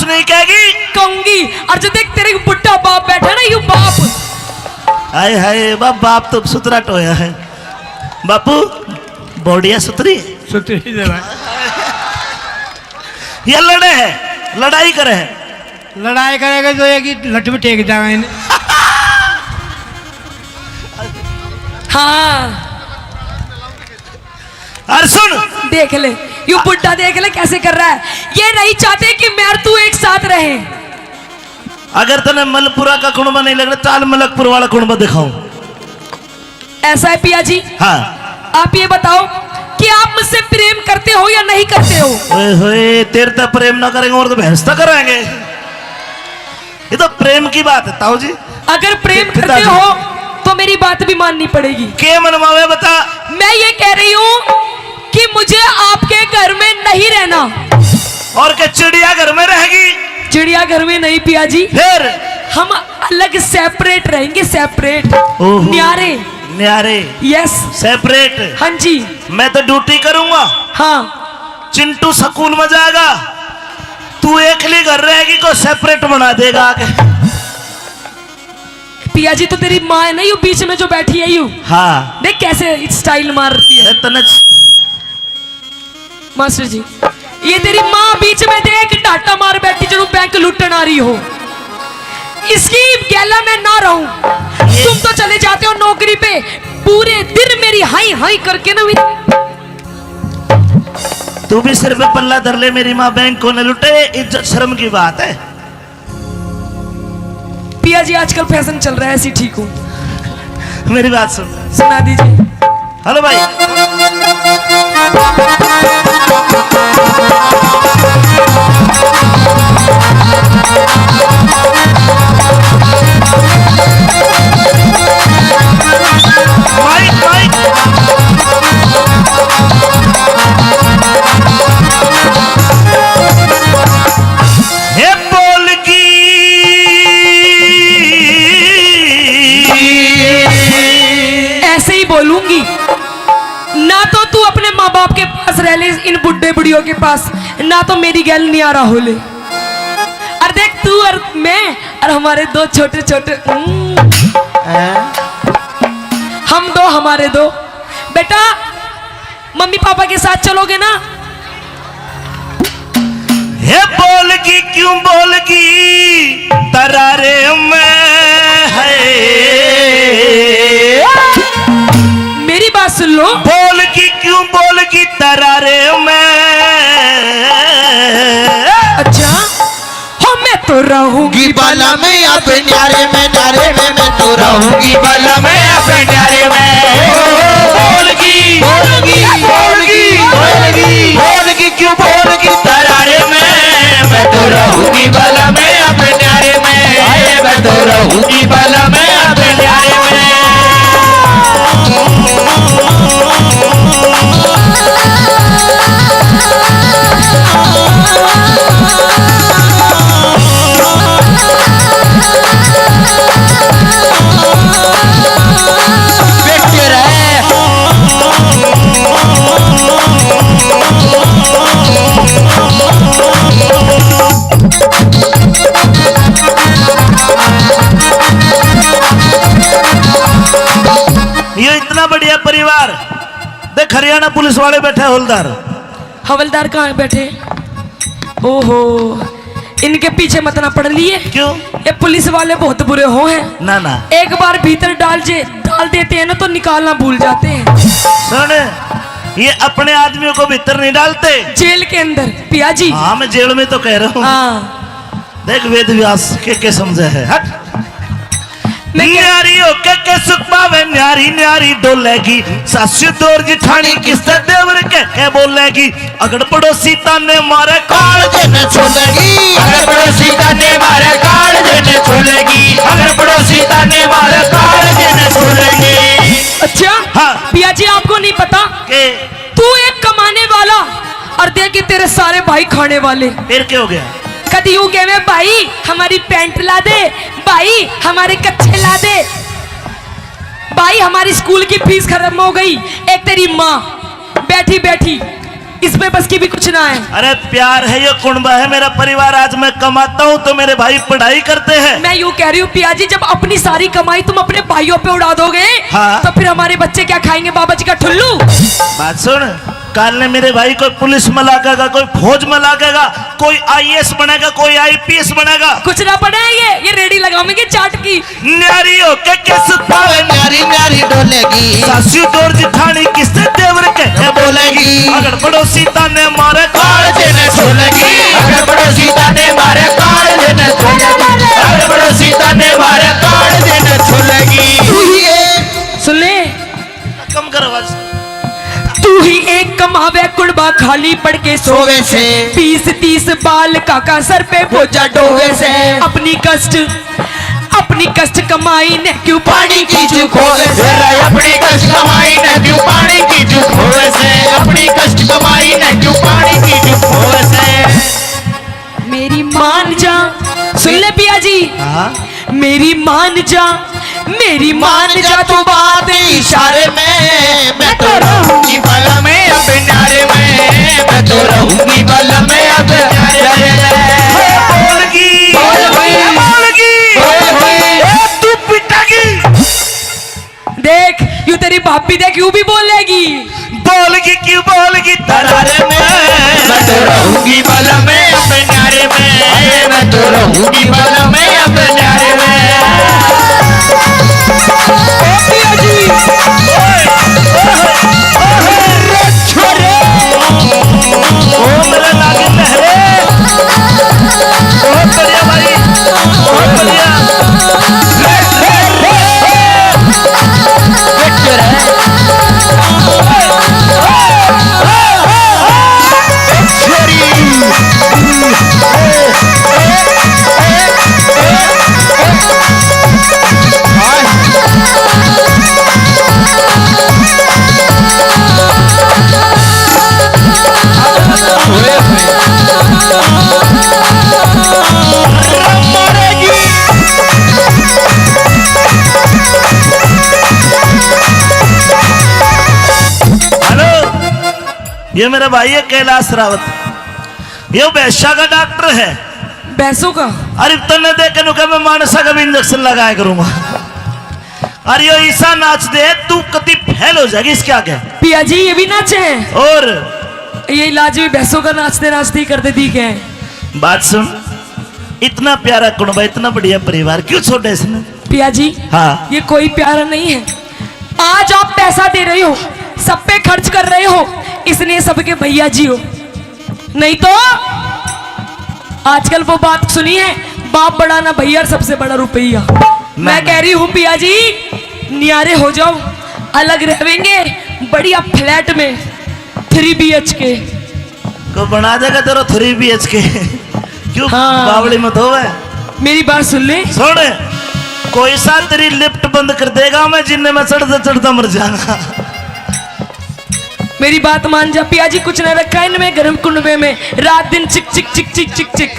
नहीं कहेगी? कहूंगी। और जो देख तेरे बुढ़ा बाप बैठा ना, यू बाप। हाय हाय बाप तो सुतरा टोया है। बापू बॉडिया सुतरी ये लड़े है, लड़ाई करे है। लड़ाई करेगा तो एक लठ में टेक जाएगा इन्हें। हाँ और सुन, देख ले यू बुढ़ा, देख ले कैसे कर रहा है। ये नहीं चाहते कि मैं और तू एक साथ रहे। अगर तने मलपुरा का कुणबा नहीं लग रहा, चाल मलकपुर वाला कुणबा दिखाऊं। ऐसा है पिया जी। हाँ आप ये बताओ कि आप मुझसे प्रेम करते हो या नहीं करते हो? ओए होए, तेरे तो प्रेम ना करेंगे और तो भैंस तो कराएंगे। ये तो प्रेम की बात है ताऊ जी। अगर प्रेम करते हो तो मेरी बात भी माननी पड़ेगी। के मनवावे बता? मैं ये कह रही हूँ कि मुझे आपके घर में नहीं रहना। और के चिड़िया घर में रहेगी? चिड़िया घर में नहीं पिया जी, फिर हम अलग सेपरेट रहेंगे, सेपरेट, ओहो। न्यारे। न्यारे? Yes separate? हाँ जी। मैं तो ड्यूटी करूंगा। हाँ चिंटू स्कूल में जाएगा, तू एकली घर रहेगी, को सेपरेट बना देगा आगे। पिया जी तो तेरी माँ है ना, यू बीच में जो बैठी है यू। हाँ देख कैसे स्टाइल मार रही है। तने मास्टर जी ये तेरी माँ बीच में देख डाटा मार बैठी, जो बैंक लूटन आ रही हो। इसकी गैला में ना रहूं। तुम तो चले जाते हो नौकरी पे, पूरे दिन मेरी हाई हाई करके ना। तू भी सिर पे पल्ला धर ले, मेरी माँ बैंक को न लुटे, इज्जत शर्म की बात है। पिया जी आजकल फैशन चल रहा है, ऐसी ठीक हूँ। मेरी बात सुन, सुना दीजिए। हेलो भाई। Mic mic. हे बोल की ऐसे ही बोलूंगी ना, तो तू अपने माँ बाप के पास रह ले, इन बुढ़े बुढ़ियों के पास, ना तो मेरी गैल नहीं आ रहा हो ले। और देख तू और मैं और हमारे दो छोटे छोटे हम दो, हमारे दो बेटा, मम्मी पापा के साथ चलोगे ना? हे बोल की क्यों बोल की तरारे में है। मेरी बात सुन लो। बोल की क्यों बोल की तरारे में। अच्छा हो, मैं तो रहूंगी बाला में अपने न्यारे में, नारे में मैं तो रहूंगी बाला में अपने न्यारे में। बोल की क्यों बोल की तरारे में, मैं तो रहूंगी बाला में अपने न्यारे में, मैं तो रहूंगी बाला में अपने न्यारे में। ये इतना बढ़िया परिवार देख, हरियाणा पुलिस वाले बैठे, हवलदार। हवलदार कहाँ बैठे? ओहो, इनके पीछे मत ना पड़ लिए। क्यों? ये पुलिस वाले बहुत बुरे हो हैं। ना ना, एक बार भीतर डाल देते हैं ना तो निकालना भूल जाते हैं। सुन, ये अपने आदमियों को भीतर नहीं डालते, जेल के अंदर पिया जी। हाँ मैं जेल में तो कह रहा हूँ। हाँ देख वेद व्यास के समझे है। हट। न्यारी होके के सुख पावे, न्यारी न्यारी डोलेगी, सासू दौर जिठानी किससे देवर के बोलेगी। अगर पड़ोसी ताने मारे काल देने छोड़ेगी, अगर पड़ोसी ताने मारे काल देने छोड़ेगी, अगर पड़ोसी ताने मारे काल देने छोड़ेगी। अच्छा हाँ। पिया जी आपको नहीं पता के तू एक कमाने वाला और देख तेरे सारे भाई खाने वाले। फिर क्या हो गया? कभी यूं कहे भाई हमारी पैंट ला दे, भाई हमारे कच्छे ला दे, भाई हमारी स्कूल की फीस खत्म हो गई। एक तेरी माँ बैठी बैठी इस पे बस की भी कुछ ना है। अरे प्यार है, ये कुंबा है मेरा परिवार। आज मैं कमाता हूँ तो मेरे भाई पढ़ाई करते हैं। मैं यूँ कह रही हूँ पिया जी, जब अपनी सारी कमाई तुम अपने भाइयों पे उड़ा दोगे हाँ। तो फिर हमारे बच्चे क्या खाएंगे बाबा जी का ठुल्लू। बात सुन, काल ने मेरे भाई कोई पुलिस में लागेगा, कोई फौज में लागेगा, कोई आईएएस बनेगा, कोई आईपीएस बनेगा। कुछ ना पड़े, ये रेडी लगाओगे चाट की। न्यारी होके किस पावे न्यारी न्यारी डोलेगी, सासू दौर जिठानी किससे देवर के बोलेगी। अगर पड़ोसी ताने मारे काल देने छोलेगी, अगर पड़ोसी ताने मारे काल देने छोलेगी, अगर पड़ोसी ताने मारे काल देने छोलेगी। सुन ले, कम कर आवाज। तू ही एक कमावे कुड़बा खाली पड़ के सोवे से 20-30 बाल काका सर पे बोझा डोवे से। अपनी कष्ट कमाई ने क्यों पानी की चूक होवे से, अपनी कष्ट कमाई न क्यों पानी की चूक होवे से, अपनी कष्ट कमाई न क्यों पानी की चूक होवे से। मेरी मान जा, सुन ले पिया जी, हाँ मेरी मान जा तू बात इशारे में, मैं तो रहूंगी बल में अब न्यारे में, मैं तो रहूंगी बल में अब न्यारे में। बोलगी तू पिटागी। देख यूं तेरी भाभी देख यूं भी बोलेगी। बोलगी क्यों बोलगी दरारे में, मैं तो रहूंगी बल में अब न्यारे में, मैं तो रहूंगी बल में अब न्यारे में। मेरे लागे लहरे बहुत बढ़िया भाई, बहुत बढ़िया। ये मेरा भाई है कैलाश रावत, ये वैश्या का डॉक्टर है। भैंसों का? अरे तने देख के मैं मानसा का भी इंजेक्शन लगाया करूंगा। अरे ये ऐसा नाच दे तू कति फेल हो जाएगी इसके आगे। पिया जी ये भी नाचे हैं और ये इलाज भी भैंसों का नाचते नाचते ही करते दिख है। बात सुन, इतना प्यारा कुनबा, इतना बढ़िया परिवार, क्यों छोड़े इसने? पिया जी हाँ ये कोई प्यारा नहीं है। आज आप पैसा दे रहे हो, सब पे खर्च कर रहे हो, इसलिए सबके भैया जी हो। नहीं तो आजकल वो बात सुनी है, बाप बड़ा ना भैया, सबसे बड़ा रुपया। मैं कह रही हूँ पिया जी नियारे हो जाओ, अलग रहेंगे बढ़िया फ्लैट में 3 BHK को बना देगा तेरा 3 BHK। क्यों हाँ। बावड़ी मत हो। मेरी बात सुन ले। सुन, कोई सा तेरी लिफ्ट बंद कर देगा, मैं जिन्ने में चढ़ता चढ़ता मर जाऊंगा। मेरी बात मान जा पिया जी, कुछ न रखा इनमें गर्म कुंडे में, रात दिन चिक चिक चिक चिक चिक चिक।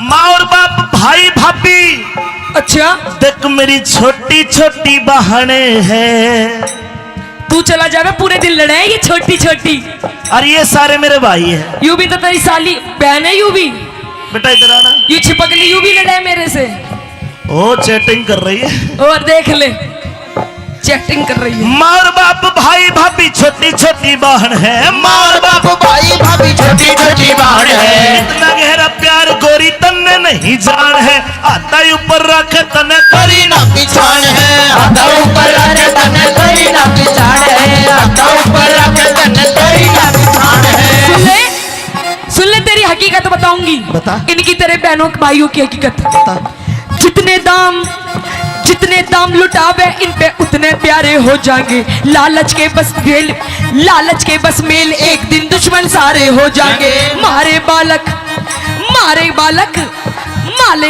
माँ और बाप भाई भाभी। अच्छा देख मेरी छोटी छोटी बहने हैं। तू चला जावे, पूरे दिन लड़े ये छोटी छोटी। और ये सारे मेरे भाई हैं। यू भी तो तेरी साली बहन है, यू भी बेटा इधर आना। ये छिपकली यू भी लड़े मेरे से। ओ चैटिंग कर रही है, और देख ले चैटिंग कर रही है। माँ और बाप भाई भाभी छोटी छोटी बहन है। माँ और बाप भाई भाभी छोटी छोटी बहन है। इतना गहरा प्यार गोरी तन्ने नहीं जान है। आता ऊपर रख तने करी ना पिछाड़ है, आता ऊपर रख तने करी ना पिछाड़ है, आता ऊपर रख तने करी ना पिछाड़ है। सुन ले तेरी हकीकत बताऊंगी। बता। इनकी तेरे बहनों भाइयों की हकीकत। बता। जितने दाम लुटावे इन पे उतने प्यारे हो जाएंगे। लालच के बस मेल एक दिन दुश्मन सारे हो जाएंगे। मारे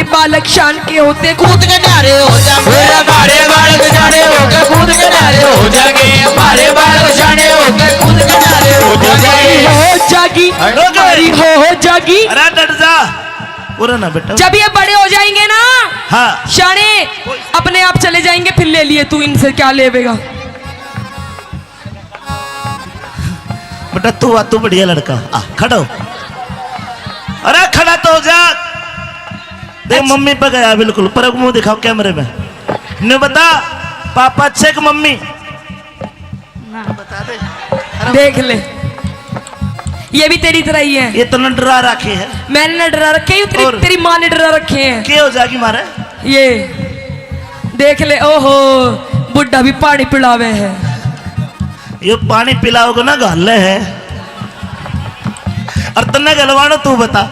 बालक शान के होते कूद के न्यारे हो जाएंगे, हमारे बालक जाने होकर कूद के न्यारे हो जाएंगे, हमारे बालक जाने होकर कूद के न्यारे हो जाएंगे। हो जाएंगे जागी रोके। मारी हो जागी। अरे डट जा, पूरा ना बेटा। जब ये बड़े हो जाएंगे ना हाँ शाने अपने आप चले जाएंगे, फिर ले लिए तू इनसे क्या लेवेगा। बेटा तू बढ़िया लड़का, आ खड़ा हो। अरे खड़ा तो हो जा। देख मम्मी पे गया बिल्कुल, पर मुंह दिखाओ कैमरे में। ने बता पापा अच्छे कि मम्मी? बता दे। देख ले, ये भी तेरी तरह ही है। ये तो न डरा रखे है। मैंने न डरा रखे हैं, और? तेरी माँ ने डरा रखे हैं। क्या हो जाएगी मारे? ये देख ले, ओहो बुढ़ा भी पानी पिलावे है। ये पानी पिलाओगे ना गाले है, और तन्ने गलवानो तू बता।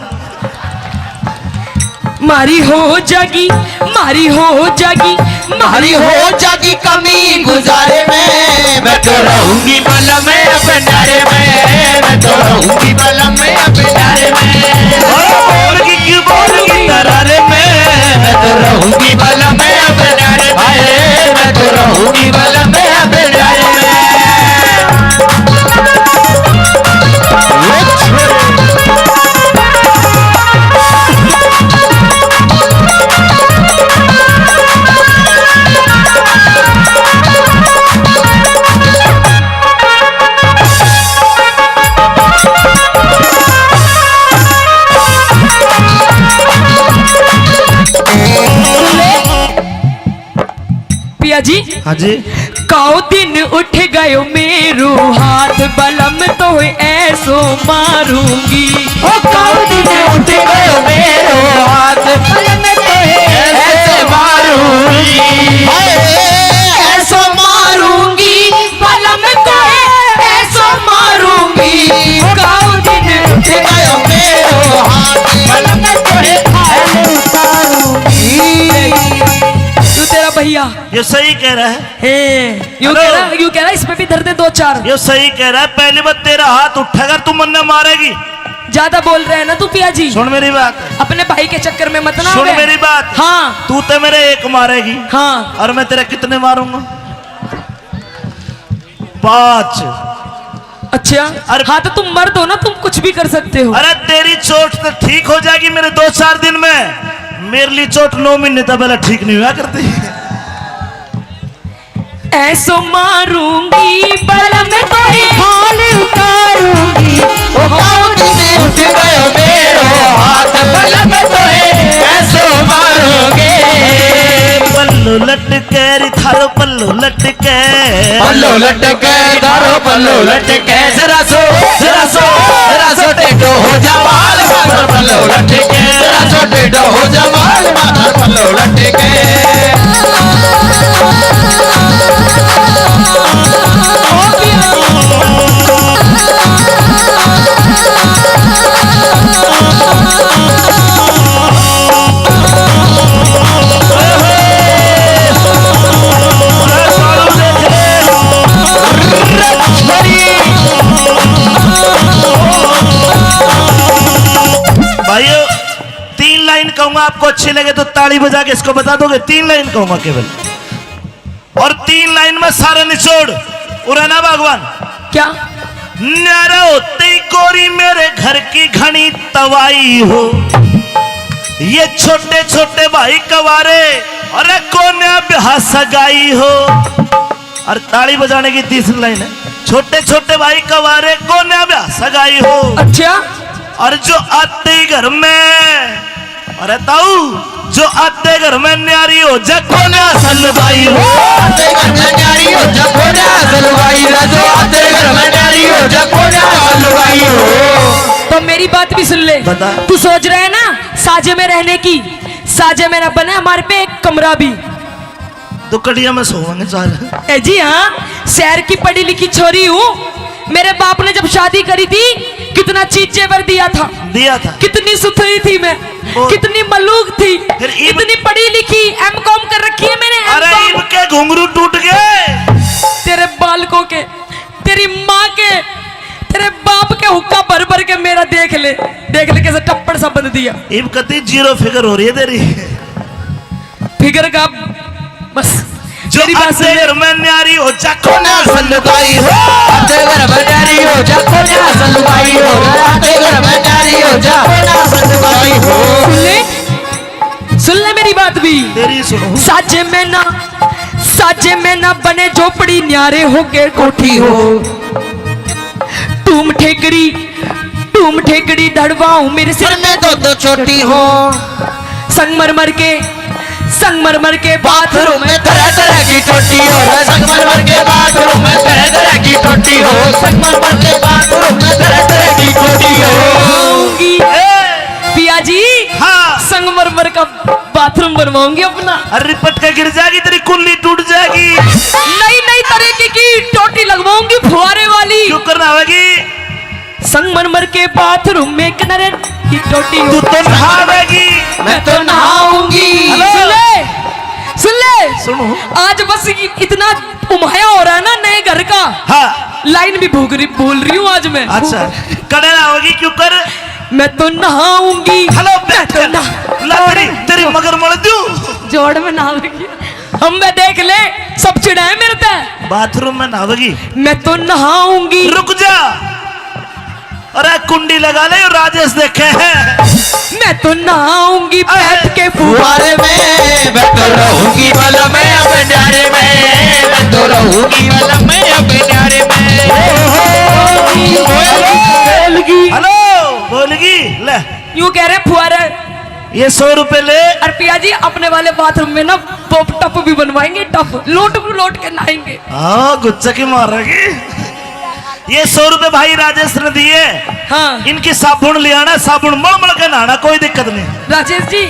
मारी हो जागी मारी हो जागी मारी हो जागी कमी गुजारे में, मैं तो रहूंगी बलम में अपनारे में, मैं तो रहूंगी बलम में अपनारे में। बोलगी क्यों बोलगी तरारे में, मैं तो रहूंगी बलम में अपनारे में, मैं तो रहूंगी बलम में अपनारे में। पिया जी हाँ जी। काओ दिन उठ गयो मेरो हाथ, बलम तो ऐसो मारूंगी। ओ काऊ दिन उठ गयो मेरो हाथ, बलम तो ऐसे मारूंगी, ऐसो मारूंगी, बलम तो ऐसो मारूंगी। काऊ दिन उठ गयो मेरो हाथ, बलम तो ऐसे मारूंगी। तू तेरा भैया ये सही कह रहा है, यूं कह रहा इसमें भी दर्द है दो चार। ये सही कह रहा है। पहली बार तेरा हाथ उठेगा तू मन मारेगी। ज्यादा बोल रहे हैं ना तू पिया जी, सुन मेरी बात, अपने भाई के चक्कर में मत ना सुन आवे। मेरी बात। हाँ तू तो मेरे एक मारेगी, हाँ और मैं तेरे कितने मारूंगा? 5। अच्छा। अरे- हाँ तो तुम मर्द हो ना, तुम कुछ भी कर सकते हो। अरे तेरी चोट तो ठीक हो जाएगी मेरे 2-4 दिन में, मेरे लिए चोट 9 महीने तक पहले ठीक नहीं हुआ करती। ऐसो मारूंगी बलम तेरी हाल उतारूंगी। ओ काऊ दिन उठ गयो मेरो हाथ, बलम तो ऐसो मारोगे। पल्लू लटके री थारो पल्लू लटके, पल्लो लटके दारो पल्लो लटके, जरा सो टेढ़ो हो जा बाल माथा, पल्लो लटके जरा सो टेढ़ो हो जा बाल माथा, पल्लो लटके। भाइयों 3 लाइन कहूंगा, आपको अच्छी लगे तो ताली बजा के इसको बता दोगे। 3 लाइन कहूंगा केवल, और 3 लाइन में सारा निचोड़ उड़ाना भगवान। क्या? न्यारा होते ही कोरी मेरे घर की घनी तवाई हो, ये छोटे छोटे भाई कवारे, अरे कोन्या ब्याह सगाई हो। और ताली बजाने की 3री लाइन है, छोटे छोटे भाई कवारे कोन्या ब्याह सगाई हो। अच्छा। और जो आते ही घर में, अरे ताऊ जो आते घर में न्यारी हो जा कोन्या सलवाई हो। आते घर में न्यारी हो जा कोन्या सलवाई हो, जो आते घर में न्यारी हो जा कोन्या सलवाई हो। तो मेरी बात भी सुन ले। बता। तू सोच रहा है ना साजे में रहने की, साजे में ना बना हमारे पे एक कमरा भी। तो कड़िया में सोवांगे साल। ए जी हाँ, शहर की पढ़ी लिखी छोरी हूँ। मेरे बाप ने जब शादी करी थी कितना चीज जेवर दिया था, कितनी सुथरी थी मैं, कितनी मलूक थी, इतनी पढ़ी लिखी, M.Com कर रखी है मैंने। अरे इनके घुंघरू टूट गए, तेरे बालकों के, तेरी माँ के, तेरे बाप के हुक्का भर भर के मेरा देख ले कैसे टप्पड़ सा बंद दिया। इब कती 0 फिगर हो रही है तेरी। फिगर का बस जो मेरी बात सुन ले। अंधेर में न्यारी हो जा कोना सलुगाई हो आते घर में जारी हो जा कोना सलुगाई हो आते घर में जारी हो जा कोना सलुगाई हो सुन ले मेरी बात भी। तेरी सुनो साजे में ना बने झोपड़ी न्यारे होके कोठी हो। टूम ठेकड़ी धड़वाऊं मेरे सिर सिर में दो छोटी हो संगमरमर के बाथरूम में तरह तरह की टोटी हो संगमरमर के बाथरूम में तरह तरह की टोटी हो संगमरमर के बाथरूम में तरह तरह की टोटी हो आऊंगी पिया जी। हाँ संगमरमर का बाथरूम बनवाऊंगी अपना। अरे रिपट के गिर जाएगी तेरी कुल्ली टूट जाएगी। नई तरीके की टोटी लगवाऊंगी फुहारे वाली। क्यों करना होगी? संगमरमर के बाथरूम में किनारे की टोटी तू हो। तो नहावेगी। मैं तो नहाऊंगी। हेलो। सुन ले सुनो। आज बस इतना उमाया हो रहा है ना नए घर का। हाँ लाइन भी बोल रही हूँ आज मैं। अच्छा कड़े ना होगी क्यों कर? मैं तो नहाऊंगी। हेलो मैं तो तेरी मगर मर दूं। जोड़ में नहाऊंगी। हम मैं देख ले सब चिढ़ाए मेरे पे। बाथरूम में नहावेगी। मैं तो नहाऊंगी। रुक जा। अरे कुंडी लगा ले राजेश देखे हैं। मैं तो नहाऊंगी बैठ के फुहारे फुहारे में मैं तो रहूंगी बल में अपने न्यारे में मैं तो रहूंगी बल में अपने न्यारे में हेलो बोलगी ले यूं कह रहे फुहारे। ये 100 रुपए ले। और पिया जी अपने वाले बाथरूम में ना पॉप टप भी बनवाएंगे। टप लोट के नहाएंगे। हाँ गुच्चा की मारेगी। ये 100 रुपए भाई राजेश ने दिए। हाँ इनकी साबुन ले आना साबुन मल के नहाना कोई दिक्कत नहीं। राजेश जी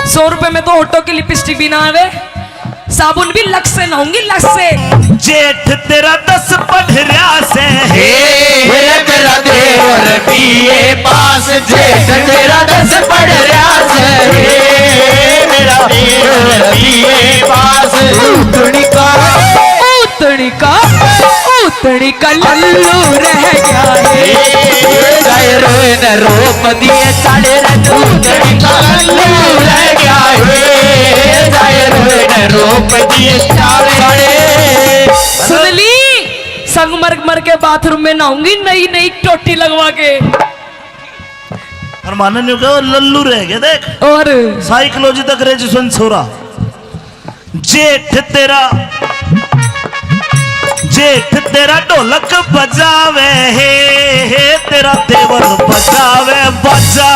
100 रुपए में तो होटो की लिपस्टिक भी ना आवे। साबुन भी लक्स से नहाऊंगी लक्स से। जेठ तेरा 10 पढ़रिया से हे मेरा देवर बीए पास जेठ तेरा 10 पढ़ रहा है मेरा देवर बीए पास उतनी का लल्लू रह गया है। जाए रोए न रोप दिए साढ़े उतनी का लल्लू रह गया है जाए रोए न रोप दिए साढ़े। सुन ली संगमरमर के बाथरूम में नहाऊंगी नई टोटी लगवा के। और मानने नहीं कहो लल्लू रह गया देख। और साइकोलॉजी तक ग्रेजुएशन छोरा। जेठ तेरा ढोलक बजावे हे तेरा देवर बजावे बजा।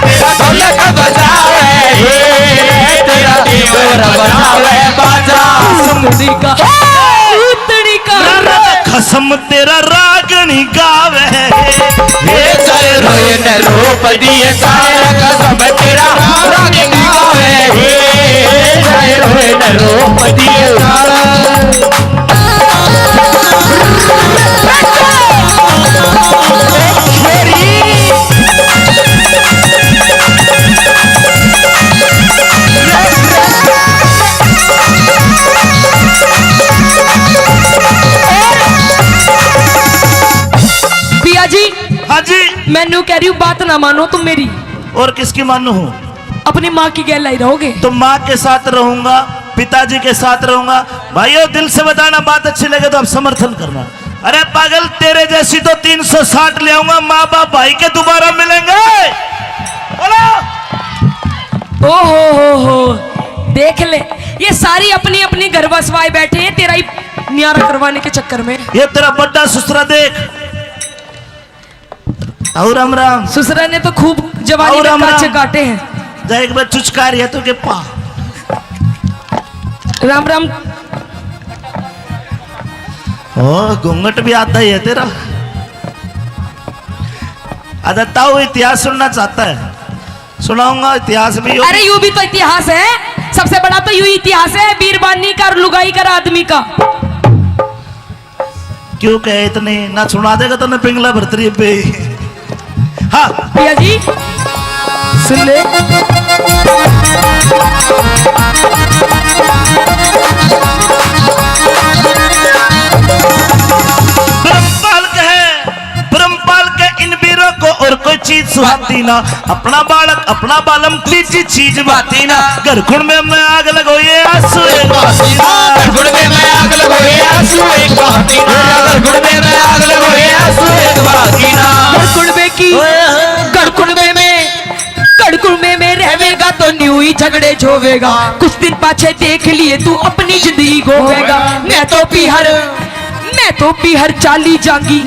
तेरा ढोलक बजावे हे तेरा देवर बजावे बाजा उतनी का खसम तेरा रागनी गावे हे जय रोए न रोप दिए सारा कसम तेरा राग गावे हे जय रोए न रोप दिए सारा। पिया जी हाँ जी। मैनू कह रही हूँ बात ना मानो तुम मेरी। और किसकी मानू हूँ? अपनी माँ की गैल लाई रहोगे। तो माँ के साथ रहूंगा पिताजी के साथ रहूंगा। भाइयों दिल से बताना बात अच्छी लगे तो आप समर्थन करना। अरे पागल तेरे जैसी तो 360 ले आऊंगा। माँ बाप भाई के दोबारा मिलेंगे। बोलो ओ हो देख ले ये सारी अपनी अपनी घर बसवाए बैठे हैं तेरा ही न्यारा करवाने के चक्कर में। ये तेरा बड्डा ससुरा देख। और राम राम ससुरा ने तो खूब जवानी और में राम काचे राम। काटे हैं। जा एक बार चुचकार है तो के पा। राम राम। ओ घूंघट भी आता ही है तेरा। अच्छा ताऊ इतिहास सुनना चाहता है सुनाऊंगा इतिहास भी। अरे यूं भी तो इतिहास है। सबसे बड़ा तो यूं इतिहास है बीरबानी का और लुगाई का आदमी का। क्यों कहे इतने ना सुना देगा तो ना पिंगला भरतरी पे। हाँ भैया जी सुन ले ब्रह्मपाल के इन वीरों को और अगर कोई चीज सुहाती ना, अपना बालक अपना बालम तीजी चीज बाती ना। घर कुण में मैं आग लगो ये आंसू एक बहाती ना। गुड़ में मैं आग लगो ये आंसू एक बहाती ना। गुड़ में मैं आग लगो ये आंसू एक बहाती ना। गड़कुड़बे की गड़कुड़बे में रहेगा तो न्यू ही झगड़े झोवेगा। कुछ दिन पाछे देख लिए तू अपनी जिंदगी गोवेगा। मैं तो पीहर चाली जांगी।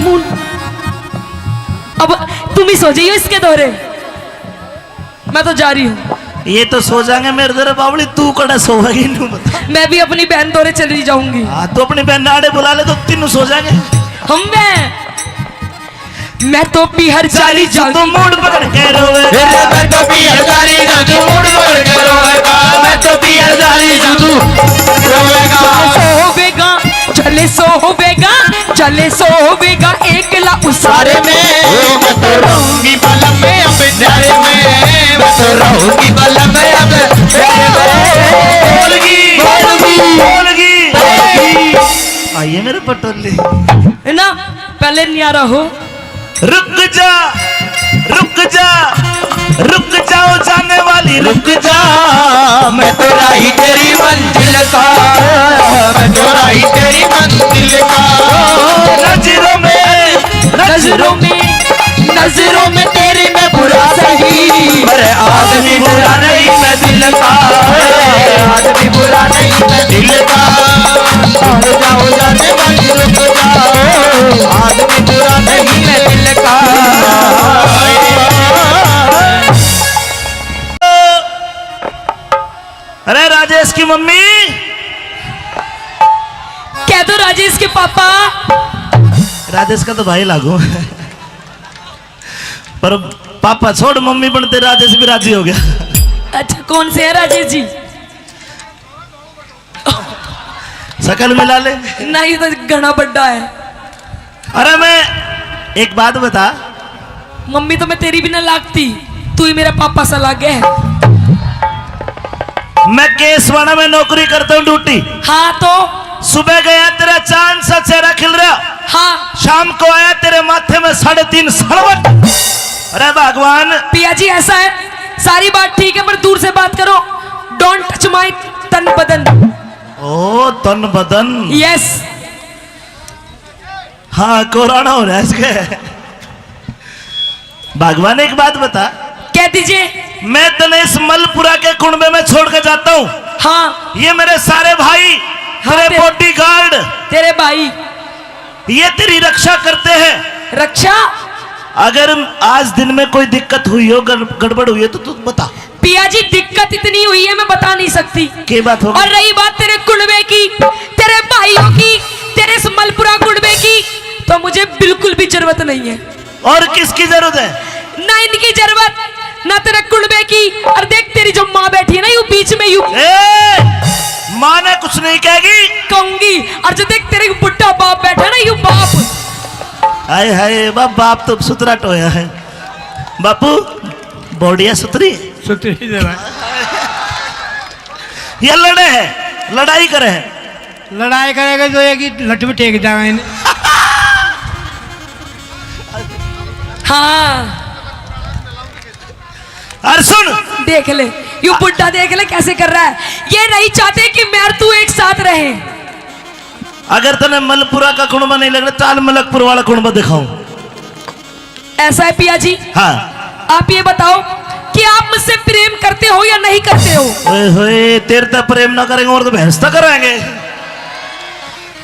अब तुम ही सो जाइयो इसके दौरे, मैं तो जा रही हूँ। ये तो सो जाएंगे मेरे दरे बावली, तू कड़ा सोएगी नू बता। मैं भी अपनी बहन दौरे चली जाऊंगी। हाँ तो अपनी बहन नाड़े बुला ले तो तीनों सो जाएंगे। मैं तो पीहर चाली तो जाऊंगी। मूड पकड़ के रोवे, मैं तो पीहर जाली जादू मूड पकड़ के रोएगा। मैं तो पीहर जाली जादू रोएगा। चले सोवेगा एकला उसारे में। मैं तो रहूंगी बलम में अब प्यारे में। मैं तो रहूंगी बलम में अब प्यारे में। बोलगी आइए मेरे पटोले। है ना, पहले न्यारा हो। रुक जाओ जाने वाली रुक जा। मैं तो राही तेरी मंजिल का। मैं तो राही तेरी मंजिल का। नजरों में तेरे में बुरा सही। अरे आदमी बुरा नहीं मैं दिल का। आदमी बुरा नहीं मैं दिल का। जाओ जाने वाली रुक जाओ। आदमी बुरा नहीं मैं दिल का। अरे राजेश की मम्मी, कह दो राजेश के पापा। राजेश का तो भाई लागू पर पापा छोड़, मम्मी बनते राजेश भी राजी हो गया। अच्छा कौन से है राजेश जी? शकल मिला ले। नहीं तो घना बड्डा है। अरे मैं एक बात बता, मम्मी तो मैं तेरी भी ना लागती, तू ही मेरा पापा सा लागे है। मैं केसवाड़ा में नौकरी करता हूँ ड्यूटी। हाँ तो सुबह गया तेरा चांद सा चेहरा खिल रहा, हाँ शाम को आया तेरे माथे में 3.5 सड़वट। अरे भगवान। पिया जी ऐसा है, सारी बात ठीक है पर दूर से बात करो। डोंट टच माई तन बदन। ओ तन बदन। यस। हाँ कोरोना हो रहा है इसके। भगवान एक बात बता, कह दीजिए। मैं तने इस मलपुरा के कुंबे में छोड़ के जाता हूँ। हाँ ये मेरे सारे भाई, तेरे बॉडीगार्ड, तेरे भाई ये तेरी रक्षा करते हैं। रक्षा? अगर आज दिन में कोई दिक्कत हुई हो, गड़बड़ हुई है तो तू बता। पिया जी दिक्कत इतनी हुई है मैं बता नहीं सकती। क्या बात हो? और रही बात तेरे कुंबे की, तेरे भाइयों की, तेरे इस मलपुरा कुंबे की, तो मुझे बिल्कुल भी जरूरत नहीं है। और किसकी जरूरत है? ना इनकी जरूरत, ना तेरे कुंबे की। और देख तेरी जो माँ बैठी है ना, यू बीच में यू माँ ने कुछ नहीं कहेगी, कहूंगी। और जो देख तेरे बुढ़ा बाप बैठा है ना, यू बाप। हाय हाय बाप तो सुतरा टोया है। बापू बॉडिया सुतरी, सुतरी जरा ये लड़े है, लड़ाई करे है। लड़ाई करेगा जो है कि लट में टेक जाएगा इन्हें। हाँ और सुन, देख ले यू बुढ़ा, देख ले कैसे कर रहा है। ये नहीं चाहते कि मैं और तू एक साथ रहे। अगर तने मलपुरा का कुंबा नहीं लग रहा, चाल मलकपुर वाला कुंबा दिखाऊं। ऐसा है पिया जी। हाँ आप ये बताओ कि आप मुझसे प्रेम करते हो या नहीं करते हो? ओए होए, तेरे तो प्रेम ना करेंगे और तो भैंस तो कराएंगे।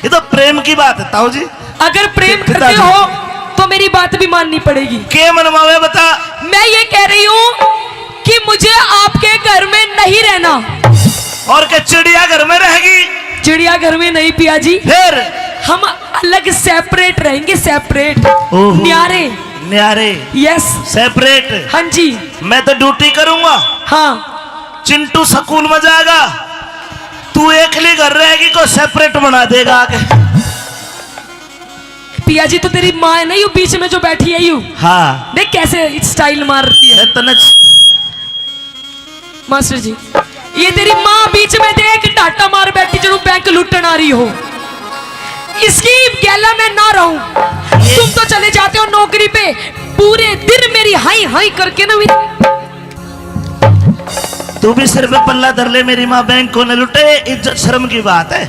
ये तो प्रेम की बात है ताऊ जी। अगर प्रेम करते हो तो मेरी बात भी माननी पड़ेगी। के मनवावे बता। मैं ये कह रही हूँ कि मुझे आपके घर में नहीं रहना। और क्या चिड़िया घर में रहेगी? चिड़िया घर में नहीं पिया जी, फिर हम अलग सेपरेट रहेंगे, सेपरेट। ओहो। न्यारे न्यारे। Yes separate. हाँ जी। मैं तो ड्यूटी करूंगा, हाँ चिंटू स्कूल में जाएगा, तू एकली घर रहेगी को सेपरेट बना देगा आगे। पिया जी तो तेरी माँ है ना, यू बीच में जो बैठी है यू, हाँ देख कैसे स्टाइल मार रही है। तने मास्टर जी ये तेरी माँ बीच में देख डाटा मार बैठी जो बैंक लुटन आ रही हो। इसकी गैला में ना रहूं। तुम तो चले जाते हो नौकरी पे, पूरे दिन मेरी हाई हाई करके ना तू भी सिर पे पल्ला धर ले, मेरी माँ बैंक को न लुटे, इज्जत शर्म की बात है।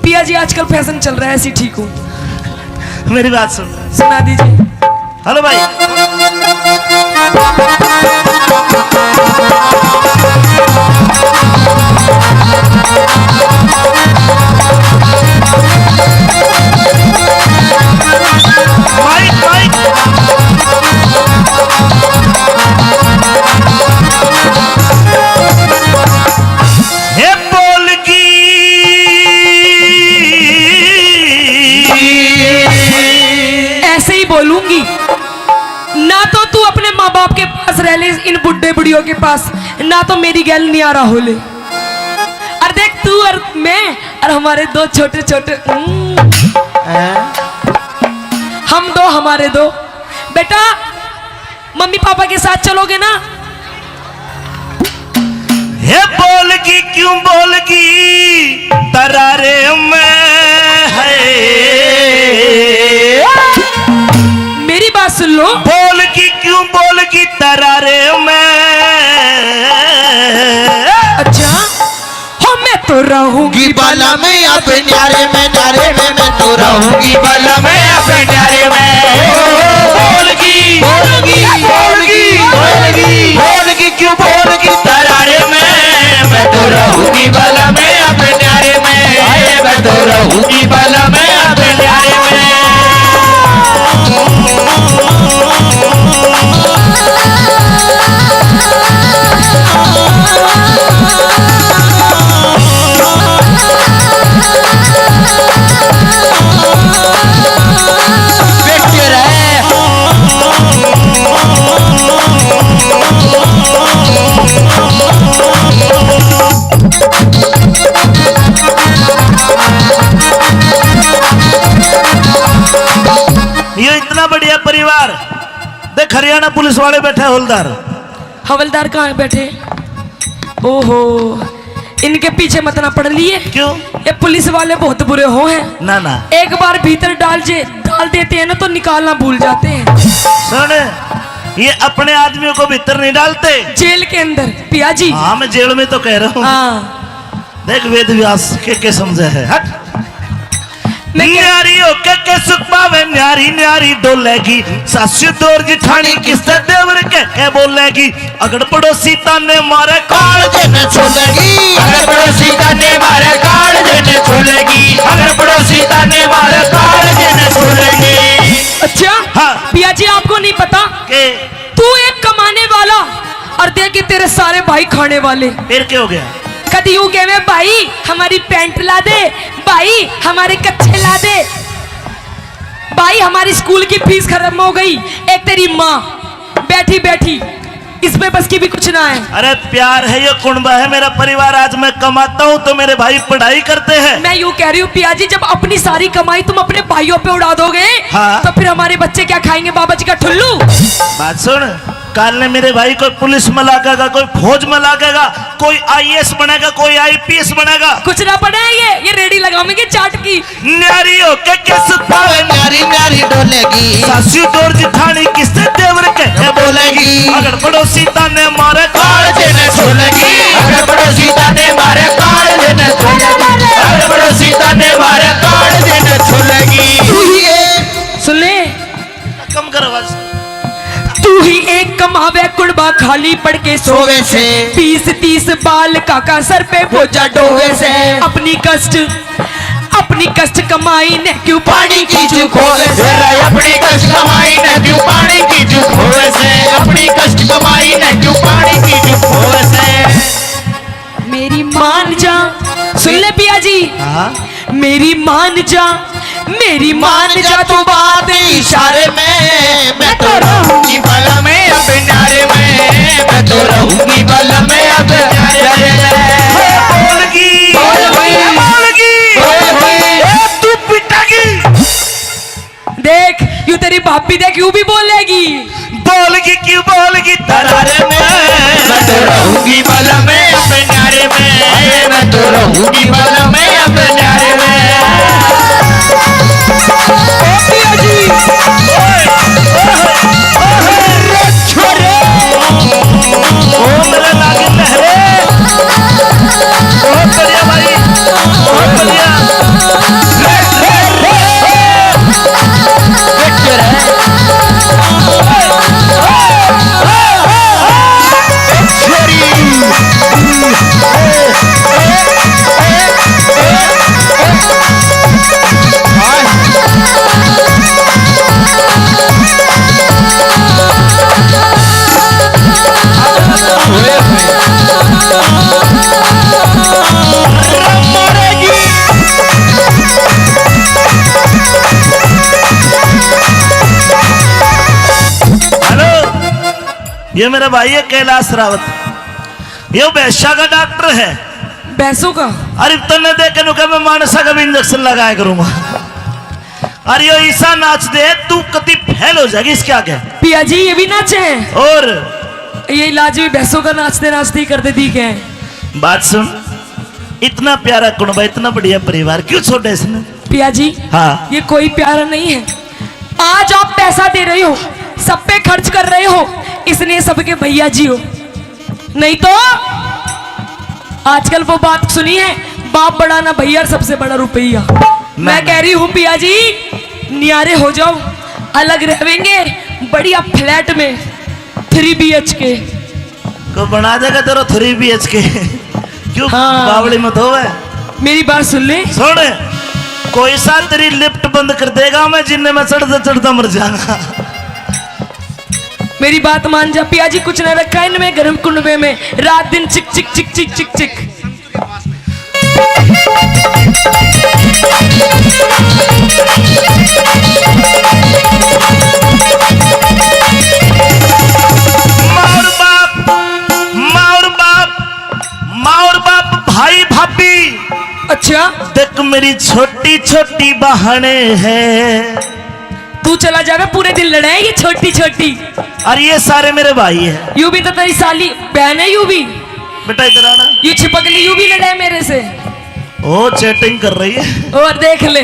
पिया जी आजकल फैशन चल रहा है, ऐसी ठीक हूँ। मेरी बात सुन, सुना दीजिए। हेलो भाई। Mic mic. हे बोलगी ऐसे ही बोलूंगी ना, तो तू अपने माँ बाप के पास रह ले, इन बुढ़े बुढ़ियों के पास, ना तो मेरी गैल नहीं आ रहा हो ले। और देख तू और मैं और हमारे दो छोटे छोटे हम दो, हमारे दो बेटा, मम्मी पापा के साथ चलोगे ना? हे बोलगी क्यों बोलगी तरारे में है, मेरी बात सुन लो। बोलगी क्यों बोलगी तरारे में। अच्छा हो, मैं तो रहूंगी बाला में अपने न्यारे में, न्यारे में मैं तो रहूंगी बाला में अपने न्यारे में। बोलगी बोलगी बोलगी बोलगी बोलगी क्यों बोलगी तरारे में, मैं तो रहूंगी बाला में अपने न्यारे में, मैं तो रहूंगी बाला में अपने न्यारे में। ये इतना बढ़िया परिवार देख, हरियाणा पुलिस वाले बैठे, हवलदार। हवलदार कहाँ है बैठे? ओहो, इनके पीछे मत ना पड़ लिए। क्यों? ये पुलिस वाले बहुत बुरे हो हैं। ना ना, एक बार भीतर डाल देते हैं ना तो निकालना भूल जाते हैं। सुन, ये अपने आदमियों को भीतर नहीं डालते, जेल के अंदर। पिया जी हाँ, मैं जेल में तो कह रहा हूँ। हाँ, देख वेद व्यास के समझे है। हट। मैं क्या- न्यारी होके के सुख पावे, न्यारी न्यारी डोलेगी, सासू दौर जिठानी किससे देवर के बोलेगी, अगर पड़ोसी ताने मारे काल देने छोड़ेगी, अगर पड़ोसी ताने मारे काल देने छोड़ेगी, अगर पड़ोसी ताने मारे काल देने छोड़ेगी। अच्छा हाँ। पिया जी आपको नहीं पता के तू एक कमाने वाला और देखिए तेरे सारे भाई खाने वाले। फिर क्या हो गया? कभी यूं कहे भाई हमारी पैंट ला दे, भाई हमारे कच्छे ला दे, भाई हमारी स्कूल की फीस खत्म हो गई, एक तेरी माँ बैठी बैठी इसमें बस की भी कुछ ना है। अरे प्यार है, ये कुंबा है मेरा परिवार। आज मैं कमाता हूँ तो मेरे भाई पढ़ाई करते हैं। मैं यूं कह रही हूँ पिया जी, जब अपनी सारी कमाई तुम अपने भाइयों पे उड़ा दोगे हाँ। तो फिर हमारे बच्चे क्या खाएंगे? बाबा जी का ठुल्लू। बात सुन, काल ने मेरे भाई कोई पुलिस में लागेगा, कोई फौज में लागेगा, कोई आईएएस बनेगा, कोई आईपीएस बनेगा। कुछ ना पड़े ये रेडी लगाएंगे चाट की। न्यारी होके के सुख पावे, न्यारी न्यारी डोलेगी, सासू दौर जिठानी किससे देवर के बोलेगी, अगर पड़ोसी ताने मारे काल देने छोड़ेगी, अगर पड़ोसी ताने मारे काल देने छोड़ेगी, अगर पड़ोसी ताने मारे काल देने छोड़ेगी। तू ही एक सुन ले, कम कर आवाज। तू ही एक कमावे कुड़बा खाली पड़ के सोवे से, 20-30 बाल काका सर पे बोझा डोवे से, अपनी कष्ट कमाई ने क्यों पानी की चूक होवे से, अपनी कष्ट कमाई ने क्यों पानी की चूक होवे से, अपनी कष्ट कमाई ने क्यों पानी की चूक होवे से। मेरी मान जा, सुन ले पिया जी, हाँ? मेरी मान जा, मेरी मान जा तू बात इशारे में, मैं तो रहूंगी बला में अब न्यारे में, मैं तो रहूंगी बला में अब न्यारे में। बोलगी बोलगी तू पिटागी। देख यूं तेरी भाभी देख यूं भी बोलेगी, बोलगी क्यों बोलगी तरारे में, मैं तो रहूंगी बला में अब न्यारे में, मैं तो रहूंगी बला में अब न्यारे में। पिया जी ये मेरा भाई है कैलाश रावत, ये वैश्या का डॉक्टर है। भैंसों का? अरे तने देख के नुका मैं मानसा का भी इंजेक्शन लगाया करूंगा। अरे यो ईसा नाच दे तू कति फेल हो जाएगी इसके आगे। पिया जी ये भी नाचे हैं? और ये इलाज भी भैंसों का नाचते नाचते ही करते दिखे हैं। बात सुन, इतना प्यारा कुनबा, इतना बढ़िया परिवार क्यों छोड़े इसने? पिया जी हाँ, ये कोई प्यारा नहीं है। आज आप पैसा दे रहे हो, सब पे खर्च कर रहे हो, इसलिए सबके भैया जी हो। नहीं तो आजकल वो बात सुनी है, बाप बड़ा ना भैया, सबसे बड़ा रुपया। मैं कह रही हूँ पिया जी नियारे हो जाओ, अलग रहेंगे बढ़िया फ्लैट में 3 BHK को बना देगा तेरा 3 BHK। क्यों हाँ। बावली मत हो। मेरी बात सुन ले। सुन, कोई सा तेरी लिफ्ट बंद कर देगा, मैं जिन्ने में चढ़ता चढ़ता मर जाऊंगा। मेरी बात मान जा पिया जी, कुछ न रखा इनमें गर्म कुंडवे में, रात दिन चिक चिक चिक चिक चिक चिक। माँ और बाप भाई भाभी। अच्छा देख मेरी छोटी छोटी बहनें हैं। तू चला जावे, पूरे दिन लड़ाएगी छोटी छोटी। और ये सारे मेरे भाई हैं। यू भी तो तेरी साली बहन है, यू भी बेटा इधर आना। यू छिपक ली, यू भी लड़ाए मेरे से। ओ चैटिंग कर रही है, और देख ले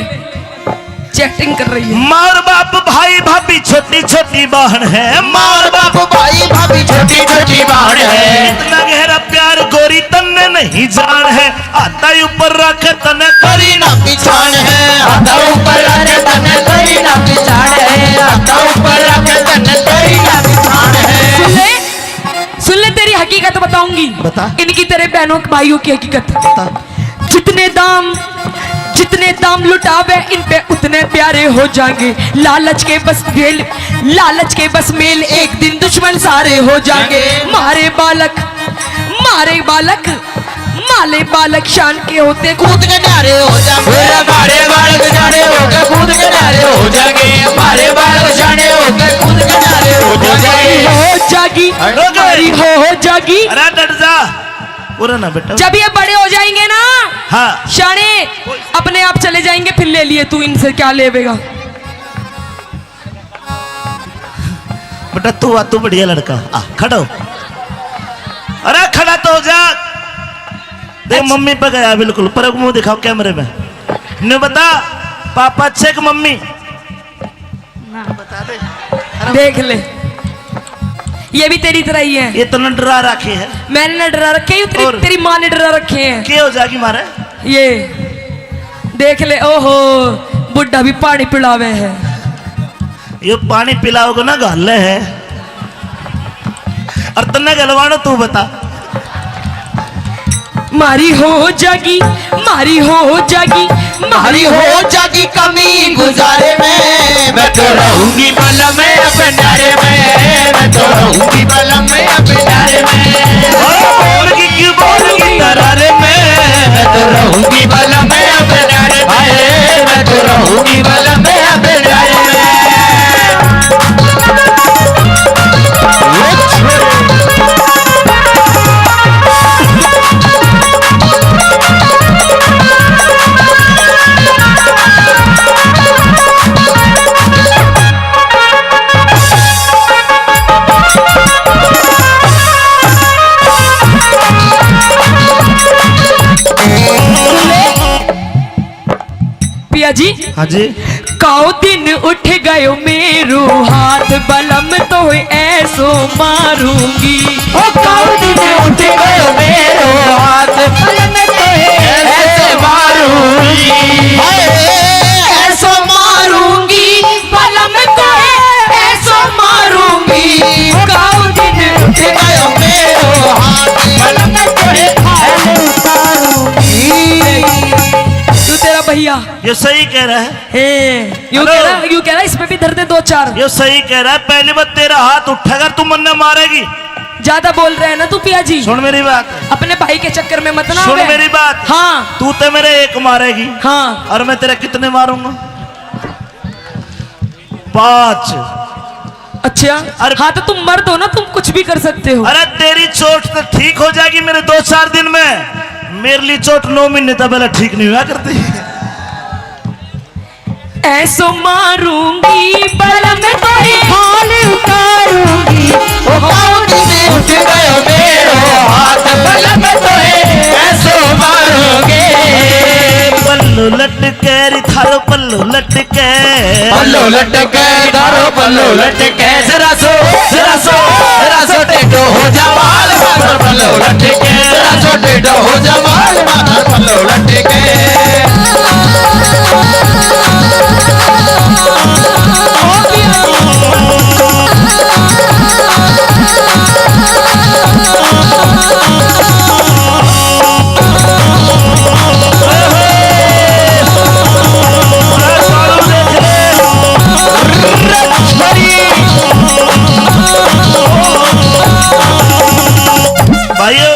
चैटिंग कर रही है। माँ और बाप भाई भाभी छोटी छोटी बहन है। माँ और बाप भाई भाभी छोटी छोटी बहन है। इतना गहरा प्यार गोरी तन्ने नहीं जान है, आता ही ऊपर रख तने करी ना पिछाड़ है, आता ऊपर रखे तने करी ना पिछाड़ है, आता ऊपर रखे तने करी ना पिछाड़ है। सुन ले तेरी हकीकत बताऊंगी। बता। इनकी तेरे बहनों भाइयों की हकीकत। बता। जितने दाम लुटावे इन पे उतने प्यारे हो जाएंगे। लालच के बस मेल एक दिन दुश्मन सारे हो जाएंगे। मारे बालक शान के होते कूद के नारे हो जाएंगे, मारे बालक जाने होके कूद के नारे हो जाएंगे, मारे बालक जाने होके कूद के नारे हो जाएंगे। हो जागी। अरे डट जा, पूरा ना बेटा। जब ये बड़े हो जाएंगे ना, हाँ शाने अपने आप चले जाएंगे, फिर ले लिए तू इनसे क्या लेवेगा। बेटा तू बढ़िया लड़का, आ खड़ा हो। अरे खड़ा तो हो जा। देख मम्मी पे गया बिल्कुल, पर मुंह दिखाओ कैमरे में। ने बता पापा अच्छे कि मम्मी? बता दे। देख ले, ये भी तेरी तरह ही है। ये तो न डरा रखे है। मैंने न डरा रखे हैं, तेरी माँ ने डरा रखे हैं। क्या हो जाएगी मारे? ये देख ले, ओहो बुढ़ा भी पानी पिलावे है। ये पानी पिलाओगे ना गाले है, और तन्ने गलवानो तू बता। मारी हो जागी कमी गुजारे में, मैं तो रहूंगी बलम में अपने नारे में, मैं तो रहूंगी बलम में अपने नारे में। बोलगी क्यों बोलगी तरारे में, मैं तो रहूंगी बलम में अपने नारे में, मैं तो रहूंगी बलम में अपने नारे में। पिया जी। हाँ जी। काओ दिन उठ गयो मेरो हाथ, बलम तो ऐसो मारूंगी। काओ दिन उठ गयो मेरो हाथ, बलम तो ऐसे मारूंगी, ऐसो मारूंगी, बलम तो ऐसो मारूंगी। काओ दिन उठ गयो मेरो हाथ, बलम तो ऐसे मारूंगी। तू तेरा भैया ये सही कह रहा है। यूं कह रहा इसमें भी धर दे 2-4। ये सही कह रहा है। पहली बार तेरा हाथ उठेगा तू मन मारेगी। ज्यादा बोल रहे हैं ना तू पिया जी। सुन मेरी बात, अपने भाई के चक्कर में मत ना सुन आवे। मेरी बात। हाँ तू तो मेरे एक मारेगी, हाँ। और मैं तेरा कितने मारूंगा? 5। अच्छा हाँ तो तुम मर्द हो ना, तुम कुछ भी कर सकते हो। अरे तेरी चोट तो ठीक हो जाएगी मेरे 2-4 दिन में, मेरे लिए चोट 9 महीने तक पहले ठीक नहीं हुआ करती। ऐसो मारूंगी बल में तेरी हाल उतारूंगी ओ पाँव में उठ गयो मेरो हाथ बल में तोहे ऐसो मारोगे। पल्लू लटके रे थारो पल्लू लटके, पल्लो लटके दारो पल्लो लटके जरा सो टेढ़ो हो जा माल माथर पल्लो लटके जरा सो टेढ़ो हो जा माल माथर पल्लो लटके। भाइयों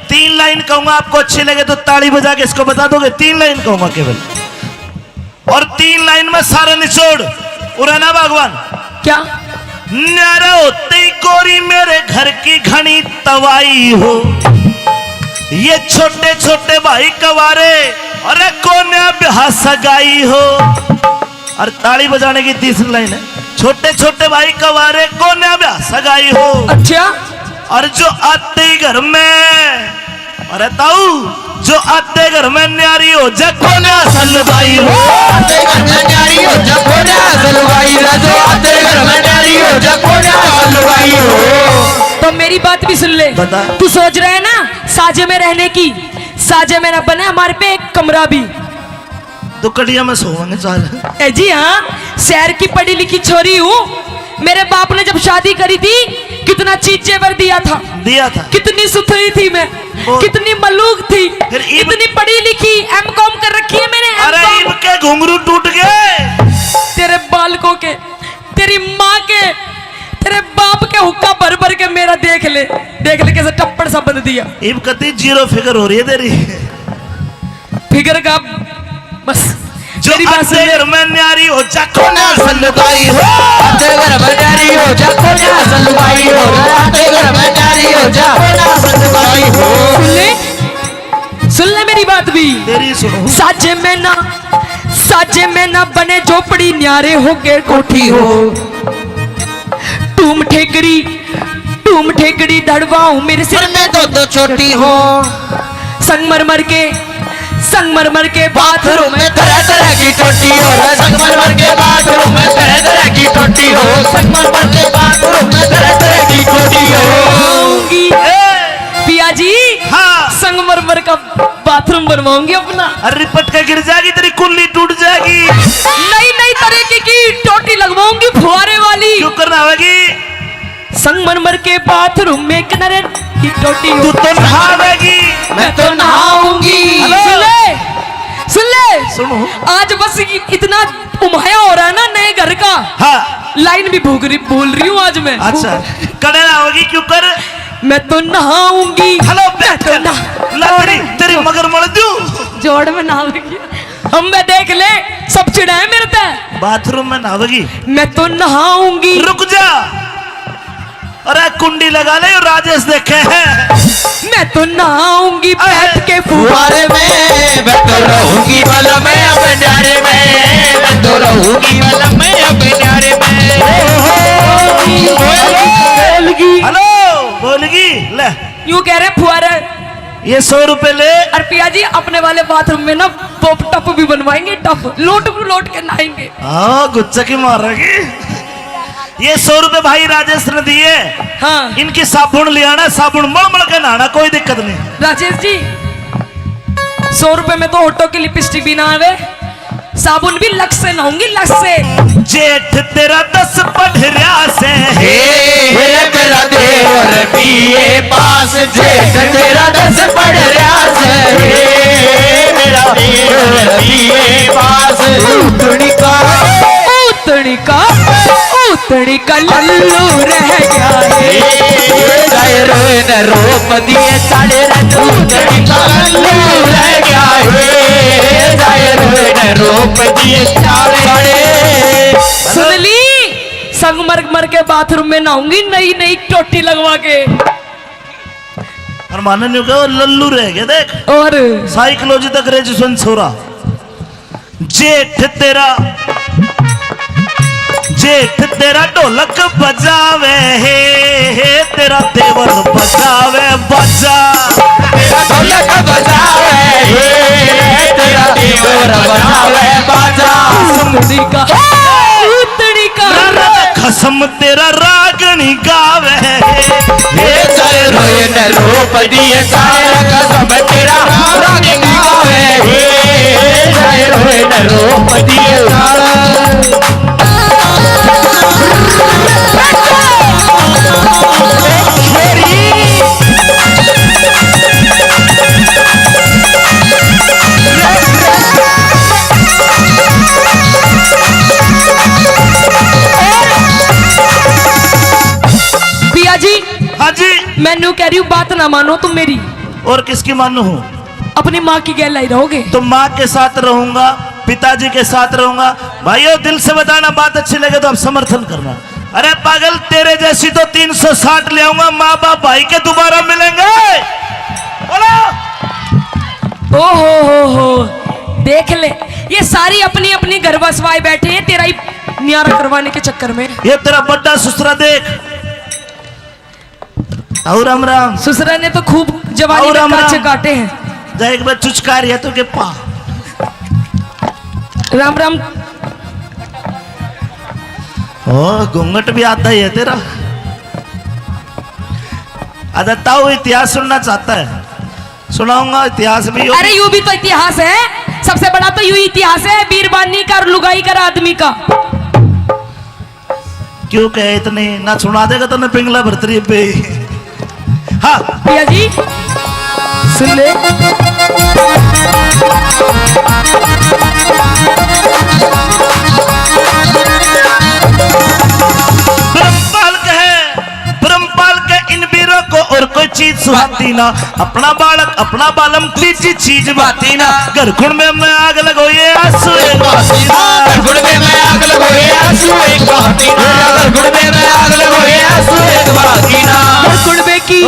3 लाइन कहूंगा, आपको अच्छी लगे तो ताली बजा के इसको बता दोगे। 3 लाइन कहूंगा केवल, और 3 लाइन में सारा निचोड़ उड़ाना भगवान। क्या न्यारा होते ही गोरी मेरे घर की घनी तवाई हो, ये छोटे छोटे भाई कवारे अरे कोन्या ब्याह सगाई हो। और ताली बजाने की 3री लाइन है, छोटे छोटे भाई कवारे कोन्या ब्याह सगाई हो। अच्छा और जो आते ही घर में, अरे ताऊ जो आते घर में न्यारी हो जा कोन्या सलवाई हो। आते घर में न्यारी हो जा कोन्या सलवाई हो, जो आते घर में न्यारी हो जा कोन्या सलवाई हो। तो मेरी बात भी सुन ले। बता। तू सोच रहे है ना साजे में रहने की, साजे में ना बने हमारे पे एक कमरा भी। दुकड़िया में सोएंगे चाल। ए जी हाँ, शहर की पढ़ी लिखी छोरी हूँ। मेरे बाप ने जब शादी करी थी कितना चीज जेवर दिया था, कितनी सुथरी थी मैं, कितनी मलूक थी, फिर ईब- इतनी पढ़ी लिखी, एमकॉम कर रखी है मैंने। अरे M.Com। ईब के घुंघरू टूट गए तेरे बालकों के, तेरी माँ के, तेरे बाप के हुक्का भर भर के मेरा देख ले कैसे टप्पड़ सा बंद दिया। ईब कती 0 फिगर हो रही है तेरी। फिगर का बस जो मेरी बात सुन आते ले। घर में न्यारी हो जा कोन्या सलवाई हो, आते घर में न्यारी हो जा कोन्या सलवाई हो, आते घर में न्यारी हो जा कोन्या सलवाई हो। सुन ले मेरी बात भी। तेरी सुनो। साजे में ना बने झोपड़ी, न्यारे हो के कोठी हो। टूम ठेकड़ी धड़वाऊं मेरे सिर सिर में दो छोटी हो, संगमरमर के बाथरूम में तरह तरह की टोटी हो, संगमरमर के बाथरूम में तरह तरह की टोटी हो, संगमरमर के बाथरूम में तरह तरह की टोटी हो। बनवाऊंगी पिया जी। हाँ। संगमरमर का बाथरूम बनवाऊंगी अपना। अरे रिपट के गिर जाएगी तेरी कुल्ली टूट जाएगी। नई तरीके की टोटी लगवाऊंगी फुहारे वाली। क्यों करना होगी? संगमरमर के बाथरूम में किनारे की टोटी हो। तू तो नहावेगी। मैं तो नहाऊंगी। सुन ले सुनो। आज बस इतना उमाया हो रहा है ना नए घर का। हाँ। लाइन भी बोल रही हूँ आज मैं। अच्छा कड़े ना होगी क्यों कर? मैं तो नहाऊंगी। हेलो मैं तो तेरी मगर मर दूं। जोड़ में नहाऊंगी। हम मैं देख ले सब चिढ़ाए मेरे पे। बाथरूम में नहावेगी। मैं तो नहाऊंगी। रुक जा, अरे कुंडी लगा ले, राजेश देखे हैं। मैं तो नहाऊंगी बैठ के फुहारे फुहारे में, मैं तो रहूंगी बल में अपने न्यारे में, मैं तो रहूंगी बल में अपने न्यारे में। हेलो बोलगी ले, यूं कह रहे फुहारे। ये 100 रुपए ले। और पिया जी अपने वाले बाथरूम में ना पॉप टप भी बनवाएंगे, टप लोट के नहाएंगे। हाँ गुच्चा की मार रही। ये 100 रुपए भाई राजेश ने दिए। हाँ इनकी साबुन ले आना, साबुन मल के नहाना, कोई दिक्कत नहीं। राजेश जी 100 रुपए में तो होटो की लिपस्टिक भी ना आवे, साबुन भी लक्स से नहाऊंगी, लक्स से। जेठ तेरा 10 पढ़रिया से हे मेरा देवर बीए पास, जेठ तेरा 10 पढ़ रहा है, मेरा देवर बीए पास। उतनी का लल्लू रह गया है। रोप दिए साढ़े उतनी का लल्लू रह गया है, रोप दिए साढ़े। संगमरमर के बाथरूम में नहाऊंगी नई नई टोटी लगवा के। और माने नहीं कहो लल्लू रह गया देख। और साइकोलॉजी तक ग्रेजुएशन छोरा। जेठ तेरा ढोलक बजावे हे तेरा देवर बजावे बजा। तेरा ढोलक बजावे हे तेरा देवर बजावे बाजा। सुमड़ी का उतड़ी का खसम तेरा रागनी गावे हे जय रोए न रूप दिए सारा कसम तेरा राग गावे हे जय रोए न रूप दिए सारा। पिया जी, हाँ जी। मैनू कह रही हूँ बात ना मानो तुम मेरी। और किसकी मानू हूँ? अपनी माँ की गैल लाई रहोगे। तो माँ के साथ रहूंगा, पिताजी के साथ रहूंगा। भाइयों दिल से बताना, बात अच्छी लगे तो आप समर्थन करना। अरे पागल, तेरे जैसी तो 360 ले आऊंगा। माँ बाप भाई के दोबारा मिलेंगे। बोलो। हो देख ले, ये सारी अपनी अपनी घर बसवाए बैठे हैं तेरा ही न्यारा करवाने के चक्कर में। ये तेरा बड्डा ससुरा देख। और राम राम। ससुरा ने तो खूब जवानी और में राम कांचे राम। काटे हैं। जा एक बार चुचकार है तो के पा। राम राम। ओ घूंघट भी आता ही है तेरा। अदा ताऊ इतिहास सुनना चाहता है, सुनाऊंगा इतिहास भी। अरे यूं भी तो इतिहास है, सबसे बड़ा तो यूं इतिहास है बीरबानी का और लुगाई का आदमी का। क्यों कहे इतने ना सुना देगा तो मैं पिंगला भरतरी पे। हाँ पिया जी सुन ले। ब्रह्मपाल के इन वीरों को और कोई चीज सुहाती ना। अपना बालक अपना बालम तीजी चीज बाती ना। घर खुण में मैं आग लगो ये आंसू एक बातीना। गुड़ में मैं आग लगो ये आंसू एक बातीना। गुड़ में मैं आग लगो ये आंसू एक बातीना। गड़कुड़बे की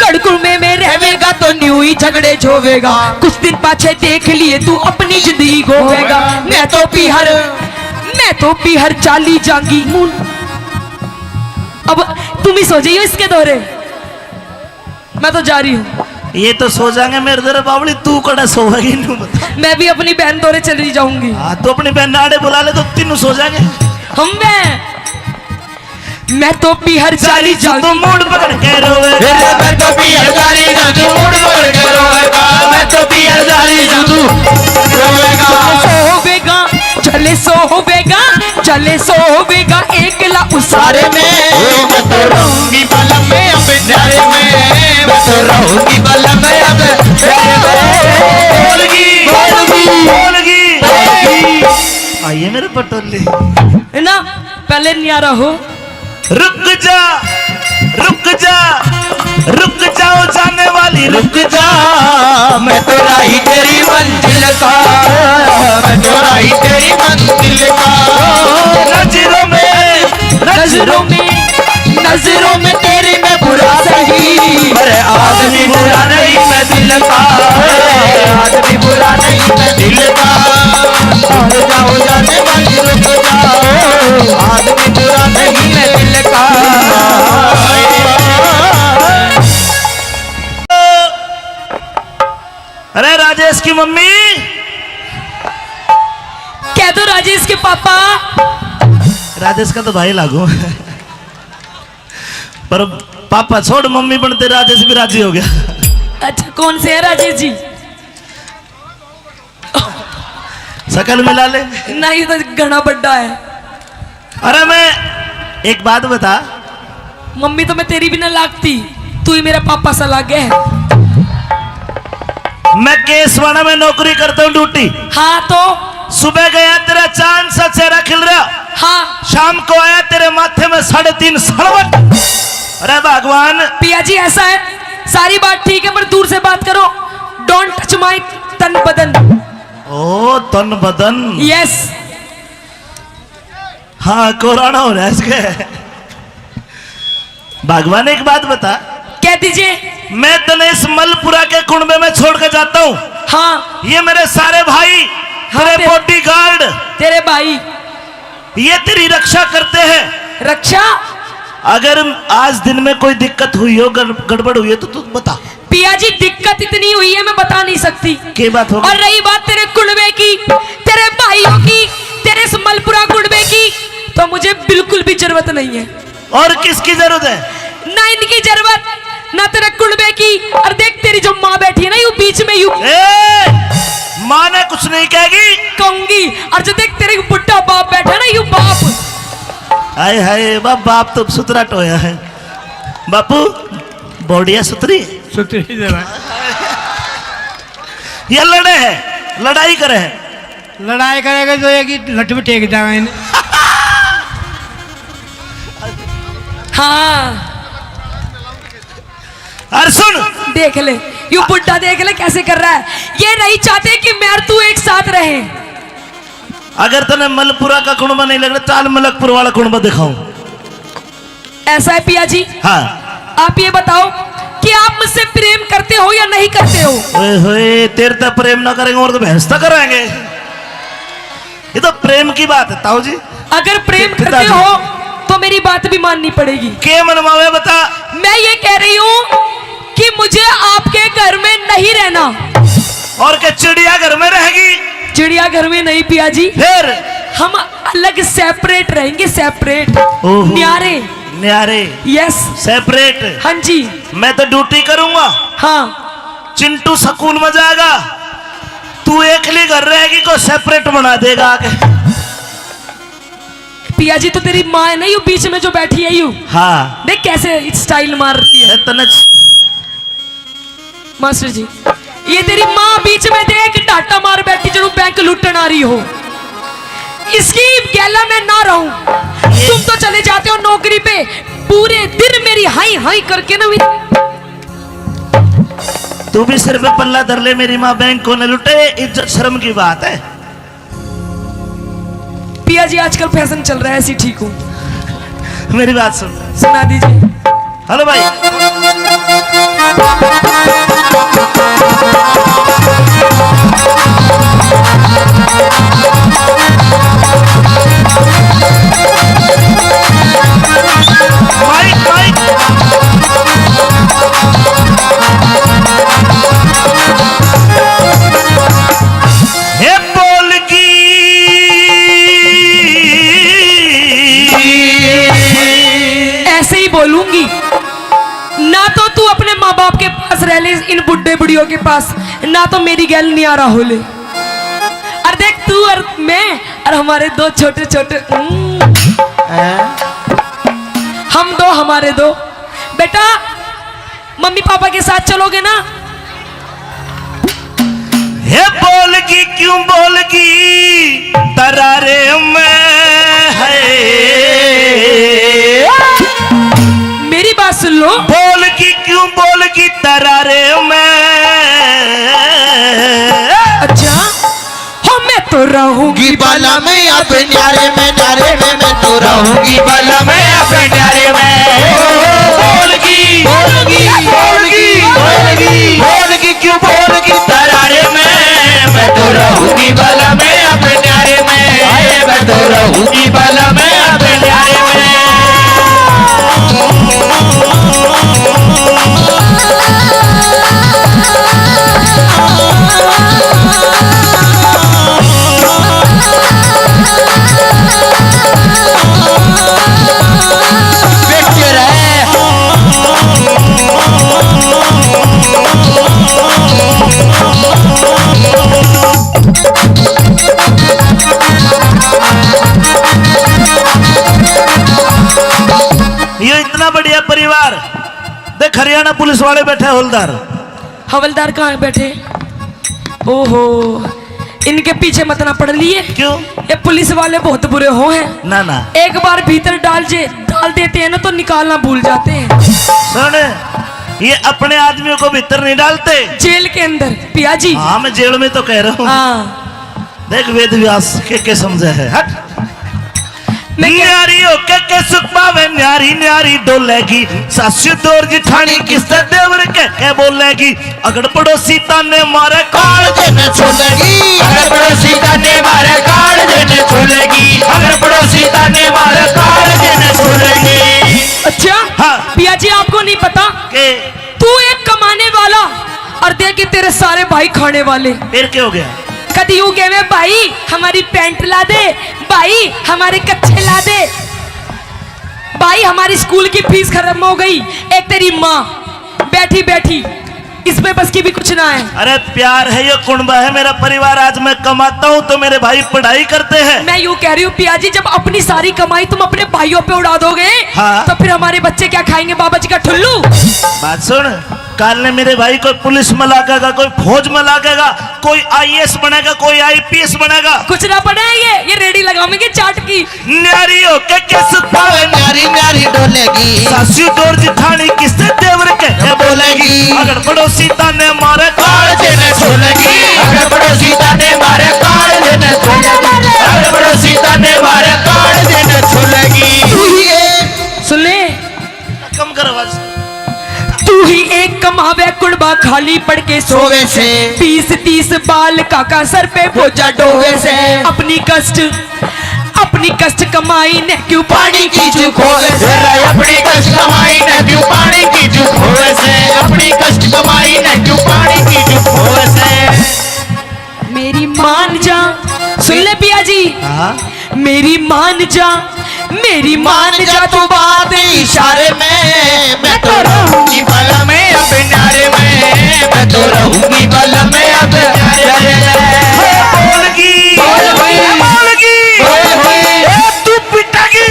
गड़कुड़बे में रहेगा तो न्यू ही झगड़े झोवेगा। कुछ दिन पाछे देख लिए तू अपनी जिंदगी गोवेगा। मैं तो पीहर चाली जांगी। अब तुम ही सो जाइयो इसके दौरे, मैं तो जा रही हूँ। ये तो सो जाएंगे मेरे दर बावली, तू कड़ा सोएगी नू बता। मैं भी अपनी बहन दौरे चली जाऊंगी। हाँ तो अपनी बहन नाड़े बुला ले तो तीनों सो जाएंगे। मैं तो पीहर चाली तो जाऊंगी। मूड पकड़ के रोवे। मैं तो पियर जाली जादू मूड पकड़ के रोएगा। मैं तो पियर जाली जादू रोएगा। चले सोवेगा एकला उसारे में। मैं तो रहूंगी बलम में अब प्यारे में। मैं तो रहूंगी बलम में अब बोलगी। आइए मेरे पटोले। है ना, पहले न्यारा हो। रुक जाओ जाने वाली रुक जा। मैं तो राही तेरी मंजिल का। मैं तो राही तेरी मंजिल का। नजरों में तेरी मैं बुरा सही। अरे आदमी बुरा नहीं मैं दिल का। आदमी बुरा नहीं मैं दिल का। जाओ जाने वाली रुक जाओ। आदमी बुरा नहीं मैं दिल का। अरे राजेश की मम्मी, कह दो राजेश के पापा। राजेश का तो भाई लागू पर पापा छोड़, मम्मी बनते राजेश भी राजी हो गया। अच्छा कौन से है राजेश जी? शकल मिला ले। नहीं तो घना बड्डा है। अरे मैं एक बात बता, मम्मी तो मैं तेरी भी ना लागती, तू ही मेरा पापा सा लागे है। मैं केसवाड़ा में नौकरी करता हूँ ड्यूटी। हाँ तो सुबह गया तेरा चांद सा चेहरा खिल रहा। हाँ शाम को आया तेरे माथे में 3.5 सड़वट। अरे भगवान। पिया जी ऐसा है, सारी बात ठीक है पर दूर से बात करो। डोंट टच माई तन बदन। ओ तन बदन। यस हाँ कोराना हो रहा है इसके। भगवान एक बात बता, कह दीजिए। मैं तने इस मलपुरा के कुंबे में छोड़ के जाता हूँ। हाँ ये मेरे सारे भाई, हाँ, तेरे बॉडीगार्ड, तेरे भाई ये तेरी रक्षा करते हैं। रक्षा। अगर आज दिन में कोई दिक्कत हुई हो, गड़बड़ हुई है तो तू बता। पिया जी दिक्कत इतनी हुई है मैं बता नहीं सकती। क्या बात होगी? और रही बात तेरे कुंबे की, तेरे भाइयों की, तेरे इस मलपुरा कुंबे की, तो मुझे बिल्कुल भी जरूरत नहीं है। और किसकी जरूरत है? ना इनकी जरूरत, ना तेरे कुंबे की। और देख तेरी जो माँ बैठी है ना यू बीच में, यू माँ ने कुछ नहीं कहेगी, कहूंगी। और जो देख तेरे बुढ़ा बाप बैठा है ना यू बाप। हाय हाय बाप तो सुतरा टोया है। बापू बॉडिया सुतरी है। सुतरी जरा ये लड़े है, लड़ाई करे है। लड़ाई करेगा तो ये कि लट में टेक जाएगा इन्हें। हाँ अरे सुन, देख ले यू बुढ़ा, देख ले कैसे कर रहा है। ये नहीं चाहते कि मैं और तू एक साथ रहे। अगर तने मलपुरा का कुंबा नहीं लग रहा, चाल मलकपुर वाला कुंबा दिखाऊं। ऐसा है पिया जी। हाँ आप ये बताओ कि आप मुझसे प्रेम करते हो या नहीं करते हो? ओए होए, तेरे तो प्रेम ना करेंगे और तो भैंस तो कराएंगे। ये तो प्रेम की बात है ताऊ जी। अगर प्रेम करते पिताजी। हो तो मेरी बात भी माननी पड़ेगी। के मनवावे बता। मैं ये कह रही हूँ कि मुझे आपके घर में नहीं रहना। और क्या चिड़िया घर में रहेगी? चिड़िया घर में नहीं पिया जी, फिर हम अलग सेपरेट रहेंगे, सेपरेट, ओहो। न्यारे। न्यारे, यस सेपरेट। हाँ जी। मैं तो ड्यूटी करूंगा, हाँ चिंटू स्कूल में जाएगा, तू एकली घर रहेगी को सेपरेट बना देगा आगे। पिया जी तो तेरी माँ है ना यू बीच में जो बैठी है यू, हाँ देख कैसे स्टाइल मार रही है। तने मास्टर जी ये तेरी माँ बीच में देख डाटा मार बैठी जो बैंक लूटन आ रही हो। इसकी गैला में ना रहूं। तुम तो चले जाते हो नौकरी पे, पूरे दिन मेरी हाई हाई करके ना तू भी सिर पे पल्ला धर ले, मेरी माँ बैंक को न लुटे, इज्जत शर्म की बात है। पिया जी आजकल फैशन चल रहा है, ऐसी ठीक हूँ। मेरी बात सुन, सुना दीजिए। हेलो भाई। Mic mic. हे बोल की ऐसे ही बोलूंगी ना, तो तू अपने माँ बाप के पास रह ले, इन बुढ़े बुढ़ियों के पास, ना तो मेरी गैल नहीं आ रहा हो ले। और देख तू और मैं और हमारे दो छोटे छोटे हम दो, हमारे दो बेटा, मम्मी पापा के साथ चलोगे ना? हे बोलगी क्यों बोलगी तरारे में है। मेरी बात सुन लो। बोलगी क्यों बोलगी तरारे में। अच्छा हो मैं तो रहूंगी बाला में अपने न्यारे में, न्यारे में मैं तो रहूंगी बाला में अपने न्यारे में। बोलगी बोलगी बोलगी बोलगी बोलगी क्यों बोलगी तरारे में, मैं तो रहूंगी बाला में अपने न्यारे में, मैं तो रहूंगी बाला में अपने न्यारे में। ये इतना बढ़िया परिवार देख, हरियाणा पुलिस वाले बैठे हवलदार। हवलदार कहाँ बैठे? ओहो इनके पीछे मत ना पड़ लिए। क्यों? ये पुलिस वाले बहुत बुरे हो हैं। ना ना एक बार भीतर डाल देते हैं ना तो निकालना भूल जाते हैं। सुन, ये अपने आदमियों को भीतर नहीं डालते, जेल के अंदर पिया जी। हाँ मैं जेल में तो कह रहा हूँ। हाँ देख वेद व्यास के समझे है। हट। मैं क्या- न्यारी होके के सुख पावे न्यारी न्यारी डोलेगी सासू दौर जिठानी किससे देवर के बोलेगी अगर पड़ोसी ताने मारे काल देने छोलेगी अगर पड़ोसी ताने मारे काल देने छोलेगी अगर पड़ोसी ताने मारे काल देने छोलेगी। अच्छा हाँ। पिया जी आपको नहीं पता के तू एक कमाने वाला और देखिए तेरे सारे भाई खाने वाले। फिर क्या हो गया कभी यूं कहे भाई हमारी पैंट ला दे, भाई हमारे कच्छे ला दे, भाई हमारी स्कूल की फीस खत्म हो गई। एक तेरी माँ बैठी बैठी इसमें बस की भी कुछ ना है। अरे प्यार है ये कुंबा है मेरा परिवार आज मैं कमाता हूँ तो मेरे भाई पढ़ाई करते हैं। मैं यूं कह रही हूँ पिया जी जब अपनी सारी कमाई तुम अपने भाइयों पे उड़ा दोगे हाँ। तो फिर हमारे बच्चे क्या खाएंगे बाबा जी का ठुल्लू। बात सुन काल ने मेरे भाई कोई पुलिस में लागेगा कोई फौज में लागेगा कोई आईएएस बनेगा कोई आईपीएस बनेगा कुछ ना पड़े ये रेडी लगाओगे चाट की। न्यारी होके के सुख पावे न्यारी न्यारी डोलेगी सासू दौर जिठानी किससे देवर के बोलेगी अगर पड़ोसी ताने मारे काल देने छोलेगी अगर पड़ोसी ताने मारे काल देने छोलेगी अगर पड़ोसी ताने मारे काल देने छोलेगी। तू ही एक सुन ले कम कर आवाज तू ही एक कमावे कुड़बा खाली पड़ के सोवे से 20-30 बाल काका सर पे बोझा डोवे से अपनी कष्ट कमाई ने क्यों पानी की चूक होवे से अपनी कष्ट कमाई न क्यों पानी की चूक होवे से अपनी कष्ट कमाई न क्यों पानी की चूक होवे से। मेरी मान जा सुन ले पिया जी मेरी मान जा मान जा तू बात इशारे में मैं तो रहूंगी बल में अब नारे में मैं तो रहूंगी बल में अब नारे में। बोलगी तू पिटागी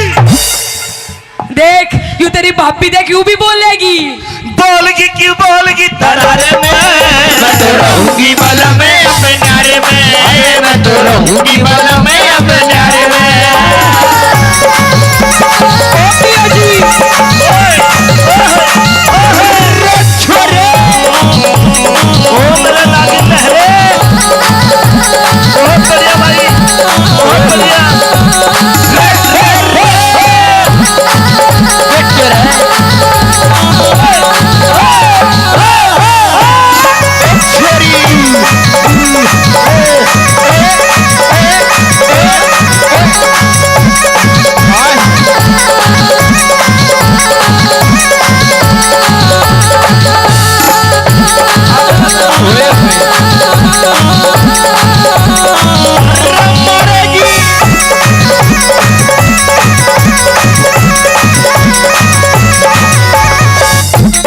देख यूं तेरी भाभी देख यूं भी बोलेगी बोलगी क्यों बोलगी दरारे में मैं तो रहूंगी बल में अब नारे में मैं तो रहूंगी बल में अब नारे में। ओ मेरे लागे लहरे बहुत बढ़िया भाई बहुत बढ़िया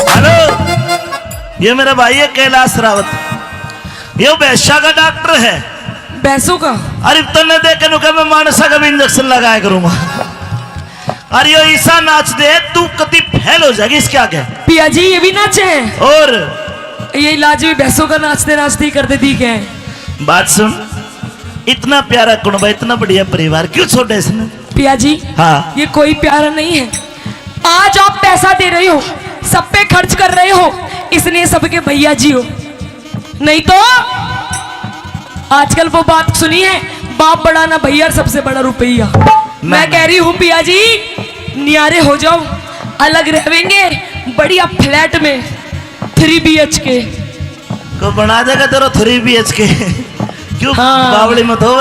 हेलो ये मेरा भाई है कैलाश रावत ये वैश्या का डॉक्टर है भैंसों का। अरे तन्ने देख के नुका मैं मानसा का भी इंजेक्शन लगाया करूंगा अरे ये ईसा नाच दे तू कति फैल हो जाएगी इसके आगे। पिया जी ये भी नाचे हैं और ये इलाज भी भैंसों का नाचते नाचते ही कर देती है। बात सुन इतना प्यारा कुनबा इतना बढ़िया परिवार क्यों छोड़े इसने। पिया जी हाँ ये कोई प्यारा नहीं है। आज आप पैसा दे रहे हो सब पे खर्च कर रहे हो इसलिए सबके भैया जी हो नहीं तो आजकल वो बात सुनी है बाप बड़ा ना भैया सबसे बड़ा रुपया। मैं कह रही हूँ पिया जी नियारे हो जाओ अलग रहेंगे बढ़िया फ्लैट में 3 BHK को बना देगा तेरा 3 BHK क्यों हाँ। बावड़ी मत हो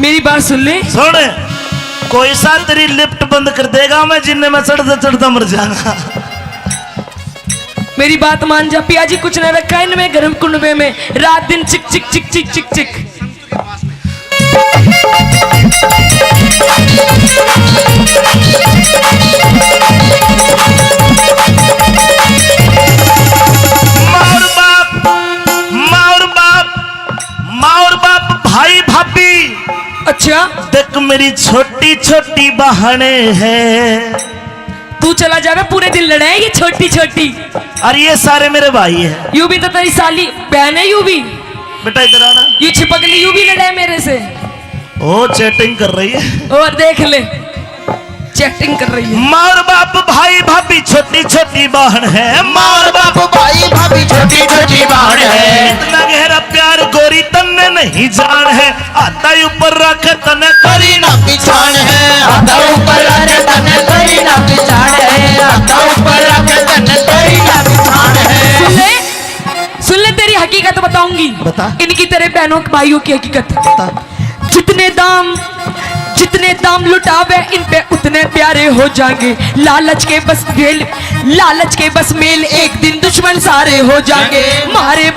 मेरी बात सुन ले। सुन कोई सा तेरी लिफ्ट बंद कर देगा मैं जिन्ने में चढ़ता चढ़ता मर जाऊंगा। मेरी बात मान जा पिया जी कुछ न रखा है इनमें गर्म कुंडवे में रात दिन चिक चिक चिक चिक चिक चिक। माँ और बाप भाई भाभी अच्छा देख मेरी छोटी छोटी बहने हैं तू चला जावे पूरे दिन लड़ाए ये छोटी छोटी। और ये सारे मेरे भाई हैं। यू भी तो तेरी साली बहन है यू भी बेटा इधर आना यू छिपक ली यू भी लड़ाए मेरे से ओ चैटिंग कर रही है और देख ले अच्छी एक्टिंग कर रही है। माँ और बाप भाई भाभी छोटी छोटी बहन है। माँ और बाप भाई भाभी छोटी छोटी बहन है। इतना गहरा प्यार गोरी तन्ने नहीं जान है। आता ही ऊपर रख तने करी ना पिछाड़ है। आता ऊपर रखे तने करी ना पिछाड़ है। आता ऊपर रखे तने करी ना पिछाड़ है। सुन ले तेरी हकीकत बताऊंगी। बता। इनकी तेरे बहनों भाइयों की हकीकत। जितने दाम लुटावे इन पे उतने प्यारे हो जाएंगे। लालच के बस मेल एक दिन दुश्मन सारे हो जाएंगे। मारे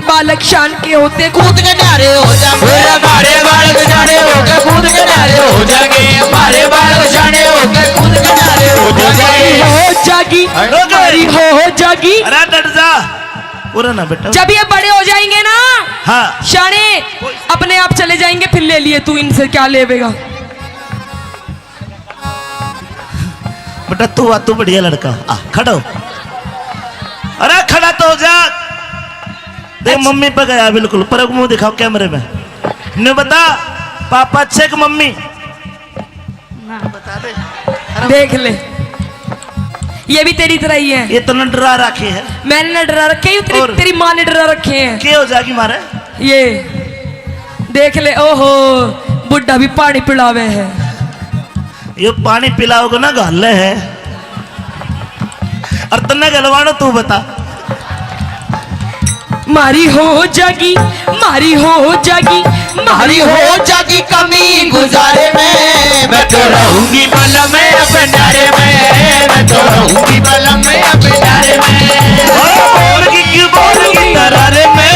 बालक शान के होते कूद के नारे हो जाएंगे। हमारे बालक जाने होके कूद के नारे हो जाएंगे। हमारे बालक जाने होके कूद के नारे हो जाएंगे। हो जागी। अरे डट जा पूरा ना बेटा। जब ये बड़े हो जाएंगे ना, हाँ शाने अपने आप चले जाएंगे। फिर ले लिए तू इनसे क्या लेवेगा। बेटा तू बढ़िया लड़का आ खड़ा हो। अरे खड़ा तो हो जा। देख मम्मी पे गया बिल्कुल पर मुंह दिखाओ कैमरे में। ने बता पापा अच्छे कि मम्मी बता दे। देख ले, ये भी तेरी तरह ही है। ये तो न डरा रखी है। मैंने न डरा रखे हैं, और? तेरी माँ ने डरा रखे हैं। क्या हो जाएगी मारे। ये देख ले, ओहो बुढ़ा भी पानी पिलावे है। ये पानी पिलाओगे ना गाले है। और तन्ने गलवानो तू बता। मारी हो जागी मारी हो जागी कमी गुजारे में। मैं तो रहूंगी बल में अपने डारे में। मैं तो रहूंगी बल में अपने डारे में। बोलगी क्यों बोलगी दरारे में।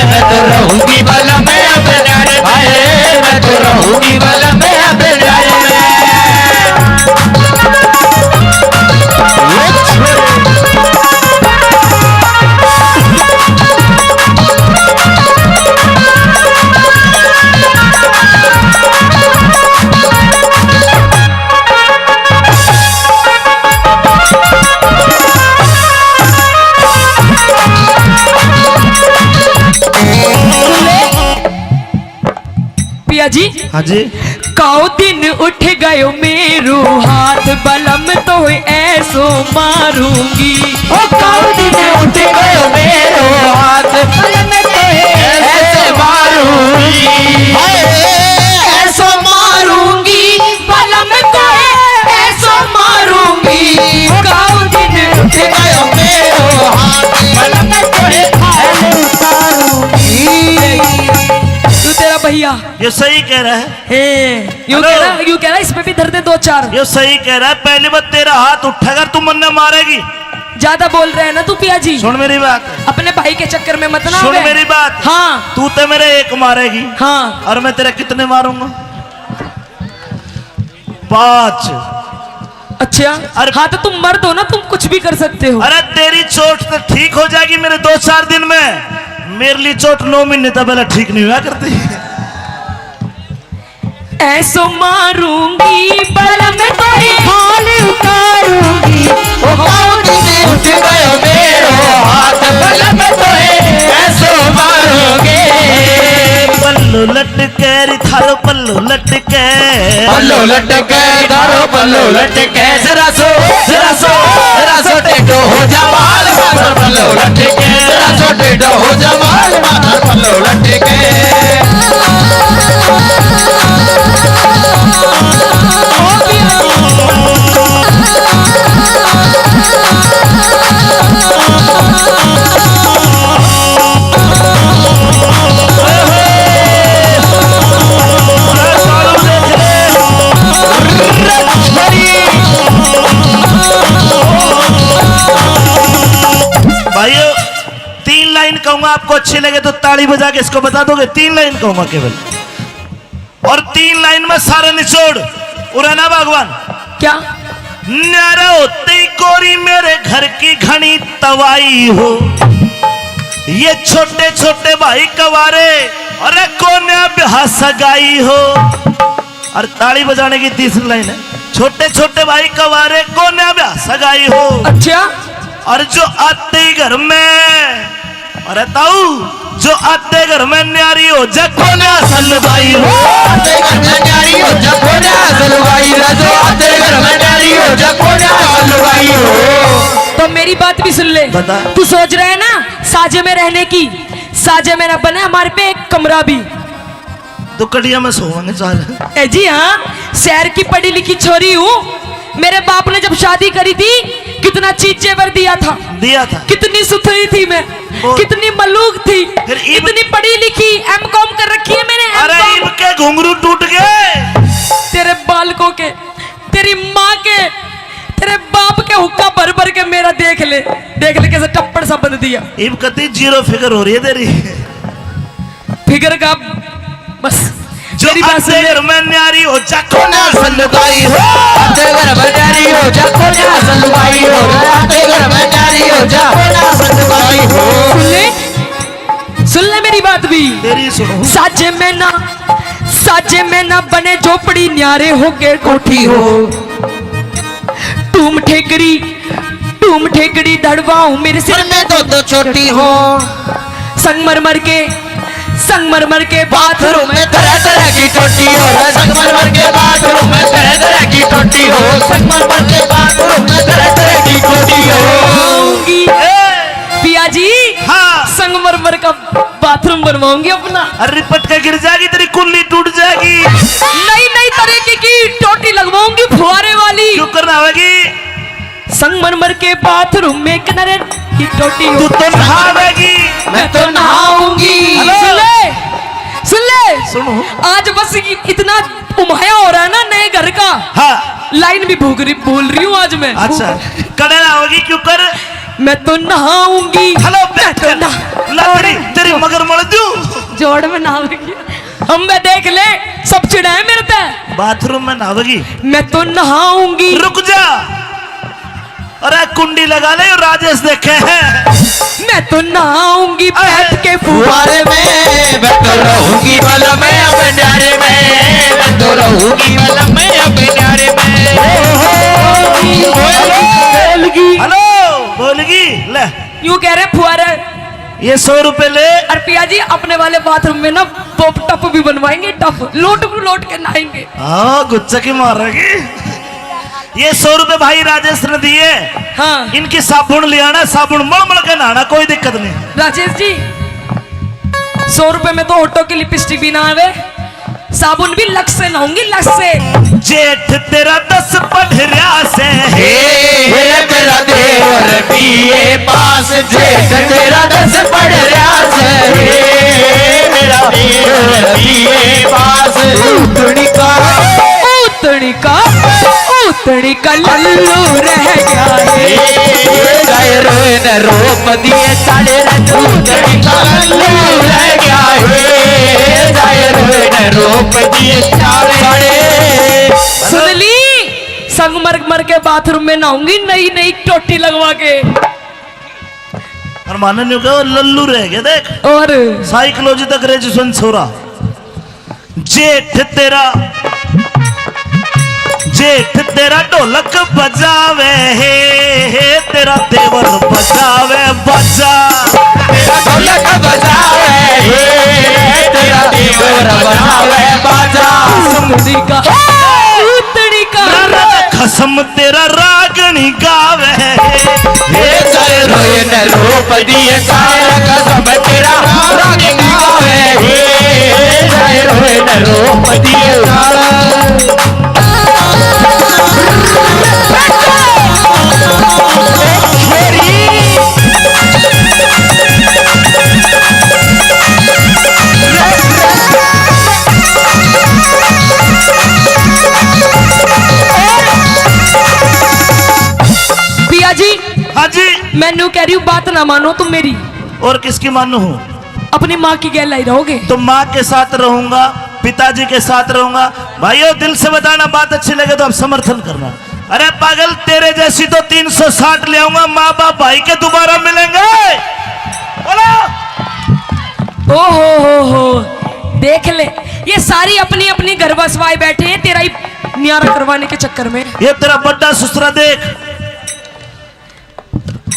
मैं तो रहूंगी बल में अपने डारे में। मैं तो रहूंगी बल में अपने डारे में। पिया जी, हाँ जी। काओ दिन उठ गयो मेरो हाथ बलम तो ऐसो मारूंगी। ओ काऊ दिन उठ गयो मेरो हाथ बलम तो ऐसे मारूंगी। ऐसो मारूंगी बलम तो ऐसो मारूंगी। काऊ दिन उठ गयो मेरो हाथ बलम तो ऐसे मारूंगी। तू तेरा भैया ये सही कह रहा है। यूं कह रहा इसमें भी धर दे 2-4। ये सही कह रहा है। पहली बार तेरा हाथ उठेगा तू मन्ने मारेगी। ज्यादा बोल रहे हैं ना तू पिया जी। सुन मेरी बात। अपने भाई के चक्कर में मत ना सुन आवे। मेरी बात। हाँ तू तो मेरे एक मारेगी। हाँ। और मैं तेरे कितने मारूंगा 5। अच्छा अरे- हाँ तो तुम मर्द हो ना, तुम कुछ भी कर सकते हो। अरे तेरी चोट तो ठीक हो जाएगी मेरे 2-4 दिन में। मेरे लिए चोट 9 महीने तक पहले ठीक नहीं हुआ करती। ऐसो मारूंगी बलम तो हाल उतारूंगी। ओ काऊ दिन उठ गयो मेरो हाथ बलम तो ऐसो मारोगे। पल्लू लटके री थारो पल्लू लटके। पल्लो लटके दारो पल्लो लटके। जरा सो टेढ़ो हो जा बाल माथर पल्लो लटके। जरा सो टेढ़ो हो जा बाल माथर पल्लो लटके। भाइयों 3 लाइन कहूंगा, आपको अच्छी लगे तो ताली बजा के इसको बता दोगे। 3 लाइन कहूंगा केवल, और 3 लाइन में सारा निचोड़ उड़ाना भगवान। क्या न्यारा होते ही कोरी मेरे घर की घनी तवाई हो। ये छोटे छोटे भाई कवारे अरे कोने ब्याह सगाई हो। और ताली बजाने की 3री लाइन है, छोटे छोटे भाई कवारे कोने ब्याह सगाई हो। अच्छा और जो आते ही घर में अरे ताऊ जो आते घर में न्यारी हो जा कोना सलवाई हो। आते घर में न्यारी हो जा कोना सलवाई राजो, आते घर में न्यारी हो जा कोना सलवाई हो। तो मेरी बात भी सुन ले। बता। तू सोच रहा है ना साजे में रहने की, साजे में ना बने हमारे पे एक कमरा भी। तो कटिया में सोवांगे चाल। ए जी हाँ, शहर की पढ़ी लिखी छोरी हूँ। मेरे बाप ने जब शादी करी थी कितना चीज जेवर दिया था, कितनी सुथरी थी मैं, कितनी मलूक थी, फिर इतनी पढ़ी लिखी, एमकॉम कर रखी है मैंने। अरे M.Com। इनके घुंघरू टूट गए तेरे बालकों के, तेरी माँ के, तेरे बाप के हुक्का भर भर के मेरा देख ले कैसे टप्पड़ सा बंद दिया। इब कती जीरो फिगर हो रही है तेरी। फिगर का बस जो मेरी बात सुन ले। घर में न्यारी हो जा कोना सलवाई हो, आते घर में न्यारी हो जा कोना सलवाई हो, आते घर में न्यारी हो जा कोना सलवाई हो। सुन ले मेरी बात भी। तेरी सुनो। साजे में ना बने झोपड़ी, न्यारे हो के कोठी हो। टूम ठेकड़ी धड़वाऊं मेरे सिर में दो छोटी हो। संगमरमर के बाथरूम में तरह तरह की टोटी हो, संगमरमर के बाथरूम में तरह तरह की टोटी हो, संगमरमर के बाथरूम में तरह तरह की टोटी हो। बनवाऊंगी पिया जी। हाँ। संगमरमर का बाथरूम बनवाऊंगी अपना। अरे पट के गिर जाएगी, तेरी कुल्ली टूट जाएगी। नई तरीके की टोटी लगवाऊंगी फुहारे वाली। क्यों करना होगी? संगमरमर के बाथरूम में किनारे की टोटी हो। तू तो नहावेगी। मैं तो नहाऊंगी। हेलो। सुन ले सुनो। आज बस इतना उमाया हो रहा है ना नए घर का। हाँ। लाइन भी बोल रही हूँ आज मैं। अच्छा कड़े ना होगी क्यों कर? मैं तो नहाऊंगी। हेलो मैं तो तेरी मगर मर दू जोड़ में नहाऊंगी। हम मैं देख ले सब चिड़ा है मेरे पे। बाथरूम में नहावेगी। मैं तो नहाऊंगी। रुक जा, अरे कुंडी लगा ले, राजेश देखे हैं। मैं तो नहाऊंगी बैठ के फुहारे में, मैं तो रहूंगी वाला मैं अपने न्यारे में, मैं तो रहूंगी वाला मैं अपने न्यारे में। हेलो बोलगी ले। यूं कह रहे फुहारे ये 100 रुपए ले। और पिया जी अपने वाले बाथरूम में ना पॉप टप भी बनवाएंगे, टप लोट के नहाएंगे। हाँ गुच्चा की मारेगी। ये 100 रुपए भाई राजेश ने दिए। हाँ इनकी साबुन ले आना, साबुन मल के नहाना, कोई दिक्कत नहीं। राजेश जी 100 रुपए में तो होटो की लिपस्टिक भी ना आवे, साबुन भी लक्स से नहाऊंगी, लक्स से। जेठ तेरा 10 पढ़रिया से मेरा देवर बीए पास, जेठ तेरा 10 पढ़रिया से मेरा देवर बीए पास। उतनी का लल्लू रह गया है। रोप दिए साढ़े उतनी का लल्लू रह गया है, रोप दिए साढ़े। सुन ली संगमरमर के बाथरूम में नहाऊंगी नई टोटी लगवा के। और माने नहीं कहो लल्लू रह गया। देख और साइकोलॉजी तक ग्रेजुएशन छोरा। जेठ तेरा ढोलक बजावे हे तेरा देवर बजावे बजा। तेरा ढोलक बजावे हे तेरा देवर बजावे बाजा। उतनी का खसम तेरा रागनी गावे हे जय रोए न रूप दिए सारा कसम तेरा रागनी गावे हे जय रोए न रूप दिए सारा। पिया जी। हाँ जी। मैनू कह रही हूँ बात ना मानो तुम मेरी। और किसकी मानू हूँ? अपनी माँ की गैल लाई रहोगे। तो माँ के साथ रहूंगा, पिताजी के साथ रहूंगा। भाइयों दिल से बताना, बात अच्छी लगे तो आप समर्थन करना। अरे पागल तेरे जैसी तो 360 ले आऊंगा। माँ बाप भाई के दोबारा मिलेंगे। बोलो। हो देख ले ये सारी अपनी अपनी घर बसवाए बैठे हैं तेरा ही न्यारा करवाने के चक्कर में। ये तेरा बड्डा ससुरा देख।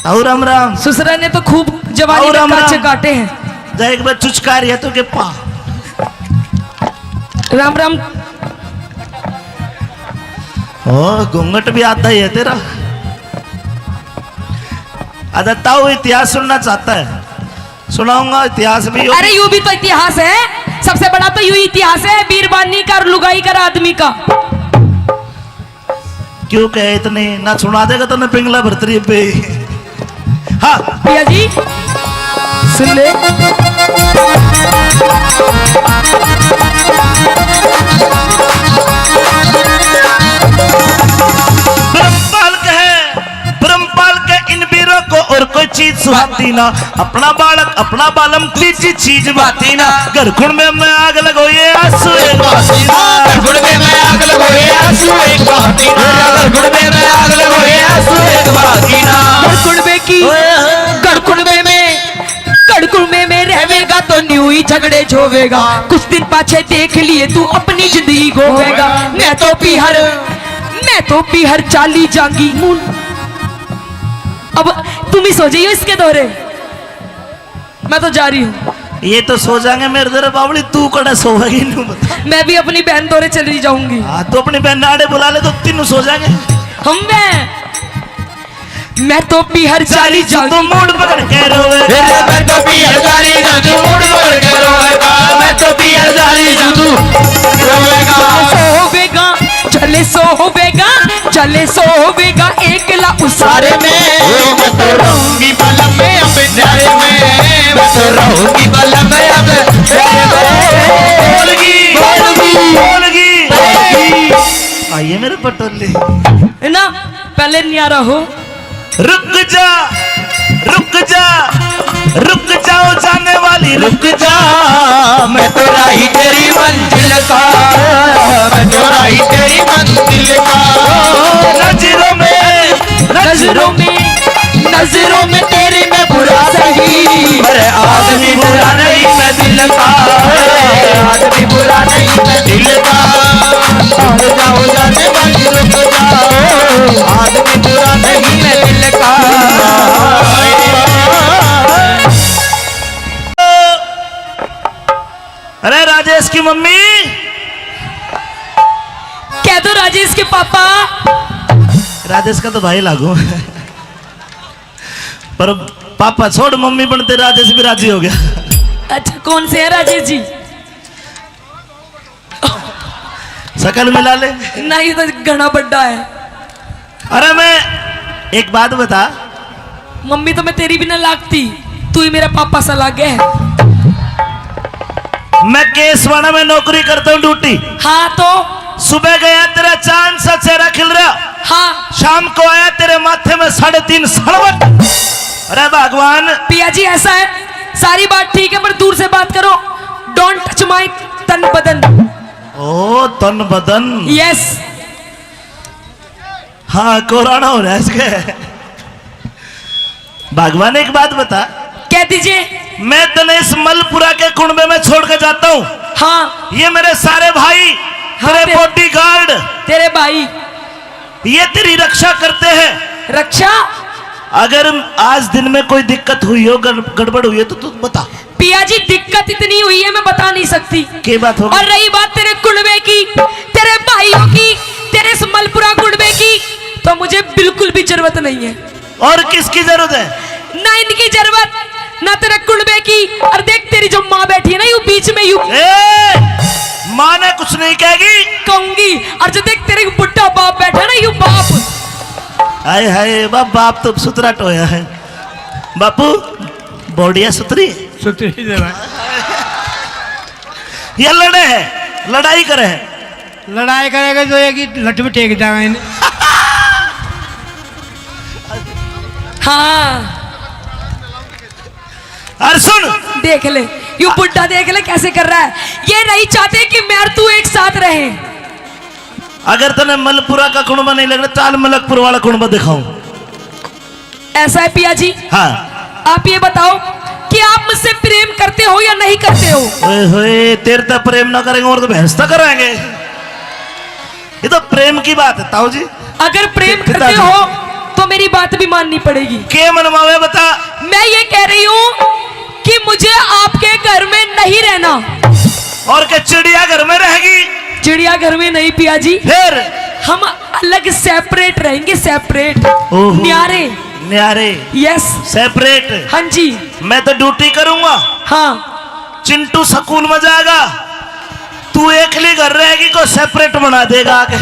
और राम राम। ससुरा ने तो खूब जवानी और में राम काचे राम। काटे हैं। जा एक बार चुचका रही है तो के पा राम राम। ओ घूंघट भी आता ही है तेरा। अच्छा ताऊ इतिहास सुनना चाहता है, सुनाऊंगा इतिहास भी। अरे यूं भी तो इतिहास है, सबसे बड़ा तो यूं इतिहास है बीरबानी का और लुगाई का आदमी का। क्यों कहे इतने ना सुना देगा तो ना पिंगला भरतरी पे। हाँ भैया जी सुन ले। ब्रह्मपाल के इन वीरों को और कोई चीज सुहाती ना, अपना बालक अपना बालम तीजी चीज बाती ना। घरखुण में मैं आग लगोए आंसू एक बहाती ना, घरखुण में मैं आग लगोए आंसू एक बहाती ना, घरखुण में मैं आग लगोए आंसू एक बहाती ना। गड़कुड़बे की गड़कुड़बे में रहेगा तो न्यू ही झगड़े झोवेगा। कुछ दिन पाछे देख लिए तू अपनी जिंदगी गोवेगा। मैं तो पीहर चाली जाऊंगी। अब तुम ही सो जाइयो इसके दौरे, मैं तो जा रही हूँ। ये तो सो जाएंगे मेरे दरे बावली, तू कड़ा सोएगी नहीं बता। मैं भी अपनी बहन दौरे चली जाऊंगी। हाँ तो अपनी बहन नाड़े बुला ले तो तीनों सो जाएंगे। हम मैं तो पीहर चाली जाऊंगी। तो मूड पकड़ के रोवे, मैं तो पीहर चाली जाऊं, मूड पकड़ के रोवेगा। मैं तो पीहर चाली जाऊं, रोवेगा। चले सोवेगा एकला उसारे में। मैं तो रहूंगी बलम में अब न्यारे में, मैं तो रहूंगी बलम में अब बोलगी। आइए मेरे पटोले है ना, पहले न्यारा हो। रुक जाओ जाने वाली रुक जा। मैं तो राही तेरी मंजिल का, मैं तो राही तेरी मंजिल का। नजरों में तेरे में बुरा सही, अरे आदमी बुरा नहीं मैं दिल का, आदमी बुरा नहीं मैं दिल का। रुक जाओ जाने वाली रुक जाओ, आदमी बुरा नहीं मैं दिल का। अरे राजेश की मम्मी, कह दो राजेश के पापा। राजेश का तो भाई लागू पर पापा छोड़, मम्मी बनते राजेश भी राजी हो गया। अच्छा कौन से है राजेश जी? शकल मिला ले। नहीं तो घना बड्डा है। अरे मैं एक बात बता, मम्मी तो मैं तेरी भी ना लागती, तू ही मेरा पापा सा लागे है। मैं केसवाड़ा में नौकरी करता हूँ ड्यूटी। हाँ तो सुबह गया तेरा चांद सा चेहरा खिल रहा, हाँ शाम को आया तेरे माथे में 3.5 सड़वट। अरे भगवान। पिया जी ऐसा है, सारी बात ठीक है पर दूर से बात करो। डोंट टच माय तन बदन। ओ तन बदन। यस। हाँ कोराना हो रहा है इसके। भगवान एक बात बता, कह दीजिए। मैं तने इस मलपुरा के कुंबे में छोड़ के जाता हूँ। हाँ ये मेरे सारे भाई, तेरे बॉडीगार्ड, तेरे भाई, ये तेरी रक्षा करते हैं। रक्षा? अगर आज दिन में कोई दिक्कत हुई हो, गड़बड़ हुई है तो तू बता। पिया जी दिक्कत इतनी हुई है मैं बता नहीं सकती। क्या बात होगी? और रही बात तेरे कुंबे की, तेरे भाइयों की, तेरे इस मलपुरा कुंबे की, तो मुझे बिल्कुल भी जरूरत नहीं है। और किसकी जरूरत है? ना इनकी जरूरत, ना तेरे कुंबे की। और देख तेरी जो माँ बैठी है ना यू बीच में, यू माँ ने कुछ नहीं कहेगी, कहूंगी। और जो देख तेरे बुढ़ा बाप बैठा ना यू बाप। हाय हाय बाप तो सुतरा टोया है। बापू बॉडिया सुतरी ये लड़े है, लड़ाई करे है। लड़ाई करेगा तो एक ही लट में टेक जाएगा इन्हें। हाँ अरे सुन, देख ले यू बुढ़ा, देख ले कैसे कर रहा है। ये नहीं चाहते कि मैं और तू एक साथ रहे। अगर तने मलपुरा का कुंबा नहीं लग रहा, चाल मलकपुर वाला कुंबा दिखाऊं। ऐसा है पिया जी। हाँ आप ये बताओ कि आप मुझसे प्रेम करते हो या नहीं करते हो? ओए होए, तेरे तो प्रेम ना करेंगे और तो भैंसता कराएंगे। ये तो प्रेम की बात है ताऊ जी। अगर प्रेम करते हो तो मेरी बात भी माननी पड़ेगी। के मनवावे बता। मैं ये कह रही हूँ कि कि मुझे आपके घर में नहीं रहना। और क्या चिड़िया घर में रहेगी? चिड़ियाघर में नहीं पिया जी, फिर हम अलग सेपरेट रहेंगे, सेपरेट। ओहो। न्यारे। न्यारे यस। सेपरेट। हाँ जी। मैं तो ड्यूटी करूंगा, हाँ। चिंटू स्कूल में जाएगा, तू एकली घर रहेगी, को सेपरेट बना देगा आके।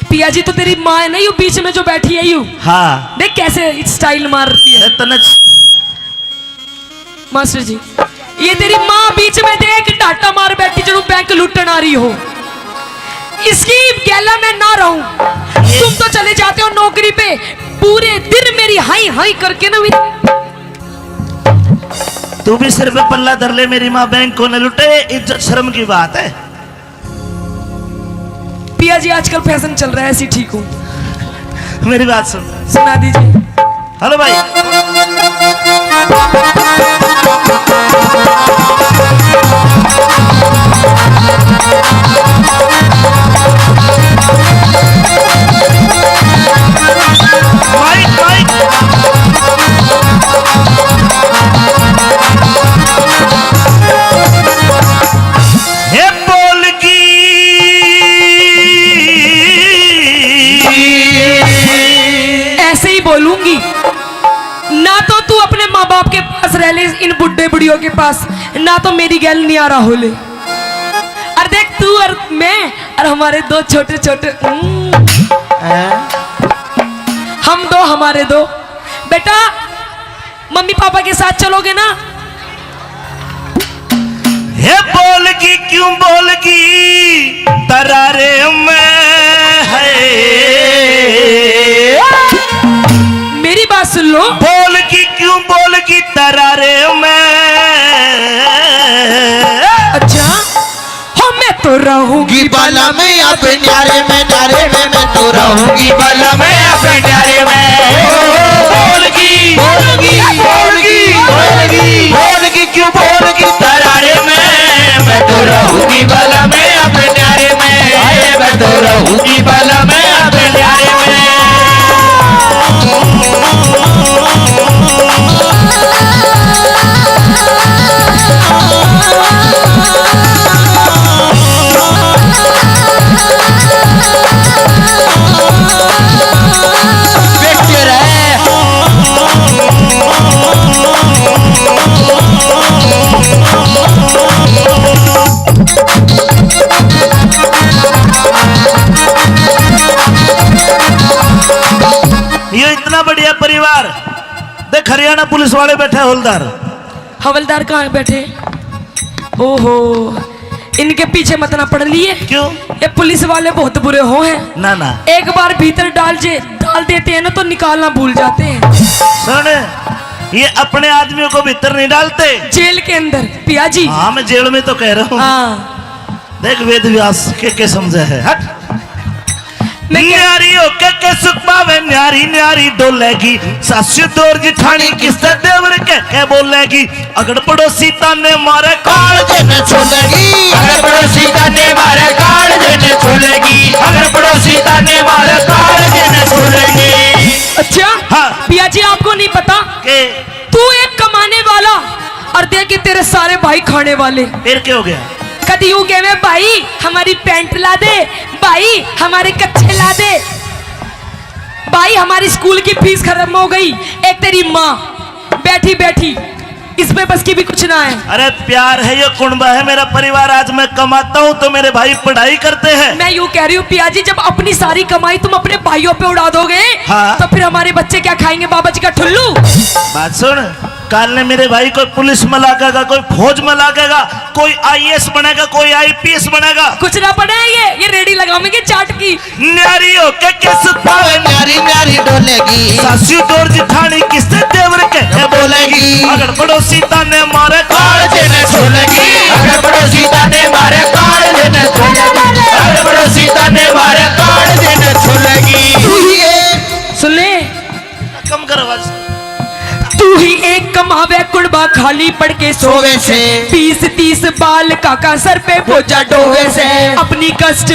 पिया जी तो तेरी माँ है ना, यू बीच में जो बैठी है यू, हाँ देख कैसे स्टाइल मार रही है। इतना मास्टर जी, ये तेरी माँ बीच में देख टाटा मार बैठी, जरूर बैंक लूटन आ रही हो। इसकी गैला में ना रहूं। तुम तो चले जाते हो नौकरी पे, पूरे दिन मेरी हाई हाई करके ना। तू भी सिर पे पल्ला धर ले, मेरी माँ बैंक को न लुटे, इज्जत शर्म की बात है। पिया जी आजकल फैशन चल रहा है, ऐसी ठीक हूँ। मेरी बात सुन, सुना दीजिए। हेलो भाई। Mic mic. हे बोलगी ऐसे ही बोलूंगी ना, तो तू अपने माँ बाप के पास रह ले, इन बुढ़े बुढ़ियों के पास, ना तो मेरी गैल नहीं आ रहा हो ले। और देख तू और मैं और हमारे दो छोटे छोटे हम दो, हमारे दो बेटा, मम्मी पापा के साथ चलोगे ना? हे बोलगी क्यों बोलगी तरारे में है, मेरी बात सुन लो। बोलगी क्यों बोलगी तरारे में। अच्छा हो, मैं तो रहूंगी बाला में अपने न्यारे में, न्यारे में मैं तो रहूंगी बाला में अपने न्यारे में। बोलगी बोलगी बोलगी बोलगी बोलगी क्यों बोलगी तरारे में, मैं तो रहूंगी बाला में अपने न्यारे में, मैं तो रहूंगी बाला में अपने न्यारे में। ये इतना बढ़िया परिवार देख, हरियाणा पुलिस वाले बैठे, हवलदार। हवलदार कहाँ बैठे? ओहो, इनके पीछे मत ना पड़ लिए। क्यों? ये पुलिस वाले बहुत बुरे हो हैं। ना ना, एक बार भीतर डाल देते हैं ना तो निकालना भूल जाते हैं। सुन, ये अपने आदमियों को भीतर नहीं डालते, जेल के अंदर पिया जी। हाँ मैं जेल में तो कह रहा हूँ। हाँ देख वेद व्यास के समझे है। हट। मैं क्या- न्यारी हो के सुख पावे, न्यारी न्यारी डोलेगी, सासु दौर जिठानी किससे देवर के बोलेगी, अगर पड़ोसी ताने मारे काल देने छोड़ेगी, अगर पड़ोसी ताने मारे काल देने छोड़ेगी, अगर पड़ोसी ताने मारे काल देने छोड़ेगी। अच्छा हाँ। पिया जी आपको नहीं पता के तू एक कमाने वाला और देख के तेरे सारे भाई खाने वाले। फिर क्या हो गया? कभी यूं कहे में भाई हमारी पैंट ला दे, भाई हमारे कच्छे ला दे, भाई हमारी स्कूल की फीस खत्म हो गई। एक तेरी माँ बैठी बैठी इसमें बस की भी कुछ ना है। अरे प्यार है, ये कुंबा है मेरा परिवार। आज मैं कमाता हूँ तो मेरे भाई पढ़ाई करते हैं। मैं यूं कह रही हूँ पिया जी, जब अपनी सारी कमाई तुम अपने भाइयों पे उड़ा दोगे हाँ। तो फिर हमारे बच्चे क्या खाएंगे? बाबा जी का ठुल्लू। बात सुन, काल ने मेरे भाई कोई पुलिस में लागेगा, कोई फौज में लागेगा, कोई आईएएस बनेगा, कोई आईपीएस बनेगा। कुछ ना पड़े, ये रेडी लगाओगे चाट की। न्यारी हो के सुख पावे, न्यारी न्यारी डोलेगी, सासू दौर जिठानी किससे देवर के बोलेगी, अगर पड़ोसी ताने मारे काल देने छोड़ेगी, अगर पड़ोसी ताने मारे काल देने छोड़ेगी, अगर पड़ोसी ताने मारे काल देने छोड़ेगी। सुन ले, कम कर आवाज। तू ही एक कमावे कुड़बा, खाली पड़ के सोवे से, 20-30 बाल काका सर पे बोझा डोवे से, अपनी कष्ट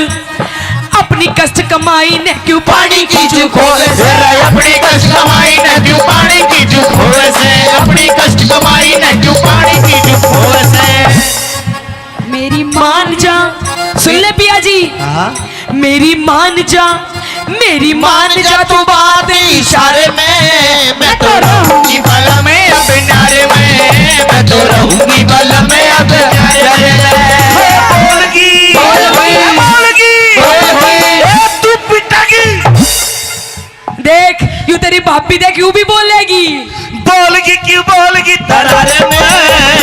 अपनी अपनी कष्ट कमाई ने क्यों पानी की चूक होवे से अपनी कष्ट कमाई न क्यों पानी की चूक होवे से अपनी कष्ट कमाई न क्यों पानी की चूक होवे से मेरी मान जा, सुन ले पिया जी, हाँ मेरी मान जा तू बात इशारे में मैं तो रहूंगी बल में अब नारे में मैं तो रहूंगी बल में अब नारे में बोलगी तू पिटागी देख यू तेरी भाभी देख यू भी बोलेगी बोलगी क्यों बोलगी दरारे में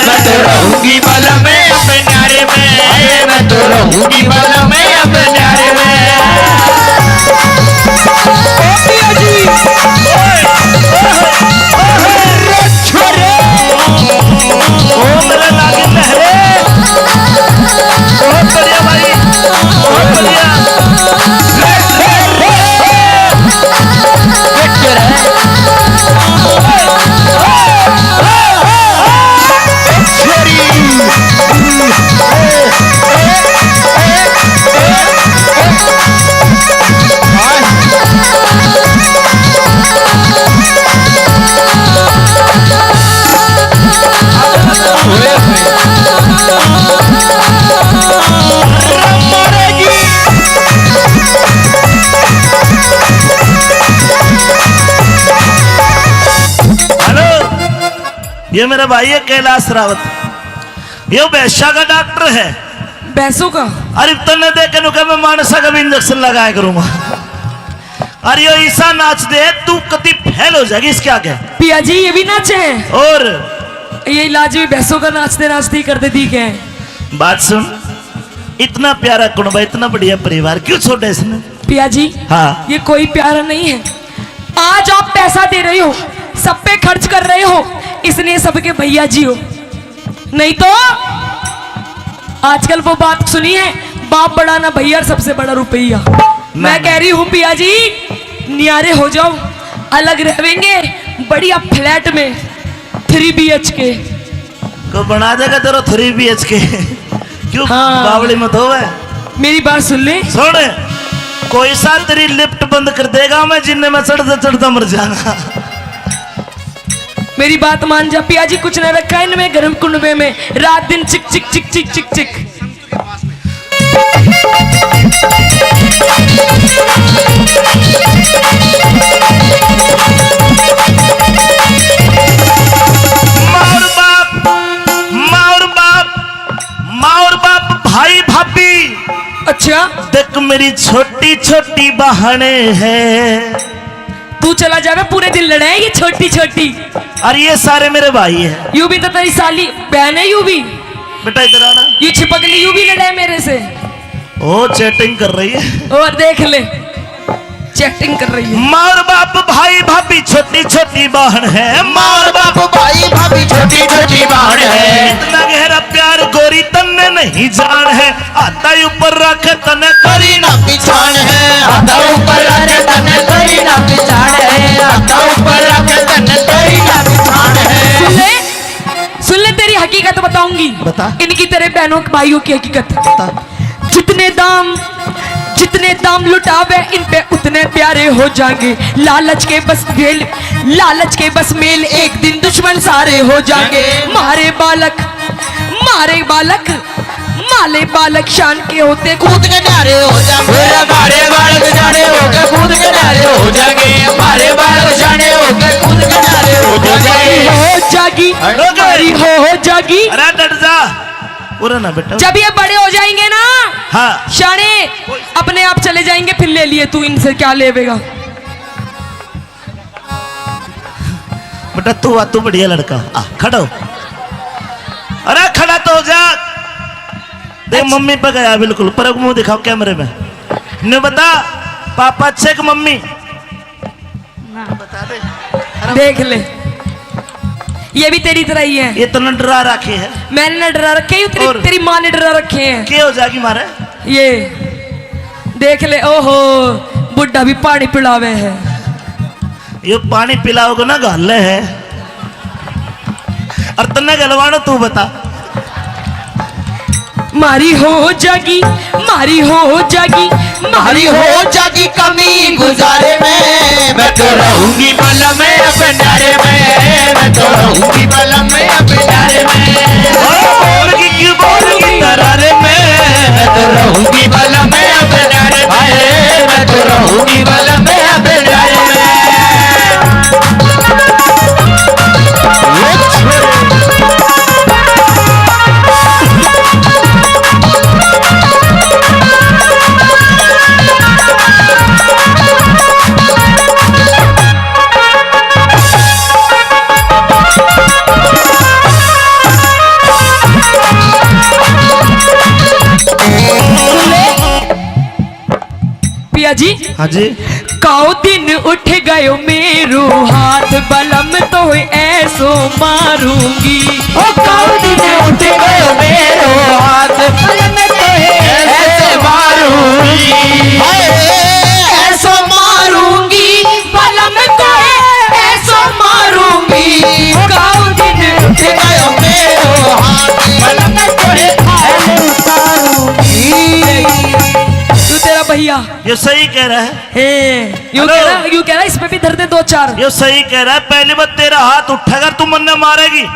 मैं तो रहूंगी बल में अब नारे में मैं तो रहूंगी बल में अब नारे में पिया जी ओ मेरे लागे लहरे बहुत बढ़िया भाई बहुत बढ़िया हेलो ये मेरा भाई है कैलाश रावत, ये वैश्या का डॉक्टर है। भैंसों का अरे तने देख के मैं मानसा का भी इंजेक्शन लगाया करूंगा। अरे यो ईसा नाच दे तू कति फेल हो जाएगी इसके आगे। पिया जी ये भी नाचे हैं और ये इलाज भी भैंसों का नाचते नाचते ही करते दी के बात सुन, इतना प्यारा कुनबा इतना बढ़िया परिवार क्यों छोड़ा इसने? पिया जी हाँ ये कोई प्यारा नहीं है। आज आप पैसा दे रहे हो, सब पे खर्च कर रहे हो, इसलिए सबके भैया जी हो। नहीं तो आजकल वो बात सुनी है, बाप बड़ा ना भैया सबसे बड़ा रुपया। मैं कह रही हूँ पिया जी नियारे हो जाओ, अलग रहेंगे बढ़िया फ्लैट में 3 BHK को बना देगा तेरा 3 BHK क्यों हाँ। बावड़ी मत होवे। मेरी बात सुन ले। सुन कोई सा तेरी लिफ्ट बंद कर देगा, मैं जिन्ने में चढ़ता चढ़ता मर जाऊंगा। मेरी बात मान जा पिया जी, कुछ न रखा है इनमें गर्म कुंडे में, रात दिन चिक चिक चिक चिक चिक चिक। माँ और बाप भाई भाभी। अच्छा देख मेरी छोटी छोटी बहने हैं। तू चला जावे पूरे दिन लड़ाएगी छोटी छोटी। और ये सारे मेरे भाई हैं। यू भी तो तेरी साली बहन है, यू भी बेटा इधर आना। यू छिपकली यू भी लड़ाए मेरे से। ओ चैटिंग कर रही है और देख ले चैटिंग कर रही है। माँ और बाप भाई भाभी छोटी छोटी बहन है। माँ और बाप भाई भाभी छोटी छोटी बहन है। इतना गहरा प्यार गोरी तन्ने नहीं जान है। आता ऊपर रख तने करी ना पिछाड़ है, आता ऊपर रख तने करी ना पिछाड़ है, आता ऊपर रख तने करी ना पिछाड़ है। सुन ले तेरी हकीकत बताऊंगी। बता। इनकी तेरे बहनों भाइयों की हकीकत। जितने दाम लुटावे इन पे उतने प्यारे हो जाएंगे। लालच के बस मेल एक दिन दुश्मन सारे हो जाएंगे। मारे बालक शान के होते कूद के नारे हो जाएंगे, हमारे बालक जाने होकर कूद के नारे हो जाएंगे, हमारे बालक जाने होकर कूद के नारे हो जाएंगे। हो जागी हमारी हो जागी। अरे डट जा पूरा ना बेटा। जब ये बड़े हो जाएंगे ना हाँ शाने अपने आप चले जाएंगे, फिर ले लिए तू इनसे क्या लेवेगा। बेटा तू बढ़िया लड़का आ खड़ा हो। अरे खड़ा तो हो जा। देख मम्मी पे गया बिल्कुल पर मुंह दिखाओ कैमरे में। ने बता पापा अच्छे कि मम्मी? बता दे। देख ले ये भी तेरी तरह ही है। ये तो न डरा रखे है। मैंने न डरा रखे हैं, और? तेरी माँ ने डरा रखे हैं। क्या हो जाएगी मारे? ये देख ले, ओहो बुढ़ा भी पानी पिलावे है। ये पानी पिलाओगे ना गाले है और तन्ने गलवानो तू बता। मारी हो जागी मारी हो जागी हरी हो जागी कमी गुजारे में, मैं तो रहूंगी बलम में अपने डारे में, मैं तो रहूंगी बलम में अपने डारे में, बोलगी क्यों बोलगी तरारे में, मैं तो रहूंगी बलम में अपने डारे में, मैं तो रहूंगी बलम में अपने डारे में। पिया जी हाँ जी काओ दिन उठ गयो मेरो हाथ बलम तो ऐसो मारूंगी। ओ काऊ दिन उठ गयो मेरो हाथ बलम तो ऐसे मारूंगी, ऐसो मारूंगी बलम तो ऐसो मारूंगी। काओ दिन उठ गयो मेरो हाथ बलम तो ऐसे उतारूंगी। तू तेरा भैया ये सही कह रहा है, यूं हेलो। कह रहा इस पे भी धर दे दो चार। ये सही कह रहा है। पहली बार तेरा हाथ उठेगा तू मन मारेगी।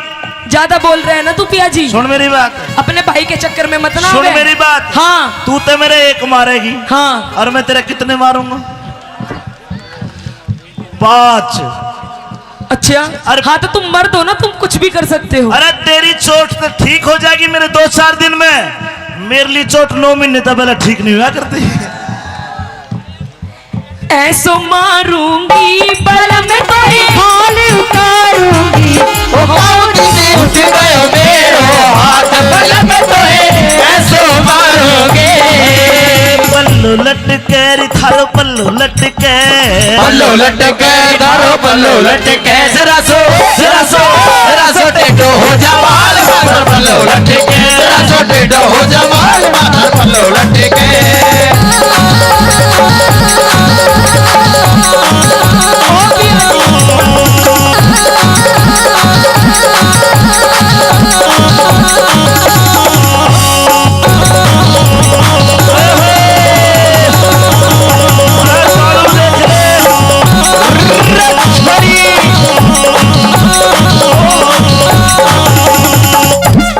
ज्यादा बोल रहे हैं ना तू पिया जी, सुन मेरी बात, अपने भाई के चक्कर में मत ना सुन आवे। मेरी बात। हाँ तू तो मेरे एक मारेगी हाँ और मैं तेरे कितने मारूंगा? 5। अच्छा अरे- हाँ तो तुम मर्द हो ना, तुम कुछ भी कर सकते हो। अरे तेरी चोट तो ठीक हो जाएगी मेरे 2-4 दिन में, मेरे लिए चोट 9 महीने तक पहले ठीक नहीं हुआ करती। ऐसो मारूंगी बलम तो हाल उतारूंगी। ओ काऊ दिन उठ गयो मेरो हाथ बलम तो ऐसे मारोगे, पल्लू लटके री थारो पल्लू लटके, पल्लो लटके दारो पल्लो लटके, जरा सो टेढ़ो हो जा बाल माथर पल्लो लटके, जरा सो टेढ़ो हो जा बाल माथर पल्लो लटके।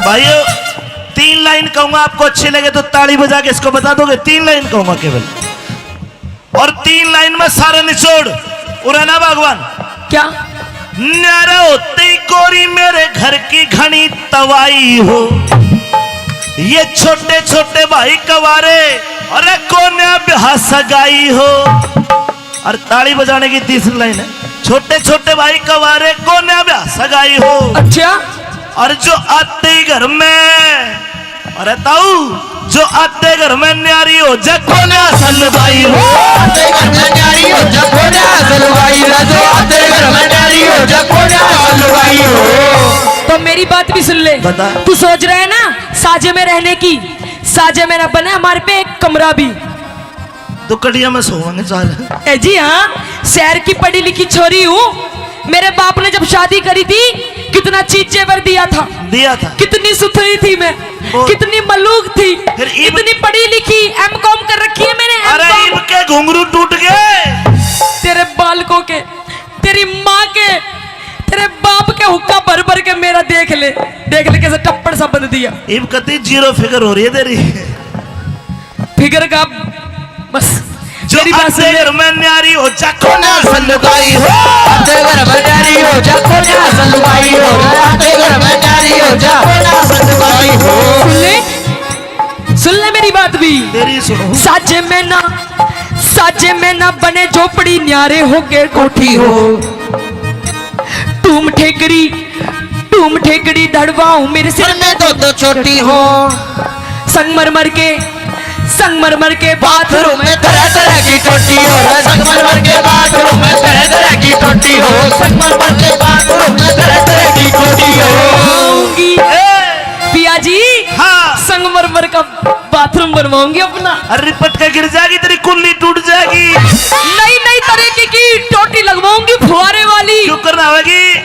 भाइयों 3 लाइन कहूंगा, आपको अच्छी लगे तो ताली बजा के इसको बता दोगे। 3 लाइन कहूंगा केवल, और 3 लाइन में सारा निचोड़ उड़ाना भगवान। क्या न्यारा होते ही कोरी मेरे घर की घनी तवाई हो, ये छोटे छोटे भाई कवारे अरे कोन्या ब्याह सगाई हो। और ताली बजाने की तीसरी लाइन है, छोटे छोटे भाई कवारे कोन्या ब्याह सगाई हो, अच्छा और जो आते ही घर में अरे ताऊ जो आते घर में न्यारी हो जा कोन्या सलवाई हो, आते घर में न्यारी हो जा कोन्या सलवाई हो, जो आते घर में न्यारी हो जा कोन्या सलवाई हो। तो मेरी बात भी सुन ले। बता। तू सोच रहा है ना साजे में रहने की, साजे में ना बना हमारे पे एक कमरा भी। तो कटिया में सोएंगे साल। ए जी हाँ, शहर की पढ़ी लिखी छोरी हूँ। मेरे बाप ने जब शादी करी थी कितना चीज जेवर दिया था, कितनी सुथरी थी मैं, बहुत। कितनी मलूक थी, फिर ईब- इतनी पढ़ी लिखी, एमकॉम कर रखी है मैंने। अरे M.Com। इनके घुंघरू टूट गए। तेरे बालकों के, तेरी माँ के, तेरे बाप के हुक्का भर भर के मेरा देख ले कैसे टप्पड़ सा बंद दिया। इब कती 0 फिगर हो रही है तेरी। फिगर का बस जो मेरी बात सुन आते ले। घर में न्यारी हो जा कोन्या सलवाई हो, आते घर में न्यारी हो जा कोन्या सलवाई हो, आते घर में न्यारी हो जा कोन्या सलवाई हो। सुन ले मेरी बात भी। तेरी सुनो। साजे में ना बने झोपड़ी, न्यारे होके कोठी हो। टूम ठेकड़ी धड़वाऊं मेरे सिर सिर में दो छोटी हो, संगमरमर के बाथरूम में तरह तरह की टोटी हो, संगमरमर के बाथरूम में तरह तरह की टोटी हो, संगमरमर के बाथरूम में तरह तरह की टोटी हो। आऊंगी पिया जी, हाँ। संगमरमर का बाथरूम बनवाऊंगी अपना। अरे रिपट का गिर जाएगी, तेरी कुल्ली टूट जाएगी। नई तरीके की टोटी लगवाऊंगी फुहारे वाली। क्यों करना होगी?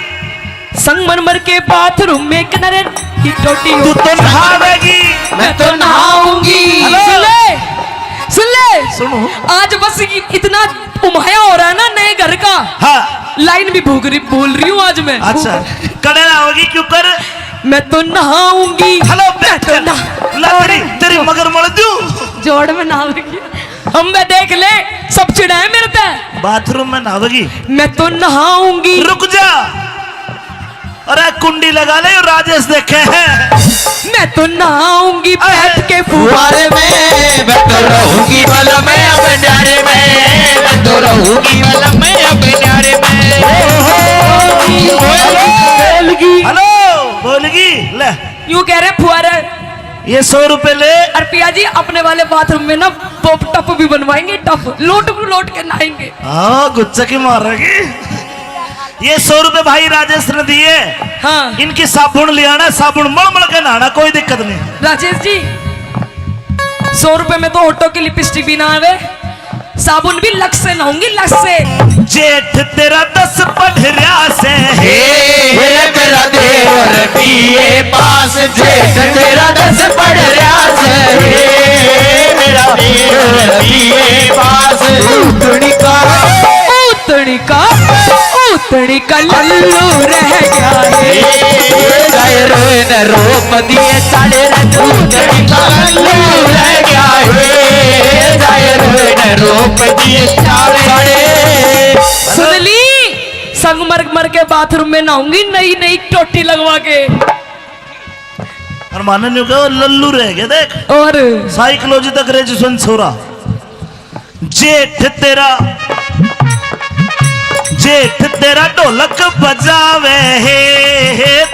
संगमरमर के बाथरूम में किनारे की टोटी तू तो नहावेगी। मैं तो नहाऊंगी। सुन ले सुन ले सुनो। आज बस इतना उमाया हो रहा है ना नए घर का। हाँ लाइन भी बोल रही हूँ आज मैं। अच्छा कड़े नहाओगी क्यों कर। मैं तो नहाऊंगी। हेलो मैं तो तेरी मगर मर दूं। जोड़ में नहाऊंगी। हम मैं देख ले सब चिढ़ाए मेरे पे। बाथरूम में नहावेगी। मैं तो नहाऊंगी। रुक जा। अरे कुंडी लगा ले राजेश देखे हैं। मैं तो नहाऊंगी बैठ के फुहारे में मैं तो रहूंगी वाला मैं अपने न्यारे में। मैं तो रहूंगी वाला मैं अपने न्यारे में। हेलो बोलगी ले। यूं कह रहे फुहारे ये 100 रुपए ले। और पिया जी अपने वाले बाथरूम में ना पॉप टप भी बनवाएंगे। टप लोट के नहाएंगे। हाँ गुच्चा की मारेगी। ये 100 रुपए भाई राजेश ने दिए। हाँ इनकी साबुन ले आना। साबुन मल मल के नहाना कोई दिक्कत नहीं। राजेश जी 100 रुपए में तो ऑटो की लिपस्टिक भी ना आवे। साबुन भी लक्स से नहाऊंगी लक्स से। जेठ तेरा 10 पढ़रिया से हे मेरा देवर बीए पास। जेठ तेरा 10 पढ़ रहा से। हे मेरा देवर बीए पास। उतनी का लल्लू रह गया है। रोए न रोप दिए साढ़े उतनी का लल्लू रह गया है। रोए न रोप दिए साढ़े। सुन ली संगमरमर के बाथरूम में नहाऊंगी नई नई टोटी लगवा के। और माने नहीं कहो लल्लू रह गया देख। और साइकोलॉजी तक ग्रेजुएशन छोरा। जेठ तेरा ढोलक बजावे हे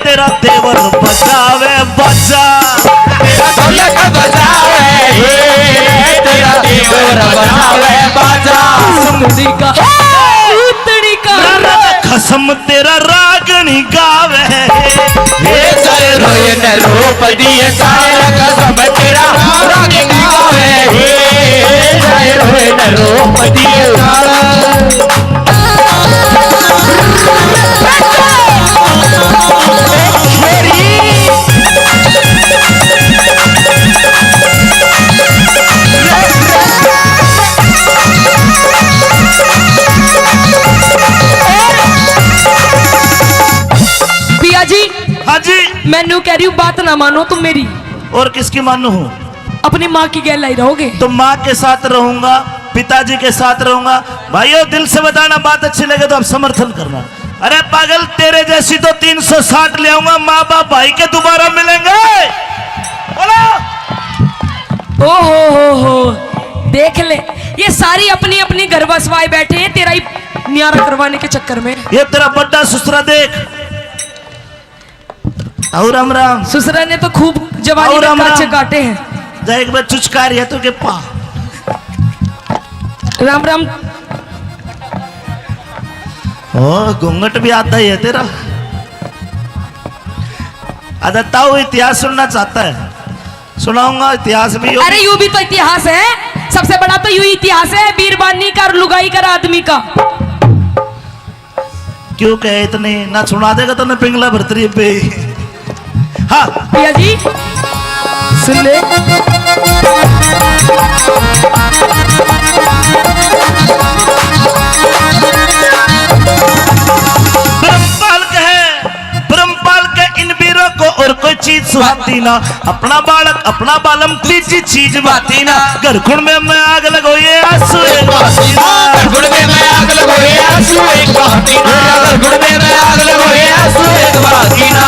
तेरा देवर बजावे बजा। तेरा ढोलक बजावे हे तेरा देवर बजावे बाजा। उतनी का खसम तेरा रागनी गावे हे जय रोए न रोप दिए सारे कसम तेरा राग गावे। हे जय रोए न रोप दिए सारा। पिया जी हाँ जी। मैनू कह रही हूँ बात ना मानो तुम मेरी। और किसकी मानू हूँ। अपनी माँ की गैल लाई रहोगे। तो माँ के साथ रहूंगा पिताजी के साथ रहूंगा। भाइयों दिल से बताना बात अच्छी लगे तो आप समर्थन करना। अरे पागल तेरे जैसी तो 360 ले आऊंगा। माँ बाप भाई के दोबारा मिलेंगे। बोलो। हो देख ले ये सारी अपनी अपनी घर बसवाए बैठे हैं तेरा ही न्यारा करवाने के चक्कर में। ये तेरा बड्डा ससुरा देख। और राम राम। ससुरा ने तो खूब जवानी और में राम काचे राम। काटे हैं। जा एक बार चुचकार है तो के पा। राम राम। ओ घूंघट भी आता ही है तेरा। आधा ताऊ इतिहास सुनना चाहता है। सुनाऊंगा इतिहास भी। अरे यूं भी तो इतिहास है। सबसे बड़ा तो यूं इतिहास है बीरबानी का और लुगाई का आदमी का। क्यों कहे इतनी ना सुना देगा तो ना पिंगला भरतरी पे। हाँ पिया जी सुन ले। ब्रह्मपाल के इन वीरों को और कोई चीज सुहाती ना। अपना बालक अपना बालम तीसरी चीज बाती ना। घर खुण में मैं आग लगो ये आंसू एक बातीना। गुड़ में मैं आग लगो ये आंसू एक बातीना। गुड़ में मैं आग लगो ये आंसू एक बातीना।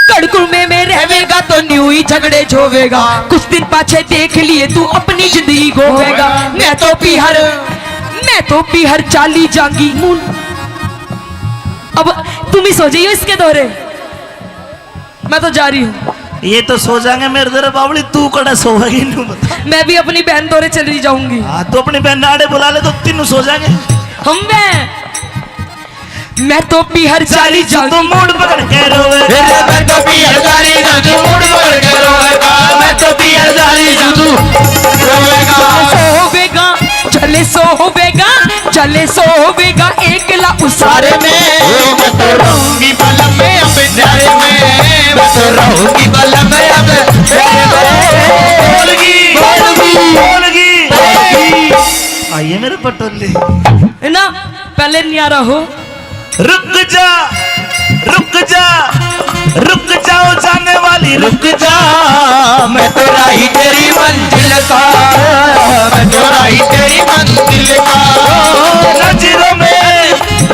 गड़कुड़बे में रहेगा तो न्यू ही झगड़े झोवेगा। कुछ दिन पाछे देख लिए तू अपनी जिंदगी गोवेगा। मैं तो पीहर चाली जांगी। अब तुम ही सो जाइयो इसके दौरे। मैं तो जा रही हूँ। ये तो सो जाएंगे मेरे दर बावली। तू कड़ा सोएगी नहीं बता। मैं भी अपनी बहन दौरे चली जाऊंगी। हाँ तो अपनी बहन नाड़े बुला ले तो तीनों सो जाएंगे। मैं तो पीहर चाली तो जाऊंगी। मूड पकड़ के रोवे। मैं तो पीहर चाली जाऊं मूड पकड़ के रोवेगा। मैं तो पीहर चाली जाऊं रोवेगा। चले सोवेगा एकला उस सारे में मैं तो रहूंगी बलम में अब प्यारे में मैं तो रहूंगी बलम में अब प्यारे में बोलगी बोलगी बोलगी आइए मेरे पटोले। है ना, पहले न्यारा हो। रुक जा रुक जा रुक जाओ जाने वाली रुक जा, मैं तो राही तेरी मंजिल का, मैं तो राही तेरी मंजिल का।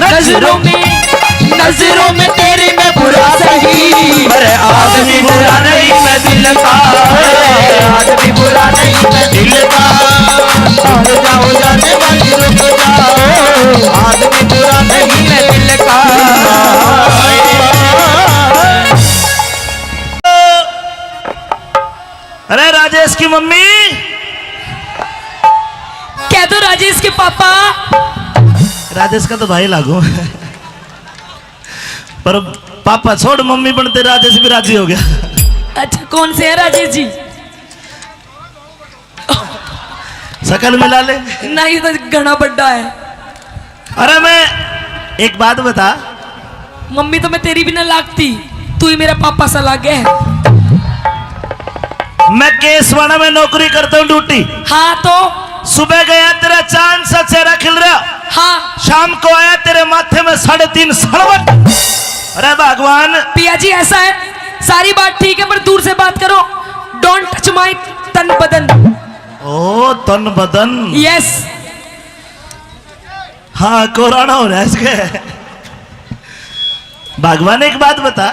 नजरों में नजरों में तेरे में बुरा सही, पर आदमी बुरा नहीं मैं दिल का, आदमी बुरा नहीं मैं दिल का। और जाओ जाने वाली रुक जाओ, आदमी बुरा नहीं मैं दिल का। अरे राजेश की मम्मी, कह दो राजेश के पापा। राजेश का तो भाई लागू पर पापा छोड़, मम्मी बनते राजेश भी राजी हो गया। अच्छा, कौन से है राजेश जी? शकल मिला ले। नहीं तो घना बड्डा है। अरे मैं एक बात बता, मम्मी तो मैं तेरी भी ना लागती, तू ही मेरा पापा सा लागे है। मैं केसवाड़ा में नौकरी करता हूँ ड्यूटी। हाँ तो सुबह गया तेरा चांद सा चेहरा खिल रहा, हाँ शाम को आया तेरे माथे में 3.5 सड़वट। अरे भगवान। पिया जी ऐसा है, सारी बात ठीक है पर दूर से बात करो। डोंट टच माई तन बदन। ओ तन बदन। यस। हाँ कोरोना हो रहा है इसके। भगवान एक बात बता,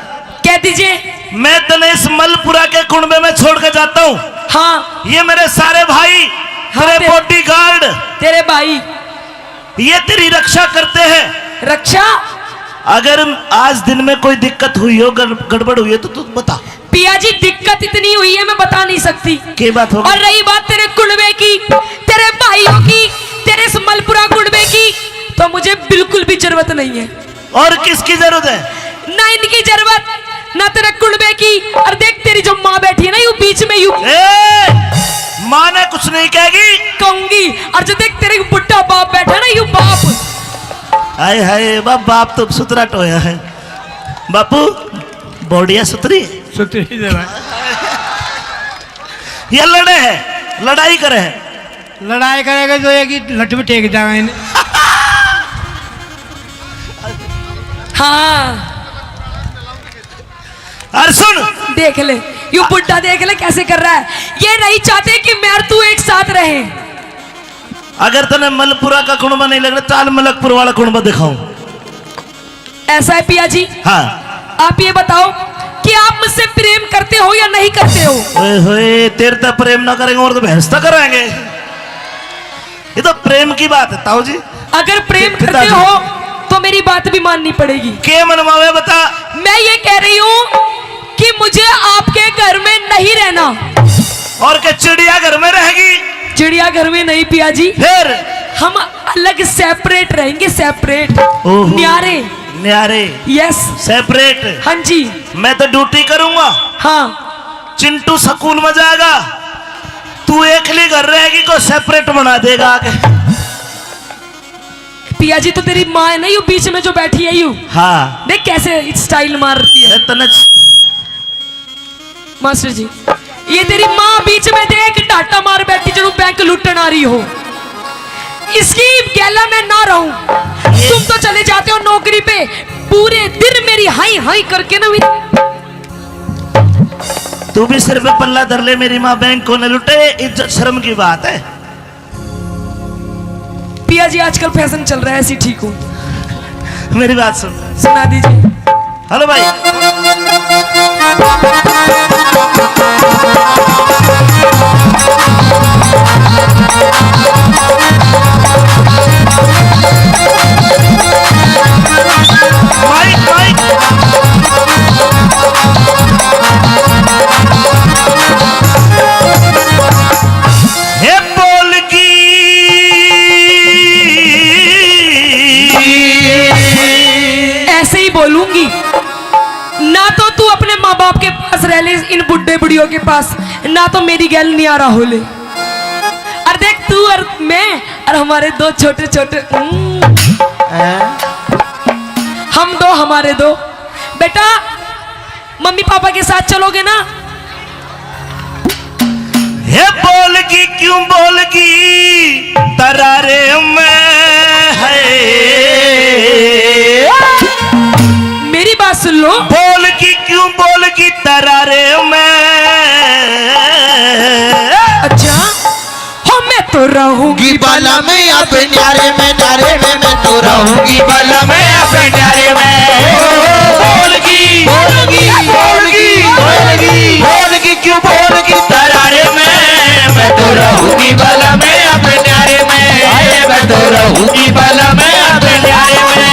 कह दीजिए। मैं तने इस मलपुरा के कुंबे में छोड़ के जाता हूँ। हाँ ये मेरे सारे भाई, तेरे तेरे- बॉडीगार्ड, तेरे भाई ये तेरी रक्षा करते हैं। रक्षा। अगर आज दिन में कोई दिक्कत हुई हो, गड़बड़ हुई है तो तू बता। पिया जी दिक्कत इतनी हुई है मैं बता नहीं सकती। क्या बात होगी? और रही बात तेरे कुंबे की, तेरे भाइयों की, तेरे इस मलपुरा कुंबे की, तो मुझे बिल्कुल भी जरूरत नहीं है। और किसकी जरूरत है? ना इनकी जरूरत, ना तेरे कुंबे की। और देख तेरी जो माँ बैठी है ना यू बीच में, यू माँ ने कुछ नहीं कहेगी, कहूंगी। और जो देख तेरे बुढ़ा बाप बैठा है ना यू बाप। हाय हाय बाप तो सुतरा टोया है। बापू बॉडिया सुतरी, सुतरी जरा ये लड़े है, लड़ाई करे है। लड़ाई करेगा जो है कि लट में टेक जाएगा इन्हें। हाँ और सुन, देख ले यू बुढ़ा, देख ले कैसे कर रहा है। ये नहीं चाहते कि मैं और तू एक साथ रहे। अगर तने मलपुरा का कुंबा नहीं लग रहा, चाल मलकपुर वाला कुंबा दिखाऊं। ऐसा है पिया जी। हाँ आप ये बताओ कि आप मुझसे प्रेम करते हो या नहीं करते हो? ओए होए, तेरे तो प्रेम ना करेंगे और तो भैंस तो कराएंगे। ये तो प्रेम की बात है ताऊ जी। अगर प्रेम करते पिताजी। हो तो मेरी बात भी माननी पड़ेगी। के मनवावे बता। मैं ये कह रही हूँ कि मुझे आपके घर में नहीं रहना। और के चिड़िया घर में रहेगी? चिड़िया घर में नहीं पिया जी, फिर हम अलग सेपरेट रहेंगे, सेपरेट। ओहो। न्यारे। न्यारे यस। सेपरेट। हाँ जी। मैं तो ड्यूटी करूंगा, हाँ चिंटू सकून में जाएगा, तू एकली घर रहेगी को सेपरेट बना देगा आगे। पिया जी तो तेरी माँ है ना यू बीच में जो बैठी है यू, हाँ देख कैसे स्टाइल मार रही है। तने मास्टर जी ये तेरी माँ बीच में देख डाटा मार बैठी जो बैंक लूटन आ रही हो। इसकी गैला में ना रहूं। तुम तो चले जाते हो नौकरी पे, पूरे दिन मेरी हाई हाई करके ना तू भी सिर पे पल्ला धर ले, मेरी माँ बैंक को न लुटे, इज्जत शर्म की बात है। पिया जी आजकल फैशन चल रहा है, ऐसी ठीक हूँ। मेरी बात सुन, सुना दीजिए। हेलो भाई। Mic mic. हे बोलगी ऐसे ही बोलूंगी ना, तो तू अपने माँ बाप के पास रह ले, इन बुढ़े बुढ़ियों के पास, ना तो मेरी गैल नहीं आ रहा हो ले। और देख तू और मैं और हमारे दो छोटे छोटे हम दो हमारे दो। बेटा मम्मी पापा के साथ चलोगे ना? हे बोलगी क्यों बोलगी तरारे में है। मेरी बात सुन लो। बोलगी क्यों बोलगी तरारे में। अच्छा हो मैं तो रहूंगी बाला में अपने न्यारे में, नारे में मैं तो रहूंगी बाला में अपने न्यारे में। बोलगी बोलगी बोलगी बोलगी बोलगी क्यों बोलगी तरारे में, मैं तो रहूंगी बाला में अपने न्यारे में, मैं तो रहूंगी बाला में अपने न्यारे में।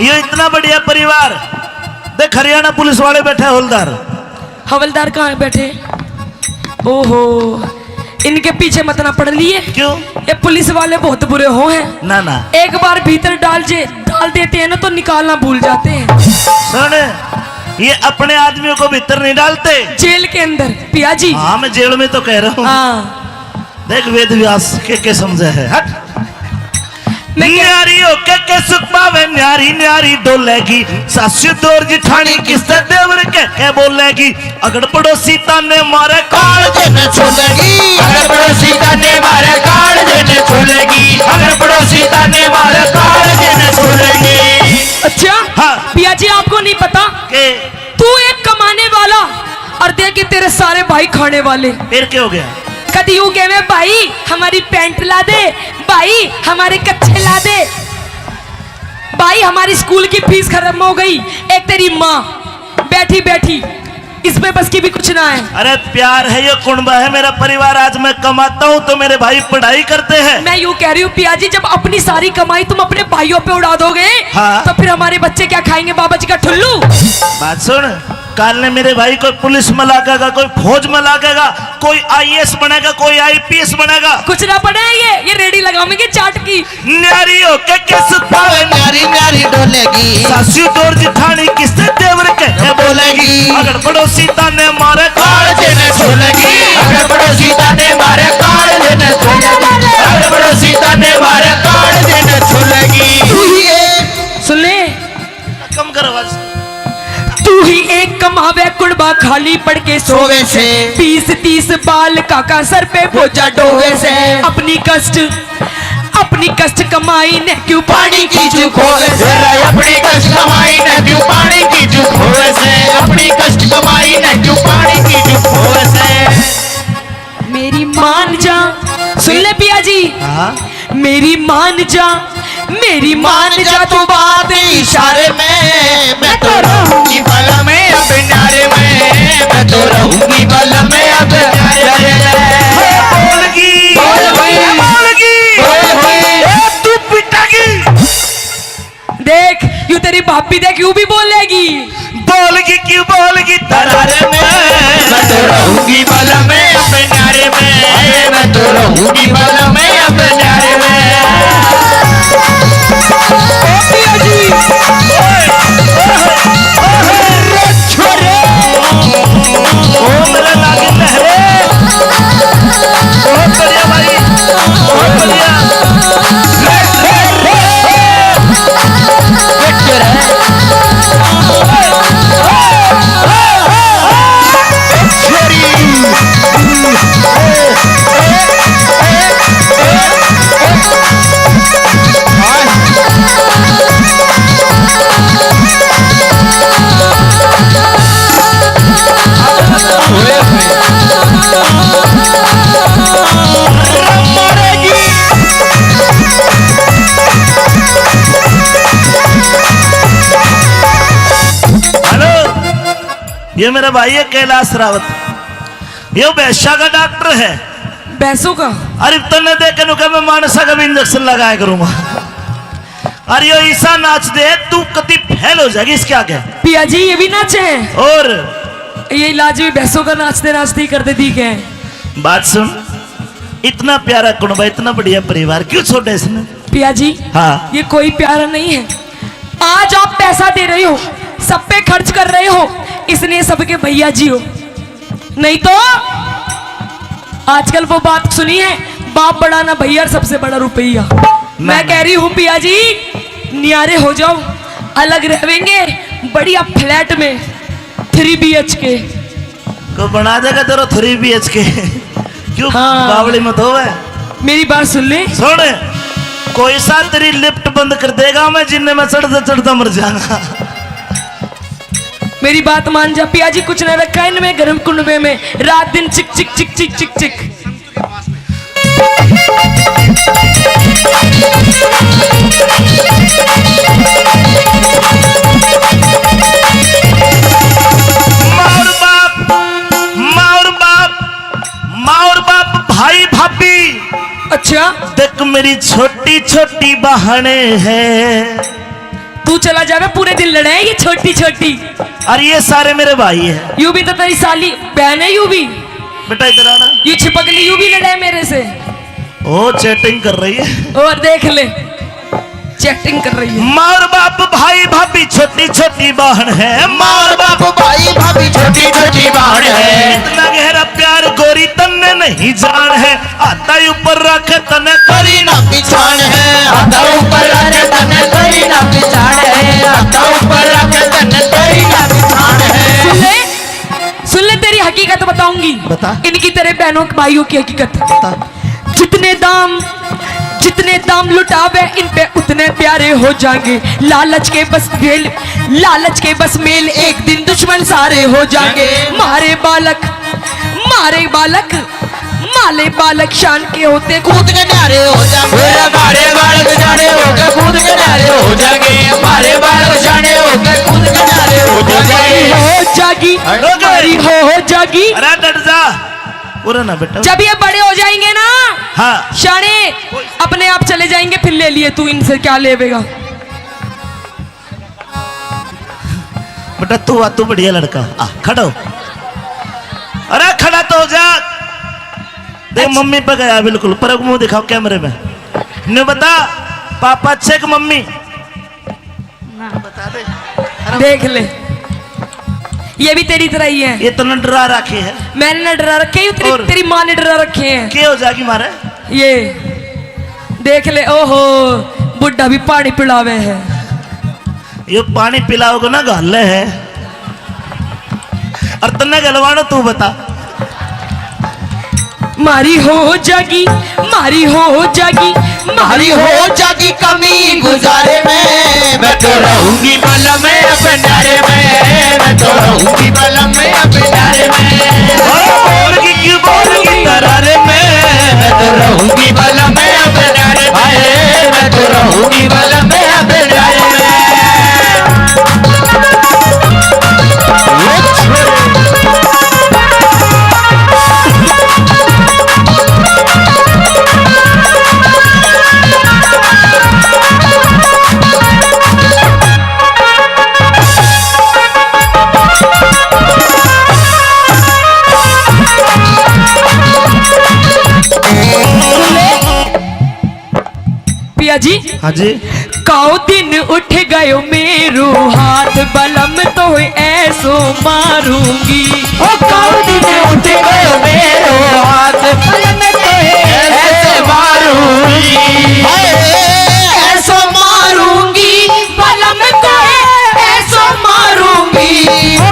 ये इतना बढ़िया परिवार देख, हरियाणा पुलिस वाले बैठे हवलदार। हवलदार कहाँ बैठे? ओहो इनके पीछे मत ना पड़ लिए। क्यों? ये पुलिस वाले बहुत बुरे हो हैं। ना ना एक बार भीतर डाल देते हैं ना तो निकालना भूल जाते हैं। सुन, ये अपने आदमियों को भीतर नहीं डालते, जेल के अंदर। पिया जी हाँ मैं जेल में तो कह रहा हूँ। हाँ देख वेद व्यास के समझे है। हट मैं क्या- न्यारी होके के सुख पावे, न्यारी न्यारी डोलेगी, सासू दौर जिठानी किससे देवर के बोलेगी। अगर पड़ोसी ताने मारे काल देने छोड़ेगी, अगर पड़ोसी ताने मारे काल देने छोड़ेगी, अगर पड़ोसी ताने मारे काल देने छोड़ेगी। अच्छा हाँ। पिया जी आपको नहीं पता के तू एक कमाने वाला और देख के तेरे सारे भाई खाने वाले। फिर क्या हो गया? कभी यूं कहे भाई हमारी पैंट ला दे, भाई हमारे कच्चे ला दे, भाई हमारी स्कूल की फीस खत्म हो गई। एक तेरी माँ बैठी बैठी इसमें बस की भी कुछ ना है। अरे प्यार है, ये कुंबा है मेरा परिवार। आज मैं कमाता हूँ तो मेरे भाई पढ़ाई करते हैं। मैं यूं कह रही हूँ पिया जी, जब अपनी सारी कमाई तुम अपने भाइयों पे उड़ा दोगे हाँ। तो फिर हमारे बच्चे क्या खाएंगे? बाबा जी का ठुल्लू। बात सुन, काल ने मेरे भाई कोई पुलिस में लागेगा, कोई फौज में लागेगा, कोई आईएएस बनेगा, कोई आईपीएस बनेगा। कुछ ना पड़े ये रेडी लगाएंगे चाट की। न्यारी होके के सुख पावे, न्यारी न्यारी डोलेगी, सासू दौर जिठानी किससे देवर के बोलेगी। अगर पड़ोसी ताने मारे काल देने छोड़ेगी, अगर पड़ोसी ताने मारे काल देने छोड़ेगी, अगर पड़ोसी ताने मारे काल देने छोड़ेगी। तू ही एक सुन ले, कम कर आवाज। तू ही एक कमावे कुड़बा खाली पड़ के सोवे सोवे से, 20-30 बाल काका सर पे बोझा डोवे से। अपनी कष्ट कमाई ने क्यों पानी की चूक होवे से, अपनी कष्ट कमाई न क्यों पानी की चूक होवे से, अपनी कष्ट कमाई न क्यों पानी की चूक होवे से। मेरी मान जा। सुन ले पिया जी, हाँ मेरी मान जा, मेरी मान जा तू बात इशारे में, मैं तो रहूंगी बला में अपने न्यारे में, मैं तो रहूंगी बला में अपने न्यारे में। बोलगी बोलगी, बोलगी तू पिटागी। देख यूं तेरी भाभी देख यूं भी बोलेगी। बोलगी क्यों बोलगी तरारे में, मैं तो रहूंगी बला में अपने न्यारे में, मैं तो रहूंगी बला में अपने न्यारे में। ओ मेरे लागे लहरे, बहुत बढ़िया भाई, बहुत बढ़िया। ये मेरा भाई है कैलाश रावत, ये वैश्या का डॉक्टर है। भैंसों का? अरे तने देख के मैं मानसा का भी इंजेक्शन लगाया करूंगा। अरे यो ऐसा नाच दे तू कति फेल हो जाएगी इसके आगे। पिया जी ये भी नाचे हैं और ये इलाज भी भैंसों का नाचते नाचते ही करते दिखे हैं। बात सुन, इतना प्यारा कुनबा, इतना बढ़िया परिवार क्यों छोड़ा इसने? पिया जी हाँ। ये कोई प्यारा नहीं है। आज आप पैसा दे रहे हो, सब पे खर्च कर रहे हो, इसलिए सबके भैया जी हो। नहीं तो आजकल वो बात सुनी है, बाप बड़ा ना भैया, सबसे बड़ा रुपया। मैं कह रही हूँ पिया जी नियारे हो जाओ, अलग रहेंगे बढ़िया फ्लैट में 3 BHK को बना देगा तेरा 3 BHK। क्यों हाँ। बावली मत हो। मेरी बात सुन ले। सुन, कोई सा तेरी लिफ्ट बंद कर देगा, मैं जिन्ने में चढ़ता चढ़ता मर जाऊंगा। मेरी बात मान जा पिया जी, कुछ न रखा है इनमें गर्म कुंडे में, रात दिन चिक चिक चिक चिक चिक चिक। माँ और बाप भाई भाभी। अच्छा देख मेरी छोटी छोटी बहनें हैं। तू चला जावे, पूरे दिन लड़े ये छोटी छोटी। और ये सारे मेरे भाई हैं। यू भी तो तेरी साली बहन है, यू भी बेटा इधर आना। यू छिपकली यू भी लड़े मेरे से। ओ चैटिंग कर रही है। और देख ले चैटिंग कर रही है। माँ और बाप भाई भाभी छोटी छोटी बहन है। माँ और बाप भाई भाभी छोटी छोटी बहन है। इतना गहरा प्यार गोरी तन्ने नहीं जान है। आता ही ऊपर रख तने करी ना पिछाड़ है, आता ऊपर रख तने करी ना पिछाड़ है, आता ऊपर रख तने करी ना पिछाड़ है। सुन ले तेरी हकीकत बताऊंगी। बता। इनकी तेरे बहनों भाइयों की हकीकत बता। जितने दाम लुटावे इन पे उतने प्यारे हो जाएंगे। लालच के बस मेल एक दिन दुश्मन सारे हो जाएंगे। मारे बालक शान के होते कूद के नारे हो जाएंगे, हमारे बालक जाने होकर कूद के नारे हो जाएंगे, हमारे बालक जाने होकर कूद के नारे हो जाएंगे। हो जागी। अरे डट जा पूरा ना बेटा। जब ये बड़े हो जाएंगे ना हाँ शाने अपने आप चले जाएंगे, फिर ले लिए तू इनसे क्या लेवेगा। बेटा तू बढ़िया लड़का। खड़ा हो। अरे खड़ा तो हो जा। देख मम्मी पे गया बिल्कुल, पर मुंह दिखाओ कैमरे में। ने बता पापा अच्छे कि मम्मी? बता दे। देख ले ये भी तेरी तरह ही है। ये तो न डरा रखे है। मैंने न डरा रखे हैं, तेरी माँ ने डरा रखे हैं। क्या हो जाएगी मारे? ये देख ले। ओहो बुड्ढा भी पानी पिलावे है। ये पानी पिलाओगे ना गाले है। और तन्ने गलवानो तू बता। मारी हो जागी कमी गुजारे में, मैं तो रहूंगी बलम में अपने नारे में, मैं तो रहूंगी बलम में अपने नारे में। बोल की तरारे में, मैं तो रहूंगी बलम में अपने नारे में, मैं तो रहूंगी बलम में अपने नारे में। पिया जी। हाँ जी। काओ दिन उठ गयो मेरो हाथ, बलम तो ऐसो मारूंगी। ओ काऊ दिन उठ गयो मेरो हाथ, बलम तो ऐसे मारूंगी, ऐसो मारूंगी, बलम तो ऐसो मारूंगी।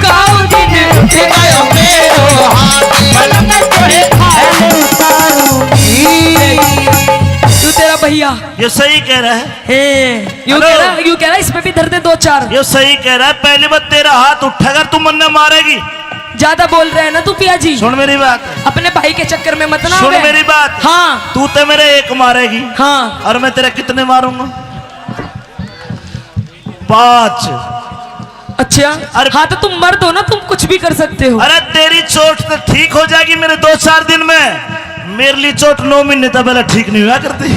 काऊ दिन उठ गयो मेरो हाथ, बलम तो ऐसे मारूंगी। तू तेरा भैया ये सही कह रहा है। यूं कह रहा इसमें भी दर्द 2-4। ये सही कह रहा है। पहली बार तेरा हाथ उठेगा तू मन मारेगी। ज्यादा बोल रहे हैं ना तू पिया जी। सुन मेरी बात। अपने भाई के चक्कर में मत ना सुन आवे। मेरी बात। हाँ तू तो मेरे एक मारेगी। हाँ और मैं तेरा कितने मारूंगा? 5। अच्छा। अरे हाँ तो तुम मर्द हो ना, तुम कुछ भी कर सकते हो। अरे तेरी चोट तो ठीक हो जाएगी मेरे 2-4 दिन में। मेरे लिए चोट 9 महीने तक पहले ठीक नहीं हुआ करती।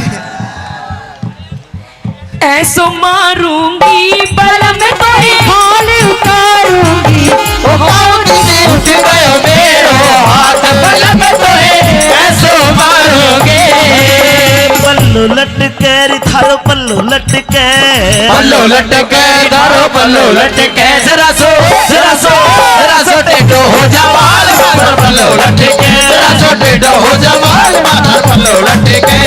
ऐसो मारूंगी बलम तोरे हाल उतारूंगी ओ पाउनी ने उठ गयो मेरो हाथ बलम तोहे ऐसो मारोगे पल्लू लटके रे थारो पल्लू लटके पल्लो लटके धारो पल्लो लटके जरा सो टेढ़ो हो जा माल माथर पल्लो लटके जरा सो टेढ़ो हो जा माल माथर पल्लो लटके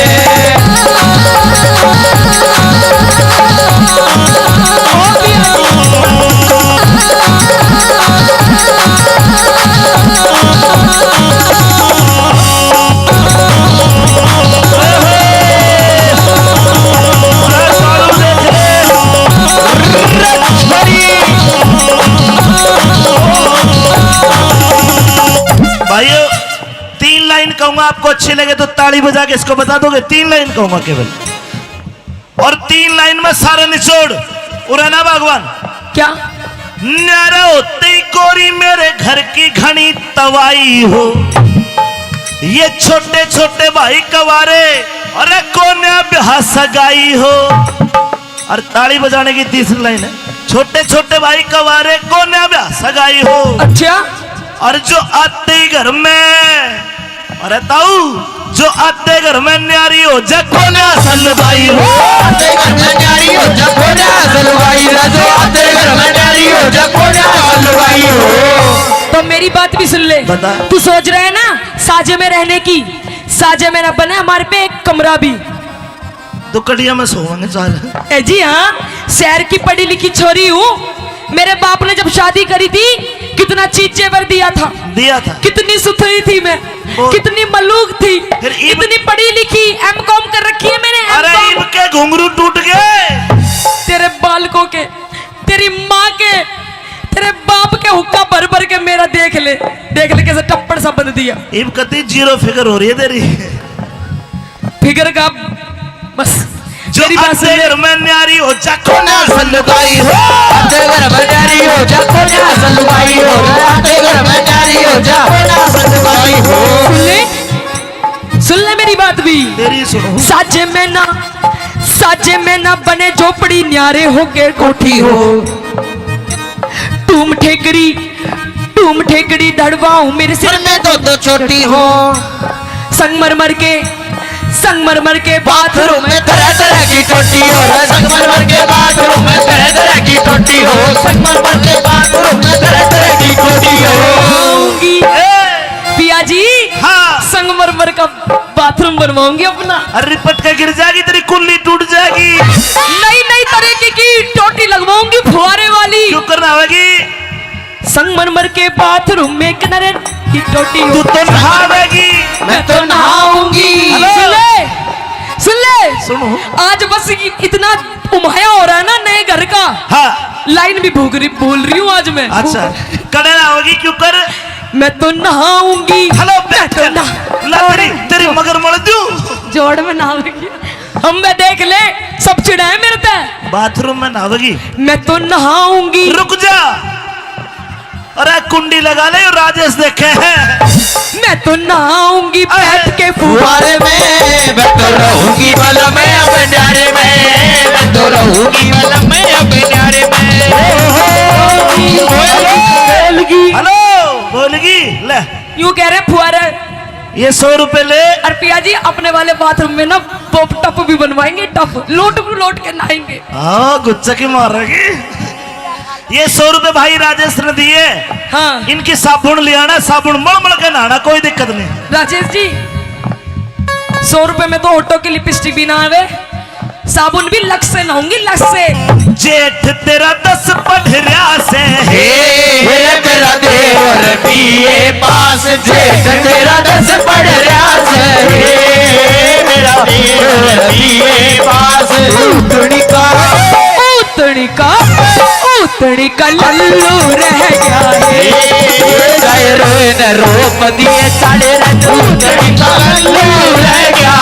भाइयों 3 लाइन कहूंगा, आपको अच्छी लगे तो ताली बजा के इसको बता दोगे। 3 लाइन कहूंगा केवल, और 3 लाइन में सारा निचोड़ उड़ाना भगवान। क्या? न्यारा होते ही गोरी मेरे घर की घनी तवाई हो, ये छोटे छोटे भाई कवारे अरे कोन्या ब्याह सगाई हो। और ताली बजाने की तीसरी लाइन है, छोटे छोटे भाई कवारे कोन्या ब्याह सगाई हो। अच्छा, और जो आते ही घर में, अरे ताऊ जो आते घर में न्यारी हो जा कोन्या सलवाई हो। आते घर में न्यारी हो जा कोन्या सलवाई राजो आते घर में न्यारी हो जा कोन्या सलवाई हो। तो मेरी बात भी सुन ले। बता। तू सोच रहे है ना साजे में रहने की, साजे में ना बने हमारे पे एक कमरा भी। तो कटिया में सोएंगे चार। ए जी हाँ, शहर की पढ़ी लिखी छोरी हूँ। मेरे बाप ने जब शादी करी थी कितना चीज जेवर दिया था, कितनी सुथरी थी मैं, कितनी मलूक थी, फिर इतनी पढ़ी लिखी, एमकॉम कर रखी है मैंने। अरे M.Com। इनके घुंघरू टूट गए, तेरे बालकों के, तेरी माँ के, तेरे बाप के हुक्का भर भर के मेरा देख ले कैसे टप्पड़ सा बन दिया। इब कती जीरो फिगर हो रही है तेरी। फिगर का बस जो मेरी बात सुन ले। घर में न्यारी हो जा कोन्या सलवाई हो आते घर में न्यारी हो जा कोन्या सलवाई हो आते घर में न्यारी हो जा कोन्या सलवाई हो। सुन ले मेरी बात भी। तेरी सुनो। साजे में ना बने झोपड़ी, न्यारे हो के कोठी हो। टूम ठेकड़ी धड़वाऊं मेरे सिर सिर में तो छोटी हो संगमरमर के बाथरूम में तरह तरह की टोटी हो संगमरमर के बाथरूम में तरह तरह की टोटी हो संगमरमर के बाथरूम में तरह तरह की टोटी हो। पिया जी हाँ। संगमरमर का बाथरूम बनवाऊंगी अपना। अरे रिपट के गिर जाएगी, तेरी कुल्ली टूट जाएगी। नई तरीके की टोटी लगवाऊंगी फुहारे वाली। क्यों करना होगी? संगमरमर के बाथरूम में किनारे की टोटी तू तो नहावेगी, मैं तो नहाऊंगी। सुन ले सुनो। आज बस इतना उमाया हो रहा है ना नए घर का। हाँ। लाइन भी भूल रही हूँ आज मैं। अच्छा करे ना होगी, क्यों कर? मैं तो नहाऊंगी। हेलो बेटा, ला तेरी मगर मर दूं। जोड़ में नहाऊंगी। हम मैं देख ले सब चिढ़ाए मेरे पे। बाथरूम में नहावेगी? मैं तो नहाऊंगी। रुक जा, अरे कुंडी लगा ले, राजेश देखे हैं। मैं तो नहाऊंगी बैठ के फुहारे में, मैं तो रहूंगी वाला मैं अब न्यारे में, मैं तो रहूंगी वाला मैं अब न्यारे में। हेलो बोलगी ले, यूं कह रहे फुहारे। ये 100 रुपए ले। और पिया जी अपने वाले बाथरूम में ना पॉप टप भी बनवाएंगे, टप लोट के नहाएंगे। हाँ गुच्चा की मारेगी। ये 100 रुपए भाई राजेश ने दिए। हाँ इनकी साबुन ले आना, साबुन मल के नहाना, कोई दिक्कत नहीं। राजेश जी 100 रुपए में तो ऑटो की लिपस्टिक भी ना आवे, साबुन भी लक्स से नहाऊंगी, लक्स से। जेठ तेरा 10 पढ़रिया से मेरा देवर बीए पास, जेठ तेरा 10 पढ़ रहा से मेरा देवर बीए पास। उतनी का लल्लू रह गया है। रोप दिए साढ़े उतनी का लल्लू रह गया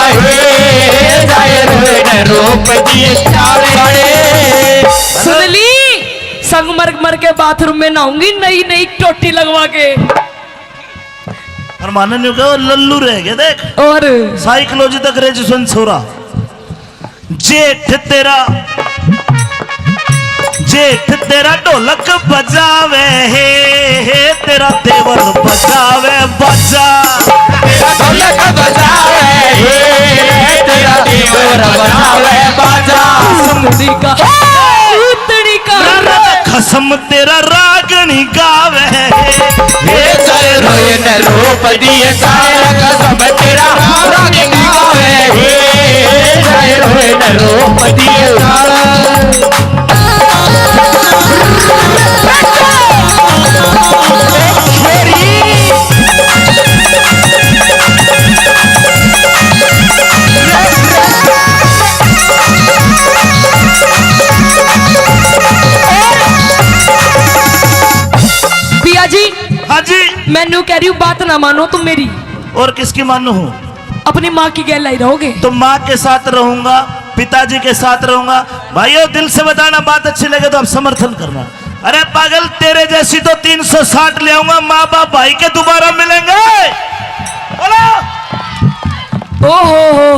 है। रोप दिए साढ़े। सुन ली, संगमरमर के बाथरूम में नहाऊंगी नई टोटी लगवा के। और मानन कहो लल्लू रह गया देख। और साइकोलॉजी तक ग्रेजुएशन छोरा, जेठ तेरा ढोलक बजावे हे तेरा देवर बजावे बाजा। तेरा ढोलक बजावे हे तेरा देवर बजावे बाजा। सुंदरी का उतड़ी का खसम तेरा रागनी गावे हे जय रोए न रूप दिए सारा कसम तेरा राग गावे हे जय रोए न रूप दिए सारा। पिया जी हाँ जी। मैनू कह रही हूँ बात ना मानो तुम मेरी, और किसकी मानू हूँ? अपनी माँ की गैल लाई रहोगे। तो माँ के साथ रहूंगा, पिताजी के साथ रहूंगा। भाइयों दिल से बताना, बात अच्छी लगे तो आप समर्थन करना। अरे पागल, तेरे जैसी तो 360 ले आऊंगा। माँ बाप भाई के दोबारा मिलेंगे? बोलो। ओ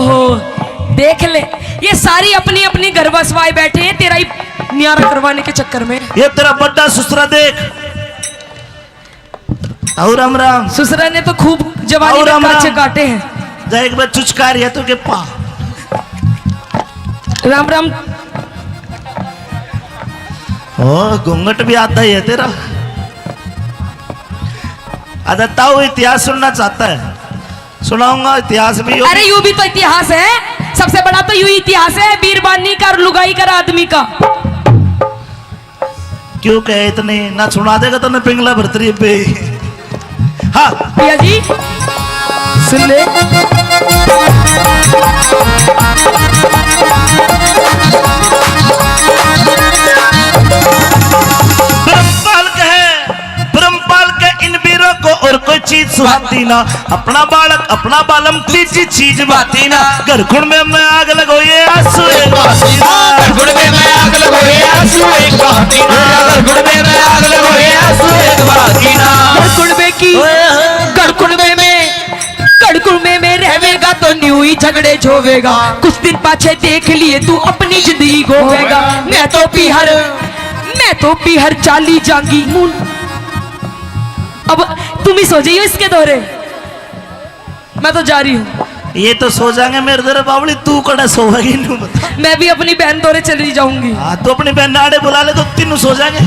हो देख ले, ये सारी अपनी अपनी घर बसवाए बैठे हैं तेरा ही न्यारा करवाने के चक्कर में। ये तेरा बड्डा ससुरा देख। और राम राम। ससुरा ने तो खूब जवानी में काचे काटे हैं। जा एक बार चुचकार है तो के पा। राम राम। ओ घूंघट भी आता ही है तेरा। अदत्ता वो इतिहास सुनना चाहता है, सुनाऊंगा इतिहास भी। अरे यूं भी तो इतिहास है, सबसे बड़ा तो यूं इतिहास है बीरबानी का और लुगाई का आदमी का। क्यों कहे इतनी ना सुना देगा तो न पिंगला भरतरी पे। हाँ पिया जी सुन ले। ब्रह्मपाल के इन वीरों को और कोई चीज सुहाती ना। अपना बालक अपना बालम तीजी चीज बाती ना। घरखुण में मैं आग लगो ये आंसू एक बाती ना। घरखुण में मैं आग लगो ये आंसू एक बाती ना। घरखुण में मैं आग लगो ये आंसू एक बाती ना। गड़कुड़मे में रहेगा तो न्यू ही झगड़े झोवेगा। कुछ दिन पाछे देख लिए तू अपनी जिंदगी गोवेगा। मैं तो पीहर चाली जांगी। अब तुम ही सो जाइयो इसके दौरे, मैं तो जा रही हूँ। ये तो सो जाएंगे मेरे दरे बावली, तू कड़ा सोएगी नहीं बता। मैं भी अपनी बहन दौरे चली जाऊंगी। हाँ तो अपनी बहन नाड़े बुला ले तो तीनों सो जाएंगे।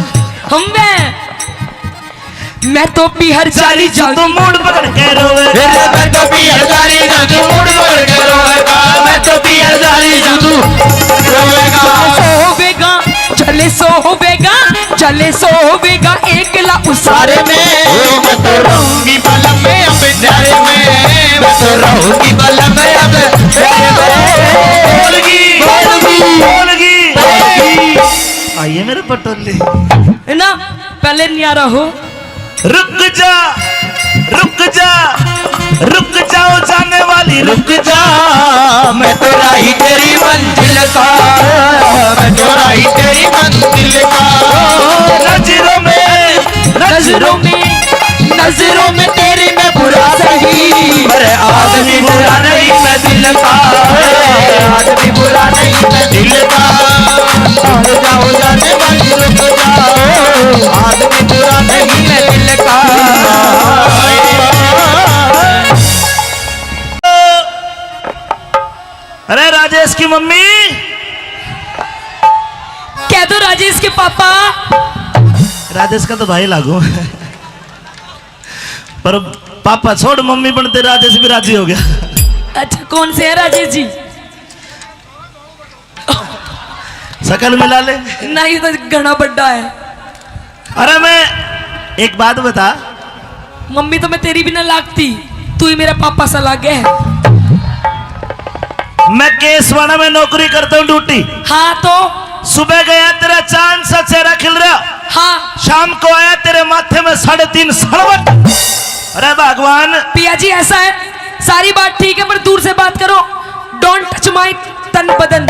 मैं तो पीहर चाली जांगी। तो मूड पकड़ के रोवे। मैं तो पीहर चाली जांगी मूड पकड़ के रोवेगा। मैं तो पीहर चाली जांगी सोवेगा चले सोवेगा एकला उसारे में। मैं तो रहूंगी बलम में अब प्यारे में। मैं तो रहूंगी बलम में अब बोलगी। आइए मेरे पटोले ना, पहले न्यारा हो। रुक जाओ जाने वाली रुक जा। मैं तो राही तेरी मंजिल का। मैं तो राही तेरी मंजिल का। नजरों में तेरी मैं बुरा सही। अरे आदमी बुरा नहीं मैं दिल का। आदमी बुरा नहीं मैं दिल का। जाओ जाने वाली रुक जाओ। आदमी बुरा नहीं मैं दिल का। अरे राजेश की मम्मी, कह दो राजेश के पापा। राजेश का तो भाई लागू पर पापा छोड़, मम्मी बनते राजेश भी राजी हो गया। अच्छा कौन से है राजेश जी? शकल मिला ले। नहीं तो घना बड्डा है। अरे मैं एक बात बता, मम्मी तो मैं तेरी भी ना लागती, तू ही मेरा पापा सा लागे है। मैं केसवाड़ा में नौकरी करता हूँ ड्यूटी। हाँ तो सुबह गया तेरा चांद सा चेहरा खिल रहा। हाँ शाम को आया तेरे माथे में 3.5 सड़वट। अरे भगवान। पिया जी ऐसा है, सारी बात ठीक है पर दूर से बात करो। डोंट टच माई तन बदन।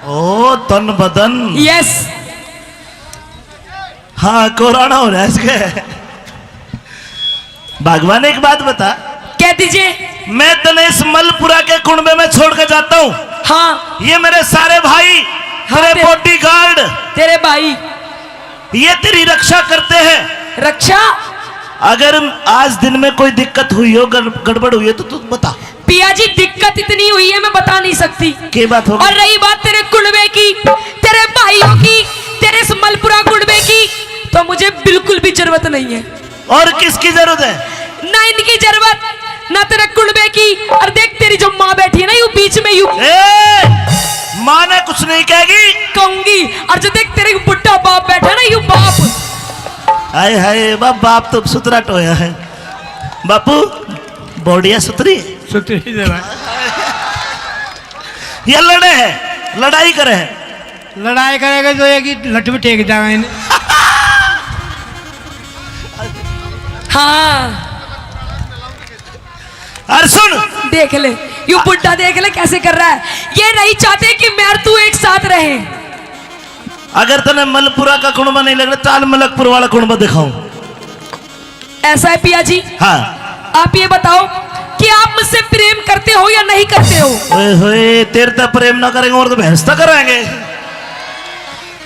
ओ तन बदन। यस। हाँ कोरोना हो रहा है इसके। भगवान एक बात बता, कह दीजिए। मैं तने इस मलपुरा के कुंबे में छोड़ के जाता हूँ। हाँ ये मेरे सारे भाई, हाँ, तेरे बॉडीगार्ड, तेरे भाई ये तेरी रक्षा करते हैं। रक्षा। अगर आज दिन में कोई दिक्कत हुई हो, गड़बड़ हुई है तो तू बता। पिया जी दिक्कत इतनी हुई है मैं बता नहीं सकती। क्या बात होगी? और रही बात तेरे कुंबे की, तेरे भाइयों की, तेरे इस मलपुरा कुंबे की, तो मुझे बिल्कुल भी जरूरत नहीं है। और किसकी जरूरत है? ना इनकी जरूरत, ना तेरे कुंबे की। और देख तेरी जो माँ बैठी है ना यू बीच में, यू माँ ने कुछ नहीं कहेगी, कहूंगी। और जो देख तेरे बुढ़ा बाप बैठा है ना यू बाप, हाय हाय बाप तो सुतरा टोया है। बापू बॉडिया सुतरी है। सुतरी जरा ये लड़े हैं, लड़ाई करे हैं। लड़ाई करेगा तो एक ही लठ में टेक जाएगा इन्हें। हाँ और सुन, देख ले यू बुढ़ा, देख ले कैसे कर रहा है। ये नहीं चाहते कि मैं और तू एक साथ रहे। अगर तने मलपुरा का कुंबा नहीं लग रहा, चाल मलकपुर वाला कुंबा दिखाऊं। ऐसा है पिया जी। हाँ आप ये बताओ कि आप मुझसे प्रेम करते हो या नहीं करते हो? ओए होए, तेरे तो प्रेम ना करेंगे और तो भैंस तो कराएंगे।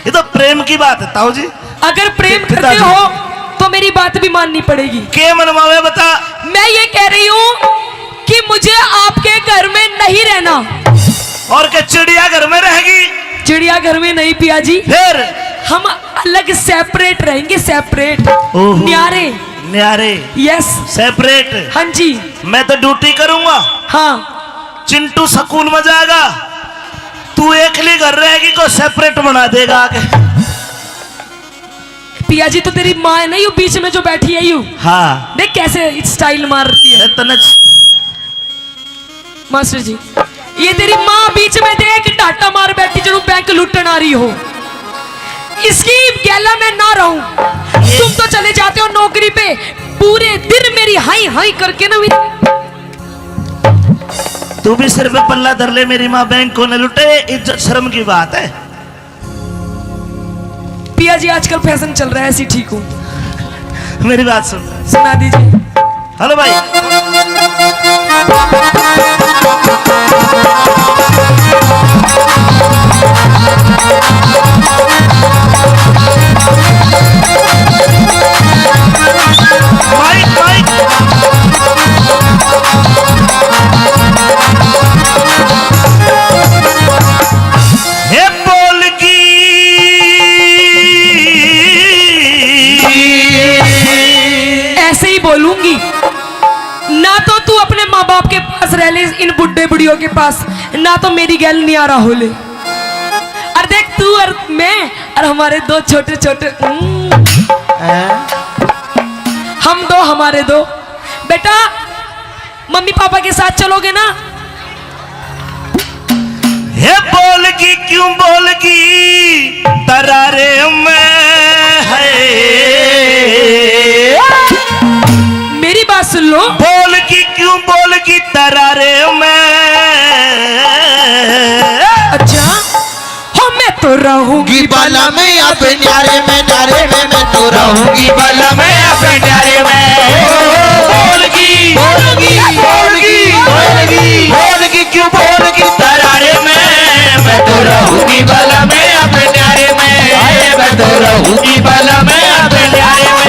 ये तो प्रेम की बात है ताऊ जी। अगर प्रेम करते हो तो मेरी बात भी माननी पड़ेगी। के मनवावे बता। मैं ये कह रही हूँ कि मुझे आपके घर में नहीं रहना। और क्या चिड़िया घर में रहेगी? चिड़िया घर में नहीं पिया जी, फिर हम अलग सेपरेट रहेंगे, सेपरेट, ओहो। न्यारे। न्यारे, यस सेपरेट। हाँ जी। मैं तो ड्यूटी करूंगा, हाँ चिंटू स्कूल में जाएगा, तू एकली घर रहेगी, को सेपरेट बना देगा आगे। पिया जी तो तेरी माँ है ना यू बीच में जो बैठी है यू, हाँ देख कैसे स्टाइल मार रही है। तने मास्टर जी ये तेरी माँ बीच में देख डाटा मार बैठी जो बैंक लूटन आ रही हो। इसकी गैला में ना रहूं। तुम तो चले जाते हो नौकरी पे, पूरे दिन मेरी हाई हाई करके ना तू भी सिर पे पल्ला धर ले, मेरी माँ बैंक को न लुटे, इज्जत शर्म की बात है। पिया जी आजकल फैशन चल रहा है, ऐसी ठीक हूँ। मेरी बात सुन, सुना दीजिए। हेलो भाई। Mic mic. हे बोलगी ऐसे ही बोलूंगी ना, तो तू अपने माँ बाप के पास रह ले, इन बुढ़े बुढ़ियों के पास, ना तो मेरी गैल नियारा हो ले। और देख तू और मैं और हमारे दो छोटे छोटे हम दो, हमारे दो बेटा, मम्मी पापा के साथ चलोगे ना? हे बोलगी क्यों बोलगी तरारे में है। मेरी बात सुन लो। बोलगी क्यों बोलगी तरारे में। अच्छा हो मैं तो रहूंगी बाला में अपने न्यारे में, न्यारे में मैं तो रहूंगी बाला में अपने न्यारे में। बोलगी बोलगी बोलगी बोलगी बोलगी क्यों बोलगी तरारे में, मैं तो रहूंगी बाला में अपने न्यारे में, मैं तो रहूंगी बाला में अपने न्यारे में।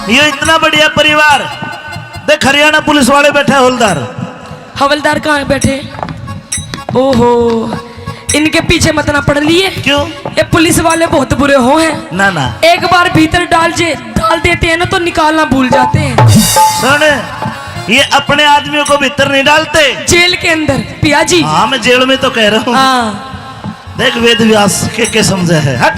ये इतना बढ़िया परिवार देख, हरियाणा पुलिस वाले बैठे हवलदार। हवलदार कहाँ बैठे? ओहो इनके पीछे मत ना पड़ लिए। क्यों? ये पुलिस वाले बहुत बुरे हो हैं। ना ना, एक बार भीतर डाल देते हैं ना तो निकालना भूल जाते हैं। सुन, ये अपने आदमियों को भीतर नहीं डालते, जेल के अंदर पिया जी। हाँ मैं जेल में तो कह रहा हूँ। हाँ देख वेद व्यास के समझे है। हट।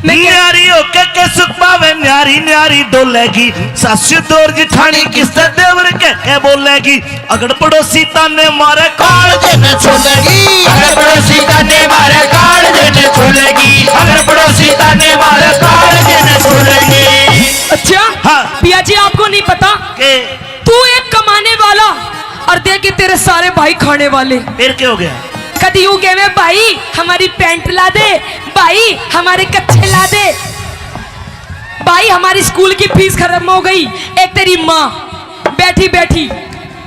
मैं क्या- न्यारी होके के सुख पावे न्यारी न्यारी डोलेगी सासू दौर जिठानी किससे देवर के बोलेगी अगर पड़ोसी ताने मारे काल देने छोड़ेगी अगर पड़ोसी ताने मारे काल देने छोड़ेगी अगर पड़ोसी ताने मारे काल देने छोड़ेगी। अच्छा हाँ। पिया जी आपको नहीं पता के तू एक कमाने वाला और देखिए तेरे सारे भाई खाने वाले। फिर क्या हो गया कभी यूं कहे भाई हमारी पैंट ला दे, भाई हमारे कच्छे ला दे, भाई हमारी स्कूल की फीस खत्म हो गई, एक तेरी माँ बैठी बैठी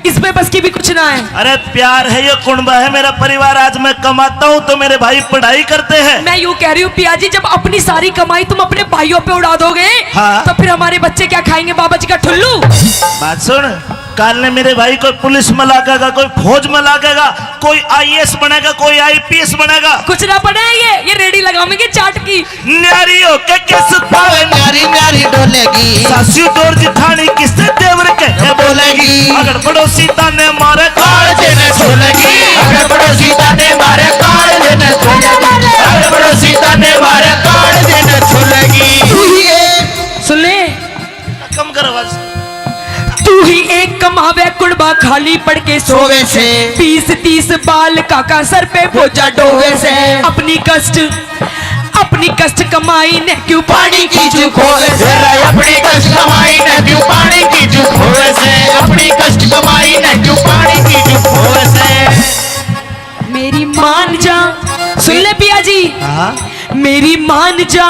इसमें बस की भी कुछ ना है। अरे प्यार है ये कुंबा है मेरा परिवार आज मैं कमाता हूँ तो मेरे भाई पढ़ाई करते हैं। मैं यूं कह रही हूँ पिया जी जब अपनी सारी कमाई तुम अपने भाइयों पे उड़ा दोगे हाँ। तो फिर हमारे बच्चे क्या खाएंगे बाबा जी का ठुल्लू। बात सुन काल ने मेरे भाई कोई पुलिस में लागेगा कोई फौज में लागेगा कोई आईएएस बनेगा कोई आईपीएस बनेगा कुछ ना पड़े ये रेडी लगाओगे चाट की। न्यारी होके के सुख पावे न्यारी न्यारी डोलेगी सासू दौर जिठानी किससे देवर के बोलेगी अगर पड़ोसी ताने मारे काल देने छोड़ेगी अगर पड़ोसी ताने मारे काल देने छोड़ेगी अगर पड़ोसी ताने मारे काल देने छोड़ेगी। तू ही एक सुन ले कम कर आवाज तू ही एक कमावे कुड़बा खाली पड़ के सोवे से 20-30 बाल काका सर पे बोझा डोवे से अपनी कष्ट कमाई ने क्यों पानी की चूक होवे से अपनी कष्ट कमाई न क्यों पानी की चूक होवे से अपनी कष्ट कमाई न क्यों पानी की चूक होवे से। मेरी मान जा सुन ले पिया जी मेरी मान जा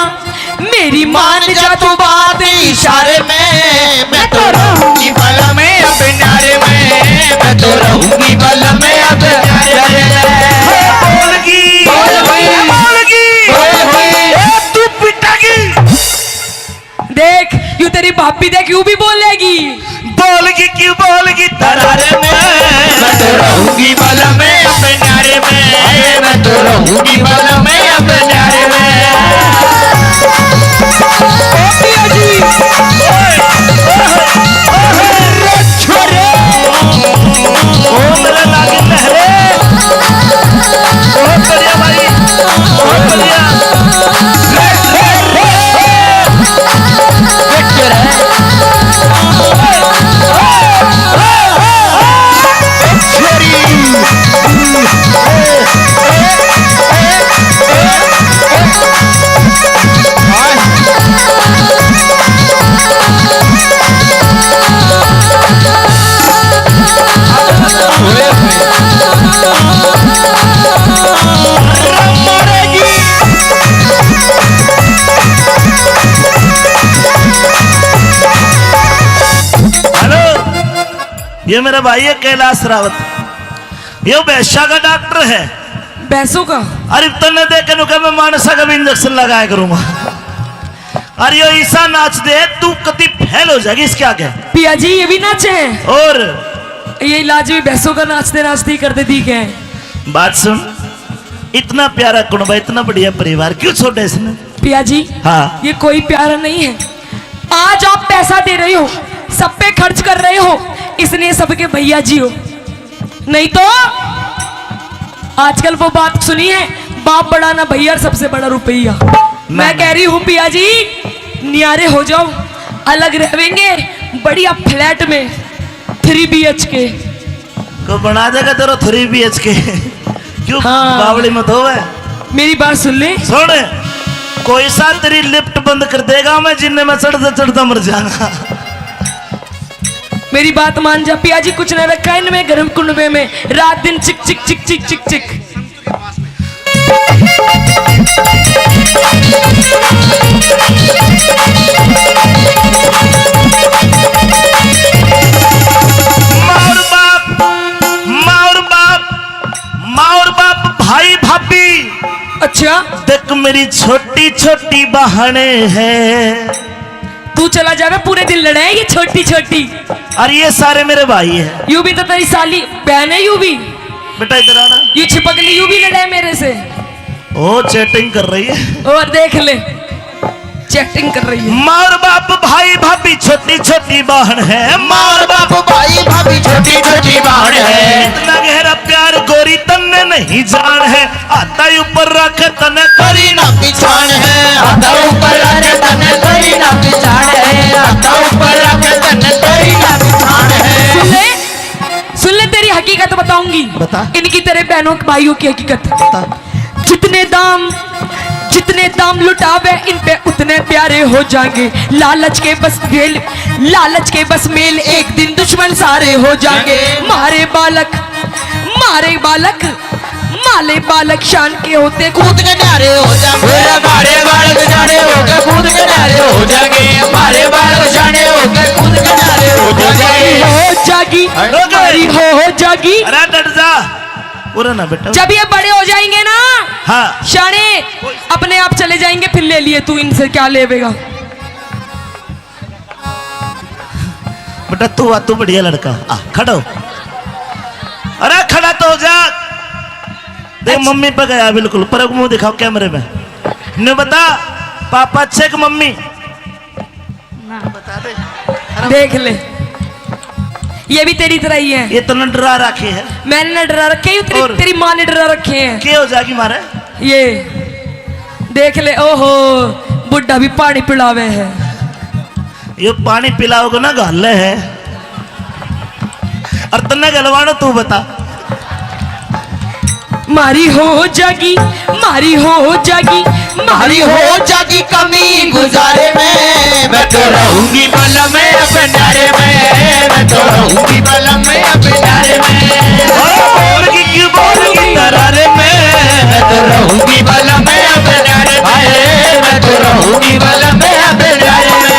मान जा तू बात इशारे में मैं तो रहूंगी बल में अब न्यारे में मैं तो रहूंगी बल में अब न्यारे में। बोलगी बोलगी तू पिटागी देख यूं तेरी भाभी देख यूं भी बोलेगी बोलगी क्यों बोलगी दरारे में मैं तो रहूंगी बल में अब न्यारे में मैं तो रहूंगी बल में अब न्यारे में। मेरा लागे लहरे बहुत बढ़िया भाई बहुत बढ़िया हेलो ये मेरा भाई है कैलाश रावत ये वैश्या का डॉक्टर है भैंसों का। अरे तन्ने देख के नुका मैं मानसा का भी इंजेक्शन लगाया करूंगा अरे ये ईसा नाच दे तू कति फैल हो जाएगी इसके आगे। पिया जी ये भी नाचे हैं और ये इलाज भी भैंसों का नाचते नाचते ही करते दिखे हैं। बात सुन इतना प्यारा कुनबा इतना बढ़िया परिवार क्यों छोड़ा इसने। पिया जी हाँ ये कोई प्यारा नहीं है। आज आप पैसा दे रहे हो सब पे खर्च कर रहे हो इसलिए सबके भैया जी हो नहीं तो आजकल वो बात सुनी है बाप बड़ा ना भैया सबसे बड़ा रुपया। मैं कह रही हूँ पिया जी नियारे हो जाओ अलग रहेंगे बढ़िया फ्लैट में 3 BHK को बना देगा तेरा 3 BHK क्यों हाँ। बावड़ी मत हो मेरी बात सुन ले। सुन कोई सा तेरी लिफ्ट बंद कर देगा मैं जिन्ने में चढ़ता चढ़ता मर जाऊंगा। मेरी बात मान जा पिया जी कुछ न रखा है इनमें गर्म कुंडवे में रात दिन चिक चिक चिक चिक चिक चिक। माँ और बाप भाई भाभी अच्छा देख मेरी छोटी छोटी बहने हैं तू चला जावे पूरे दिन लड़े ये छोटी छोटी और ये सारे मेरे भाई हैं। यू भी तो तेरी साली बहन है यू भी बेटा इधर आना यू छिपक ली यू भी लड़े मेरे से ओ चैटिंग कर रही है और देख ले चैटिंग कर रही है। माँ और बाप भाई भाभी छोटी छोटी बहन है माँ और बाप भाई भाभी छोटी छोटी बहन है। इतना गहरा प्यार गोरी तन्ने नहीं जान है आता ऊपर रख तने करी ना पिछान है आता ऊपर बताऊंगी बता। इनकी तेरे बहनों भाइयों की हकीकत। बता। जितने दाम लुटावे इन पे उतने प्यारे हो जाएंगे। लालच के बस मेल एक दिन दुश्मन सारे हो जाएंगे। मारे बालक शान के होते कूद के न्यारे हो जाएंगे। हमारे बालक जाने होकर कूद के न्यारे हो जाएंगे। हमारे बालक जाने होकर कूद के न्यारे हो जाएंगे। हो जागी हमारी हो जागी। अरे डट जा, पूरा ना बेटा। जब ये बड़े हो जाएंगे ना हाँ शाने अपने आप चले जाएंगे। फिर ले लिए तू इनसे क्या लेवेगा। बेटा तू बढ़िया लड़का, खड़ा हो। अरे खड़ा तो हो जा। देख मम्मी पे गया बिल्कुल, पर मुंह दिखाओ कैमरे में। ने बता पापा अच्छे कि मम्मी? बता दे। देख ले ये भी तेरी तरह ही है। ये तो न डरा रखे है। मैंने न डरा रखे हैं, और? तेरी माँ ने डरा रखे हैं। क्या हो जाएगी मारे? ये देख ले, ओहो बुढ़ा भी पानी पिलावे है। ये पानी पिलाओगे ना गाले है। और तन्ने गलवानो तू बता। मारी हो जागी मारी हो जागी कमी गुजारे में। मैं तो रहूंगी बलम में अपने डारे में। मैं तो रहूंगी बलम में अपने डारे में। बोलगी क्यों बोलगी तरारे में। मैं तो रहूंगी बलम में अपने डारे में। मैं तो रहूंगी बलम में अपने डारे में।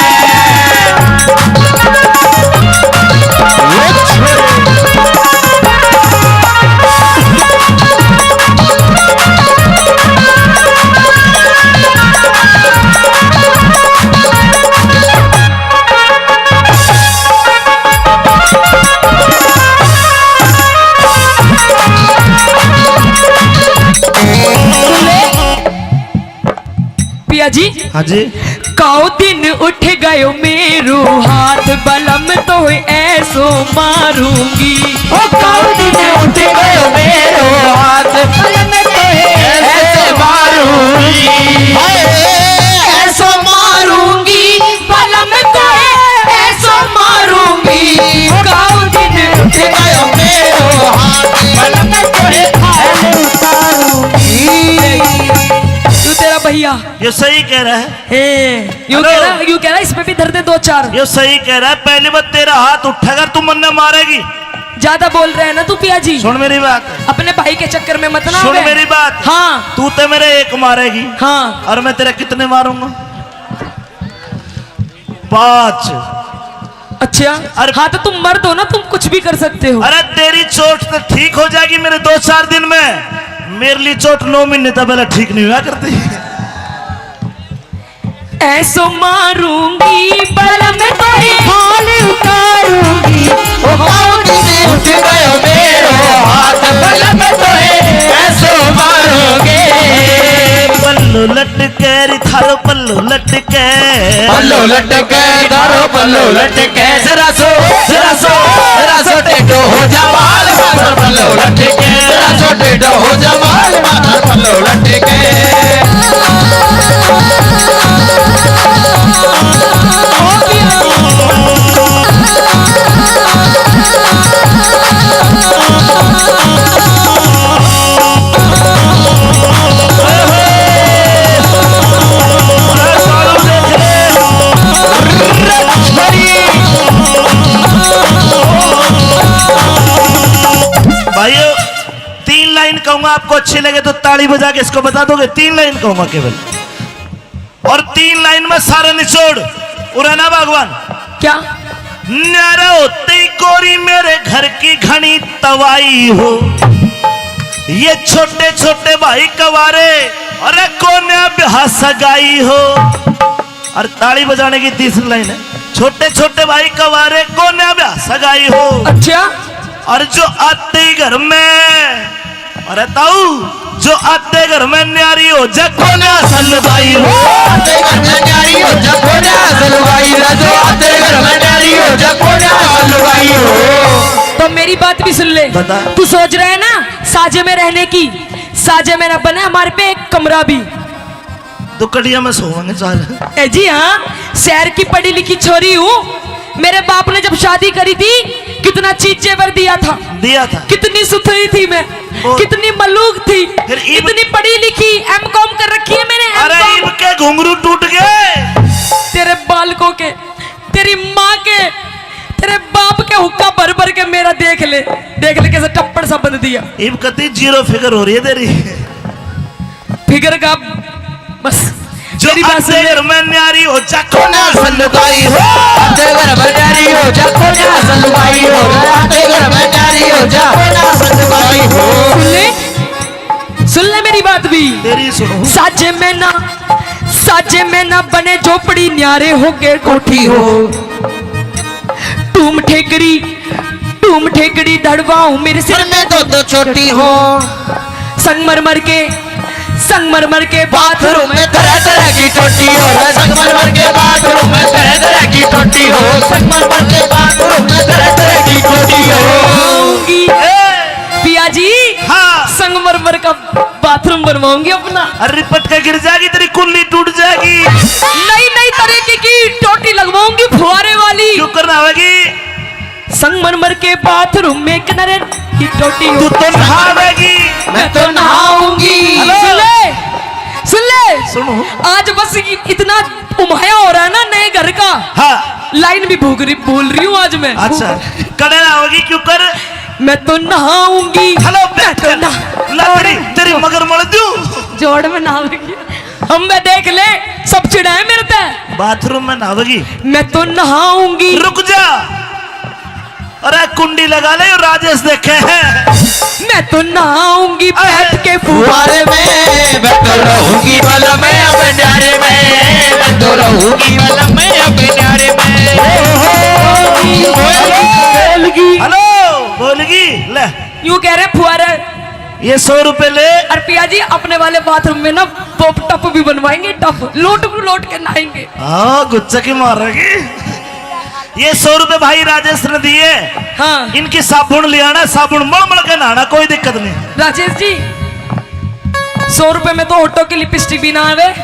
पिया जी हाँ जी। काओ दिन उठ गयो मेरो हाथ बलम तो ऐसो मारूंगी। ओ काऊ दिन उठ गयो मेरो हाथ बलम तो ऐसे मारूंगी। ऐसो मारूंगी बलम तो ऐसो मारूंगी। काऊ दिन उठ गयो मेरो हाथ बलम तो ऐसे मारूंगी। तू तेरा भैया ये सही कह रहा है। यूं कह रहा इसमें भी धर दे दो चार। ये सही कह रहा है। पहली बार तेरा हाथ उठाकर तू मन्ना मारेगी। ज्यादा बोल रहे हैं ना तू पिया जी। सुन मेरी बात। अपने भाई के चक्कर में मत ना सुन आवे। मेरी बात। हाँ तू तो मेरे एक मारेगी। हाँ और मैं तेरा कितने मारूंगा? 5। अच्छा। अरे- हाँ तो तुम मर्द हो ना, तुम कुछ भी कर सकते हो। अरे तेरी चोट तो ठीक हो जाएगी मेरे 2-4 दिन में। मेरे लिए चोट 9 महीने तक पहले ठीक नहीं हुआ करती। ऐसो मारूंगी बलम तो हाल उतारूंगी। ओ काऊ दिन उठ गयो मेरो हाथ बलम तो ऐसो मारोगे। पल्लू लटके री थारो पल्लू लटके। पल्लो लटके दारो पल्लो लटके। जरा सो टेढ़ो हो जा बाल माथा पल्लो लटके। जरा सो टेढ़ो हो जा बाल माथा पल्लो लटके। भाइयों 3 लाइन कहूंगा, आपको अच्छी लगे तो ताली बजा के इसको बता दोगे। 3 लाइन कहूंगा केवल, और 3 लाइन में सारा निचोड़ उड़ाना भगवान। क्या? न्यारा होते ही कोरी मेरे घर की घनी तवाई हो। ये छोटे छोटे भाई कवारे, अरे कोने ब्याह सगाई हो। और ताली बजाने की 3री लाइन है। छोटे छोटे भाई कवारे कोने ब्याह सगाई हो। अच्छा। और जो आते ही घर में, अरे ताऊ जो आते घर में न्यारी हो जको ना सलवाई हो। आते घर में न्यारी हो जको ना सलवाई हो। जो आते घर में न्यारी हो जको ना सलवाई हो। तो मेरी बात भी सुन ले। बता। तू सोच रहा है ना साजे में रहने की। साजे में ना बने हमारे पे एक कमरा भी। तो कड़िया में सोवांगे चाल। ए जी हाँ, शहर की पढ़ी लिखी छोरी हूँ। मेरे बाप ने जब शादी करी थी कितना चीज जेवर दिया था, दिया था। कितनी सुथरी थी मैं, और- कितनी मलूक थी, फिर ईब- इतनी पढ़ी लिखी, एमकॉम कर रखी है मैंने, अरे M.Com। इब के घुंघरू टूट गए। तेरे बालकों के, तेरी माँ के, तेरे बाप के हुक्का भर भर के मेरा देख ले कैसे टप्पड़ सा बंद दिया। इब कती जीरो फिगर हो रही है तेरी। फिगर का बस जो मेरी बात सुन ले। घर में न्यारी हो जाको कोना सलुगाई हो आते घर में जारी हो जा, कोना सलुगाई हो आते घर में जारी हो जा, कोना सलुगाई हो। सुन ले मेरी बात भी। तेरी सुनो। साजे में ना बने झोपड़ी, न्यारे हो के कोठी हो। टूम ठेकड़ी धड़वाऊं मेरे सिर सिर में दो छोटी हो, संगमरमर के बाथरूम में तरह तरह की टोटी हो, संगमरमर के बाथरूम में तरह तरह की टोटी हो, संगमरमर के बाथरूम में तरह तरह की टोटी हो। बनवाऊंगी पिया जी, हाँ। संगमरमर का बाथरूम बनवाऊंगी अपना। अरे रिपट के गिर जाएगी, तेरी कुल्ली टूट जाएगी। नई तरीके की टोटी लगवाऊंगी, फुहारे वाली। क्यों करना होगी? संगमरमर के बाथरूम में किनारे की टोटी हो। तू तो नहावेगी। मैं तो नहाऊंगी। हेलो। सुन ले सुनो। आज बस इतना उमाया हो रहा है ना नए घर का, हाँ। लाइन भी बोल रही हूँ आज मैं। अच्छा करे ना होगी, क्यों कर? मैं तो नहाऊंगी। हेलो मैं तो तेरी मगर मर दू। जोड़ में नहाऊंगी। हम मैं देख ले, सब चिढ़ाए मेरे पे। बाथरूम में नहावेगी। मैं तो नहाऊंगी। रुक जा। अरे कुंडी लगा ले, राजेश देखे हैं। मैं तो नहाऊंगी बैठ के फुहारे फुहारे में मैं तो रहूंगी वाला मैं अपने न्यारे में, मैं तो रहूंगी वाला मैं अपने न्यारे में। हेलो बोलगी ले। यूं कह रहे फुहारे। ये 100 रुपए ले। और पिया जी अपने वाले बाथरूम में ना पॉप टप भी बनवाएंगे, टप लोट के नहाएंगे। हाँ गुच्चा की मारेगी। ये 100 रुपए भाई राजेश ने दिए। हाँ इनकी साबुन ले आना, साबुन मल के नहाना, कोई दिक्कत नहीं। राजेश जी 100 रुपए में तो ऑटो की लिपस्टिक भी ना आवे,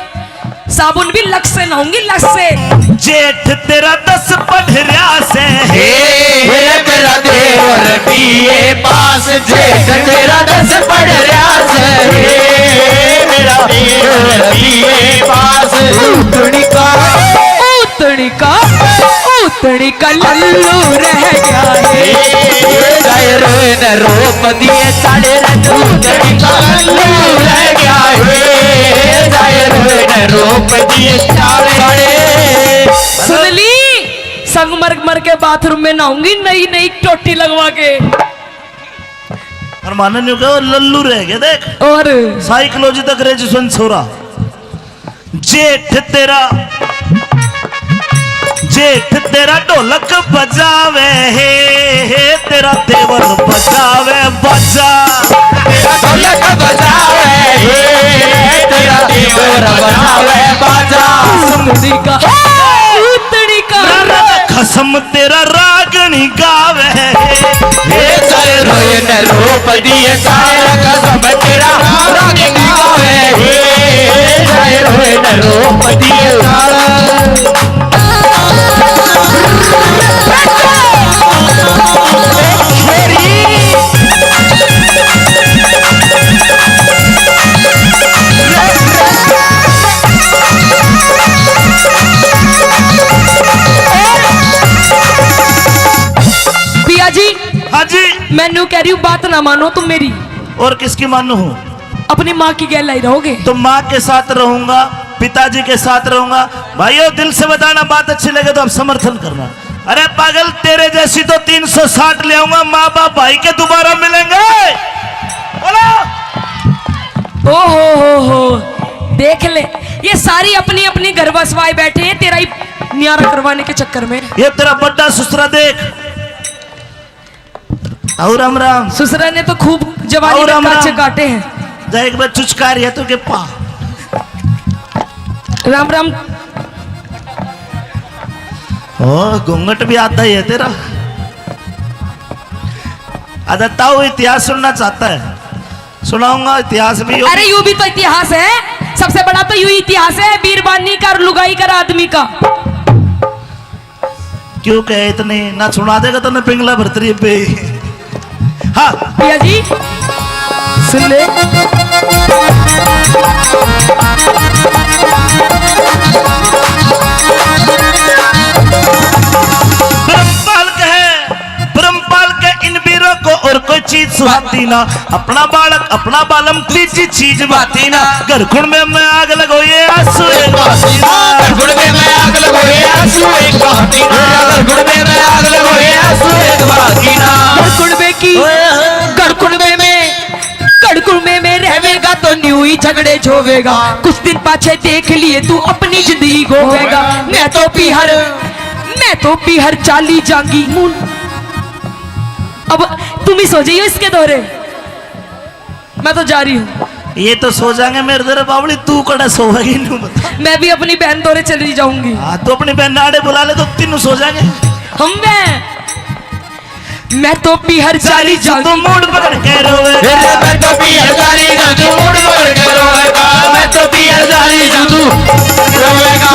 साबुन भी लक्स से नहाऊंगी, लक्स से। जेठ तेरा 10 पढ़रिया से हे मेरा देवर बीए पास, जेठ तेरा 10 पढ़ रहा से, हे मेरा देवर बीए पास। उतनी का लल्लू रह गया है। न रोप दिए साढ़े उतनी का लल्लू रह गया है, न रोप दिए साढ़े। सुन ली, संगमरमर के बाथरूम में नहाऊंगी, नई टोटी लगवा के। और मानन नहीं कहो लल्लू रह गया। देख और साइकोलॉजी तक ग्रेजुएशन छोरा। जेठ तेरा ढोलक बजावे हे तेरा देवर बजावे बाजा। तेरा ढोलक बजावे हे तेरा देवर बजावे बाजा। उतनी का खसम तेरा रागनी गावे हे जय रोय न रूप दिए सारा कसम तेरा राग गावे, हे जय रोय न रूप दिए सारा। पिया जी हाँ जी। मैं न्यू कह रही हूँ, बात ना मानो तुम मेरी, और किसकी मानू हूँ? अपनी माँ की गहलाई रहोगे। तो माँ के साथ रहूंगा, पिताजी के साथ रहूंगा। भाइयों दिल से बताना, बात अच्छी लगे तो आप समर्थन करना। अरे पागल तेरे जैसी तो 360 ले आऊंगा। माँ बाप भाई के दोबारा मिलेंगे। बोलो। हो देख ले, ये सारी अपनी अपनी घर बसवाए बैठे हैं तेरा ही न्यारा करवाने के चक्कर में। ये तेरा बड्डा ससुरा देख। और राम राम। ससुरा ने तो खूब जवानी और में राम काचे राम। काटे हैं। जा एक बार चुचकार है तो के पा। राम राम। ओ घूंघट भी आता ही है तेरा। ताऊ इतिहास सुनना चाहता है, सुनाऊंगा इतिहास भी। अरे यूं भी तो इतिहास है, सबसे बड़ा तो यूं इतिहास है बीरबानी का और लुगाई का आदमी का। क्यों कहे इतने ना सुना देगा तो न पिंगला भरतरी पे। हाँ पिया जी सुन ले। ब्रह्मपाल के इन वीरों को और कोई चीज सुहाती ना, अपना बालक अपना बालम तीजी चीज बाती ना। घरकुण में मैं आग लगोए आंसू एक बहाती ना, घरकुण में मैं आग लगोए आंसू एक बहाती ना, घरकुण में मैं आग लगोए आंसू एक बहाती ना। गड़कुड़ में रहेगा तो न्यू ही झगड़े झोवेगा, कुछ दिन पाछे देख लिए तू अपनी जिंदगी गोवेगा। मैं तो पीहर चाली जांगी। अब तुम ही सो जाइयो इसके दौरे, मैं तो जा रही हूँ। ये तो सो जाएंगे मेरे दरे बावली, तू कड़ा सोएगी नू बता। मैं भी अपनी बहन दौरे चली जाऊंगी। हाँ तो अपनी बहन नाड़े बुला ले तो तीनों सो जाएंगे। मैं तो पीहर चाली जांगी। तू मूड पकड़ के रोवे, मैं तो पीहर चाली जांगी, मूड पकड़ के रोवेगा। मैं तो पीहर चाली जांगी रोवेगा।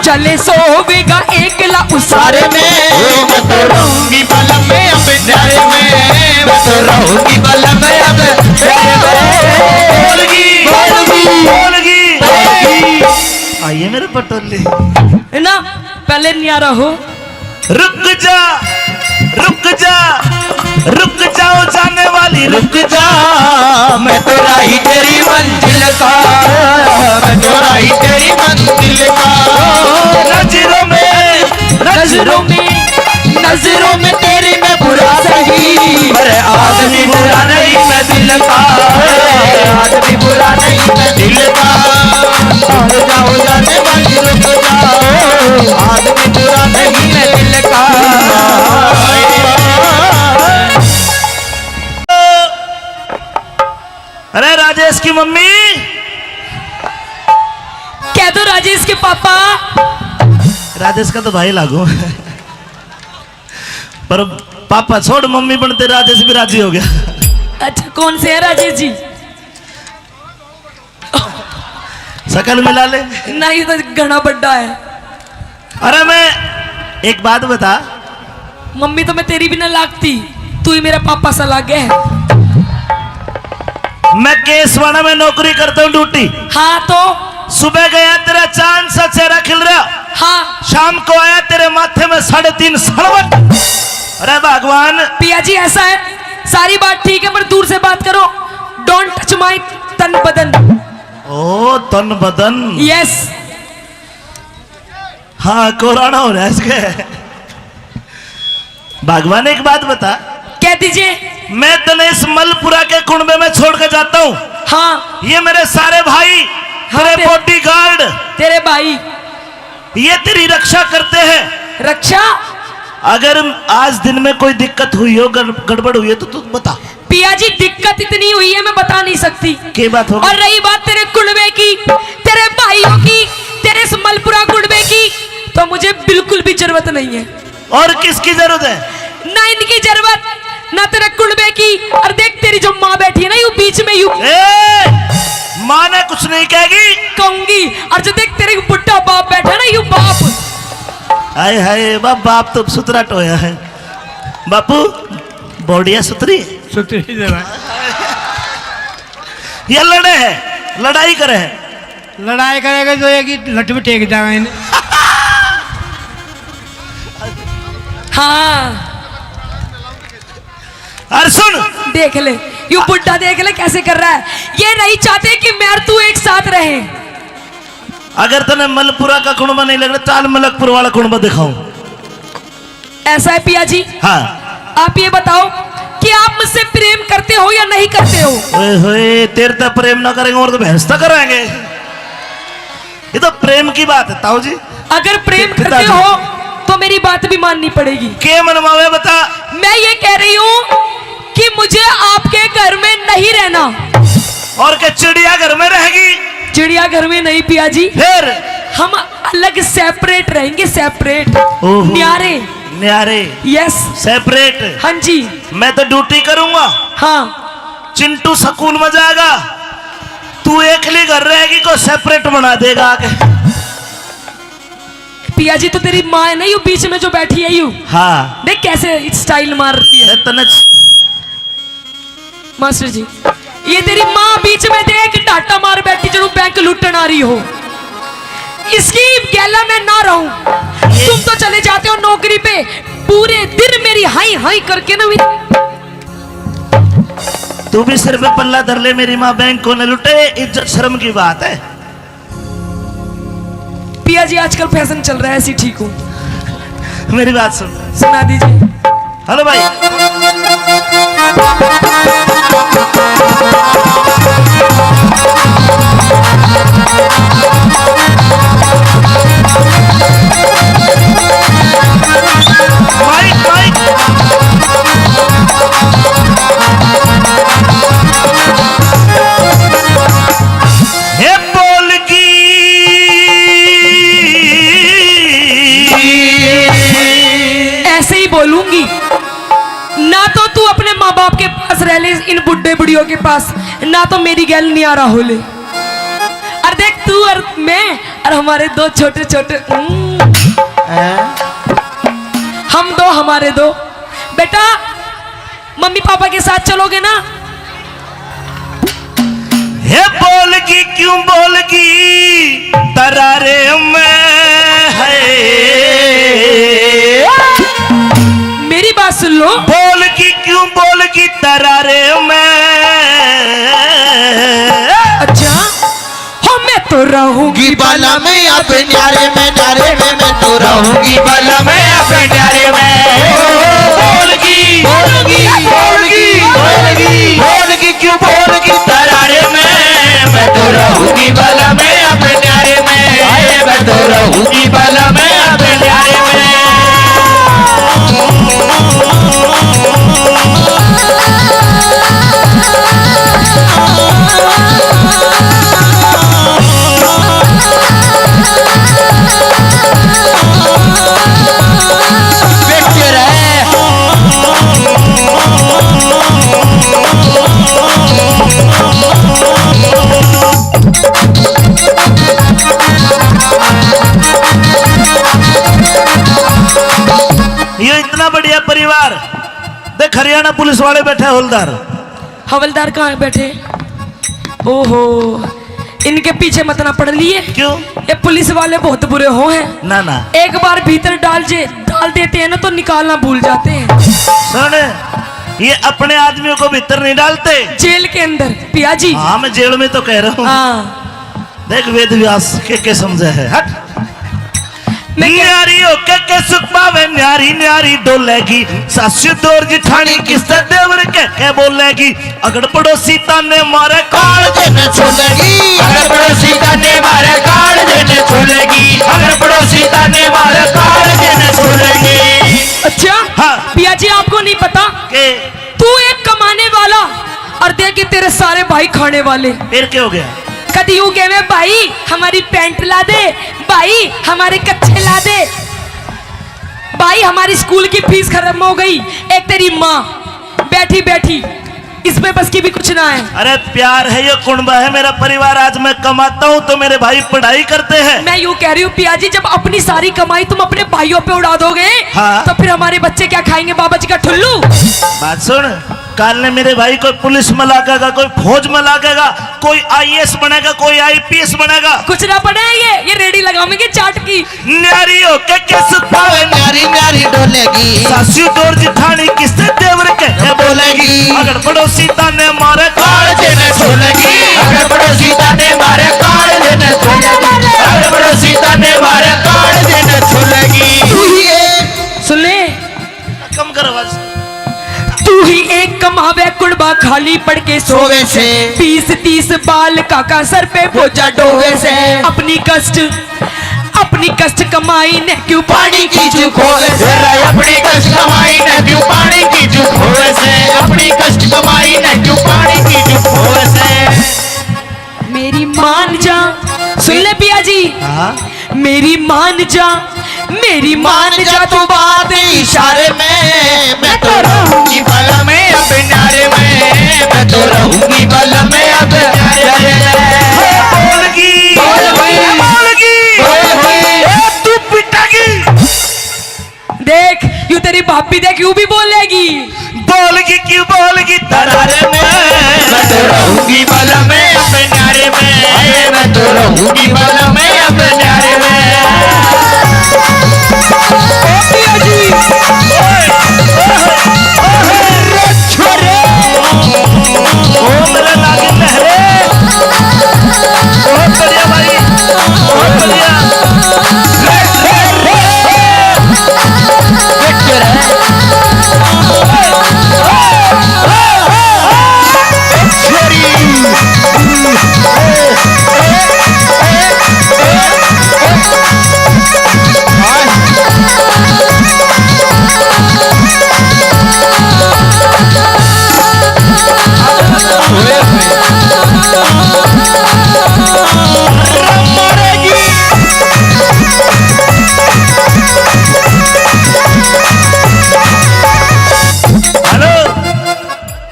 चले सोवेगा एकला उसारे में। मैं तो रहूंगी बलम में अब न्यारे में, मैं तो रहूंगी बलम में अब बोलगी। आइए मेरे पटोले है ना, पहले न्यारा हो। रुक जाओ जाने वाली रुक जा, मैं तो राही तेरी मंजिल का, मैं तो राही तेरी मंजिल का। नजरों में तेरी मैं बुरा सही, अरे आदमी बुरा नहीं मैं दिल का, आदमी बुरा नहीं मैं दिल का। रुक जाओ जाने वाली रुक जाओ, आदमी बुरा नहीं मैं दिल का। अरे राजेश की मम्मी, कह दो राजेश के पापा। राजेश का तो भाई लागू पर पापा छोड़, मम्मी बनते राजेश भी राजी हो गया। अच्छा कौन से है राजेश जी? शकल मिला ले। नहीं तो घना बड्डा है। अरे मैं एक बात बता, मम्मी तो मैं तेरी भी ना लागती, तू ही मेरा पापा सा लागे है। मैं केसवाड़ा में नौकरी करता हूँ ड्यूटी। हाँ तो सुबह गया तेरा चांद सा चेहरा खिल रहा, हाँ शाम को आया तेरे माथे में 3.5 सड़वट। अरे भगवान। पिया जी ऐसा है, सारी बात ठीक है पर दूर से बात करो। डोंट टच माय तन बदन। ओ तन बदन। यस। हाँ कोराना हो रहा है इसके। भगवान एक बात बता। कह दीजिए। मैं तने इस मलपुरा के कुंबे में छोड़ के जाता हूँ। हाँ ये मेरे सारे भाई, तेरे बॉडीगार्ड, तेरे भाई, ये तेरी रक्षा करते हैं। रक्षा? अगर आज दिन में कोई दिक्कत हुई हो, गड़बड़ हुई है तो तू बता। पिया जी दिक्कत इतनी हुई है मैं बता नहीं सकती। क्या बात होगी? और रही बात तेरे कुंबे की, तेरे भाइयों की, तेरे इस मलपुरा कुंबे की, तो मुझे बिल्कुल भी जरूरत नहीं है। और किसकी जरूरत है? ना इनकी जरूरत, ना तेरे कुंबे की। और देख तेरी जो माँ बैठी है ना, यू बीच में यू। माँ ने कुछ नहीं कहेगी। कहूंगी। और जो देख तेरे बुढ़ा बाप बैठा ना, यू बाप। हाय हाय बाप तो सुतरा टोया है। बापू बॉडिया सुतरी ये लड़े है, लड़ाई करे है। लड़ाई करेगा जो है कि लट में टेक जाएगा इन्हें। हाँ अरे सुन, देख ले यू बुढ़ा, देख ले कैसे कर रहा है। ये नहीं चाहते कि मैं और तू एक साथ रहे। अगर तने मलपुरा का कुंबा नहीं लग रहा, चाल मलकपुर वाला कुंबा दिखाऊं। ऐसा है पिया जी। हाँ आप ये बताओ कि आप मुझसे प्रेम करते हो या नहीं करते हो? ओए होए, तेरे तो प्रेम ना करेंगे और तो भैंस तो कराएंगे। ये तो प्रेम की बात है ताऊ जी। अगर प्रेम करते हो तो मेरी बात भी माननी पड़ेगी। के मनवावे बता। मैं ये कह रही हूँ कि मुझे आपके घर में नहीं रहना। और क्या चिड़िया घर में रहेगी? चिड़िया घर में नहीं पिया जी, फिर हम अलग सेपरेट रहेंगे, सेपरेट। न्यारे न्यारे। Yes separate. हाँ जी। मैं तो ड्यूटी करूंगा। हाँ चिंटू स्कूल में जाएगा, तू एकली घर रहेगी को सेपरेट बना देगा आगे। पिया जी तो तेरी माँ है ना यू बीच में जो बैठी है यू हाँ देख कैसे स्टाइल मार रही है तने मास्टर जी ये तेरी माँ बीच में देख डाटा मार बैठी जो बैंक लुटन आ रही हो इसकी गैला में ना रहूं तुम तो चले जाते हो नौकरी पे पूरे दिन मेरी हाई हाई करके ना तू भी सिर पे पल्ला धर ले मेरी माँ बैंक को न लुटे इज्जत शर्म की बात है पिया जी आजकल फैशन चल रहा है ऐसी ठीक हूँ मेरी बात सुन सुना दीजिए हेलो भाई माइक माइक हे बोलगी ऐसे ही बोलूंगी ना तो तू अपने माँ बाप के पास रह ले इन बुढ़े बुढ़ियों के पास ना तो मेरी गैल नहीं आ रहा हो ले और देख तू और मैं और हमारे दो छोटे छोटे हम दो हमारे दो बेटा मम्मी पापा के साथ चलोगे ना हे बोलगी क्यों बोलगी तरारे में है मेरी बात सुन लो बोलगी क्यों बोलगी तरारे में अच्छा हो मैं तो रहूंगी की बाला में अपने न्यारे में मैं तो रहूंगी बाला में अपने न्यारे में बोलगी बोलगी बोलगी बोलगी बोलगी क्यों बोलगी तरारे में मैं तो रहूंगी बाला में अपने न्यारे में मैं तो रहूंगी बाला में अपने न्यारे में ये इतना बढ़िया परिवार देख हरियाणा पुलिस वाले बैठे हवलदार हवलदार कहाँ है बैठे ओहो इनके पीछे मत ना पड़ लिए क्यों ये पुलिस वाले बहुत बुरे हो हैं ना ना एक बार भीतर डाल देते हैं ना तो निकालना भूल जाते हैं सुन ये अपने आदमियों को भीतर नहीं डालते जेल के अंदर पिया जी हाँ मैं जेल में तो कह रहा हूँ हाँ देख वेद व्यास के समझे है हट मैं क्या- न्यारी होके के सुख पावे न्यारी न्यारी डोलेगी सासु दौर जिठानी किससे देवर के बोलेगी अगर पड़ोसी ताने मारे काल जने छोड़ेगी अगर पड़ोसी ताने मारे काल जने छोड़ेगी अगर पड़ोसी ताने मारे काल जने छोड़ेगी अच्छा हाँ। पिया जी आपको नहीं पता के तू एक कमाने वाला और देखिए तेरे सारे भाई खाने वाले फिर क्या हो गया कभी यूं कहे भाई हमारी पैंट ला दे भाई हमारे कच्चे ला दे भाई हमारी स्कूल की फीस खत्म हो गई एक तेरी माँ बैठी बैठी इसमें बस की भी कुछ ना है अरे प्यार है ये कुंबा है मेरा परिवार आज मैं कमाता हूँ तो मेरे भाई पढ़ाई करते हैं मैं यूं कह रही हूँ पिया जी जब अपनी सारी कमाई तुम अपने भाइयों पे उड़ा दोगे हाँ। तो फिर हमारे बच्चे क्या खाएंगे बाबा जी का ठुल्लू बात सुन काल ने मेरे भाई कोई पुलिस में लागेगा कोई फौज में लागेगा कोई आईएएस बनेगा कोई आईपीएस बनेगा कुछ ना पड़े ये रेडी लगाओगे चाट की न्यारी होके किस पावे न्यारी न्यारी डोलेगी सासू दौर जिठानी किससे देवर के बोलेगी अगर पड़ोसी ताने मारे काल जने छोड़ेगी अगर पड़ोसी ताने मारे काल जने छोड़ेगी अगर पड़ोसी ताने मारे काल जने छोड़ेगी सुन ले कम कर आवाज तू ही एक कमावे कुड़बा खाली पड़ के सोवे से 20-30 बाल काका सर पे बोझा डोवे से अपनी कष्ट कमाई ने क्यों पानी की चूक होवे से अपनी कष्ट कमाई ने क्यों पानी की चूक होवे से अपनी कष्ट कमाई ने क्यों पानी की चूक होवे से मेरी मान जा सुन ले पिया जी मेरी मान जा तू बात इशारे में मैं तो रहूंगी बल में अब न्यारे में मैं तो रहूंगी बल में अब न्यारे में बोलगी बोलगी बोलगी बोलगी तू पिटागी क्यों बोलगी तरारे में। मैं तो रहूंगी बल में अपने न्यारे में, मैं तो रहूंगी बल में अपने न्यारे में। ओ मेरे लागे लहरे, बहुत बढ़िया भाई, बहुत बढ़िया।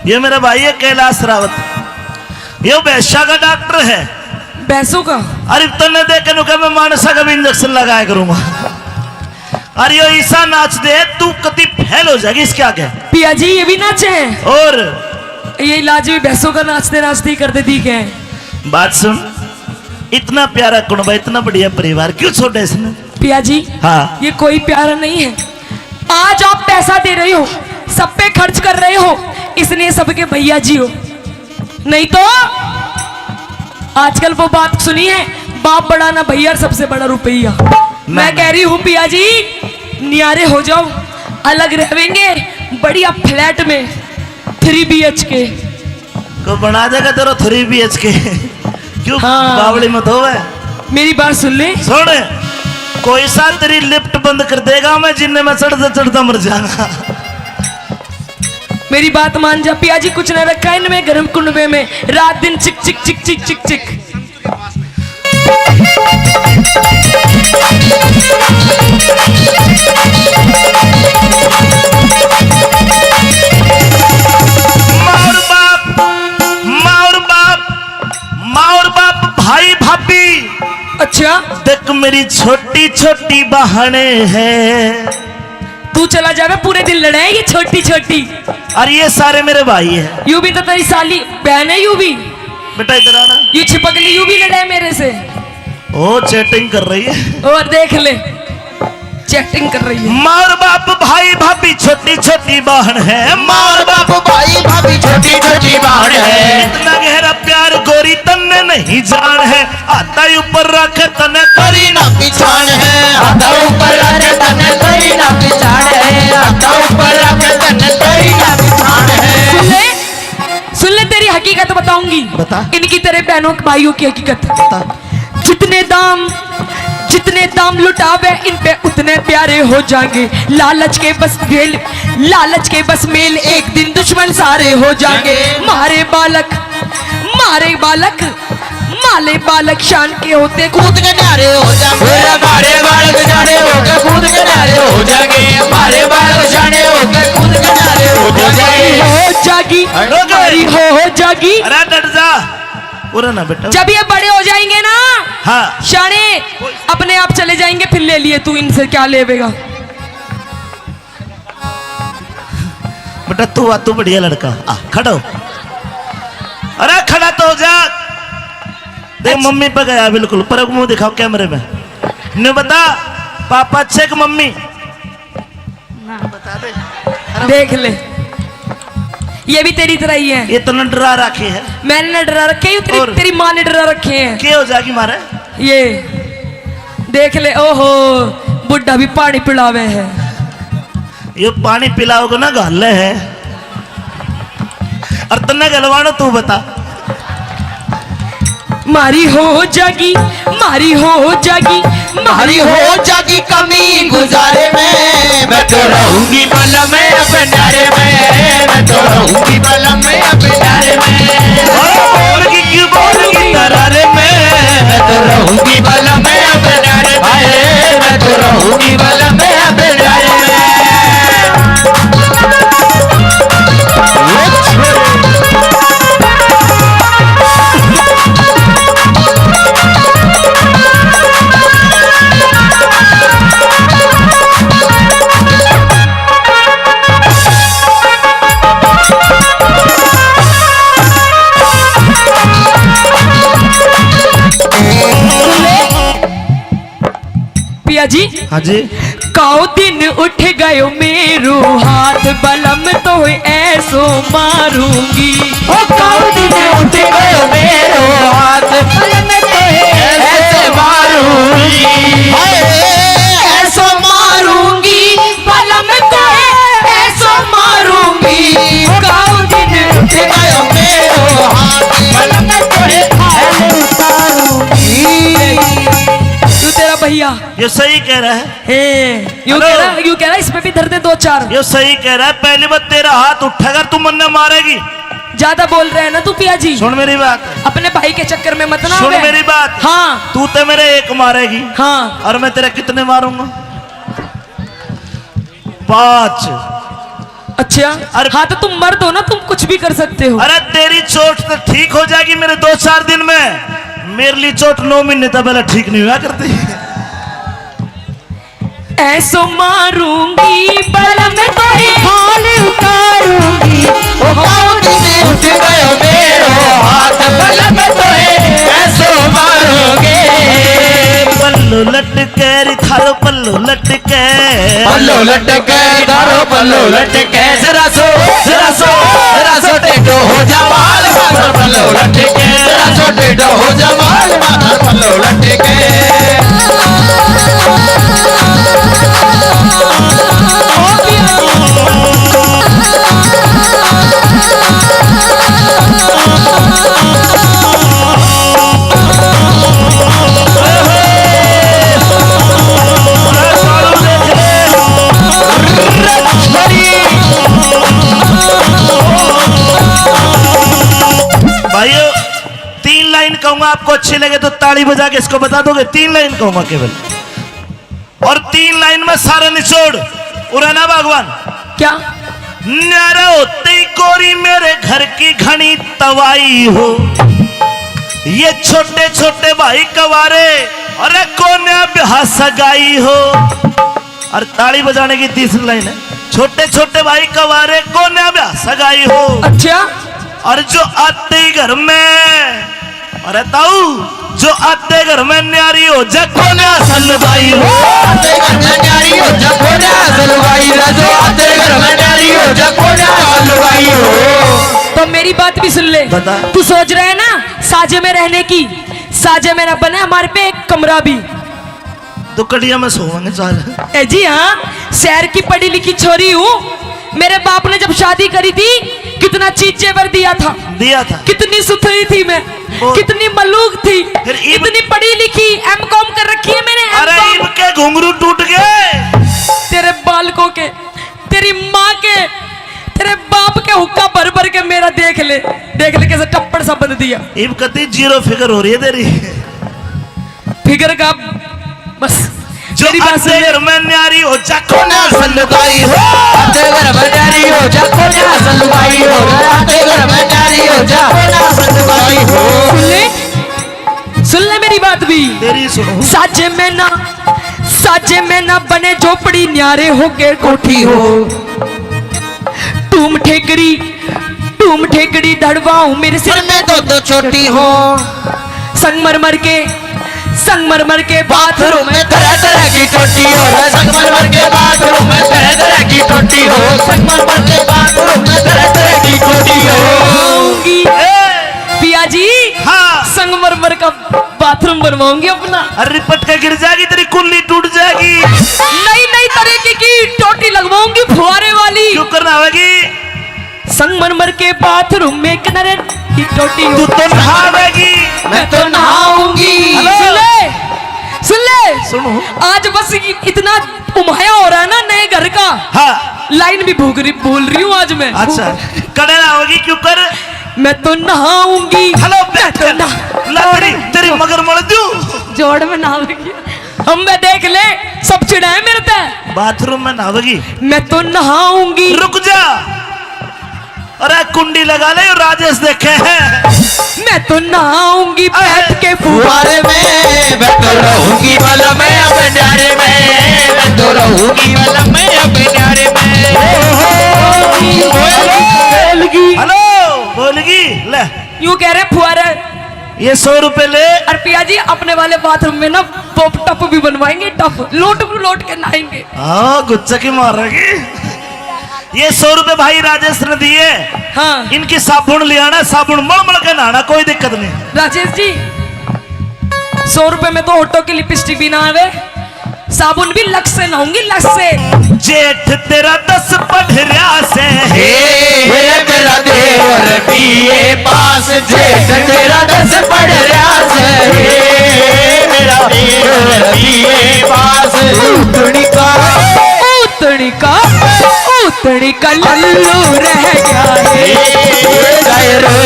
ये मेरा भाई है कैलाश रावत, ये वैश्या का डॉक्टर है। पैसों का अरे तन्ने देख के नुका मैं मानसा का भी इंजेक्शन लगाया करूंगा। अरे यो ईसा नाच दे तू कति फेल हो जाएगी इसके आगे। पिया जी ये भी नाचे हैं और ये इलाज भी भैंसों का नाचते नाचते ही करते दिख है। बात सुन, इतना प्यारा कुनबा, इतना बढ़िया परिवार क्यों छोड़े इसने। पिया जी हाँ ये कोई प्यारा नहीं है। आज आप पैसा दे रहे हो, सब पे खर्च कर रहे हो, इसलिए सबके भैया जी हो। नहीं तो आजकल वो बात सुनी है, बाप बड़ा ना भैया, सबसे बड़ा रुपया। मैं कह रही हूँ पिया जी नियारे हो जाओ, अलग रहेंगे बढ़िया फ्लैट में 3 BHK को बना देगा तेरा 3 BHK। क्यों हाँ। बावड़ी मत होवे। मेरी बात सुन ले। सुन, कोई सा तेरी लिफ्ट बंद कर देगा, मैं जिन्ने में चढ़ता चढ़ता मर जाऊंगा। मेरी बात मान जा पिया जी, कुछ न रखा इनमें गर्म कुंडवे में, रात दिन चिक चिक चिक चिक चिक चिक। माँ और बाप भाई भाभी। अच्छा देख मेरी छोटी छोटी बहनें हैं। तू चला जावे, पूरे दिन लड़े ये छोटी छोटी। और ये सारे मेरे भाई हैं। यू भी तो तेरी साली बहन है, यू भी बेटा इधर आना। यू छिपकली, यू भी लड़े मेरे से। ओ चैटिंग कर रही है, और देख ले चैटिंग कर रही है। माँ और बाप भाई भाभी छोटी छोटी बहन है। माँ और बाप भाई भाभी छोटी छोटी बहन है। इतना गहरा प्यार गोरी तन्ने नहीं जान है, आता ऊपर रख तने करी ना पिछाड़ है, आता ऊपर रख तने करी ना पिछाड़ है, आता ऊपर रख तने करी ना पिछाड़ है। सुन ले तेरी हकीकत बताऊंगी। बता। इनकी तेरे बहनों भाइयों की हकीकत। जितने दाम लुटावे इन पे उतने प्यारे हो जाएंगे। लालच के बस मेल एक दिन दुश्मन सारे हो जाएंगे। मारे बालक शान के होते कूद के न्यारे हो जाएंगे, मारे बालक जाने होकर कूद के न्यारे हो जाएंगे, मारे बालक जाने होकर कूद के न्यारे हो जाएंगे। हो जागी हमारी हो जागी। अरे डट जा, पूरा ना बेटा। जब ये बड़े हो जाएंगे ना हाँ शाने अपने आप चले जाएंगे, फिर ले लिए तू इनसे क्या लेवेगा। बेटा तू बढ़िया लड़का, आ खड़ा हो। अरे खड़ा तो हो जा। देख मम्मी पे गया बिल्कुल, पर मुंह दिखाओ कैमरे में। ने बता पापा अच्छे कि मम्मी? बता दे। देख ले ये भी तेरी तरह ही है। ये तो न डरा रखे है। मैंने न डरा रखे हैं, और? तेरी माँ ने डरा रखे हैं। क्या हो जाएगी मारे? ये देख ले, ओहो बुढ़ा भी पानी पिलावे है। ये पानी पिलाओगे ना गाले है, और तन्ने गलवानो तू बता। मारी हो जागी मारी हो जागी कमी गुजारे में, मैं तो रहूंगी बल में अपने न्यारे में, मैं तो रहूंगी बल में अपने न्यारे में। बोलगी क्यों बोलगी तरारे में, मैं तो रहूंगी बल में अपने न्यारे में, मैं तो रहूंगी बल में अपने न्यारे में। पिया जी हाँ जी। काओ दिन उठ गयो मेरो हाथ बलम तो ऐसो मारूंगी। ओ काऊ दिन उठ गयो मेरो हाथ बलम तो ऐसे मारूंगी। ऐसो मारूंगी बलम तो ऐसो मारूंगी। काओ दिन उठ गयो मेरो हाथ बलम तो ऐसे मारूंगी। तू तेरा भैया ये सही कह रहा है। यूं कह रहा इसमें भी दर्द दो चार। ये सही कह रहा है। पहली बार तेरा हाथ उठेगा तू मन मारेगी। ज्यादा बोल रहे हैं ना तू पिया जी। सुन मेरी बात। अपने भाई के चक्कर में मत ना सुन आवे। मेरी बात। हाँ तू तो मेरे एक मारेगी। हाँ और मैं तेरा कितने मारूंगा? 5। अच्छा। अरे- हाँ तो तुम मर्द हो ना, तुम कुछ भी कर सकते हो। अरे तेरी चोट तो ठीक हो जाएगी मेरे 2-4 दिन में। मेरे लिए चोट 9 महीने तक पहले ठीक नहीं हुआ करती। ऐसो मारूंगी बलम तो हाल उतारूंगी। ओ काऊ दिन उठ गयो मेरो हाथ बलम तो ऐसे मारूंगी। पल्लू लटके रे थारो पल्लू लटके। पल्लो लटके धारो पल्लो लटके जरा सो टेढ़ो हो जा बाल माथर पल्लो लटके जरा सो टेढ़ो हो जा बाल माथर पल्लो लटके। भाइयों 3 लाइन कहूंगा, आपको अच्छी लगे तो ताली बजा के इसको बता दोगे। 3 लाइन कहूंगा केवल, और 3 लाइन में सारा निचोड़। उड़ाना भगवान क्या? न्यारा होते ही कोरी मेरे घर की घनी तवाई हो। ये छोटे छोटे भाई कवारे, अरे कोने ब्याह सगाई हो। और ताली बजाने की 3री लाइन है, छोटे छोटे भाई कवारे कोने ब्याह सगाई हो। अच्छा। और जो आते ही घर में, अरे ताऊ जो आते घर में न्यारी हो जको न्या सलवाई हो। आते घर में न्यारी हो जको न्या सलवाई हो। जो आते घर में न्यारी हो जको न्या सलवाई हो। तो मेरी बात भी सुन ले। बता। तू सोच रहे है ना साजे में रहने की, साजे में ना बने हमारे पे एक कमरा भी। तो कटिया में सोएंगे साल। ए जी हाँ, शहर की पढ़ी लिखी छोरी हूँ। मेरे बाप ने जब शादी करी थी कितना चीज जेवर दिया था। कितनी सुथरी थी मैं, कितनी मलूक थी, फिर ईब- इतनी पढ़ी लिखी, M.Com कर रखी है मैंने। अरे M.Com। इब के घुंघरू टूट गए तेरे बालकों के, तेरी माँ के, तेरे बाप के हुक्का भर भर के मेरा देख ले कैसे टप्पड़ सा बंद दिया। इब कती 0 फिगर हो रही है तेरी। फिगर का बस जो मेरी बात सुन आते ले। घर में न्यारी हो जको न्या सलवाई हो। आते घर में न्यारी हो जको न्या सलवाई हो। आते घर में न्यारी हो जको न्या सलवाई हो। सुन ले मेरी बात भी। तेरी सुनो। साजे में ना बने झोपड़ी, न्यारे होके कोठी हो। टूम ठेकड़ी धड़वाऊं मेरे सिर में दो छोटी हो। संगमरमर के बाथरूम में तरह तरह की टोटी हो। संगमरमर के बाथरूम में तरह तरह की टोटी हो। संगमरमर के बाथरूम में तरह तरह की टोटी हो। आऊंगी पिया जी। हाँ। संगमरमर का बाथरूम बनवाऊंगी अपना। अरे रिपट के गिर जाएगी, तेरी कुल्ली टूट जाएगी। नई तरीके की टोटी लगवाऊंगी फुहारे वाली। क्यों करना होगी? संगमरमर के बाथरूम में किनारे की टोटी हो। तू तो नहावेगी। मैं तो नहाऊंगी। सुन ले सुनो। आज बस इतना उमाया हो रहा है ना नए घर का। हाँ। लाइन भी बोल रही हूँ आज मैं। अच्छा कड़े ना होगी क्यों कर? मैं तो नहाऊंगी। हेलो मैं तो तेरी मगर मर दूं। जोड़ में नहाऊंगी। हम मैं देख ले सब चिढ़ाए मेरे पे। बाथरूम में नहावेगी। मैं तो नहाऊंगी। रुक जा, अरे कुंडी लगा ले, राजेश देखे हैं। मैं तो नहाऊंगी बैठ के फुहारे फुहारे में। मैं तो रहूंगी वाला मैं अपने न्यारे में। मैं तो रहूंगी वाला मैं अपने न्यारे में। हेलो बोलगी ले। यूं कह रहे फुहारे ये 100 रुपए ले। और पिया जी अपने वाले बाथरूम में ना पॉप टप भी बनवाएंगे, टप लोट के नहाएंगे। हाँ गुच्चा की मारेगी। ये 100 रुपए भाई राजेश ने दिए। हाँ इनकी साबुन ले आना, साबुन मल मल के नहाना, कोई दिक्कत नहीं। राजेश जी 100 रुपए में तो होटो की लिपस्टिक भी ना आवे, साबुन भी लक्स से नहाऊंगी, लक्स से। जेठ तेरा 10 पढ़रिया से हे मेरा देवर बीए पास, जेठ तेरा 10 पढ़ रहा से, मेरा देवर बीए पास। उतनी का लल्लू रह गया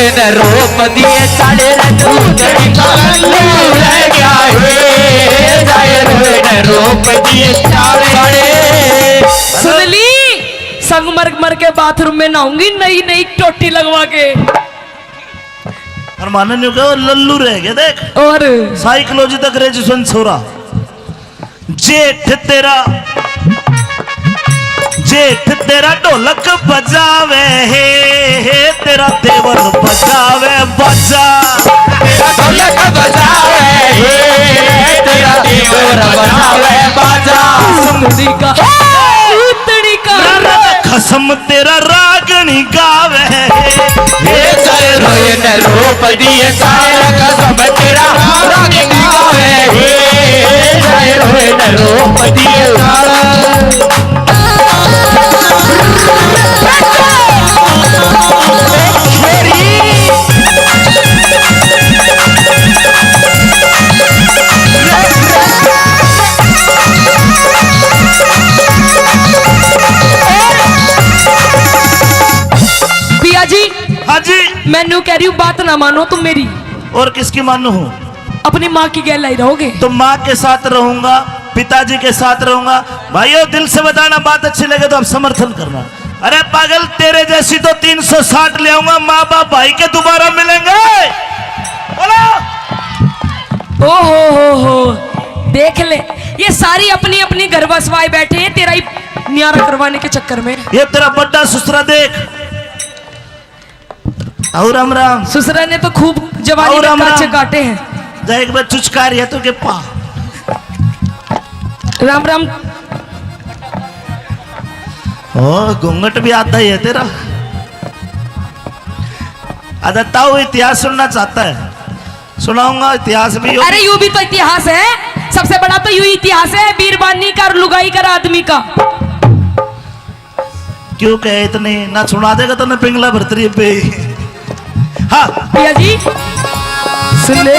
है, रोप दिए साढ़े उतनी का लल्लू रह गया है, रोप दिए साढ़े। सुन ली, संगमरमर के बाथरूम में नहाऊंगी, नई नई टोटी लगवा के। और माने नहीं कहो लल्लू रह गया। देख और साइकोलॉजी तक ग्रेजुएशन छोरा। जेठ तेरा ढोलक बजावे हे तेरा देवर बजावे बजा। तेरा ढोलक बजावे हे तेरा देवर बजावे बाजा। उतनी का खसम तेरा रागनी गावे हे जय रोए न रूप दिए सारा कसम तेरा रागनी गावे हे जय रोए न रूप दिए सारा। पिया जी, हाँ जी। मैनू कह रही हूँ बात ना मानो तुम मेरी, और किसकी मानू हूँ? अपनी माँ की गैल लाई रहोगे। तो माँ के साथ रहूंगा, पिताजी के साथ रहूंगा। भाइयों दिल से बताना, बात अच्छी लगे तो आप समर्थन करना। अरे पागल तेरे जैसी तो 360 ले आऊंगा, माँ बाप भाई के दोबारा मिलेंगे। बोलो। हो देख ले, ये सारी अपनी अपनी घर बसवाए बैठे हैं तेरा ही न्यारा करवाने के चक्कर में। ये तेरा बड्डा ससुरा देख। और राम राम। ससुरा ने तो खूब जवानी और के राम काचे राम। काटे हैं। जा एक बार चुचकार है तो के पा। राम राम। ओ घूंघट भी आता ही है तेरा। अदत्ता वो इतिहास सुनना चाहता है, सुनाऊंगा इतिहास भी। अरे यूं भी तो इतिहास है, सबसे बड़ा तो यूं इतिहास है बीरबानी का और लुगाई का आदमी का। क्यों कहे इतने ना सुना देगा तो ना पिंगला भरतरी पे। हाँ पिया जी सुन ले।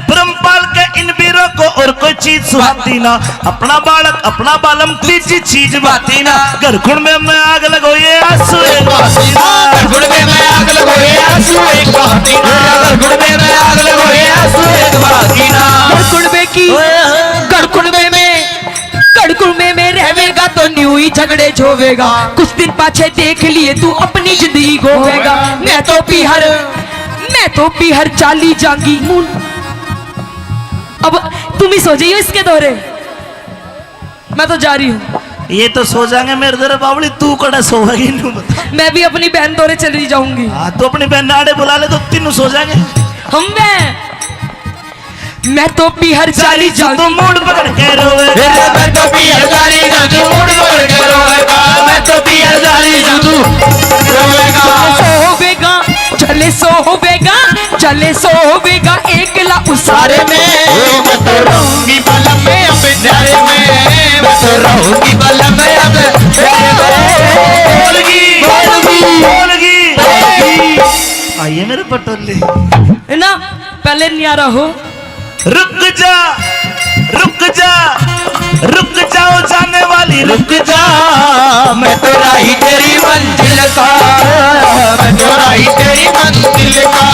ब्रह्मपाल के इन वीरों को और कोई चीज सुहाती ना, अपना बालक अपना बालम तीजी चीज बाती ना। घर खुण में मैं आग लगो ये आंसू एक बातीना, गुड़ में मैं आग लगो ये आंसू एक बातीना, गुड़ में मैं आग लगो ये आंसू एक बातीना। गड़कुड़बे में रहेगा तो न्यू ही झगड़े झोवेगा, कुछ दिन पाछे देख लिए तू अपनी जिंदगी गोवेगा। मैं तो पीहर चाली जांगी। अब तुम ही सो जाइयो इसके दौरे, मैं तो जा रही हूँ। ये तो सो जाएंगे मेरे दर बावली, तू कड़ा सोएगी नहीं बता। मैं भी अपनी बहन दौरे चली जाऊंगी। हाँ तो अपनी बहन नाड़े बुला ले तो तीनों सो जाएंगे। मैं तो पीहर चाली तो मूड पकड़ के रोवे, मैं तो पीहर चाली जादू मूड पकड़ के रोवेगा, मैं तो पीहर चाली जादू रोवेगा। चले सोवेगा एकला उसारे में, मैं तो रहूंगी बलम में अब प्यारे में, मैं तो रहूंगी बलम में अब बोलगी। आइए मेरे पटोले है ना, पहले न्यारा हो। रुक जाओ जाने वाली रुक जा, मैं तो राही तेरी मंजिल का, मैं तो राही तेरी मंजिल का।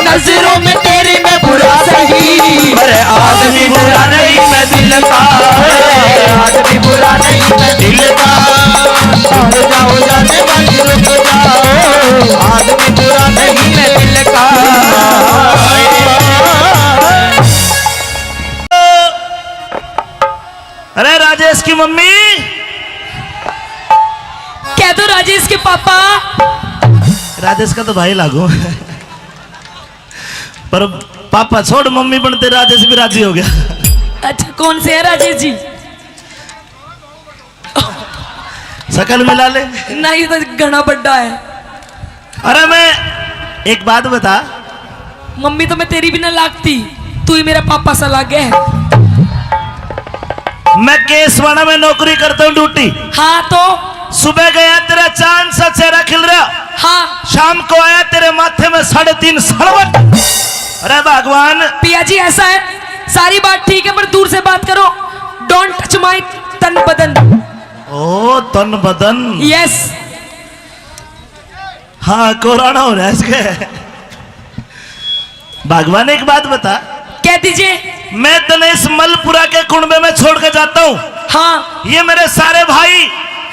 नजरों में तेरे में बुरा सही, पर आदमी बुरा नहीं मैं दिल का, आदमी बुरा नहीं मैं दिल का। जाओ जाने वाली रुक जाओ, आदमी बुरा नहीं मैं दिल का। की मम्मी, कह दो राजेश के पापा। राजेश का तो भाई लागू पर पापा छोड़, मम्मी बनते राजेश भी राजी हो गया। अच्छा कौन से है राजेश जी? शकल मिला ले। नहीं तो घना बड्डा है। अरे मैं एक बात बता, मम्मी तो मैं तेरी भी ना लागती, तू ही मेरा पापा सा लागे है। मैं केसवाड़ा में नौकरी करता हूँ ड्यूटी। हाँ तो सुबह गया तेरा चांद सा चेहरा खिल रहा, हाँ शाम को आया तेरे माथे में 3.5 सड़वट। अरे भगवान। पिया जी ऐसा है, सारी बात ठीक है पर दूर से बात करो। डोंट टच माई तन बदन। ओ तन बदन। यस। हाँ कोराना हो रहा है इसके। भगवान एक बात बता, कह दीजिए। मैं तने इस मलपुरा के कुंबे में छोड़ के जाता हूँ। हाँ ये मेरे सारे भाई,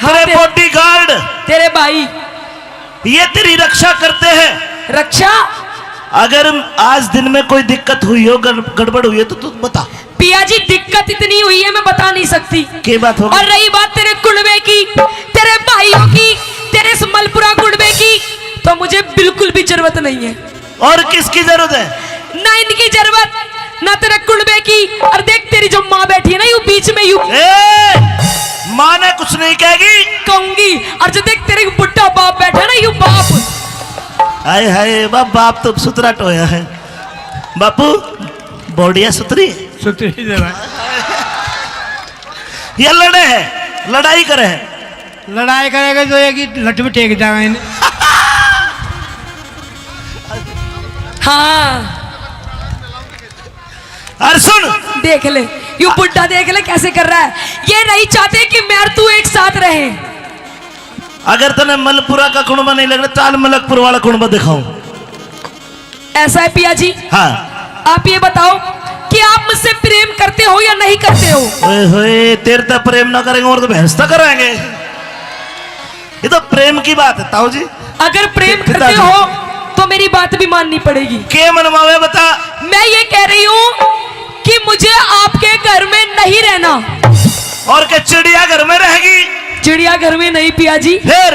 तेरे बॉडीगार्ड, तेरे भाई ये तेरी रक्षा करते हैं। रक्षा। अगर आज दिन में कोई दिक्कत हुई हो, गड़बड़ हुई है तो तू बता। पिया जी दिक्कत इतनी हुई है मैं बता नहीं सकती। क्या बात होगी? और रही बात तेरे कुंबे की, तेरे भाइयों की, तेरे इस मलपुरा कुंबे की, तो मुझे बिल्कुल भी जरूरत नहीं है। और किसकी जरूरत है? ना इनकी जरूरत, ना तेरे कुंबे की। और देख तेरी जो माँ बैठी है ना यू बीच में, यू माँ ने कुछ नहीं कहेगी, कहूंगी। और जो देख तेरे बुढ़ा बाप बैठा है ना यू बाप। हाय हाय बाप तो सुतरा टोया है। बापू बॉडिया सुतरी है। सुतरी जरा ये लड़े हैं, लड़ाई करे हैं। लड़ाई करेगा तो एक ही लट में टेक जाएगा इन्हें। हाँ अरे सुन, देख ले यू बुढ़ा, देख ले कैसे कर रहा है। ये नहीं चाहते कि मैं और तू एक साथ रहे। अगर तने मलपुरा का कुंबा नहीं लग रहा, चाल मलकपुर वाला कुंबा दिखाऊं। ऐसा है पिया जी। हाँ आप ये बताओ कि आप मुझसे प्रेम करते हो या नहीं करते हो? ओए होए, तेरे तो प्रेम ना करेंगे और तो भैंस तो कराएंगे। ये तो प्रेम की बात है ताऊ जी। अगर प्रेम करते हो तो मेरी बात भी माननी पड़ेगी। के मनवावे बता। मैं ये कह रही हूँ कि मुझे आपके घर में नहीं रहना। और क्या चिड़िया घर में रहेगी? चिड़िया घर में नहीं पिया जी, फिर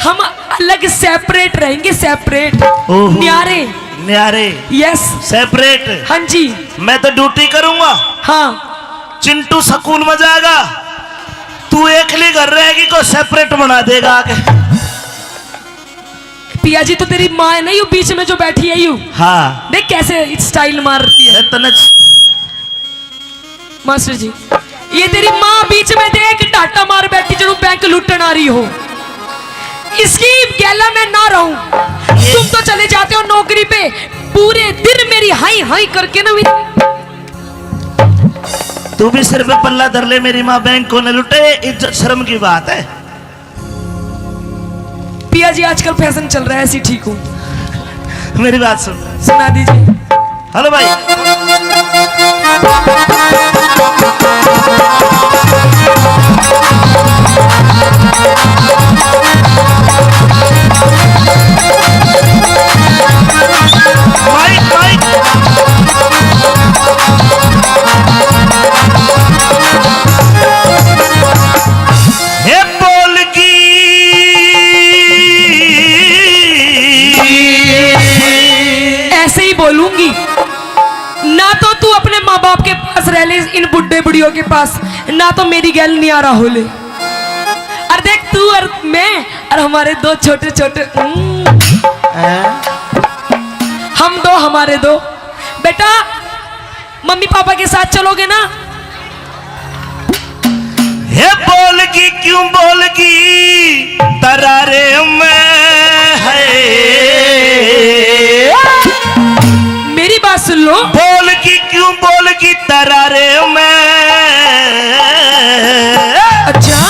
हम अलग सेपरेट रहेंगे, सेपरेट। ओहो। न्यारे। न्यारे। Yes separate. हाँ जी। मैं तो ड्यूटी करूंगा, हाँ चिंटू स्कूल में जाएगा, तू एकली घर रहेगी को सेपरेट बना देगा आगे। पिया जी तो तेरी माँ है ना यू बीच में जो बैठी है यू, हाँ देख कैसे स्टाइल मार रही है। तने मास्टर जी ये तेरी माँ बीच में देख डाटा मार बैठी जो बैंक लूटन आ रही हो। इसकी गैला में ना रहूं। तुम तो चले जाते हो नौकरी पे, पूरे दिन मेरी हाई हाई करके ना। तू भी सिर पे पल्ला धर ले, मेरी माँ बैंक को न लुटे, इज्जत शर्म की बात है। पिया जी आजकल फैशन चल रहा है, ऐसी ठीक हूँ। मेरी बात सुन, सुना दीजिए। हेलो भाई। Mic mic. हे बोल की ऐसे ही बोलूंगी ना, तो तू अपने माँ बाप के पास रह ले, इन बुढ़े बुढ़ियों के पास, ना तो मेरी गैल नहीं आ रहा हो ले। और देख तू और मैं और हमारे दो छोटे छोटे हम दो, हमारे दो बेटा, मम्मी पापा के साथ चलोगे ना? हे बोलगी क्यों बोलगी तरारे में है। मेरी बात सुन लो। बोलगी क्यों बोलगी तरारे में। अच्छा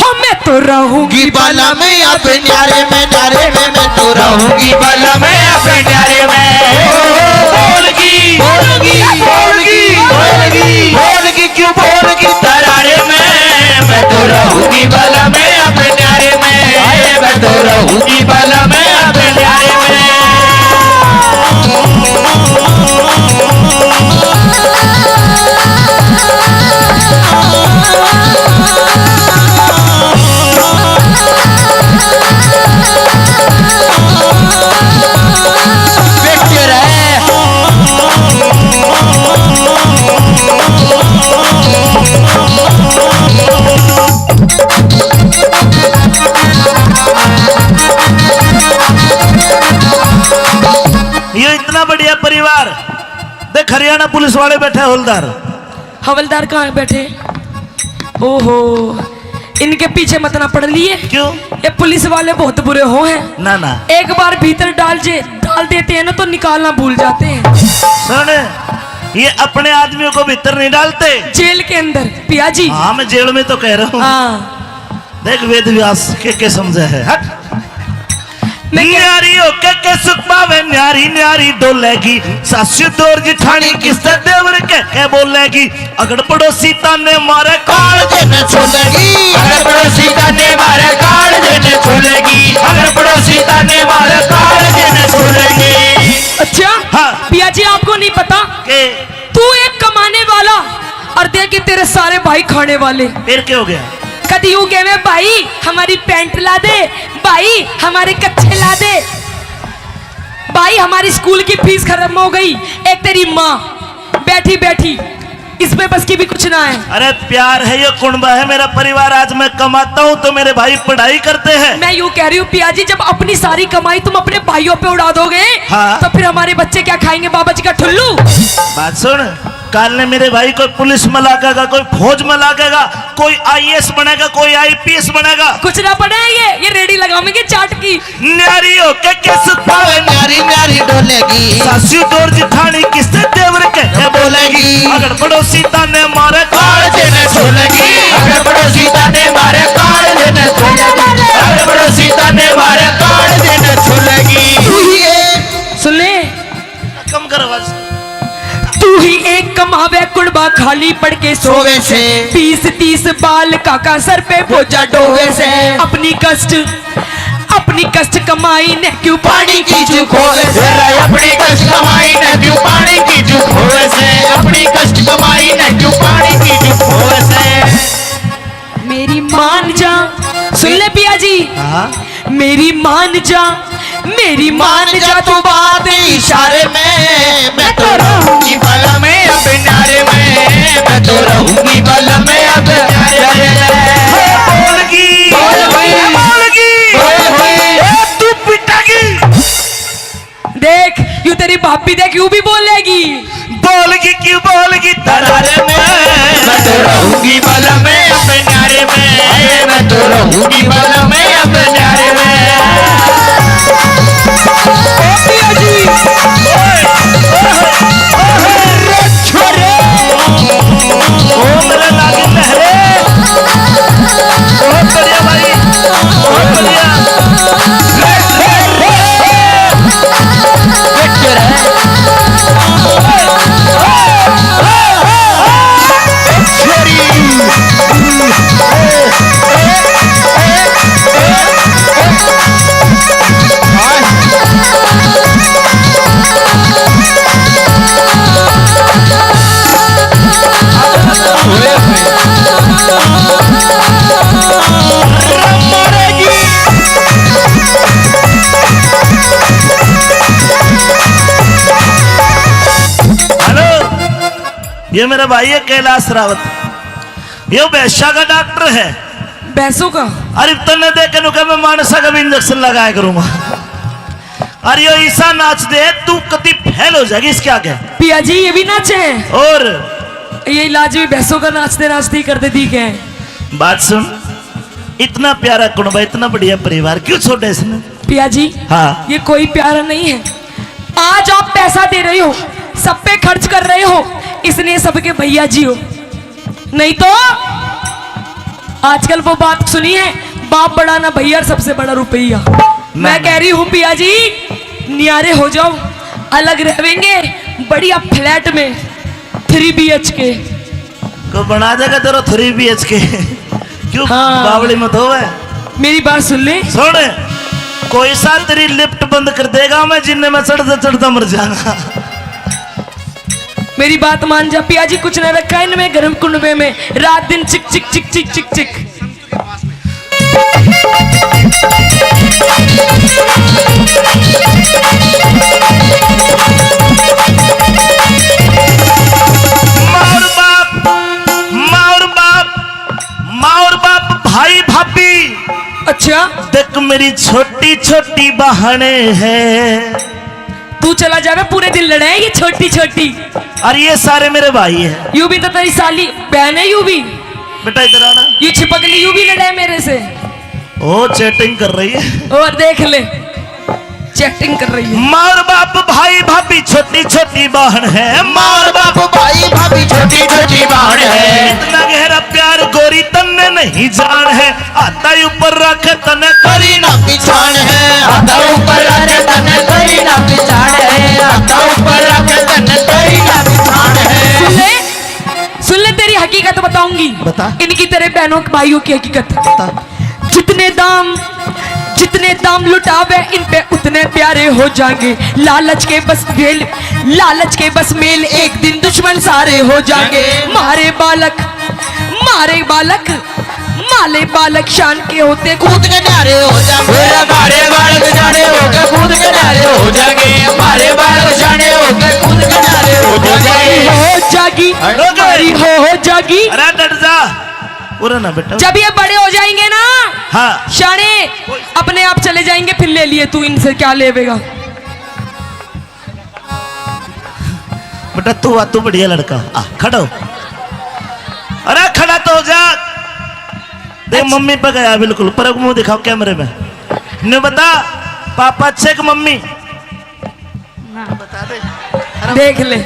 हो मैं तो रहूंगी बाला में अपने न्यारे में, न्यारे में मैं तो रहूंगी बाला में अपने न्यारे में। बोलगी बोलगी बोलगी बोलगी बोलगी क्यों बोलगी तरारे में, मैं तो रहूंगी बाला में अपने न्यारे में, मैं तो रहूंगी बाला में अपने न्यारे में। बढ़िया परिवार। देख हरियाणा पुलिस वाले बैठे हवलदार। हवलदार कहाँ बैठे? ओहो, इनके पीछे मत ना पड़ लिए। क्यों? ये पुलिस वाले बहुत बुरे हो हैं। ना ना एक बार भीतर डाल देते हैं ना तो निकालना भूल जाते हैं। सुन, ये अपने आदमियों को भीतर नहीं डालते, जेल के अंदर पिया जी। हाँ मैं जेल में तो कह रहा हूँ। हाँ, देख वेद व्यास के समझे है। हट। मैं क्या- न्यारी होके के सुख पावे, न्यारी न्यारी डोलेगी, सासू दौर जिठानी किससे देवर के बोलेगी, अगर पड़ोसी ताने मारे काल देने छोलेगी, अगर पड़ोसी ताने मारे काल देने छोलेगी, अगर पड़ोसी ताने मारे काल देने छोलेगी। अच्छा हाँ। पिया जी आपको नहीं पता के तू एक कमाने वाला और देख तेरे सारे भाई खाने वाले। फिर क्या हो गया? कभी यूं कहे भाई हमारी पैंट ला दे, भाई हमारे कच्छे ला दे, भाई हमारी स्कूल की फीस खत्म हो गई। एक तेरी माँ बैठी बैठी इसमें बस की भी कुछ ना है। अरे प्यार है, ये कुंबा है मेरा परिवार। आज मैं कमाता हूँ तो मेरे भाई पढ़ाई करते हैं। मैं यूं कह रही हूँ पिया जी, जब अपनी सारी कमाई तुम अपने भाइयों पे उड़ा दोगे हाँ। तो फिर हमारे बच्चे क्या खाएंगे? बाबा जी का ठुल्लू। बात सुन, काल ने मेरे भाई कोई पुलिस में लागेगा, कोई फौज में लागेगा, कोई आईएएस बनेगा, कोई आईपीएस बनेगा। कुछ ना पड़े ये रेडी लगाओगे चाट की। न्यारी होके के सुख पावे, न्यारी न्यारी डोलेगी, सासू दौर जिठानी किससे देवर के बोलेगी, अगर पड़ोसी ताने मारे काल देने छोलेगी, अगर पड़ोसी ताने मारे काल देने छोलेगी, अगर पड़ोसी ताने मारे काल देने छोलेगी। तू ही एक सुन ले, कम कर आवाज। तू ही एक कमावे कुड़बा खाली पड़ के सोवे सोवे से, 20-30 बाल काका सर पे बोझा डोवे से। अपनी कष्ट कमाई ने क्यों पानी की चूक होवे से, अपनी कष्ट कमाई न क्यों पानी की चूक होवे से, अपनी कष्ट कमाई न क्यों पानी की चूक होवे से। मेरी मान जा, सुन ले पिया जी, मेरी मान जा, मेरी मान जा तू बात इशारे में, मैं तो रहूंगी बल में अब नारे में, मैं तो रहूंगी बल में अब नारे में। बोलगी बोल भाई, बोलगी बोल भाई, तू पिटागी। देख यूं तेरी भाभी देख यूं भी बोलेगी। बोलगी क्यों बोलगी नारे में, मैं तो रहूंगी बल में अब नारे में, मैं तो रहूंगी बल में अब नारे में। ओ मेरे लागी लहरे, बहुत बढ़िया भाई, बहुत बढ़िया। ये मेरा भाई है कैलाश रावत, ये वैश्या का डॉक्टर है। भैंसों का? अरे तने देख के मैं मानसा का भी इंजेक्शन लगाया करूंगा। अरे यो ईसा नाच दे, तू कति फैल हो जाएगी इसके आगे। पिया जी ये भी नाचे हैं? और ये इलाज भी भैंसों का नाचते नाचते ही करते दिखे हैं। बात सुन, इतना प्यारा कुनबा, इतना बढ़िया परिवार, क्यों छोड़े इसने? पिया जी हाँ। ये कोई प्यारा नहीं है। आज आप पैसा दे रहे हो, सब पे खर्च कर रहे हो, इसलिए सबके भैया जी हो। नहीं तो आजकल वो बात सुनी है, बाप बड़ा ना भैया, सबसे बड़ा रुपया। मैं कह रही हूँ पिया जी न्यारे हो जाओ, अलग रहेंगे बढ़िया फ्लैट में 3 BHK को बना देगा तेरा 3 BHK। क्यों हाँ। बावड़ी मत हो। मेरी बात सुन ले। सुन, कोई सा तेरी लिफ्ट बंद कर देगा, मैं जिन्ने में चढ़ता चढ़ता मर जाऊंगा। मेरी बात मान जा पिया जी, कुछ न रखा है इनमें गर्म कुंडे में, रात दिन चिक चिक चिक चिक चिक चिक। मार बाप, मार बाप, मार बाप, भाई भाभी। अच्छा देख मेरी छोटी छोटी बहने हैं। तू चला जावे पूरे दिन लड़े ये छोटी छोटी। और ये सारे मेरे भाई है। यू भी तो तेरी साली बहन है, यू भी बेटा इधर आना। यू छिपकली यू भी लड़े मेरे से। ओ चैटिंग कर रही है। और देख ले चैटिंग कर रही है। माँ और बाप भाई भाभी छोटी छोटी बहन है। माँ और बाप भाई भाभी छोटी छोटी बहन है। इतना गहरा प्यार गोरी तन्ने नहीं जान है। आता ही ऊपर रख तने करी ना पिछाड़ है, आता ऊपर रख तने करी ना पिछाड़ है, आता ऊपर रख तने करी ना पिछाड़ है। सुन ले तेरी हकीकत बताऊंगी। बता। इनकी तेरे बहनों भाइयों की हकीकत। जितने दाम लुटावे इन पे उतने प्यारे हो जाएंगे। लालच के बस मेल एक दिन दुश्मन सारे हो जाएंगे। मारे बालक शान के होते कूद के नारे हो जाएंगे, हमारे बालक जाने होकर कूद के नारे हो जाएंगे, हमारे बालक जाने होकर कूद के नारे हो जाएंगे। हो जागी। अरे डट जा पूरा ना बेटा। जब ये बड़े हो जाएंगे ना हाँ शाने अपने आप चले जाएंगे। फिर ले लिए तू इनसे क्या लेवेगा। बेटा तू बढ़िया लड़का आ खड़ा हो। अरे खड़ा तो हो जा। देख मम्मी पे गया बिल्कुल पर मुंह दिखाओ कैमरे में। ने बता पापा अच्छे कि मम्मी बता दे। देख ले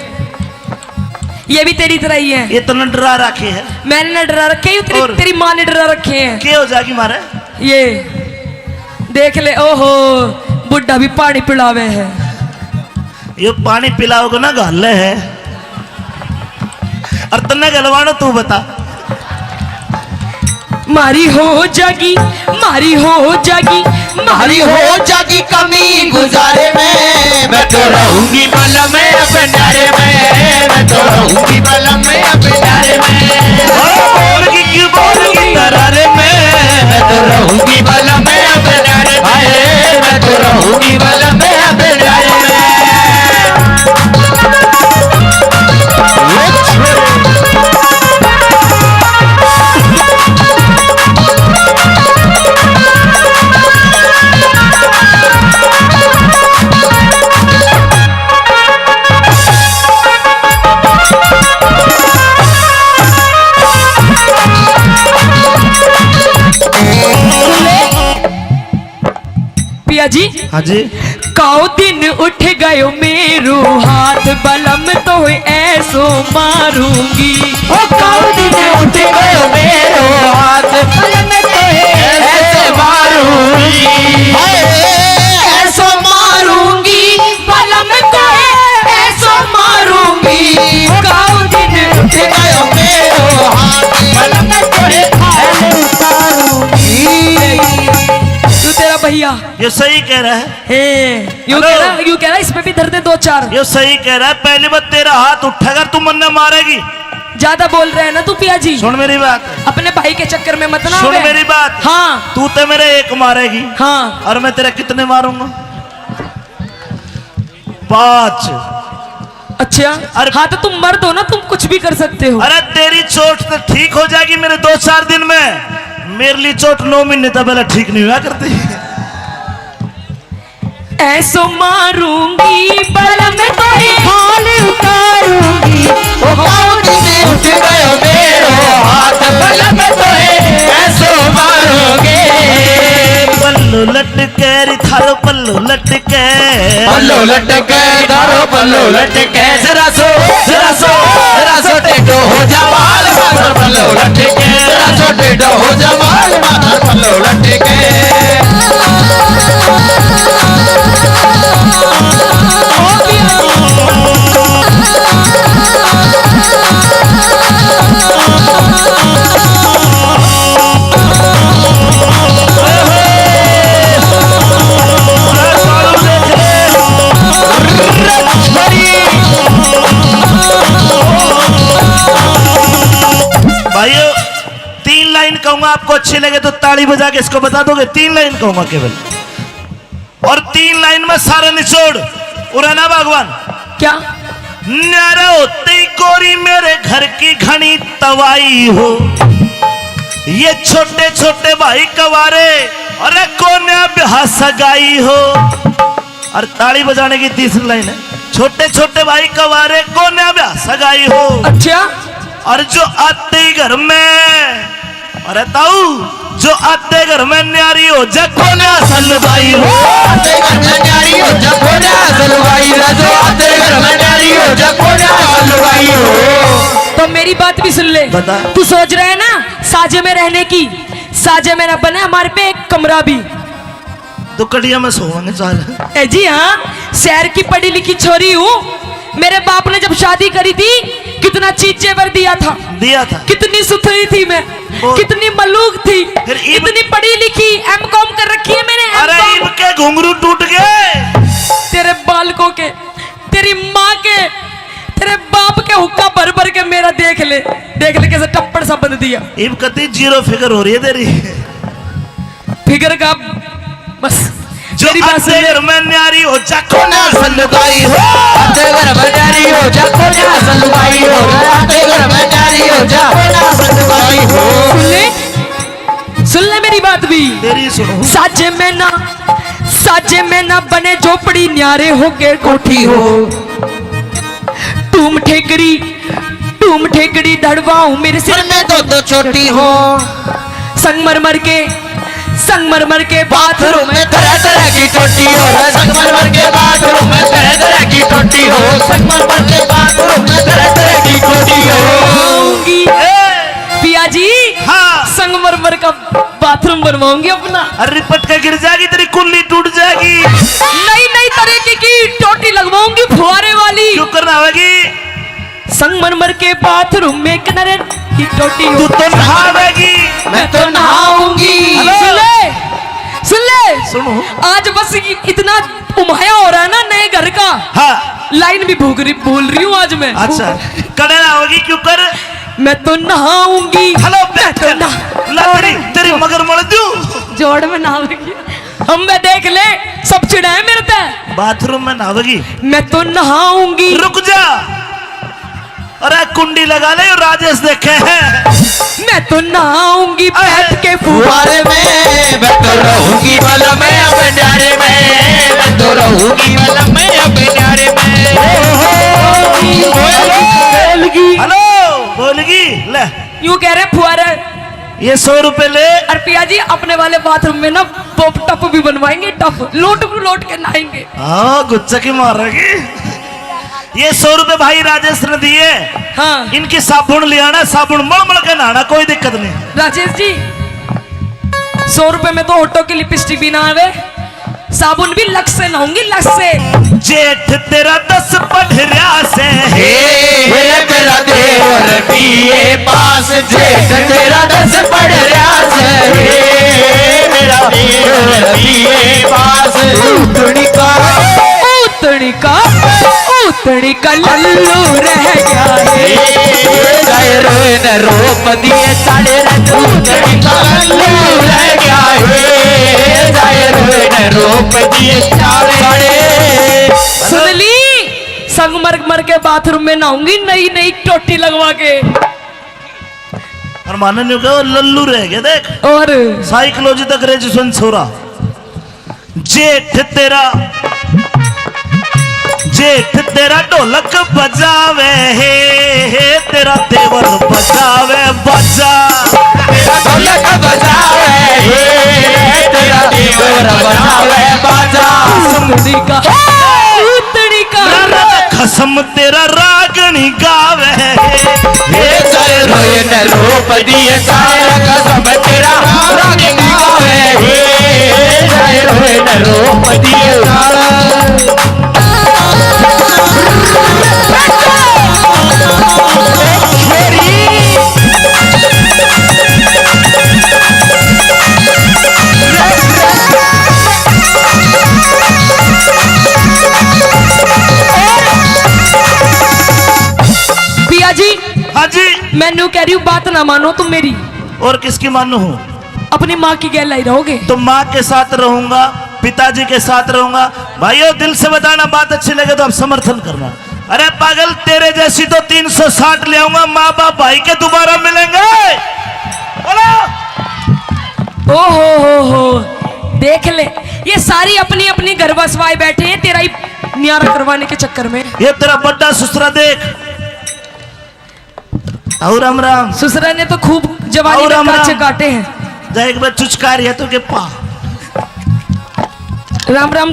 ये भी तेरी तरह ही है। ये तो न डरा रखे है। मैंने न डरा रखे हैं, और? तेरी माँ ने डरा रखे हैं। क्या हो जाएगी मारे। ये देख ले। ओहो बुड्ढा भी पानी पिलावे है। ये पानी पिलाओगे ना गाले है। और तन्ने गलवानो तू बता। मारी हो जागी मारी हो जागी कमी गुजारे में। मैं तो रहूंगी बल में अपने नारे में, मैं तो रहूंगी बल में अपने नारे में। बोलगी क्यों बोलगी तरारे में। मैं तो रहूंगी बल में अपने नारे में, मैं तो रहूंगी बल में अपने नारे में। पिया जी। हाँ जी। काओ दिन उठ गयो मेरो हाथ बलम तो ऐसो मारूंगी। ओ काऊ दिन उठ गयो मेरो हाथ बलम तो ऐसे मारूंगी, ऐसो मारूंगी बलम तो ऐसो मारूंगी। काऊ दिन उठ गयो मेरो हाथ बलम तो ऐसे मारूंगी। तू तेरा भैया ये सही कह रहा है। यूं कह रहा इसमें भी धर दे 2-4। ये सही कह रहा है। पहली बार तेरा हाथ उठेगा तू मन्ने मारेगी। ज्यादा बोल रहे हैं ना तू पिया जी। सुन मेरी बात। अपने भाई के चक्कर में मत ना सुन आवे। मेरी बात। हाँ तू तो मेरे एक मारेगी। हाँ और मैं तेरा कितने मारूंगा 5। अच्छा। अरे हाँ तो तुम मर्द हो ना, तुम कुछ भी कर सकते हो। अरे तेरी चोट तो ठीक हो जाएगी मेरे 2-4 दिन में। मेरे लिए चोट 9 महीने तक पहले ठीक नहीं हुआ करती। ऐसो मारूंगी बलम तो हाल उतारूंगी। ओ काऊ दिन उठ गयो मेरो हाथ बलम तो ऐसो मारोगे। पल्लू लटके री थारो पल्लू लटके। पल्लो लटके धारो पल्लो लटके। जरा सो टेढ़ो हो जा माल माथर पल्लो लटके। जरा सो टेढ़ो हो जा माल माथर पल्लो लटके। भाइयों 3 लाइन कहूंगा, आपको अच्छी लगे तो ताली बजा के इसको बता दोगे। 3 लाइन कहूंगा केवल, और 3 लाइन में सारा निचोड़। उड़ाना भगवान क्या न्यारा होते ही गोरी मेरे घर की घनी तवाई हो। ये छोटे छोटे भाई कवारे, अरे कोने ब्याह सगाई हो। और ताली बजाने की तीसरी लाइन है, छोटे छोटे भाई कवारे को न ब्याह सगाई हो, अच्छा और जो आते ही घर में, अरे ताऊ जो आते घर में न्यारी हो जको न सलवाई हो, आते घर में न्यारी हो जको ना सलवाई राजो, आते घर में न्यारी हो जको ना सलवाई हो। तो मेरी बात भी सुन ले। बता। तू सोच रहा है ना साजे में रहने की, साजे में ना बने हमारे पे एक कमरा भी। तो कटिया में सोवांगे चाल। ए जी हाँ, शहर की पढ़ी लिखी छोरी हूँ। मेरे बाप ने जब शादी करी थी कितना चीज जेवर दिया था, कितनी सुथरी थी मैं, कितनी मलूक थी, फिर इतनी पढ़ी लिखी, एमकॉम कर रखी है मैंने। अरे M.Com। इनके घुंघरू टूट गए, तेरे बालकों के, तेरी माँ के, तेरे बाप के हुक्का भर भर के मेरा देख ले कैसे टप्पड़ सा बंद दिया। इब कती जीरो फिगर हो रही है तेरी। फिगर का बस जो मेरी बात सुन आते ले। घर में न्यारी हो जको ना सलवाई हो, आते घर में न्यारी हो जको ना सलवाई हो, आते घर में न्यारी हो जको ना सलवाई हो। सुन ले मेरी बात भी। तेरी सुनो। साजे में ना बने झोपड़ी, न्यारे हो के कोठी हो, टूम ठेकड़ी धड़वाऊं मेरे सिर सिर में दो छोटी हो, संगमरमर के बाथरूम में तरह तरह की टोटी हो, संगमरमर के बाथरूम में तरह तरह की टोटी हो, संगमरमर के बाथरूम में तरह तरह की टोटी हो। बनवाऊंगी। पिया जी हाँ। संगमरमर का बाथरूम बनवाऊंगी अपना। अरे रिपट के गिर जाएगी, तेरी कुल्ली टूट जाएगी। नई तरीके की टोटी लगवाऊंगी, फुहारे वाली। क्यों करना होगी? संगमरमर के बाथरूम में किनारे की टोटी हो। तू तो नहावेगी। मैं तो नहाऊंगी। सुन ले सुनो। आज बस इतना उमाया हो रहा है ना नए घर का। हाँ। लाइन भी भूल रही हूँ आज मैं। अच्छा करे ना होगी, क्यों कर? मैं तो नहाऊंगी। हेलो मैं तो तेरी मगर मर दूं। जोड़ में नहाऊंगी। हम मैं देख ले सब चिढ़ाए मेरे पे। बाथरूम में नहावेगी। मैं तो नहाऊंगी। रुक जा, अरे कुंडी लगा ले, राजेश देखे हैं। मैं तो नहाऊंगी बैठ के फुहारे फुहारे में, मैं तो रहूंगी वाला मैं अपने न्यारे में, मैं तो रहूंगी वाला मैं अपने न्यारे में। हेलो बोलगी ले, यूं कह रहे फुहारे। ये 100 रुपए ले। और पिया जी अपने वाले बाथरूम में ना टप भी बनवाएंगे, टप लोट के नहाएंगे। हाँ गुच्चा की मारेगी। ये 100 रुपए भाई राजेश ने दिए। हाँ इनकी साबुन ले आना, साबुन मल के नहाना, कोई दिक्कत नहीं। राजेश जी 100 रुपए में तो होटो की लिपस्टिक भी ना आवे, साबुन भी लक्स से नहाऊंगी, लक्स से। जेठ तेरा 10 पढ़रिया से हे मेरा देवर बीए पास, जेठ तेरा 10 पढ़ रहा है, मेरा देवर बीए पास। उतनी का लल्लू रह गया है। रोप दिए साढ़े उतनी का लल्लू रह गया है, रोप दिए साढ़े। सुन ली, संगमरमर के बाथरूम में नहाऊंगी नई टोटी लगवा के। और माने नहीं कहो लल्लू रह गया। देख और साइकोलॉजी तक ग्रेजुएशन छोरा। जेठ तेरा ढोलक बजावे हे तेरा देवर बजावे बाजा। तेरा ढोलक बजावे हे तेरा देवर बजावे बाजा। उतनी का खसम तेरा रागनी गावे हे जय रोए न रूप दिए सारा कसम तेरा रागनी गावे हे जय रोए न रूप दिए सारा। पिया जी हाँ जी। मैनू कह रही हूँ बात ना मानो तुम मेरी, और किसकी मानू हूँ? अपनी माँ की गहलाई रहोगे। तो माँ के साथ रहूंगा, पिताजी के साथ रहूंगा। भाइयों दिल से बताना, बात अच्छी लगे तो आप समर्थन करना। अरे पागल तेरे जैसी तो 360 ले आऊंगा। माँ बाप भाई के दोबारा मिलेंगे। बोलो। ओ हो देख ले, ये सारी अपनी अपनी घर बसवाए बैठे हैं तेरा ही न्यारा करवाने के चक्कर में। ये तेरा बड्डा ससुरा देख। और राम राम। ससुरा ने तो खूब जवानी और में राम काचे राम। काटे हैं। जा एक बार चुचकार है तो के पा। राम राम।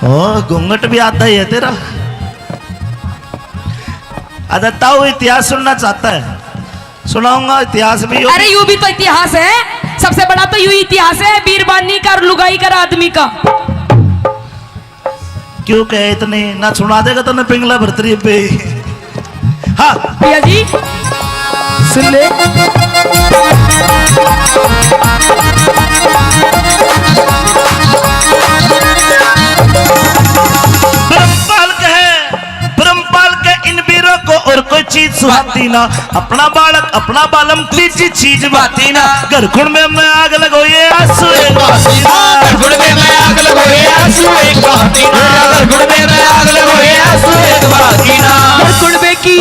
ओ घूंघट भी आता ही है तेरा। अच्छा ताऊ इतिहास सुनना चाहता है, सुनाऊंगा इतिहास भी। अरे यूं भी तो इतिहास है, सबसे बड़ा तो यूं इतिहास है बीरबानी का और लुगाई का आदमी का। क्यों कहे इतनी ना सुना देगा तो ना पिंगला भरतरी पे। हाँ भैया जी सुन ले। ब्रह्मपाल के इन वीरों को और कोई चीज सुहाती ना, अपना बालक अपना बालम तीसरी चीज बाती ना। घरखुण में मैं आग लगो ये आंसू एक बहाती ना। घरखुण में मैं आग लगो ये आंसू एक बहाती ना। घरखुण में मैं आग लगो ये आंसू एक बहाती ना। गड़कुड़बे की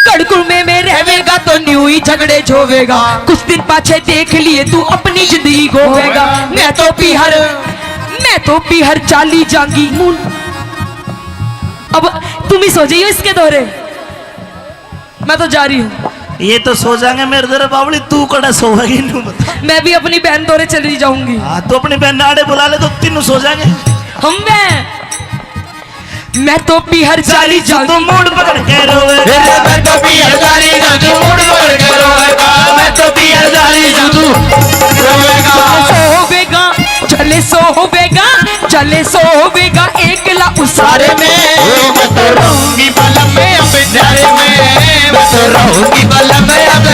गड़कुड़बे में रहेगा तो न्यू ही झगड़े झोवेगा। कुछ दिन पाछे देख लिए तू अपनी जिंदगी गोवेगा। मैं तो पीहर चाली जाऊंगी। अब तुम ही सो जाइयो इसके दौरे, मैं तो जा रही हूँ। ये तो सो जाएंगे मेरे दरे बावली, तू कड़ा सोएगी नहीं बता। मैं भी अपनी बहन दौरे चली जाऊंगी। हाँ तो अपनी बहन नाड़े बुला ले तो तीनों सो जाएंगे। हम मैं तो पीहर चाली तो जाऊंगी। मूड पकड़ के रोवे। मैं तो पीहर जाली जाऊं मूड पकड़ के रोएगा। मैं तो पीहर जाली जाऊं रोएगा। सोवेगा चले सोवेगा एकला उसारे में। मैं तो रहूंगी बलम में अब प्यारे में। मैं तो रहूंगी बलम में अब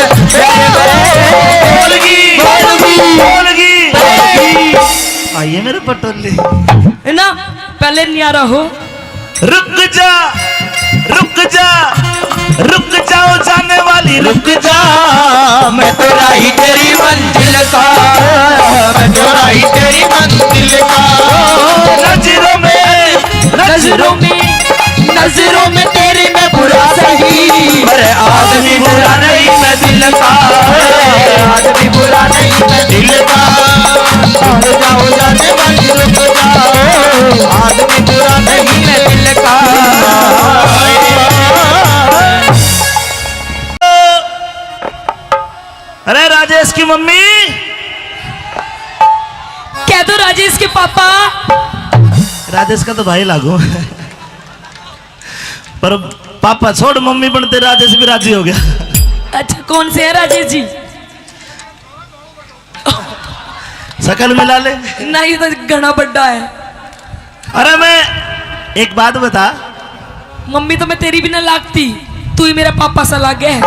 बोलगी। आइए मेरे पटोले। है ना, पहले न्यारा हो। रुक जाओ जाने वाली रुक जा। मैं तो राही तेरी मंजिल का। मैं तो राही तेरी मंजिल का। नजरों में तेरे में बुरा सही। अरे आदमी बुरा नहीं मैं दिल का। आदमी बुरा नहीं मैं दिल का। रुक जाओ जाने वाली रुक जाओ। आदमी बुरा नहीं मैं दिल का। अरे राजेश की मम्मी, कह दो राजेश के पापा। राजेश का तो भाई लागू पर पापा छोड़, मम्मी बनते राजेश भी राजी हो गया। अच्छा कौन से है राजेश जी? शकल मिला ले। नहीं तो घना बड्डा है। अरे मैं एक बात बता, मम्मी तो मैं तेरी भी ना लागती, तू ही मेरा पापा सा लागे है।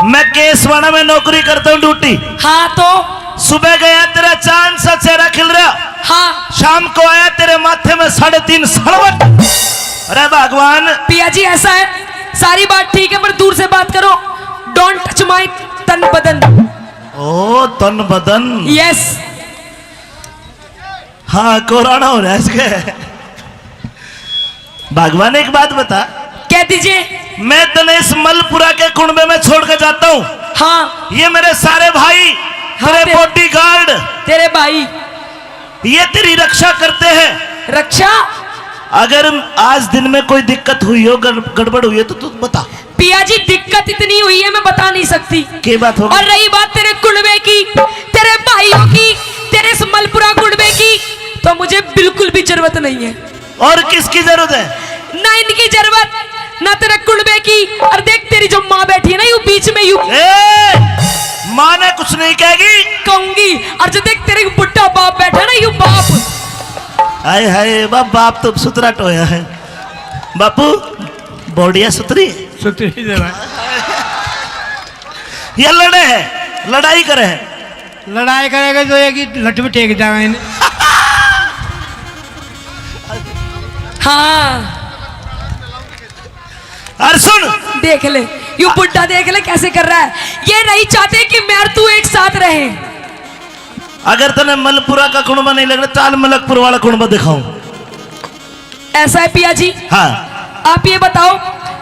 मैं केसवाड़ा में नौकरी करता हूँ ड्यूटी। हाँ तो सुबह गया तेरा चांद सा चेहरा खिल रहा। हाँ शाम को आया तेरे माथे में 3.5 सड़वट। अरे भगवान। पिया जी ऐसा है, सारी बात ठीक है पर दूर से बात करो। डोंट टच माय तन बदन। ओ तन बदन। यस। हाँ कोरोना हो रहा है इसके। भगवान एक बात बता, कह दीजिए। मैं तने इस मलपुरा के कुंबे में छोड़ के जाता हूँ। हाँ ये मेरे सारे भाई, हाँ, तेरे बॉडीगार्ड, तेरे भाई ये तेरी रक्षा करते हैं। रक्षा। अगर आज दिन में कोई दिक्कत हुई हो, गड़बड़ हुई है तो तू बता। पिया जी दिक्कत इतनी हुई है मैं बता नहीं सकती। क्या बात होगी? और रही बात तेरे कुंबे की, तेरे भाइयों की, तेरे इस मलपुरा कुंबे की, तो मुझे बिल्कुल भी जरूरत नहीं है। और किसकी जरूरत है? ना इनकी जरूरत, ना तेरे कुंबे की। और देख तेरी जो माँ बैठी है ना यू बीच में, यू माँ ने कुछ नहीं कहेगी। कहूंगी। और जो देख तेरे बुढ़ा बाप बैठा ना यू बाप। हाय हाय बाप तो सुतरा टोया है। बापू बॉडिया सुतरी सुतरी दे भाई। ये लड़े हैं, लड़ाई करे हैं। लड़ाई करेगा तो एक ही लठ में टेक जाएगा इन्हें। हाँ और सुन, देख ले यू बुढ़ा, देख ले कैसे कर रहा है। ये नहीं चाहते कि मैं और तू एक साथ रहे। अगर तने मलपुरा का कुंबा नहीं लग रहा, चाल मलकपुर वाला कुंबा दिखाऊं। ऐसा है पिया जी। हाँ आप ये बताओ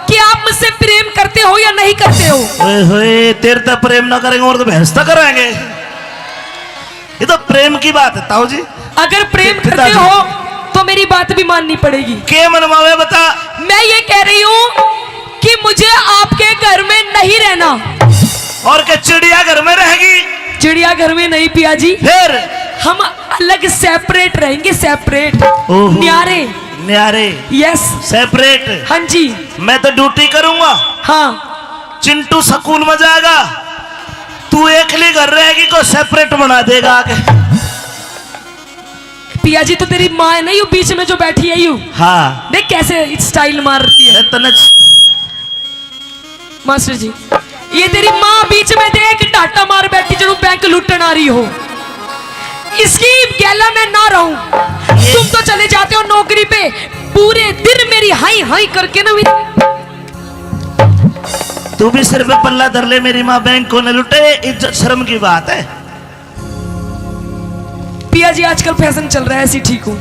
कि आप मुझसे प्रेम करते हो या नहीं करते हो। ओए होए, तेरे तो प्रेम ना करेंगे और तो भैंस तो कराएंगे। ये तो प्रेम की बात है ताऊ जी। अगर प्रेम करते पिताजी। हो तो मेरी बात भी माननी पड़ेगी। के मनवावे बता। मैं ये कह रही हूँ कि मुझे आपके घर में नहीं रहना। और के चिड़िया घर में रहेगी। चिड़ियाघर में नहीं पिया जी, फिर हम अलग सेपरेट रहेंगे, सेपरेट ओहो। न्यारे। न्यारे यस सेपरेट। हाँ जी मैं तो ड्यूटी करूंगा, हाँ। चिंटू स्कूल में जाएगा, तू एकली घर रहेगी को सेपरेट बना देगा आगे। पिया जी तो तेरी माँ है ना, यू बीच में जो बैठी है यू, हाँ देख कैसे स्टाइल मार रही है। अरे तने मास्टर जी ये तेरी माँ बीच में देख डाटा मार बैठी जरूर बैंक लूटन आ रही हो। इसकी गैला में ना रहूं। तुम तो चले जाते हो नौकरी पे, पूरे दिन मेरी हाई हाई करके ना तू भी सिर पे पल्ला धर ले, मेरी माँ बैंक को न लुटे, इज्जत शर्म की बात है। पिया जी आजकल फैशन चल रहा है, ऐसी ठीक हूँ।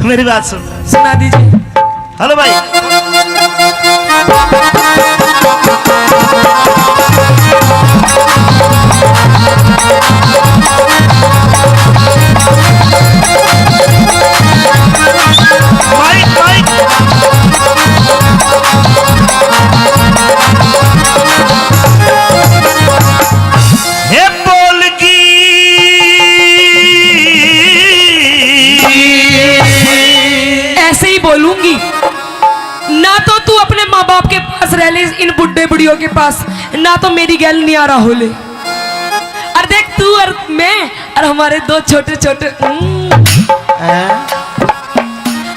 मेरी बात सुन। सुना दीजिए। हेलो भाई। Mic mic. हे बोलगी ऐसे ही बोलूंगी ना, तो तू अपने माँ बाप के पास रह ले, इन बुढ़े बुढ़ियों के पास, ना तो मेरी गैल नहीं आ रहा हो ले। और देख तू और मैं और हमारे दो छोटे छोटे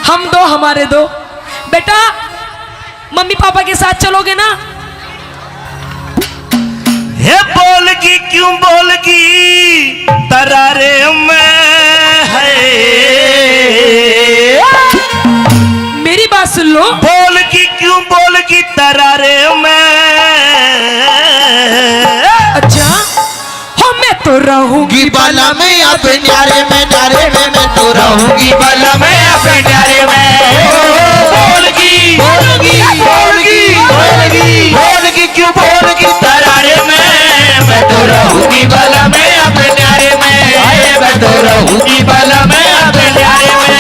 हम दो, हमारे दो बेटा, मम्मी पापा के साथ चलोगे ना? हे बोलगी क्यों बोलगी तरारे में है। मेरी बात सुन लो। बोलगी क्यों बोलगी तरारे में। अच्छा हो मैं तो रहूंगी बाला में अपने न्यारे में, नारे में मैं तो रहूंगी बाला में अपने न्यारे में। बोलगी बोलगी बोलगी बोलगी बोलगी क्यों बोलगी तरारे में, मैं तो रहूंगी बाला में अपने न्यारे में। आए मैं तो रहूंगी बाला में अपने न्यारे में।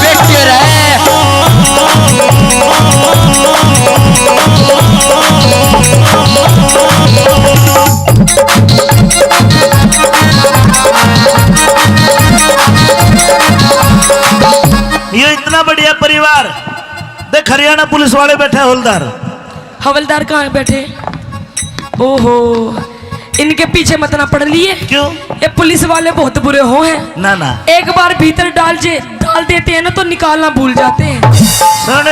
बेटे रहे ये इतना बढ़िया परिवार देख, हरियाणा पुलिस वाले बैठे हवलदार। हवलदार कहाँ बैठे? ओहो इनके पीछे मत ना पड़ लिए। क्यों? ये पुलिस वाले बहुत बुरे हो हैं। ना ना एक बार भीतर डाल देते हैं ना तो निकालना भूल जाते हैं। सुन,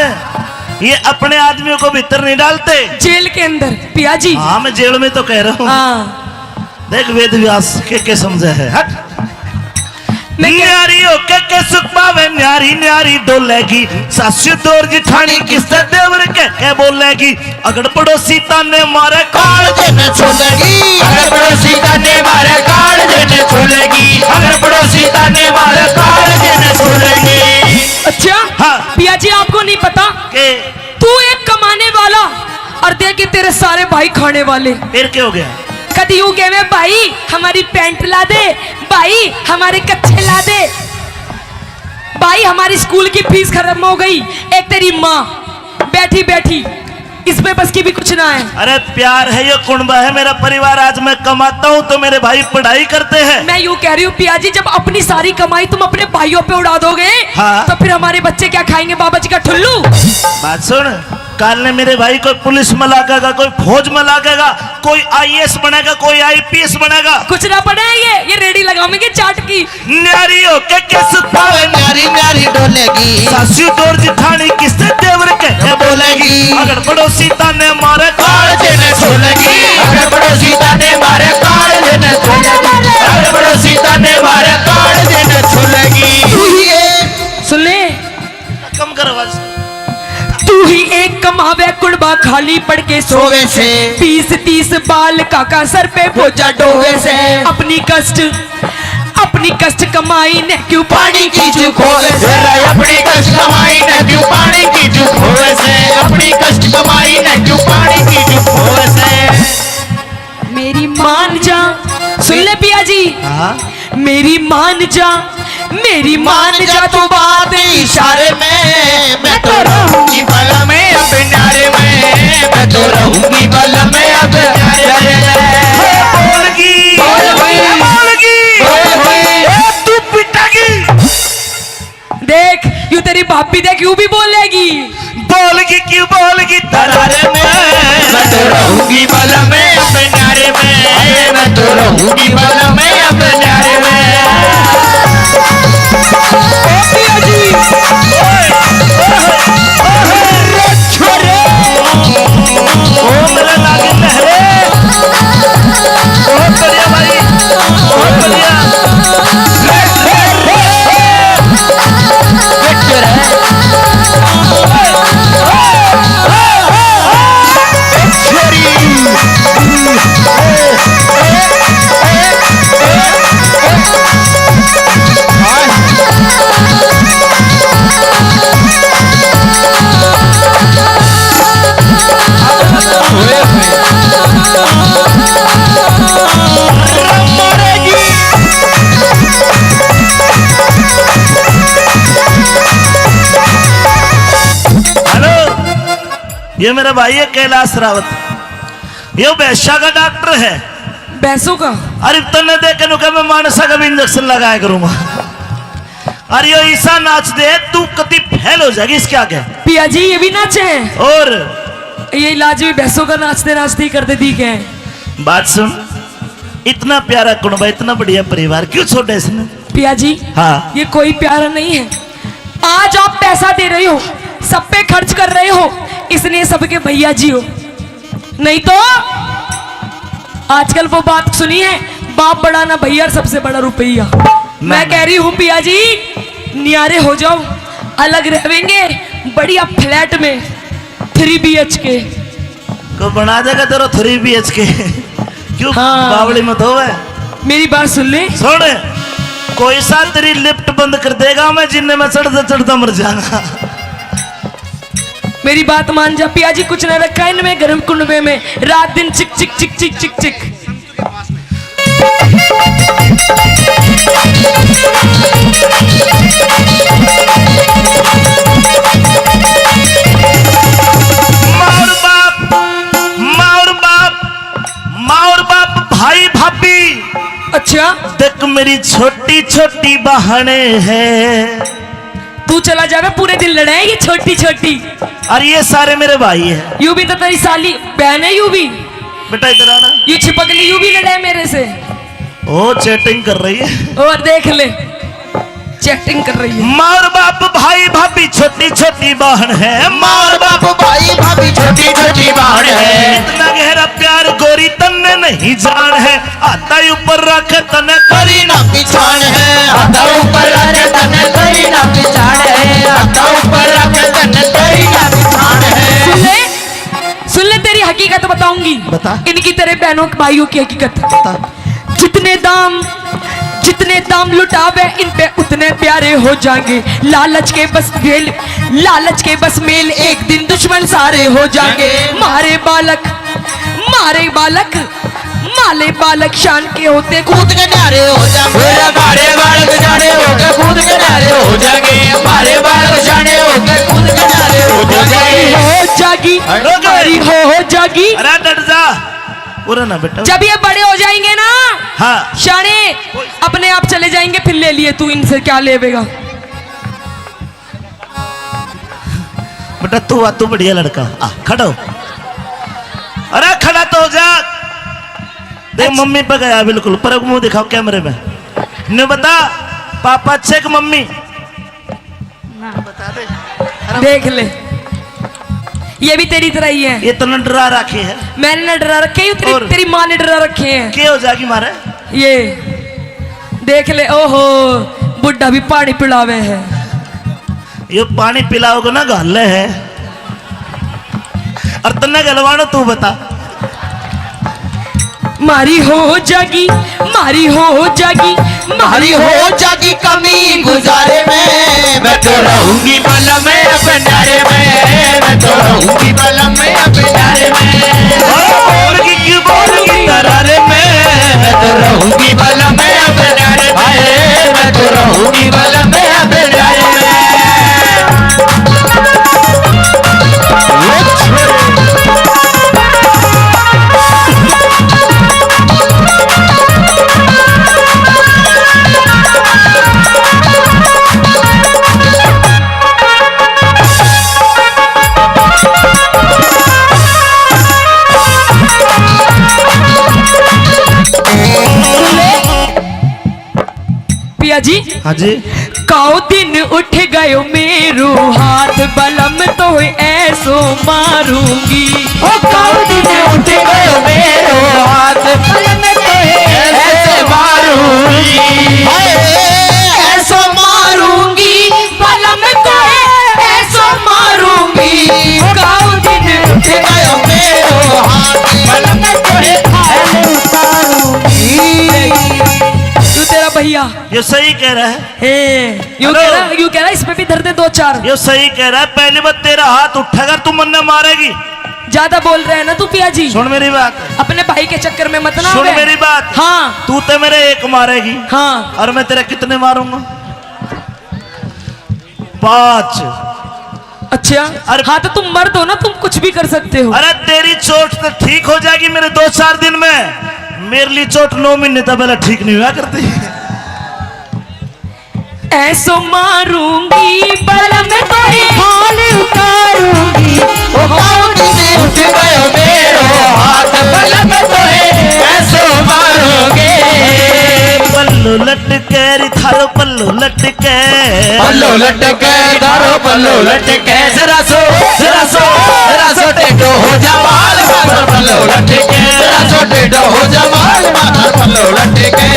ये अपने आदमियों को भीतर नहीं डालते, जेल के अंदर पिया जी। हाँ मैं जेल में तो कह रहा हूँ। हाँ देख वेद व्यास के समझे है। हट। मैं कह- न्यारी होके के सुख पावे, न्यारी न्यारी डोलेगी, सासू दौर जिठानी किससे देवर के बोलेगी। अगर पड़ोसी ताने मारे काल देने छोड़ेगी, अगर पड़ोसी ताने मारे काल देने छोड़ेगी, अगर पड़ोसी ताने मारे काल देने छोड़ेगी। अच्छा हाँ। पिया जी आपको नहीं पता के तू एक कमाने वाला और देख तेरे सारे भाई खाने वाले। फिर क्या हो गया? कभी यूं कहे भाई हमारी पैंट ला दे, भाई हमारे कच्छे ला दे, भाई हमारी स्कूल की फीस खत्म हो गई। एक तेरी माँ बैठी बैठी इसमें बस की भी कुछ ना है। अरे प्यार है, ये कुंबा है मेरा परिवार। आज मैं कमाता हूँ तो मेरे भाई पढ़ाई करते हैं। मैं यूं कह रही हूँ पिया जी, जब अपनी सारी कमाई तुम अपने भाइयों पे उड़ा दोगे हाँ। तो फिर हमारे बच्चे क्या खाएंगे? बाबा जी का ठुल्लू। बात सुन, काल ने मेरे भाई कोई पुलिस में लागेगा, कोई फौज में लागेगा, कोई आईएएस बनेगा, कोई आईपीएस बनेगा। कुछ ना पड़े ये रेडी लगाओगे चाट की। न्यारी होके के सुख पावे, न्यारी न्यारी डोलेगी, सासू दौर जिठानी किससे देवर के बोलेगी। अगर पड़ोसी ताने मारे काल देने छोड़ेगी, अगर पड़ोसी ताने मारे काल देने छोड़ेगी, अगर पड़ोसी ताने मारे काल देने छोड़ेगी। सुन ले, कम कर आवाज। तू ही एक बुढ़बा खाली पड़ के सोवे से 20-30 बाल काका सर पे बोझा डोवे से अपनी कष्ट कमाई ने क्यों पानी की चूक होवे से अपनी कष्ट कमाई न क्यों पानी की चूक होवे से अपनी कष्ट कमाई न क्यों पानी की चूक होवे से मेरी मान जा सुन ले पिया जी मेरी मान जा तू बात इशारे में मैं तो रहूंगी बला में अब नारे में मैं तो रहूंगी बला में अब नारे में तू पिटागी देख यूं तेरी भाभी देख यूं भी बोलेगी बोलगी क्यों बोलगी तरारे में मैं तो रहूंगी बला में अब नारे में मैं तो रहूंगी बला में अब नारे में ओ मेरा नागिन लहरे बहुत बढ़िया भाई बहुत बढ़िया ये मेरा भाई है कैलाश रावत ये वैश्या का डॉक्टर है भैंसों का अरे तने देख के मैं मानसा का भी इंजेक्शन लगाया करूंगा अरे ये ईसा नाच दे तू कति फेल हो जाएगी इसके आगे पिया जी ये भी नाचे हैं और ये इलाज भी भैंसों का नाचते नाचते ही करते दिख है बात सुन इतना प्यारा कुनबा इतना बढ़िया परिवार क्यों छोड़ा इसने पिया जी हाँ ये कोई प्यारा नहीं है आज आप पैसा दे रहे हो सब पे खर्च कर रहे हो इसलिए सबके भैया जी हो नहीं तो आजकल वो बात सुनी है बाप बड़ा ना भैया सबसे बड़ा रुपया मैं कह रही हूँ पिया जी नियारे हो जाओ अलग रहेंगे बढ़िया फ्लैट में 3 BHK को बना देगा तेरा 3 BHK क्यों हाँ। बावड़ी मत हो मेरी बात सुन ले सुन कोई सा तेरी लिफ्ट बंद कर देगा मैं जिन्ने में चढ़ता चढ़ता मर जाऊंगा मेरी बात मान जा पिया जी कुछ न रखा इनमें गर्म कुंडवे में रात दिन चिक चिक चिक चिक चिक चिक माँ और बाप भाई भाभी अच्छा देख मेरी छोटी छोटी बहने हैं तू चला जावे पूरे दिन लड़ाएगी छोटी छोटी और ये सारे मेरे भाई हैं यू भी तो तेरी साली बहन है यू भी बेटा इधर आना ये छिपकली यू भी लड़ाए मेरे से ओ चैटिंग कर रही है और देख ले चैटिंग कर रही है माँ और बाप भाई भाभी छोटी छोटी बहन है माँ और बाप भाई भाभी छोटी छोटी बहन है इतना गहरा प्यार गोरी तन्ने नहीं जान है आता ऊपर रख तने करी ना पिछाड़ है आता ऊपर रख तने करी ना पिछाड़ है आता ऊपर रख तने करी ना पिछाड़ है सुन ले तेरी हकीकत बताऊंगी बता। इनकी तेरे बहनों भाइयों की हकीकत जितने दाम लुटावे इन पे उतने प्यारे हो जाएंगे लालच के बस मेल एक दिन दुश्मन सारे हो जाएंगे मारे बालक शान के होते कूद के न्यारे हो जाएंगे हमारे बालक जाने होकर कूद के न्यारे हो जाएंगे हमारे बालक जाने होकर कूद के न्यारे हो जाएंगे हो जागी अरे डट जा पूरा ना बेटा जब ये बड़े हो जाएंगे ना हाँ शाने अपने आप चले जाएंगे फिर ले लिए तू इनसे क्या लेवेगा बेटा तू बढ़िया लड़का आ खड़ा हो अरे खड़ा तो हो जा देख मम्मी पे गया बिल्कुल पर मुंह दिखाओ कैमरे में ने बता पापा अच्छे कि मम्मी बता दे देख ले ये भी तेरी तरह ही है ये तो न डरा रखी है मैंने न डरा रखे हैं और? तेरी माँ ने डरा रखे हैं क्या हो जाएगी मारे ये देख ले ओहो बुढ़ा भी पानी पिलावे है ये पानी पिलाओगे ना गाले है और तन्ने गलवानो तू बता। मारी हो जागी, मारी हो जागी, मारी हो जागी कमी गुजारे में, मैं तो रहूंगी बलम में भंडारे में, मैं तो रहूंगी बलम में भंडारे में, बोलगी क्यों बोलगी तरारे में, मैं तो रहूंगी बलम में भंडारे में, मैं तो रहूंगी बलम में भंडारे में। पिया जी, हाँ जी, काओ दिन उठ गयो मेरो हाथ, बलम तो ऐसो मारूंगी। ओ काऊ दिन उठ गयो मेरो हाथ, बलम तो ऐसे मारूंगी, ऐसो मारूंगी, बलम तो ऐसो मारूंगी। काओ दिन उठ गयो मेरो हाथ, बलम तो ऐसे मारूंगी। यू तेरा भैया ये सही कह रहा है, यूं कह रहा इसमें भी दर्द है दो चार। ये सही कह रहा है। पहली बार तेरा हाथ उठाकर तू मन मारेगी। ज्यादा बोल रहे हैं ना तू पिया जी, सुन मेरी बात, अपने भाई के चक्कर में मत ना सुन आवे। मेरी बात। हाँ तू तो मेरे एक मारेगी हाँ, और मैं तेरा कितने मारूंगा? 5। अच्छा अरे- हाँ तो तुम मर्द हो ना, तुम कुछ भी कर सकते हो। अरे तेरी चोट तो ठीक हो जाएगी मेरे 2-4 दिन में, मेरे लिए चोट 9 महीने तक पहले ठीक नहीं हुआ करती। ऐसो मारूंगी, बलम तो हाल उतारूंगी। ओ काऊ दिन उठ गयो मेरो हाथ, बलम तो ऐसे मारोगे। पल्लू लटके री थारो पल्लू लटके, पल्लो लटके दारो पल्लो लटके, जरा सो टेढ़ो हो जा बाल माथा, पल्लो लटके जरा सो टेढ़ो हो जा बाल माथा, पल्लो लटके।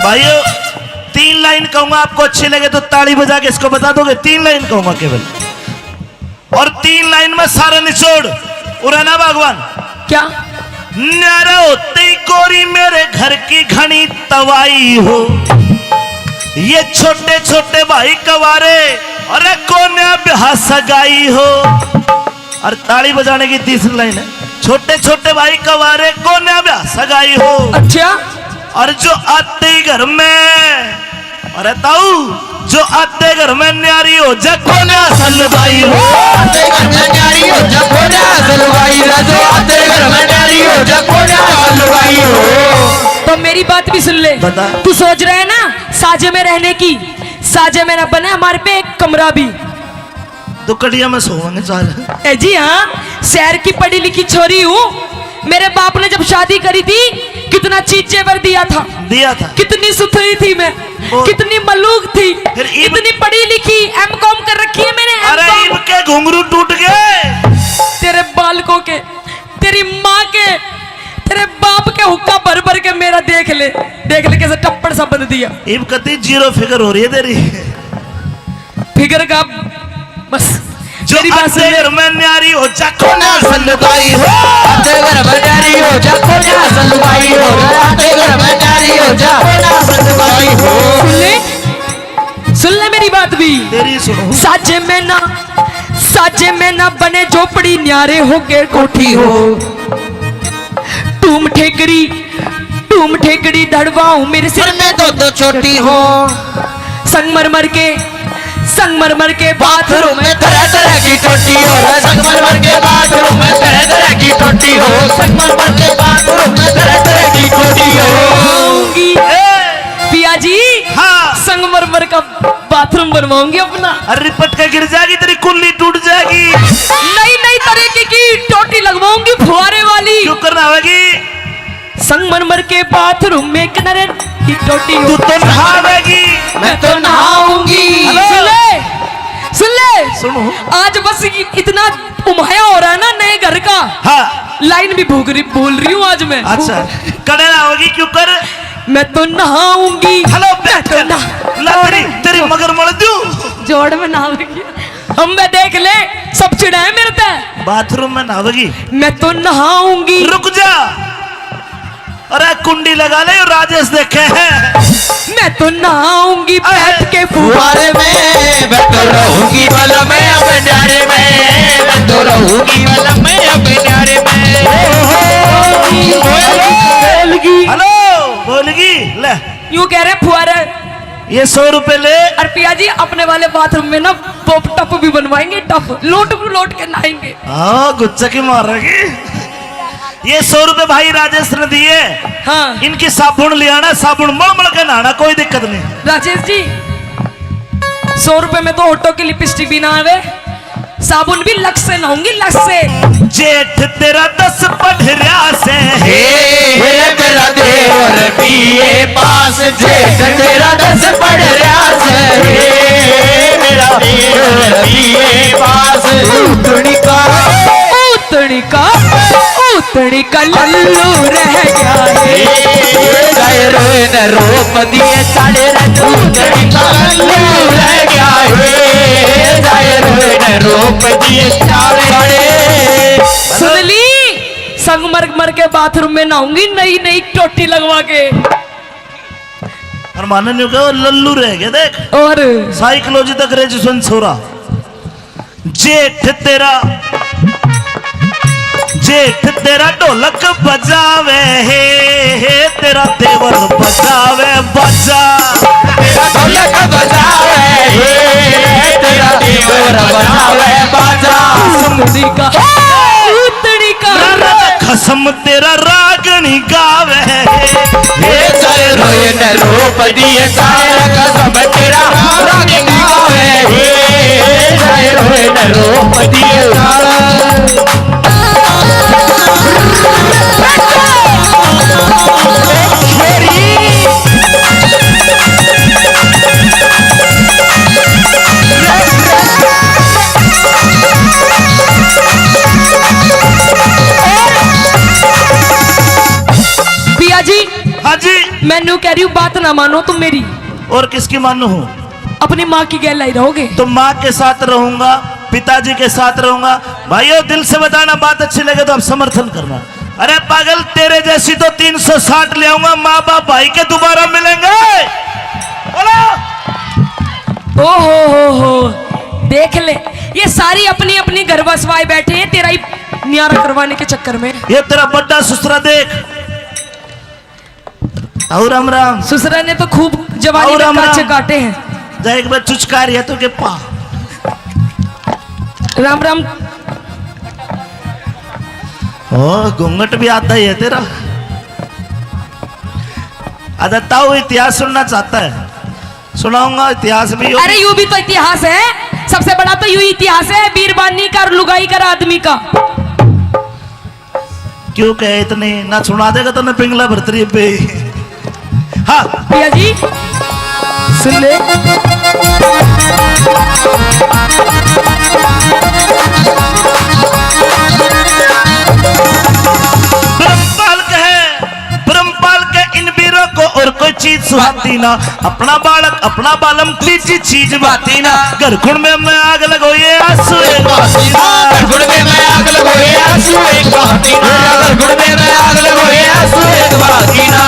भाइयों 3 लाइन कहूंगा, आपको अच्छी लगे तो ताली बजा के इसको बता दोगे। 3 लाइन कहूंगा केवल, और 3 लाइन में सारा निचोड़ उड़ाना भगवान। क्या? न्यारा होते ही कोरी मेरे घर की घनी तवाई हो, ये छोटे छोटे भाई कवारे, अरे कोन्या ब्याह सगाई हो। और ताली बजाने की 3री लाइन है, छोटे छोटे भाई कवारे कोन्या ब्याह सगाई हो। अच्छा और जो आते ही घर में, अरे ताऊ जो आते घर में न्यारी हो जा कोन्या सलवाई हो। आते घर में न्यारी हो जा कोन्या सलवाई हो, जो आते घर में न्यारी हो जा कोन्या सलवाई हो। तो मेरी बात भी सुन ले। बता। तू सोच रहा है ना साजे में रहने की, साजे में ना बने हमारे पे एक कमरा भी। तो कड़िया में सोवांगे साल। ए जी हाँ, शहर की पढ़ी लिखी छोरी हूँ। मेरे बाप ने जब शादी करी थी कितना चीज जेवर दिया था, कितनी सुथरी थी मैं, कितनी मलूक थी, फिर इतनी पढ़ी लिखी, M.Com कर रखी है मैंने। अरे M.Com। इनके घुंघरू टूट गए तेरे बालकों के, तेरी माँ के, तेरे बाप के हुक्का भर भर के मेरा देख ले कैसे टप्पड़ सा बंद दिया। इब कती 0 फिगर हो रही है तेरी। फिगर का बस जो मेरी बात सुन आते ले। घर में न्यारी हो जा कोन्या सलवाई हो, आते घर में न्यारी हो जा कोन्या सलवाई हो, आते घर में न्यारी हो जा कोन्या सलवाई हो। सुन ले मेरी बात भी। तेरी सुनो। साजे में ना बने झोपड़ी, न्यारे होके कोठी हो। टूम ठेकड़ी धड़वाऊं मेरे सिर सिर में दो छोटी हो, संगमरमर के बाथरूम में तरह तरह की टोटी हो, संगमरमर के बाथरूम में तरह तरह की टोटी हो, संगमरमर के बाथरूम में तरह तरह की टोटी हो। बनवाऊंगी पिया जी। हाँ। संगमरमर का बाथरूम बनवाऊंगी अपना। अरे रिपट के गिर जाएगी, तेरी कुल्ली टूट जाएगी। नई तरीके की टोटी लगवाऊंगी फुहारे वाली। क्यों करना होगी? संगमरमर के बाथरूम में किनारे की टोटी तू तो नहावेगी, मैं तो नहाऊंगी। सुन ले सुन ले सुनो। आज बस इतना उमाया हो रहा है ना नए घर का। हाँ लाइन भी भूख रही बोल रही हूँ आज मैं। अच्छा कड़े होगी क्यों कर। मैं तो नहाऊंगी। हेलो मैं तो तेरी मगर मर दू जोड़ में नहाऊंगी। हम मैं देख ले सब चिढ़ाए मेरे पे। बाथरूम में नहावेगी। मैं तो नहाऊंगी। रुक जा, अरे कुंडी लगा ले, राजेश देखे हैं। मैं तो नहाऊंगी बैठ के फुहारे में, मैं तो रहूंगी बल में अपने न्यारे में, मैं तो रहूंगी बल में अपने न्यारे में। हेलो बोलगी ले, यूं कह रहे फुहारे। ये 100 रुपए ले। और पिया जी अपने वाले बाथरूम में ना पॉप टप भी बनवाएंगे, टप लोट के नहाएंगे। हाँ गुच्चा की मारेगी। ये 100 रुपए भाई राजेश ने दिए। हाँ इनकी साबुन ले आना, साबुन मल मल के नहाना, कोई दिक्कत नहीं। राजेश जी 100 रुपए में तो ऑटो की लिपस्टिक भी ना आवे, साबुन भी लक्स से नहाऊंगी, लक्स से। जेठ तेरा 10 पढ़रिया से हे मेरा देवर बीए पास, जेठ तेरा 10 पढ़ रहा से, मेरा देवर बीए पास। उतनी का लल्लू रह गया है। जाए रोए न रोप दिए साढ़े उतनी का लल्लू रह गया है, जाए रोए न रोप दिए साढ़े। सुन ली संगमरमर के बाथरूम में नहाऊंगी नई नई टोटी लगवा के। और माने नहीं कहो लल्लू रह गया देख। और साइकोलॉजी तक ग्रेजुएशन छोरा। जेठ तेरा ढोलक बजावे हे, तेरा देवर बजावे बजा। तेरा ढोलक बजावे हे, तेरा देवर बजावे बाजा। उतनी का खसम तेरा रागनी गावे हे, जाए रोए न रोप दिए सारा कसम तेरा राग गावे हे, जाए रोए न रोप दिए सारा। पिया जी हाँ जी। मैनू कह रही हूँ बात ना मानो तुम मेरी, और किसकी मानू हूँ? अपनी माँ की गैल लाई रहोगे। तो माँ के साथ रहूंगा, पिताजी के साथ रहूंगा। भाइयों दिल से बताना, बात अच्छी लगे तो आप समर्थन करना। अरे पागल तेरे जैसी तो 360 ले आऊंगा, माँ बाप भाई के दोबारा मिलेंगे। बोलो। ओ हो देख ले ये सारी अपनी अपनी घर बसवाए बैठे हैं तेरा ही न्यारा करवाने के चक्कर में। ये तेरा बड्डा ससुरा देख। और राम राम। ससुरा ने तो खूब जवानी और में राम काचे राम। काटे हैं। जा एक बार चुचकार है तो के पा। राम राम। ओ घूंघट भी आता ही है तेरा। अच्छा ताऊ इतिहास सुनना चाहता है, सुनाऊंगा इतिहास भी। अरे यूं भी तो इतिहास है, सबसे बड़ा तो यूं इतिहास है बीरबानी का और लुगाई का आदमी का। क्यों कहे इतने ना सुना देगा तो ना पिंगला भरतरी पे। हाँ भैया जी सुन ले। ब्रह्मपाल के इन वीरों को और कोई चीज सुहाती ना, अपना बालक अपना बालम तीसरी चीज बाती ना। घरकुण में मैं आग लगो ये आंसू एक बातीना, घरकुण में मैं आग लगो ये आंसू एक बातीना, घरकुण में मैं आग लगो ये आंसू एक बातीना।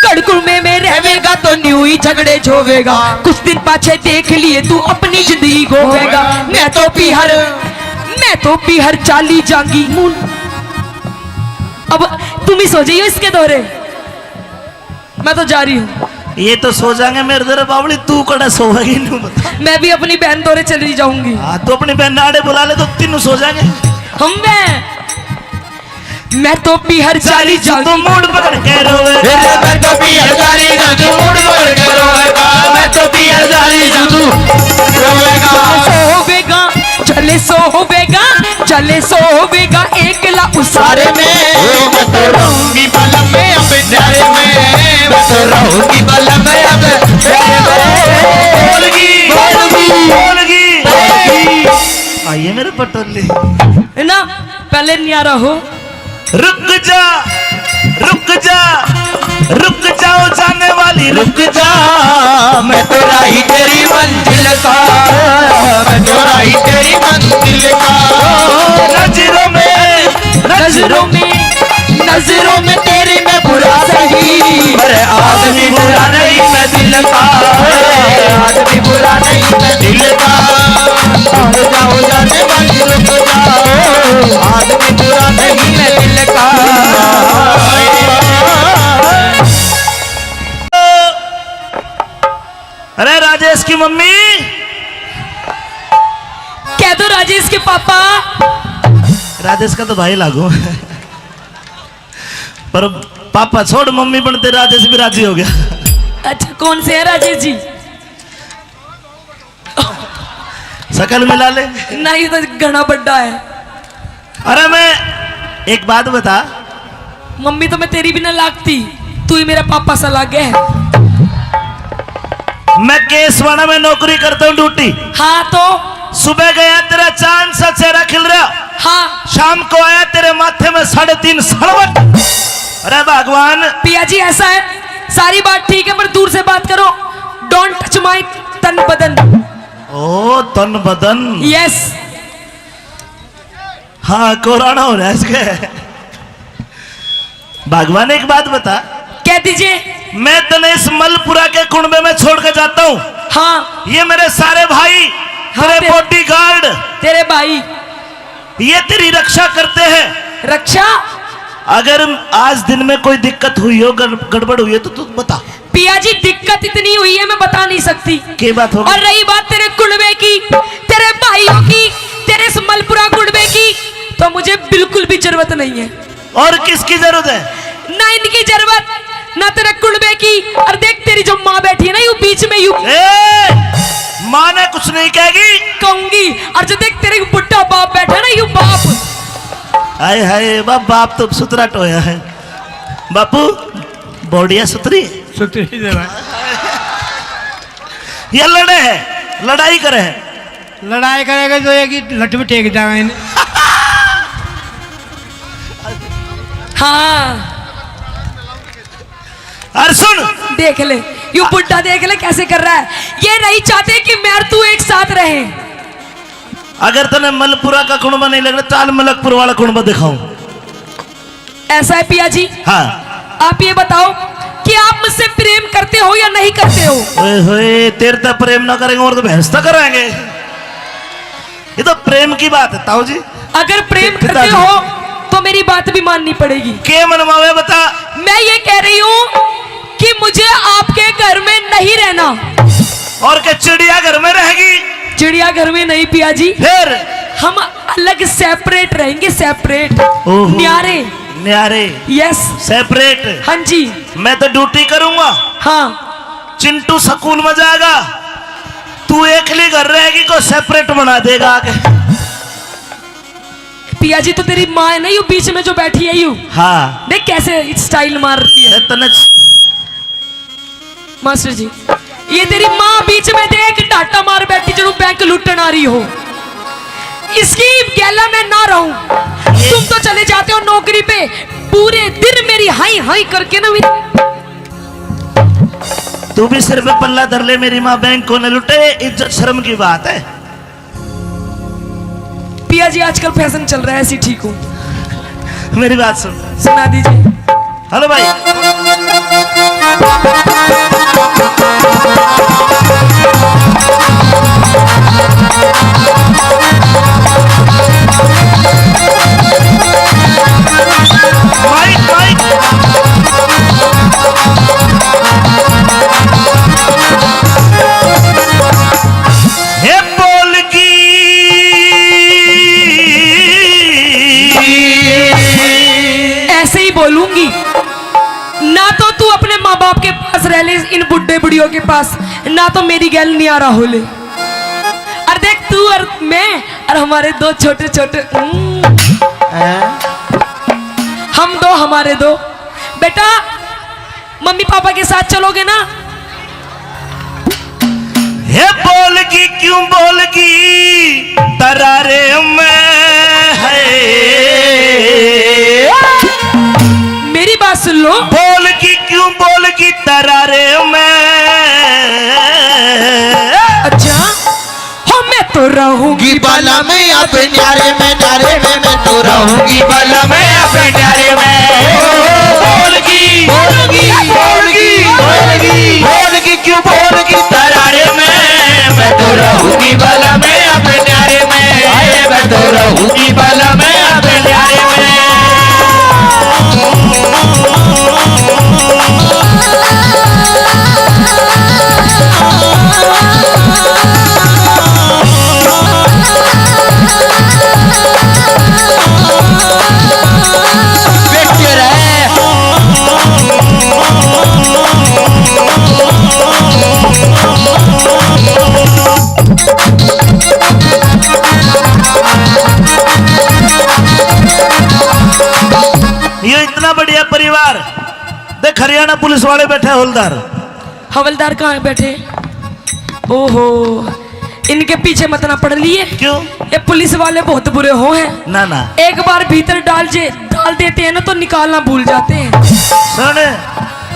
गड़कुड़ में रहेगा तो न्यू ही झगड़े झोवेगा। कुछ दिन पाछे देख लिए तू अपनी जिंदगी गोवेगा। मैं तो पीहर चाली जांगी। अब तुम ही सो जाइयो इसके दौरे, मैं तो जा रही हूँ। ये तो सो जाएंगे मेरे दर बावली, तू कड़ा सोएगी नू बता। मैं भी अपनी बहन दौरे चली जाऊंगी। हाँ तो अपनी बहन नाड़े बुला ले तो तीनों सो जाएंगे। मैं तो पीहर चाली तो जाऊंगी। मूड पकड़ के रोवे, मैं तो पीहर जाली जादू मूड पकड़ के रोवेगा, मैं तो पीहर जाली जादू रोवेगा। चले सोवेगा एकला उस प्यारे में मैं तो रहूंगी बलम में अब प्यारे में मैं तो रहूंगी बलम में अब प्यारे में बोलगी बोलगी बोलगी बोलगी आइए मेरे पटोले है ना पहले न्यारा हो रुक जा रुक जा रुक जाओ जाने वाली रुक जा मैं तो राही तेरी मंजिल का मैं तो राही तेरी मंजिल का नजरों में नजरों में तेरी मैं बुरा सही अरे आदमी बुरा नहीं मैं दिल का आदमी बुरा नहीं मैं दिल का हो जाओ जाने वाली रुक जाओ आदमी बुरा नहीं मैं दिल का अरे राजेश की मम्मी कह दो राजेश के पापा राजेश का तो भाई लागू पर पापा छोड़ मम्मी बनते राजेश भी राजी हो गया अच्छा कौन से है राजेश जी शकल मिला ले नहीं तो घना बड्डा है अरे मैं एक बात बता मम्मी तो मैं तेरी भी ना लागती तू ही मेरा पापा सा लागे है मैं केसवाड़ा में नौकरी करता हूँ ड्यूटी हाँ तो सुबह गया तेरा चांद सा चेहरा खिल रहा हाँ शाम को आया तेरे माथे में 3.5 सड़वट अरे भगवान पिया जी ऐसा है सारी बात ठीक है पर दूर से बात करो डोंट टच माई तन बदन ओ तन बदन यस हाँ कोराना हो रहा है इसके भगवान एक बात बता कह दीजिए मैं तने इस मलपुरा के कुंबे में छोड़ के जाता हूँ हाँ ये मेरे सारे भाई तेरे तेरे- बॉडीगार्ड तेरे भाई ये तेरी रक्षा करते हैं रक्षा अगर आज दिन में कोई दिक्कत हुई हो गड़बड़ हुई है तो तू बता पिया जी दिक्कत इतनी हुई है मैं बता नहीं सकती क्या बात होगी और रही बात तेरे कुड़बे की तेरे भाइयों की तेरे मलपुरा कुड़बे की तो मुझे बिल्कुल भी जरूरत नहीं है और किसकी जरूरत है ना इनकी जरूरत ना तेरे कुड़बे की और देख तेरी जो माँ बैठी है ना यू बीच में यू ए, माँ ने कुछ नहीं कहेगी कहूंगी और जो देख तेरे बुढ़ा बाप बैठा है ना यू बाप हाय हाय बाप तो सुतरा टोया है बापू बॉडिया सुतरी है। सुतरी जरा ये लड़े है लड़ाई करे है लड़ाई करेगा जो है कि लट में टेक जाएगा इन्हें हाँ और सुन देख ले यू बुढ़ा देख ले कैसे कर रहा है ये नहीं चाहते कि मैं और तू एक साथ रहे अगर तने मलपुरा का कुंबा नहीं लग रहा चाल मलकपुर वाला कुंबा दिखाऊं ऐसा है पिया जी हाँ आप ये बताओ कि आप मुझसे प्रेम करते हो या नहीं करते हो ओए होए तेरे तो प्रेम ना करेंगे और तो भैंस तो करेंगे ये तो प्रेम की बात है ताऊ जी अगर प्रेम करते हो तो मेरी बात भी माननी पड़ेगी के मनवावे बता मैं ये कह रही हूँ कि मुझे आपके घर में नहीं रहना और के चिड़िया घर में रहेगी चिड़िया घर में नहीं पिया जी फिर हम अलग सेपरेट रहेंगे सेपरेट ओहो। न्यारे न्यारे यस सेपरेट हाँ जी मैं तो ड्यूटी करूंगा हाँ चिंटू स्कूल में जाएगा तू एकली घर रहेगी को सेपरेट बना देगा आगे पिया जी तो तेरी माँ है ना यू बीच में जो बैठी है यू हाँ देख कैसे स्टाइल मार रही है अरे तने मास्टर जी ये तेरी माँ बीच में देख डाटा मार बैठी जो बैंक लुटन आ रही हो इसकी गैला में ना रहूं तुम तो चले जाते हो नौकरी पे पूरे दिन मेरी हाई हाई करके ना तू भी सिर पे पल्ला धर ले मेरी माँ बैंक को न लुटे इज्जत शर्म की बात है पिया जी आजकल फैशन चल रहा है ऐसी ठीक हूँ मेरी बात सुन सुना दीजिए हेलो भाई माइक माइक हे बोलगी ऐसे ही बोलूंगी ना तो तू अपने माँ बाप के पास रह ले इन बुढ़े बुढ़ियों के पास ना तो मेरी गैल नहीं आ रहा हो ले और देख तू और मैं और हमारे दो छोटे छोटे हम दो हमारे दो। बेटा मम्मी पापा के साथ चलोगे ना? हे बोलगी क्यों बोलगी तरारे में है, मेरी बात सुन लो। बोलगी क्यों बोलगी तरारे में। अच्छा हो मैं तो रहूंगी बाला में अपने न्यारे में, न्यारे में मैं तो रहूंगी बाला में अपने न्यारे में। बोलगी बोलगी बोलगी बोलगी बोलगी क्यों बोलगी तरारे में, मैं तो रहूंगी बाला में अपने न्यारे में, मैं तो रहूंगी बाला में अपने न्यारे में। ये इतना बढ़िया परिवार देख, हरियाणा पुलिस वाले बैठे हवलदार। हवलदार कहाँ है बैठे? ओहो इनके पीछे मत ना पड़ लिए। क्यों? ये पुलिस वाले बहुत बुरे हो हैं। ना ना एक बार भीतर डाल देते हैं ना तो निकालना भूल जाते हैं। सुन,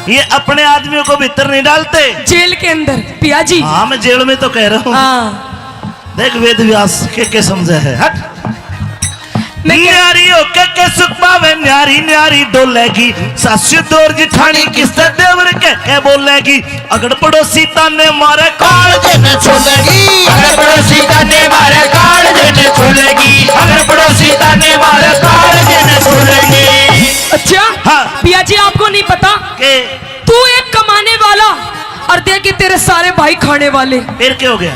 ये अपने आदमियों को भीतर नहीं डालते, जेल के अंदर पिया जी। हाँ मैं जेल में तो कह रहा हूँ। हाँ देख वेद व्यास के समझे है। हट मैं क्या- न्यारी होके के सुख पावे, न्यारी न्यारी डोलेगी, सासू दौर जिठानी किससे देवर के बोलेगी। अगर पड़ोसी ताने मारे काल देने छोड़ेगी, अगर पड़ोसी ताने मारे काल देने छोड़ेगी, अगर पड़ोसी ताने मारे काल देने छोड़ेगी। अच्छा हाँ। पिया जी आपको नहीं पता के तू एक कमाने वाला और देखिए तेरे सारे भाई खाने वाले। फिर क्या हो गया?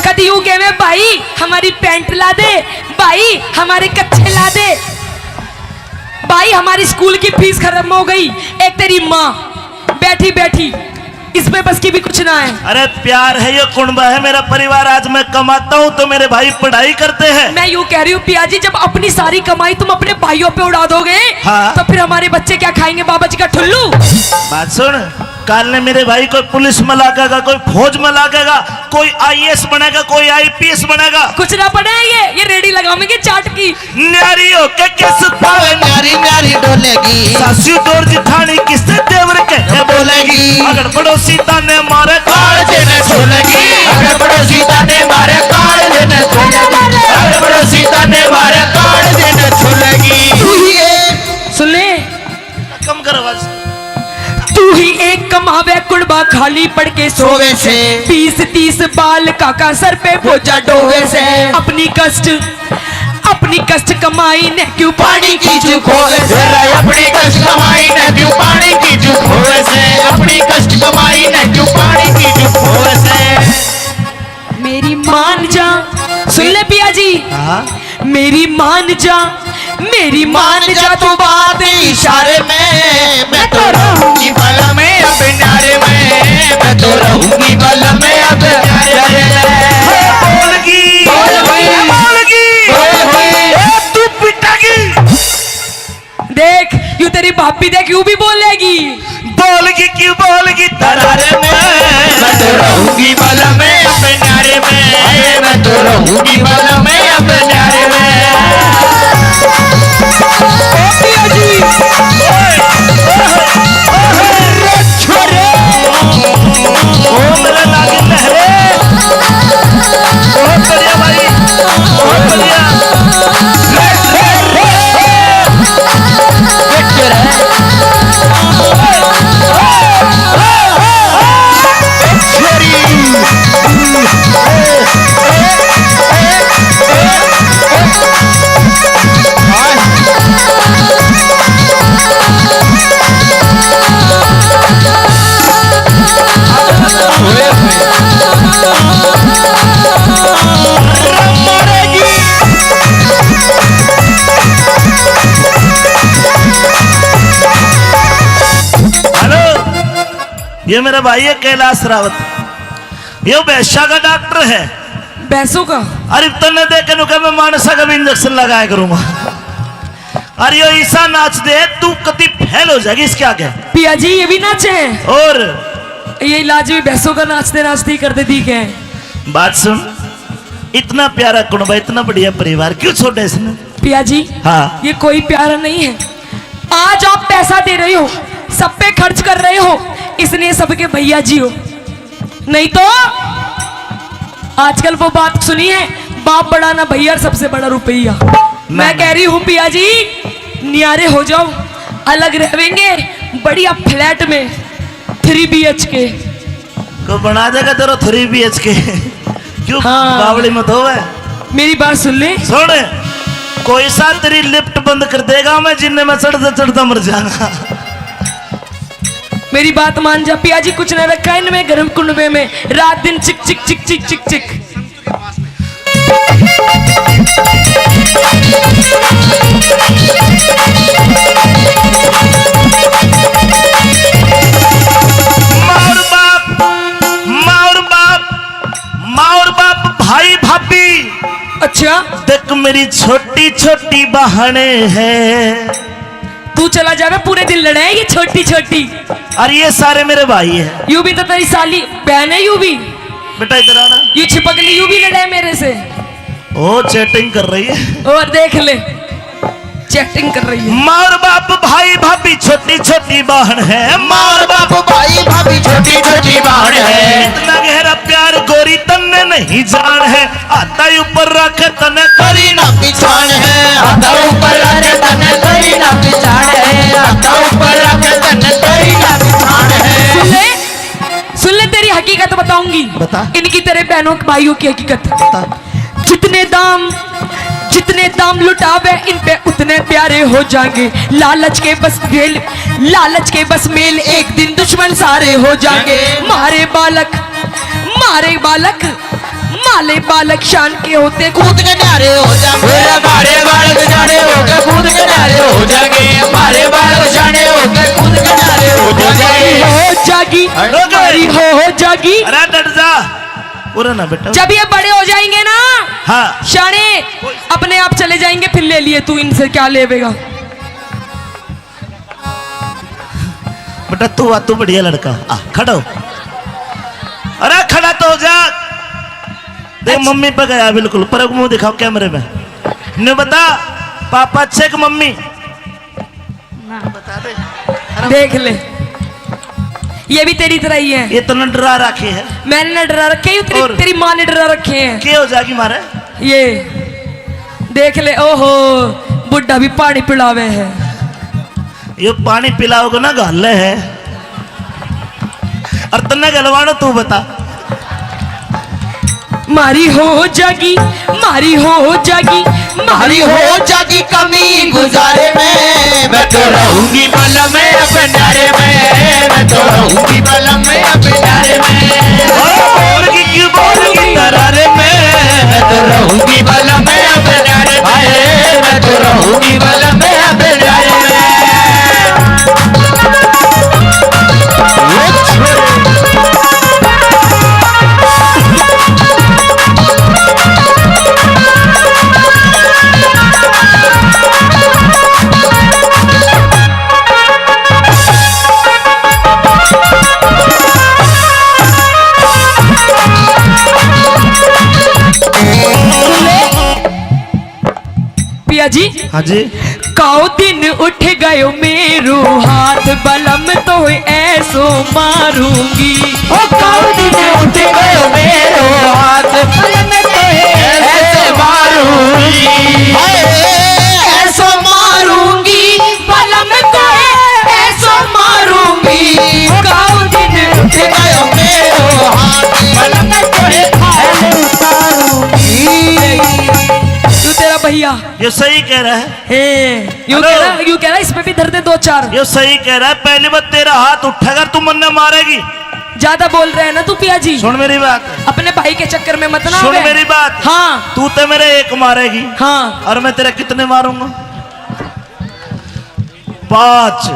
कभी यूं कहे भाई हमारी पैंट ला दे, भाई हमारे कच्चे ला दे, भाई हमारी स्कूल की फीस खत्म हो गई। एक तेरी माँ बैठी बैठी इसमें बस की भी कुछ ना है। अरे प्यार है, ये कुंबा है मेरा परिवार। आज मैं कमाता हूँ तो मेरे भाई पढ़ाई करते हैं। मैं यूं कह रही हूँ पिया जी, जब अपनी सारी कमाई तुम अपने भाइयों पे उड़ा दोगे हाँ। तो फिर हमारे बच्चे क्या खाएंगे? बाबा जी का ठुल्लू। बात सुन, काल ने मेरे भाई कोई पुलिस में लागेगा, कोई फौज में लागेगा, कोई आईएएस बनेगा, कोई आईपीएस बनेगा। कुछ ना पड़े ये रेडी लगाओगे चाट की। न्यारी होके के सुख पावे, न्यारी न्यारी डोलेगी, सासू दौर जिठानी किससे देवर के बोलेगी। अगर पड़ोसी ताने मारे काल देने छोड़ेगी, अगर पड़ोसी ताने मारे काल देने छोड़ेगी, अगर पड़ोसी ताने मारे काल देने छोड़ेगी। तू ही एक सुन ले, कम कर आवाज। तू ही एक कमावे कुड़बा खाली पड़ के सोवे सोवे से, 20-30 बाल काका सर पे बोझा डोवे से। अपनी कष्ट कमाई ने क्यों पानी की चूक होवे से, अपनी कष्ट कमाई ने क्यों पानी की चूक होवे से, अपनी कष्ट कमाई ने क्यों पानी की चूक होवे से। मेरी मान जा, सुन ले पिया जी, हाँ मेरी मान जा, मेरी मान जा तू बात इशारे में, मैं तो रहूंगी बाला में अपने न्यारे में, मैं तो रहूंगी बाला में अपने न्यारे में। बोलगी बोलगी तू पिटागी। देख यूं तेरी भाभी देख यूं भी बोलेगी। बोलगी क्यों बोलगी तरारे में, मैं तो रहूंगी बाला में अपने न्यारे में, मैं तो रहूंगी बाला में अपने न्यारे में। ओ मेरे लागे लहरे, बहुत बढ़िया भाई, बहुत बढ़िया। ये मेरा भाई है कैलाश रावत, ये वैश्या का डॉक्टर है। भैंसों का? अरे तने देख के नुका मैं मानसा का भी इंजेक्शन लगाया करूंगा। अरे यो ऐसा नाच दे तू कति फेल हो जाएगी इसके आगे। पिया जी ये भी नाचे हैं और ये इलाज भी भैंसों का नाचते नाचते ही करते दिखे हैं। बात सुन, इतना प्यारा कुनबा, इतना बढ़िया परिवार क्यों छोड़े इसने? पिया जी हाँ ये कोई प्यारा नहीं है। आज आप पैसा दे रहे हो, सब पे खर्च कर रहे हो, इसलिए सबके भैया जी हो। नहीं तो आजकल वो बात सुनी है, बाप बड़ा ना भैया, सबसे बड़ा रुपया। मैं कह रही हूँ पिया जी नियारे हो जाओ, अलग रहेंगे बढ़िया फ्लैट में 3 BHK को बना देगा तेरा 3 BHK। क्यों हाँ। बावली मत हो। मेरी बात सुन ले। सुन, कोई सा तेरी लिफ्ट बंद कर देगा, मैं जिन्ने में चढ़ता चढ़ता मर जाऊंगा। मेरी बात मान जा पिया जी, कुछ न रखा है इनमें गर्म कुंडवे में, रात दिन चिक चिक चिक चिक चिक चिक। माँ और बाप भाई भाभी। अच्छा देख मेरी छोटी छोटी बहनें हैं। तू चला जावे, पूरे दिन लड़ाएगी छोटी छोटी। अरे ये सारे मेरे भाई हैं। यू भी तो तेरी साली बहन है, यू भी बेटा इधर आना। यू छिपक ली, यू भी लड़ाए मेरे से। ओ चैटिंग कर रही है, और देख ले चैटिंग कर रही है। माँ और बाप भाई भाभी छोटी छोटी बहन है। माँ और बाप भाई भाभी छोटी छोटी बहन है। इतना गहरा प्यार गोरी तन्ने नहीं जान है, आता ही ऊपर रख तने करी ना पिछाड़ है, आता ऊपर रख तने करी ना पिछाड़ है, आता ऊपर रख तने करी ना पिछाड़ है। सुन ले तेरी हकीकत बताऊंगी। बता। इनकी तेरे बहनों भाइयों की हकीकत। जितने दाम लुटावे इन पे उतने प्यारे हो जाएंगे। लालच के बस मेल एक दिन दुश्मन सारे हो जाएंगे। मारे बालक शान के होते कूद के न्यारे हो जाएंगे, हमारे बालक जाने होकर कूद के न्यारे हो जाएंगे, हमारे बालक जाने होकर कूद के न्यारे हो जाएंगे। हो जागी। अरे डट जा, पूरा ना बेटा। जब ये बड़े हो जाएंगे ना, हाँ शाने अपने आप चले जाएंगे, फिर ले लिए तू इनसे क्या लेवेगा। बेटा तू बढ़िया लड़का, आ खड़ा हो। अरे खड़ा तो हो जा। देख मम्मी पे गया बिल्कुल, पर मुंह दिखाओ कैमरे में। ने बता पापा अच्छे कि मम्मी? बता दे। देख ले ये भी तेरी तरह ही है। ये तो न डरा रखे है। मैंने न डरा रखे हैं, तेरी माँ ने डरा रखे हैं। क्या हो जाएगी मारे? ये देख ले, ओहो बुढ़ा भी पानी पिलावे है। ये पानी पिलाओगे ना गाले है, और तन्ने गलवानो तू बता। मारी हो जागी कमी गुजारे में, मैं तो रहूंगी बलम में अपने नारे में, मैं तो रहूंगी बलम में अपने नारे में। बोलगी क्यों बोलगी दरारे में, मैं तो रहूंगी बलम में अपने नारे में, मैं तो रहूंगी बलम में अपने नारे में। पिया जी। हाँ जी। काओ दिन उठ गयो मेरो हाथ, बलम तो ऐसो मारूंगी। ओ काऊ दिन उठ गयो मेरो हाथ, बलम तो ऐसे मारूंगी, ऐसो मारूंगी, बलम तो ऐसो मारूंगी। काऊ दिन उठ गयो मेरो हाथ, बलम तो ऐसे उतारूंगी। तू तेरा भैया ये सही कह रहा है। यूं कह रहा इसमें भी धर दे 2-4। ये सही कह रहा है। पहली बार तेरा हाथ उठेगा तू मन मारेगी। ज्यादा बोल रहे हैं ना तू पिया जी। सुन मेरी बात, अपने भाई के चक्कर में मत ना सुन आवे। मेरी बात। हाँ तू तो मेरे एक मारेगी, हाँ और मैं तेरा कितने मारूंगा? 5।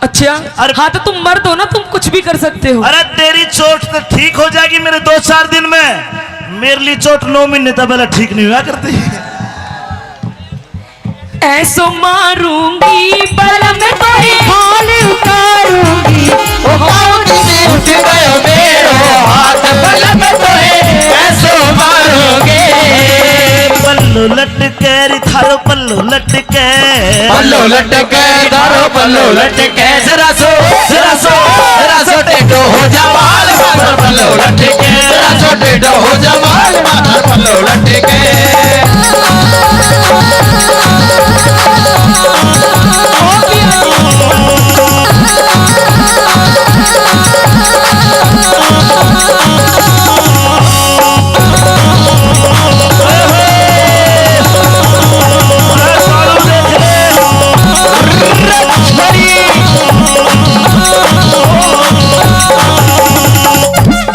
अच्छा। हाँ तो तुम मर्द हो ना, तुम कुछ भी कर सकते हो। अरे तेरी चोट तो ठीक हो जाएगी मेरे 2-4 दिन में, मेरे लिए चोट 9 महीने तक पहले ठीक नहीं हुआ करती। ऐसो मारूंगी बलम तोरे हाल उतारूंगी ओ मौत से उठ गयो मेरो हाथ बलम तोहे ऐसो मारोगे पल्लो लटके रे थारो पल्लो लटके पल्लो लटके दारो पल्लो लटके जरा सो टेढ़ो हो जा माल माथा पल्लो लटके जरा सो टेढ़ो हो जा माल माथा पल्लो लटके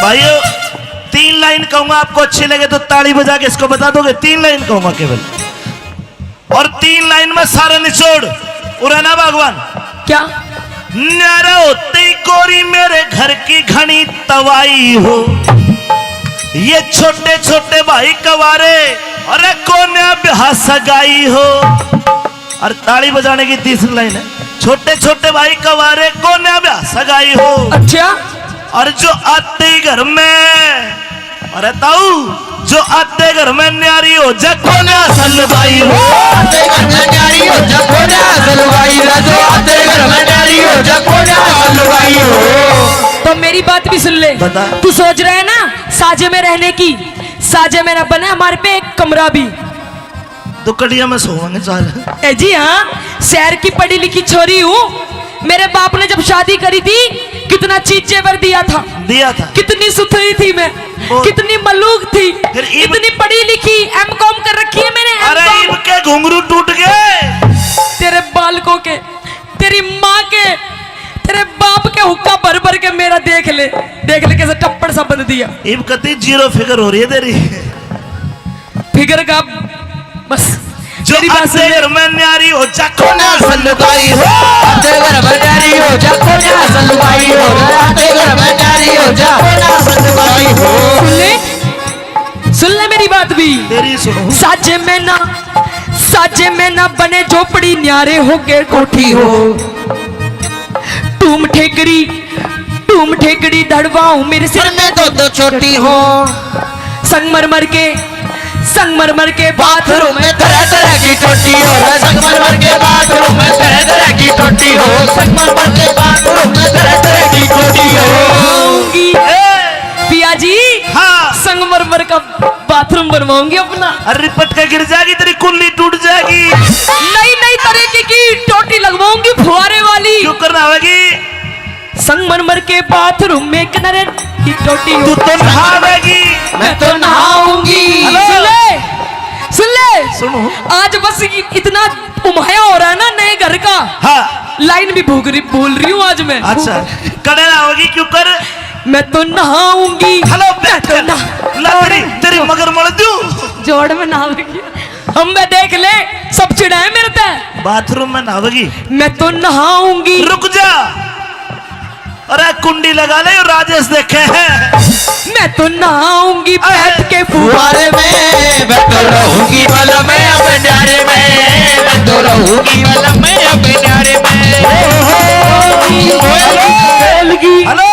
भाइयों 3 लाइन कहूंगा, आपको अच्छी लगे तो ताली बजा के इसको बता दोगे। 3 लाइन कहूंगा केवल, और 3 लाइन में सारा निचोड़ उड़ाना भगवान। क्या? न्यारा होते ही कोरी मेरे घर की घनी तवाई हो, ये छोटे छोटे भाई कवारे अरे कोने ब्याह सगाई हो। और ताली बजाने की तीसरी लाइन है, छोटे छोटे भाई कवारे कोने ब्याह सगाई हो। अच्छा, और जो आते ही घर में, अरे ताऊ जो आते घर में न्यारी हो जको ने असल भाई हो। आते घर में न्यारी हो जको ने असल भाई हो, जो आते घर में न्यारी हो जको ने असल भाई हो। तो मेरी बात भी सुन ले। बता। तू सोच रहा है ना साजे में रहने की, साजे में ना बने हमारे पे एक कमरा भी। दुकड़िया में सोएंगे चाल। ए जी हाँ, शहर की पढ़ी लिखी छोरी हूँ। मेरे बाप ने जब शादी करी थी कितना चीज जेवर दिया था, कितनी सुथरी थी मैं, कितनी मलूक थी, फिर ईब- इतनी पढ़ी लिखी, एमकॉम कर रखी है मैंने। अरे M.Com। ईब के घुंघरू टूट गए तेरे बालकों के, तेरी माँ के, तेरे बाप के हुक्का भर भर के मेरा देख ले कैसे टप्पड़ सा बंद दिया। ईब कती 0 फिगर हो रही है तेरी। फिगर का बस जो मेरी बात सुन आते ले। घर में न्यारी हो जको को ने ना असल भाई हो, आते घर में न्यारी हो जको ने असल भाई हो, आते घर में न्यारी हो जको ने असल भाई हो। सुन ले मेरी बात भी। तेरी सुनो। साजे में ना बने झोपड़ी, न्यारे हो के कोठी हो। टूम ठेकड़ी धड़वाऊं मेरे सिर सिर में दो छोटी हो, संगमरमर के बाथरूम में तरह तरह की टोटी हो, संगमरमर के बाथरूम में तरह तरह की टोटी हो, संगमरमर के बाथरूम में तरह तरह की टोटी हो। बनवाऊंगी पिया जी। हाँ। संगमरमर का बाथरूम बनवाऊंगी अपना। अरे रिपट के गिर जाएगी तेरी कुल्ली टूट जाएगी। नई तरीके की टोटी लगवाऊंगी फुहारे वाली। क्यों करना होगी? संगमरमर के बाथरूम में किनारे की टोटी हो। तू तो नहावेगी। मैं तो नहाऊंगी। सुन ले सुनो। आज बस इतना उमाया हो रहा है ना नए घर का। हाँ। लाइन भी बोल रही हूँ आज मैं। अच्छा कड़े ना होगी क्यों कर? मैं तो नहाऊंगी। हेलो मैं तो तेरी मगर मर दूं। जोड़ में नहाऊंगी। हम मैं देख ले सब चिढ़ाए मेरे पे। बाथरूम में नहावेगी। मैं तो नहाऊंगी। रुक जा, अरे कुंडी लगा ले, राजेश देखे हैं। मैं तो नहाऊंगी बैठ के फुहारे फुहारे में मैं तो रहूंगी वाला मैं अपने न्यारे में, मैं तो रहूंगी वाला मैं अपने न्यारे में। हेलो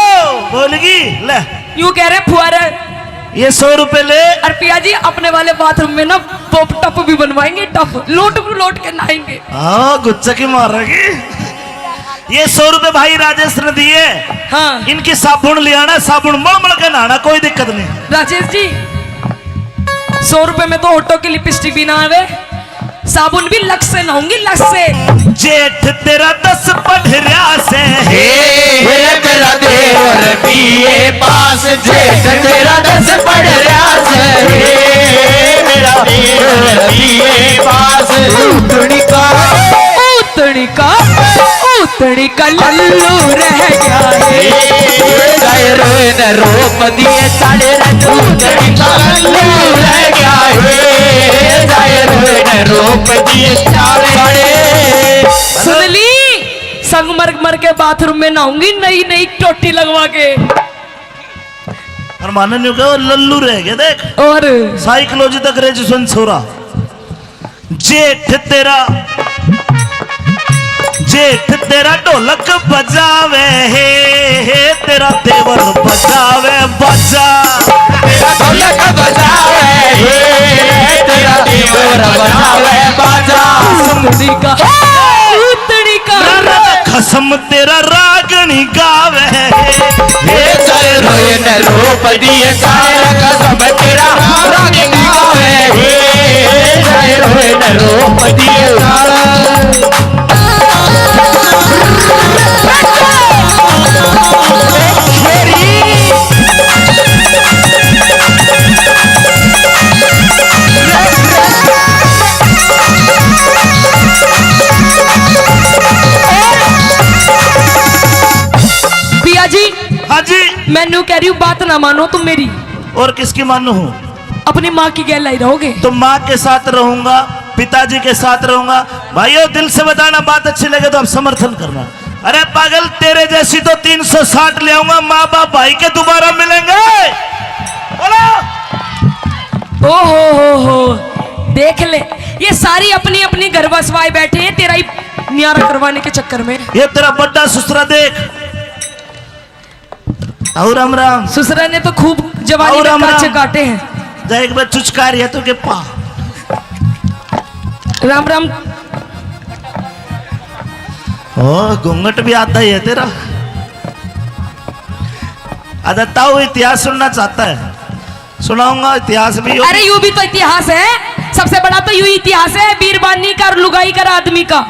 बोलगी ले, यूं कह रहे फुहारे। ये 100 रुपए ले। और पिया जी अपने वाले बाथरूम में ना पॉप टप भी बनवाएंगे, टप लोट के नहाएंगे। हाँ गुच्चा की मार रही। ये 100 रुपए भाई राजेश ने दिए। हाँ इनकी साबुन ले आना, साबुन मल के नहाना, कोई दिक्कत नहीं। राजेश जी 100 रुपए में तो होटो की लिपस्टिक भी ना आवे, साबुन भी लक्स से नहाऊंगी, लक्स से। जेठ तेरा 10 पढ़रिया से हे मेरा देवर बीए पास, जेठ तेरा 10 पढ़ रहा से, मेरा देवर बीए पास। उतनी का लल्लू रह गया है। रोप दिए साढ़े उतनी का लल्लू रह गया है, रोप दिए साढ़े। सुन ली, संगमरमर के बाथरूम में नहाऊंगी नई टोटी लगवा के। और माने नहीं कहो लल्लू रह गया। देख और साइकोलॉजी तक ग्रेजुएशन छोरा। जेठ तेरा जेठ तेरा ढोलक बजावे हे तेरा देवर बजावे बजा। तेरा ढोलक बजावे हे तेरा देवर बजावे बाजा। सुमड़ी का उतड़ी का खसम तेरा रागनी गावे हे जय रोए न रूप दिए काया कसम तेरा रागनी गावे हे जय रोए न रूप दिए काया। पिया जी हाँ जी। मैनू कह रही हूँ बात ना मानो तुम मेरी, और किसकी मानू हूँ? अपनी माँ की गैल लाई रहोगे। तो माँ के साथ रहूंगा, पिताजी के साथ रहूंगा। भाइयों दिल से बताना, बात अच्छी लगे तो आप समर्थन करना। अरे पागल तेरे जैसी तो 360 ले आऊंगा, माँ बाप भाई के दोबारा मिलेंगे। बोलो। ओ हो देख ले, ये सारी अपनी अपनी घर बसवाए बैठे हैं तेरा ही न्यारा करवाने के चक्कर में। ये तेरा बड्डा ससुरा देख। और राम राम। ससुरा ने तो खूब जवानी और में राम कांचे राम। काटे हैं। जा एक बार चुचकार है तो के पा। राम राम। ओ घूंघट भी आता ही है तेरा। आधा ताऊ इतिहास सुनना चाहता है, सुनाऊंगा इतिहास भी। अरे यूं भी तो इतिहास है, सबसे बड़ा तो यूं इतिहास है बीरबानी का और लुगाई का आदमी का।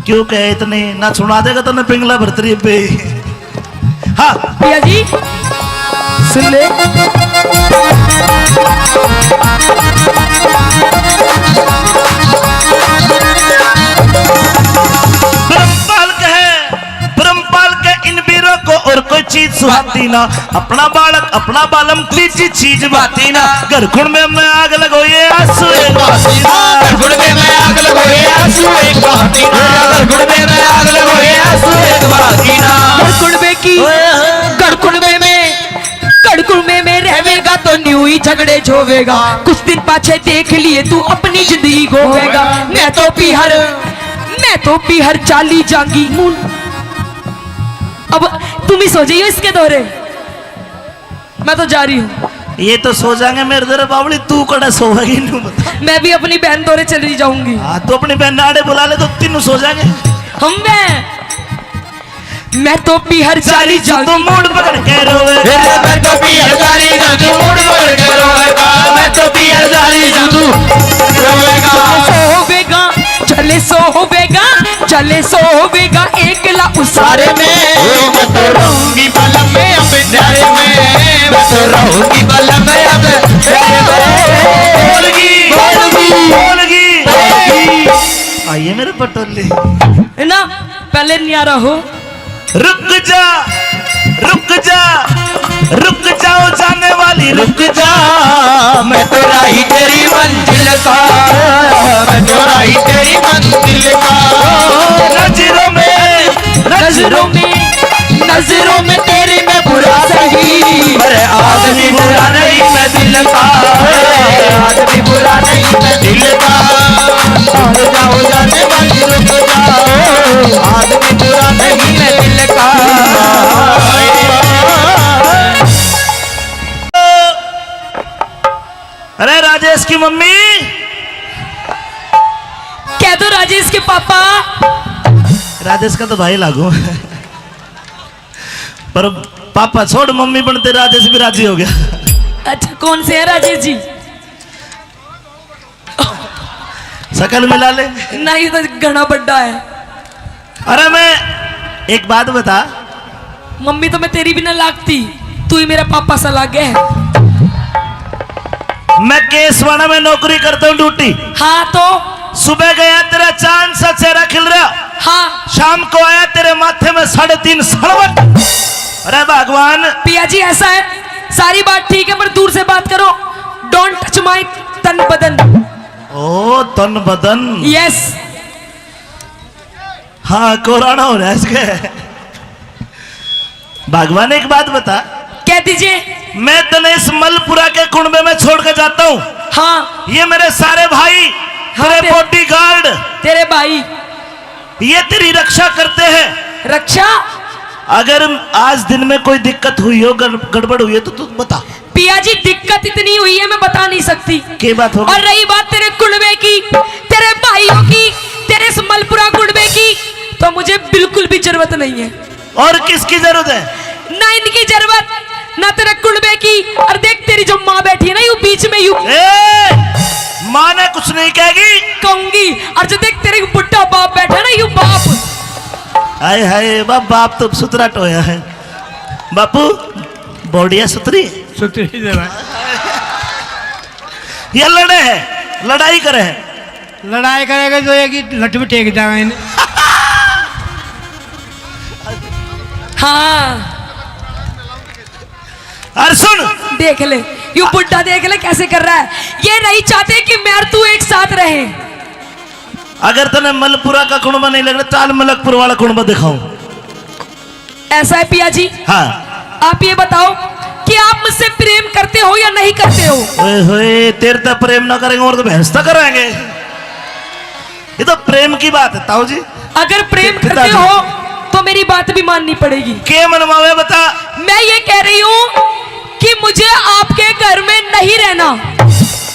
क्यों कहे इतने ना सुना देगा तो ना पिंगला भरतरी पे। हाँ पिया जी सुन ले। ब्रह्मपाल के इन वीरों को और कोई चीज सुहाती ना। अपना बालक अपना बालम तीजी चीज बाती ना। घर खुण में आग लगो ये आंसू एक बातीना। गुड़बे में आग लगो ये आंसू एक बातीना। गुड़बे में आग लगो ये आंसू एक बातीना। गड़कुड़बे की गड़कुड़बे में रहेगा तो न्यू ही झगड़े झोवेगा। कुछ दिन पाछे देख लिए तू अपनी जिंदगी गोवेगा। मैं तो पीहर चाली जांगी। अब तुम ही सो जाइयो इसके दौरे, मैं तो जा रही हूँ। ये तो सो जाएंगे मेरे दर बावली, तू कड़ा सोएगी नहीं बता। मैं भी अपनी बहन दौरे चली जाऊंगी। हाँ तो अपनी बहन नाड़े बुला ले तो तीनों सो जाएंगे। हम मैं तो पीहर चाली तो जाऊंगी। मूड पकड़ के रोवे। मैं तो पियर जाली जादू मूड पकड़ के रोएगा। मैं तो पियर जाली जादू रोएगा। सोवेगा चले सोवेगा एकला सारे उसारे में मैं तो रहूंगी बलम में अब न्यारे में। मैं तो रहूंगी बलम में अब बोलगी। आइए मेरे पटोले। है ना, पहले न्यारा हो। रुक जाओ जाने वाली रुक जा। मैं तो राही तेरी मंजिल का। मैं तो राही तेरी मंजिल का। नजरों में तेरी मैं बुरा सही, पर आदमी बुरा नहीं मैं दिल का। आदमी बुरा नहीं मैं दिल का। जाओ जाने वाली रुक जाओ। आदमी बुरा नहीं मैं दिल का। अरे राजेश की मम्मी, कह दो राजेश के पापा। राजेश का तो भाई लागू पर पापा छोड़, मम्मी बनते राजेश भी राजी हो गया। अच्छा कौन से है राजेश जी? शकल मिला ले। नहीं तो घना बड्डा है। अरे मैं एक बात बता, मम्मी तो मैं तेरी भी ना लागती, तू ही मेरा पापा सा लागे है। मैं केसवाड़ा में नौकरी करता हूँ ड्यूटी। हाँ तो सुबह गया तेरा चांद सा चेहरा खिल रहा, हाँ शाम को आया तेरे माथे में 3.5 सड़वट। अरे भगवान। पिया जी ऐसा है, सारी बात ठीक है पर दूर से बात करो। डोंट टच माई तन बदन। ओ तन बदन। यस। हाँ कोराना हो रहा है इसके। भगवान एक बात बता, कह दीजिए। मैं तने इस मलपुरा के कुंबे में छोड़ के जाता हूँ। हाँ ये मेरे सारे भाई, हाँ, मेरे बॉडी गार्ड, तेरे भाई ये तेरी रक्षा करते हैं। रक्षा? अगर आज दिन में कोई दिक्कत हुई हो, गड़बड़ हुई है तो तू बता। पिया जी दिक्कत इतनी हुई है मैं बता नहीं सकती। क्या बात होगी? और रही बात तेरे कुड़बे की, तेरे भाइयों की, तेरे मलपुरा कुड़बे की, तो मुझे बिल्कुल भी जरूरत नहीं है। और किसकी जरूरत है? ना इनकी जरूरत, ना तेरे कुड़बे की। और देख तेरी जो माँ बैठी है ना यू बीच में यू माँ ने कुछ नहीं कहेगी, कहूंगी। और जो देख तेरे बुढ़ा बाप बैठा है ना यू बाप, हाय हाय बाप तो सुतरा टोया है। बापू बोडिया सुतरी है। सुतरी दे भाई। ये लड़े हैं, लड़ाई करे हैं। लड़ाई करेगा तो ये कि लट में टेक जाएगा इन्हें। हाँ अरे सुन, देख ले यू बुढ़ा, देख ले कैसे कर रहा है। ये नहीं चाहते कि मैं और तू एक साथ रहे। अगर तने मलपुरा का कुणबा नहीं लग रहा, चाल मलकपुर वाला कुणबा दिखाऊं। ऐसा है पिया जी? हाँ। आप ये बताओ कि आप मुझसे प्रेम करते हो या नहीं करते हो? ओए होए, तेरे तो प्रेम ना करेंगे और तो भैंस तो कराएंगे। ये तो प्रेम की बात है ताऊ जी। अगर प्रेम करते पिताजी। हो तो मेरी बात भी माननी पड़ेगी। के मनवावे बता। मैं ये कह रही हूँ कि मुझे आपके घर में नहीं रहना।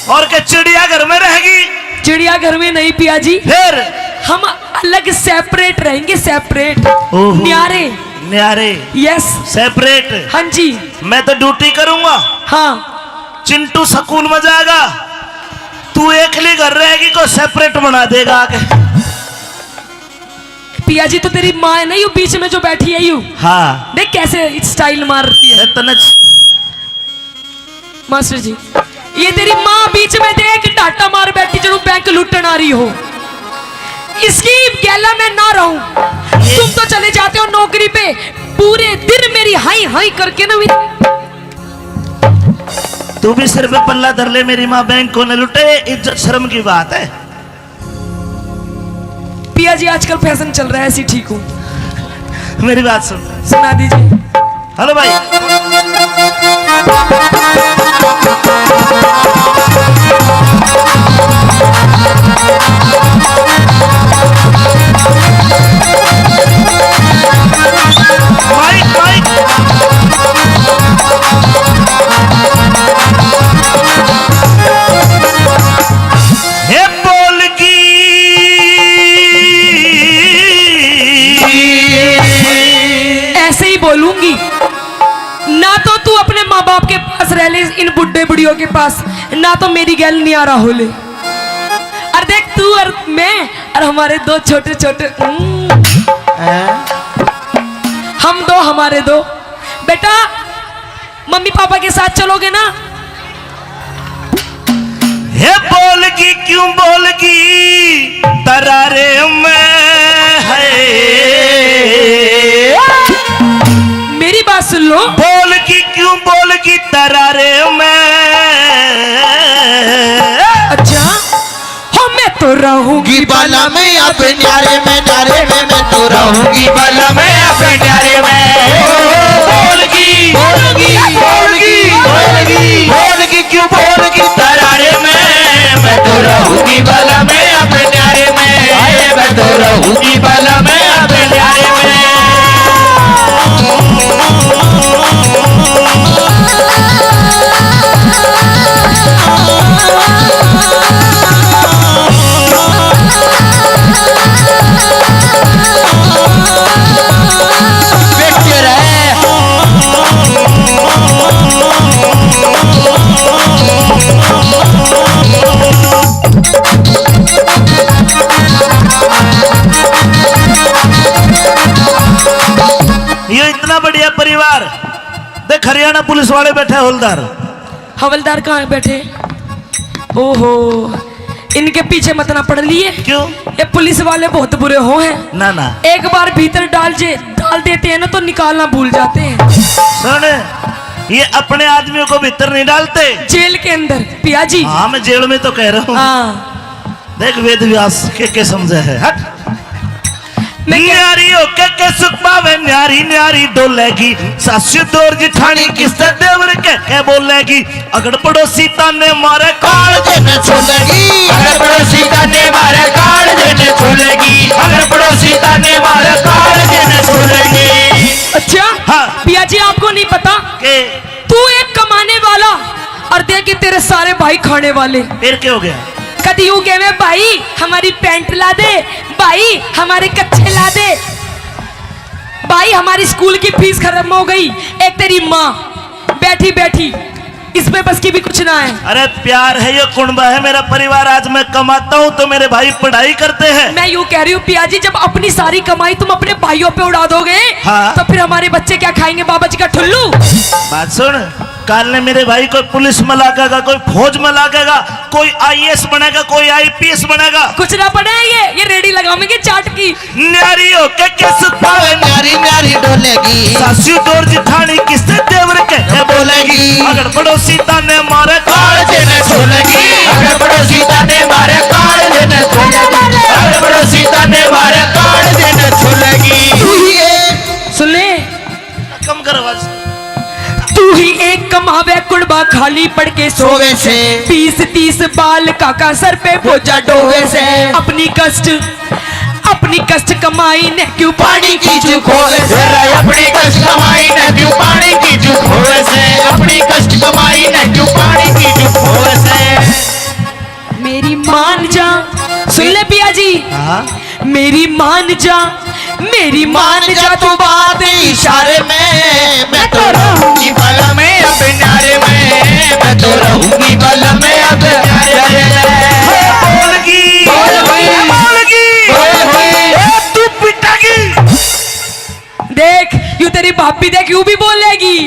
और क्या चिड़िया घर में रहेगी? चिड़िया घर में नहीं पिया जी, फिर हम अलग सेपरेट रहेंगे, सेपरेट, ओहो। न्यारे। न्यारे, यस, सेपरेट। हाँ जी। मैं तो ड्यूटी करूंगा, हाँ चिंटू स्कूल में जाएगा, तू एकली घर रहेगी को सेपरेट बना देगा आगे। पिया जी तो तेरी माँ है ना यू बीच में जो बैठी है यू, हाँ। देख कैसे स्टाइल मार रही है। तने मास्टर जी ये तेरी माँ बीच में देख डाटा मार बैठी जो बैंक लूटन आ रही हो। इसकी गैला में ना रहूं। तुम तो चले जाते हो नौकरी पे, पूरे दिन मेरी हाई हाई करके ना तू भी सिर पे पल्ला धर ले, मेरी माँ बैंक को न लुटे, इज्जत शर्म की बात है। पिया जी आजकल फैशन चल रहा है, ऐसी ठीक हूँ। मेरी बात सुन, सुना दीजिए। हेलो भाई। Mic mic. हे बोलगी ऐसे ही बोलूंगी ना, तो तू अपने माँ बाप के पास रह ले, इन बुढ़े बुढ़ियों के पास, ना तो मेरी गैल नहीं आ रहा हो ले। और देख तू और मैं और हमारे दो छोटे छोटे हम दो, हमारे दो बेटा, मम्मी पापा के साथ चलोगे ना? हे बोलगी क्यों बोलगी तरारे में है। मेरी बात सुन लो। बोलगी क्यों बोलगी तरारे में। अच्छा हो मैं तो रहूंगी बाला में अपने न्यारे में, न्यारे में मैं तो रहूंगी बाला में अपने न्यारे में। बोलगी बोलगी बोलगी बोलगी बोलगी क्यों बोलगी तरारे में, मैं तो रहूंगी बाला में अपने न्यारे में। आए मैं तो रहूंगी बाला में अपने न्यारे में। ये इतना बढ़िया परिवार देख, हरियाणा पुलिस वाले बैठे, हवलदार। हवलदार कहाँ बैठे? ओहो इनके पीछे मत ना पड़ लिए। क्यों? ये पुलिस वाले बहुत बुरे हो हैं। ना ना एक बार भीतर डाल देते हैं ना तो निकालना भूल जाते हैं। सुन, ये अपने आदमियों को भीतर नहीं डालते, जेल के अंदर पिया जी। हाँ मैं जेल में तो कह रहा हूँ। हाँ देख वेद व्यास के समझे है। हट। मैं क्या- न्यारी होके के सुख पावे, न्यारी न्यारी डोलेगी, सासु दौर जिठानी किससे देवर के बोलेगी। अगर पड़ोसी ताने मारे काल देने छोड़ेगी, अगर पड़ोसी ताने मारे काल देने छोड़ेगी। अगर पड़ोसी भाई खाने वाले। फिर क्या हो गया? कभी यूं कहे भाई हमारी पैंट ला दे, भाई हमारे कच्छे ला दे, भाई हमारी स्कूल की फीस खत्म हो गई। एक तेरी माँ बैठी बैठी इसमें बस की भी कुछ ना है। अरे प्यार है, ये कुंबा है मेरा परिवार। आज मैं कमाता हूँ तो मेरे भाई पढ़ाई करते हैं। मैं यूं कह रही हूँ पिया जी, जब अपनी सारी कमाई तुम अपने भाइयों पे उड़ा दोगे हाँ। तो फिर हमारे बच्चे क्या खाएंगे? बाबा जी का ठुल्लू। बात सुन, काल ने मेरे भाई कोई पुलिस में लागेगा, कोई फौज में लागेगा, कोई आईएएस बनेगा, कोई आईपीएस बनेगा। कुछ ना पड़े ये रेडी लगाओगे चाट की। न्यारी हो के किस पावे न्यारी न्यारी डोलेगी, सासू डोर जिठानी किससे देवर के बोलेगी। अगर पड़ोसी ताने मारे कालजे ने छोलेगी, अगर पड़ोसी ताने मारे कालजे ने छोलेगी, अगर पड़ोसी ताने मारे कालजे ने छोलेगी। तू ही एक सुन ले, कम कर आवाज। तू ही एक कमावे कुड़बा खाली पड़ के सोवे से 20-30 बाल काका सर पे बोझा डोवे से। अपनी कष्ट कमाई ने क्यों पानी की चूक होवे से, अपनी कष्ट कमाई ने क्यों पानी की चूक होवे से, अपनी कष्ट कमाई ने क्यों पानी की चूक होवे से। मेरी मान जा, सुन ले पिया जी, मेरी मान जा, मेरी मान जा तू बात इशारे में, मैं तो रहूंगी बल में अब न्यारे में, मैं तो रहूंगी बल में अब न्यारे में। बोलगी तू पिटागी। देख यूं तेरी भाभी देख यूं भी बोलेगी।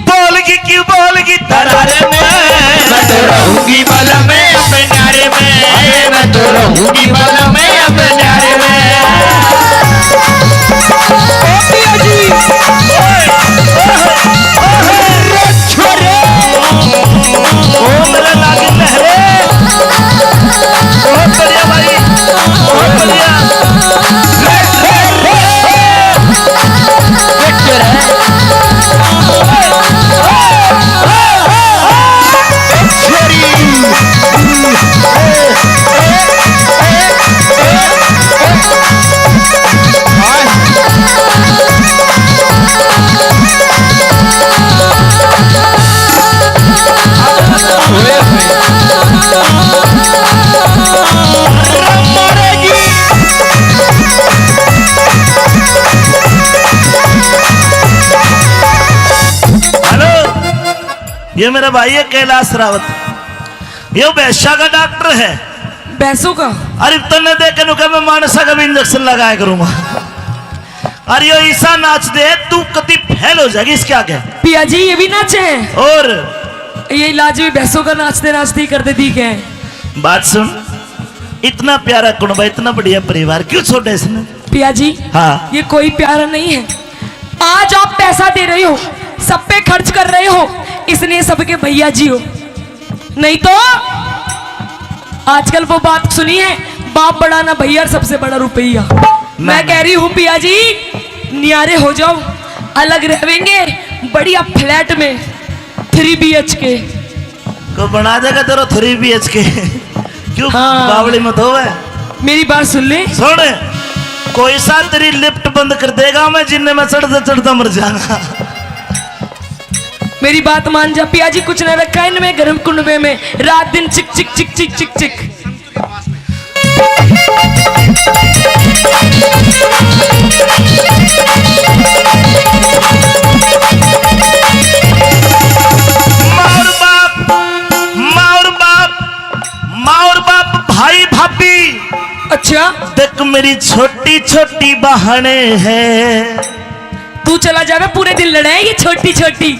बोलगी क्यों बोलगी दरारे में, मैं तो रहूंगी बल में अब न्यारे में, मैं तो रहूंगी बल में अब न्यारे में। ओ मेरा लागी लहरे, बहुत बढ़िया भाई, बहुत बढ़िया। ये मेरा भाई है कैलाश रावत, ये वैश्या का डॉक्टर है। भैंसों का? अरे तन्ने देख के मैं मानसा का भी इंजेक्शन लगाया करूंगा। अरे यो ईसा नाच दे, तू कति फैल हो जाएगी इसके आगे। पिया जी ये भी नाचे हैं? और ये इलाज भी भैंसों का नाचते नाचते ही कर देती है। बात सुन, इतना प्यारा कुनबा, इतना बढ़िया परिवार, क्यों छोड़ा इसने? पिया जी हाँ, ये कोई प्यारा नहीं है। आज आप पैसा दे रहे हो, सब पे खर्च कर रहे हो, इसलिए सबके भैया जी हो। नहीं तो आजकल वो बात सुनी है, बाप बड़ा ना भैया, सबसे बड़ा रुपया। मैं कह रही हूँ पिया जी न्यारे हो जाओ, अलग रहेंगे बढ़िया फ्लैट में 3 BHK को बना देगा तेरा 3 BHK। क्यों हाँ। बावड़ी मत हो। मेरी बात सुन ले, सुन, कोई सा तेरी लिफ्ट बंद कर देगा, मैं जिन्ने में चढ़ता चढ़ता मर जाऊंगा। मेरी बात मान जा पिया जी, कुछ न रखा है इनमें गर्म कुंडवे में, रात दिन चिक चिक चिक चिक चिक चिक। माँ और बाप भाई भाभी। अच्छा देख मेरी छोटी छोटी बहनें हैं। तू चला जावे, पूरे दिन लड़े ये छोटी छोटी।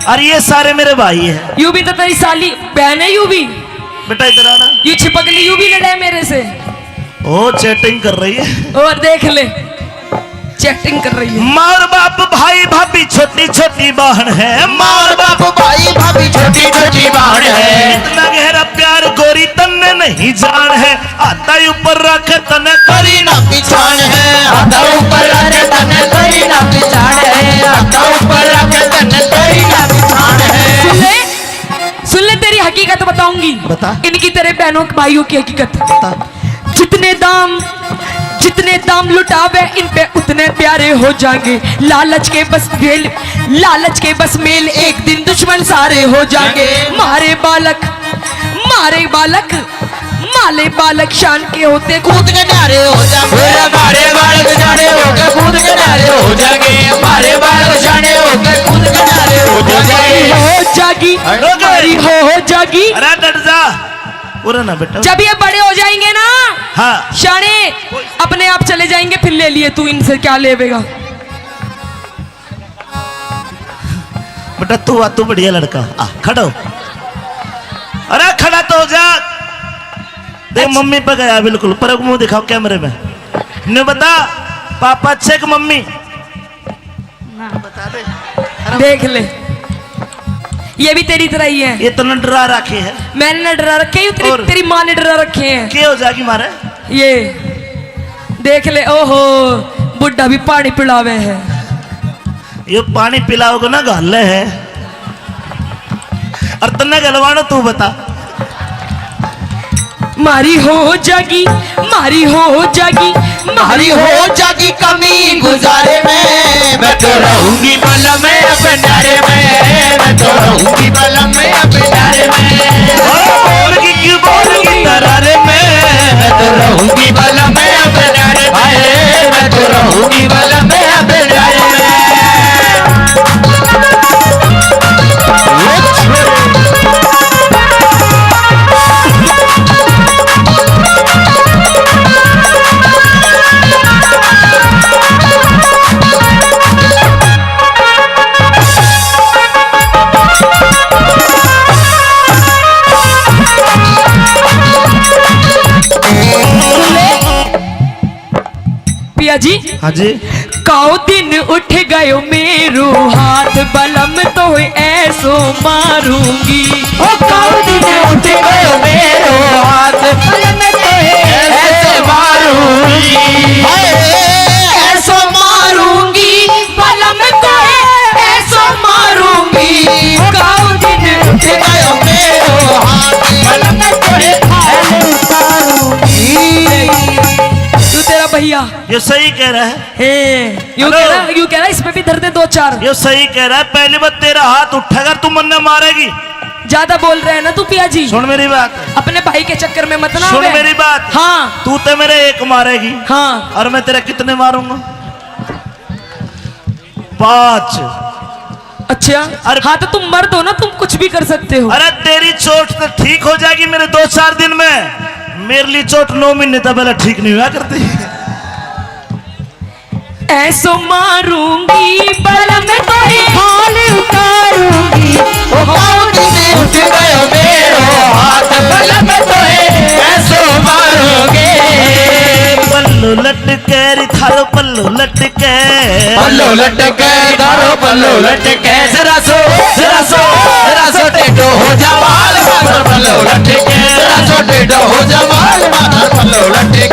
और ये सारे मेरे भाई हैं। यू भी तो तेरी साली बहन है, यू भी बेटा इधर आना। ये छिपकली यू भी लड़े मेरे से। ओ चैटिंग कर रही है, और देख ले चैटिंग कर रही है। माँ और बाप भाई भाभी छोटी छोटी बहन है। माँ और बाप भाई भाभी छोटी छोटी बहन है। इतना गहरा प्यार गोरी तन्ने नहीं जान है। आता ऊपर रख तने करी ना पिछाड़ है, आता ऊपर रख तने करी ना पिछाड़ है, आता ऊपर रख तने करी ना पिछाड़ है। सुन ले तेरी हकीकत बताऊंगी। बता। इनकी तेरे बहनों भाइयों की हकीकत। जितने दाम लुटावे इन पे उतने प्यारे हो जाएंगे। लालच के बस मेल एक दिन दुश्मन सारे हो जाएंगे। माले बालक शान के होते कूद के नारे हो जा मेरे मारे बालक जाने हो के कूद के नारे हो जागे मारे बालक जाने हो के कूद के नारे हो जागे हो जागी हमारी हो जागी। अरे डट जा पूरा ना बेटा। जब ये बड़े हो जाएंगे ना हाँ शाने अपने आप चले जाएंगे, फिर ले लिए तू इनसे क्या लेवेगा। बेटा तू बढ़िया लड़का आ खड़ा हो। अरे खड़ा तो हो जा। देख मम्मी पे गया बिल्कुल पर मुंह दिखाओ कैमरे में। ने बता पापा अच्छे कि मम्मी? बता दे। देख ले ये भी तेरी तरह ही है। ये तो न डरा रखे है। मैंने न डरा रखे हैं, और? तेरी माँ ने डरा रखे हैं। क्या हो जाएगी मारे? ये देख ले, ओहो बुढ़ा भी पानी पिलावे है। ये पानी पिलाओगे ना गाले है और तन्ने गलवानो तू बता। मारी हो जागी मारी हो जागी मारी हो जागी कमी गुजारे में मैं तो रहूंगी बल में अपने नारे में मैं तो रहूंगी बल में अपने नारे में बोलगी क्यों बोलगी दरारे में मैं तो रहूंगी बल में अपने नारे में मैं तो रहूंगी बल में अपने नारे में। पिया जी हाँ जी काओ दिन उठ गयो मेरो हाथ बलम तो ऐसो मारूंगी। ओ काऊ दिन उठ गयो मेरो हाथ बलम तो ऐसे मारूंगी ऐसो मारूंगी बलम तो ऐसो मारूंगी। काऊ दिन उठ गयो मेरो हाथ बलम तो ऐसे मारूंगी। तू तेरा भैया ये सही कह रहा है। यूं हेलो। कह रहा इसमें भी धर दे 2-4। ये सही कह रहा है। पहली बार तेरा हाथ उठेगा तू मन्ने मारेगी। ज्यादा बोल रहे हैं ना तू पिया जी। सुन मेरी बात। अपने भाई के चक्कर में मत ना सुन आवे। मेरी बात। हाँ तू तो मेरे एक मारेगी हाँ और मैं तेरे कितने मारूंगा? 5। अच्छा अरे- हाँ तो तुम मर्द हो ना, तुम कुछ भी कर सकते हो। अरे तेरी चोट तो ठीक हो जाएगी मेरे 2-4 दिन में। मेरे लिए चोट 9 महीने तक पहले ठीक नहीं हुआ करती। ऐसो मारूंगी बलम तो हाल उतारूंगी ओ काऊ दिन उठ गयो मेरो हाथ बलम तो ऐसो मारोगे पल्लू लटके री थारो पल्लू लटके पल्लो लटके दारो पल्लो लटके जरा सो टेढ़ो हो जा बाल माथर पल्लो लटके जरा सो टेढ़ो हो जा बाल माथर पल्लो लटके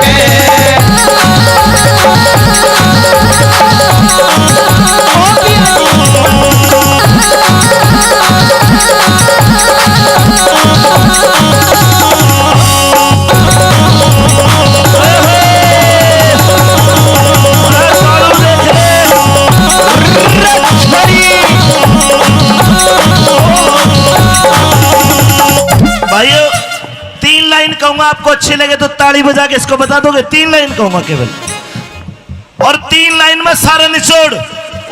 भाइयों 3 लाइन कहूंगा, आपको अच्छी लगे तो ताली बजा के इसको बता दोगे। 3 लाइन कहूंगा केवल और 3 लाइन में सारा निचोड़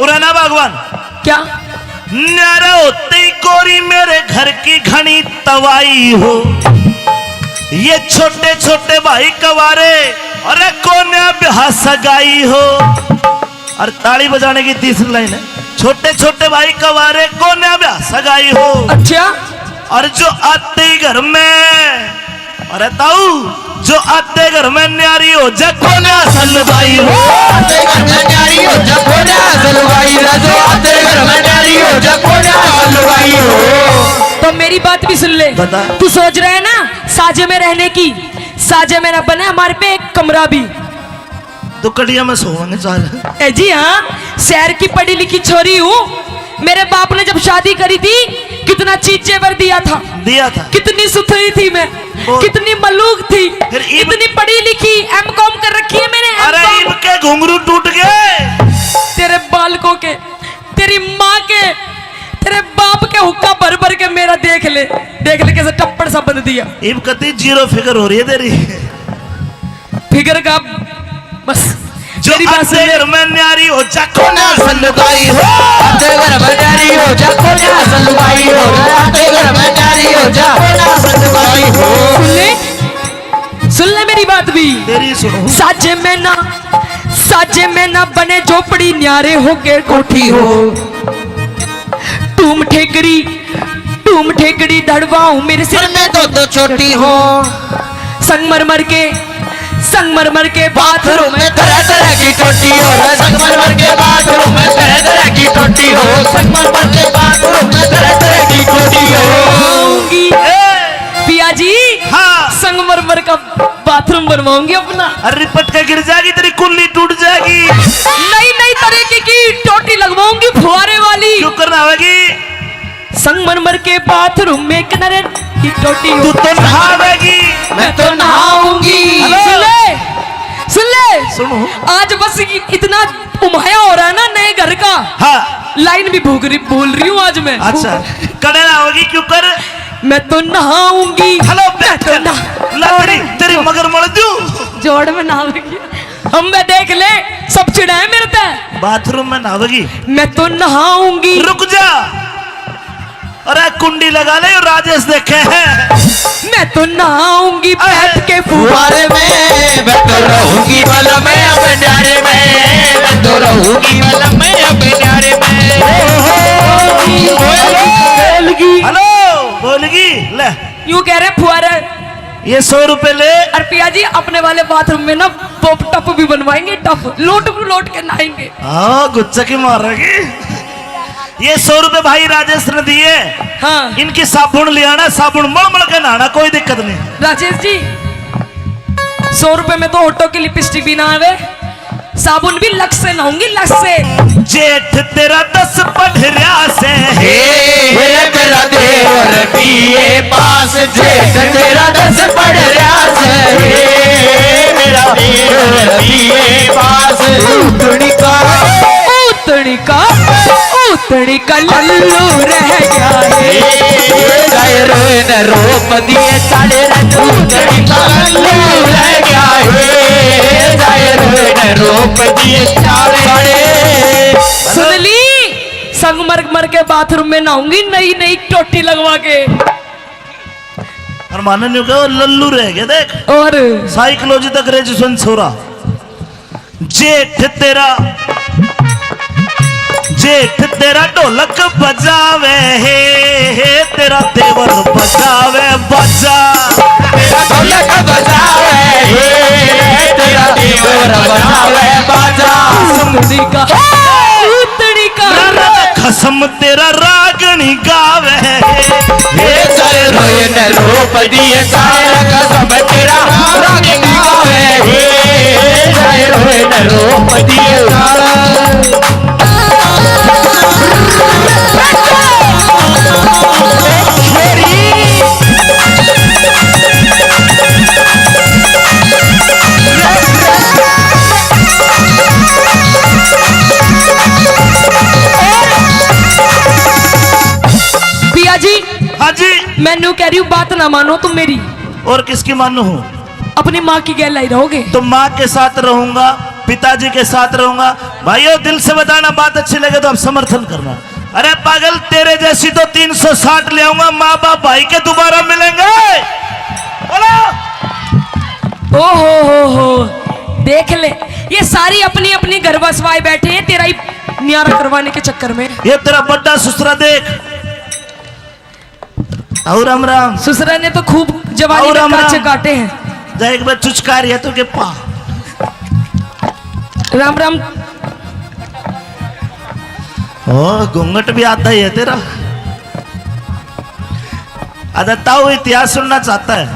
उड़ाना भगवान। क्या न्यारा होते ही कोरी मेरे घर की घनी तवाई हो। ये छोटे छोटे भाई कवारे अरे कोने ब्याह सगाई हो। और ताली बजाने की 3री लाइन है छोटे छोटे भाई कवारे कोने ब्याह सगाई हो। अच्छा और जो आते ही घर में अरे ताऊ जो आते घर में न्यारी हो जको ना सलवाई हो। आते घर में न्यारी हो जको ना सलवाई राजो आते घर में न्यारी हो जको ना सलवाई हो। तो मेरी बात भी सुन ले। बता। तू सोच रहा है ना साजे में रहने की, साजे में ना बने हमारे पे एक कमरा भी। तो कड़िया में सोएंगे सारे। ए जी हाँ, शहर की पढ़ी लिखी छोरी हूँ। मेरे बाप ने जब शादी करी थी कितना चीज जेवर दिया था, कितनी सुथरी थी मैं, कितनी मलूक थी, फिर इतनी पढ़ी लिखी, M.Com कर रखी है मैंने। अरे M.Com। इनके घुंघरू टूट गए तेरे बालकों के, तेरी माँ के, तेरे बाप के हुक्का भर भर के मेरा देख ले कैसे टप्पड़ सा बंद दिया। इब कती जीरो फिगर हो रही है तेरी। फिगर का बस जो मेरी बात सुन ले। घर में न्यारी हो जाको कोना सलुगाई हो आते घर में न्यारी हो जा कोना सलुगाई हो आते घर में न्यारी हो जा कोना सलुगाई हो। सुन ले मेरी बात भी। तेरी सुनो। साजे में ना बने झोपड़ी न्यारे हो के कोठी हो। टूम ठेकड़ी धड़वाऊं मेरे सिर सिर में दो छोटी हो संगमरमर के बाथरूम में तरह तरह की टोटी हो संगमरमर के बाथरूम में तरह तरह की टोटी हो संगमरमर के बाथरूम में तरह तरह की टोटी हो। बनवाऊंगी पिया जी। हाँ। संगमरमर का बाथरूम बनवाऊंगी अपना। अरे पट के गिर जाएगी तेरी कुल्ली टूट जाएगी। नई तरीके की टोटी लगवाऊंगी फुहारे वाली। क्यों करना होगी? संगमरमर के बाथरूम में किनारे की टोटी हो। तू तो नहावेगी। मैं तो नहाऊंगी। हेलो। सुन ले सुनो। आज बस इतना उमाया हो रहा है ना नए घर का। हाँ। लाइन भी बोल रही हूँ आज मैं। अच्छा करे ना होगी क्यों कर? मैं तो नहाऊंगी। हेलो मैं तो तेरी मगर मर दूं। जोड़ में नहाऊंगी। हम मैं देख ले सब चिड़ा है मेरे पे। बाथरूम में नहावेगी। मैं तो नहाऊंगी। रुक जा। अरे कुंडी लगा ले राजेश देखे हैं। मैं तो नहाऊंगी बैठ के फुहारे फुहारे में मैं तो रहूंगी वाला मैं अपने न्यारे में मैं तो रहूंगी वाला मैं अपने न्यारे में। हेलो बोलगी ले यूं कह रहे फुहारे। ये 100 रुपए ले। और पिया जी अपने वाले बाथरूम में ना पॉप टप भी बनवाएंगे। टप लोट के नहाएंगे। हाँ गुच्चा की मारेगी। ये 100 रुपए भाई राजेश ने दिए। हाँ इनकी साबुन ले आना साबुन मल के नहाना कोई दिक्कत नहीं। राजेश जी 100 रुपए में तो होटो की लिपस्टिक भी ना आवे। साबुन भी लक्स से नहाऊंगी लक्स से। जेठ तेरा 10 पढ़रिया से हे तेरा देवर बीए पास जेठ तेरा 10 पढ़ रहा से मेरा देवर बीए पास उतनी का लल्लू रह गया है। रोप दिए साढ़े उतनी का लल्लू रह गया है रोप दिए साढ़े। सुन ली संगमरमर के बाथरूम में नहाऊंगी नई टोटी लगवा के। और माने नहीं कहो लल्लू रह गया देख। और साइकोलॉजी तक ग्रेजुएशन छोरा। जेठ तेरा ढोलक बजावे हे तेरा देवर बजावे बजा। तेरा ढोलक बजावे हे तेरा देवर बजावे बाजा। उतनी का खसम तेरा रागनी गावे हे जय रोए न रूप दिए सारा कसम तेरा रागनी गावे हे जय रोए न रूप दिए सारा। पिया जी। हाँ जी। मैनू कह रही हूँ बात ना मानो तुम मेरी। और किसकी मानू हूँ? अपनी माँ की गैल लाई रहोगे। तो माँ के साथ रहूंगा पिताजी के साथ रहूंगा। भाइयों दिल से बताना बात अच्छी लगे तो आप समर्थन करना। अरे पागल तेरे जैसी तो 360 ले आऊंगा। माँ बाप भाई के दोबारा मिलेंगे। बोलो। हो देख ले ये सारी अपनी अपनी घर बसवाए बैठे हैं तेरा ही न्यारा करवाने के चक्कर में। ये तेरा बड्डा ससुरा देख। और राम राम। ससुरा ने तो खूब जवानी और में राम काचे राम। काटे हैं। जा एक बार चुचकार है तो के पा। राम राम। ओ घूंघट भी आता ही है तेरा। अदत्ता वो इतिहास सुनना चाहता है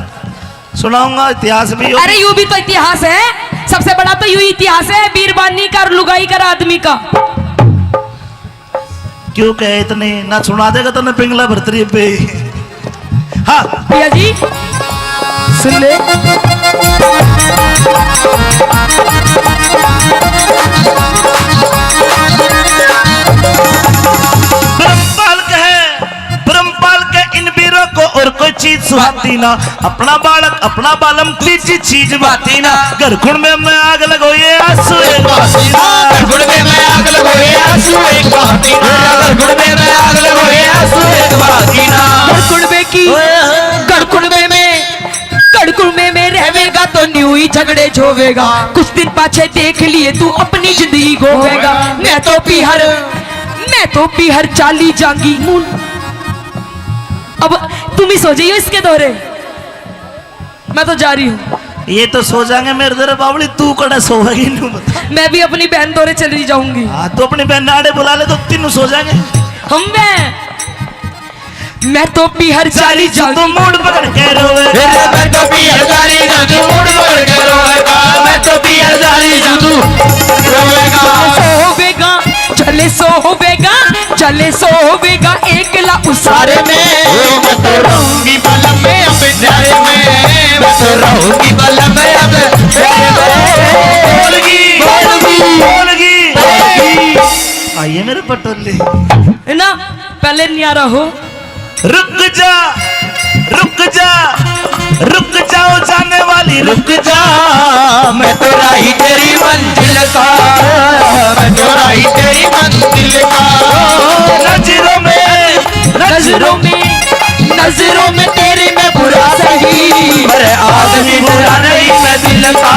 सुनाऊंगा इतिहास भी। अरे यूं भी तो इतिहास है। सबसे बड़ा तो यूं इतिहास है बीरबानी का और लुगाई का आदमी का। क्यों कहे इतने ना सुना देगा तो ना पिंगला भरतरी पे। हाँ भैया जी सुन ले। ब्रह्मपाल कहे चीज सुहाती ना, अपना बालक अपना बालम तीजी चीज बाती ना। घर खुण में मैं आग लगोए आंसू एक बहाती ना, गुड़ में मैं आग लगोए आंसू एक बहाती ना, गुड़ में मैं आग लगोए आंसू एक बहाती ना। गड़कुड़बे की गड़कुड़बे में रहेगा तो न्यू ही झगड़े झोवेगा। कुछ दिन पाछे देख लिए तू अपनी जिंदगी गोवेगा। मैं तो पीहर चाली जाऊंगी। अब तुम ही सो जाइयो इसके दौरे, मैं तो जा रही हूँ। ये तो सो जाएंगे मेरे दरे बावली, तू कड़ा सोएगी नू बता। मैं भी अपनी बहन दौरे चली जाऊंगी। हाँ तो अपनी बहन नाड़े बुला ले तो तीनों सो जाएंगे। मैं तो पीहर चाली तो जाऊंगी। मूड पकड़ के रोवे, मैं तो पियर जाली जादू मूड पकड़ के रोएगा, मैं तो पियर जाली जादू रोएगा। चले सोवेगा एकला उसारे में। मैं तो रहूंगी बलम में अब प्यारे में, मैं तो रहूंगी बलम में अब प्यारे में। बोलगी आइए मेरे पटोले। है ना, पहले न्यारा हो। रुक जाओ जाने वाली रुक जा, मैं तो राही तेरी मंजिल का, मैं तो राही तेरी मंजिल का। नजरों में तेरे में बुरा सही, अरे आदमी बुरा नहीं मैं दिल का,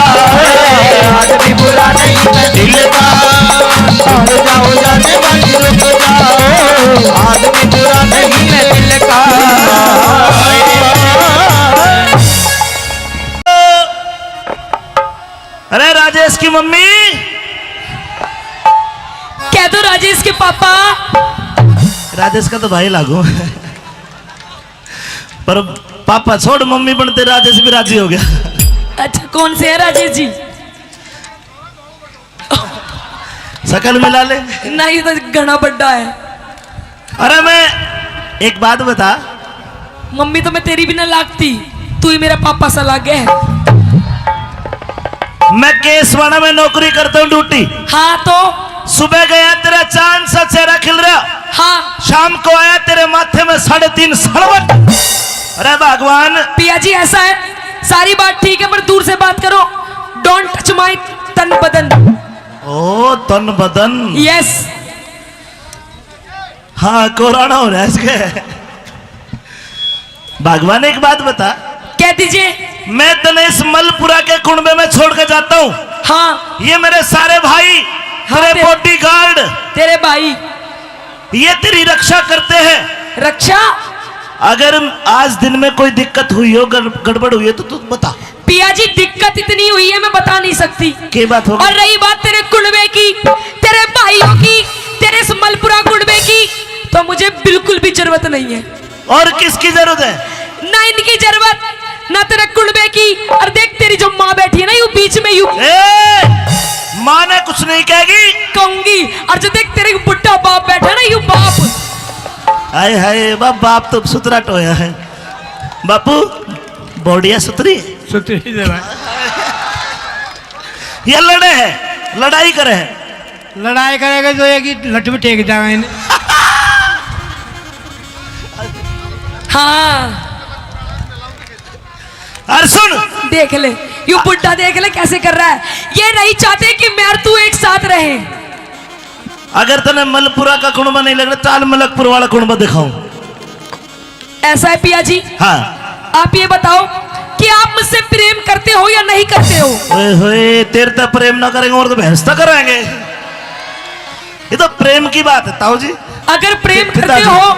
आदमी बुरा नहीं मैं दिल का। रुक जाओ जाने वाली रुक जाओ, आदमी बुरा नहीं मैं दिल का। अरे राजेश की मम्मी, कह दो राजेश के पापा। राजेश का तो भाई लागू पर पापा छोड़, मम्मी बनते राजेश भी राजी हो गया। अच्छा कौन से है राजेश जी? शकल मिला ले। नहीं तो घना बड्डा है। अरे मैं एक बात बता, मम्मी तो मैं तेरी भी ना लागती, तू ही मेरा पापा सा लागे है। मैं केसवाड़ा में नौकरी करता हूँ ड्यूटी। हाँ तो सुबह गया तेरा चांद सा चेहरा खिल रहा, हाँ शाम को आया तेरे माथे में 3.5 सड़वट। अरे भगवान, पिया जी ऐसा है, सारी बात ठीक है पर दूर से बात करो। डोंट टच माय तन बदन। ओ तन बदन, यस। हाँ कोराना हो रहा है इसके। भगवान एक बात बता, कह दीजिए। मैं तने इस मलपुरा के कुंबे में छोड़ के जाता हूँ। हाँ ये मेरे सारे भाई, तेरे बॉडीगार्ड, तेरे भाई ये तेरी रक्षा करते हैं। रक्षा? अगर आज दिन में कोई दिक्कत हुई हो, गड़बड़ हुई है तो तू बता। पिया जी दिक्कत इतनी हुई है मैं बता नहीं सकती। क्या बात होगी? और रही बात तेरे कुंबे की, तेरे भाइयों की, तेरे मलपुरा कुंबे की, तो मुझे बिल्कुल भी जरूरत नहीं है। और किसकी जरूरत है? ना इनकी जरूरत, ना तेरे कुंबे की। और देख तेरी जो माँ बैठी है ना, यू बीच में यू माँ ने कुछ नहीं कहेगी, कहूंगी। और जो देख तेरे बुढ़ा बाप बैठा ना, यू बाप। हाय हाय बाप तो सुतरा टोया है। बापू बॉडिया सुतरी है। सुतरी दे भाई, ये लड़े हैं, लड़ाई करे हैं। लड़ाई करेगा तो एक ही लट में टेक जाएगा इन्हें। हाँ और सुन, देख ले यू बुढ़ा, देख ले कैसे कर रहा है। ये नहीं चाहते कि मैं और तू एक साथ रहे। अगर तने मलपुरा का कुंबा नहीं लग रहा, चाल मलकपुर वाला कुंबा दिखाऊं। ऐसा है पिया जी? हाँ। आप ये बताओ कि आप मुझसे प्रेम करते हो या नहीं करते हो? ओए होए, तेरे तो प्रेम ना करेंगे और तो भैंस तो कराएंगे। ये तो प्रेम की बात है ताऊ जी। अगर प्रेम करते हो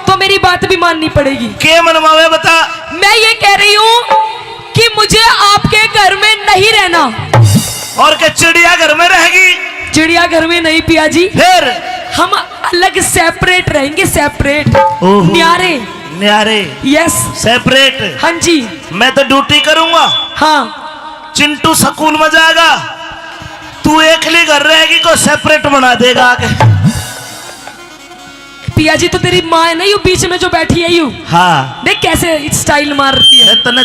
तो मेरी बात भी माननी पड़ेगी। के मनवावे बता। मैं ये कह रही हूँ कि मुझे आपके घर में नहीं रहना। और के चिड़िया घर में रहेगी? चिड़िया घर में नहीं पिया जी, फिर हम अलग सेपरेट रहेंगे, सेपरेट। ओहो। न्यारे। न्यारे, यस सेपरेट। हाँ जी। मैं तो ड्यूटी करूंगा, हाँ चिंटू स्कूल में जाएगा, तू एकली घर रहेगी, को सेपरेट बना देगा आगे। पिया जी तो तेरी माँ है ना, यू बीच में जो बैठी है यू, हाँ देख कैसे स्टाइल मार रही है। तने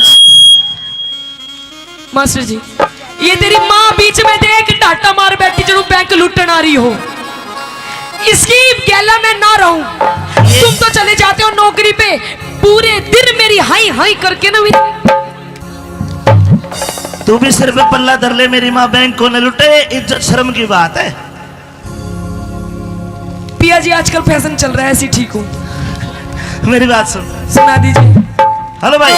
मास्टर जी ये तेरी माँ बीच में देख टाटा मार बैठी, जो बैंक लूटन आ रही हो। इसकी गैला में ना रहूं। तुम तो चले जाते हो नौकरी पे, पूरे दिन मेरी हाई हाई करके ना तू भी सिर पे पल्ला धर ले, मेरी माँ बैंक को न लुटे, इज्जत शर्म की बात है। पिया जी आजकल फैशन चल रहा है, ऐसी ठीक हूँ। मेरी बात सुन, सुना दीजिए। हेलो भाई।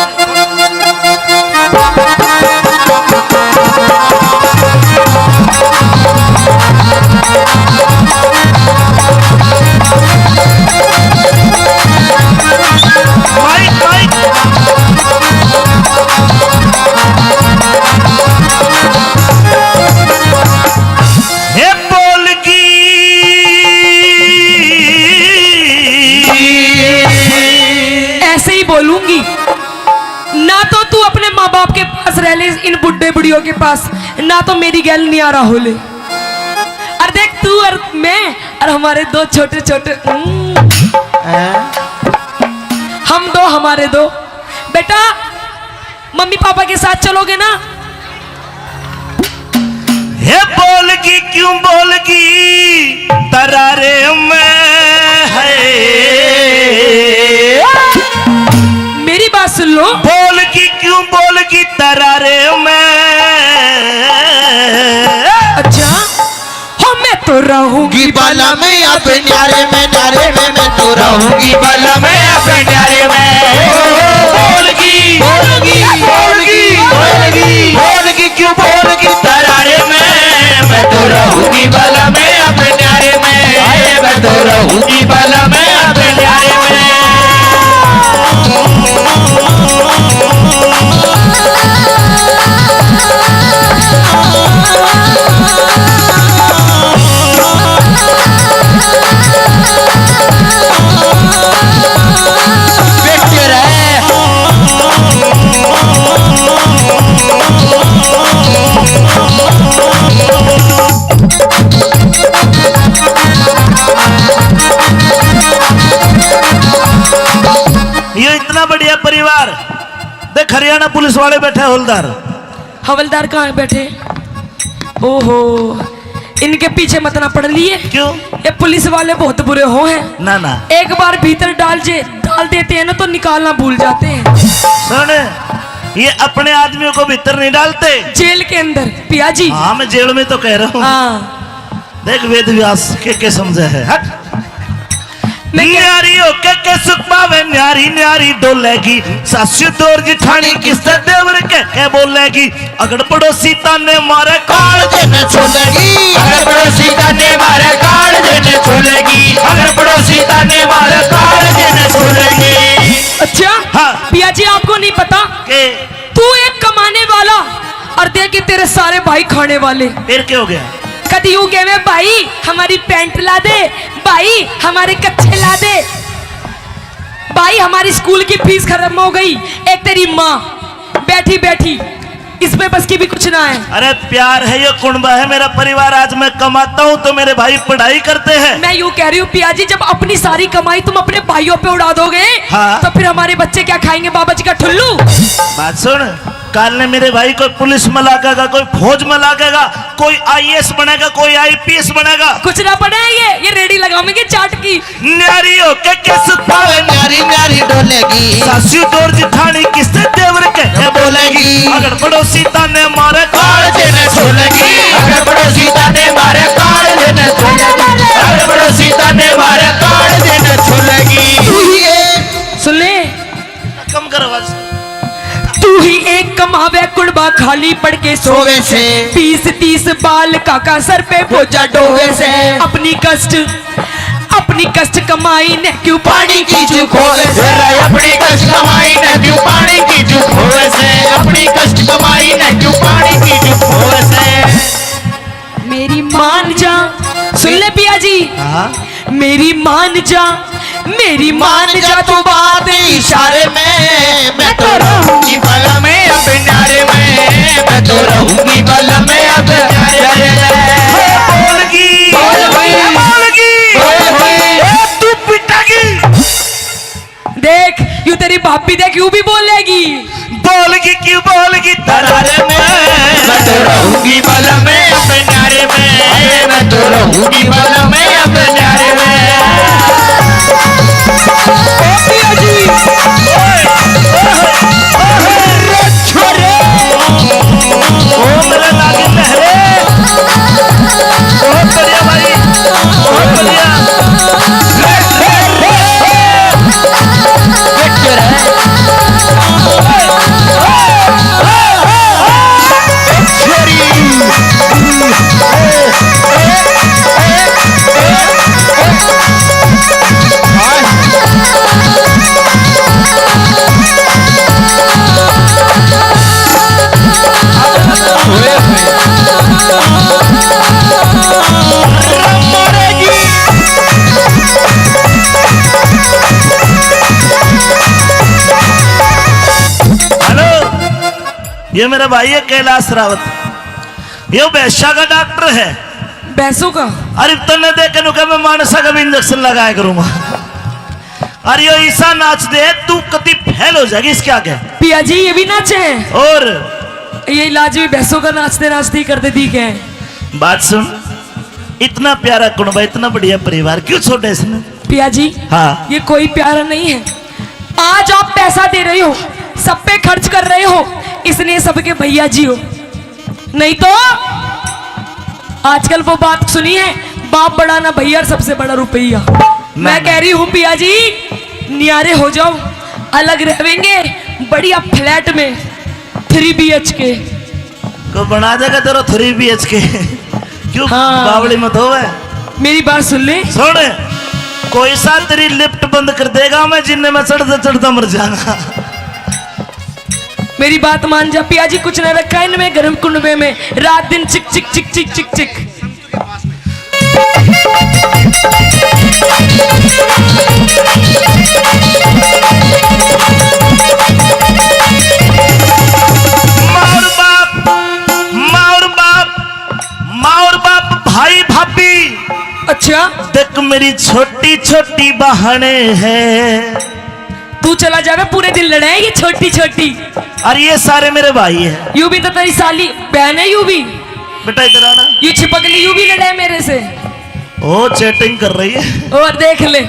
Mic mic. हे बोलगी ऐसे ही बोलूंगी ना, तो तू अपने माँ बाप के पास रह ले, इन बुढ़े बुढ़ियों के पास, ना तो मेरी गैल नहीं आ रहा हो ले। और देख तू और मैं और हमारे दो छोटे छोटे हम दो, हमारे दो बेटा, मम्मी पापा के साथ चलोगे ना? हे बोलगी क्यों बोलगी तरारे में है, मेरी बात सुन लो। बोलगी क्यों बोलगी तरारे में। अच्छा हो, मैं तो रहूंगी बाला में अपने न्यारे में, न्यारे में मैं तो रहूंगी बाला में अपने न्यारे में। बोलगी बोलगी बोलगी बोलगी बोलगी क्यों बोलगी तरारे में, मैं तो रहूंगी बाला में अपने न्यारे में, मैं तो रहूंगी बाला में अपने न्यारे में। ये इतना बढ़िया परिवार देख, हरियाणा पुलिस वाले बैठे, हवलदार। हवलदार कहाँ बैठे? ओहो, इनके पीछे मत ना पड़ लिए। क्यों? ये पुलिस वाले बहुत बुरे हो हैं। ना ना, एक बार भीतर डाल देते हैं ना तो निकालना भूल जाते हैं। सुन, ये अपने आदमियों को भीतर नहीं डालते, जेल के अंदर पिया जी। हाँ मैं जेल में तो कह रहा हूँ। हाँ देख वेद व्यास के समझे है। हट। मैं न्यारी होके के सुख पावे, न्यारी न्यारी डोलेगी, सासू दौर जिठानी किससे देवर के बोलेगी, अगर पड़ोसी ताने मारे काल देने छोड़ेगी, अगर पड़ोसी ताने मारे काल देने छोड़ेगी, अगर पड़ोसी ताने मारे काल देने छोड़ेगी। अच्छा हाँ। पिया जी आपको नहीं पता के तू एक कमाने वाला और देख के तेरे सारे भाई खाने वाले। फिर क्या हो गया? कभी यूं कहे में भाई हमारी पैंट ला दे, भाई हमारे कच्छे ला दे, भाई हमारी स्कूल की फीस खत्म हो गई, एक तेरी माँ बैठी बैठी इसमें बस की भी कुछ ना है। अरे प्यार है, ये कुंबा है मेरा परिवार। आज मैं कमाता हूँ तो मेरे भाई पढ़ाई करते हैं। मैं यूं कह रही हूँ पिया जी, जब अपनी सारी कमाई तुम अपने भाइयों पे उड़ा दोगे हाँ। तो फिर हमारे बच्चे क्या खाएंगे? बाबा जी का ठुल्लू। बात सुन, काल ने मेरे भाई कोई पुलिस में लागेगा, कोई फौज में लागेगा, कोई आईएएस बनेगा, कोई आईपीएस बनेगा। कुछ ना पड़े, ये रेडी लगाओगे चाट की। न्यारी होके किस पावे, न्यारी न्यारी डोलेगी, सासू दौर जिठानी किससे देवर के बोलेगी, अगर पड़ोसी ताने मारे काल देने छोड़ेगी, अगर पड़ोसी ताने मारे काल देने छोड़ेगी, अगर पड़ोसी ताने मारे काल देने छोड़ेगी। सुन ले, कम कर आवाज। तू ही एक कमावे कुड़बा खाली पड़ के सोवे सोवे से 20-30 बाल काका सर पे बोझा डोवे से, अपनी कष्ट कमाई ने क्यों पानी की चूक होवे से, अपनी कष्ट कमाई ने क्यों पानी की चूक होवे से, अपनी कष्ट कमाई ने क्यों पानी की चूक होवे से। मेरी मान जा, सुन ले पिया जी, हाँ मेरी मान जा, मेरी मान जा तू बात इशारे में, मैं तो रहूंगी बला में अपने न्यारे में, मैं तो रहूंगी बला में अपने न्यारे में। बोलगी बोलगी तू पिटागी। देख यूं तेरी भाभी देख यूं भी बोलेगी, बोलगी क्यों बोलगी तरारे में, मैं तो रहूंगी बला में अपने न्यारे में, मैं तो रहूंगी बला में अपने न्यारे में। पिया जी ये मेरा भाई है कैलाश रावत, ये वैश्या का डॉक्टर है। भैंसों का? अरे तने देख के मैं मानसा का भी इंजेक्शन लगाया करूंगा। अरे यो ऐसा नाच दे तू कति फेल हो जाएगी, इसके आगे। पिया जी ये भी नाचे हैं? और ये इलाज भी भैंसों का नाचते नाचते ही करते दी के। बात सुन, इतना प्यारा कुनबा, इतना बढ़िया परिवार, क्यों छोड़े इसने? पिया जी हाँ। ये कोई प्यारा नहीं है। आज आप पैसा दे रहे हो, सब पे खर्च कर रहे हो, इसलिए सबके भैया जी हो। नहीं तो आजकल वो बात सुनी है, बाप बड़ा ना भैया, सबसे बड़ा रुपया। मैं कह रही हूँ पिया जी नियारे हो जाओ, अलग रहेंगे बढ़िया फ्लैट में 3 BHK को बना देगा तेरा 3 BHK। क्यों हाँ। बावड़ी मत हो। मेरी बात सुन ले। सुन, कोई सा तेरी लिफ्ट बंद कर देगा, मैं जिन्ने में चढ़ता चढ़ता मर जाऊंगा। मेरी बात मान जा पिया जी, कुछ न रखा है इनमें गर्म कुंडे में, रात दिन चिक चिक चिक चिक चिक चिक। माँ और बाप भाई भाभी। अच्छा देख मेरी छोटी छोटी बहने हैं। तू चला जावे, पूरे दिन लड़ाएगी छोटी छोटी। और ये सारे मेरे भाई हैं। यू भी तो तेरी साली बहन है, यू भी बेटा इधर आना। यू छिपकली यू भी लड़ाए मेरे से। ओ चैटिंग कर रही है, और देख ले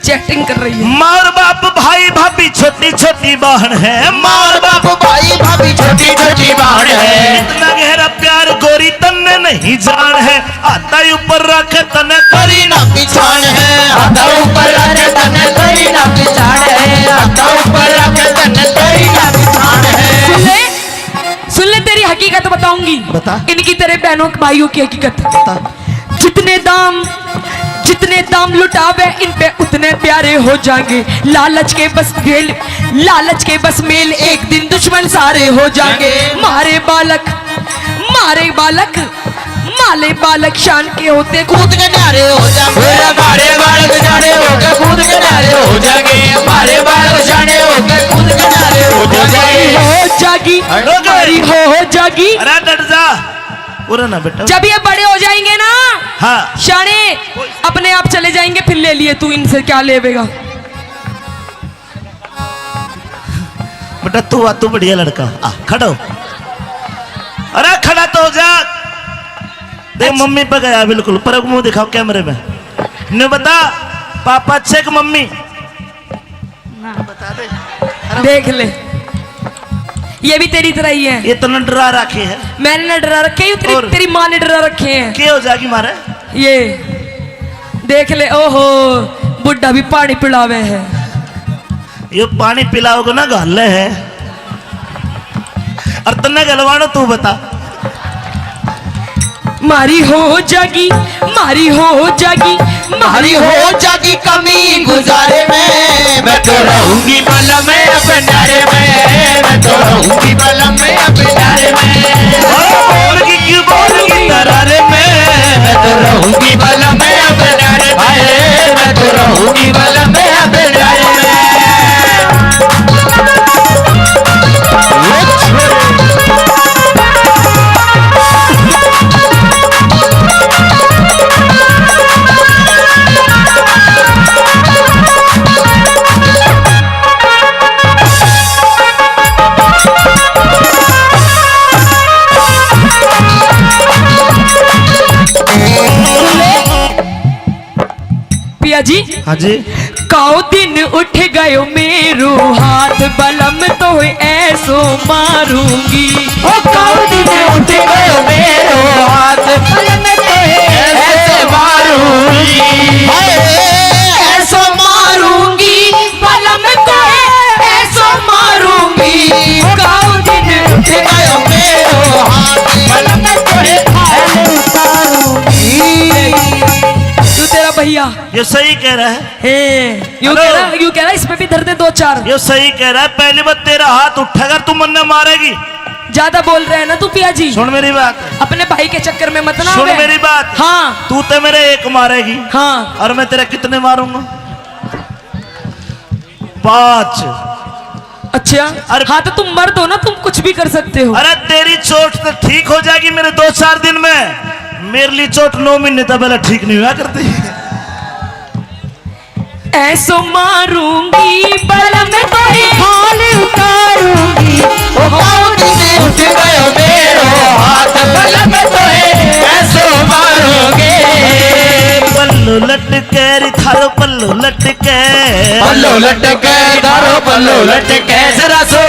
चैटिंग कर रही है। माँ और बाप भाई भाभी छोटी छोटी बहन है। माँ और बाप भाई भाभी छोटी छोटी बहन है। इतना गहरा प्यार गोरी तन्ने नहीं जान है, आता ऊपर रखे तने करी ना पिछाड़ है, आता ऊपर रखे तने करी ना पिछाड़ है, आता ऊपर रखे तने करी ना पिछाड़ है। सुन ले तेरी हकीकत बताऊंगी। बता। इनकी तेरे बहनों भाइयों की हकीकत। बता। जितने दाम लुटावे इन पे उतने प्यारे हो जाएंगे। लालच के बस मेल एक दिन दुश्मन सारे हो जाएंगे। मारे बालक शान के होते कूद के न्यारे हो जाएंगे, हमारे बालक जाने होकर कूद के न्यारे हो जाएंगे, हमारे बालक जाने होकर कूद के न्यारे हो जाएंगे। हो जागी। अरे डर जा, पूरा ना बेटा। जब ये बड़े हो जाएंगे ना, हाँ शाने अपने आप चले जाएंगे, फिर ले लिए तू इनसे क्या लेवेगा। बेटा तू बढ़िया लड़का, आ खड़ा हो। अरे खड़ा तो हो जा। देख मम्मी पे गया बिल्कुल, पर मुंह दिखाओ कैमरे में। ने बता पापा अच्छे कि मम्मी? बता दे। देख ले ये भी तेरी तरह ही है। ये तो न डरा रखे है। मैंने न डरा रखे हैं, और? तेरी माँ ने डरा रखे हैं। क्या हो जाएगी मारे? ये देख ले, ओहो बुढ़ा भी पानी पिलावे है। ये पानी पिलाओगे ना गले है, और तन्ने गलवानो तू बता। मारी हो जागी कमी गुजारे में, मैं तो रहूंगी बलम में अपने नारे में, मैं तो रहूंगी बलम में अपने नारे में। बोलगी दरारे में, मैं तो रहूंगी बलम में अपने नारे में, मैं तो रहूंगी बलम में अपने नारे में। पिया जी। हाँ जी। काओ दिन उठ गयो मेरो हाथ, बलम तो ऐसो मारूंगी। ओ काऊ दिन उठ गयो मेरो हाथ, बलम तो ऐसे मारूंगी, ऐसो मारूंगी, बलम तो ऐसो मारूंगी। काऊ दिन उठ गयो मेरो हाथ, बलम तो ऐसे मारूंगी। तू तेरा भैया ये सही कह रहा है। यूं कह रहा इसमें भी दर्द 2-4। ये सही कह रहा है। पहली बार तेरा हाथ उठेगा तू मन मारेगी। ज्यादा बोल रहे हैं ना तू पिया जी। सुन मेरी बात, अपने भाई के चक्कर में मत ना सुन आवे। मेरी बात। हाँ तू तो मेरे एक मारेगी, हाँ और मैं तेरे कितने मारूंगा? 5। अच्छा अरे- हाँ तो तुम मर्द हो ना, तुम कुछ भी कर सकते हो। अरे तेरी चोट तो ठीक हो जाएगी मेरे 2-4 दिन में, मेरे लिए चोट 9 महीने तक पहले ठीक नहीं हुआ करती। ऐसो मारूंगी बल में कोई हाल उतारूंगी ओ पाँव से उठ गयो मेरो हाथ बल में तो है ऐसो मारोगे पल्लू लटके रे थारो पल्लू लटके, पल्लो लटके दारो पल्लो लटके जरा सो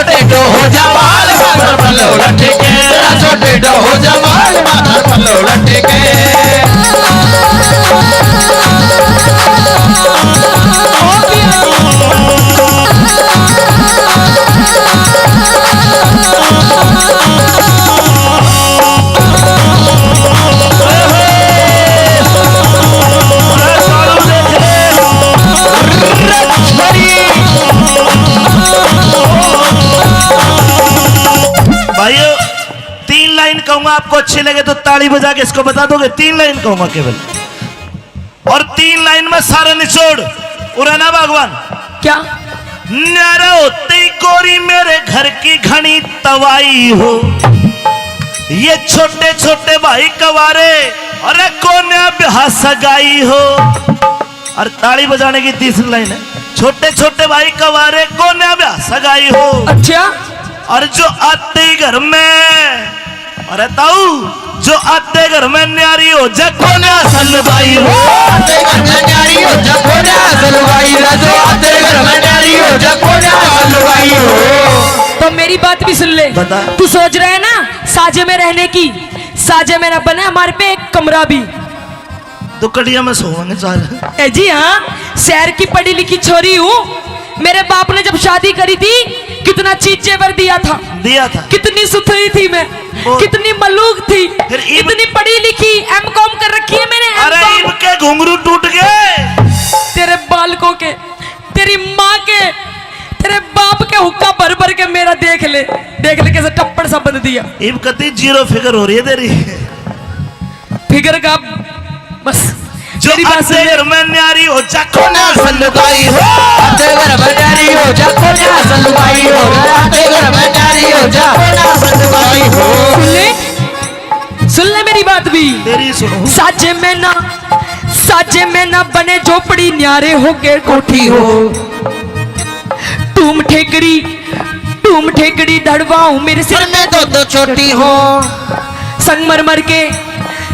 टेढ़ो हो जा बाल माथर पल्लो लटके जरा सो टेढ़ो हो जा बाल माथर पल्लो लटके भाइयों 3 लाइन कहूंगा, आपको अच्छी लगे तो ताली बजा के इसको बता दोगे। 3 लाइन कहूंगा केवल, और 3 लाइन में सारा निचोड़ उड़ाना भगवान। क्या? न्यारा होते ही कोरी मेरे घर की घनी तवाई हो, ये छोटे छोटे भाई कवारे अरे कोन्या ब्याह सगाई हो। और ताली बजाने की तीसरी लाइन है, छोटे छोटे भाई कवारे कोन्या ब्याह सगाई हो। अच्छा और जो आते ही घर में, अरे ताऊ जो आते घर में न्यारी हो जा कोन्या सलवाई हो। आते घर में न्यारी हो जा कोन्या सलवाई राजो आते घर में न्यारी हो जा कोन्या सलवाई हो। तो मेरी बात भी सुन ले। बता। तू सोच रहा है ना साजे में रहने की, साजे में ना बना हमारे पे एक कमरा भी। तो कटिया में सोएंगे चार। ए जी हाँ, शहर की पढ़ी लिखी छोरी हूँ। मेरे बाप ने जब शादी करी थी कितना चीज जेवर दिया था, कितनी सुथरी थी मैं, कितनी मलूक थी, फिर ईब- इतनी पढ़ी लिखी, एमकॉम कर रखी है मैंने। अरे M.Com। इब के घुंघरू टूट गए तेरे बालकों के, तेरी माँ के, तेरे बाप के हुक्का भर भर के मेरा देख ले कैसे टप्पड़ सा बंद दिया। इब कती 0 फिगर हो रही है तेरी। फिगर का बस जो मेरी बात आते सुन ले। घर में न्यारी हो जा कोन्या सलवाई हो आते घर में न्यारी हो जा कोन्या सलवाई हो आते घर में न्यारी हो जा कोन्या सलवाई हो। सुन ले मेरी बात भी। तेरी सुनो। साजे में ना बने झोपड़ी, न्यारे होके कोठी हो। टूम ठेकड़ी धड़वाऊं मेरे सिर सिर में दो छोटी हो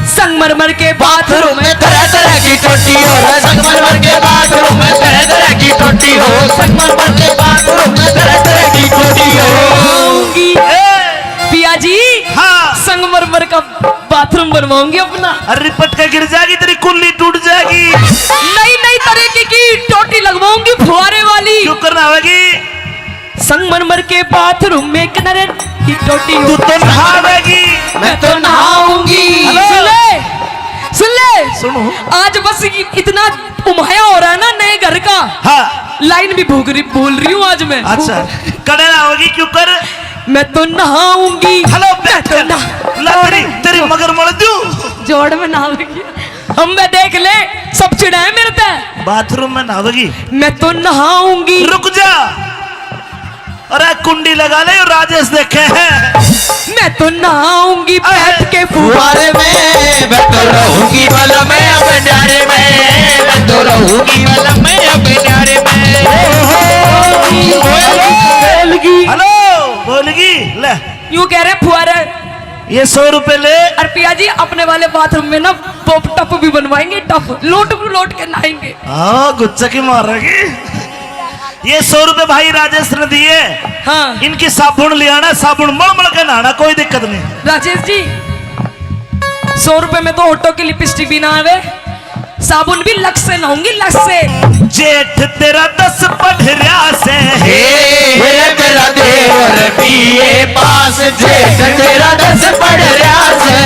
संगमरमर के बाथरूम में तरह तरह की टोटी हो संगमरमर के बाथरूम में तरह तरह की टोटी हो संगमरमर के बाथरूम में तरह तरह की टोटी हो। आऊंगी पिया जी, हाँ। संगमरमर का बाथरूम बनवाऊंगी अपना। अरे रिपट के गिर जाएगी, तेरी कुल्ली टूट जाएगी। नई तरीके की टोटी लगवाऊंगी फुहारे वाली। क्यों करना होगी? संगमरमर के बाथरूम में किनारे की टोटी तू हो। तो नहावेगी। मैं तो नहाऊंगी। हेलो। सुन ले सुनो। आज बस इतना उमाया हो रहा है ना नए घर का। हाँ लाइन भी बोल रही हूँ आज मैं। अच्छा कड़े ना होगी, क्यों कर? मैं तो नहाऊंगी। हेलो मैं तो तेरी मगर मर दूं। जोड़ में नहाऊंगी। हम मैं देख ले सब चिड़ा है मेरे पे। बाथरूम में नहावेगी। मैं तो नहाऊंगी। रुक जा, अरे कुंडी लगा ले, राजेश देखे हैं। मैं तो नहाऊंगी बैठ के फुहारे फुहारे में मैं तो रहूंगी बल में अब न्यारे में मैं तो रहूंगी बल में अब न्यारे में। हेलो बोलगी ले, यूं कह रहे फुहारे। ये 100 रुपए ले। और पिया जी अपने वाले बाथरूम में ना पॉप टप भी बनवाएंगे, टप लोट के नहाएंगे। हाँ गुच्चा की मारेगी। ये 100 रुपए भाई राजेश ने दिए। हाँ इनकी साबुन ले आना, साबुन मल के नहाना, कोई दिक्कत नहीं। राजेश जी 100 रुपए में तो ऑटो की लिपस्टिक भी ना आवे, साबुन भी लक्स से नहाऊंगी, लक्स से। जेठ तेरा 10 पढ़रिया से हे मेरा देवर बीए पास जेठ तेरा 10 पढ़ रहा से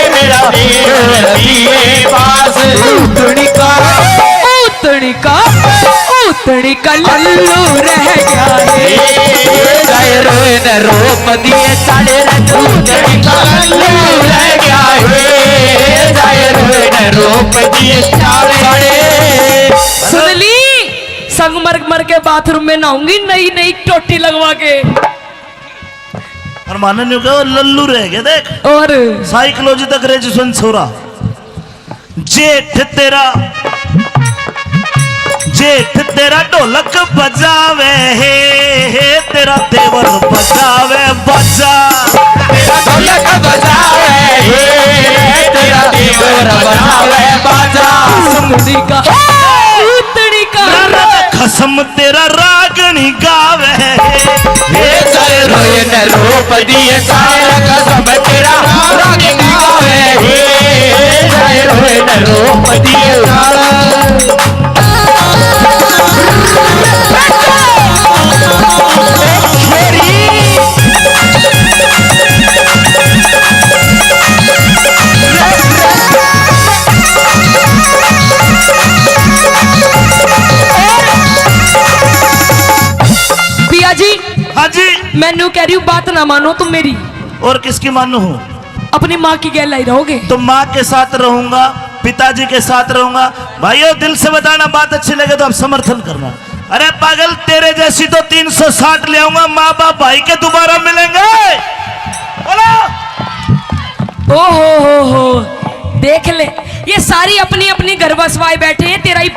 मेरा देवर बीए पास उतनी का लल्लू रह गया है। रोए न रोप दिए साढ़े उतनी का लल्लू रह गया है रोए न रोप दिए साढ़े। सुन ली संगमर मर मर के बाथरूम में नहाऊंगी नई नई टोटी लगवा के। और माने नहीं कहो लल्लू रह गया देख। और साइकोलॉजी तक ग्रेजुएशन छोरा। जेठ तेरा ढोलक बजावे हे तेरा देवर बजावे बजा। तेरा ढोलक बजावे हे तेरा देवर बजावे बाजा। सुंदरी का उतड़ी का खसम तेरा रागनी गावे हे जय रोए न रूप दिए सारा कसम तेरा रागनी गावे हे जय रोए न रूप दिए सारा। पिया जी हाँ जी। मैनू कह रही हूँ बात ना मानो तुम मेरी। और किसकी मानू हूँ? अपनी माँ की गैल लाई रहोगे। तो माँ के साथ रहूंगा, पिताजी के साथ रहूंगा। भाइयों दिल से बताना, बात अच्छी लगे तो आप समर्थन करना। अरे पागल तेरे जैसी तो 360 ले आऊंगा। माँ बाप भाई के दोबारा मिलेंगे। बोलो। हो देख ले, ये सारी अपनी अपनी घर बसवाए बैठे हैं तेरा ही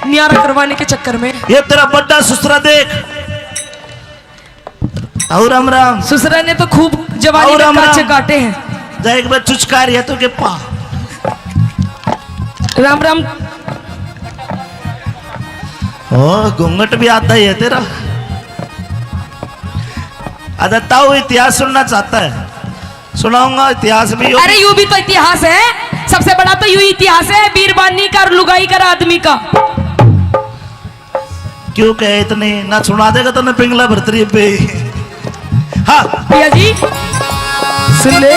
न्यारा करवाने के चक्कर में। ये तेरा बड्डा ससुरा देख। और राम राम। ससुरा ने तो खूब जवानी और में राम काचे राम। काटे हैं। जा एक बार चुचकार है तो के पा। राम राम। ओ घूंघट भी आता ही है तेरा। अरे ताऊ इतिहास सुनना चाहता है, सुनाऊंगा इतिहास भी। अरे यूं भी तो इतिहास है, सबसे बड़ा तो यूं इतिहास है बीरबानी का और लुगाई का आदमी का। क्यों कहे इतनी ना सुना देगा तो ना पिंगला भरतरी पे। हाँ पिया जी सुन ले।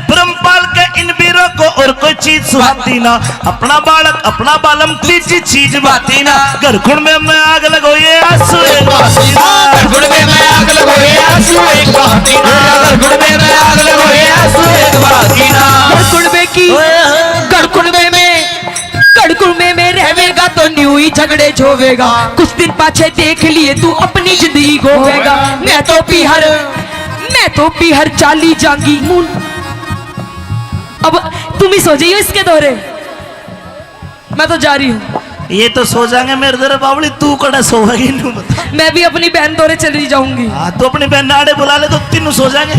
ब्रह्मपाल के इन वीरों को और कोई चीज सुहाती ना। अपना बालक अपना बालम तीसरी चीज बाती ना। घर खुण में मैं आग लगो ये आंसू एक बातीना। गड़गड़ में मैं आग लगो ये आंसू एक बातीना। गड़गड़ में मैं आग लगो ये आंसू एक बातीना। गड़कुड़बे की गड़कुड़बे में रहेगा तो न्यू ही झगड़े झोवेगा। कुछ दिन पाछे देख लिए तू अपनी जिंदगी गोवेगा। मैं तो पीहर चाली जांगी। अब तुम ही सो जाइयो इसके दौरे, मैं तो जा रही हूँ। ये तो सो जाएंगे मेरे दर बावली, तू कड़ा सोएगी नू बता। मैं भी अपनी बहन दौरे चली जाऊंगी। हाँ तो अपनी बहन नाड़े बुला ले तो तीनों सो जाएंगे।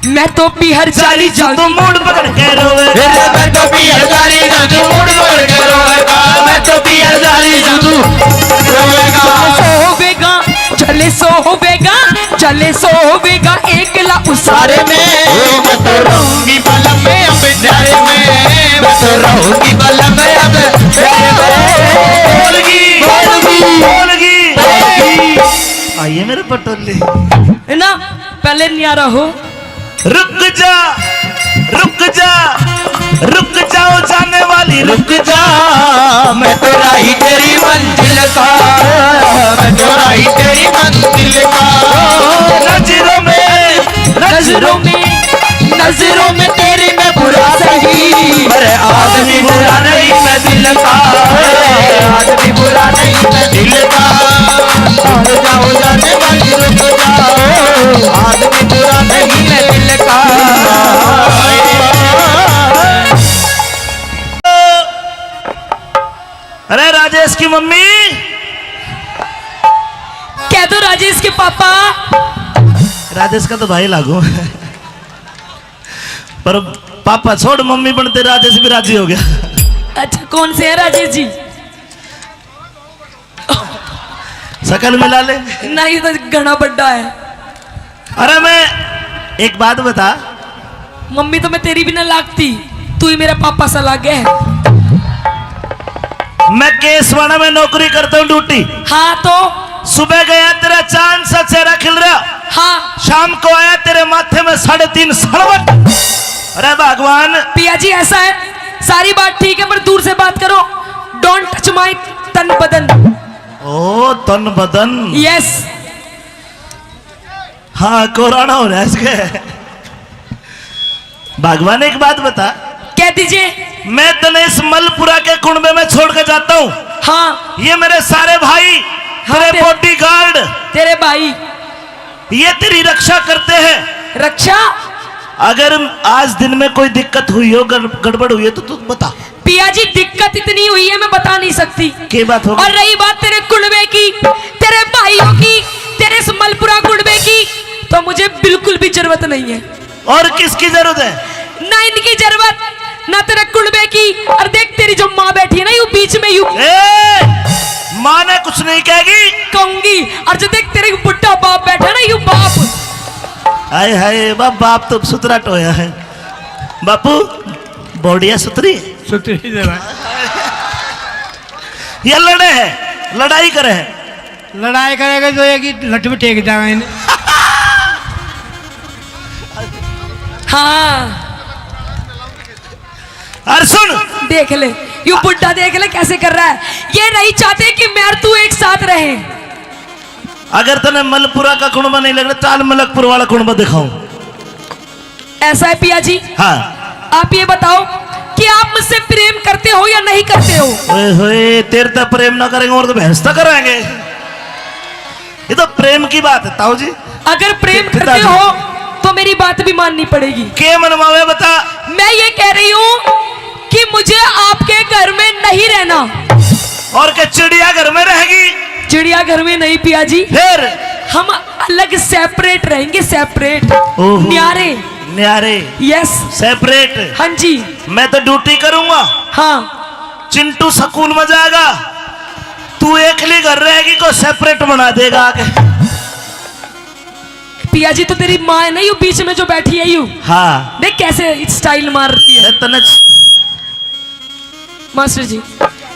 मैं तो पीहर चाली तो जाऊंगी। मूड पकड़ के रोवे। मैं तो पीहर जाली जादू मूड पकड़ के रोवेगा। मैं तो पीहर जाली जादू रोवेगा। चले सोवेगा एकला उसारे में। मैं तो रहूंगी बलम में अब प्यारे में। मैं तो रहूंगी बलम में अब प्यारे में। बोलगी। आइए मेरे पटोले। है ना, पहले न्यारा हो। रुक जाओ जाने वाली रुक जा। मैं तो राही तेरी मंजिल का। मैं तो राही तेरी मंजिल का। नजरों में तेरे में बुरा सही। पर आदमी बुरा नहीं मैं दिल का। आदमी बुरा नहीं मैं दिल का। जाओ जाने वाली रुक जाओ। आदमी बुरा नहीं मैं दिल का। अरे राजेश की मम्मी। कह दो राजेश के पापा। राजेश का तो भाई लागू पर पापा छोड़, मम्मी बनते राजेश भी राजी हो गया। अच्छा कौन से है राजेश जी? शकल मिला ले। नहीं तो घना बड्डा है। अरे मैं एक बात बता। मम्मी तो मैं तेरी भी ना लागती, तू ही मेरा पापा सा लागे है। मैं केसवाड़ा में नौकरी करता हूँ ड्यूटी। हाँ तो सुबह गया तेरा चांद सा चेहरा खिल रहा। हाँ शाम को आया तेरे माथे में 3.5 सड़वट। अरे भगवान। पिया जी ऐसा है, सारी बात ठीक है पर दूर से बात करो। डोंट टच माय तन बदन। ओ तन बदन। यस। हाँ कोराना हो रहा है इसके। भगवान एक बात बता, कह दीजिए। मैं तने इस मलपुरा के कुंबे में छोड़ के जाता हूँ। हाँ ये मेरे सारे भाई, तेरे तेरे- बॉडीगार्ड, तेरे भाई ये तेरी रक्षा करते हैं। रक्षा। अगर आज दिन में कोई दिक्कत हुई हो, गड़बड़ हुई है तो तू बता। पिया जी दिक्कत इतनी हुई है मैं बता नहीं सकती। क्या बात होगी? और रही बात तेरे कुंबे की, तेरे भाइयों की, तेरे इस मलपुरा कुंबे की, तो मुझे बिल्कुल भी जरूरत नहीं है। और किसकी जरूरत है? ना इनकी जरूरत, ना तेरे कुंबे की। और देख तेरी जो माँ बैठी है ना यू बीच में यू माँ ने कुछ नहीं कहेगी, कहूंगी। और जो देख तेरे बुढ़ा बाप बैठा है ना यू बाप। हाय हाय बाप तो सुतरा टोया है। बापू बॉडिया सुतरी है। सुतरी जरा ये लड़े है, लड़ाई करे है। लड़ाई करेगा तो एक ही लट में टेक जाएगा इन्हें। हाँ और सुन, देख ले यू बुढ़ा, देख ले कैसे कर रहा है। ये नहीं चाहते कि मैं और तू एक साथ रहे। अगर तने मलपुरा का कुंबा नहीं लग रहा, चाल मलकपुर वाला कुंबा दिखाऊं। ऐसा है पिया जी। हाँ आप ये बताओ कि आप मुझसे प्रेम करते हो या नहीं करते हो? ओए होए, तेरे तो प्रेम ना करेंगे और तो बहस तो कराएंगे। ये तो प्रेम की बात है ताऊ जी। अगर प्रेम करते पिताजी। हो तो मेरी बात भी माननी पड़ेगी। के मनवावे बता। मैं ये कह रही हूँ कि मुझे आपके घर में नहीं रहना। और के चिड़िया घर में रहेगी? चिड़िया घर में नहीं पिया जी, फिर हम अलग सेपरेट रहेंगे, सेपरेट, ओहो। न्यारे। न्यारे, यस सेपरेट। हाँ जी। मैं तो ड्यूटी करूंगा, हाँ चिंटू सकून में जाएगा, तू एकली घर रहेगी को सेपरेट बना देगा आगे। पिया जी तो तेरी माँ है ना यू बीच में जो बैठी है यू, हाँ देख कैसे स्टाइल मार रही है। मैं तने मास्टर जी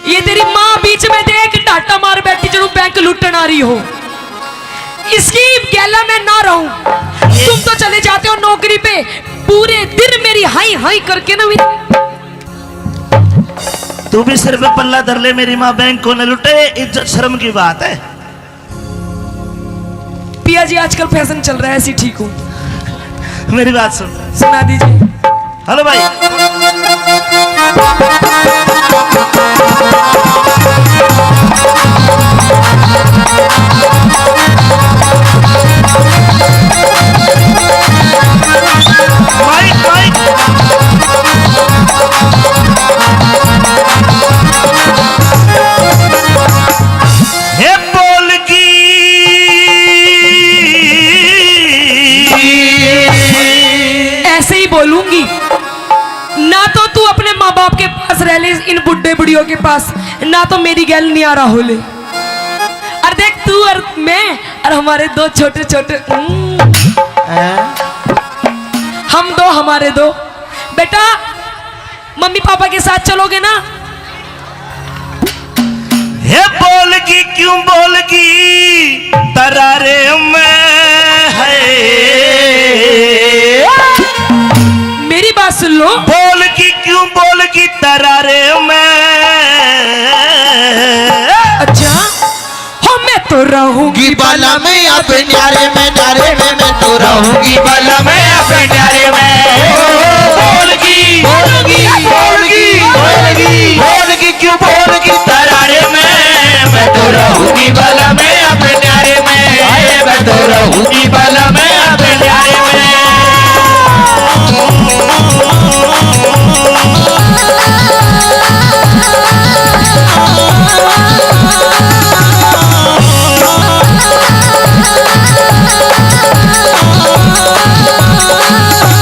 ये तेरी माँ बीच में देख डाटा मार बैठी जो बैंक लूटन आ रही हो। इसकी गैला में ना रहूं। तुम तो चले जाते हो नौकरी पे, पूरे दिन मेरी हाई हाई करके ना तू भी सिर पे पल्ला धर ले, मेरी माँ बैंक को न लुटे, इज्जत शर्म की बात है। पिया जी आजकल फैशन चल रहा है, ऐसी ठीक हूँ। मेरी बात सुन। सुना दीजिए। हेलो भाई, माइक माइक। हे बोलगी ऐसे ही बोलूंगी ना, तो तू अपने माँ बाप के पास रह ले, इन बुढ़े बुढ़ियों के पास, ना तो मेरी गैल नहीं आ रहा हो ले। और देख तू और मैं और हमारे दो छोटे छोटे हम दो, हमारे दो बेटा, मम्मी पापा के साथ चलोगे ना? हे बोलगी क्यों बोलगी तरारे में है, मेरी बात सुन लो। बोलगी क्यों बोलगी तरारे में। अच्छा हो मैं तो रहूंगी की बाला में अपने न्यारे में, नारे में मैं तो रहूंगी बाला में अपने न्यारे में। बोलगी बोलगी बोलगी बोलगी बोलगी क्यों बोलगी तरारे में, मैं तो रहूंगी बाला में अपने न्यारे में, मैं तो रहूंगी बाला में अपने न्यारे में।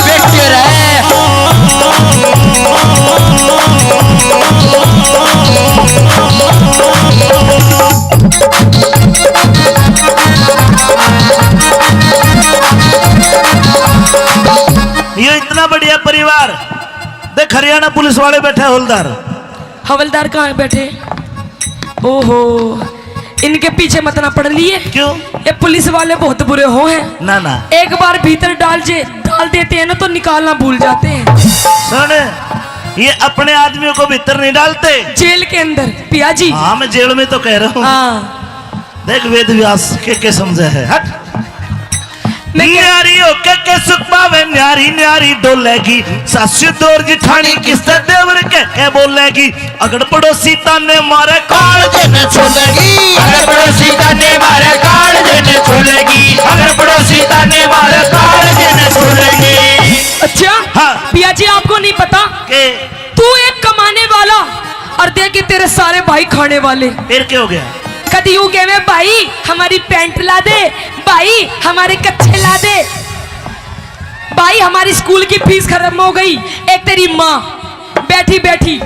देखते रहे ये इतना बढ़िया परिवार देख, हरियाणा पुलिस वाले बैठे हवलदार। हवलदार कहाँ बैठे? ओहो इनके पीछे मत ना पड़ लिए। क्यों? ये पुलिस वाले बहुत बुरे हो हैं। ना ना एक बार भीतर डाल देते हैं ना तो निकालना भूल जाते हैं। सुन, ये अपने आदमियों को भीतर नहीं डालते, जेल के अंदर पिया जी। हाँ मैं जेल में तो कह रहा हूँ। हाँ देख वेद व्यास के समझे है। हट मैं क्या- न्यारी होके के सुख पावे न्यारी न्यारी डोलेगी सासू दौर जिठानी किससे देवर के बोलेगी अगर पड़ोसी ताने मारे काल देने छोलेगी अगर पड़ोसी ताने मारे काल देने छोलेगी अगर पड़ोसी ताने मारे काल देने छोलेगी। अच्छा हाँ। पिया जी आपको नहीं पता के तू एक कमाने वाला और देख के तेरे सारे भाई खाने वाले। फिर क्या हो गया कभी यू कहे भाई हमारी पैंट ला दे, भाई हमारे कच्छे ला दे, भाई हमारी स्कूल की फीस खत्म हो गई, एक तेरी माँ बैठी बैठी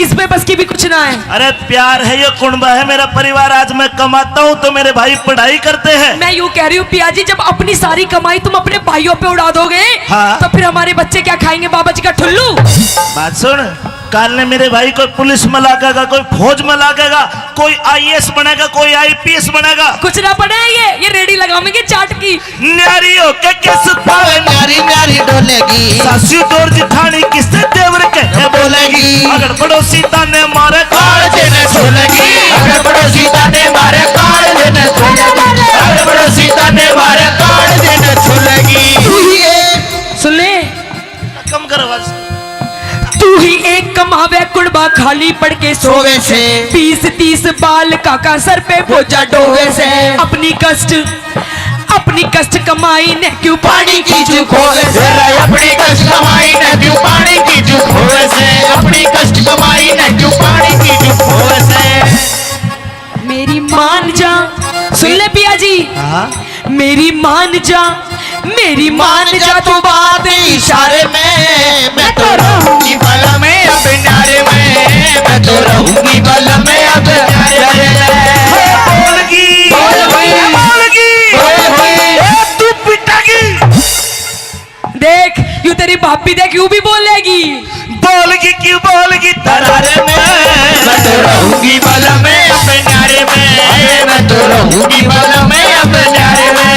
इसमें बस की भी कुछ ना है। अरे प्यार है ये कुंबा है मेरा परिवार आज मैं कमाता हूँ तो मेरे भाई पढ़ाई करते हैं। मैं यूँ कह रही हूँ पिया जी जब अपनी सारी कमाई तुम अपने भाइयों पे उड़ा दोगे हाँ। तो फिर हमारे बच्चे क्या खाएंगे बाबा जी का ठुल्लू। बात सुन काल ने मेरे भाई कोई पुलिस में लागेगा कोई फौज में लागेगा कोई आईएएस बनेगा कोई आईपीएस बनेगा कुछ ना पड़े ये रेडी लगावेंगे चाट की। न्यारी होके के सुख पावे न्यारी न्यारी डोलेगी सासू दौर जिठानी किससे देवर के बोलेगी अगर पड़ोसी ताने मारे काल देने छोलेगी अगर पड़ोसी ताने मारे काल देने छोलेगी अगर पड़ोसी ताने मारे काल देने छोलेगी। तू ही एक सुन ले कम कर आवाज तू ही एक कमावे कुड़बा खाली पड़ के सोवे सोवे से 20-30 बाल काका सर पे बोझा डोवे से अपनी कष्ट कमाई ने क्यों पानी की चूक होवे से अपनी कष्ट कमाई न क्यों पानी की चूक होवे से अपनी कष्ट कमाई न क्यों पानी की चूक होवे से। मेरी मान जा सुन ले पिया जी मेरी मान जा तू बात इशारे में मैं तो रहूंगी बल में अब नारे में मैं तो रहूंगी बल में अब नारे में। बोलगी बोल भाई। बोलगी बोल भाई। तू पिटागी देख यू तेरी भाभी देख यू भी बोलेगी बोलगी क्यों बोलगी तरारे में मैं तो रहूंगी बल में अब नारे में मैं तो रहूंगी बल में अब नारे में।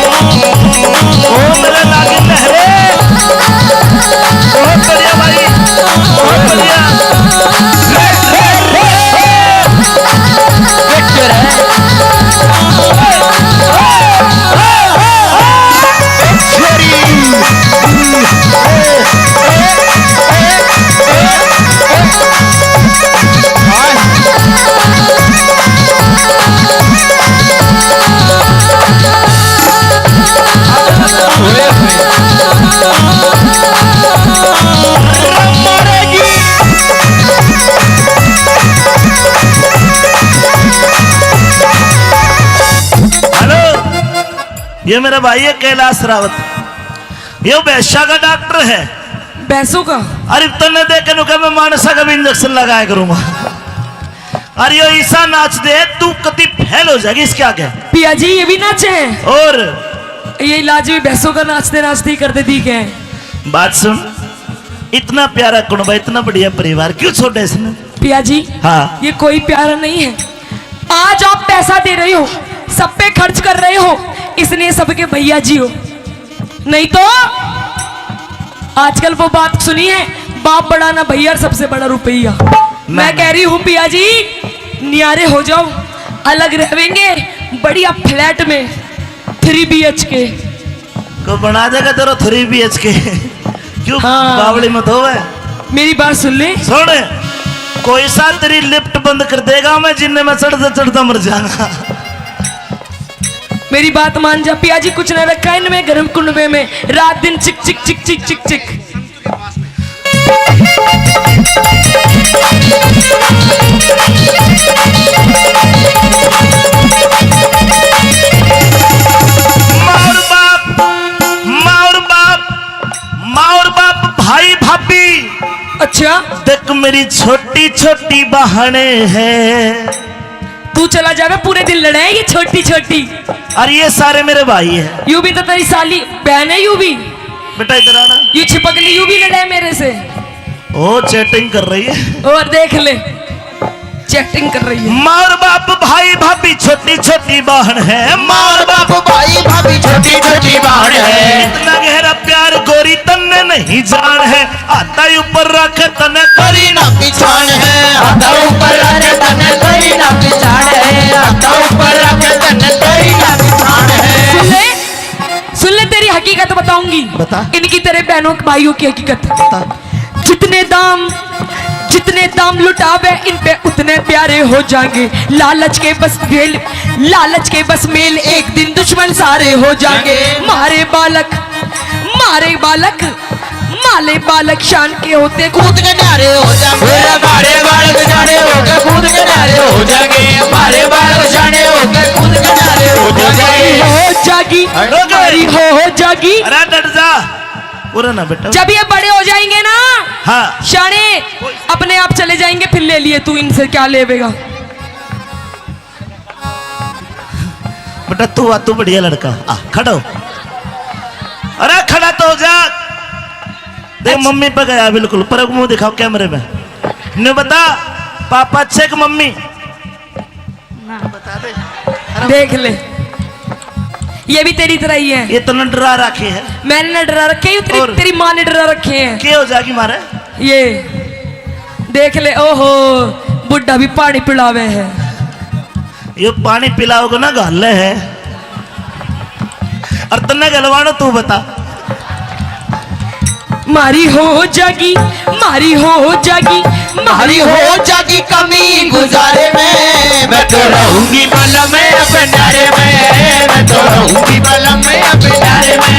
ओ मेरे लागे लहरे बहुत बढ़िया भाई बहुत बढ़िया हेलो ये मेरा भाई है कैलाश रावत ये वैश्या का डॉक्टर है भैंसों का। अरे तने देखे नु मैं मानसा का भी इंजेक्शन लगाया करूंगा अरे ये ईसा नाच दे तू कति फैल हो जाएगी इसके आगे पिया जी ये भी नाचे हैं और ये इलाज भी भैंसों का नाचते नाचते ही करते दिखे हैं। बात सुन इतना प्यारा कुनबा इतना बढ़िया परिवार क्यों छोड़ा इसने पिया जी हाँ ये कोई प्यारा नहीं है। आज आप पैसा दे रहे हो सब पे खर्च कर रहे हो इसलिए सबके भैया जी हो नहीं तो आजकल वो बात सुनी है बाप बड़ा ना भैया सबसे बड़ा रुपया। मैं कह रही हूँ पिया जी नियारे हो जाओ अलग रहेंगे बढ़िया फ्लैट में 3 BHK को बना देगा तेरा 3 BHK क्यों हाँ। बावड़ी मत होवे मेरी बात सुन ले सुन कोई सा तेरी लिफ्ट बंद कर देगा मैं जिन्ने में चढ़ता चढ़ता मर जाऊंगा मेरी बात मान जा पिया जी कुछ न रखा है इनमें गर्म कुंडे में रात दिन चिक चिक चिक चिक चिक चिक। मार बाप मार बाप मार बाप भाई भाभी अच्छा देख मेरी छोटी छोटी बहने हैं तू चला जावे पूरे दिन लड़े ये छोटी छोटी और ये सारे मेरे भाई हैं यू भी तो तेरी साली बहन है यू भी बेटा इधर आना यू छिपकली यू भी लड़े मेरे से ओ चैटिंग कर रही है और देख ले चैटिंग कर रही है। मार बाप भाई भाभी छोटी छोटी बहन है मार बाप भाई भाभी छोटी छोटी बहन है इतना गहरा प्यार गोरी तन्ने नहीं जान है आता ऊपर रख तने करी ना पिछान है आता बता। इनकी तरह बहनों भाइयों की हकीकत। बता। जितने दाम लुटावे इन पे उतने प्यारे हो जाएंगे। लालच के बस मेल एक दिन दुश्मन सारे हो जाएंगे। मारे बालक शान के होते कूद के नारे हो जाएंगे, हमारे बालक जाने होकर कूद के नारे हो जाएंगे, हमारे बालक जाने होकर कूद के नारे हो जाएंगे। हो जागी हमारी हो जागी। अरे डट जा, पूरा ना बेटा। जब ये बड़े हो जाएंगे ना, हाँ शाने अपने आप चले जाएंगे। फिर ले लिए तू इनसे क्या लेवेगा। बेटा तू बढ़िया लड़का, आ खड़ा हो। अरे खड़ा तो हो जा। देख मम्मी पे गया बिल्कुल, पर मुंह दिखाओ कैमरे में। ने बता पापा अच्छे कि मम्मी? बता दे। देख ले, ये भी तेरी तरह ही है। ये तो न डरा रखे है। मैंने न डरा रखे हैं, और? तेरी माँ ने डरा रखे हैं। क्या हो जाएगी मारे? ये देख ले, ओहो बुढ़ा भी पानी पिलावे है। ये पानी पिलाओगे ना गाले है। और तन्ने गलवानो तू बता। मारी हो जागी मारी हो जागी कमी गुजारे में, मैं तो रहूंगी बलम में अपने नारे में, मैं तो रहूंगी बलम में अपने नारे में।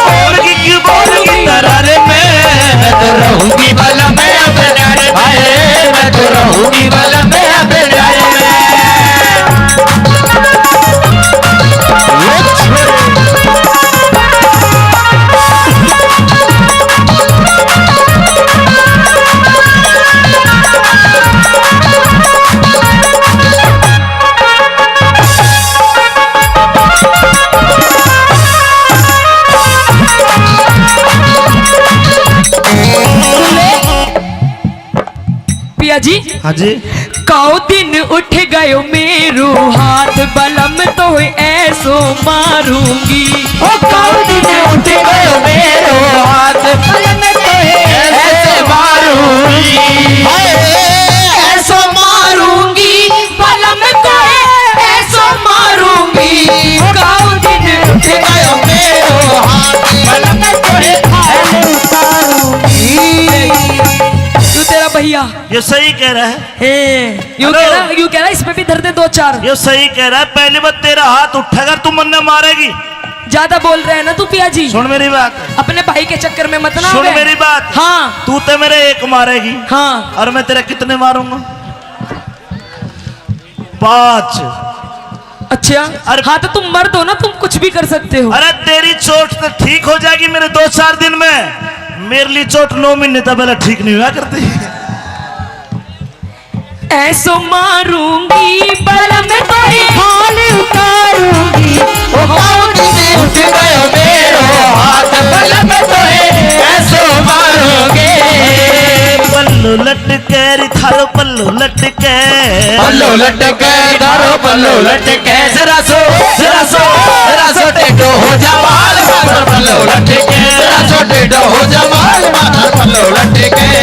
बोलगी क्यों बोलगी तरारे में, मैं तो रहूंगी बलम में अपने नारे में, मैं तो रहूंगी बलम में अपने नारे में। पिया जी, हाँ जी। काओ दिन उठ गयो मेरो हाथ, बलम तो ऐसो मारूंगी। ओ काऊ दिन उठ गयो मेरो हाथ, बलम तो ऐसे मारूंगी, ऐसो मारूंगी, बलम तो ऐसो मारूंगी। काऊ दिन उठ गयो मेरो हाथ, बलम तो ऐसे उतारूंगी। तू तेरा भैया ये सही कह रहा है। यूं कह रहा इसमें भी धर दे 2-4। ये सही कह रहा है। पहली बार तेरा हाथ उठेगा तू मन मारेगी। ज्यादा बोल रहे हैं ना तू पिया जी। सुन मेरी बात, अपने भाई के चक्कर में मत ना सुन आवे। मेरी बात। हाँ तू तो मेरे एक मारेगी, हाँ और मैं तेरा कितने मारूंगा? 5। अच्छा। अरे हाँ तो तुम मर्द हो ना, तुम कुछ भी कर सकते हो। अरे तेरी चोट तो ठीक हो जाएगी मेरे 2-4 दिन में। मेरे लिए चोट 9 महीने तक पहले ठीक नहीं हुआ करती। ऐसो मारूंगी बलम तो हाल उतारूंगी। ओ काऊ दिन उठ गयो मेरो हाथ, बलम तो ऐसो मारूंगी। पल्लू लटके री थारो पल्लू लटके, पल्लो लटके धारो पल्लो लटके, जरा सो टेढ़ो हो जा माल माथर पल्लो लटके, जरा सो टेढ़ो हो जा माल माथर पल्लो लटके।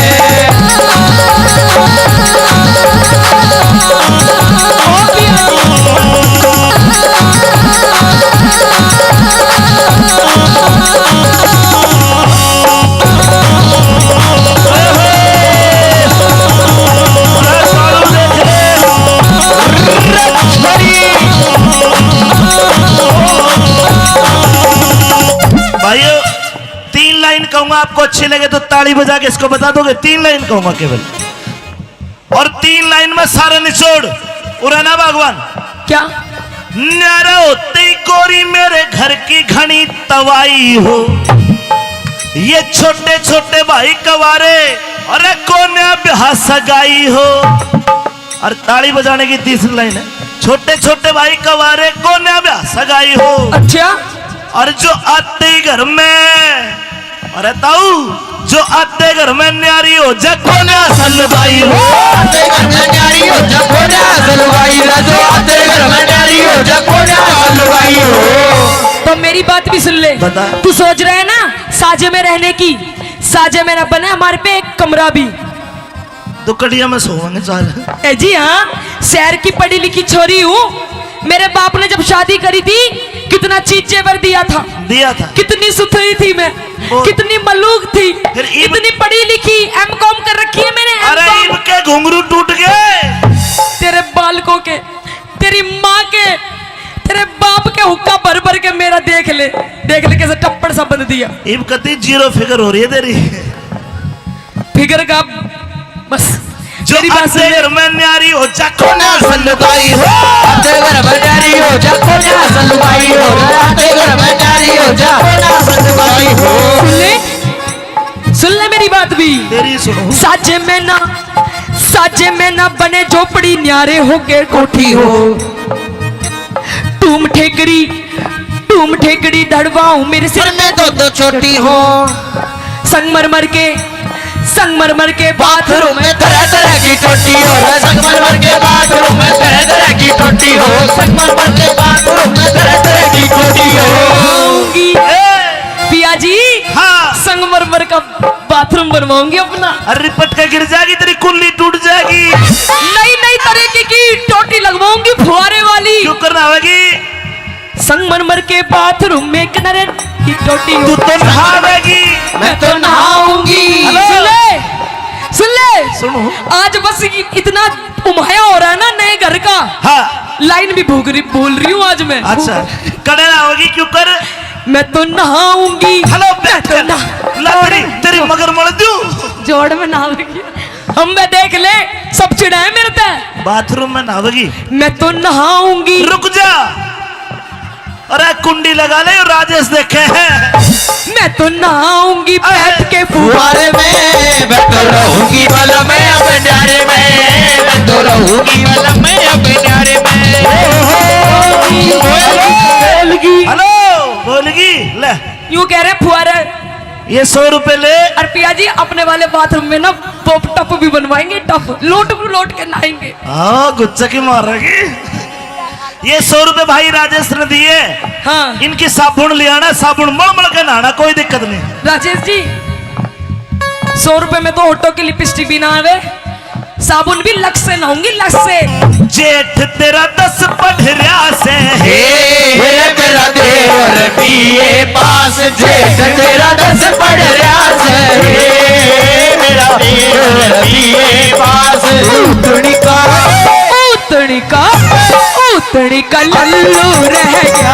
भाइयों 3 लाइन कहूंगा, आपको अच्छी लगे तो ताली बजा के इसको बता दोगे। 3 लाइन कहूंगा केवल, और 3 लाइन में सारा निचोड़ उड़ाना भगवान। क्या? न्यारा होते गोरी मेरे घर की घनी तवाई हो, ये छोटे छोटे भाई कवारे, अरे कोन्या ब्याह सगाई हो। और ताली बजाने की 3री लाइन है, छोटे छोटे भाई कवारे कोन्या ब्याह सगाई हो। अच्छा। और जो आते ही घर में, अरे ताऊ जो आते घर में न्यारी हो जको ना सलवाई हो, आते घर में न्यारी हो जको ना सलवाई हो, जो आते घर में न्यारी हो जको ना सलवाई हो। तो मेरी बात भी सुन ले। बता। तू सोच रहे है ना साजे में रहने की, साजे में ना बने हमारे पे एक कमरा भी। दुकड़िया में सोएंगे सारे। ए जी हाँ, शहर की पढ़ी लिखी छोरी हूँ, मेरे बाप ने जब शादी करी थी कितना चीज जेवर दिया था, कितनी सुथरी थी मैं, कितनी मलूक थी, फिर इतनी पढ़ी लिखी, एमकॉम कर रखी है मैंने। अरे M.Com। इनके घुंघरू टूट गए, तेरे बालकों के, तेरी माँ के, तेरे बाप के हुक्का भर भर के मेरा देख ले कैसे टप्पड़ सा बन दिया। इब कती जीरो फिगर हो रही है तेरी। फिगर का बस जो तेरी बात सुन ले। घर में न्यारी हो जाको कोना सलुगाई हो आते घर में न्यारी हो जा, कोना सलुगाई हो आते घर में न्यारी हो जा, कोना सलुगाई हो। सुन ले मेरी बात भी। तेरी सुनो। साजे में ना बने झोपड़ी, न्यारे हो के कोठी हो। तुम ठेकड़ी धड़वाऊं मेरे सिर सिर में दो छोटी हो, संगमरमर के बाथरूम में तरह तरह की टोटी हो, संगमरमर के बाथरूम में तरह तरह की टोटी हो, संगमरमर के बाथरूम में तरह तरह की टोटी हो। पिया जी हाँ। संगमरमर का बाथरूम बनवाऊंगी अपना। अरे रिपट के गिर जाएगी, तेरी कुल्ली टूट जाएगी। नई तरीके की टोटी लगवाऊंगी, फुहारे वाली। क्यों करना होगी? संगमरमर के बाथरूम में किनारे की टोटी तू तो नहावेगी, मैं तो नहाऊंगी। सुन ले सुनो। आज बस इतना उमाया हो रहा है ना नए घर का। हाँ। लाइन भी बोल रही हूँ आज मैं। अच्छा कड़े ना होगी, क्यों कर? मैं तो नहाऊंगी। हेलो मैं तो तेरी मगर मर दूं। जोड़ में नहाऊंगी। हम मैं देख ले सब चिढ़ाए मेरे पे। बाथरूम में नहावेगी? मैं तो नहाऊंगी। रुक जा, अरे कुंडी लगा ले, राजेश देखे हैं। मैं तो नहाऊंगी बैठ के फुहारे फुहारे में, मैं तो रहूंगी वाला मैं अपने न्यारे में, मैं तो रहूंगी वाला मैं अपने न्यारे में। हेलो बोलगी ले, यूं कह रहे फुहारे। ये 100 रुपए ले। और पिया जी अपने वाले बाथरूम में ना पॉप टप भी बनवाएंगे, टप लोट के नहाएंगे। हाँ गुच्चा की मारेगी। ये 100 रुपए भाई राजेश ने दिए। हाँ इनकी साबुन ले आना, साबुन मल के नहाना, कोई दिक्कत नहीं। राजेश जी 100 रुपए में तो ऑटो की लिपस्टिक भी ना आवे, साबुन भी लक्स से नहाऊंगी, लक्स से। जेठ तेरा 10 पढ़रिया से तेरा देवर बीए पास, जेठ तेरा 10 पढ़ रहा से, मेरा देवर बीए पास। उतनी का लल्लू रह गया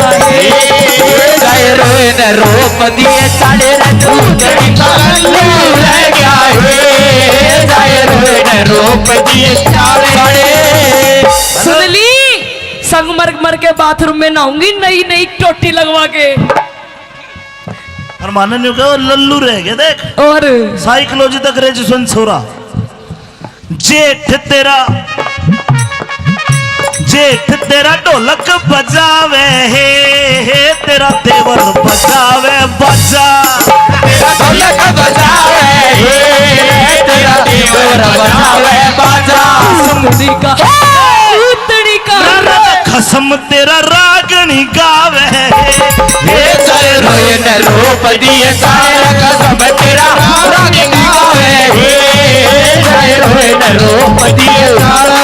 है। रोप दिए साढ़े उतनी का लल्लू रह गया है, रोप दिए साढ़े। सुन ली संगमरमर के बाथरूम में नहाऊंगी, नई टोटी लगवा के। और मानन ने कहा लल्लू रह गया देख। और साइकोलॉजी तक ग्रेजुएशन छोरा। जेठ तेरा ढोलक बजावे हे तेरा देवर बजावे बाजा। तेरा ढोलक बजावे हे तेरा देवर बजावे बाजा। उतनी का खसम तेरा रागनी गावे हे चाहे रोए न रूप दिए सारे कसम तेरा रागनी गावे हे चाहे रोए न रूप दिए सारे।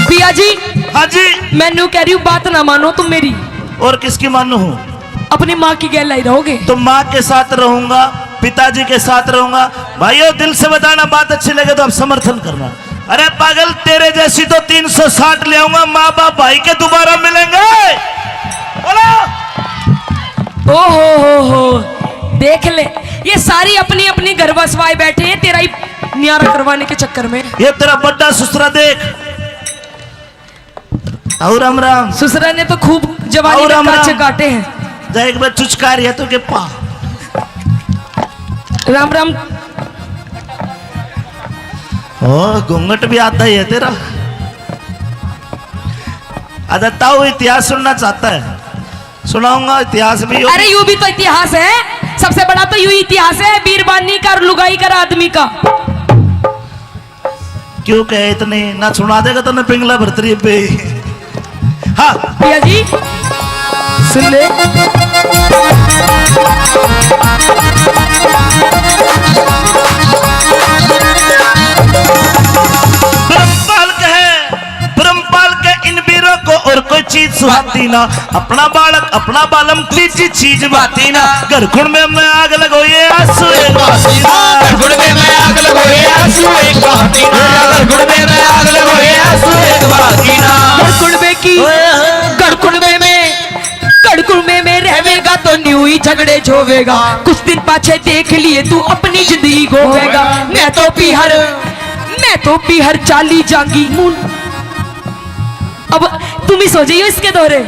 पिया जी हाँ जी। मैनू कह रही हूँ बात ना मानो तुम मेरी, और किसकी मानू हूँ? अपनी माँ की गहलाई रहोगे। तो माँ के साथ रहूंगा, पिताजी के साथ रहूंगा। भाइयों दिल से बताना, बात अच्छी लगे तो आप समर्थन करना। अरे पागल तेरे जैसी तो 360 ले आऊंगा, माँ बाप भाई के दोबारा मिलेंगे। बोलो। ओ हो देख ले, ये सारी अपनी अपनी घर बसवाए बैठे हैं तेरा ही न्यारा करवाने के चक्कर में। ये तेरा बड्डा ससुरा देख। और राम राम। ससुरा ने तो खूब जवानी और में राम काचे राम। काटे हैं। जा एक बार चुचकार है तो के पा। राम राम। ओ घूंघट भी आता ही है तेरा। अच्छा ताऊ इतिहास सुनना चाहता है, सुनाऊंगा इतिहास भी। अरे यूं भी तो इतिहास है, सबसे बड़ा तो यूं इतिहास है बीरबानी का और लुगाई का आदमी का। क्यों कहे इतने ना सुना देगा तो न पिंगला भरतरी पे। हाँ पिया जी सुन ले। ब्रह्मपाल के इन वीरों को और कोई चीज सुहाती ना, अपना बालक अपना बालम तीजी चीज बाती ना। घर खुण में मैं आग लगो ये आंसू एक बहाती ना, घर खुण में मैं आग लगो ये आंसू एक बहाती ना, घर खुण में मैं आग लगो ये आंसू एक बहाती ना। गड़कुड़बे की गड़कुड़बे में रहेगा तो न्यू ही झगड़े झोवेगा। कुछ दिन पाछे देख लिए तू अपनी जिंदगी गोवेगा। मैं तो पीहर चाली जांगी। अब तुम ही सो जाइयो इसके दौरे,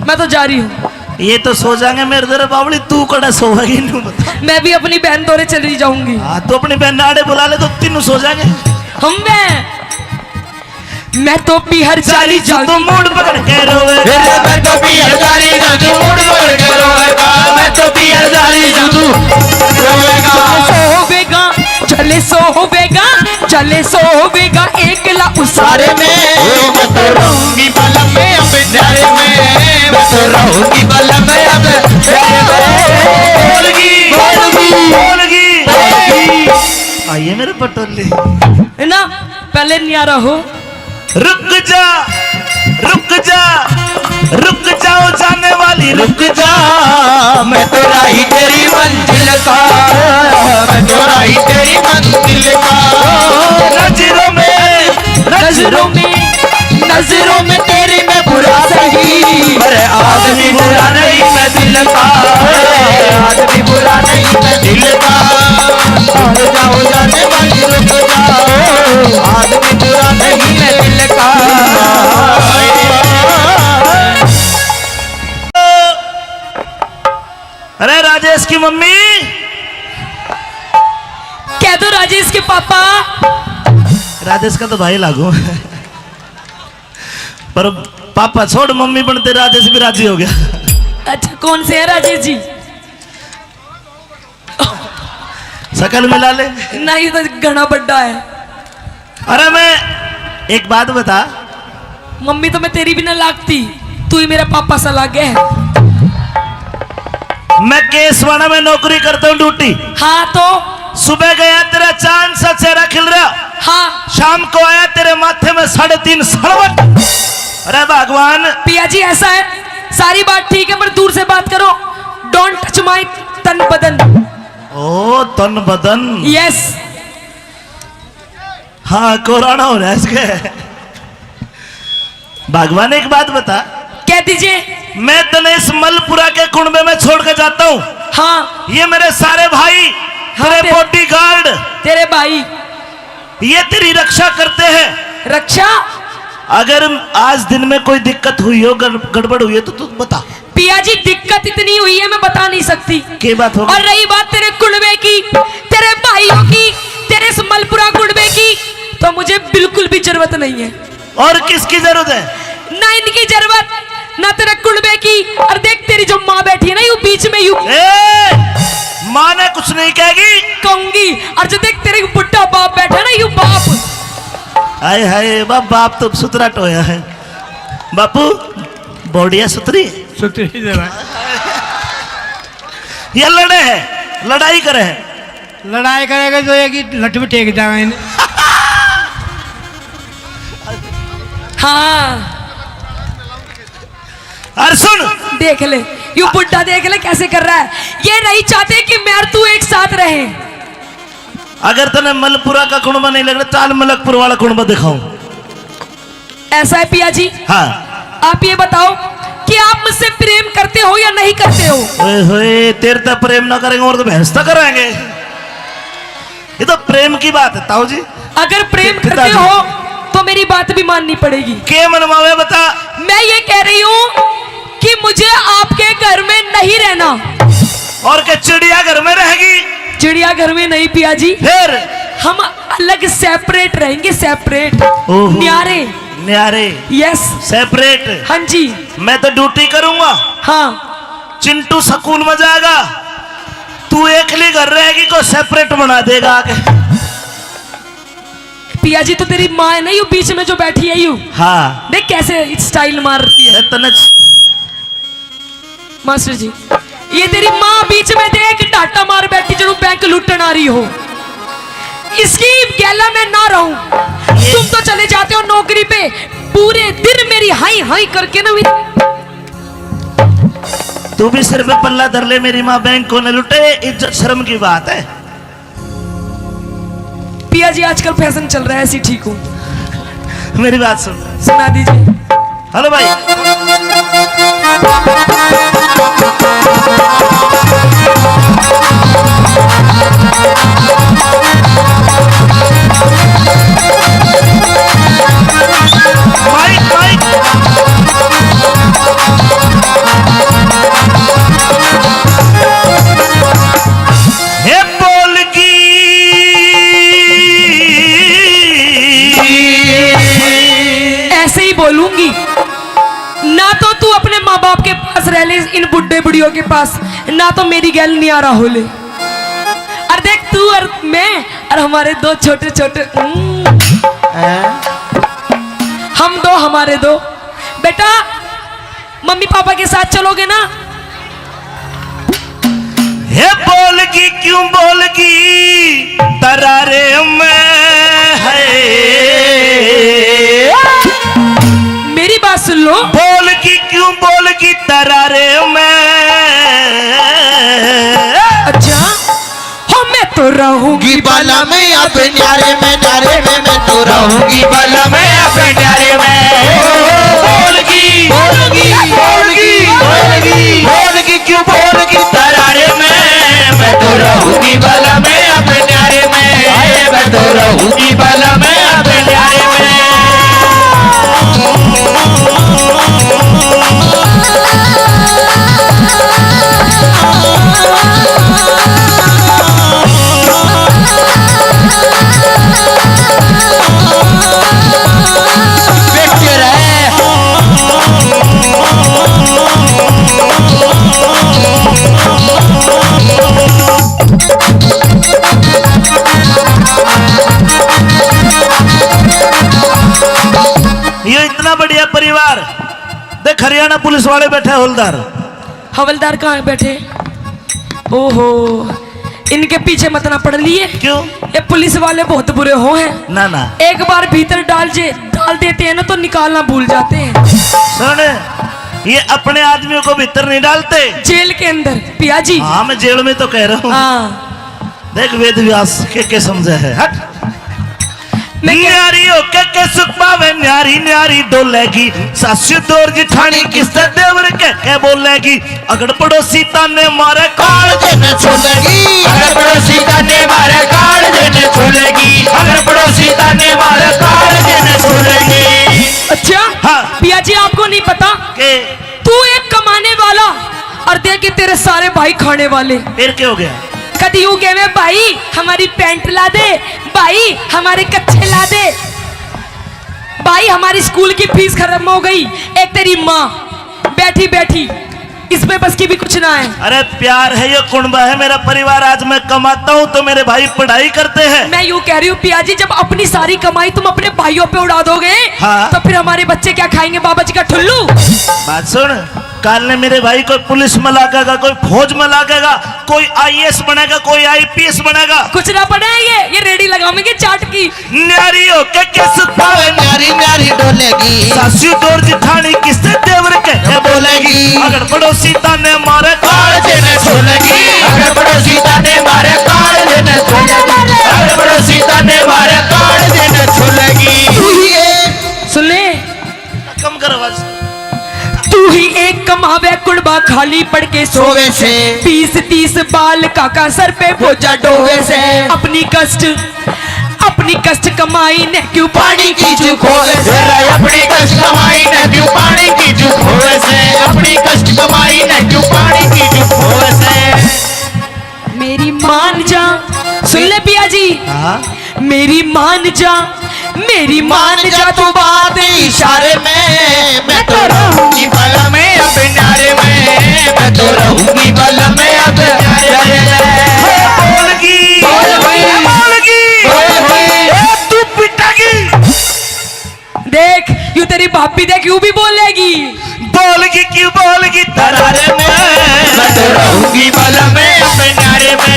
मैं तो जा रही हूँ। ये तो सो जाएंगे मेरे दरे बावली, तू कड़ा सोएगी नहीं बता। मैं भी अपनी बहन दौरे चली जाऊंगी। हाँ तो अपनी बहन नाड़े बुला ले तो तीनों सो जाएंगे। मैं तो पीहर चाली जांगी। तो मूड पकड़ के रोवे, मैं तो पीहर चाली जांगी, मूड पकड़ के रोवेगा। मैं तो पीहर चाली जांगी, सोवेगा चले सोवेगा एकला उसारे में। मैं तो रहूंगी बलम में अब प्यारे में, मैं तो रहूंगी बलम में अब बोलगी। आइए मेरे पटोले है ना, पहले न्यारा हो। रुक जाओ जाने वाली रुक जा। मैं तो राही तेरी मंजिल का, मैं तो राही तेरी मंजिल का। नजरों में तेरे में बुरा सही, अरे आदमी बुरा नहीं मैं दिल का, आदमी बुरा नहीं मैं दिल का। रुक जाओ जाने वाली रुक जाओ, आदमी बुरा नहीं मैं दिल का। अरे राजेश की मम्मी, कह दो राजेश के पापा। राजेश का तो भाई लागू पर पापा छोड़, मम्मी बनते राजेश भी राजी हो गया। अच्छा कौन से है राजेश जी? शकल मिला ले। नहीं तो घना बड्डा है। अरे मैं एक बात बता, मम्मी तो मैं तेरी भी ना लागती, तू ही मेरा पापा सा लागे है। मैं केसवाड़ा में नौकरी करता हूँ ड्यूटी। हाँ तो सुबह गया तेरा चांद सा चेहरा खिल रहा, हाँ शाम को आया तेरे माथे में 3.5 सड़वट। अरे भगवान। पिया जी ऐसा है, सारी बात ठीक है पर दूर से बात करो। डोंट टच माई तन बदन। ओ तन बदन, यस। हाँ कोराना हो रहा है इसके। भगवान एक बात बता, कह दीजिए। मैं तने इस मलपुरा के कुंबे में छोड़ के जाता हूँ। हाँ ये मेरे सारे भाई, हाँ, तेरे बॉडीगार्ड, तेरे भाई ये तेरी रक्षा करते हैं। रक्षा। अगर आज दिन में कोई दिक्कत हुई हो, गड़बड़ हुई है तो तू बता। पिया जी दिक्कत इतनी हुई है मैं बता नहीं सकती। क्या बात होगी? और रही बात तेरे कुंबे की, तेरे भाइयों की, तेरे इस मलपुरा कुंबे की, तो मुझे बिल्कुल भी जरूरत नहीं है। और किसकी जरूरत है? ना इनकी जरूरत, ना तेरे कुंबे की। और देख तेरी जो माँ बैठी है ना यू बीच में, यू माँ ने कुछ नहीं कहेगी, कहूंगी। और जो देख तेरे बुढ़ा बाप बैठा है ना यू बाप। हाय हाय बाप तो सुतरा टोया है। बापू बॉडिया सुतरी सुतरी जरा ये लड़े हैं, लड़ाई करे हैं। लड़ाई करेगा तो एक ही लठ में टेक जाएगा इन्हें। हाँ अरे सुन, देख ले यू बुढ़ा, देख ले कैसे कर रहा है। ये नहीं चाहते कि मैं और तू एक साथ रहे। अगर तने मलपुरा का कुंबा नहीं लग रहा, चाल मलकपुर वाला कुंबा दिखाऊं। ऐसा है पिया जी। हाँ आप ये बताओ कि आप मुझसे प्रेम करते हो या नहीं करते हो? ओए होए, तेरे तो प्रेम ना करेंगे और तो भैंस तो कराएंगे। ये तो प्रेम की बात है ताऊ जी। अगर प्रेम करते हो तो मेरी बात भी माननी पड़ेगी। के मनवावे बता। मैं ये कह रही हूँ कि मुझे आपके घर में नहीं रहना। और क्या चिड़िया घर में रहेगी? चिड़िया घर में नहीं पिया जी, फिर हम अलग सेपरेट रहेंगे, सेपरेट। ओहो। न्यारे न्यारे, यस सेपरेट। हाँ जी। मैं तो ड्यूटी करूंगा, हाँ चिंटू स्कूल में जाएगा, तू एकली घर रहेगी को सेपरेट बना देगा आगे। पिया जी तो तेरी माँ है ना, यू बीच में जो बैठी है यू, हाँ देख कैसे स्टाइल मार रही है। तने मास्टर जी ये तेरी माँ बीच में देख डाटा मार बैठी जरूर बैंक लूटन आ रही हो। इसकी गैला में ना रहूं, तुम तो चले जाते हो नौकरी पे, पूरे दिन मेरी हाई हाई करके ना मेरी। तू भी सिर पे पल्ला धर ले, मेरी माँ बैंक को न लुटे, इज्जत शर्म की बात है। पिया जी आजकल फैशन चल रहा है, ऐसी ठीक हूँ। मेरी बात सुन, सुना दीजिए। हेलो भाई। Mic mic. हे बोलगी ऐसे ही बोलूंगी ना, तो तू अपने माँ बाप के पास रह ले, इन बुढ़े बुढ़ियों के पास, ना तो मेरी गैल नहीं आ रहा हो ले। और देख तू और मैं और हमारे दो छोटे छोटे हम दो, हमारे दो बेटा, मम्मी पापा के साथ चलोगे ना? हे बोलगी क्यों बोलगी तरारे में है, मेरी बात सुन लो। बोलगी क्यों बोलगी तरारे में। अच्छा हो मैं तो रहूंगी बाला में अपने न्यारे में, न्यारे में मैं तो रहूंगी बाला में अपने न्यारे में। बोलगी बोलगी बोलगी बोलगी बोलगी क्यों बोलगी तरारे में, मैं तो रहूंगी बाला में अपने न्यारे में, मैं तो रहूंगी बाला में अपने न्यारे में। ये इतना बढ़िया परिवार देख, हरियाणा पुलिस वाले बैठे, हवलदार। हवलदार कहाँ बैठे? ओहो इनके पीछे मत ना पड़ लिए। क्यों? ये पुलिस वाले बहुत बुरे हो हैं। ना ना, एक बार भीतर डाल देते हैं ना तो निकालना भूल जाते हैं। सुन, ये अपने आदमियों को भीतर नहीं डालते, जेल के अंदर पिया जी। हाँ मैं जेल में तो कह रहा हूँ। हाँ देख वेद व्यास के समझे है। हट। मैं क्या- न्यारी होके के सुख पावे, न्यारी न्यारी डोलेगी, सासू दौर जिठानी किससे देवर के बोलेगी, अगर पड़ोसी ताने मारे काल देने छोड़ेगी, अगर पड़ोसी ताने मारे काल देने छोड़ेगी, अगर पड़ोसी ताने मारे काल देने छोड़ेगी। अच्छा हाँ। पिया जी आपको नहीं पता के तू एक कमाने वाला और देख तेरे सारे भाई खाने वाले। फिर क्या हो गया? कभी यूं कहे भाई हमारी पैंट ला दे, भाई हमारे कच्छे ला दे, भाई हमारी स्कूल की फीस खत्म हो गई। एक तेरी माँ बैठी बैठी इसमें बस की भी कुछ ना है। अरे प्यार है, ये कुंबा है मेरा परिवार। आज मैं कमाता हूँ तो मेरे भाई पढ़ाई करते हैं। मैं यूं कह रही हूँ पिया जी, जब अपनी सारी कमाई तुम अपने भाइयों पे उड़ा दोगे हाँ। तो फिर हमारे बच्चे क्या खाएंगे? बाबा जी का ठुल्लू। बात सुन, काल ने मेरे भाई कोई पुलिस में लागेगा, कोई फौज में लागेगा, कोई आईएएस बनेगा, कोई आईपीएस बनेगा। कुछ ना पड़े ये रेडी लगावेंगे चाट की। न्यारी होके के सुख पावे, न्यारी न्यारी डोलेगी, सासू दौर जिठानी किससे देवर के बोलेगी, अगर पड़ोसी ताने मारे काल देने छोड़ेगी, अगर पड़ोसी ताने मारे काल देने छोड़ेगी, अगर पड़ोसी ताने मारे काल देने छोड़ेगी। तू ही एक सुन ले, कम कर आवाज। तू ही एक कमावे कुड़बा खाली पड़ के सोवे से, 20-30 बाल काका सर पे बोझा डोवे से। अपनी कष्ट कमाई ने क्यों पानी की चूक होवे से, अपनी कष्ट कमाई ने क्यों पानी की चूक होवे से, अपनी कष्ट कमाई ने क्यों पानी की चूक होवे से। मेरी मान जा, सुन ले पिया जी, हाँ मेरी मान जा, मेरी मान जा तू बात इशारे में, मैं तो रहूंगी बला में अब न्यारे में, मैं तो रहूंगी बला में अब न्यारे में। बोलगी बोलगी बोलगी बोलगी तू पिटागी देख यू तेरी भाभी देख यू भी बोलेगी। बोलगी क्यों बोलगी तरारे में, मैं तो रहूंगी बलम में अपने न्यारे में,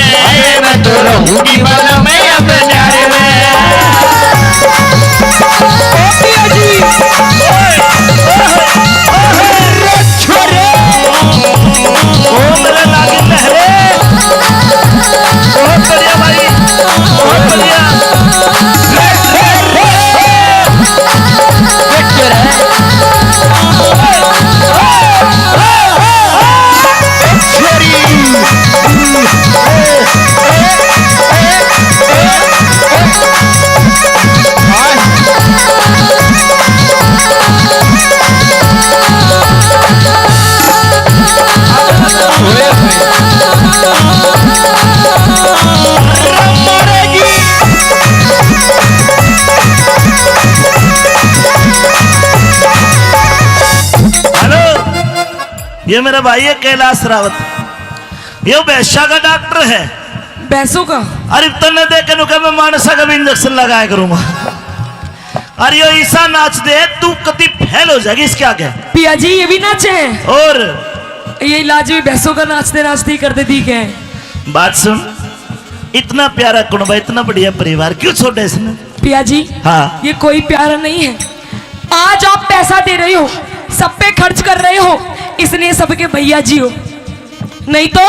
मैं तो रहूंगी बलम में अपने न्यारे में। ओ मेरे लागे लहरे, बहुत बढ़िया भाई, बहुत बढ़िया। ये मेरा भाई है कैलाश रावत, ये वैश्या का डॉक्टर है। भैंसों का? अरे तन्ने देख के नुका मैं मानसा का भी इंजेक्शन लगाया करूंगा। अरे यो ईसा नाच दे तू कति फैल हो जाएगी इसके आगे। पिया जी ये भी नाचे हैं और ये इलाज भी भैंसों का नाचते नाचते ही करते दिखे हैं। बात सुन, इतना प्यारा कुनबा, इतना बढ़िया परिवार क्यों छोड़ा इसने? पिया जी हाँ ये कोई प्यारा नहीं है। आज आप पैसा दे रहे हो, सब पे खर्च कर रहे हो, इसलिए सबके भैया जी हो। नहीं तो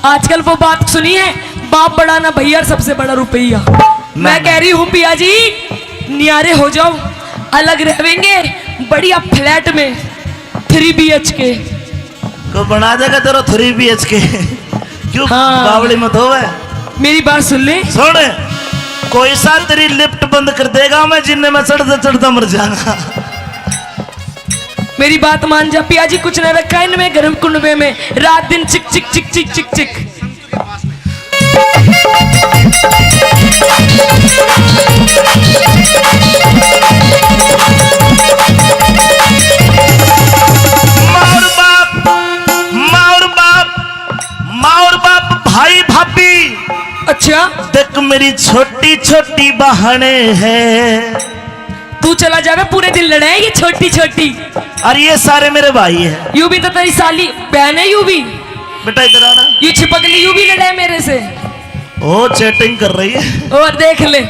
आजकल वो बात सुनी है, बाप बड़ा ना भैया सबसे बड़ा रुपया। मैं कह रही हूँ पिया जी नियारे हो जाओ, अलग रहेंगे बढ़िया फ्लैट में 3 BHK को बना देगा तेरा 3 BHK क्यों? हाँ। बावड़ी मत हो। मेरी बात सुन ले। सुन, कोई सा तेरी लिफ्ट बंद कर देगा, मैं जिन्ने में चढ़ता चढ़ता मर जाऊंगा। मेरी बात मान जा पिया जी, कुछ न रखा है इनमें गर्म कुंडवे में, रात दिन चिक चिक चिक चिक चिक चिक। मार बाप, मार बाप, मार बाप, भाई भाभी। अच्छा देख मेरी छोटी छोटी बहने हैं। तू चला जावे पूरे दिन लड़े ये छोटी छोटी। और ये सारे मेरे भाई हैं। यू भी तो तेरी साली बहन है, यू भी बेटा इधर आना। ये चिपक ली, यू भी लड़े मेरे से। ओ चैटिंग कर रही है, और देख ले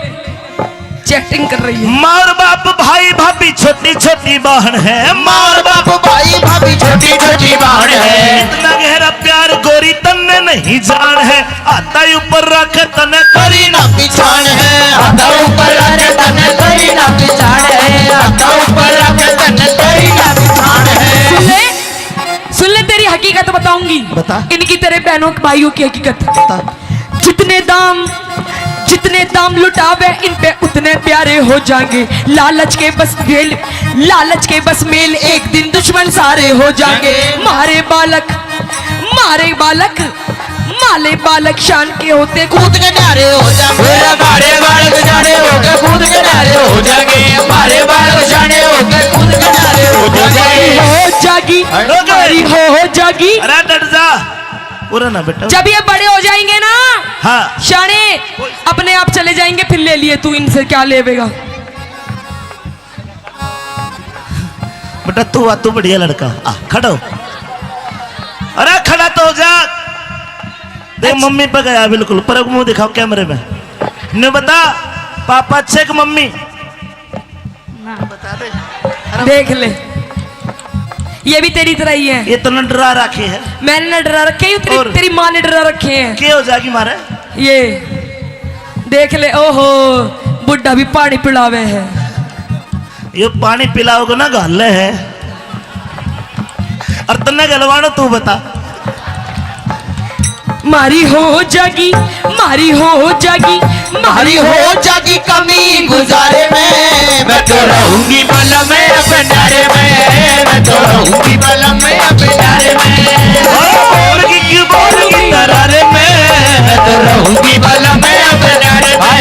चैटिंग कर रही है। मार बाप भाई भाभी छोटी छोटी बहन है। मार बाप भाई भाभी छोटी छोटी बहन है। इतना गहरा प्यार गोरी तन्ने नहीं जान है, आता ही ऊपर रख तने करी ना पिछाड़ है, आता ऊपर रखे तने करी ना पिछाड़ है, आता ऊपर रखे तने करी ना पिछाड़ है। सुन ले तेरी हकीकत बताऊंगी। बता। इनकी तेरे बहनों भाइयों की हकीकत। बता। जितने दाम लुटावे इन पे उतने प्यारे हो जाएंगे। लालच के बस मेल एक दिन दुश्मन सारे हो जाएंगे। मारे बालक शान के होते कूद के नारे हो जाएंगे, मारे बालक जाने होके कूद के नारे हो जाएंगे, मारे बालक जाने होके कूद के नारे हो जाएंगे। हो जागी। अरे डट जा, पूरा ना बेटा। जब ये बड़े हो जाएंगे ना, हाँ शाने अपने आप चले जाएंगे, फिर ले लिए तू इनसे क्या लेवेगा। बेटा तू बढ़िया लड़का, खड़ा हो। अरे खड़ा तो हो जा। देख मम्मी पे गया बिल्कुल, पर मुंह दिखाओ कैमरे में। ने बता पापा अच्छे कि मम्मी? बता दे। देख ले ये भी तेरी तरह ही है। ये तो न डरा रखी है। मैंने न डरा रखे हैं, तेरी माँ ने डरा रखे हैं। क्या हो जाएगी मारे? ये देख ले, ओहो बुढ़ा भी पानी पिलावे है। ये पानी पिलाओगे ना गले है, और तन्ने गलवानो तू बता। मारी हो जागी कमी गुजारे में, मैं तो रहूंगी बलम में अपने नारे में, मैं तो रहूंगी बलम में अपने नारे में। बोलगी क्यों बोलगी तरारे में, मैं तो रहूंगी बलम में अपने नारे में,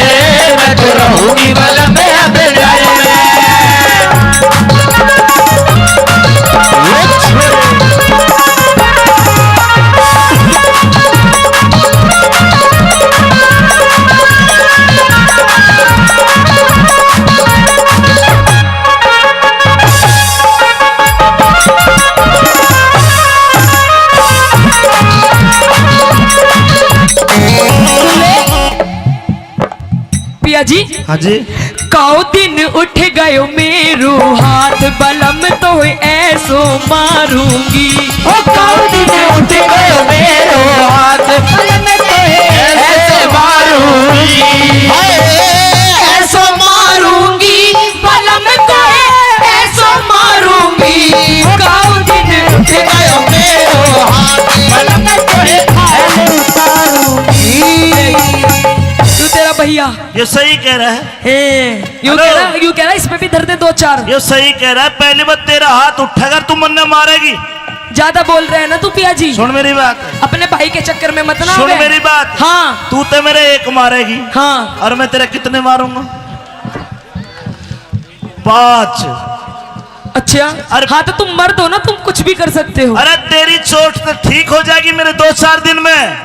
मैं तो रहूंगी बलम में अपने नारे में। हाँ जी। काओ दिन उठ गयो मेरो हाथ बलम तो ऐसो मारूंगी। ओ काऊ दिन उठ गयो मेरो हाथ बलम तो ऐसे मारूंगी। ऐसो मारूंगी बलम तो ऐसो मारूंगी। काओ दिन उठ गयो मेरो हाथ बलम तो ऐसे मारूंगी। तू तेरा भैया ये सही कह रहा है, यूं हेलो। कह रहा इसमें भी धर दे 2-4। ये सही कह रहा है। पहली बार तेरा हाथ उठाकर तू मन्ने मारेगी। ज्यादा बोल रहे हैं ना तू पिया जी। सुन मेरी बात, अपने भाई के चक्कर में मत ना सुन आवे। मेरी बात। हाँ तू तो मेरे एक मारेगी हाँ। और मैं तेरे कितने मारूंगा? 5। अच्छा अरे- हाँ तो तुम मर्द हो ना, तुम कुछ भी कर सकते हो। अरे तेरी चोट तो ठीक हो जाएगी मेरे 2-4 दिन में।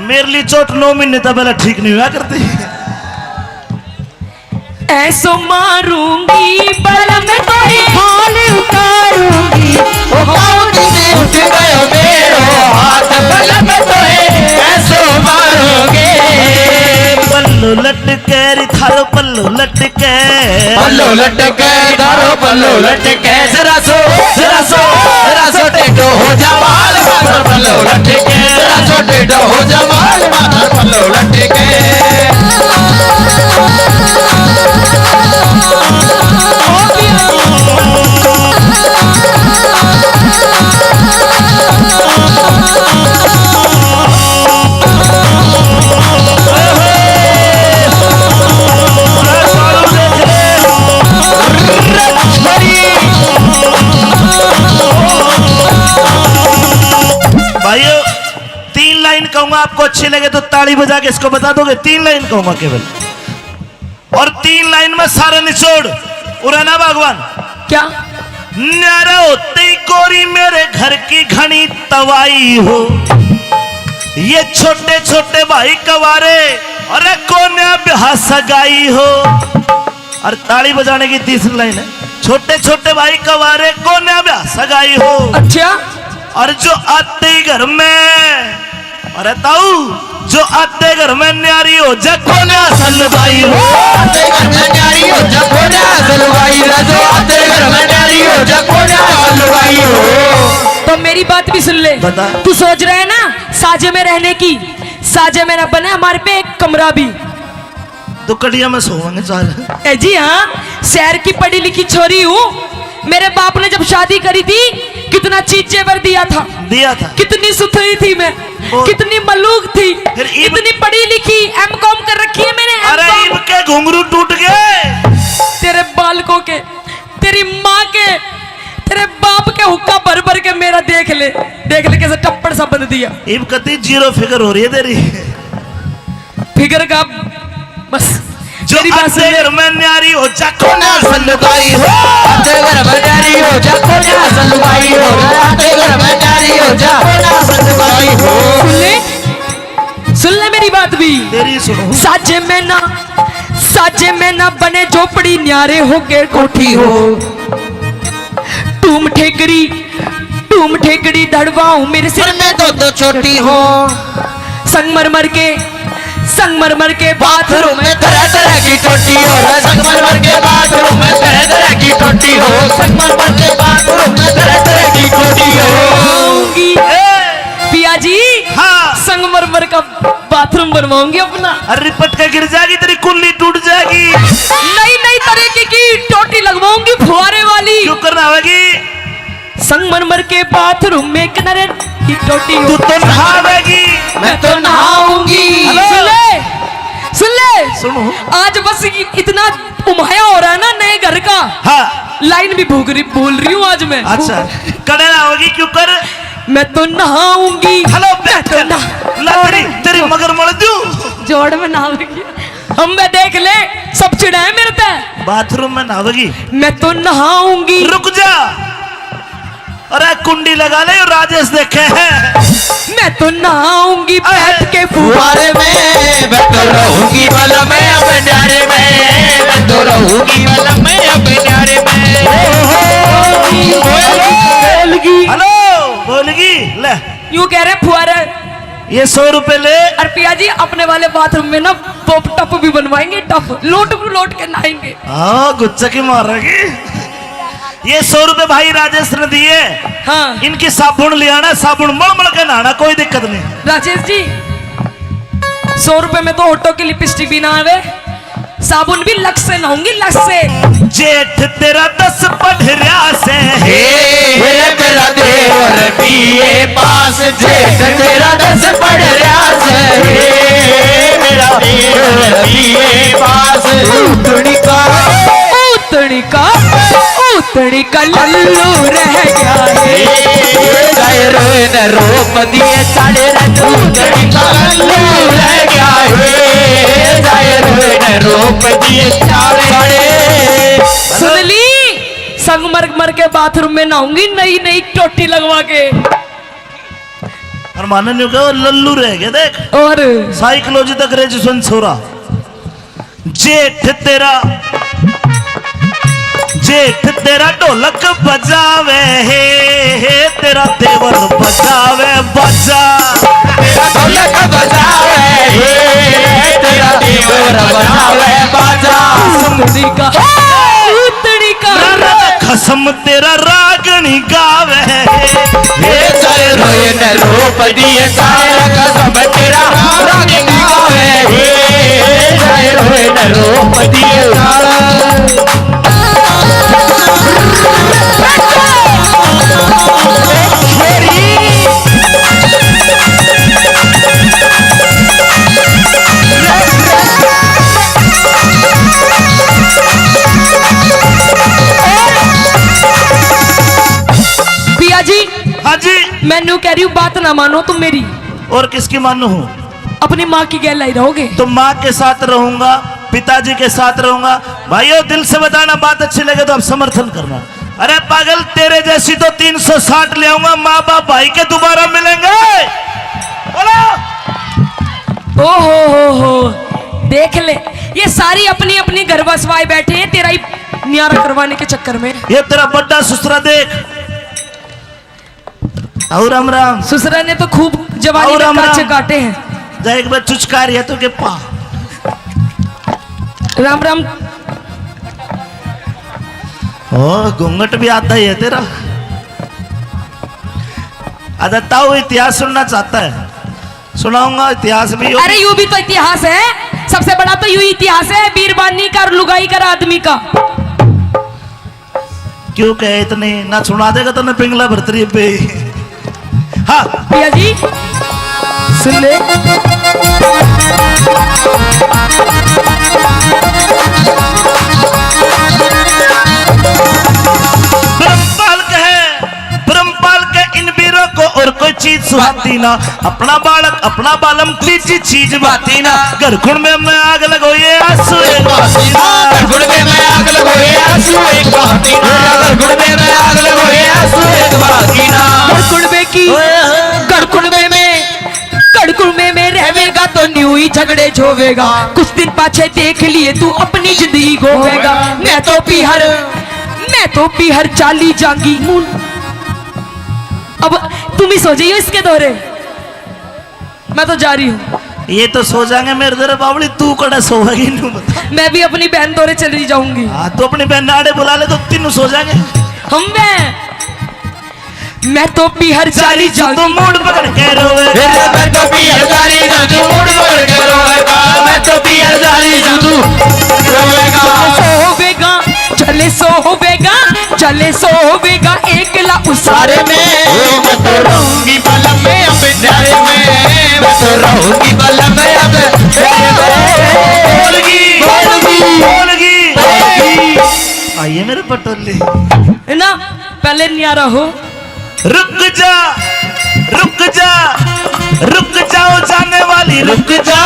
मेरे लिए चोट 9 महीने तक पहले ठीक नहीं हुआ करती। ऐसो मारूंगी बलम तो हाल उतारूंगी। ओ काऊ दिन उठ गयो मेरो हाथ बलम तो ऐसो मारोगे। पल्लू लटके रे थारो पल्लू लटके, पल्लो लटके दारो पल्लो लटके जरा सो टेढ़ो हो जा बाल माथर पल्लो लटके जरा सो टेढ़ो हो जा बाल माथर पल्लो लटके। भाइयों 3 लाइन कहूंगा, आपको अच्छी लगे तो ताली बजा के इसको बता दोगे। 3 लाइन कहूंगा केवल, और 3 लाइन में सारा निचोड़ उड़ाना भगवान। क्या न्यारा होते ही कोरी मेरे घर की घनी तवाई हो। ये छोटे छोटे भाई कवारे, अरे कोने ब्याह सगाई हो। और ताली बजाने की 3री लाइन है, छोटे छोटे भाई कवारे कोने ब्याह सगाई हो। अच्छा और जो आते ही घर में, अरे ताऊ जो आते घर में न्यारी हो जा कोने सलवाई हो। आते घर में न्यारी हो जा कोने सलवाई राजो आते घर में न्यारी हो जा कोने सलवाई हो। तो मेरी बात भी सुन ले। बता। तू सोच रहा है ना साजे में रहने की, साजे में ना बने हमारे पे एक कमरा भी। तो कड़िया में सोएंगे साल। ए जी हाँ, शहर की पढ़ी लिखी छोरी हूँ। मेरे बाप ने जब शादी करी थी कितना चीज जेवर दिया था, कितनी सुथरी थी मैं, कितनी मलूक थी, फिर ईब- इतनी पढ़ी लिखी, M.Com कर रखी है मैंने। अरे M.Com। इब के घुंघरू टूट गए। तेरे बालकों के, तेरी माँ के, तेरे बाप के हुक्का भर भर के मेरा देख ले कैसे टप्पड़ सा बंद दिया। इब कती 0 फिगर हो रही है तेरी। फिगर का बस जो मेरी बात सुन आते ले। घर में न्यारी हो जा कोने सलवाई हो आते घर में न्यारी हो जा कोने सलवाई हो आते घर में न्यारी हो जा कोने सलवाई हो। सुन ले मेरी बात भी। तेरी सुनो। साजे में ना बने झोपड़ी, न्यारे होके कोठी हो। टूम ठेकड़ी धड़वाऊं मेरे सिर सिर में दो छोटी हो। संगमरमर के बाथरूम में तरह तरह की टोटी हो संगमरमर के बाथरूम में तरह तरह की टोटी हो संगमरमर के बाथरूम में तरह तरह की टोटी हो। आऊंगी पिया जी। हाँ। संगमरमर का बाथरूम बनवाऊंगी अपना। अरे रिपट के गिर जाएगी, तेरी कुल्ली टूट जाएगी। नई तरीके की टोटी लगवाऊंगी फुहारे वाली। क्यों करना होगी? संगमरमर के बाथरूम में किनारे की टोटी हो। तू तो नहावेगी। मैं तो नहाऊंगी। हेलो। सुन ले सुनो। आज बस इतना उमाया हो रहा है ना नए घर का। हाँ। लाइन भी बोल रही हूँ आज मैं। अच्छा करे ना होगी, क्यों कर? मैं तो नहाऊंगी। हेलो मैं तो तेरी मगर मर दूं। जोड़ में नहाऊंगी। हम मैं देख ले सब चिढ़ा है मेरे पे। बाथरूम में नहावेगी। मैं तो नहाऊंगी। रुक जा, अरे कुंडी लगा ले, राजेश देखे हैं। मैं तो नहाऊंगी बैठ के फुहारे में मैं तो रहूंगी वाला मैं अपने न्यारे में मैं तो रहूंगी वाला मैं अपने न्यारे में। हेलो बोलगी ले, यूं कह रहे फुहारे। ये 100 रुपए ले। और पिया जी अपने वाले बाथरूम में ना तो टप भी बनवाएंगे, टप लोट के नहाएंगे। हाँ गुच्चा की मारेगी। ये 100 रुपए भाई राजेश ने दिए। हाँ इनकी साबुन ले आना, साबुन मल के नहाना, कोई दिक्कत नहीं। राजेश जी 100 रुपए में तो ऑटो की लिपस्टिक भी ना आवे, साबुन भी लक्स से नहाऊंगी, लक्स से। जेठ तेरा 10 पढ़रिया से हे मेरा देवर बीए पास, जेठ तेरा 10 पढ़ रहा से, हे मेरा देवर बीए पास। उतनी का लल्लू रह गया है। न रोप दिए साढ़े उतनी का लल्लू रह गया है, न रोप दिए साढ़े। सुन ली, संगमरमर के बाथरूम में नहाऊंगी, नई नई टोटी लगवा के। और माने नहीं कहो लल्लू रह गया। देख और साइकोलॉजी तक ग्रेजुएशन छोरा। जेठ तेरा ढोलक बजावे हे तेरा देवर बजावे बजा। तेरा ढोलक बजावे हे तेरा देवर बजावे बाजा। उतनी का खसम तेरा रागनी गावे हे जय रोए न रूप दिए सारा कसम तेरा रागनी गावे हे जय रोए न रूप दिए सारा। पिया जी, हाँ जी। मैनू कह रही हूँ बात ना मानो तुम मेरी, और किसकी मानू हूँ? अपनी माँ की गैल लाई रहोगे। तो माँ के साथ रहूंगा, पिताजी के साथ रहूंगा। भाइयों दिल से बताना, बात अच्छी लगे तो आप समर्थन करना। अरे पागल, तेरे जैसी तो 360 ले आऊंगा। माँ बाप भाई के दोबारा मिलेंगे। बोलो। हो देख ले, ये सारी अपनी अपनी घर बसवाए बैठे हैं तेरा ही न्यारा करवाने के चक्कर में। ये तेरा बड्डा ससुरा देख। और राम राम। ससुरा ने तो खूब जवानी और में राम काचे राम। काटे हैं। जा एक बार चुचकार है तो के पा। राम राम। ओ घूंघट भी आता ही है तेरा। अदत्ता वो इतिहास सुनना चाहता है, सुनाऊंगा इतिहास भी। अरे यूं भी तो इतिहास है, सबसे बड़ा तो यूं इतिहास है, बीरबानी का और लुगाई का आदमी का। क्यों कहे इतने ना सुना देगा तो ना पिंगला भरतरी पे। हाँ पिया जी सुन ले। ब्रह्मपाल के इन वीरों को और कोई चीज सुहाती ना। अपना बालक अपना बालम तीजी चीज बाती ना। घरखुण में मैं आग लगोए आंसू एक बहाती ना। घरखुण में मैं आग लगोए आंसू एक बहाती ना। घरखुण में मैं आग लगोए आंसू एक बहाती ना। गड़कुड़बे में रहेगा तो न्यू ही झगड़े झोवेगा। कुछ दिन पाछे देख लिए तू अपनी जिंदगी गोवेगा। मैं तो पीहर चाली जांगी। अब तुम ही सो जाइयो इसके दौरे, मैं तो जा रही हूँ। ये तो सो जाएंगे मेरे दरे बावली, तू कड़ा सोएगी नू बता। मैं भी अपनी बहन दौरे चली जाऊंगी। हाँ तो अपनी बहन नाड़े बुला ले तो तीनों सो जाएंगे। मैं तो पीहर चाली तो जाऊंगी। मूड पकड़ के रोवे। मैं तो पीहर चाली जाऊं मूड पकड़ के रोवेगा। मैं तो पीहर चाली जाऊं रोवेगा। चले सोवेगा एकला उसारे में। मैं तो रहूंगी बलम में अब प्यारे में। मैं तो रहूंगी बलम में अब बोलगी। आइए मेरे पटोले। है ना, पहले न्यारा हो। रुक जाओ जाने वाली रुक जा।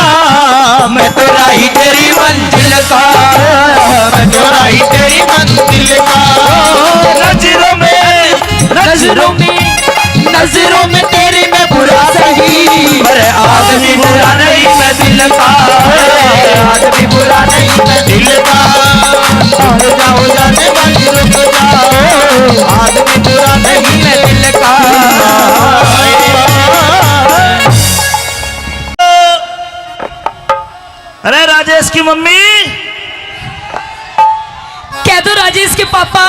मैं तो राही तेरी मंजिल का। मैं तो राही तेरी मंजिल का। नजरों में तेरे में बुरा सही। अरे आदमी बुरा नहीं मैं दिल का। आदमी बुरा नहीं मैं दिल का। हो जाओ जाने वाली रुक जाओ। आदमी बुरा नहीं मैं दिल का। अरे राजेश के पापा।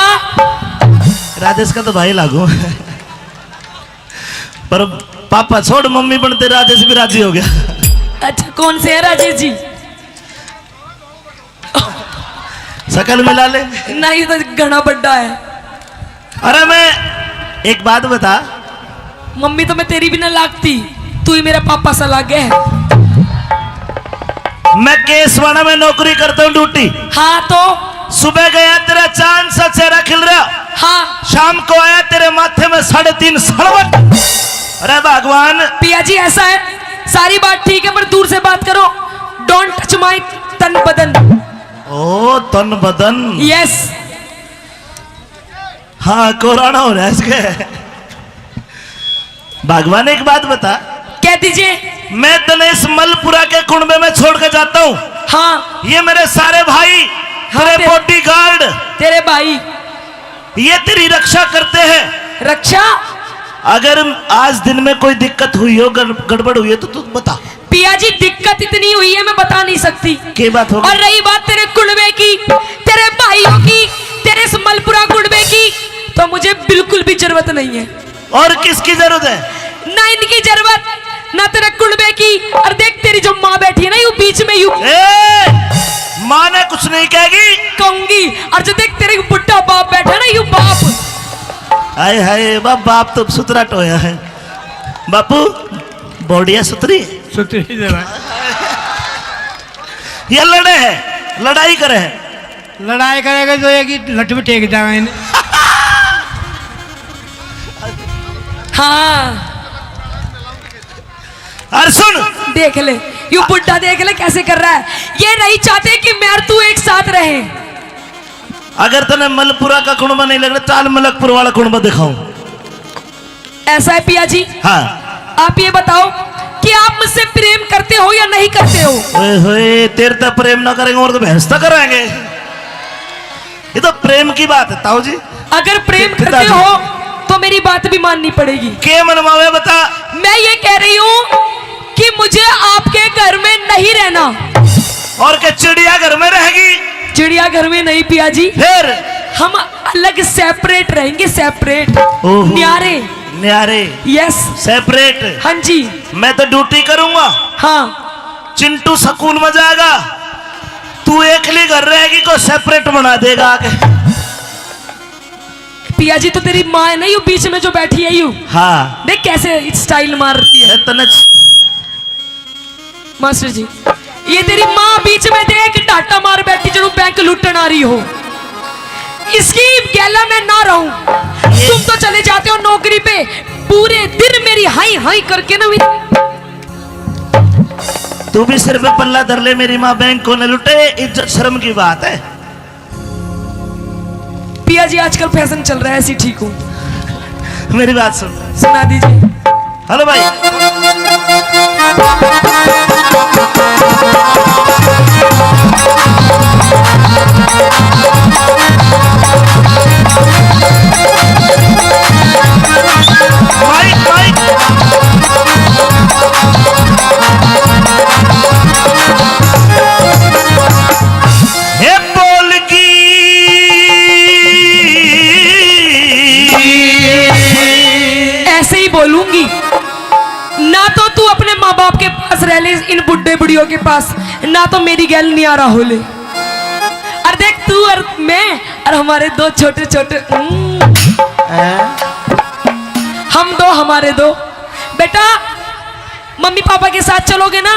राजेश का तो भाई लागू पर पापा छोड़, मम्मी बनते राजेश भी राजी हो गया। अच्छा कौन से है राजेश जी? शकल मिला ले। नहीं तो घना बड्डा है। अरे मैं एक बात बता, मम्मी तो मैं तेरी भी ना लागती, तू ही मेरा पापा सा लागे है। मैं केसवाड़ा में नौकरी करता हूँ ड्यूटी। हाँ तो सुबह गया तेरा चांद सा चेहरा खिल रहा, हाँ शाम को आया तेरे माथे में 3.5 सड़वट। अरे भगवान। पिया जी ऐसा है, सारी बात ठीक है पर दूर से बात करो। डोंट टच माई तन बदन। ओ तन बदन। यस। हाँ कोराना हो रहा है इसके। भगवान एक बात बता, कह दीजिए। मैं तनेश मलपुरा के कुंबे में छोड़ के जाता हूँ। हाँ ये मेरे सारे भाई, हाँ, तेरे बॉडीगार्ड, तेरे भाई ये तेरी रक्षा करते हैं। रक्षा। अगर आज दिन में कोई दिक्कत हुई हो, गड़बड़ हुई है तो तू बता। पिया जी दिक्कत इतनी हुई है मैं बता नहीं सकती। क्या बात हो? और रही बात तेरे कुंबे की, तेरे भाइयों की, तेरे मलपुरा कुंबे की, तो मुझे बिल्कुल भी जरूरत नहीं है। और किसकी जरूरत है? ना इनकी जरूरत, ना तेरे कुंबे की। और देख तेरी जो माँ बैठी है ना, यू बीच में यू। माँ ने कुछ नहीं कहेगी, कहूंगी। और जो देख तेरे बुढ़ा बाप बैठा ना, यू बाप। हाय हाय बाप तो सुतरा टोया है। बापू बॉडिया सुतरी, सुतरी जरा ये लड़े है, लड़ाई करे है। लड़ाई करेगा तो एक ही लट में टेक जाएगा इन्हें। हाँ अरे सुन, देख ले यू बुढ़ा, देख ले कैसे कर रहा है। ये नहीं चाहते कि मैं और तू एक साथ रहे। अगर तने मलपुरा का कुंबा नहीं लग रहा, चाल मलकपुर वाला कुंबा दिखाऊं। ऐसा है पिया जी। हाँ आप ये बताओ कि आप मुझसे प्रेम करते हो या नहीं करते हो? ओए होए, तेरे तो प्रेम ना करेंगे और तो बहस तो कराएंगे। ये तो प्रेम की बात है ताऊ जी। अगर प्रेम करते हो तो मेरी बात भी माननी पड़ेगी। के मनवावे बता। मैं ये कह रही हूँ कि मुझे आपके घर में नहीं रहना। और क्या चिड़िया घर में रहेगी? चिड़िया घर में नहीं पिया जी, फिर हम अलग सेपरेट रहेंगे, सेपरेट। ओहो। न्यारे। न्यारे। यस। सेपरेट। हाँ जी। मैं तो ड्यूटी करूंगा, हाँ चिंटू स्कूल में जाएगा, तू एकली घर रहेगी, को सेपरेट बना देगा आगे। पिया जी तो तेरी माँ है ना, यू बीच में जो बैठी है यू। हाँ देख कैसे स्टाइल मार रही है। तने मास्टर जी ये तेरी माँ बीच में देख डाटा मार बैठी, जो बैंक लुटन आ रही हो। इसकी गैला में ना रहूं। तुम तो चले जाते हो नौकरी पे, पूरे दिन मेरी हाई हाई करके ना। तू भी सिर पे पल्ला धर ले, मेरी माँ बैंक को न लुटे, इज्जत शर्म की बात है। पिया जी आजकल फैशन चल रहा है, ऐसी ठीक हूँ। मेरी बात सुन, सुना दीजिए। हेलो भाई। Mic mic. हे बोल की ऐसे ही बोलूंगी ना, तो तू अपने माँ बाप के पास रह ले, इन बुढ़े बुढ़ियों के पास, ना तो मेरी गैल नियारा हो ले। और देख तू और मैं और हमारे दो छोटे छोटे हम दो, हमारे दो बेटा, मम्मी पापा के साथ चलोगे ना?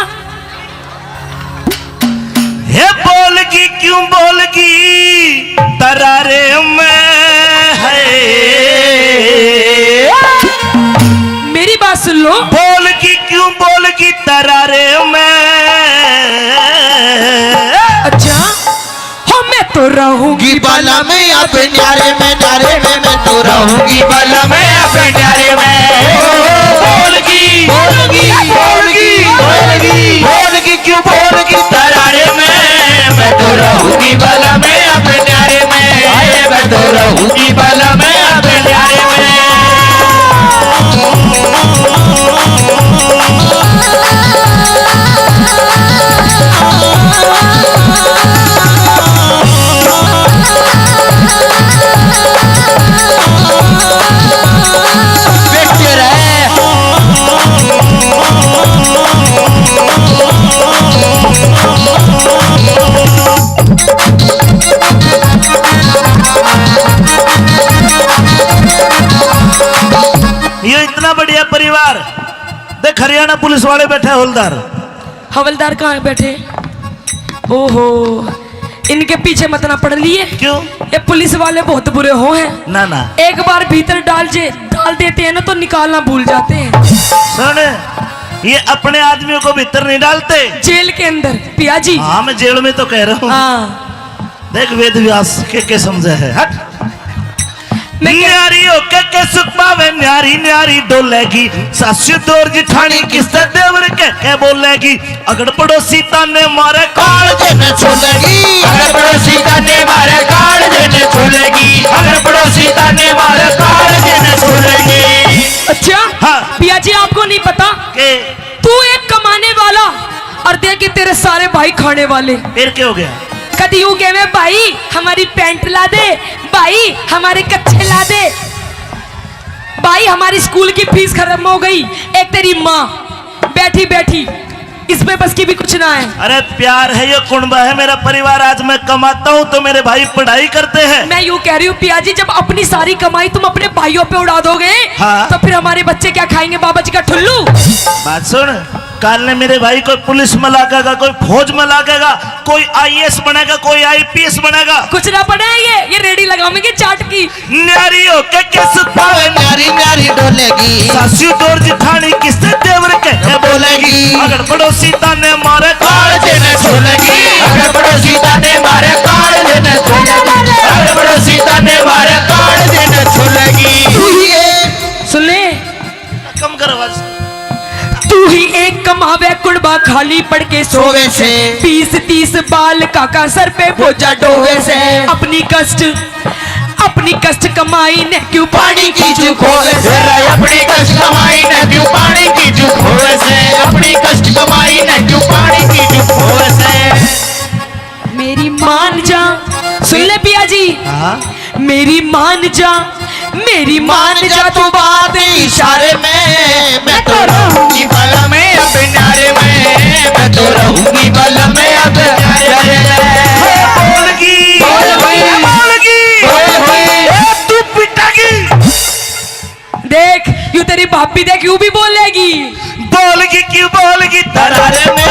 हे बोलगी क्यों बोलगी तरारे में है। मेरी बात सुन लो। बोलगी क्यों बोलगी तरारे में। अच्छा हो मैं तो रहूंगी बाला में अपने न्यारे में, न्यारे में मैं तो रहूंगी बाला में अपने न्यारे में। बोलगी बोलगी बोलगी बोलगी बोलगी क्यों बोलगी तरारे में, मैं तो रहूंगी बाला में अपने न्यारे में, मैं तो रहूंगी बाला में अपने न्यारे में। परिवार देख हरियाणा पुलिस वाले बैठे हवलदार। हवलदार कहाँ है बैठे? ओहो, इनके पीछे मत ना पड़ लिए। क्यों? ये पुलिस वाले बहुत बुरे हो हैं। ना ना, एक बार भीतर डाल देते हैं ना तो निकालना भूल जाते हैं। सुन, ये अपने आदमियों को भीतर नहीं डालते, जेल के अंदर पिया जी। हाँ मैं जेल में तो कह रहा हूँ। हाँ, देख वेद व्यास के समझे है। हट। मैं क्या- न्यारी होके के सुख पावे, न्यारी न्यारी डोलेगी, सासू दौर जिठानी किससे देवर के बोलेगी, अगर पड़ोसी ताने मारे काल जन छोलेगी, अगर पड़ोसी ताने मारे काल जन छोलेगी, अगर पड़ोसी ताने मारे काल जन छोलेगी। अच्छा हाँ। पिया जी आपको नहीं पता के तू एक कमाने वाला और देखिए तेरे सारे भाई खाने वाले। फिर क्या हो गया? कभी यूं कहे भाई हमारी पैंट ला दे, भाई हमारे कच्छे ला दे, भाई हमारी स्कूल की फीस खत्म हो गई। एक तेरी माँ बैठी बैठी इसमें बस की भी कुछ ना है। अरे प्यार है, ये कुंबा है मेरा परिवार। आज मैं कमाता हूँ तो मेरे भाई पढ़ाई करते हैं। मैं यूं कह रही हूँ पिया जी, जब अपनी सारी कमाई तुम अपने भाइयों पे उड़ा दोगे हाँ। तो फिर हमारे बच्चे क्या खाएंगे? बाबा जी का ठुल्लू। बात सुन, काल ने मेरे भाई कोई पुलिस में लागेगा, कोई फौज में लागेगा, कोई आईएएस बनेगा, कोई आईपीएस बनेगा। कुछ ना पड़े ये रेडी लगाओगे चाट की। न्यारी होके किस पावे न्यारी न्यारी डोलेगी, सासू दौर जिठानी किससे देवर के बोलेगी, अगर पड़ोसी ताने मारे काल जन छोलेगी, अगर पड़ोसी ताने मारे काल जन छोलेगी, अगर पड़ोसी ताने मारे काल जन छोलेगी। सुन ले, कम कर आवाज। तू ही एक कमावे कुड़बा खाली पड़ के सोवे से, 20-30 बाल काका सर पे बोझा डोवे से, अपनी कष्ट कमाई ने क्यों पानी की चूक होवे से, अपनी कष्ट कमाई ने क्यों पानी की चूक होवे से, अपनी कष्ट कमाई ने क्यों पानी की चूक होवे से। मेरी मान जा, सुन ले पिया जी, मेरी मान जा तू बात इशारे में मैं तो रहूंगी बल में अब न्यारे में, मैं तो रहूंगी बल में अब न्यारे में। बोलगी तू पिटागी। देख यूं तेरी भाभी देख यूं भी बोलेगी। बोलगी क्यों बोलगी? दरारे में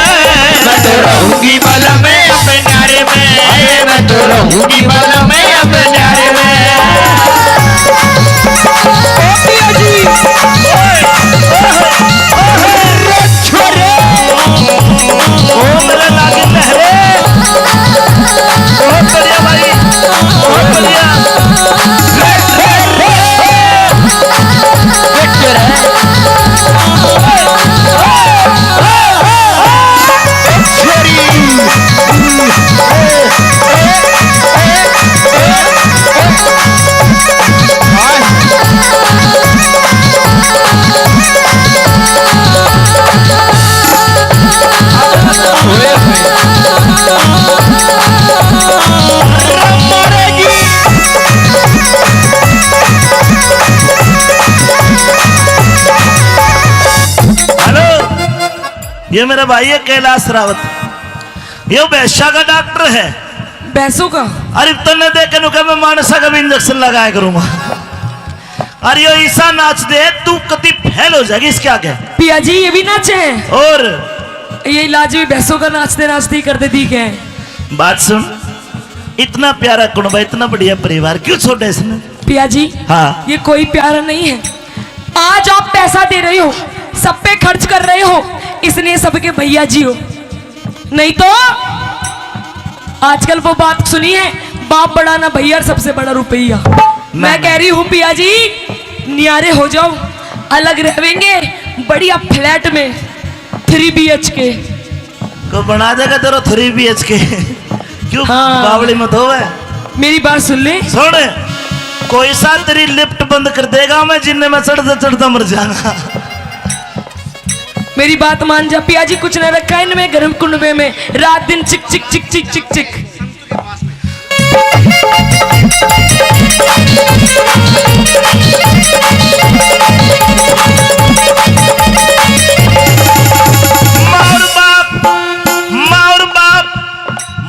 मैं तो रहूंगी बल में अब न्यारे में, मैं तो रहूंगी बल में अब न्यारे में। मेरे लागे लहरे बहुत बढ़िया भाई, बहुत बढ़िया। ये मेरा भाई है कैलाश रावत, ये वैश्या का डॉक्टर है। भैंसों का? अरे तने देख के नुका मैं मानसा का भी इंजेक्शन लगाया करूंगा। अरे यो ईसा नाच दे, तू कति फेल हो जाएगी इसके आगे। पिया जी ये भी नाचे हैं और ये इलाज भी भैंसों का नाचते नाचते ही करते दी है। बात सुन, इतना प्यारा कुनबा, इतना बढ़िया परिवार क्यों छोड़े इसने? पिया जी हाँ। ये कोई प्यारा नहीं है। आज आप पैसा दे रहे हो, सब पे खर्च कर रहे हो, इसलिए सबके भैया जी हो। नहीं तो आजकल वो बात सुनी है, बाप बड़ा ना भैया, सबसे बड़ा रुपया। मैं कह रही हूँ पिया जी न्यारे हो जाओ, अलग रहेंगे बढ़िया फ्लैट में 3 BHK को बना देगा तेरा 3 BHK। क्यों हाँ। बावड़ी मत होवे। मेरी बात सुन ले। सुन, कोई सा तेरी लिफ्ट बंद कर देगा, मैं जिन्ने में चढ़ता चढ़ता मर जाऊंगा। मेरी बात मान जा पिया जी, कुछ न रखा है इनमें गर्म कुंडवे में, रात दिन चिक चिक चिक चिक चिक चिक।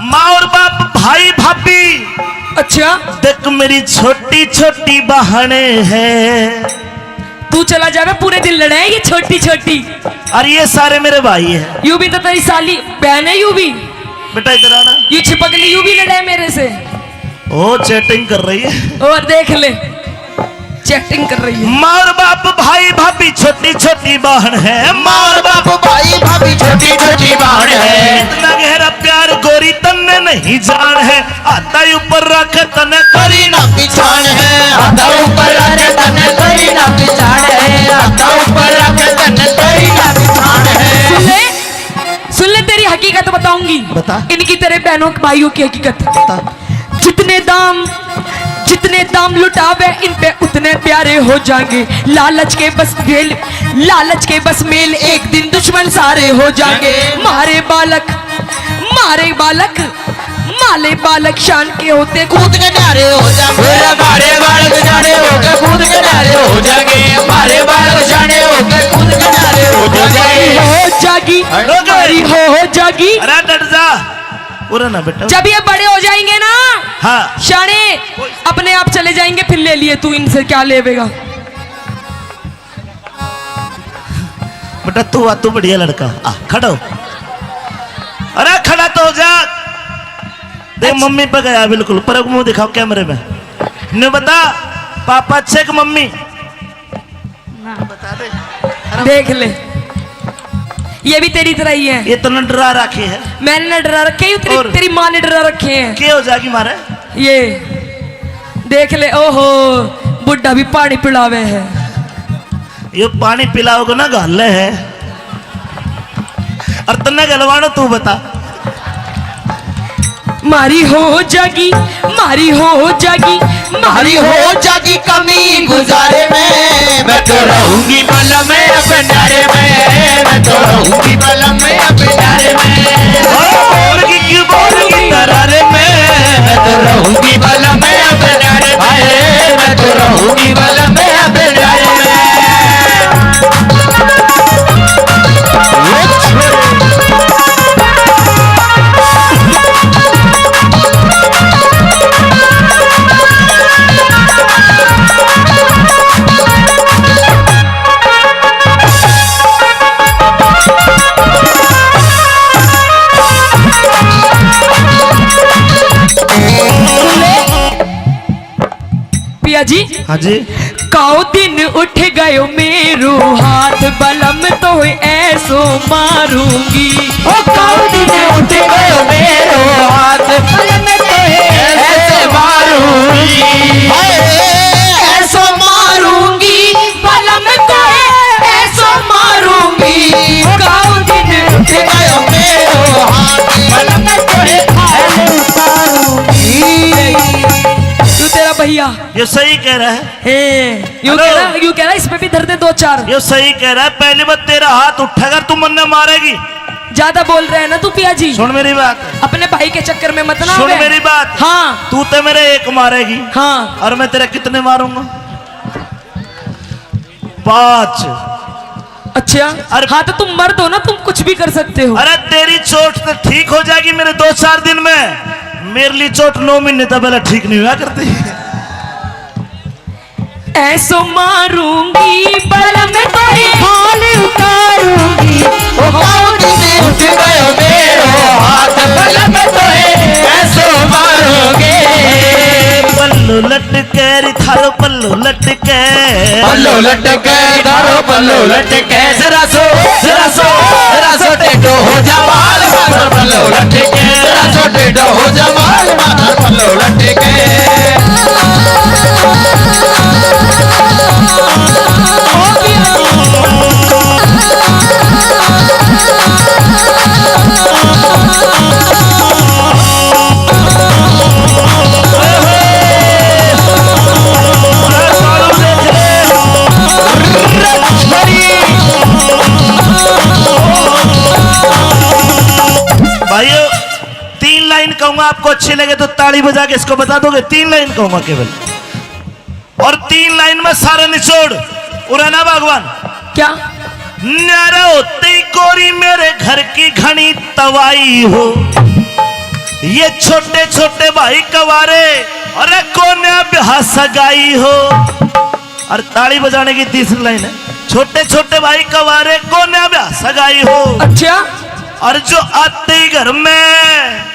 माँ और बाप भाई भाभी। अच्छा देख मेरी छोटी छोटी बहने हैं, तू चला जावे पूरे दिन लड़ाए ये छोटी छोटी। और ये सारे मेरे भाई हैं। यू भी तो तेरी साली बहन है, यू भी बेटा इधर आना। यू छिपक ली, यू भी लड़ाए मेरे से। ओ चैटिंग कर रही है। और देख ले चैटिंग कर रही है। माँ और बाप भाई भाभी छोटी छोटी बहन है। माँ और बाप भाई भाभी छोटी छोटी बहन है। इतना गहरा प्यार गोरी तन्ने नहीं जान है। आता ऊपर रख तने करी ना पिछाड़ है, आता ऊपर रख तने करी ना पिछाड़ है, आता ऊपर रख तने करी ना पिछाड़ है। सुन ले तेरी हकीकत बताऊंगी। बता। इनकी तेरे बहनों भाइयों की हकीकत। बता। जितने दाम लुटावे इन पे उतने प्यारे हो जाएंगे। लालच के बस मेल एक दिन दुश्मन सारे हो जाएंगे। मारे बालक शान के होते कूद के न्यारे हो जाएंगे, मारे बालक जाने होकर कूद के न्यारे हो जाएंगे, मारे बालक जाने होकर कूद के न्यारे हो जाएंगे। हो जागी हमारी हो जागी। अरे डट जा पूरा ना बेटा। जब ये बड़े हो जाएंगे ना, हाँ शाने अपने आप चले जाएंगे। फिर ले लिए तू इनसे क्या लेवेगा। बेटा तू बढ़िया लड़का। आ खड़ा हो। अरे खड़ा तो हो जा। देख मम्मी पे गया बिल्कुल, पर मुंह दिखाओ कैमरे में। ने बता पापा अच्छे कि मम्मी? बता दे। देख ले ये भी तेरी तरह ही है। ये तो न डरा रखे है। मैंने न डरा रखे हैं, और? तेरी माँ ने डरा रखे हैं। क्या हो जाएगी मारे? ये देख ले। ओहो बुढ़ा भी पानी पिलावे है। ये पानी पिलाओगे ना गाले है। और तन्ने गलवानो तू बता। मारी हो जागी मारी हो जागी कमी गुजारे में। मैं तो रहूंगी बलम में अपने नारे में, मैं तो रहूंगी बलम में अपने नारे में। बोलगी क्यों बोलगी तरारे में। मैं तो रहूंगी बलम में अपने नारे में, मैं तो रहूंगी बलम में अपने नारे में। पिया जी। हाँ जी। काओ दिन उठ गयो मेरो हाथ बलम तो ऐसो मारूंगी। ओ काऊ दिन उठ गयो मेरो हाथ बलम तो ऐसे मारूंगी, ऐसो मारूंगी बलम तो ऐसो मारूंगी। काऊ दिन उठ गयो मेरो हाथ बलम तो ऐसे मारूंगी। तू तेरा भैया ये सही कह रहा है। यूं कह रहा इसमें भी धर दे दो चार। ये सही कह रहा है। पहली बार तेरा हाथ उठेगा तू मन मारेगी। ज्यादा बोल रहे हैं ना तू पिया जी। सुन मेरी बात। अपने भाई के चक्कर में मत ना सुन आवे। मेरी बात। हाँ तू तो मेरे एक मारेगी। हाँ और मैं तेरे कितने मारूंगा? 5। अच्छा। अरे- हाँ तो तुम मर्द हो ना, तुम कुछ भी कर सकते हो। अरे तेरी चोट तो ठीक हो जाएगी मेरे 2-4 दिन में। मेरे लिए चोट 9 महीने तक पहले ठीक नहीं हुआ करती। ऐसो मारूंगी बलम तो हाल उतारूंगी। ओ काऊ दिन उठ गयो मेरो हाथ बलम तो ऐसो मारोगे। पल्लू लटके री थारो पल्लू लटके। पल्लो लटके धारो पल्लो लटके। जरा सो टेढ़ो हो जा बाल माथर पल्लो लटके। जरा सो टेढ़ो हो जा बाल माथर पल्लो लटके। भाइयों 3 लाइन कहूंगा, आपको अच्छी लगे तो ताली बजा के इसको बता दोगे। 3 लाइन कहूंगा केवल, और 3 लाइन में सारा निचोड़। उड़ाना भगवान क्या न्यारा होते ही गोरी मेरे घर की घनी तवाई हो। ये छोटे छोटे भाई कवारे, अरे कोने ब्याह सगाई हो। और ताली बजाने की तीसरी लाइन है, छोटे छोटे भाई कवारे को न ब्याह सगाई हो, अच्छा और जो आते ही घर में,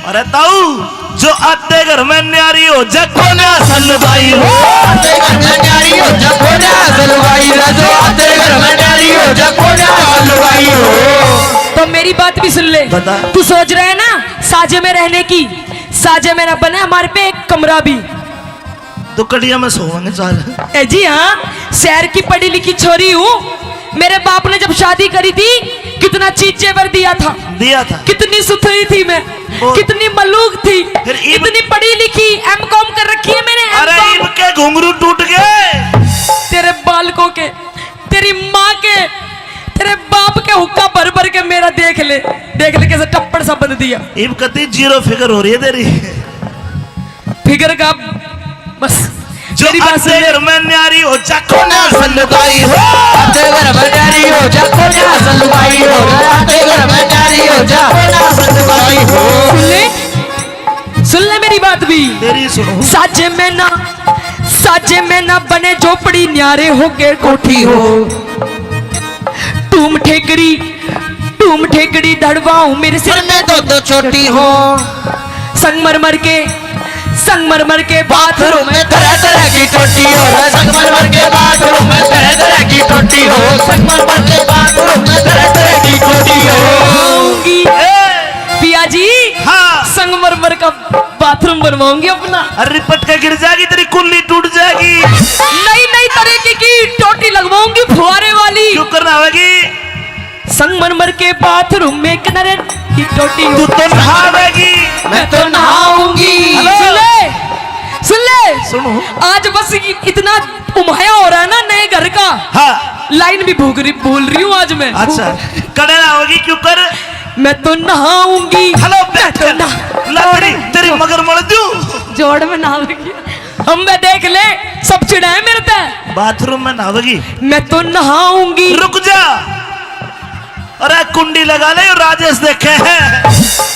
अरे ताऊ जो आते घर में न्यारी हो जको न सलवाई हो, आते घर में न्यारी हो जको ना सलवाई हो, जो आते घर में न्यारी हो जको ना सलवाई हो। तो मेरी बात भी सुन ले। बता। तू सोच रहे है ना साजे में रहने की, साजे में ना बने हमारे पे एक कमरा भी। तो कटिया में सोएंगे चाल। ए जी हाँ, शहर की पढ़ी लिखी छोरी हूँ। मेरे बाप ने जब शादी करी थी कितना चीज जेवर दिया था, कितनी सुथरी थी मैं, कितनी मलूक थी, फिर ईब- इतनी पढ़ी लिखी, एमकॉम कर रखी है मैंने। अरे M.Com। ईब के घुंघरू टूट गए, तेरे बालकों के, तेरी माँ के, तेरे बाप के हुक्का भर भर के मेरा देख ले कैसे टप्पड़ सा बंद दिया। ईब कती जीरो फिगर हो रही है तेरी। फिगर का बस जो मेरी बात सुन आते ले। घर में न्यारी हो जको को ना सलवाई हो, आते घर में न्यारी हो जको ना सलवाई हो, आते घर में न्यारी हो जको ना सलवाई हो। सुन ले मेरी बात भी। तेरी सुनो। साजे में ना बने झोपड़ी, न्यारे होके कोठी हो, टूम ठेकड़ी धड़वाऊं मेरे सिर सिर में दो छोटी हो, संगमरमर के बाथरूम में तरह तरह की टोटी हो, संगमरमर के बाथरूम में तरह तरह की टोटी हो, संगमरमर के बाथरूम में तरह तरह की टोटी हो। आऊंगी पिया जी, हाँ। संगमरमर का बाथरूम बनवाऊंगी अपना। अरे रिपट के गिर जाएगी, तेरी कुल्ली टूट जाएगी। नई तरीके की टोटी लगवाऊंगी फुहारे वाली। क्यों करना होगी? संगमरमर के बाथरूम में किनारे की टोटी हो। तू तो नहावेगी। मैं तो नहाऊंगी। सुन ले सुनो। आज बस इतना उमाया हो रहा है ना नए घर का। हाँ। लाइन भी बोल रही हूँ आज मैं। अच्छा कड़े ना होगी, क्यों कर? मैं तो नहाऊंगी। हेलो मैं तो लकड़ी तेरी मगर मर दूं। जोड़ में नहाऊंगी। हम मैं देख ले सब चिढ़ाए मेरे पे। बाथरूम में नहावेगी। मैं तो नहाऊंगी। रुक जा, अरे कुंडी लगा ले, राजेश देखे हैं।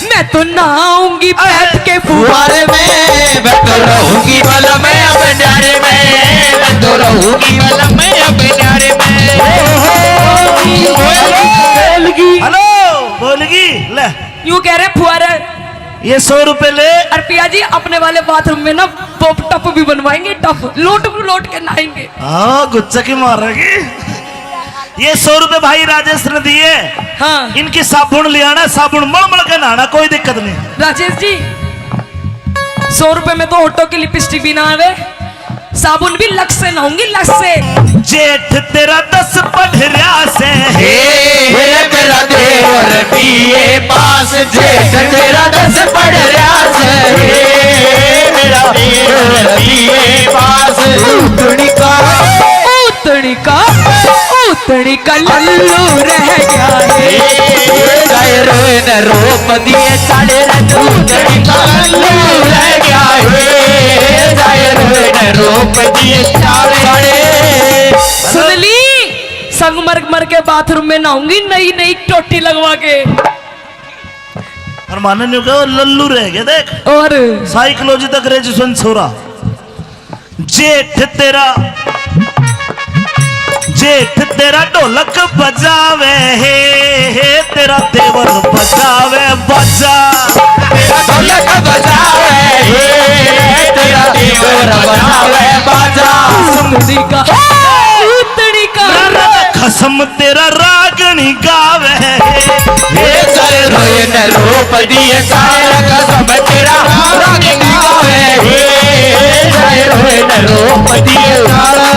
मैं तो नहाऊंगी बैठ के फुहारे फुहारे में मैं तो रहूंगी वाला मैं अपने न्यारे में, मैं तो रहूंगी वाला मैं अपने न्यारे में। हेलो बोलगी ले, यूं कह रहे फुहारे। ये 100 रुपए ले। और पिया जी अपने वाले बाथरूम में ना पॉप टप भी बनवाएंगे, टप लोट के नहाएंगे। हाँ गुच्चा की मारेगी। ये 100 रुपए भाई राजेश ने दिए। हाँ इनकी साबुन ले आना, साबुन मल के नहाना, कोई दिक्कत नहीं। राजेश जी 100 रुपए में तो होटो की लिपस्टिक भी ना आवे, साबुन भी लक्स से नहाऊंगी, लक्स से। जेठ तेरा 10 पढ़रिया से हे मेरा देवर बीए पास, जेठ तेरा 10 पढ़ रहा से, हे मेरा देवर बीए पास। उतनी का लल्लू रह गया है। रोप दिए साढ़े उतनी का लल्लू रह गया है, रोप दिए साढ़े। सुन ली, संगमरमर के बाथरूम में नहाऊंगी नई टोटी लगवा के। और माने नहीं कहो लल्लू रह गया। देख और साइकोलॉजी तक ग्रेजुएशन छोरा। जेठ तेरा ढोलक बजावे हे तेरा देवर बजावे बजा, तेरा ढोलक बजावे हे तेरा देवर बजावे बाजा। उतनी का खसम तेरा रागनी गावे हे जय रोए न रूप दिए सारा कसम तेरा राग गावे, हे जय रोए न रूप दिए सारा।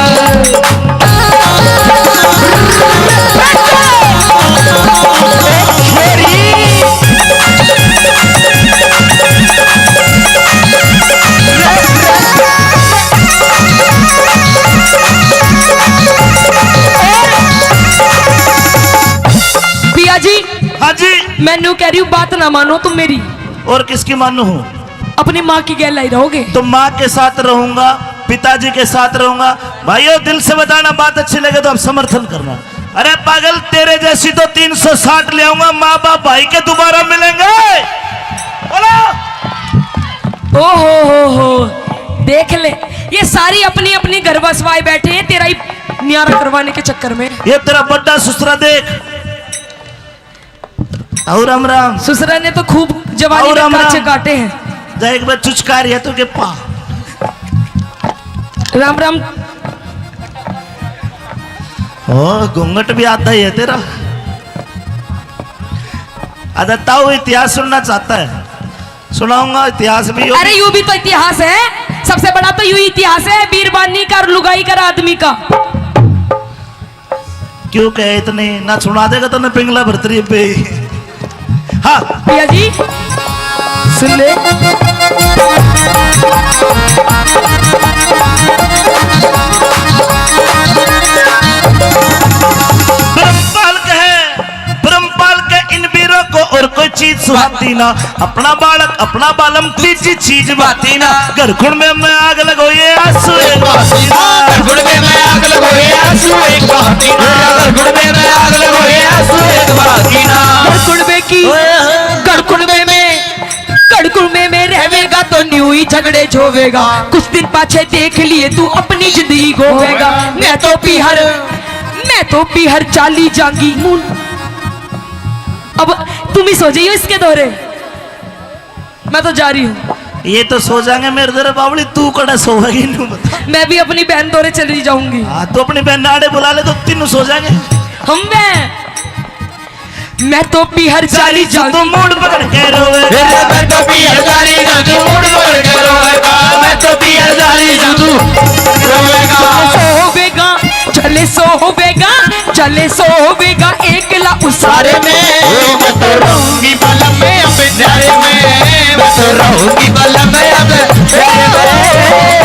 पिया जी हाँ जी। मैनू कह रही हूँ बात ना मानो तुम मेरी, और किसकी मानू हूँ? अपनी माँ की गैल लाई रहोगे। तो माँ के साथ रहूंगा, पिताजी के साथ रहूंगा। भाइयों दिल से बताना, बात अच्छी लगे तो आप समर्थन करना। अरे पागल तेरे जैसी तो 360 ले आऊंगा, माँ बाप भाई के दोबारा मिलेंगे। बोलो। ओ हो देख ले, ये सारी अपनी अपनी घर बसवाए बैठे हैं तेरा ही न्यारा करवाने के चक्कर में। ये तेरा बड्डा ससुरा देख। और राम राम। ससुरा ने तो खूब जवानी और के राम काचे राम। काटे हैं। जा एक बार चुचकार है तो के पा। राम राम। ओ घूंघट भी आता ही है तेरा। अदा ताऊ इतिहास सुनना चाहता है, सुनाऊंगा इतिहास भी। अरे यूं भी तो इतिहास है, सबसे बड़ा तो यूं इतिहास है बीरबानी का और लुगाई का आदमी का। क्यों कहे इतने ना सुना देगा तो ना पिंगला भरतरी पे। हाँ भैया जी सुन ले। ब्रह्मपाल के इन वीरों को और कोई चीज सुहाती ना, अपना बालक अपना बालम तीजी चीज बाती ना। घर खुण में मैं आग लगो ये आंसू एक बहातीना। गुड़ में मैं आग लगो ये आंसू एक बहातीना। गुड़ में मैं आग लगो ये आंसू एक बहातीना। गड़कुड़बे की गड़कुड़बे में रहेगा तो न्यू ही झगड़े झोवेगा। कुछ दिन पाछे देख लिए तू अपनी जिंदगी गोवेगा। मैं तो पीहर चाली जांगी। अब तुम ही सो जाइयो इसके दौरे, मैं तो जा रही हूँ। ये तो सो जाएंगे मेरे दर बावली, तू कड़ा सोएगी नू बता। मैं भी अपनी बहन दौरे चली जाऊंगी। हाँ तो अपनी बहन नाड़े बुला ले तो तीनों सो जाएंगे। हम मैं तो पीहर चाली तो जांगी। मूड पकड़ के रोवे। मैं तो पीहर जारी जादू मूड पकड़ के रोएगा। मैं तो पीहर जारी जादू रोएगा। चले सोवेगा एकला उसारे में। मैं तो रहूंगी बलम में अब प्यारे में। मैं तो रहूंगी बलम में अब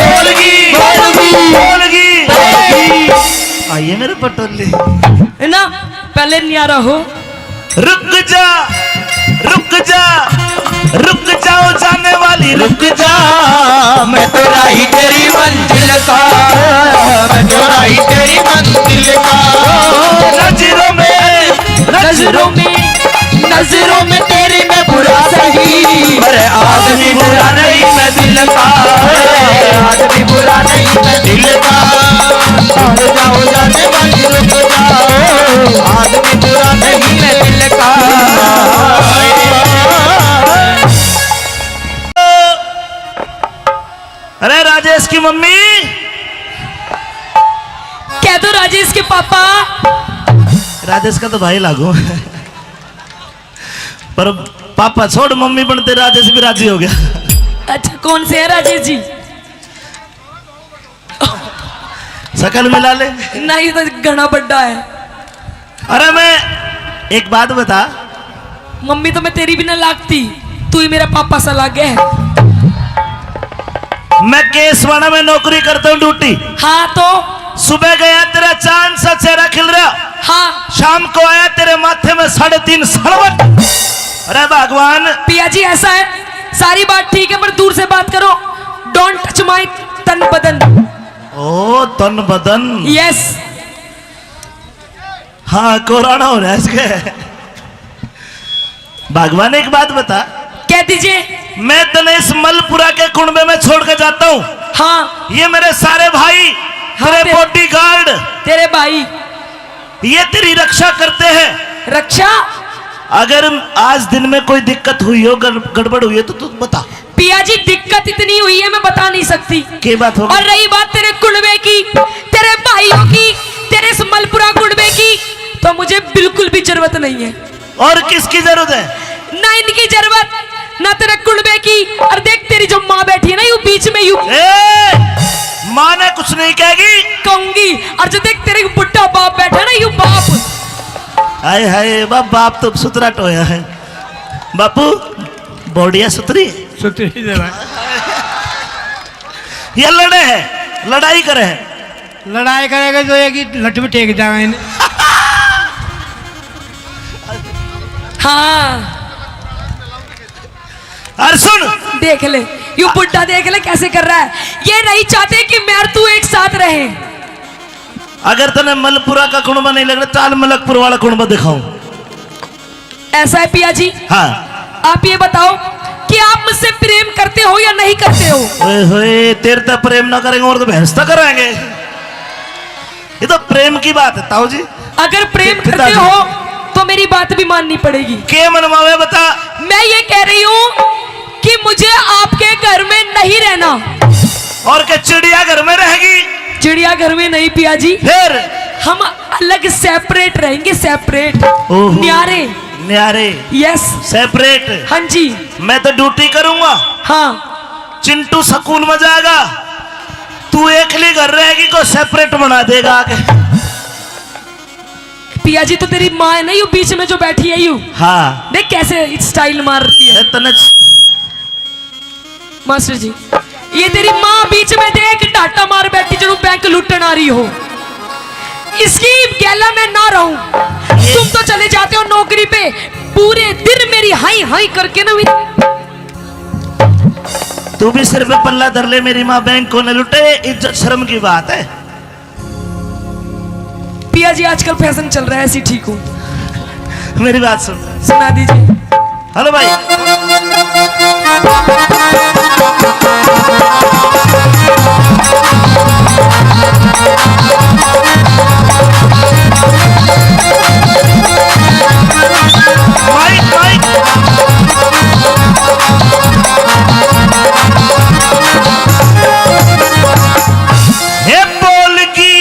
बोलगी। आइए मेरे पटोले। है ना, पहले न्यारा हो। रुक जाओ जाने वाली रुक जा। मैं तो राही तेरी मंजिल का। मैं तो राही तेरी मंजिल का। नजरों में तेरे में बुरा सही, पर आदमी बुरा नहीं मैं दिल का। आदमी बुरा नहीं मैं दिल का। और जाओ जाने वाली रुक जाओ। आदमी बुरा नहीं मैं दिल का। अरे राजेश की मम्मी, कह दो राजेश के पापा। राजेश का तो भाई लागू पर पापा छोड़, मम्मी बनते राजेश भी राजी हो गया। अच्छा कौन से है राजेश जी? शकल मिला ले। नहीं तो घना बड्डा है। अरे मैं एक बात बता, मम्मी तो मैं तेरी भी ना लागती, तू ही मेरा पापा सा लागे है। मैं केसवाड़ा में नौकरी करता हूँ ड्यूटी। हाँ तो सुबह गया तेरा चांद सा चेहरा खिल रहा, हाँ शाम को आया तेरे माथे में 3.5 सड़वट। अरे भगवान। पिया जी ऐसा है, सारी बात ठीक है पर दूर से बात करो। डोंट टच माय तन बदन। ओ तन बदन। यस। हाँ कोरोना हो रहा है इसके। भगवान एक बात बता, कह दीजिए। मैं तने इस मलपुरा के कुंबे में छोड़ के जाता हूँ। हाँ ये मेरे सारे भाई, तेरे बॉडीगार्ड, तेरे भाई ये तेरी रक्षा करते हैं। रक्षा। अगर आज दिन में कोई दिक्कत हुई हो, गड़बड़ हुई है तो तू बता। पिया जी दिक्कत इतनी हुई है मैं बता नहीं सकती। क्या बात होगी? और रही बात तेरे कुंबे की, तेरे भाइयों की, तेरे इस मलपुरा कुंबे की, तो मुझे बिल्कुल भी जरूरत नहीं है। और किसकी जरूरत है? ना इनकी जरूरत, ना तेरे कुंबे की। और देख तेरी जो माँ बैठी है ना यू बीच में, यू माँ ने कुछ नहीं कहेगी, कहूंगी। और जो देख तेरे बुढ़ा बाप बैठा है ना यू बाप। हाय हाय बाप तो सुतरा टोया है। बापू बॉडिया सुतरी सुतरी दे भाई। ये लड़े है, लड़ाई करे है। लड़ाई करेगा तो एक ही लठ में टेक जाएगा इन्हें। हाँ और सुन, देख ले यू बुढ़ा, देख ले कैसे कर रहा है। ये नहीं चाहते कि मैं और तू एक साथ रहे। अगर तने मलपुरा का कुंबा नहीं लग रहा, चाल मलकपुर वाला कुंबा दिखाऊं। ऐसा है पिया जी। हाँ आप ये बताओ कि आप मुझसे प्रेम करते हो या नहीं करते हो। ओए होए, तेरे तो प्रेम ना करेंगे और तो भैंस तो कराएंगे। ये तो प्रेम की बात है ताऊ जी। अगर प्रेम करते पिताजी। हो तो मेरी बात भी माननी पड़ेगी। के मनवावे बता। मैं ये कह रही हूँ कि मुझे आपके घर में नहीं रहना। और क्या चिड़िया घर में रहेगी? चिड़िया घर में नहीं पिया जी, फिर हम अलग सेपरेट रहेंगे, सेपरेट, ओहो। न्यारे। न्यारे यस, सेपरेट। हाँ जी, मैं तो ड्यूटी करूंगा, हाँ। चिंटू स्कूल में जाएगा, तू एकली घर रहेगी को सेपरेट बना देगा आगे। पिया जी तो तेरी माँ है ना, यू बीच में जो बैठी है यू, हाँ देख कैसे स्टाइल मार रही है। तने मास्टर जी, ये तेरी माँ बीच में देख डाटा मार बैठी जो बैंक लूटन आ रही हो। इसकी गैला में ना रहूं। तुम तो चले जाते हो नौकरी पे, पूरे दिन मेरी हाई हाई करके ना तू भी सिर पे पल्ला धर ले, मेरी माँ बैंक को न लुटे, इज्जत शर्म की बात है। पिया जी आजकल फैशन चल रहा है, ऐसी ठीक हूँ। मेरी बात सुन, सुना दीजिए। हेलो भाई। Mic mic. हे बोल की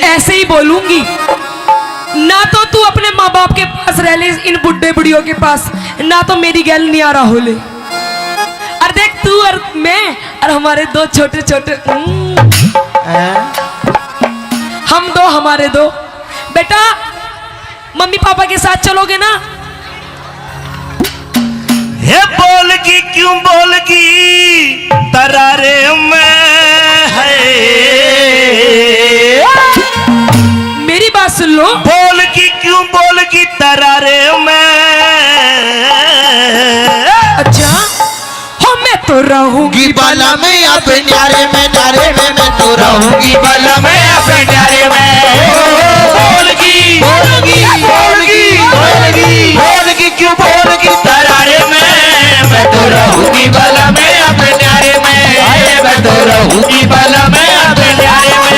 ऐसे ही बोलूंगी ना, तो तू अपने माँ बाप के पास रह ले, इन बुढ़े बुढ़ियों के पास, ना तो मेरी गैल नहीं आ रहा हो ले। और देख तू और मैं और हमारे दो छोटे छोटे हम दो, हमारे दो बेटा, मम्मी पापा के साथ चलोगे ना? हे बोलगी क्यों बोलगी तरारे में है। मेरी बात सुन लो। बोलगी क्यों बोलगी तरारे में। अच्छा, हो मैं तो रहूंगी बाला में अपने न्यारे में, न्यारे में मैं तो रहूंगी बाला में अपने न्यारे में। बोलगी बोलगी बोलगी बोलगी बोलगी क्यों बोलगी तरारे में, मैं तो रहूंगी बाला में अपने न्यारे में, मैं तो रहूंगी बाला में अपने न्यारे में।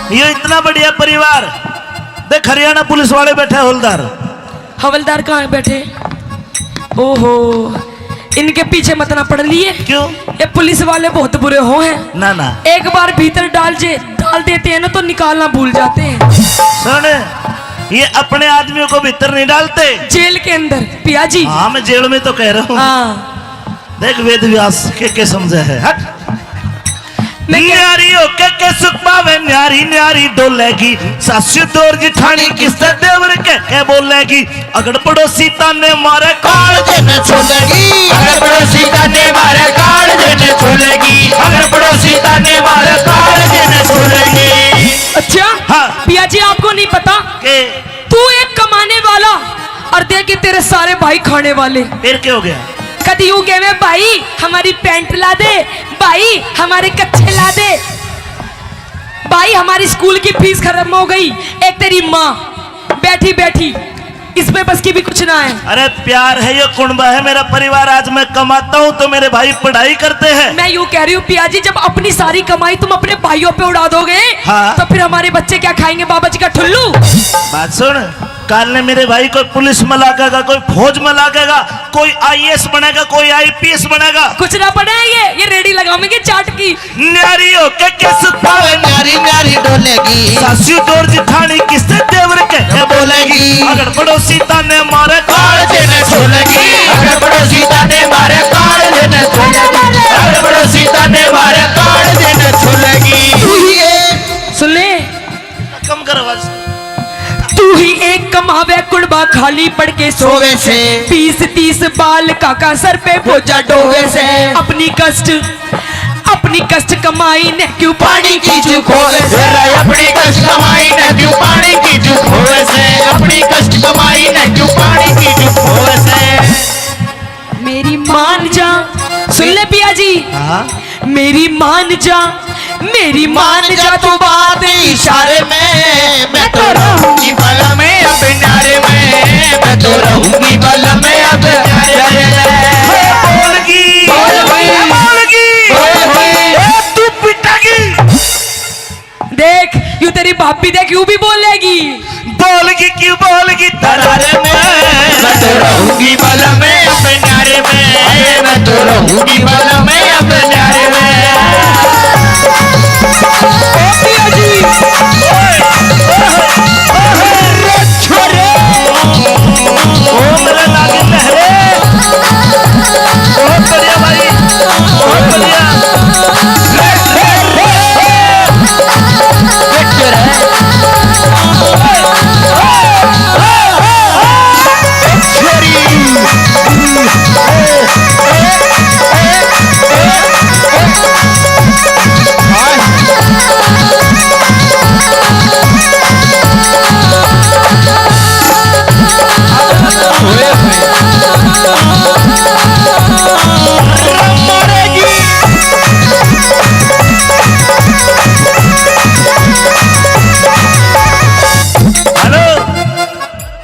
ये इतना बढ़िया परिवार देख, हरियाणा पुलिस वाले बैठे हवलदार। हवलदार कहाँ है बैठे? ओहो, इनके पीछे मत ना पड़ लिए। क्यों? ये पुलिस वाले बहुत बुरे हो हैं। ना ना एक बार भीतर डाल देते हैं ना तो निकालना भूल जाते हैं। सुन, ये अपने आदमियों को भीतर नहीं डालते, जेल के अंदर पिया जी। हाँ मैं जेल में तो कह रहा हूँ। हाँ, देख वेद व्यास के समझे है। हट। मैं क्या- न्यारी के सुख पावे, न्यारी न्यारी डोलेगी, सासू दौर जिठानी किससे देवर के बोलेगी। अगर पड़ोसी ताने मारे काल जन छोलेगी, अगर पड़ोसी ताने मारे काल जन छोलेगी, अगर पड़ोसी ताने मारे काल जन छोलेगी। अच्छा हाँ। पिया जी आपको नहीं पता के तू एक कमाने वाला और देख तेरे सारे भाई खाने वाले। फिर क्या हो गया? कभी यूं कहे भाई हमारी पैंट ला दे, भाई हमारे कच्छे ला दे, भाई हमारी स्कूल की फीस खत्म हो गई। एक तेरी माँ बैठी बैठी इसमें बस की भी कुछ ना है। अरे प्यार है, ये कुंबा है मेरा परिवार। आज मैं कमाता हूँ तो मेरे भाई पढ़ाई करते हैं। मैं यूं कह रही हूँ पिया जी, जब अपनी सारी कमाई तुम अपने भाइयों पे उड़ा दोगे हाँ। तो फिर हमारे बच्चे क्या खाएंगे? बाबा जी का ठुल्लू। बात सुन, काल ने मेरे भाई कोई पुलिस में लागेगा, कोई फौज में लागेगा, कोई आईएएस बनेगा, कोई आईपीएस बनेगा। कुछ ना पड़े ये रेडी लगाएंगे चाट की। न्यारी होके के सुख पावे, न्यारी न्यारी डोलेगी, सासू दौर जिठानी किससे देवर के बोलेगी। अगर पड़ोसी ताने मारे काल जन छोलेगी, अगर पड़ोसी ताने मारे काल जन छोलेगी, अगर पड़ोसी ताने मारे काल जन छोलेगी। सुन ले, कम कर आवाज। तू ही एक खाली पड़ के सोवे से 20-30 बाल काका सर पे बोझा ढोवे से अपनी कष्ट कमाई ने क्यों पानी की चूक होवे से अपनी कष्ट कमाई न क्यों पानी की चूक होवे से अपनी कष्ट कमाई न क्यों पानी की चूक होवे से मेरी मान जा सुन ले पिया जी मेरी मान जा तू बात इशारे में मैं तो रहूंगी बल में अब नारे में मैं तो रहूंगी बल में अब नारे में तू पिटागी देख यूं तेरी भाभी देख यूं भी बोलेगी बोलगी क्यों बोलगी नारे में मैं तो रहूंगी बल में अब नारे में मैं तो रहूंगी बल में अब नारे में मेरे लागे लहरे बहुत बढ़िया भाई बहुत बढ़िया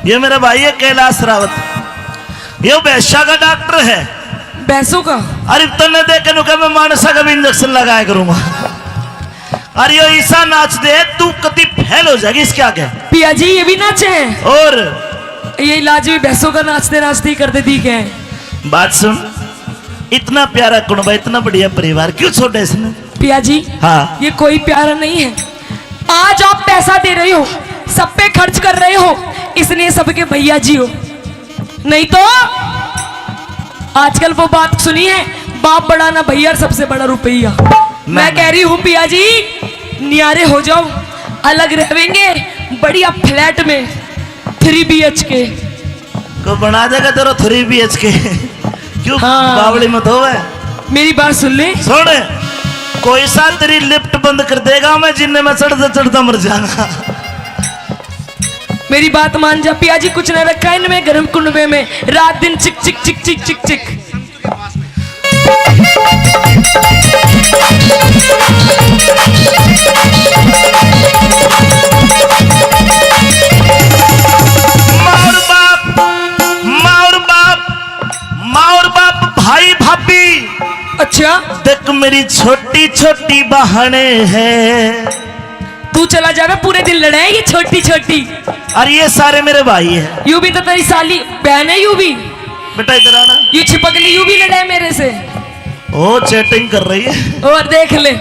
ये मेरा भाई है कैलाश रावत ये वैश्या का डॉक्टर है भैंसों का अरे तने देख के मैं मानसा का भी इंजेक्शन लगाया करूंगा अरे ये ऐसा नाच दे तू कति फैल हो जाएगी इसके आगे पिया जी ये भी नाचे हैं और ये इलाज भी भैंसों का नाचते नाचते ही करते दिखे हैं बात सुन इतना प्यारा कुनबा इतना बढ़िया परिवार क्यों छोड़े इसने पिया जी हाँ ये कोई प्यारा नहीं है आज आप पैसा दे रहे हो सब पे खर्च कर रहे हो इसलिए सबके भैया जी हो नहीं तो आजकल वो बात सुनी है बाप बड़ा ना भैया सबसे बड़ा रुपया मैं कह रही हूँ पिया जी नियारे हो जाओ अलग रहेंगे बढ़िया फ्लैट में 3 BHK को बना देगा तेरा 3 BHK क्यों हाँ। बावली मत हो मेरी बात सुन ले सुन कोई सा तेरी लिफ्ट बंद कर देगा मैं जिन्ने में चढ़ता चढ़ता मर जाऊंगा मेरी बात मान जा पिया जी कुछ न रखा इनमें गर्म कुंडवे में रात दिन चिक चिक चिक चिक चिक चिक माँ और बाप भाई भाभी अच्छा देख मेरी छोटी छोटी बहनें हैं तू चला जावे पूरे दिन लड़े ये छोटी छोटी और ये सारे मेरे भाई हैं यू भी तो तेरी साली बहन है यू भी बेटा इधर आना ये छिपकली यू भी लड़े मेरे से ओ चैटिंग कर रही है और देख ले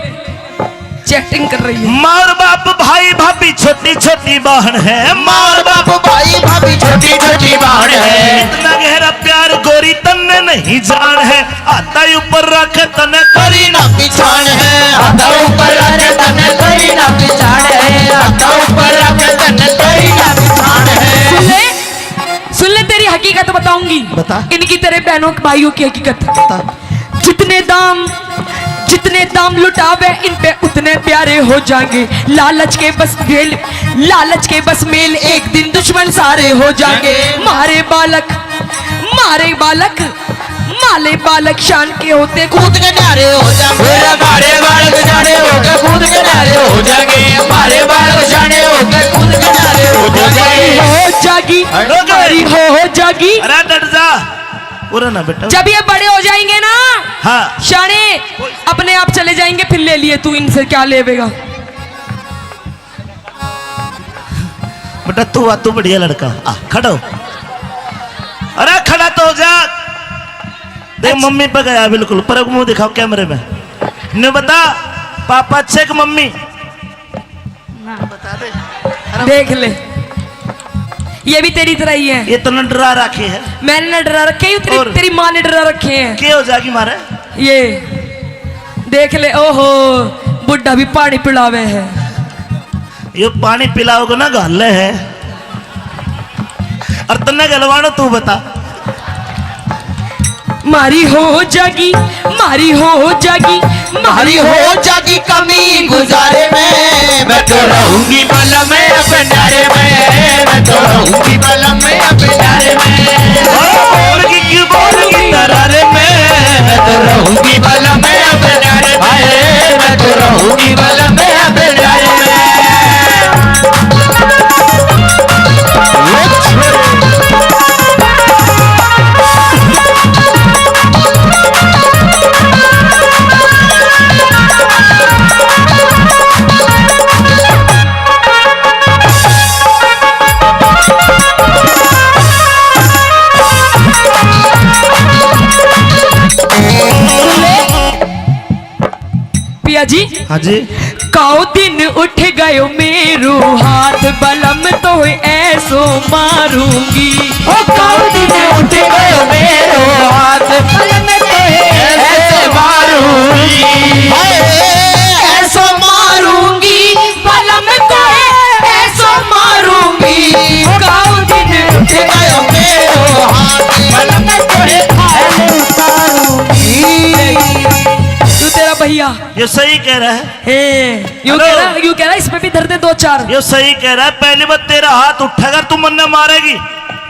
चैटिंग कर रही है माँ और बाप भाई भाभी छोटी छोटी बहन है माँ और बाप भाई भाभी छोटी छोटी बहन है इतना गहरा प्यार गोरी तन्ने नहीं जान है आता ऊपर रख तने करी ना पिछाड़ है आता ऊपर रख तने करी ना पिछाड़ है आता ऊपर रख तने करी ना पिछाड़ है सुन ले तेरी हकीकत बताऊंगी बता। इनकी तेरे बहनों भाइयों की हकीकत जितने दाम लुटावे इन पे उतने प्यारे हो जाएंगे लालच के बस मेल एक दिन दुश्मन सारे हो जाएंगे मारे बालक शान के होते कूद के नारे हो जाएंगे हमारे बालक जाने होके कूद के नारे हो जाएंगे हमारे बालक जाने होके कूद के नारे हो जाएंगे हो जागी अरे डट जा पूरा ना बेटा जब ये बड़े हो जाएंगे ना हाँ शाने अपने आप चले जाएंगे फिर ले लिए तू इनसे क्या लेवेगा बेटा तू बढ़िया लड़का आ खड़ा हो अरे खड़ा तो हो जा देख मम्मी पे गया बिल्कुल पर मुंह दिखाओ कैमरे में ने बता पापा अच्छे कि मम्मी बता दे देख ले ये भी तेरी तरह ही है ये तो न डरा रखे है मैंने न डरा रखे हैं और? तेरी माँ ने डरा रखे हैं क्या हो जाएगी मारे ये देख ले ओहो बुढ़ा भी पानी पिलावे है ये पानी पिलाओगे ना गाले है और तन्ने गलवानो तू बता। मारी हो जागी, मारी हो जागी, मारी हो जागी कमी गुजारे में, मैं तो रहूंगी बलम में अपने नारे में, मैं तो रहूंगी बलम में अपने नारे में। बोलगी क्यों बोलगी तरारे में, मैं तो रहूंगी बलम में अपने नारे में, मैं तो रहूंगी बलम में अपने नारे में। पिया जी, हाँ जी, काओ दिन उठ गयो मेरो हाथ, बलम तो ऐसो मारूंगी। ओ काऊ दिन उठ गयो मेरो हाथ, बलम तो ऐसे मारूंगी, ऐसो मारूंगी, बलम तो ऐसो मारूंगी। काऊ दिन उठ गयो मेरो हाथ, बलम तो ऐसे मारूंगी। तू तेरा भैया ये सही कह रहा है, यूं हेलो। कह रहा इसमें भी धर दे दो चार। ये सही कह रहा है। पहली बार तेरा हाथ उठेगा तू मन्ने मारेगी।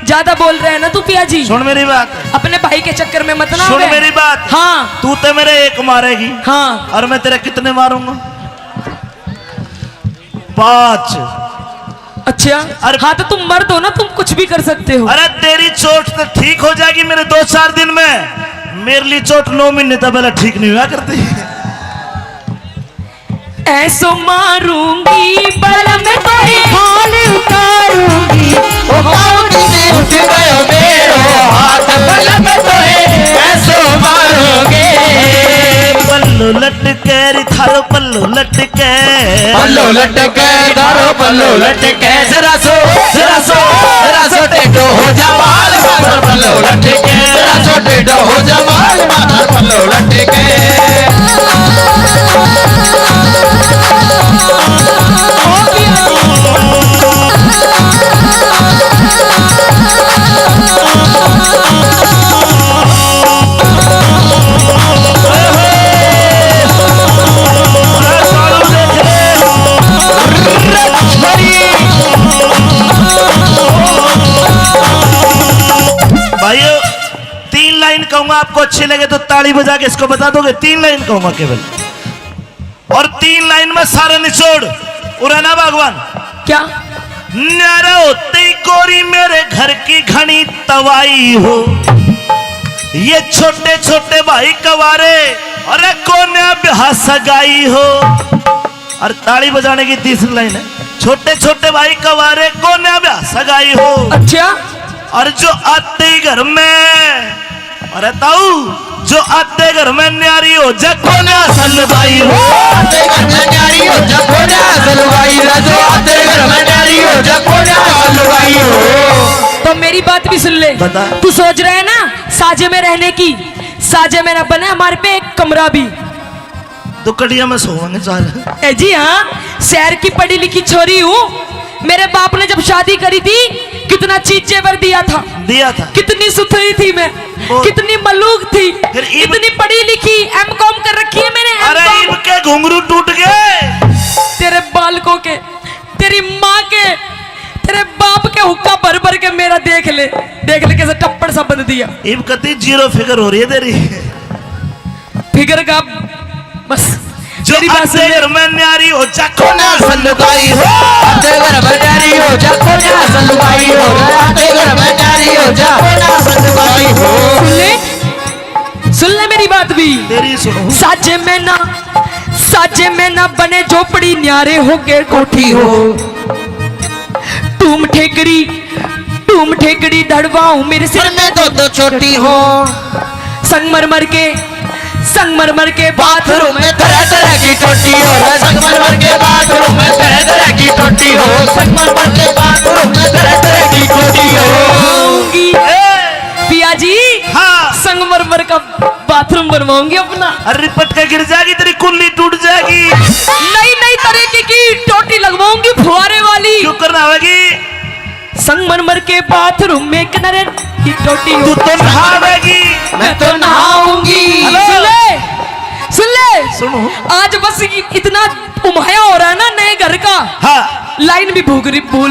ज्यादा बोल रहे हैं ना तू पिया जी, सुन मेरी बात, अपने भाई के चक्कर में मत ना सुन आवे। मेरी बात। हाँ तू तो मेरे एक मारेगी, हाँ और मैं तेरे कितने मारूंगा? 5। अच्छा। अरे- हाँ तो तुम मर्द हो ना, तुम कुछ भी कर सकते हो। अरे तेरी चोट तो ठीक हो जाएगी मेरे 2-4 दिन में, मेरे लिए चोट 9 महीने तक पहले ठीक नहीं हुआ करती। ऐसो मारूंगी, बलम तो हाल उतारूंगी। ओ काऊ दिन उठ गयो मेरो हाथ, बलम तो ऐसे मारूंगी। पल्लू लटके री थारो पल्लू लटके, पल्लो लटके दारो पल्लो लटके, जरा सो टेढ़ो हो जा माल माथर पल्लो लटके, जरा सो टेढ़ो हो जा माल माथर पल्लो लटके। भाइयों 3 लाइन कहूंगा, आपको अच्छी लगे तो ताली बजा के इसको बता दोगे। 3 लाइन कहूंगा केवल, और 3 लाइन में सारा निचोड़ उड़ाना भगवान। क्या? न्यारा होते ही गोरी मेरे घर की घनी तवाई हो, ये छोटे छोटे भाई कवारे, अरे कोन्या ब्याह सगाई हो। और ताली बजाने की तीसरी लाइन है, छोटे छोटे भाई कवारे कोन्या ब्याह सगाई हो। अच्छा। और जो आते ही घर में, अरे ताऊ जो आते घर में न्यारी हो जा कोन्या सलवाई हो। आते घर में न्यारी हो जा कोन्या सलवाई हो, जो आते घर में न्यारी हो जा कोन्या सलवाई हो। तो मेरी बात भी सुन ले। बता। तू सोच रहे है ना साजे में रहने की, साजे में ना बने हमारे पे एक कमरा भी। तो कटिया में सोएंगे सारे। ए जी हाँ, शहर की पढ़ी लिखी छोरी हूँ। मेरे बाप ने जब शादी करी थी कितना चीज जेवर दिया था, कितनी सुथरी थी मैं, कितनी मलूक थी, फिर इतनी पढ़ी लिखी, M.Com कर रखी है मैंने। अरे M.Com। इनके घुंघरू टूट गए, तेरे बालकों के, तेरी माँ के, तेरे बाप के हुक्का भर भर के मेरा देख ले कैसे टप्पड़ सा बंद दिया। इब कती 0 फिगर हो रही है तेरी। फिगर का बस जो मेरी बात सुन आते ले। घर में न्यारी हो जा कोन्या सलवाई हो, आते घर में न्यारी हो जा कोन्या सलवाई हो, आते घर में न्यारी हो जा कोन्या सलवाई हो। सुन ले मेरी बात भी। तेरी सुनो। साजे में ना बने झोपड़ी, न्यारे हो के कोठी हो। टूम ठेकड़ी धड़वाऊं मेरे सिर सिर में दो छोटी हो, संगमरमर के बाथरूम में तरह तरह की टोटी हो, संगमरमर के बाथरूम में तरह तरह की टोटी हो, संगमरमर के बाथरूम में तरह तरह की टोटी हो। पिया जी हाँ। संगमरमर का बाथरूम बनवाऊंगी अपना। अरे रिपट के गिर जाएगी, तेरी कुल्ली टूट जाएगी। नई तरीके की टोटी लगवाऊंगी फुहारे वाली। क्यों करना होगी? संगमरमर के बाथरूम में किनारे की टोटी तू तो नहावेगी। मैं तो नहाऊंगी। सुन ले सुन ले सुनो। आज बस इतना उमाया हो रहा है ना नए घर का। हाँ लाइन भी भूल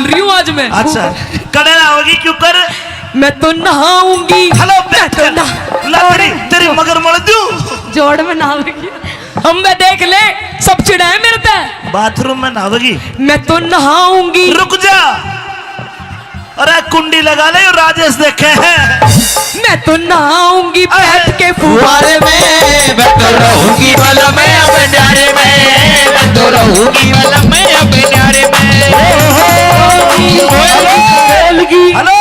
रही हूँ आज मैं। अच्छा कड़े होगी क्यों कर। मैं तो नहाऊंगी। हेलो मैं तो तेरी मगर मर दूं। जोड़ में नहाऊंगी। हम मैं देख ले सब चिढ़ाए मेरे पे। बाथरूम में नहावेगी। मैं तो नहाऊंगी। रुक जा। अरे कुंडी लगा ले राजेश देखे हैं। मैं तो नहाऊंगी बैठ के फुहारे में मैं तो रहूंगी वाला मैं अपने न्यारे में। मैं तो रहूंगी वाला मैं अपने न्यारे में। हेलो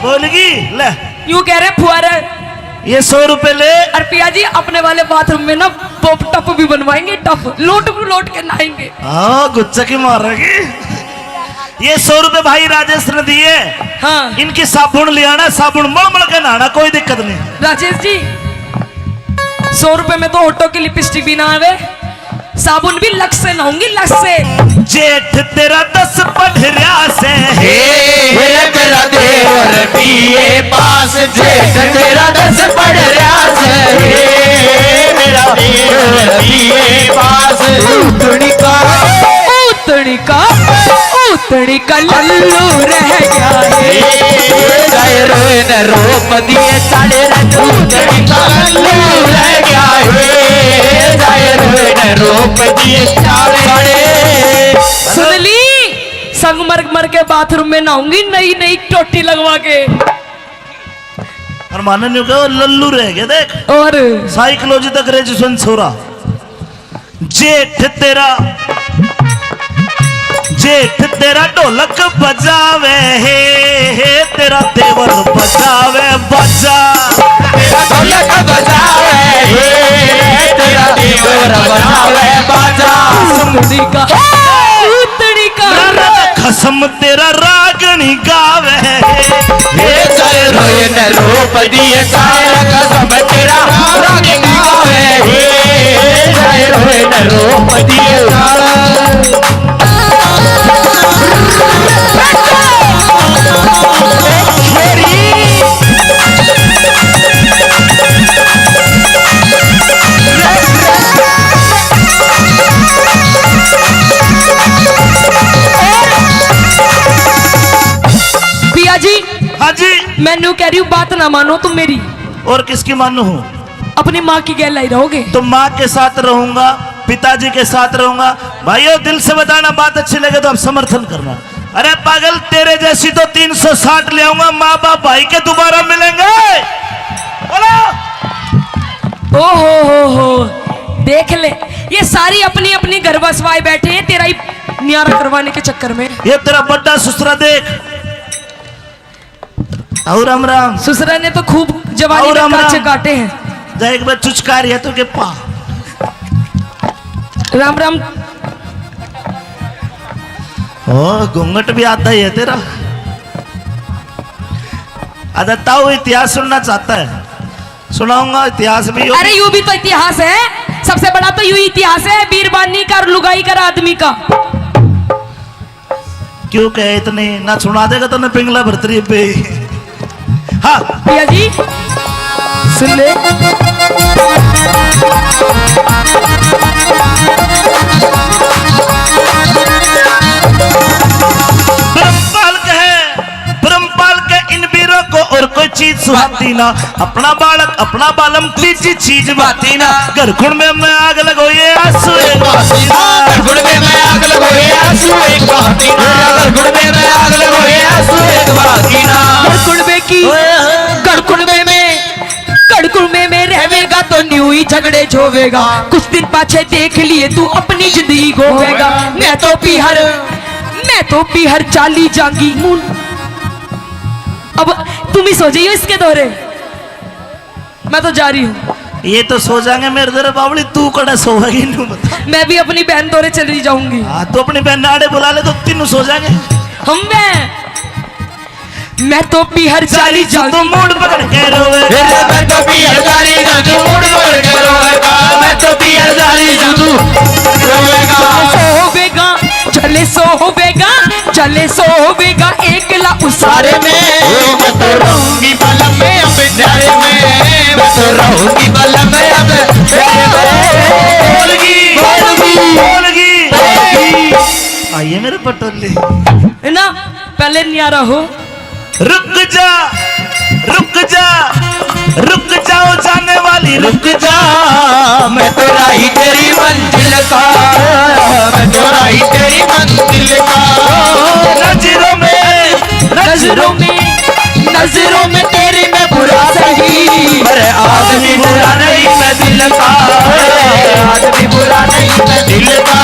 बोलगी ले यूं कह रहे फुहारे। ये 100 रुपए ले। और पिया जी अपने वाले बाथरूम में ना टप भी बनवाएंगे। टप लोट के नहाएंगे। हाँ गुच्चा की मारेगी। ये 100 रुपए भाई राजेश ने दिए। हाँ इनकी साबुन ले आना। साबुन मल के नहाना कोई दिक्कत नहीं। राजेश जी 100 रुपए में तो होटो की लिपस्टिक भी ना आवे। साबुन भी लक्स से नहाऊंगी लक्स से। जेठ तेरा 10 पढ़रिया से हे मेरा देवर पिए पास। जेठ तेरा 10 पढ़ रहा से। हे मेरा देवर पिए पास। उतनी का लल्लू रह गया है। न रोप दिए साढ़े उतनी का लल्लू रह गया है। न रोप दिए साढ़े। सुन ली संगमरमर के बाथरूम में नहाऊंगी नई नई टोटी लगवा के। और माने नहीं कहो लल्लू रह गया देख। और साइकोलॉजी तक ग्रेजुएशन छोरा। जेठ तेरा ढोलक बजावे हे तेरा देवर बजावे बजा। तेरा ढोलक बजावे हे तेरा देवर बजावे बाजा। उतनी का खसम तेरा रागनी गावे हे जय रोए न रूप दिए सारा कसम तेरा रागनी गावे। हे जय रोए न रूप दिए सारा। पिया जी हाँ जी मैनू कह रही हूँ बात ना मानो तुम मेरी। और किसकी मानू हूँ। अपनी माँ की गहलाई रहोगे। तो माँ के साथ रहूंगा पिताजी के साथ रहूंगा। भाइयों दिल से बताना बात अच्छी लगे तो आप समर्थन करना। अरे पागल तेरे जैसी तो 360 ले आऊंगा। माँ बाप भाई के दोबारा मिलेंगे। बोलो ओ हो देख ले ये सारी अपनी अपनी घर बसवाए बैठे हैं तेरा ही न्यारा करवाने के चक्कर में। ये तेरा बड्डा ससुरा देख। और राम राम। ससुरा ने तो खूब जवानी और में राम काचे राम। काटे हैं। जा एक बार चुचकार है तो के पा। राम राम। ओ घूंघट भी आता ही है तेरा। अच्छा ताऊ इतिहास सुनना चाहता है सुनाऊंगा। इतिहास भी अरे यूं भी तो इतिहास है। सबसे बड़ा तो यूं इतिहास है बीरबानी का और लुगाई का आदमी का। क्यों कहे इतने ना सुना देगा तो ना पिंगला भरतरी पे। हाँ पिया जी सुन ले। ब्रह्मपाल के इन वीरों को और कोई चीज सुहाती ना। अपना बालक अपना बालम तीजी चीज बाती ना। घरखुण में मैं आग लगो ये आंसू एक बाती ना। घरखुण में मैं आग लगो ये आंसू एक बाती ना। घरखुण में मैं आग लगो ये आंसू एक बाती ना। गड़कुड़मे में रहेगा तो न्यू ही झगड़े झोवेगा। कुछ दिन पाछे देख लिए तू अपनी जिंदगी गोवेगा। मैं तो पीहर चाली जाऊंगी। अब तुम ही सो जाइयो इसके दौरे। मैं तो जा रही हूँ। ये तो सो जाएंगे मेरे दरे बावली। तू कड़ा सोएगी नहीं बता। मैं भी अपनी बहन दौरे चली जाऊंगी। हाँ तो अपनी बहन नाड़े बुला ले तो तीनों सो जाएंगे। मैं तो पीहर चाली जाऊंगी। तो मूड पकड़ के रोएगा। मैं तो पीहर चाली जाऊंगी मूड पकड़ के रोएगा। मैं तो पीहर चाली जाऊंगी रोएगा। चले सोवेगा एक लाख रहेगा उस सारे में मैं तो रहूंगी बलम में अब प्यारे में मैं तो रहूंगी बलम में अब प्यारे में बोलगी आइए मेरे पटोले। है ना, पहले न्यारा हो। रुक जा रुक जा रुक जाओ जाने वाली रुक जा मैं तो राही तेरी मंजिल का मैं तो राही तेरी मंजिल का नजरों में नजरों में नजरों में तेरी मैं बुरा सही अरे आदमी बुरा नहीं मैं दिल का आदमी बुरा नहीं मैं दिल का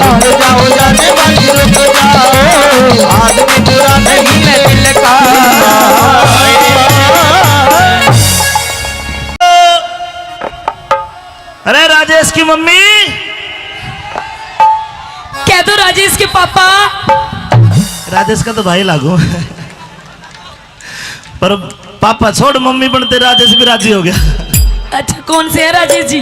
और जाओ जाने वाली रुक जाओ आदमी बुरा नहीं मैं दिल का अरे राजेश की मम्मी कह दो राजेश के पापा। राजेश का तो भाई लागू पर पापा छोड़ मम्मी बनते राजेश भी राजी हो गया। अच्छा कौन से है राजेश जी?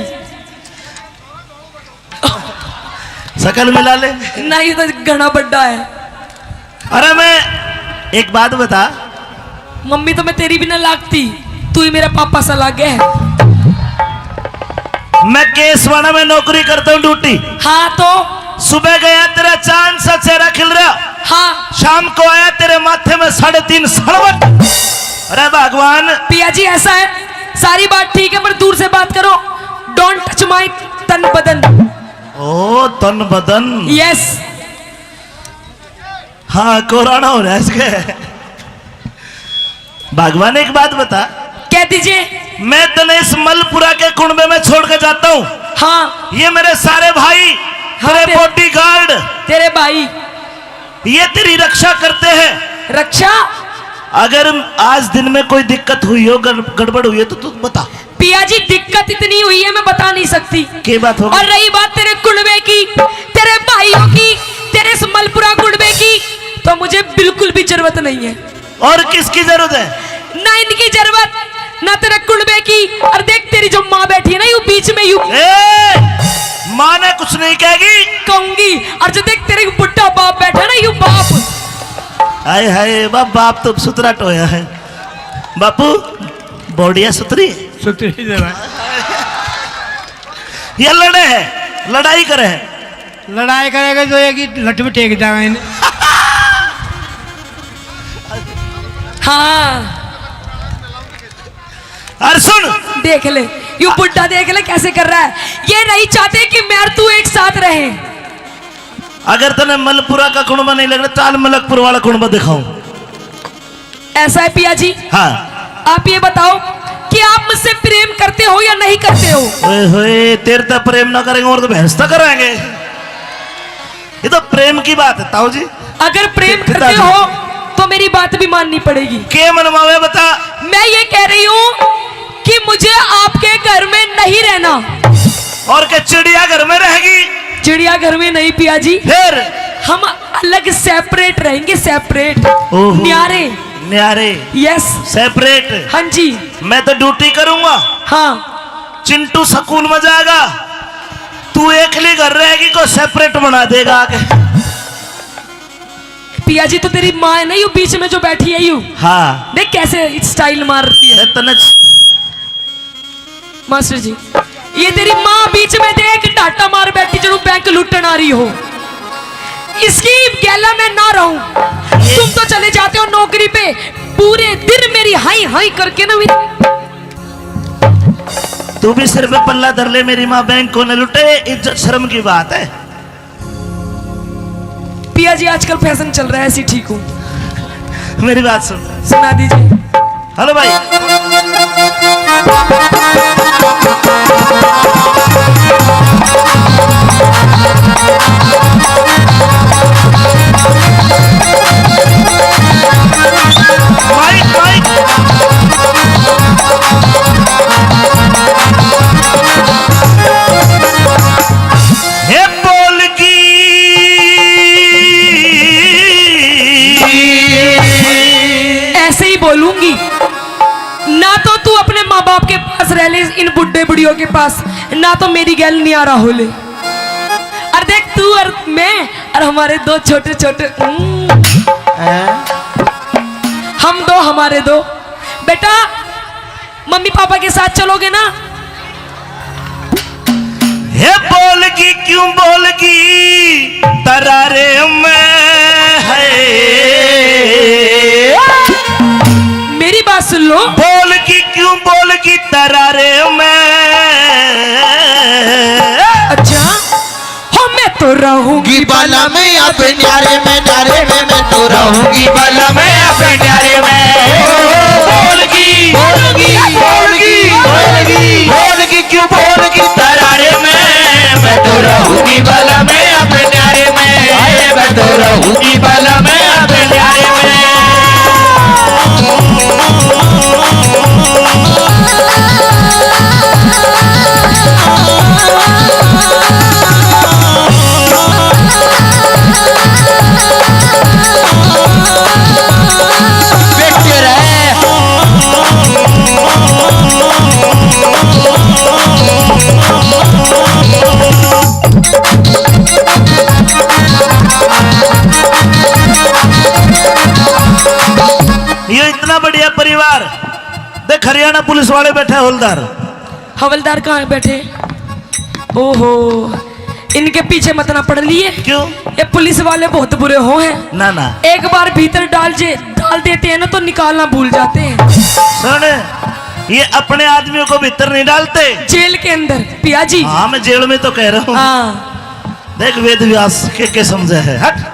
शकल मिला ले। नहीं तो घना बड्डा है। अरे मैं एक बात बता, मम्मी तो मैं तेरी भी ना लागती, तू ही मेरा पापा सा लागे है। मैं केसवाड़ा में नौकरी करता हूँ ड्यूटी। हाँ तो सुबह गया तेरा चांद सा चेहरा खिल रहा, हाँ शाम को आया तेरे माथे में 3.5 सड़वट। अरे भगवान पिया जी ऐसा है, सारी बात ठीक है पर दूर से बात करो। डोंट टच माय तन बदन। ओ तन बदन। यस हाँ कोरोना हो रहा है इसके। भगवान एक बात बता, कह दीजिए। मैं तने इस मलपुरा के कुंबे में छोड़ के जाता हूँ। हाँ ये मेरे सारे भाई हाँ, तेरे बॉडीगार्ड तेरे भाई ये तेरी रक्षा करते हैं। रक्षा। अगर आज दिन में कोई दिक्कत हुई हो गड़बड़ हुई है तो तू बता। पिया जी दिक्कत इतनी हुई है मैं बता नहीं सकती। क्या बात होगी? और रही बात तेरे कुंबे की, तेरे भाइयों की, तेरे इस मलपुरा कुंबे की, तो मुझे बिल्कुल भी जरूरत नहीं है। और किसकी जरूरत है? ना इनकी जरूरत, ना तेरे कुंबे की। और देख तेरी जो माँ बैठी है ना यू बीच में, यू माँ ने कुछ नहीं कहेगी कहूंगी। और जो देख तेरे बुढ़ा बाप बैठा ना यू बाप। हाय हाय बाप तो सुतरा टोया है। बापू बॉडिया सुतरी सुतरी जरा ये लड़े हैं, लड़ाई करे हैं। लड़ाई करेगा तो एक ही लठ में टेक जाएगा इन्हें। हाँ अरे सुन, देख ले यू बुढ़ा, देख ले कैसे कर रहा है। ये नहीं चाहते कि मैं और तू एक साथ रहे। अगर तने मलपुरा का कुंबा नहीं लग रहा, चाल मलकपुर वाला कुंबा दिखाऊं। ऐसा है पिया जी। हाँ आप ये बताओ कि आप मुझसे प्रेम करते हो या नहीं करते हो? ओए होए, तेरे तो प्रेम ना करेंगे और तो भैंस तो कराएंगे। ये तो प्रेम की बात है ताऊ जी। अगर प्रेम करते हो तो मेरी बात भी माननी पड़ेगी। के मनवावे बता। मैं ये कह रही हूँ कि मुझे आपके घर में नहीं रहना। और के चिड़िया घर में रहेगी? चिड़ियाघर में नहीं पिया जी, फिर हम अलग सेपरेट रहेंगे, सेपरेट। ओहो। न्यारे। न्यारे यस सेपरेट। हाँ जी। मैं तो ड्यूटी करूंगा, हाँ चिंटू स्कूल में जाएगा, तू एकली घर रहेगी को सेपरेट बना देगा आगे। पिया जी तो तेरी माँ है ना यू बीच में जो बैठी है यू, हाँ देख कैसे स्टाइल मार रही है। अरे तने मास्टर जी ये तेरी माँ बीच में देख डाटा मार बैठी जो बैंक लूटन आ रही हो। इसकी गैला में ना रहूं। तुम तो चले जाते हो नौकरी पे, पूरे दिन मेरी हाई हाई करके ना तू भी सिर पे पल्ला धर ले, मेरी माँ बैंक को न लुटे, इज्जत शर्म की बात है। पिया जी आजकल फैशन चल रहा है, ऐसी ठीक हूँ। मेरी बात सुन, सुना दीजिए। हेलो भाई। Mic mic. हे बोलगी ऐसे ही बोलूंगी ना, तो तू अपने माँ बाप के पास रह ले, इन बुढ़े बुढ़ियों के पास, ना तो मेरी गैल नहीं आ रहा हो ले। और देख तू और मैं और हमारे दो छोटे छोटे हम दो हमारे दो। बेटा मम्मी पापा के साथ चलोगे ना? हे बोलगी क्यों बोलगी तरारे में है। मेरी बात सुन लो। बोलगी क्यों बोलगी तरारे में। अच्छा हो मैं तो रहूंगी बाला में अपने न्यारे में, न्यारे में मैं तो रहूंगी बाला में अपने न्यारे में। बोलगी बोलगी बोलगी बोलगी बोलगी क्यों बोलगी तरारे में, मैं तो रहूंगी बाला में अपने न्यारे में, मैं तो रहूंगी बाला में अपने न्यारे में। ये इतना बढ़िया परिवार देख, हरियाणा पुलिस वाले बैठे हवलदार। हवलदार कहाँ बैठे? ओहो इनके पीछे मत ना पड़ लिए। क्यों? ये पुलिस वाले बहुत बुरे हो हैं। ना ना एक बार भीतर डाल देते हैं ना तो निकालना भूल जाते हैं। सुन, ये अपने आदमियों को भीतर नहीं डालते, जेल के अंदर पिया जी। हाँ मैं जेल में तो कह रहा हूँ। हाँ देख वेद व्यास के समझे है। हट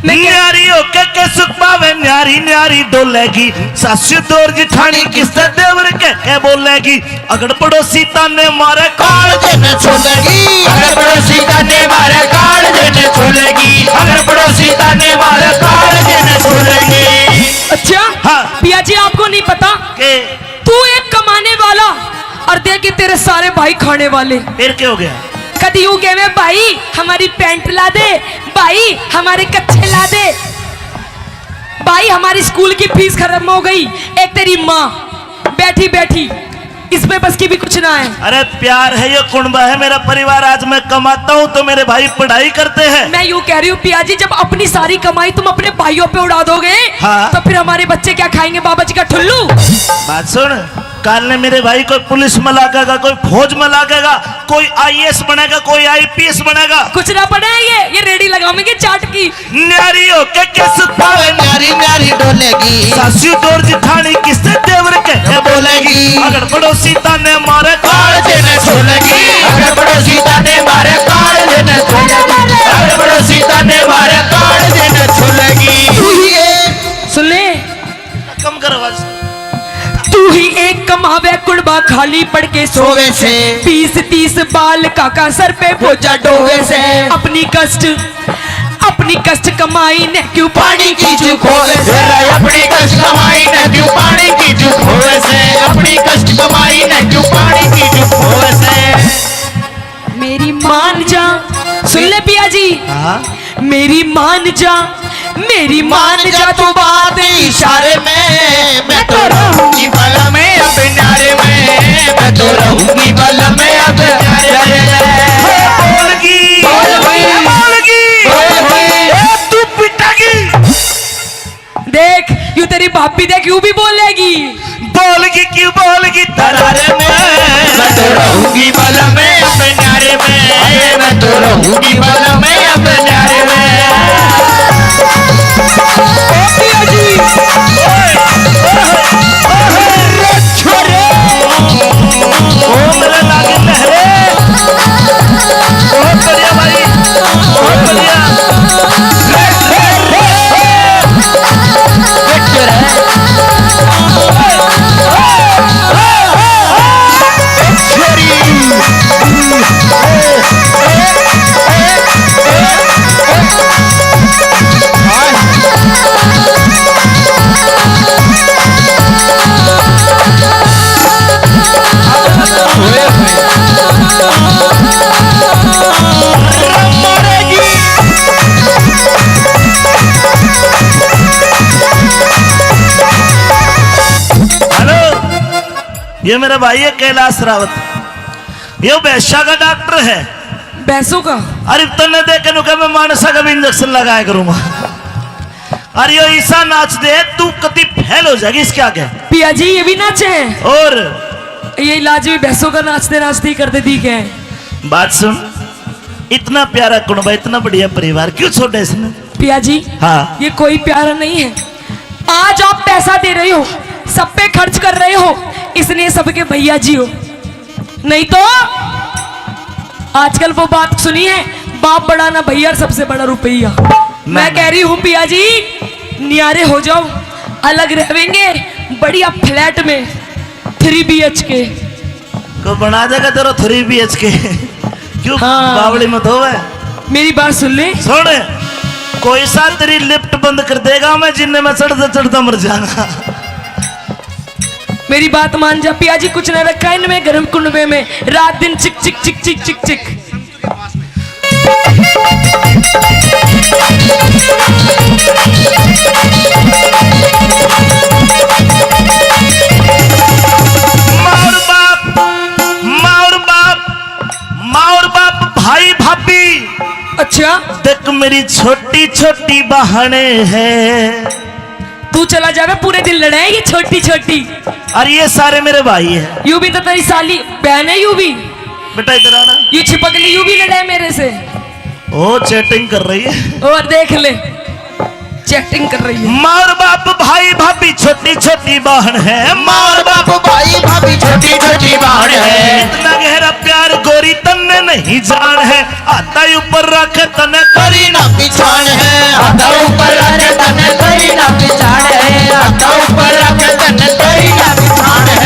मैं क्या- न्यारी होके के सुख पावे, न्यारी न्यारी डोलेगी, सासू दौर जिठानी किससे देवर के बोलेगी। अगर पड़ोसी ताने मारे काल देने छोड़ेगी, अगर पड़ोसी ताने मारे काल देने छोड़ेगी, अगर पड़ोसी ताने मारे काल देने छोड़ेगी। अच्छा हाँ। पिया जी आपको नहीं पता के तू एक कमाने वाला और देखिए तेरे सारे भाई खाने वाले। फिर क्या हो गया? कभी यूं कहे भाई हमारी पैंट ला दे, भाई हमारे कच्छे ला दे, भाई हमारी स्कूल की फीस खत्म हो गई। एक तेरी माँ बैठी बैठी इसमें बस की भी कुछ ना है। अरे प्यार है, ये कुंबा है मेरा परिवार। आज मैं कमाता हूँ तो मेरे भाई पढ़ाई करते हैं। मैं यूं कह रही हूँ पिया जी, जब अपनी सारी कमाई तुम अपने भाइयों पे उड़ा दोगे हाँ। तो फिर हमारे बच्चे क्या खाएंगे? बाबा जी का ठुल्लू। बात सुन, काल ने मेरे भाई कोई पुलिस में लागेगा, कोई फौज में लागेगा, कोई आईएएस बनेगा, कोई आईपीएस बनेगा। कुछ ना पड़े ये रेडी लगाओगे चाट की। न्यारी होके के सुख पावे, न्यारी न्यारी डोलेगी, सासू दौर जिठानी किससे देवर के बोलेगी। अगर पड़ोसी ताने मारे काल देने छोड़ेगी, अगर पड़ोसी ताने मारे काल देने छोड़ेगी, अगर पड़ोसी ताने मारे काल देने छोड़ेगी। तू ही एक सुन ले, कम कर आवाज। तू ही एक कमावे कुड़बा खाली पड़ के सोवे से 20-30 बाल काका सर पे बोझा डोवे से। अपनी कष्ट कमाई ने क्यों पानी की चूक होवे से, अपनी कष्ट कमाई ने क्यों पानी की चूक होवे से, अपनी कष्ट कमाई ने क्यों पानी की चूक होवे से। मेरी मान जा। सुन ले पिया जी, हाँ मेरी मान जा, मेरी मान जा तू बात इशारे में मैं तो रहूंगी बाला में अपने न्यारे में, मैं तो रहूंगी बाला में अपने न्यारे में। बोलगी बोलगी तू पिटागी। देख यूं तेरी भाभी देख यूं भी बोलेगी। बोलगी क्यों बोलगी तरारे में, मैं तो रहूंगी बाला में अपने न्यारे में, मैं तो रहूंगी बाला में अपने न्यारे में। ओ मेरे लागे लहरे, बहुत बढ़िया भाई, बहुत बढ़िया। ये मेरा भाई है कैलाश रावत, ये वैश्या का डॉक्टर है। भैंसों का? अरे तने देख के मैं मानसा का भी इंजेक्शन लगाया करूंगा। अरे यो ऐसा नाच दे तू कति फेल हो जाएगी इसके आगे। पिया जी ये भी नाचे हैं और ये इलाज में भैंसों का नाचते नाचते ही करते दिख है। बात सुन, इतना प्यारा कुनबा, इतना बढ़िया परिवार, क्यों छोड़ा इसने? पिया जी हाँ। ये कोई प्यारा नहीं है। आज आप पैसा दे रहे हो, सब पे खर्च कर रहे हो, इसलिए सबके भैया जी हो। नहीं तो आजकल वो बात सुनी है, बाप बड़ा ना भैया, सबसे बड़ा रुपया। मैं कह रही हूँ पिया जी नियारे हो जाओ, अलग रहेंगे बढ़िया फ्लैट में 3 BHK को बना देगा तेरा 3 BHK। क्यों हाँ। बावड़ी मत हो। मेरी बात सुन ले। सुन, कोई सा तेरी लिफ्ट बंद कर देगा, मैं जिन्ने में चढ़ता चढ़ता मर जाऊंगा। मेरी बात मान जा पिया जी, कुछ न रखा है इनमें गर्म कुंडवे में, रात दिन चिक चिक चिक चिक चिक चिक। माँ और बाप भाई भाभी। अच्छा देख मेरी छोटी छोटी बहने हैं। तू चला जावे, पूरे दिन लड़ाएगी छोटी छोटी। अरे ये सारे मेरे भाई हैं। यू भी तो तेरी साली बहन है, यू भी बेटा इधर आना। यू छिपकली, यू भी लड़ाए मेरे से। ओ चैटिंग कर रही है, और देख ले चैटिंग कर रही है। माँ और बाप भाई भाभी छोटी छोटी बहन है। माँ और बाप भाई भाभी छोटी छोटी बहन है। इतना गहरा प्यार गोरी तन्ने नहीं जान है। आता ऊपर रख तने करी ना पिछाड़ है, आता ऊपर रखे तने करी ना पिछाड़ है, आता ऊपर रखे तने करी ना पिछाड़ है।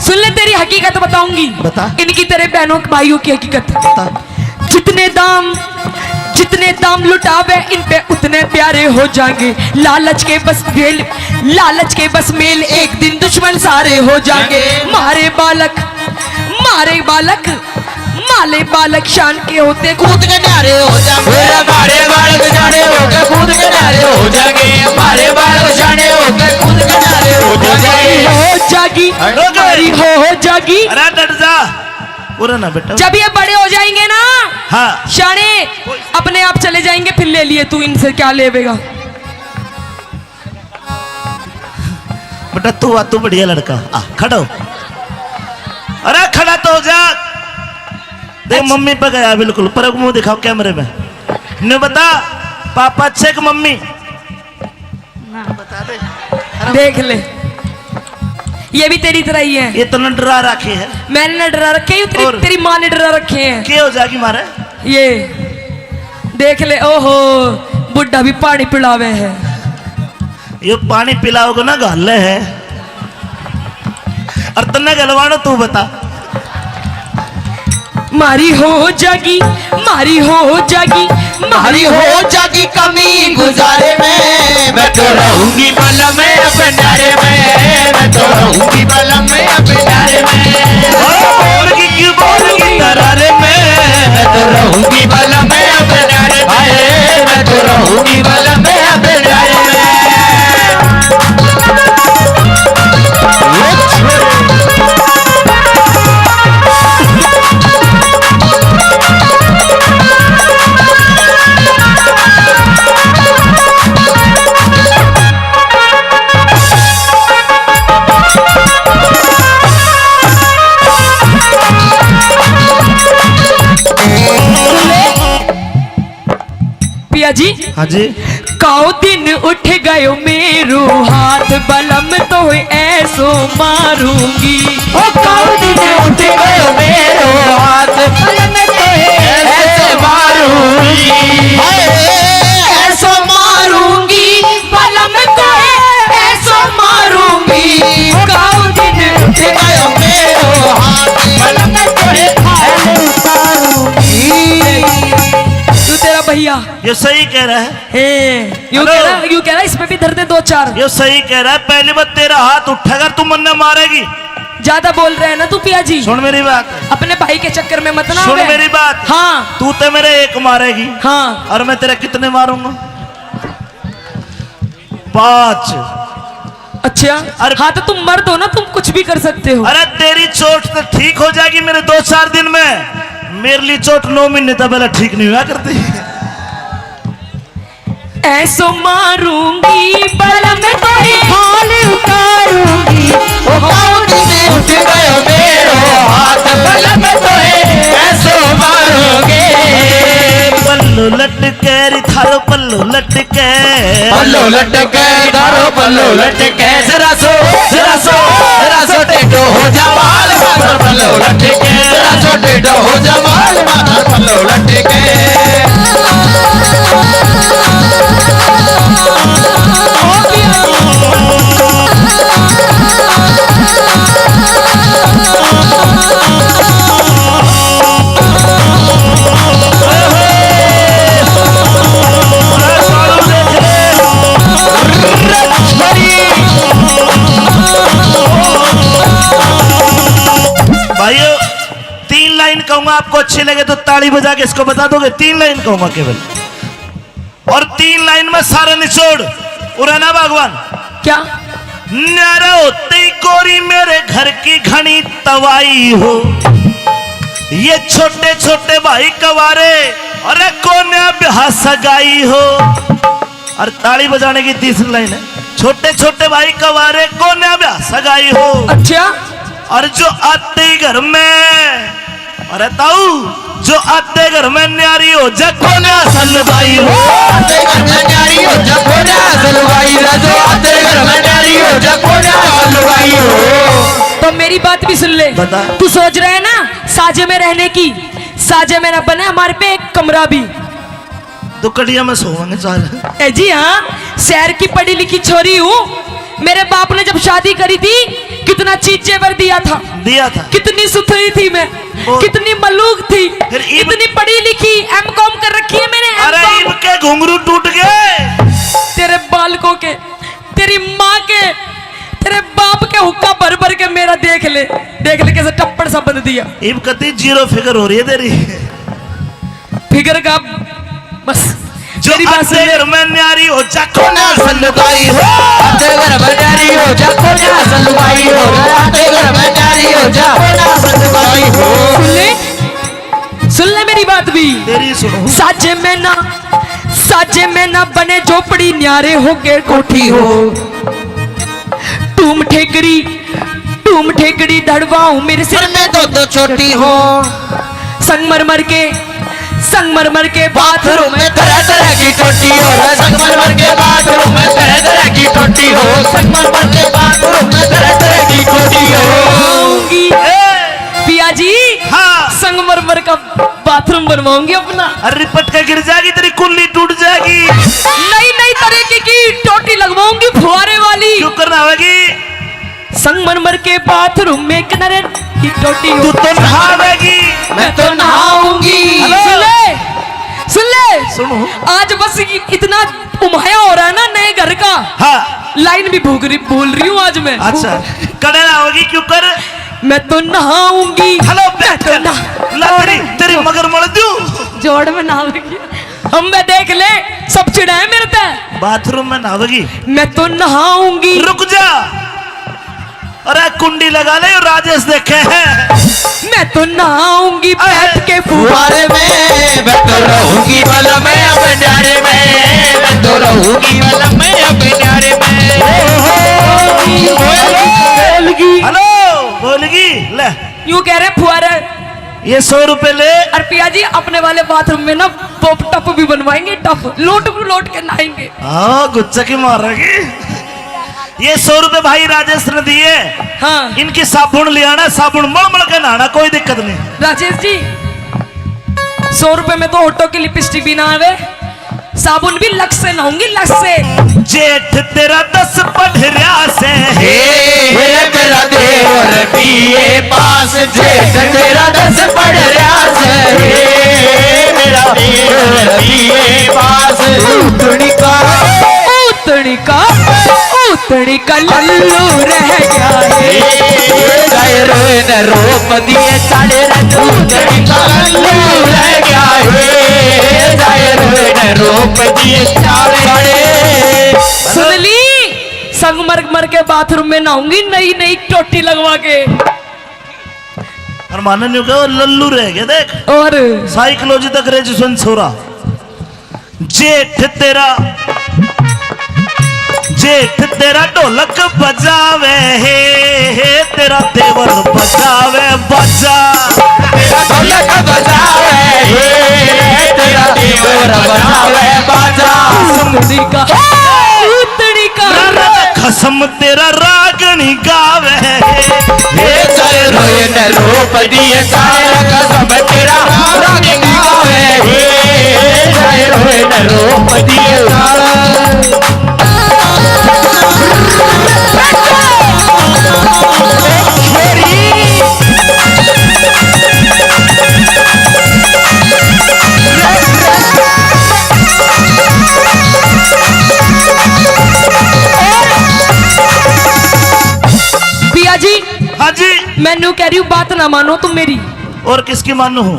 सुन ले तेरी हकीकत बताऊंगी। बता। इनकी तेरे बहनों भाइयों की हकीकत। जितने दाम लुटावे इन पे उतने प्यारे हो जाएंगे। लालच के बस मेल एक दिन दुश्मन सारे हो जाएंगे। मारे बालक शान के होते कूद के न्यारे हो जाएंगे, मारे बालक जाने होके कूद के न्यारे हो जाएंगे, मारे बालक जाने होके कूद के न्यारे हो जाएंगे। हो जागी। अरे डट जा, पूरा ना बेटा। जब ये बड़े हो जाएंगे ना, हाँ शाने अपने आप चले जाएंगे, फिर ले लिए तू इनसे क्या लेवेगा। बेटा तू बढ़िया लड़का, खड़ा हो। अरे खड़ा तो हो जा। देख मम्मी पे गया बिल्कुल, पर मुंह दिखाओ कैमरे में। ने बता पापा अच्छे कि मम्मी? बता दे। देख ले ये भी तेरी तरह ही है। ये तो न डरा रखी है। मैंने न डरा रखे हैं, तेरी माँ ने डरा रखे हैं। क्या हो जाएगी मारे? ये देख ले, ओहो बुढ़ा भी पानी पिलावे है। ये पानी पिलाओगे ना गले है। और तन्ने गलवानो तू बता। मारी हो जागी कमी गुजारे में, मैं तो रहूंगी बलम में अपने डारे में, मैं तो रहूंगी बलम में अपने डारे में। बोलगी तरारे में, मैं तो रहूंगी बलम में अपने डारे में, मैं तो रहूंगी बलम में अपने डारे में। पिया जी। हाँ जी। काओ दिन उठ गयो मेरो हाथ, बलम तो ऐसो मारूंगी। ओ काऊ दिन उठ गयो मेरो हाथ, बलम तो ऐसे मारूंगी, ऐसो मारूंगी, बलम तो ऐसो मारूंगी। काऊ दिन उठ गयो मेरो हाथ, बलम तो ऐसे मारूंगी। तू तेरा भैया ये सही कह रहा है। यूं कह रहा है, इसमें भी धर दे 2-4। ये सही कह रहा है। पहली बार तेरा हाथ उठेगा तू मन्ने मारेगी। ज्यादा बोल रहे हैं ना तू पिया जी। सुन मेरी बात, अपने भाई के चक्कर में मत ना सुन आवे। मेरी बात। हाँ तू तो मेरे एक मारेगी, हाँ। और मैं तेरे कितने मारूंगा? 5। अच्छा अरे- हाँ तो तुम मर्द हो ना, तुम कुछ भी कर सकते हो। अरे तेरी चोट तो ठीक हो जाएगी मेरे 2-4 दिन में। मेरे लिए चोट 9 महीने तक पहले ठीक नहीं हुआ करती। ऐसो मारूंगी बलम तेरी हाल उतारूंगी ओ पाँव से उठ गयो मेरो हाथ बल में तो ऐसो मारोगे पल्लू लटके रे थारो पल्लू लटके पल्लो लटके दारो पल्लो लटके जरा सो टेढ़ो हो जा बाल माथा पल्लो लटके जरा सो टेढ़ो हो जा बाल माथा पल्लो लटके भाइयों 3 लाइन कहूंगा, आपको अच्छी लगे तो ताली बजा के इसको बता दोगे। 3 लाइन कहूंगा केवल, और 3 लाइन में सारा निचोड़ उड़ाना भगवान। क्या? न्यारा होते ही कोरी मेरे घर की घनी तवाई हो, ये छोटे छोटे भाई कवारे अरे कोने ब्याह सगाई हो। और ताली बजाने की 3री लाइन है, छोटे छोटे भाई कवारे कोने ब्याह सगाई हो। अच्छा, और जो आते ही घर में, अरे ताऊ जो आते घर में न्यारी हो जा कोने सलवाई हो। आते घर में न्यारी हो जा कोने सलवाई हो, जो आते घर में न्यारी हो जा कोने सलवाई हो। तो मेरी बात भी सुन ले। बता। तू सोच रहा है ना साजे में रहने की, साजे में ना बना हमारे पे एक कमरा भी। तो कड़िया में सोवांगे साल। ए जी हाँ, शहर की पढ़ी लिखी छोरी हूँ। मेरे बाप ने जब शादी करी थी कितना चीज जेवर दिया था, कितनी सुथरी थी मैं, कितनी मलूक थी, फिर इतनी पढ़ी लिखी, एमकॉम कर रखी है मैंने। अरे M.Com। इनके घुंघरू टूट गए तेरे बालकों के, तेरी माँ के, तेरे बाप के हुक्का भर भर के मेरा देख ले कैसे टप्पड़ सा बंद दिया। इब कती 0 फिगर हो रही है तेरी। फिगर का बस जो मेरी बात सुन ले। घर में न्यारी हो जा कोने सलवाई हो, आते घर में न्यारी हो जा कोने सलवाई हो, आते घर में न्यारी हो जा कोने सलवाई हो। सुन ले मेरी बात भी। तेरी सुनो। साजे में ना बने झोपड़ी, न्यारे हो के कोठी हो। टूम ठेकड़ी धड़वाऊं मेरे सिर में दो छोटी हो, संगमरमर के बाथरूम में तरह तरह की टोटी हो, संगमरमर के बाथरूम में तरह तरह की टोटी हो, संगमरमर के बाथरूम में तरह तरह की टोटी हो। आऊंगी पिया जी, हाँ। संगमरमर का बाथरूम बनवाऊंगी अपना। अरे रिपट के गिर जाएगी, तेरी कुल्ली टूट जाएगी। नई तरीके की टोटी लगवाऊंगी फुहारे वाली। क्यों करना होगी? संगमरमर के बाथरूम में किनारे की टोटी हो। तू तो नहावेगी, मैं तो नहाऊंगी। हेलो। सुन ले सुनो। आज बस इतना उमाया हो रहा है ना नए घर का। हाँ। लाइन भी बोल रही हूँ आज मैं। अच्छा कड़े ना होगी, क्यों कर? मैं तो नहाऊंगी। हेलो मैं तो तेरी मगर मर दूं। जोड़ में नहाऊंगी। हम मैं देख ले सब चिड़ा है मेरे पे। बाथरूम में नहावेगी? मैं तो नहाऊंगी। रुक जा, अरे कुंडी लगा ले, राजेश देखे हैं। मैं तो नहाऊंगी बैठ के फुहारे में, मैं तो रहूंगी बल में अपने न्यारे में, मैं तो रहूंगी बल में अपने न्यारे में। हेलो बोलगी ले, यूं कह रहे फुहारे। ये 100 रुपए ले। और पिया जी अपने वाले बाथरूम में ना पॉप टप भी बनवाएंगे, टप लोट के नहाएंगे। हाँ गुच्चा की मारेगी। ये 100 रुपए भाई राजेश ने दिए। हाँ इनकी साबुन ले आना, साबुन मल के नहाना, कोई दिक्कत नहीं। राजेश जी 100 रुपए में तो होटो की लिपस्टिक भी ना आवे, साबुन भी लक्स से नहाऊंगी, लक्स से। जेठ तेरा 10 पढ़रिया से मेरा देवर बीए पास, जेठ तेरा 10 पढ़रिया से, मेरा देवर बीए पास। उतनी का लल्लू रह गया है। न रोप दिए साढ़े उतनी का लल्लू रह गया है, न रोप दिए साढ़े। सुन ली, संगमरमर के बाथरूम में नहाऊंगी नई टोटी लगवा के। और मानन नहीं कहो लल्लू रह गया। देख और साइकोलॉजी तक ग्रेजुएशन छोरा। जेठ तेरा जेठ तेरा ढोलक बजावे हे तेरा देवर बजावे बजा। तेरा ढोलक बजावे हे तेरा देवर बजावे बाजा। समुद्री का उतरी का खसम तेरा रागनी गावे हे जय रोए न रूप दिए सारा कसम तेरा रागनी गावे हे जय रोए न रूप दिए सारा। पिया जी हाँ जी। मैनू कह रही हूँ बात ना मानो तुम मेरी, और किसकी मानू हूँ?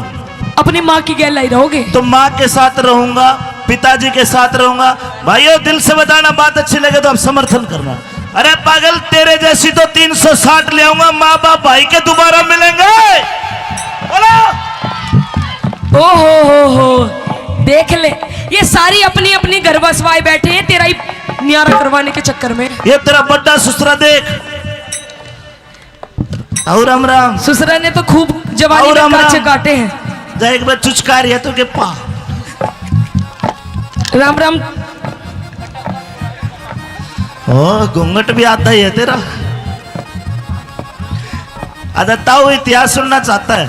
अपनी माँ की गैल लाई रहोगे। तो माँ के साथ रहूंगा, पिताजी के साथ रहूंगा। भाइयों दिल से बताना, बात अच्छी लगे तो आप समर्थन करना। अरे पागल, तेरे जैसी तो 360 ले आऊंगा। माँ बाप भाई के दोबारा मिलेंगे। बोलो। ओ हो, देख ले, ये सारी अपनी अपनी घर बसवाए बैठे हैं तेरा ही न्यारा करवाने के चक्कर में। ये तेरा बड्डा ससुरा देख। और राम राम। ससुरा ने तो खूब जवानी और में राम काचे राम। काटे हैं। जा एक बार चुचकार है तो के पा। राम राम। ओ घूंघट भी आता ही है तेरा। अदा ताऊ इतिहास सुनना चाहता है,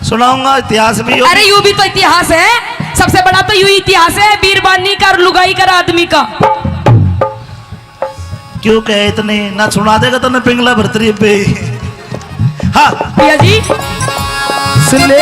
सुनाऊंगा इतिहास भी। अरे यूं भी तो इतिहास है, सबसे बड़ा तो यूं इतिहास है बीरबानी का और लुगाई का आदमी का। क्यों कहे इतने ना सुना देगा तो ना पिंगला भरतरी पे। हाँ पिया जी सुन ले।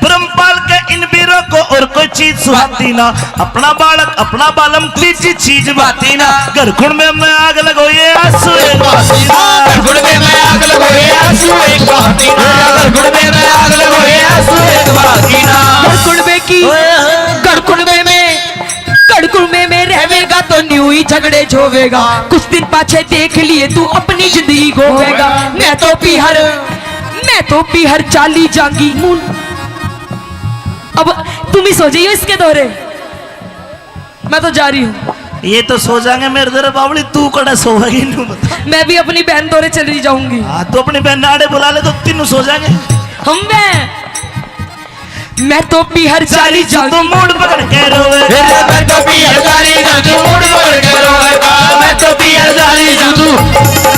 ब्रह्मपाल के इन वीरों को और कोई चीज सुहाती ना। अपना बालक अपना बालम तीसरी चीज बाती ना। घरकुण में मैं आग लगो ये आंसू एक बातीना। घरकुण में मैं आग लगो ये आंसू एक बातीना। घरकुण में मैं आग लगो ये आंसू एक बातीना। गड़कुड़ में रहेगा तो न्यू ही झगड़े झोवेगा। कुछ दिन पाछे देख लिए तू अपनी जिंदगी गोवेगा। मैं तो पीहर चाली जांगी। अब तुम ही सो जाइयो इसके दौरे, मैं तो जा रही हूँ। ये तो सो जाएंगे मेरे दर बावली, तू कड़ा सोएगी नू बता। मैं भी अपनी बहन दौरे चली जाऊंगी। हाँ तो अपनी बहन नाड़े बुला ले तो तीनों सो जाएंगे। मैं तो पीहर चाली तो जाऊंगी। मूड पकड़ के रोवे। मैं तो पीहर जाली जादू मूड पकड़ के रोवेगा। मैं तो पीहर जाली जादू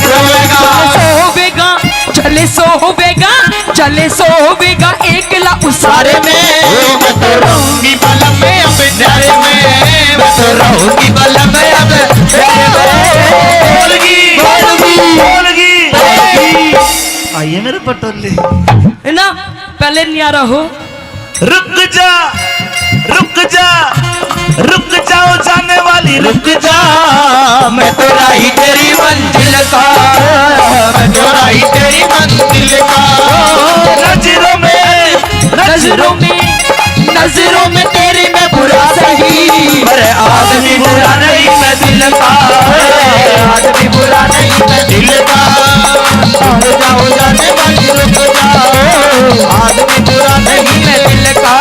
रोवेगा। चले सोवेगा एकला सारे में मैं तो रहूंगी बलम में अब न्यारे में। मैं तो रहूंगी बलम में अब बोलगी। आइए मेरे पटोले। है ना, पहले न्यारा हो। रुक जाओ जाने वाली रुक जा। मैं तो राही तेरी मंजिल का। मैं तो राही तेरी मंजिल का। नजरों में तेरे में बुरा सही, पर आदमी बुरा नहीं मैं दिल का। आदमी बुरा नहीं मैं दिल का। जाओ जाने वाली रुक जाओ। आदमी बुरा नहीं मैं दिल का।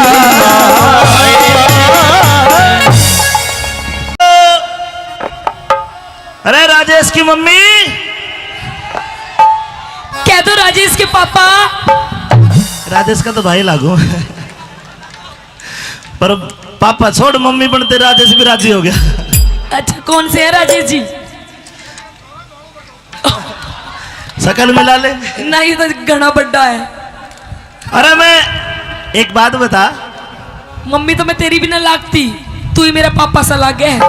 अरे राजेश की मम्मी, कह दो राजेश के पापा। राजेश का तो भाई लागू पर पापा छोड़, मम्मी बनते राजेश भी राजी हो गया। अच्छा कौन से है राजेश जी? शकल मिला ले। नहीं तो घना बड्डा है। अरे मैं एक बात बता, मम्मी तो मैं तेरी भी ना लागती, तू ही मेरा पापा सा लागे है।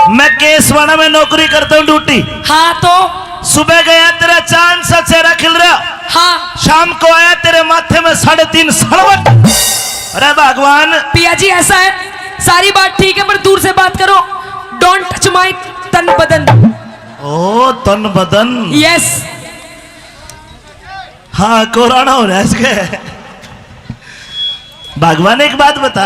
मैं केसवाड़ा में नौकरी करता हूँ ड्यूटी। हाँ तो सुबह गया तेरा चांद सा चेहरा खिल रहा। हाँ शाम को आया तेरे माथे में 3.5 सड़वट। अरे भगवान। पिया जी ऐसा है, सारी बात ठीक है पर दूर से बात करो। डोंट टच माय तन बदन। ओ तन बदन। यस। हाँ कोराना हो रहा है इसके। भगवान एक बात बता।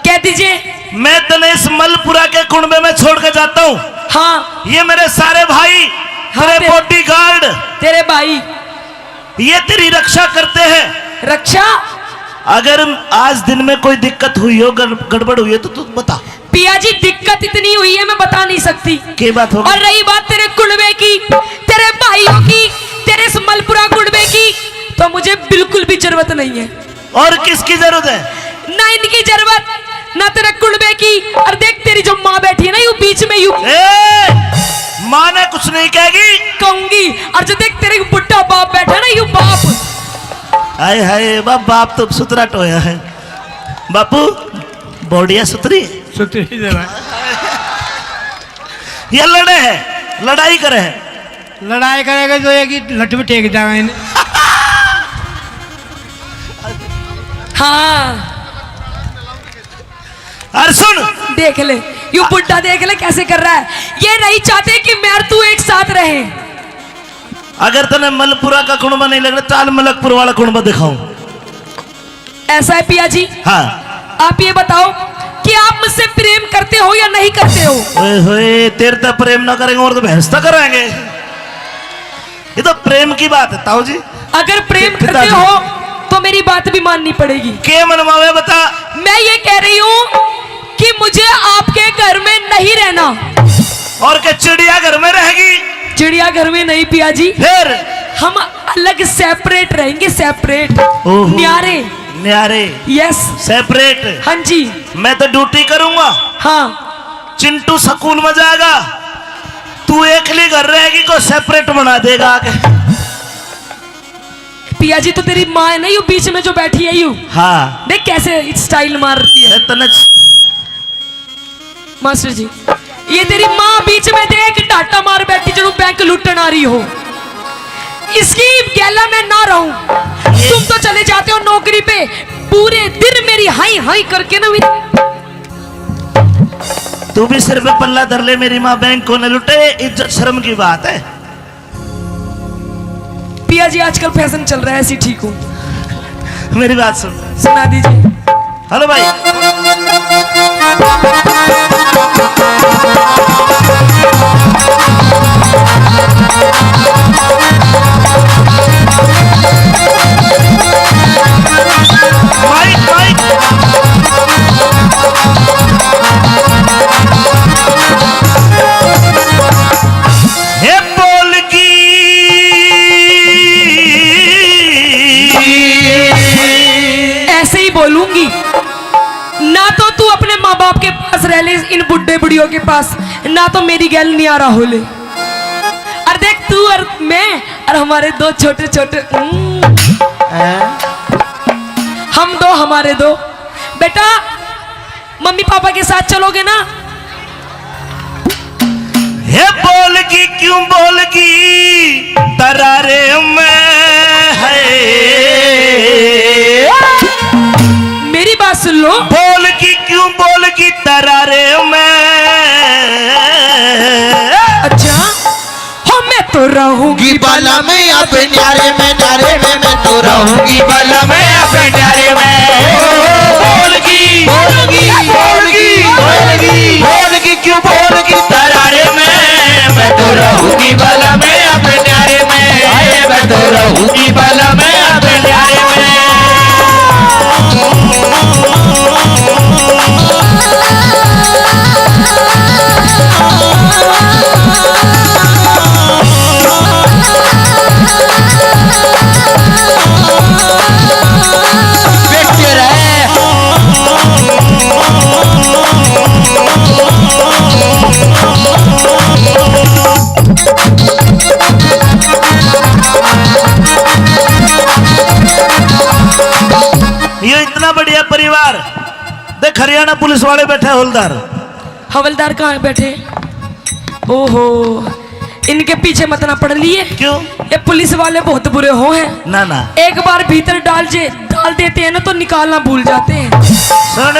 कह दीजिए। मैं तने इस मलपुरा के कुंबे में छोड़ के जाता हूँ। हाँ ये मेरे सारे भाई, तेरे बॉडीगार्ड, तेरे भाई ये तेरी रक्षा करते हैं। रक्षा? अगर आज दिन में कोई दिक्कत हुई हो, गड़बड़ हुई है तो तू बता। पिया जी दिक्कत इतनी हुई है मैं बता नहीं सकती। क्या बात होगी? और रही बात तेरे कुड़बे की, तेरे भाइयों की, तेरे मलपुरा कुड़बे की, तो मुझे बिल्कुल भी जरूरत नहीं है। और किसकी जरूरत है? ना इनकी जरूरत, ना तेरे कुड़बे की। और देख तेरी जो माँ बैठी है ना, यू बीच में यू माँ ने कुछ नहीं कहेगी, कहूंगी। और जो देख तेरे बुढ़ा बाप बैठा है ना, यू बाप। हाय हाय बाप तो सुतरा टोया है। बापू बॉडिया सुतरी है। सुतरी जरा ये लड़े है, लड़ाई करे है। लड़ाई करेगा जो है कि लट में टेक जाएगा इन्हें। हाँ अरे सुन, देख ले यू बुढ़ा, देख ले कैसे कर रहा है। ये नहीं चाहते कि मैं और तू एक साथ रहे। अगर तने मलपुरा का कुणबा नहीं लग रहा, चाल मलकपुर वाला कुणबा दिखाऊं। ऐसा है पिया जी। हाँ आप ये बताओ कि आप मुझसे प्रेम करते हो या नहीं करते हो? ओए होए, तेरे तो प्रेम ना करेंगे और तो भैंस तो करेंगे। ये तो प्रेम की बात है ताऊ जी। अगर प्रेम करते हो तो मेरी बात भी माननी पड़ेगी। के मनवावे बता। मैं ये कह रही हूँ कि मुझे आपके घर में नहीं रहना। और क्या चिड़िया घर में रहेगी? चिड़िया घर में नहीं पिया जी, फिर हम अलग सेपरेट रहेंगे, सेपरेट, ओहो। न्यारे। न्यारे? Yes separate? हाँ जी। मैं तो ड्यूटी करूंगा, हाँ चिंटू स्कूल में जाएगा, तू एकली घर रहेगी, को सेपरेट बना देगा आगे। पिया जी तो तेरी माँ है ना, यू बीच में जो बैठी है यू, हाँ देख कैसे स्टाइल मार रही है। तने मास्टर जी ये तेरी माँ बीच में देख डाटा मार बैठी, जो बैंक लुटन आ रही हो। इसकी गैला में ना रहूं। तुम तो चले जाते हो नौकरी पे, पूरे दिन मेरी हाई हाई करके ना। तू भी सिर पे पल्ला धर ले, मेरी माँ बैंक को न लुटे, इज्जत शर्म की बात है। पिया जी आजकल फैशन चल रहा है, ऐसी ठीक हूँ। मेरी बात सुन, सुना दीजिए। हेलो भाई। Mic mic. हे बोलगी ऐसे ही बोलूंगी। ना तो तू अपने माँ बाप के पास रह ले, इन बुढ़े बुढ़ियों के पास, ना तो मेरी गैल नहीं आ रहा हो ले। और देख तू और मैं और हमारे दो छोटे छोटे हम दो, हमारे दो बेटा, मम्मी पापा के साथ चलोगे ना? हे बोलगी क्यों बोलगी तरारे में है। मेरी बात सुन लो। बोलगी क्यों बोलगी तरारे में। अच्छा हो, मैं तो रहूंगी बाला में अपने न्यारे में, न्यारे में मैं तो रहूंगी बाला में अपने न्यारे में। बोलगी बोलगी बोलगी बोलगी बोलगी क्यों बोलगी तरारे में, मैं तो रहूंगी बाला में अपने न्यारे में, मैं तो रहूंगी बाला में अपने न्यारे में। ये इतना बढ़िया परिवार देख, हरियाणा पुलिस वाले बैठे, हवलदार। हवलदार कहाँ है बैठे? ओहो, इनके पीछे मत ना पड़ लिए। क्यों? ये पुलिस वाले बहुत बुरे हो हैं। ना ना, एक बार भीतर डाल देते हैं ना तो निकालना भूल जाते हैं। सुन,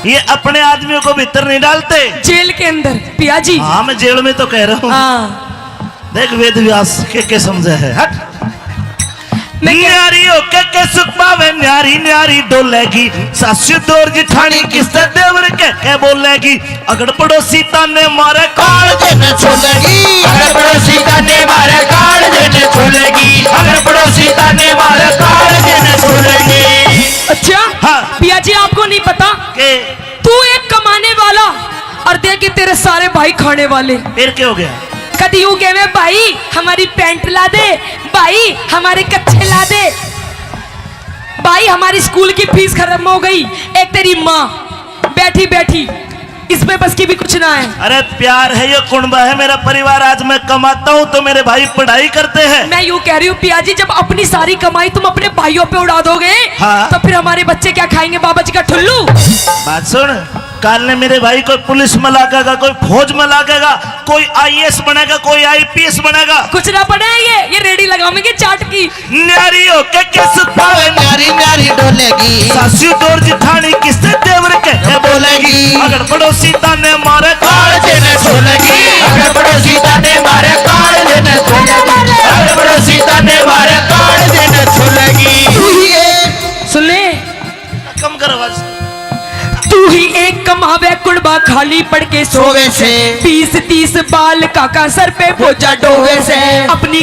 ये अपने आदमियों को भीतर नहीं डालते, जेल के अंदर। पिया जी हाँ मैं जेल में तो कह रहा हूँ। हाँ देख वेद व्यास के समझे है। हट। मैं क्या- न्यारी होके के सुख पावे, न्यारी न्यारी डोलेगी, सासु दौर जिठानी किससे देवर के बोलेगी। अगर पड़ोसी ताने मारे काल जन छोलेगी, अगर पड़ोसी ताने मारे काल जन छोलेगी, अगर पड़ोसी अच्छा हाँ। पिया जी आपको नहीं पता के तू एक कमाने वाला और देख के तेरे सारे भाई खाने वाले। फिर क्या हो गया? कभी यूं कहे भाई हमारी पैंट ला दे, भाई हमारे कच्छे ला दे, भाई हमारी स्कूल की फीस खत्म हो गई। एक तेरी माँ बैठी बैठी इसमें बस की भी कुछ ना है। अरे प्यार है, ये कुंबा है मेरा परिवार। आज मैं कमाता हूँ तो मेरे भाई पढ़ाई करते हैं। मैं यूं कह रही हूँ पिया जी, जब अपनी सारी कमाई तुम अपने भाइयों पे उड़ा दोगे हाँ। तो फिर हमारे बच्चे क्या खाएंगे? बाबा जी का ठुल्लू। बात सुन, काल ने मेरे भाई कोई पुलिस में लागेगा, कोई फौज में लागेगा, कोई आईएएस बनेगा, कोई आईपीएस बनेगा। कुछ ना पड़े ये रेडी लगाओगे चाट की। न्यारी हो के किस भावे न्यारी न्यारी डोलेगी, सासू डोर जिठानी किससे देवर के बोलेगी। अगर पड़ोसी ताने मारे काल देने छोलेगी, अगर पड़ोसी ताने मारे काल देने छोलेगी, अगर पड़ोसी ताने मारे काल देने छोलेगी। तू ही एक सुन ले, कम कर आवाज। तू ही एक कमावे कुड़बा खाली पड़ के सोवे से 20-30 बाल काका सर पे बोझा डोवे से। अपनी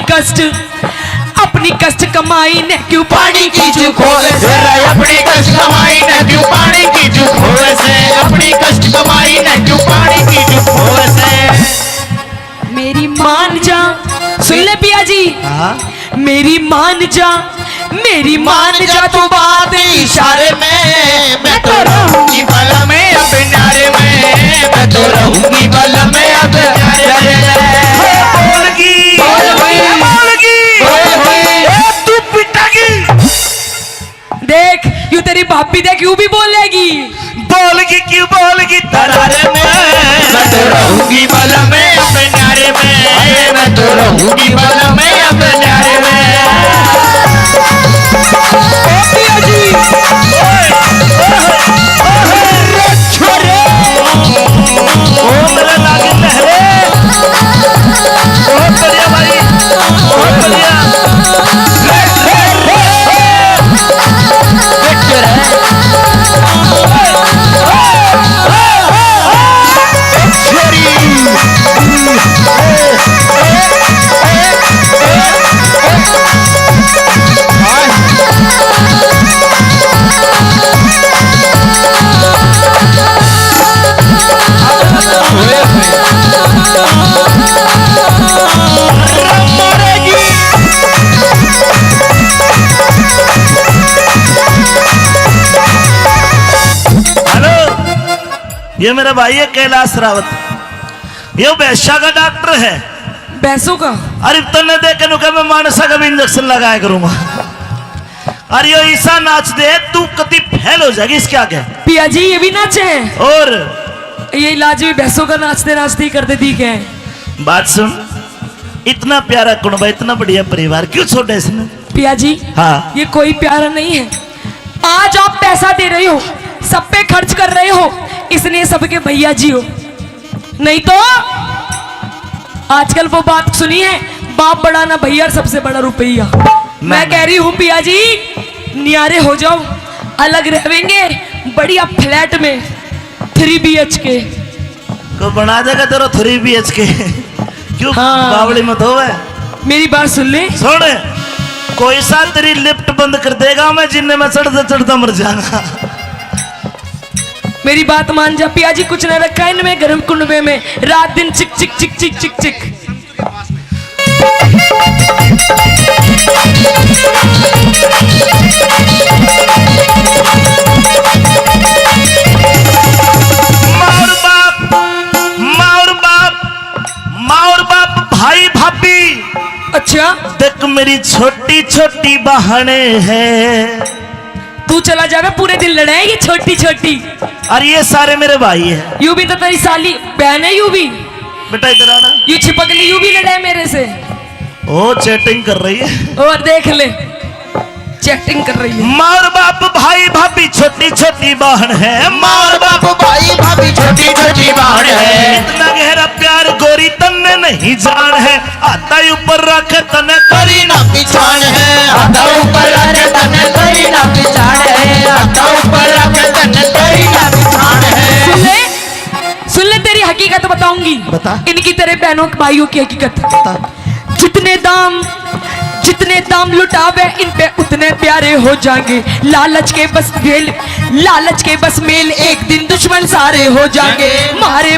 कष्ट कमाई ने क्यों पानी की चूक होवे से, अपनी कष्ट कमाई न क्यों पानी की चूक होवे से, अपनी कष्ट कमाई न क्यों पानी की चूक होवे से। मेरी मान जा। सुन ले पिया जी, मेरी मान जा, मेरी मान जा तू बात इशारे में, मैं तो रहूंगी बल में अब न्यारे में, मैं तो रहूंगी बल में अब न्यारे में। बोलगी बोल भाई, बोलगी बोल भाई। तू पिटागी। देख यूं तेरी भाभी देख यूं भी बोलेगी। बोलगी क्यों बोलगी तरारे में, मैं तो रहूंगी बल में अब न्यारे में, मैं तो रहूंगी बल में अब न्यारे में। ओ मेरे लागे लहरे, बहुत बढ़िया भाई, बहुत बढ़िया। ये मेरा भाई है कैलाश रावत, ये वैश्या का डॉक्टर है। पैसों का अरे तने देख के नुका मैं मानसा का भी इंजेक्शन लगाया करूंगा। अरे ये ईसा नाच दे तू कति फेल हो जाएगी इसके आगे। पिया जी ये भी नाचे हैं और ये इलाज भी भैंसों का नाचते नाचते ही करते दिखे हैं। बात सुन, इतना प्यारा कुनबा, इतना बढ़िया परिवार क्यों छोड़े इसने? पिया जी हाँ। ये कोई प्यारा नहीं है। आज आप पैसा दे रहे हो, सब पे खर्च कर रहे हो, इसलिए सबके भैया जी हो। नहीं तो आजकल वो बात सुनी है, बाप बड़ा ना भैया, सबसे बड़ा रुपया। मैं कह रही हूँ पिया जी नियारे हो जाओ, अलग रहेंगे बढ़िया फ्लैट में 3 BHK को बना देगा तेरा 3 BHK। क्यों हाँ। बावली मत होवे। मेरी बात सुन ले। सुन, कोई सा तेरी लिफ्ट बंद कर देगा, मैं जिन्ने में चढ़ता चढ़ता मर जाऊंगा। मेरी बात मान जा पिया जी, कुछ न रखा है इनमें गर्म कुंडवे में, रात दिन चिक चिक चिक चिक चिक चिक। मार बाप, मार बाप, मार बाप, भाई भाभी। अच्छा देख मेरी छोटी छोटी बहने हैं। तू चला जावे, पूरे दिन लड़ाएगी छोटी छोटी। और ये सारे मेरे भाई हैं। यू भी तो तेरी साली बहन है, यू भी बेटा इधर आना। यू छिपक ली, यू भी लड़ाए मेरे से। ओ चैटिंग कर रही है। और देख ले चैटिंग कर रही है। मार बाप भाई भाभी छोटी छोटी बहन है। मार बाप भाई भाभी छोटी छोटी बहन है। इतना गहरा प्यार गोरी तन्ने नहीं जान है। आता ऊपर रख तने करी ना पिछाड़ है, आता ऊपर रख तने करी ना पिछाड़ है, आता ऊपर रख तने करी ना पिछाड़ है। सुन ले तेरी हकीकत बताऊंगी। बता। इनकी तेरे बहनों भाइयों की हकीकत। जितने दाम जितने दाम लुटावे इन पे उतने प्यारे हो जाएंगे। लालच के बस मेल एक दिन दुश्मन सारे हो जाएंगे। मारे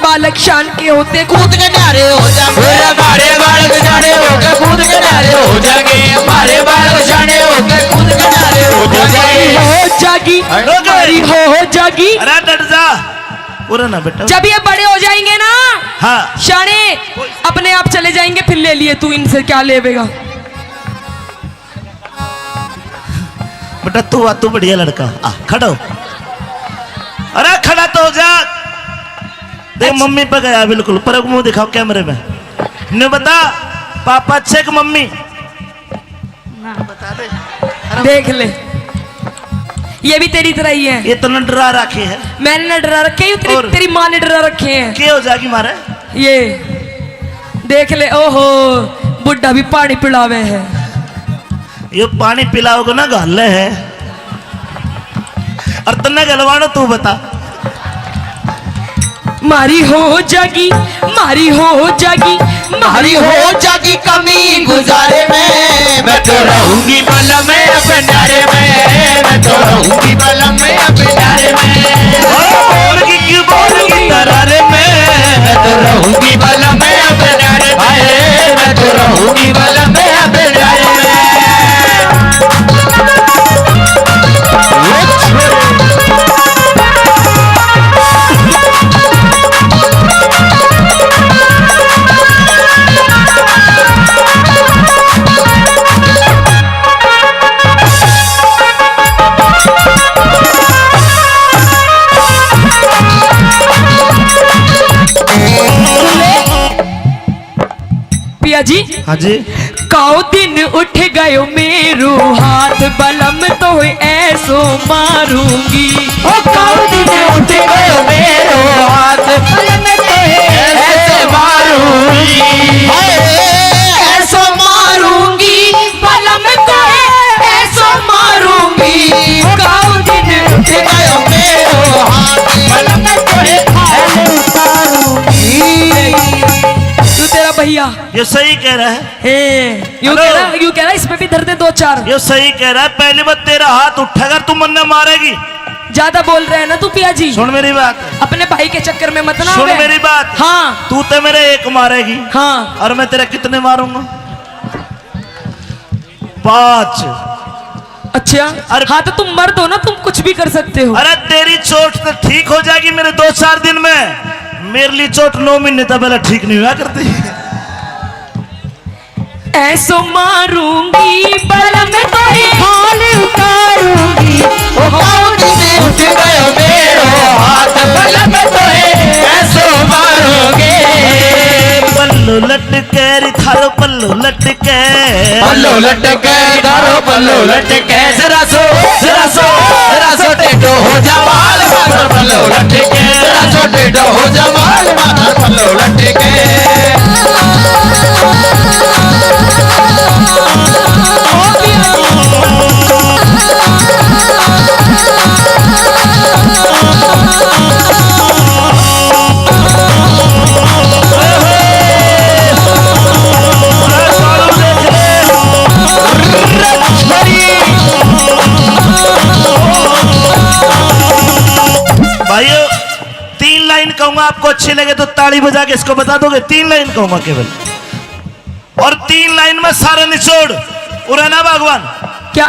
बालक शान के होते कूद के न्यारे हो जाएंगे। हमारे बालक जाने होके कूद के न्यारे हो जाएंगे। हमारे बालक जाने होके कूद के न्यारे हो जाएंगे। हो जागी हमारी हो जागी। अरे डट जा पूरा ना बेटा। जब ये बड़े हो जाएंगे ना हाँ शाने अपने आप चले जाएंगे। फिर ले लिए तू इनसे क्या लेवेगा। बेटा तू बढ़िया लड़का आ खड़ा हो। अरे खड़ा तो हो जा। देख मम्मी पे गया बिल्कुल पर मुंह दिखाओ कैमरे में। ने बता पापा अच्छे कि मम्मी बता दे। देख ले ये भी तेरी तरह ही है। ये तो न डरा रखे है। मैंने न डरा रखे हैं, और? तेरी माँ ने डरा रखे हैं। क्या हो जाएगी मारे। ये देख ले ओहो बुढ़ा भी पानी पिलावे है। ये पानी पिलाओगे ना गाले है और तन्ने गलवानो तू बता। मारी हो जागी मारी हो जागी कमी गुजारे में। मैं तो रहूंगी बलम में अपने नारे में। मैं तो रहूंगी बलम में अपने नारे में। बोलगी क्यों बोलगी तरारे में। मैं तो रहूंगी बलम में अपने नारे में। मैं तो रहूंगी बलम में अपने नारे में। पिया जी हाँ जी काओ दिन उठ गयो मेरो हाथ बलम तो ऐसो मारूंगी। ओ काऊ दिन उठ गयो मेरो हाथ बलम तो ऐसे मारूंगी। ऐसो मारूंगी बलम तो ऐसो मारूंगी। काऊ दिन उठ गयो मेरो हाथ बलम तो ऐसे मारूंगी। तू तेरा भैया ये सही कह रहा है। यूं हेलो। कह रहा इसमें भी धरते दो चार। ये सही कह रहा है। पहली बार तेरा हाथ उठेगा तू मन मारेगी। ज्यादा बोल रहे हैं ना तू पिया जी। सुन मेरी बात। अपने भाई के चक्कर में मत ना सुन आवे। मेरी बात। हाँ तू तो मेरे एक मारेगी हाँ और मैं तेरे कितने मारूंगा 5। अच्छा हाँ तो तुम मर्द हो ना तुम कुछ भी कर सकते हो। अरे तेरी चोट तो ठीक हो जाएगी मेरे 2-4 दिन में। मेरे लिए चोट 9 महीने तक पहले ठीक नहीं हुआ करती। ऐसो मारूंगी बलम तो हाल उतारूंगी। ओ काऊ दिन उठ गयो मेरो हाथ बलम तो ऐसो मारोगे। पल्लू लटके रे थारो पल्लू लटके। पल्लो लटके धारो पल्लो लटके। जरा सो टेढ़ो हो जा माल माथर पल्लो लटके। जरा सो टेढ़ो हो जा माल माथर पल्लो लटके। भाइयों 3 लाइन कहूंगा आपको अच्छी लगे तो ताली बजा के इसको बता दोगे। 3 लाइन कहूंगा केवल और 3 लाइन में सारा निचोड़ उड़ाना भगवान। क्या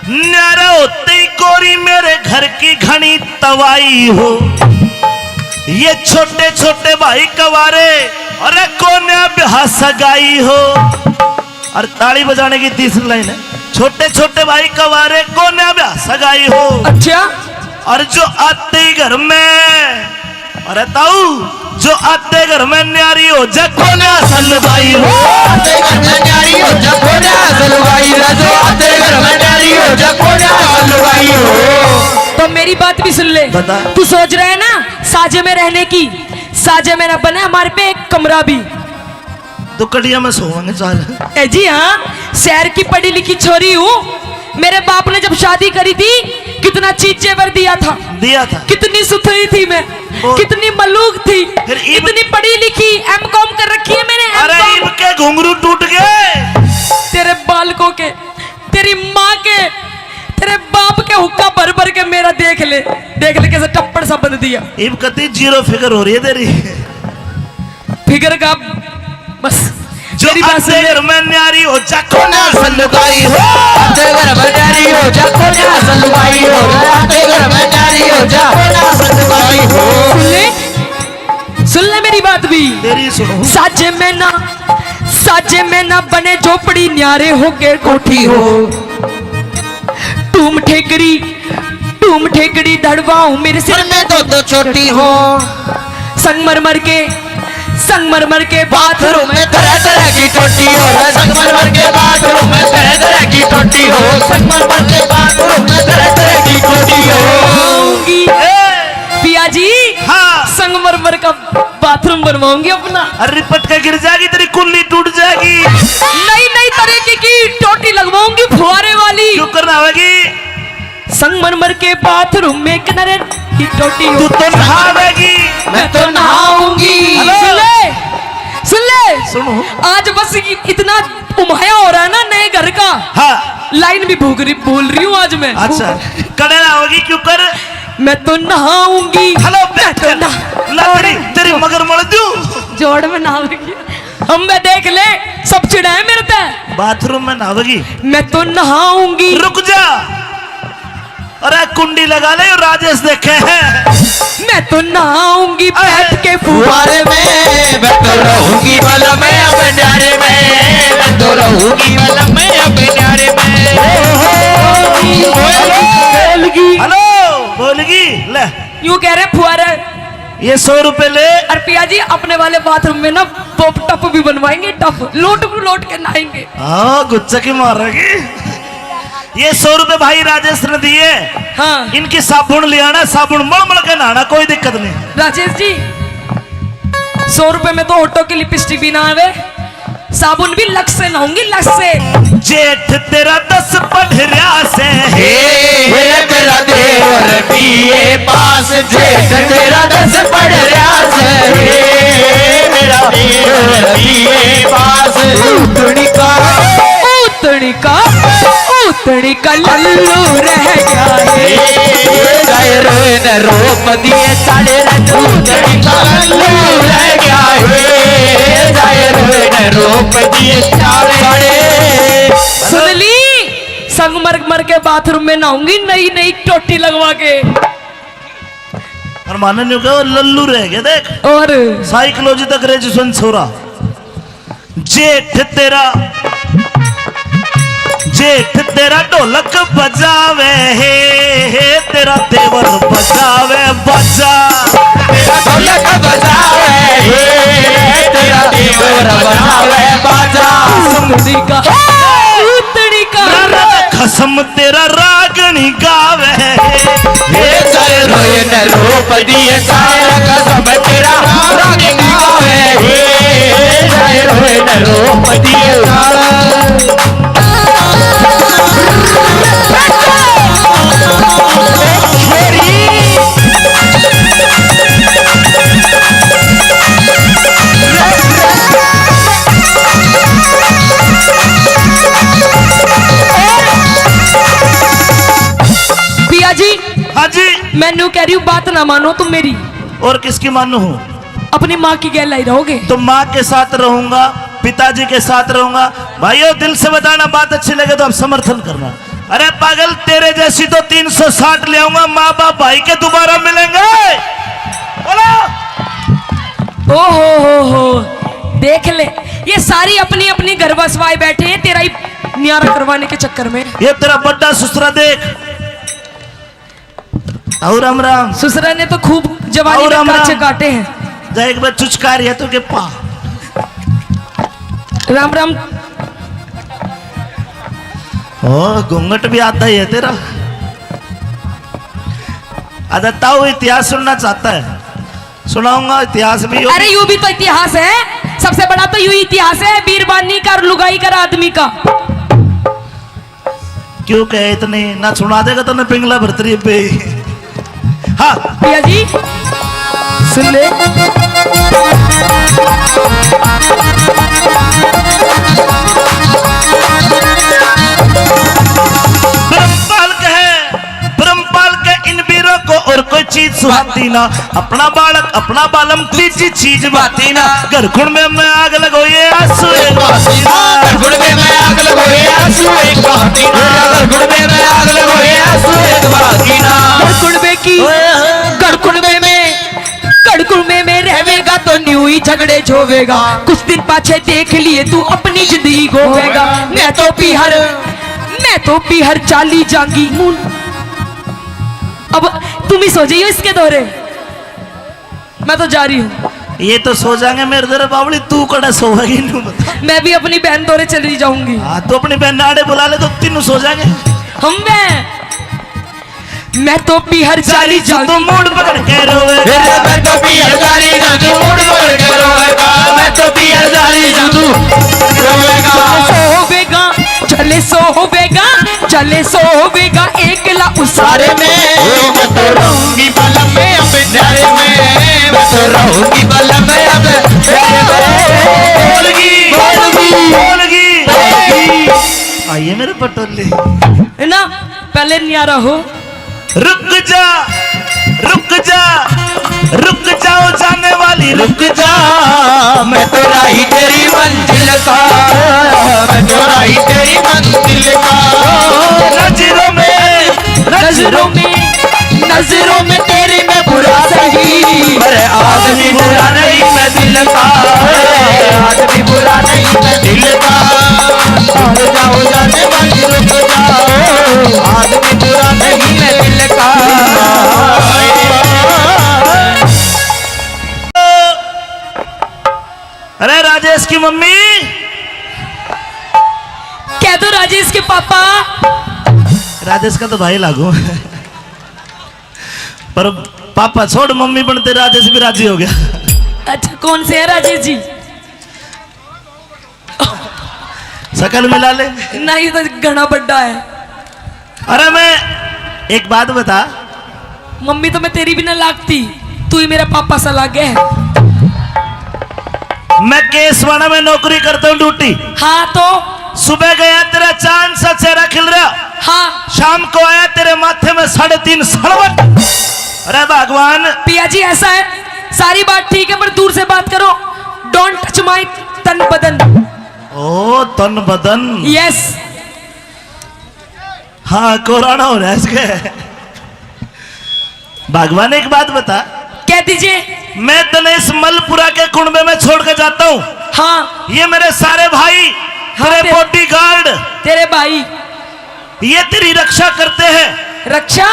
न्यारा होते ही गोरी मेरे घर की घनी तवाई हो। ये छोटे छोटे भाई कवारे अरे कोने ब्याह सगाई हो। और ताली बजाने की 3 लाइन है। छोटे छोटे भाई कवारे कोने ब्याह सगाई हो। अच्छा और जो आते ही घर में अरे ताऊ जो आते घर में न्यारी हो जको ने असल भाई हो। आते घर में न्यारी हो जको ने असल भाई हो। जो आते घर में न्यारी हो जको ने असल भाई हो। तो मेरी बात भी सुन ले। बता। तू सोच रहे है ना साजे में रहने की। साजे में ना बने हमारे पे एक कमरा भी। तो कड़िया में सोएंगे चाल। ए जी हाँ शहर की पढ़ी लिखी छोरी हूँ। मेरे बाप ने जब शादी करी थी कि कितना चीज जेवर दिया था, दिया था। कितनी सुथरी थी मैं, बहुत। कितनी मलूक थी, फिर ईब- इतनी पढ़ी लिखी, एमकॉम कर रखी है मैंने, अरे M.Com। इब के घुंघरू टूट गए। तेरे बालकों के, तेरी माँ के, तेरे बाप के हुक्का भर भर के मेरा देख ले कैसे टप्पड़ सा बन दिया। इब कती जीरो फिगर हो रही है तेरी। फिगर का बस जो तेरी बात सुन ले। घर में न्यारी हो जाको कोना सलुगाई हो आते घर में जारी हो जा, कोना सलुगाई हो आते घर में जारी हो जा, कोना सलुगाई हो। सुन ले मेरी बात भी। तेरी सुनो। साजे में ना बने झोपड़ी, न्यारे होके कोठी हो। टूम ठेकड़ी धड़वाऊं मेरे सिर सिर में दो छोटी हो, संगमरमर के बाथरूम में तरह तरह की टोटी हो, संगमरमर के बाथरूम में तरह तरह की टोटी हो, संगमरमर के बाथरूम में तरह तरह की टोटी हो। बनवाऊंगी पिया जी, हाँ। संगमरमर का बाथरूम बनवाऊंगी अपना। अरे रिपट के गिर जाएगी, तेरी कुल्ली टूट जाएगी। नई तरीके की टोटी लगवाऊंगी फुहारे वाली। क्यों करना होगी? संगमरमर के बाथरूम में किनारे की टोटी तू हो। तो नहावेगी। मैं तो नहाऊंगी। सुन ले सुनो। आज बस इतना उमाया हो रहा है ना नए घर का। हाँ। लाइन भी बोल रही हूँ आज मैं। अच्छा करे ना होगी, क्यों कर? मैं तो नहाऊंगी। हेलो मैं तो तेरी मगर मर दूं। जोड़ में नहाऊंगी। हम मैं देख ले सब चिढ़ाए मेरे पे। बाथरूम में नहावेगी। मैं तो नहाऊंगी। रुक जा, अरे कुंडी लगा ले, राजेश देखे हैं। मैं तो नहाऊंगी बैठ के फुहारे फुहारे में मैं तो रहूंगी वाला मैं अपने न्यारे में, मैं तो रहूंगी वाला मैं अपने न्यारे में। हेलो बोलगी ले, यूं कह रहे फुहारे। ये 100 रुपए ले। और पिया जी अपने वाले बाथरूम में ना पॉप टप भी बनवाएंगे, टप लोट के नहाएंगे। हाँ गुच्चा की मारेगी। ये 100 रुपए भाई राजेश ने दिए। हाँ इनकी साबुन ले आना, साबुन मल के नहाना, कोई दिक्कत नहीं। राजेश जी 100 रुपए में तो होटो की लिपस्टिक भी ना आवे, साबुन भी लक्स से नहाऊंगी, लक्स से। जेठ तेरा 10 पढ़रिया से हे तेरा देवर बीए पास, जेठ तेरा 10 पढ़ रहा से, मेरा देवर बीए पास। उतनी का लल्लू रह गया है। रोप दिए साढ़े उतनी का लल्लू रह गया है, रोप दिए साढ़े। सुन ली, संगमरमर के बाथरूम में नहाऊंगी नई टोटी लगवा के। और माने नहीं कहो लल्लू रह गया। देख और साइकोलॉजी तक ग्रेजुएशन छोरा। जेठ तेरा ढोलक बजावे हे तेरा देवर बजावे बाजा। तेरा ढोलक बजावे हे तेरा देवर बजावे बाजा। उतनी का खसम तेरा रागनी गावे हे जय रोए न रूप दिए सारा कसम तेरा राग गावे, हे जय रोए न रूप दिए सारा। पिया जी, हाँ जी। मैनू कह रही हूँ बात ना मानो तुम मेरी, और किसकी मानू हूँ? अपनी माँ की गैल लाई रहोगे। तो माँ के साथ रहूंगा, पिताजी के साथ रहूंगा। भाइयों दिल से बताना, बात अच्छी लगे तो आप समर्थन करना। अरे पागल, तेरे जैसी तो 360 ले आऊंगा। माँ बाप भाई के दोबारा मिलेंगे। बोलो। हो देख ले, ये सारी अपनी अपनी घर बसवाए बैठे हैं तेरा ही न्यारा करवाने के चक्कर में। ये तेरा बड्डा ससुरा देख। और राम राम। ससुरा ने तो खूब जवानी और में राम काचे राम। काटे हैं। जा एक बार चुचकार है तो के पा। राम राम। ओ घूंघट भी आता ही है तेरा। आधा ताऊ इतिहास सुनना चाहता है, सुनाऊंगा इतिहास भी। अरे यूं भी तो इतिहास है, सबसे बड़ा तो यूं इतिहास है बीरबानी का और लुगाई का आदमी का। क्यों कहे इतने ना सुना देगा तो ना पिंगला भरतरी पे। हाँ पिया जी सुन ले। ब्रह्मपाल के इन वीरों को और कोई चीज सुहाती ना, अपना बालक अपना बालम तीजी चीज बाती ना। घर खुण में आग लगो ये आंसू एक बातीना, गुड़बे में आग लगो ये आंसू एक बातीना, गुड़बे में आग लगो ये आंसू एक बातीना। गड़कुड़बे की गड़कुड़बे में रहेगा तो न्यू ही झगड़े झोवेगा। कुछ दिन पाछे देख लिए तू अपनी जिंदगी गोवेगा। मैं तो पीहर चाली जांगी। अब तुम ही सो जाइयो इसके दौरे, मैं तो जा रही हूँ। ये तो सो जाएंगे मेरे दर बावली, तू कड़ा सोएगी नहीं बता। मैं भी अपनी बहन दौरे चली जाऊंगी। हाँ तो अपनी बहन नाड़े बुला ले तो तीनों सो जाएंगे। मैं तो पीहर चाली तो जांगी। मूड पकड़ के रोवे, मैं तो पीहर जाली जादू मूड पकड़ के रोएगा, मैं तो पीहर जाली जादू रोएगा। चले सोवेगा एकला उसारे में। मैं तो रहूंगी बलम में अब न्यारे में, मैं तो रहूंगी बलम में अब बोलगी। आइए मेरे पटोले, है ना, पहले न्यारा हो। रुक जाओ जाने वाली रुक जा। मैं तो राही तेरी मंजिल का, मैं तो राही तेरी मंजिल का। नजरों में तेरी मैं बुरा सही, पर आदमी बुरा नहीं मैं दिल का, आदमी बुरा नहीं मैं दिल का। रुक जाओ जाने वाली रुक जाओ, आदमी बुरा नहीं मैं दिल का। अरे राजेश की मम्मी, कह दो राजेश के पापा। राजेश का तो भाई लागू पर पापा छोड़, मम्मी बनते राजेश भी राजी हो गया। अच्छा कौन से है राजेश जी? शकल मिला ले। नहीं तो घना बड्डा है। अरे मैं एक बात बता, मम्मी तो मैं तेरी भी ना लागती, तू ही मेरा पापा सा लागे है। मैं केसवाड़ा में नौकरी करता हूँ ड्यूटी। हाँ तो सुबह गया तेरा चांद सा चेहरा खिल रहा, हाँ शाम को आया तेरे माथे में 3.5 सड़वट। अरे भगवान। पिया जी ऐसा है, सारी बात ठीक है पर दूर से बात करो। डोंट टच माई तन बदन। ओ तन बदन, यस। हाँ कोराना हो रहा है इसके। भगवान एक बात बता, कह दीजिए। मैं तने इस मलपुरा के कुंबे में छोड़ के जाता हूँ। हाँ ये मेरे सारे भाई, हाँ, तेरे बॉडीगार्ड, तेरे भाई ये तेरी रक्षा करते हैं। रक्षा।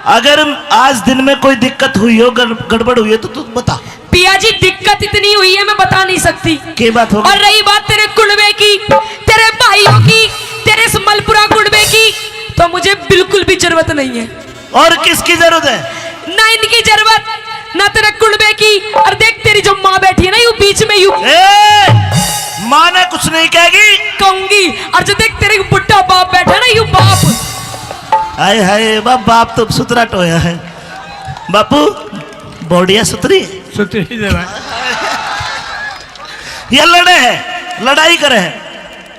अगर आज दिन में कोई दिक्कत हुई हो, गड़बड़ हुई है तो तू बता। पिया जी दिक्कत इतनी हुई है मैं बता नहीं सकती। क्या बात होगी? और रही बात तेरे कुंबे की, तेरे भाइयों की, तेरे इस मलपुरा कुंबे की, तो मुझे बिल्कुल भी जरूरत नहीं है। और किसकी जरूरत है? ना इनकी जरूरत, ना तेरे कुंबे की। और देख तेरी जो माँ बैठी है ना यू बीच में, यू माँ ने कुछ नहीं कहेगी, कहूंगी। और जो देख तेरे बुढ़ा बाप बैठा है ना यू बाप। हाय हाय बाप तो सुतरा टोया है। बापू बॉडिया सुतरी, सुतरी दे भाई। ये लड़े है, लड़ाई करे है।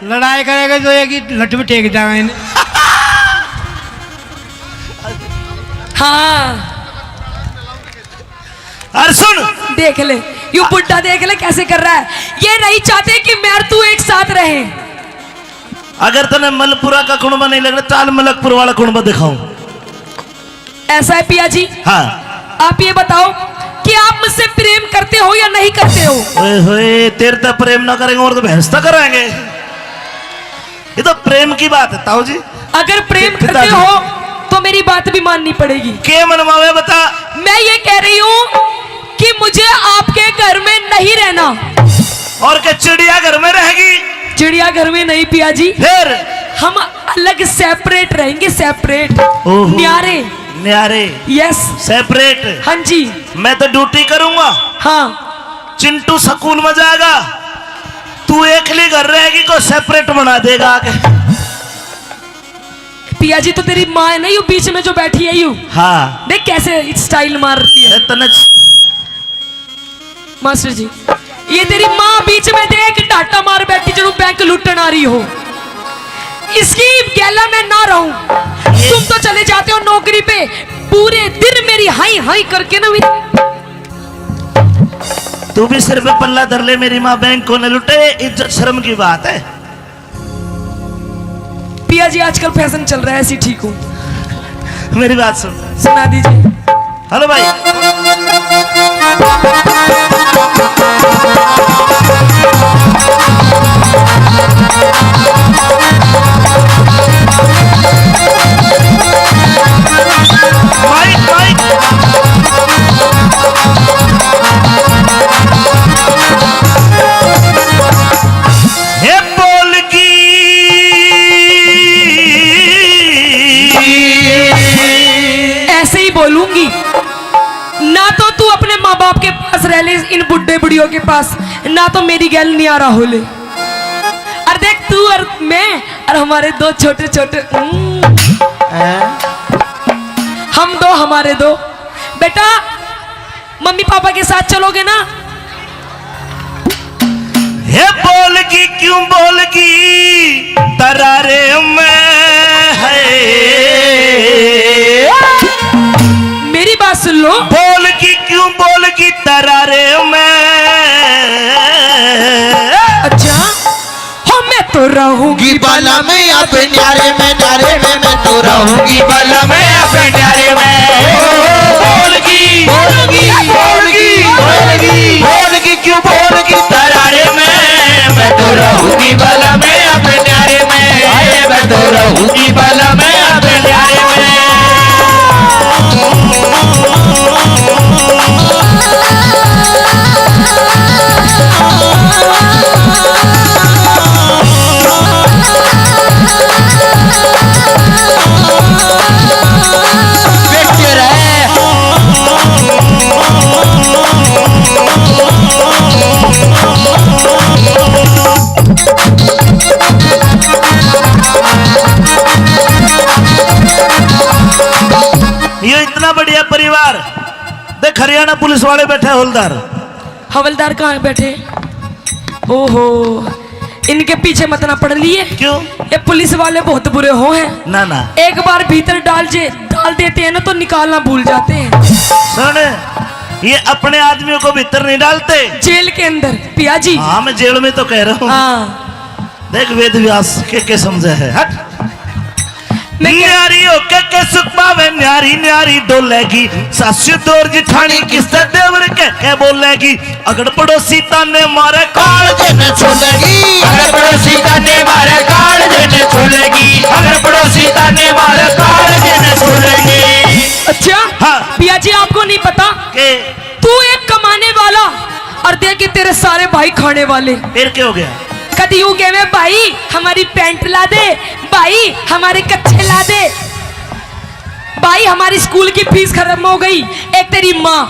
लड़ाई करेगा तो एक ही लठ में टेक जाएगा इन्हें। हाँ अरे सुन, देख ले यू बुढ़ा, देख ले कैसे कर रहा है। ये नहीं चाहते कि मैं और तू एक साथ रहे। अगर तने मलपुरा का कुंबा नहीं लग रहा, चाल मलकपुर वाला कुंबा दिखाऊं। ऐसा है पिया जी। हाँ आप ये बताओ कि आप मुझसे प्रेम करते हो या नहीं करते हो? ओए होए, तेरे तो प्रेम ना करेंगे और तो भैंस तो कराएंगे। ये तो प्रेम की बात है ताऊ जी। अगर प्रेम करते पिताजी। हो तो मेरी बात भी माननी पड़ेगी। के मनवावे बता। मैं ये कह रही हूँ कि मुझे आपके घर में नहीं रहना। और क्या चिड़िया घर में रहेगी? चिड़िया घर में नहीं पिया जी, फिर हम अलग सेपरेट रहेंगे, सेपरेट। ओहो। न्यारे। न्यारे, यस। सेपरेट। हाँ जी। मैं तो ड्यूटी करूंगा, हाँ चिंटू स्कूल में जाएगा, तू एकली घर रहेगी को सेपरेट बना देगा आगे। पिया जी तो तेरी माँ है ना यू बीच में जो बैठी है यू हाँ देख कैसे स्टाइल मार रही है। अरे तने मास्टर जी ये तेरी माँ बीच में देख डाटा मार बैठी जो बैंक लूटन आ रही हो। इसकी गैला में ना रहूं। तुम तो चले जाते हो नौकरी पे पूरे दिन मेरी हाई हाई करके ना तू भी सिर पे पल्ला धर ले, मेरी माँ बैंक को न लुटे, इज्जत शर्म की बात है। पिया जी आजकल फैशन चल रहा है ऐसी ठीक हूँ। मेरी बात सुन, सुना दीजिए। हेलो भाई। माइक माइक हे बोलगी ऐसे ही बोलूंगी ना तो तू अपने माँ बाप के पास रह ले इन बुढ़े बुढ़ियों के पास, ना तो मेरी गैल नहीं आ रहा हो ले। और देख तू और मैं और हमारे दो छोटे छोटे हम दो हमारे दो बेटा मम्मी पापा के साथ चलोगे ना? हे बोलगी क्यों बोलगी तरारे में है, मेरी बात सुन लो। बोलगी क्यों बोलगी तरारे में। अच्छा हो मैं तो रहूंगी बाला में अपने न्यारे में मैं तो रहूंगी बाला में अपने न्यारे में। बोलगी बोलगी बोलगी बोलगी बोलगी क्यों बोलगी तरारे में मैं तो रहूंगी बाला में अपने न्यारे में, मैं तो रहूंगी बाला में अपने न्यारे में। ये इतना बढ़िया परिवार देख, हरियाणा पुलिस वाले बैठे हवलदार। हवलदार कहाँ बैठे? ओहो इनके पीछे मत ना पड़ लिए। क्यों? ये पुलिस वाले बहुत बुरे हो हैं। ना ना एक बार भीतर डाल देते हैं ना तो निकालना भूल जाते हैं। सुन, ये अपने आदमियों को भीतर नहीं डालते, जेल के अंदर पिया जी। हाँ मैं जेल में तो कह रहा हूँ। हाँ देख वेद व्यास के समझे है। हट मैं क्या- न्यारी होके के सुख पावे न्यारी न्यारी डोलेगी, सासू दौर जिठानी किससे देवर के बोलेगी, अगर पड़ोसी ताने मारे काल देने छोड़ेगी, अगर पड़ोसी ताने मारे काल देने छोड़ेगी, अगर पड़ोसी ताने मारे काल देने छोड़ेगी। अच्छा हाँ। पिया जी आपको नहीं पता के तू एक कमाने वाला और देख तेरे सारे भाई खाने वाले। फिर क्या हो गया? कभी यूं कहे में भाई हमारी पैंट ला दे, भाई हमारे कच्छे ला दे, भाई हमारी स्कूल की फीस खत्म हो गई। एक तेरी माँ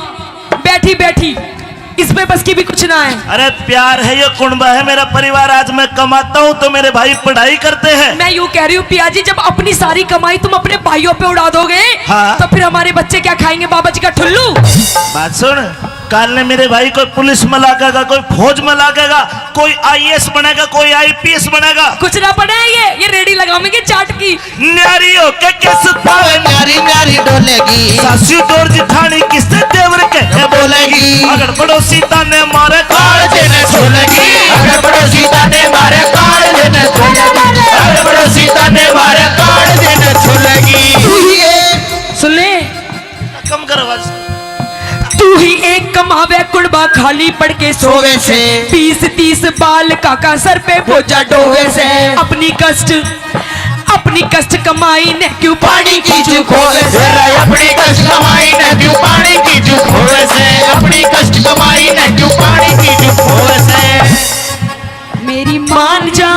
बैठी बैठी इसमें बस की भी कुछ ना है। अरे प्यार है, ये कुंबा है मेरा परिवार। आज मैं कमाता हूँ तो मेरे भाई पढ़ाई करते हैं। मैं यूं कह रही हूँ पिया जी, जब अपनी सारी कमाई तुम अपने भाइयों पे उड़ा दोगे हाँ। तो फिर हमारे बच्चे क्या खाएंगे? बाबा जी का ठुल्लू। बात सुन, काल ने मेरे भाई कोई पुलिस में लागेगा, कोई फौज में लागेगा, कोई आईएएस बनेगा, कोई आईपीएस बनेगा। कुछ ना पड़े ये रेडी लगाओगे चाट की। न्यारी होके के सुख पावे न्यारी न्यारी डोलेगी, सासू दौर जिठानी किससे देवर के बोलेगी, अगर पड़ोसी ताने मारे काल देने छोड़ेगी, अगर पड़ोसी ताने मारे काल देने छोड़ेगी, अगर पड़ोसी ताने मारे काल देने छोड़ेगी। तू ही एक सुन ले, कम कर आवाज। तू ही एक कमावे कुड़बा खाली पड़ के सोवे से 20-30 बाल काका सर पे बोझा डोवे से। अपनी कष्ट कमाई ने क्यों पानी की चूक होवे से, अपनी कष्ट कमाई ने क्यों पानी की चूक होवे से, अपनी कष्ट कमाई ने क्यों पानी की चूक होवे से। मेरी मान जा,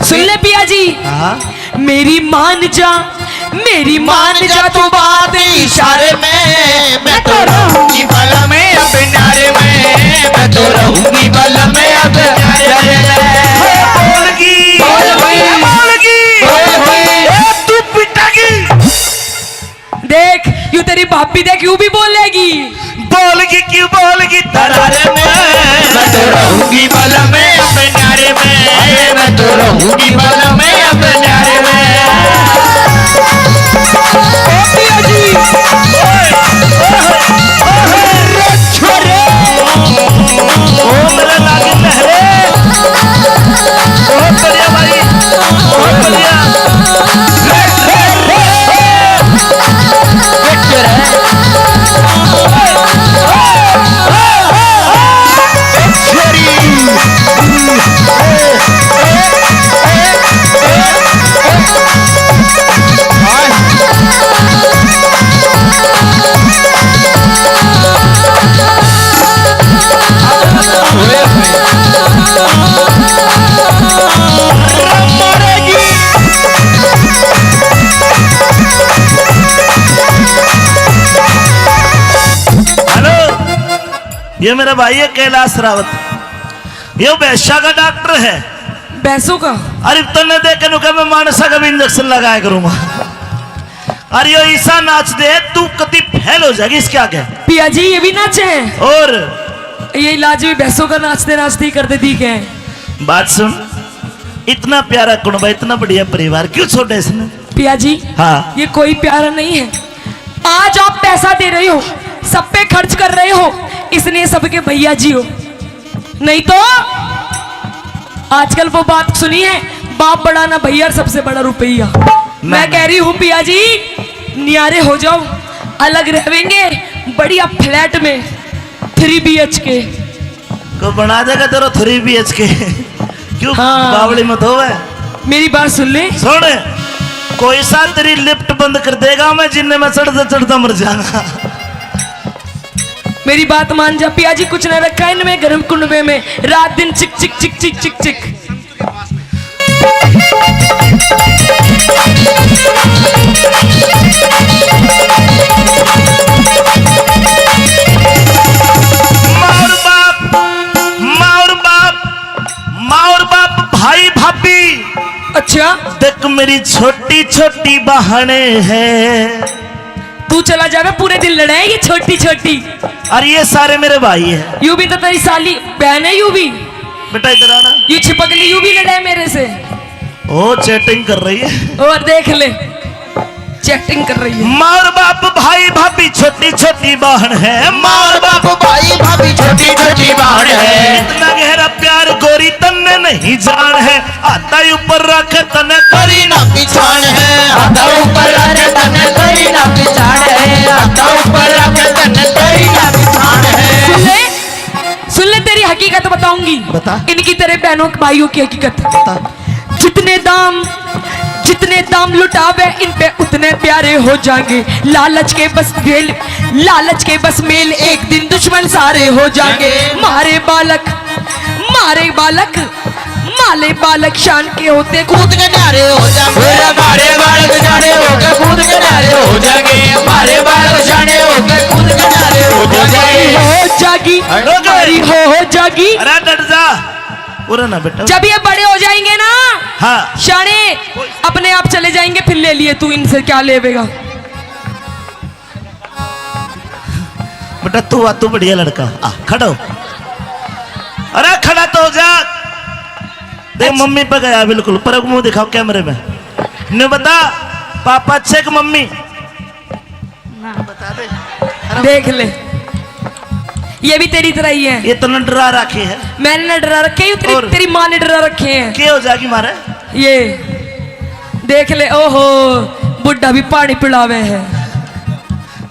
सुन ले पिया जी, हाँ मेरी मान जा, मेरी मान जा तू बात इशारे में, मैं तो रहूंगी बल में अब नारे में, मैं तो रहूंगी बल में अब नारे में। बोलगी बोल हुई, बोलगी बोल हुई, तू पिटागी देख यू तेरी भाभी देख यू भी बोलेगी। बोलगी क्यों बोलगी तरारे में, मैं तो रहूंगी बल में अपने न्यारे में, मैं तो रहूंगी बल में अपने न्यारे में। ओ मेरे लागे लहरे, बहुत बढ़िया भाई, बहुत बढ़िया। ये मेरा भाई है कैलाश रावत, ये वैश्या का डॉक्टर है। भैंसों का? अरे तन्ने देख के मैं मानसा का भी इंजेक्शन लगाया करूंगा। अरे यो ईसा नाच दे तू कति फैल हो जाएगी इसके आगे। पिया जी ये भी नाचे हैं और ये इलाज भी भैंसों का नाचते नाचते ही कर देती है। बात सुन, इतना प्यारा कुनबा, इतना बढ़िया परिवार क्यों छोड़ा इसने? पिया जी हाँ ये कोई प्यारा नहीं है। आज आप पैसा दे रहे हो, सब पे खर्च कर रहे हो, इसलिए सबके भैया जी हो। नहीं तो आजकल वो बात सुनी है, बाप बड़ा ना भैया सबसे बड़ा रुपया। मैं कह रही हूँ पिया जी न्यारे हो जाओ, अलग रहेंगे बढ़िया फ्लैट में 3 BHK को बना देगा तेरा 3 BHK क्यों? हाँ। बावड़ी मत हो। मेरी बात सुन ले। सुन, कोई सा तेरी लिफ्ट बंद कर देगा, मैं जिन्ने में चढ़ता चढ़ता मर जाऊंगा। मेरी बात मान जा पिया जी, कुछ न रखा है इनमें गर्म कुंडवे में, रात दिन चिक चिक चिक चिक चिक चिक। मार बाप, मार बाप, मार बाप, भाई भाभी। अच्छा देख मेरी छोटी छोटी बहने हैं। तू चला जावे पूरे दिन लड़ाए ये छोटी छोटी। और ये सारे मेरे भाई हैं। यू भी तो तेरी साली बहन है, यू भी बेटा इधर आना। यू छिपकली यू भी लड़ाए मेरे से। ओ चैटिंग कर रही है, और देख ले चैटिंग कर रही है। मार बाप भाई भाभी छोटी छोटी बहन है, मार बाप भाई भाभी छोटी छोटी बहन है। इतना गहरा प्यार गोरी तन्ने नहीं जान है, आता ही ऊपर रख तने करी ना पिछाड़ है, आता ऊपर रख तने करी ना पिछाड़ है, आता ऊपर रख तने करी ना पिछाड़ है। सुन ले तेरी हकीकत बताऊंगी। बता। इनकी तेरे बहनों भाइयों की हकीकत। जितने दाम लुटावे इन पे उतने प्यारे हो जाएंगे। लालच के बस मेल एक दिन दुश्मन सारे हो जाएंगे। मारे बालक शान के होते कूद के नारे हो जाएंगे, हमारे बालक जाने होकर कूद के नारे हो जाएंगे, हमारे बालक जाने होकर कूद के नारे हो जाएंगे। हो जागी हमारी हो जागी। अरे डट जा पूरा ना बेटा। जब ये बड़े हो जाएंगे ना हाँ शाने अपने आप चले जाएंगे, फिर ले लिए तू इनसे क्या लेवेगा। बेटा तू बढ़िया लड़का, आ खड़ा हो। अरे खड़ा तो हो जा। देख मम्मी पे गया बिल्कुल, पर मुंह दिखाओ कैमरे में। ने बता पापा अच्छे कि मम्मी? बता दे। देख ले ये भी तेरी तरह ही है। ये तो न डरा रखे है। मैंने न डरा रखे हैं, और? तेरी माँ ने डरा रखे हैं। क्या हो जाएगी मारे? ये देख ले, ओहो बुढ़ा भी पानी पिलावे है।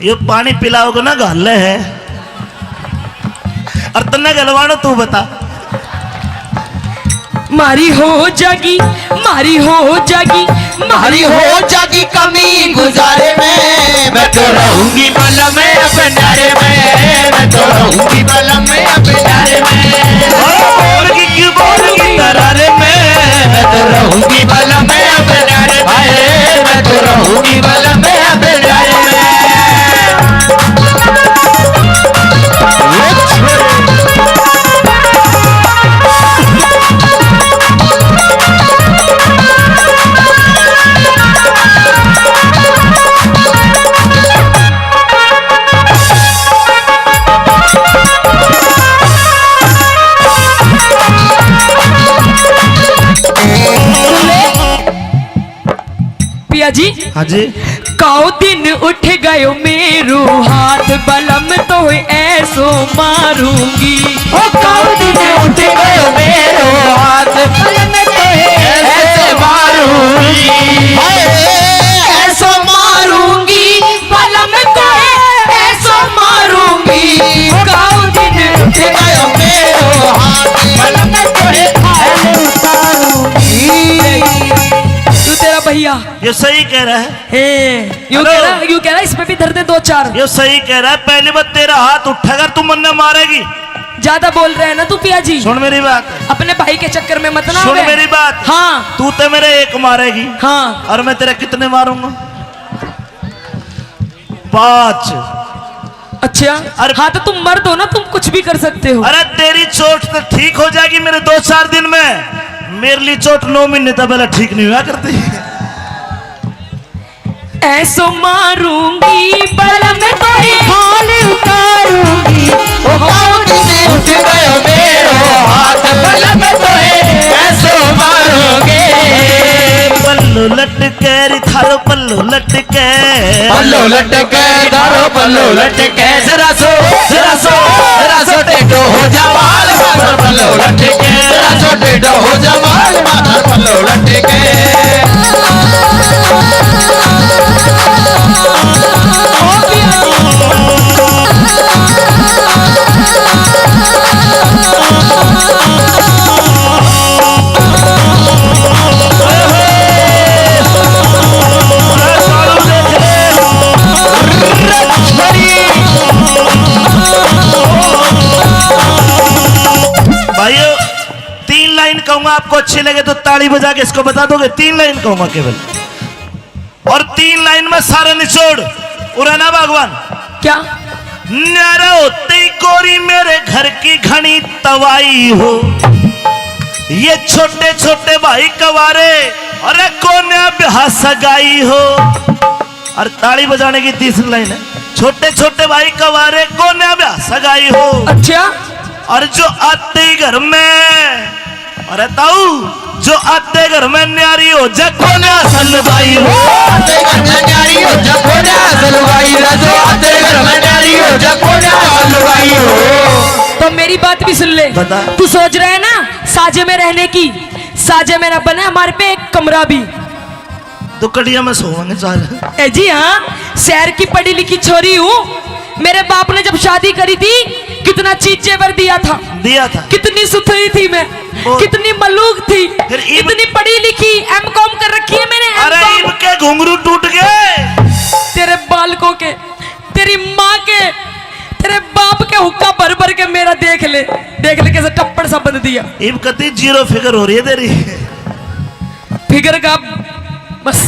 ये पानी पिलाओगे ना गले है, और तन्ने गलवानो तू बता। मारी हो जागी मारी हो जागी मारी हो जागी कमी गुजारे में, मैं तो रहूंगी बल में अपने नारे में, मैं तो रहूंगी बल में अपने नारे में। बोलगी क्यों बोलगी तरारे में, मैं तो रहूंगी बल में अपने नारे में, मैं तो रहूंगी बल में अपने नारे में। हाँ जी। काओ दिन उठ गयो मेरो हाथ बलम तो ऐसो मारूंगी। ओ काऊ दिन उठ गयो मेरो हाथ बलम तो ऐसे मारूंगी। ऐसो मारूंगी बलम तो ऐसो मारूंगी। काओ दिन उठ गयो मेरो हाथ बलम तो ऐसे मारूंगी। तू तेरा भैया ये सही कह रहा है, यूं हेलो। कह रहा इस पे भी धर दे 2-4। ये सही कह रहा है। पहली बार तेरा हाथ उठाकर तू मन्ना मारेगी। ज्यादा बोल रहे हैं ना तू पिया जी। सुन मेरी बात, अपने भाई के चक्कर में मत ना सुन आवे। मेरी बात। हाँ तू तो मेरे एक मारेगी हाँ और मैं तेरे कितने मारूंगा? 5। अच्छा। अरे- हाँ तो तुम मर्द हो ना, तुम कुछ भी कर सकते हो। अरे तेरी चोट तो ठीक हो जाएगी मेरे 2-4 दिन में। मेरे लिए चोट 9 महीने तक पहले ठीक नहीं हुआ करती। ऐसो मारूंगी बलम तो हाल उतारूंगी। ओ काऊ दिन उठ गयो मेरो हाथ बलम तो ऐसे मारूंगी। पल्लू लटके री थारो पल्लू लटके, पल्लो लटके दारो पल्लो लटके जरा सो टेढ़ो हो जा बाल माथर पल्लो लटके जरा सो टेढ़ो हो जा बाल माथर पल्लो लटके। भाइयों 3 लाइन कहूंगा, आपको अच्छी लगे तो ताली बजा के इसको बता दोगे। 3 लाइन कहूंगा केवल, और 3 लाइन में सारा निचोड़ उड़ाना भगवान। क्या? न्यारा होते ही कोरी मेरे घर की घनी तवाई हो। ये छोटे छोटे भाई कवारे, अरे कोन्या ब्याह सगाई हो। और ताली बजाने की 3री लाइन है, छोटे छोटे भाई कवारे कोन्या ब्याह सगाई हो। अच्छा। और जो आते ही घर में, अरे ताऊ जो आते घर में न्यारी हो जा कोन्या सलवाई हो। आते घर में न्यारी हो जा कोन्या सलवाई राजो, आते घर में न्यारी हो जा कोन्या सलवाई हो। तो मेरी बात भी सुन ले। बता। तू सोच रहा है ना साजे में रहने की, साजे में ना बने हमारे पे एक कमरा भी। तो कटिया में सोएंगे चार। ए जी हाँ, शहर की पढ़ी लिखी छोरी हूँ। मेरे बाप ने जब शादी करी थी कितना चीज जेवर दिया था, कितनी सुथरी थी मैं, कितनी मलूक थी, फिर इतनी पढ़ी लिखी, M.Com कर रखी है मैंने। अरे M.Com। इनके घुंघरू टूट गए तेरे बालकों के, तेरी माँ के, तेरे बाप के हुक्का भर भर के मेरा देख ले कैसे टप्पड़ सा बंद दिया। इब कती 0 फिगर हो रही है तेरी। फिगर का बस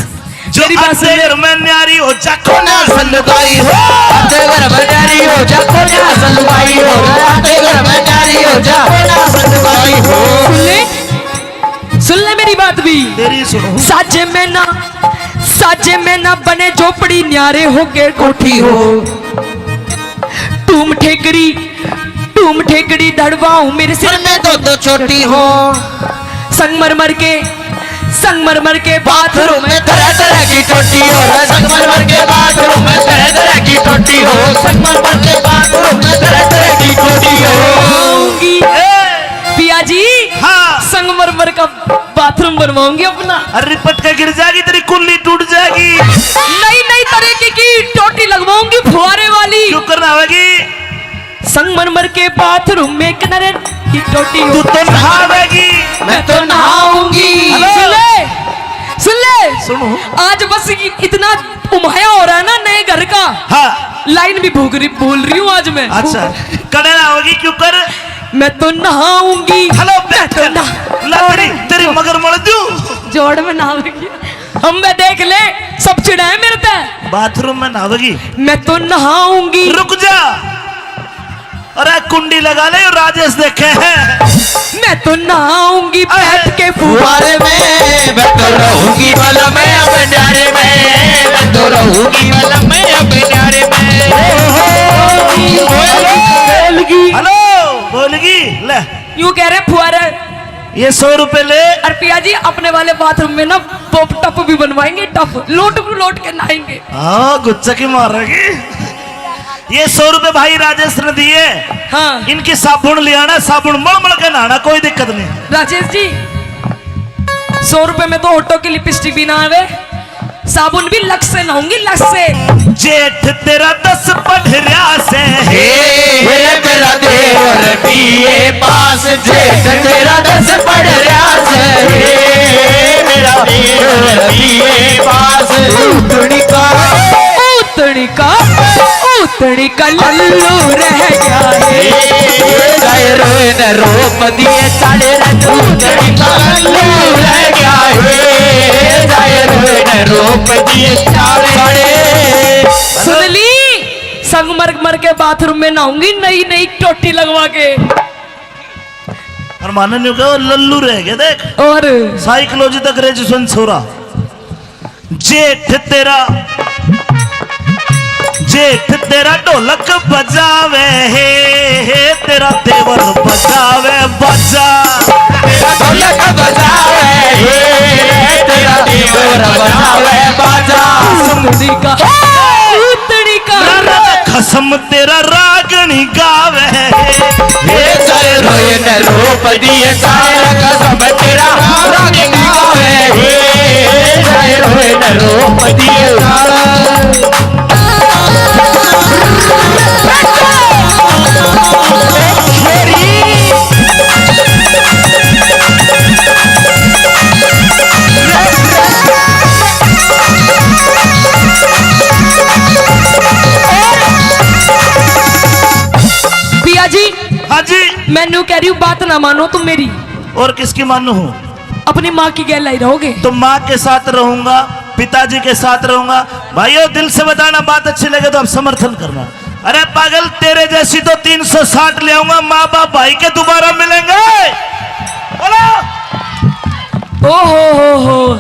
जो मेरी बात सुन आते ले। घर में न्यारी हो जा कोन्या सलवाई हो, आते घर में न्यारी हो जा कोन्या सलवाई हो, आते घर में न्यारी हो जा कोन्या सलवाई हो। सुन ले मेरी बात भी। तेरी सुनो। साजे में ना बने झोपड़ी, न्यारे हो के कोठी हो। टूम ठेकड़ी धड़वाऊं मेरे सिर सिर में दो छोटी हो, संगमरमर के बाथरूम में तरह तरह की टोटी हो, संगमरमर के बाथरूम में तरह तरह की टोटी हो, संगमरमर के बाथरूम में तरह तरह की टोटी हो। बनवाऊंगी पिया जी। हाँ। संगमरमर का बाथरूम बनवाऊंगी अपना। अरे पट के गिर जाएगी, तेरी कुल्ली टूट जाएगी। नई तरीके की टोटी लगवाऊंगी फुहारे वाली। क्यों करना होगी? संगमरमर के बाथरूम में किनारे की टोटी हो। तू तो नहावेगी। मैं तो नहाऊंगी। सुन ले सुनो। आज बस इतना उमाया हो रहा है ना नए घर का। हाँ। लाइन भी बोल रही हूँ आज मैं। अच्छा करे ना होगी, क्यों कर? मैं तो नहाऊंगी। हेलो मैं तो तेरी मगर मर दू। जोड़ में नहाऊंगी। हम मैं देख ले सब चिढ़ाए मेरे पे। बाथरूम में नहावेगी। मैं तो नहाऊंगी। रुक जा, अरे कुंडी लगा ले, राजेश देखे हैं। मैं तो नहाऊंगी बैठ के फुहारे फुहारे में, मैं तो रहूंगी वाला मैं अपने न्यारे में, मैं तो रहूंगी वाला मैं अपने न्यारे में। बोलगी। हेलो बोलगी ले। यूं कह रहे फुहारे ये 100 रुपए ले। और पिया जी अपने वाले बाथरूम में ना पॉप टप भी बनवाएंगे, टप लोट के नहाएंगे। हाँ गुच्चा की मारेगी। ये 100 रुपए भाई राजेश ने दिए। हाँ इनकी साबुन ले आना, साबुन मल के नहाना, कोई दिक्कत नहीं। राजेश जी 100 रुपए में तो होटो की लिपस्टिक भी ना आवे, साबुन भी लक्स से नहाऊंगी, लक्स से। जेठ तेरा 10 पढ़रिया से हे मेरा देवर बीए पास, जेठ तेरा 10 पढ़ रहा से, मेरा देवर बीए पास। उतनी का लल्लू रह गया है। न रोप दिए साढ़े उतनी का लल्लू रह गया है। न रोप दिए साढ़े। सुन ली, संगमरमर के बाथरूम में नहाऊंगी, नई नई टोटी लगवा के। और माने नहीं कहो लल्लू रह गया। देख और साइकोलॉजी तक ग्रेजुएशन छोरा। जेठ तेरा ढोलक बजावे हे, तेरा देवर बजावे बजा। तेरा ढोलक बजावे हे, तेरा देवर बजावे बाजा। उतनी का खसम तेरा रागनी गावे हे, जय रोए न रोप दिए सारा कसम तेरा रागनी गावे हे। जय रोए न रोप दिए सारा। पिया जी हाँ जी। मैनू कह रही हूँ, बात ना मानो तुम मेरी, और किसकी मानू हूँ? अपनी माँ की गैल लाई रहोगे। तो माँ के साथ रहूंगा, पिताजी के साथ रहूंगा। भाइयों दिल से बताना, बात अच्छी लगे तो आप समर्थन करना। अरे पागल, तेरे जैसी तो 360 ले आऊंगा। माँ बाप भाई के दोबारा मिलेंगे। बोलो। ओ हो,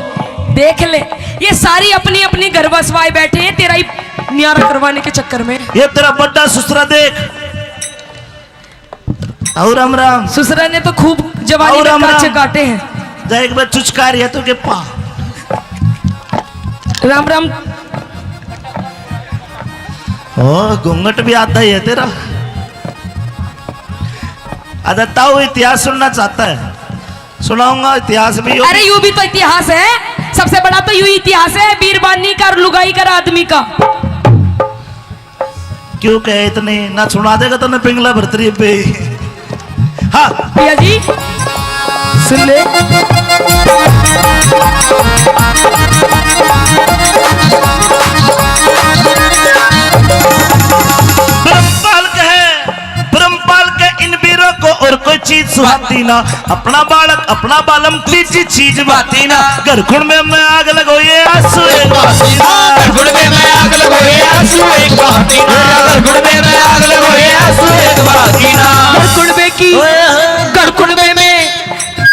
देख ले, ये सारी अपनी अपनी घर बसवाए बैठे हैं तेरा ही न्यारा करवाने के चक्कर में। ये तेरा बड्डा ससुरा देख। और राम राम। ससुरा ने तो खूब जवानी और में राम काचे राम। काटे हैं। जा एक बार चुचकार है तो के पा। राम राम। ओ घूंघट भी आता ही है तेरा। अदा ताऊ इतिहास सुनना चाहता है, सुनाऊंगा इतिहास भी। अरे यूं भी तो इतिहास है, सबसे बड़ा तो यूं इतिहास है, बीरबानी का और लुगाई का आदमी का। क्यों कहे इतने ना सुना देगा तो ना पिंगला भरतरी पे। हाँ भैया जी सुन ले। ब्रह्मपाल के इन वीरों को और कोई चीज सुहाती ना। अपना बालक अपना बालम तीजी चीज बाती ना। घरखुण में मैं आग लगो ये आंसू एक बहाती ना। घरखुण में मैं आग लगो ये आंसू एक बहाती ना। घरखुण में मैं आग लगो ये आंसू एक बहाती ना।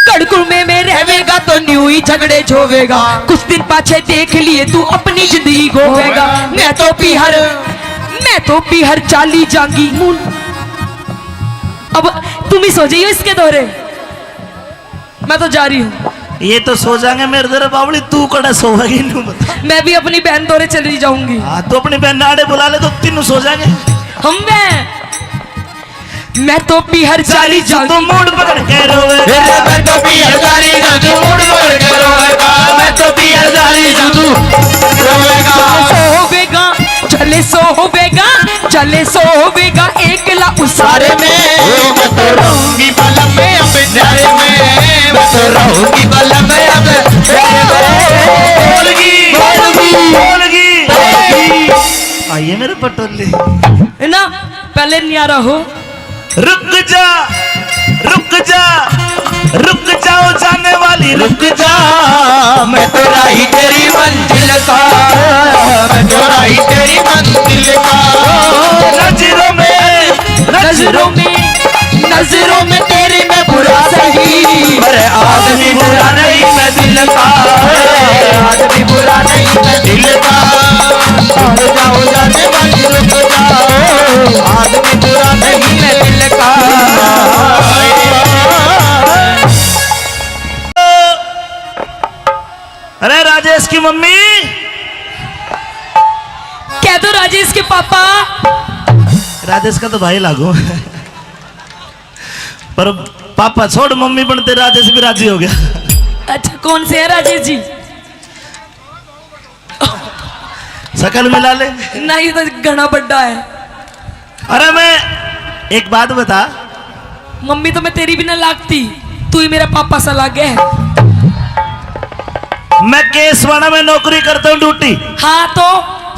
गड़कुड़ में रहेगा तो न्यू ही झगड़े झोवेगा। कुछ दिन पाछे देख लिए तू अपनी जिंदगी गोवेगा। मैं तो पीहर चाली जाऊंगी। अब तुम ही सो जाइयो इसके दौरे, मैं तो जा रही हूँ। ये तो सो जाएंगे मेरे दरे बावली, तू कड़ा सोएगी नहीं बता। मैं भी अपनी बहन दौरे चली जाऊंगी। हाँ तो अपनी बहन नाड़े बुला ले तो तीनों सो जाएंगे। मैं तो पीहर चाली जाऊंगी। तो मूड पकड़ के रोवे। मैं तो पीहर चाली जाऊंगी। मूड पकड़ के रोवेगा। मैं तो पीहर चाली जाऊंगी। रोवेगा चले सोवेगा एकला उसारे में। मैं तो रहूंगी बलम में अब प्यारे में। मैं तो रहूंगी बलम में अब प्यारे बोलगी। आइए मेरे पटोले ना, पहले न्यारा हो। रुक जाओ जाने वाली रुक जा। मैं तो राही तेरी मंजिल का। मैं तो राही तेरी मंजिल का। नजरों में तेरे में बुरा सही। अरे आदमी बुरा नहीं मैं दिल का। आदमी बुरा नहीं मैं दिल का। जाओ जाने वाली रुक जाओ। आदमी बुरा नहीं मैं दिल का। राजेश का तो भाई लागू पर पापा छोड़ मम्मी बनते राजेश भी राजी हो गया। अच्छा कौन से है राजेश जी? शकल मिला ले। नहीं तो घना बड्डा है। अरे मैं एक बात बता, मम्मी तो मैं तेरी भी ना लागती, तू ही मेरा पापा सा लागे है। मैं केसवाड़ा में नौकरी करता हूँ ड्यूटी। हाँ तो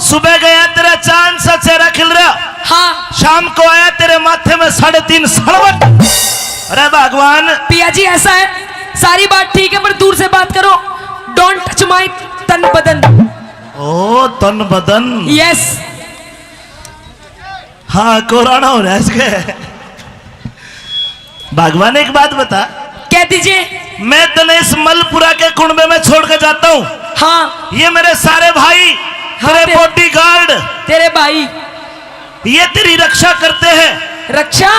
सुबह गया तेरा चांद सा चेहरा खिल रहा, हाँ शाम को आया तेरे माथे में 3.5 सड़वट। अरे भगवान। पिया जी ऐसा है, सारी बात ठीक है पर दूर से बात करो। डोंट टच माई तन बदन। ओ तन बदन। यस। हाँ कोराना हो रहा है इसके। भगवान एक बात बता, कह दीजिए। मैं तने इस मलपुरा के कुंबे में छोड़ के जाता हूँ। हाँ ये मेरे सारे भाई, हाँ, तेरे बॉडीगार्ड, तेरे भाई ये तेरी रक्षा करते हैं। रक्षा?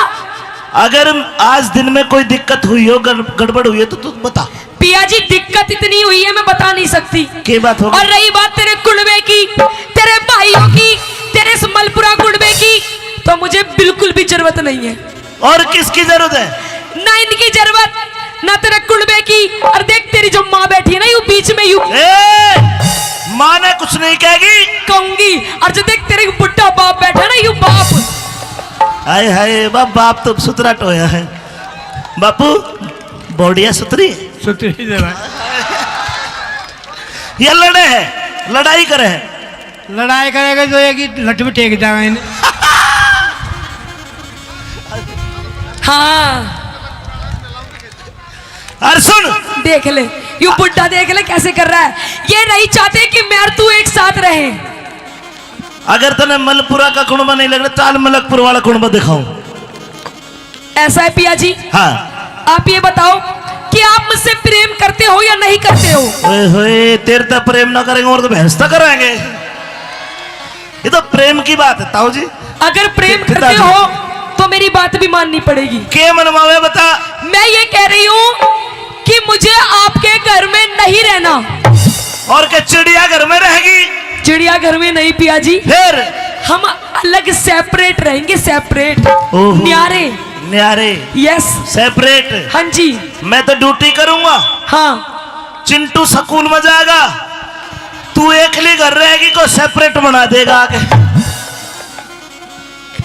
अगर आज दिन में कोई दिक्कत हुई हो, गड़बड़ हुई है तो तू बता। पिया जी दिक्कत इतनी हुई है मैं बता नहीं सकती। क्या बात होगी? और रही बात तेरे कुंबे की, तेरे भाइयों की, तेरे इस मलपुरा कुंबे की, तो मुझे बिल्कुल भी जरूरत नहीं है। और किसकी जरूरत है? ना इनकी जरूरत, ना तेरे कुंबे की। और देख तेरी जो माँ बैठी है ना यू बीच में, यू माँ ने कुछ नहीं कहेगी। कहूंगी। और जो देख तेरे बुढ़ा बाप बैठा ना यू बाप। हाय हाय बाप तो सुतरा टोया है। बापू बॉडिया सुतरी है। सुतरी दे ये लड़े हैं, लड़ाई करे हैं। लड़ाई करेगा तो एक ही लट में टेक जाएगा इन्हें। हाँ अरे सुन, देख ले यू बुढ़ा, देख ले कैसे कर रहा है। ये नहीं चाहते कि मैं और तू एक साथ रहे। अगर तने मलपुरा का कुंबा नहीं लग रहा, चाल मलकपुर वाला कुंबा दिखाऊं। ऐसा है पिया जी। हाँ आप ये बताओ कि आप मुझसे प्रेम करते हो या नहीं करते हो? ओए होए, तेरे तो प्रेम ना करेंगे और तो भैंसता कराएंगे। ये तो प्रेम की बात है ताऊ जी। अगर प्रेम करते हो तो मेरी बात भी माननी पड़ेगी। के मनवावे बता। मैं ये कह रही हूँ कि मुझे आपके घर में नहीं रहना। और के चिड़िया घर में रहेगी? चिड़िया घर में नहीं पिया जी, फिर हम अलग सेपरेट रहेंगे, सेपरेट। ओहो। न्यारे। न्यारे। Yes separate. हाँ जी। मैं तो ड्यूटी करूंगा, हाँ चिंटू स्कूल में जाएगा, तू एकली घर रहेगी को सेपरेट बना देगा आगे।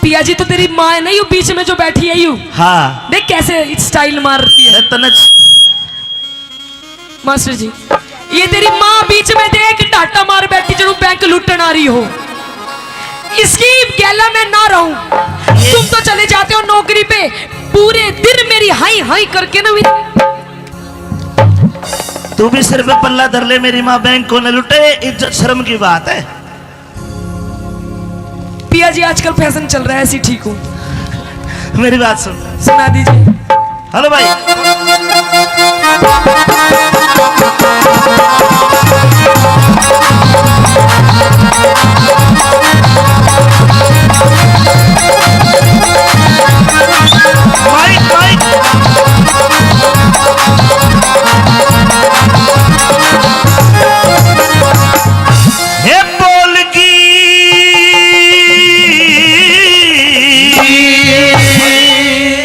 पिया जी तो तेरी माँ है ना यू बीच में जो बैठी है यू, हाँ देख कैसे स्टाइल मार रही है। तने मास्टर जी ये तेरी माँ बीच में देख टाटा मार बैठी जो बैंक लुटन आ रही हो। इसकी गैला में ना रहूं। तुम तो चले जाते हो नौकरी पे, पूरे दिन मेरी हाई हाई करके ना। तू भी सिर पे पल्ला धर ले, मेरी माँ बैंक को न लुटे, इज्जत शर्म की बात है। पिया जी आजकल फैशन चल रहा है, ऐसी ठीक हूँ। मेरी बात सुन, सुना दीजिए। हेलो भाई। Mic mic. हे बोलगी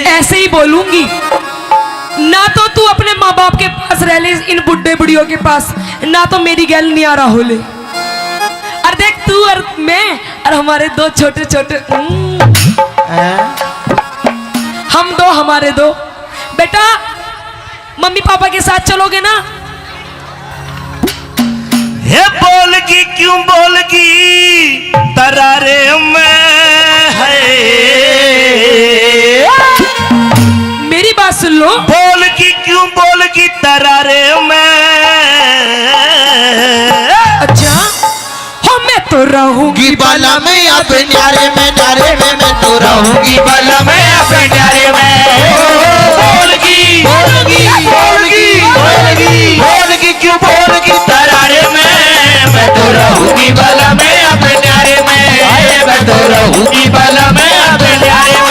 ऐसे ही बोलूंगी ना, तो तू अपने माँ बाप के पास रह ले, इन बुढ़े बुढ़ियों के पास, ना तो मेरी गैल नहीं आ रहा हो ले। और देख तू और मैं और हमारे दो छोटे छोटे हम दो, हमारे दो बेटा, मम्मी पापा के साथ चलोगे ना? हे बोलगी क्यों बोलगी तरारे में है। मेरी बात सुन लो। बोलगी क्यों बोलगी तरारे में। अच्छा हो मैं तो रहूंगी बाला में अपने न्यारे में, नारे में मैं तो रहूंगी बाला में अपने न्यारे में। बोलगी बोलगी बोलगी बोलगी बोलगी क्यों बोलगी तरारे में, मैं तो रहूंगी बाला में अपने न्यारे में, मैं तो रहूंगी बाला में अपने न्यारे में।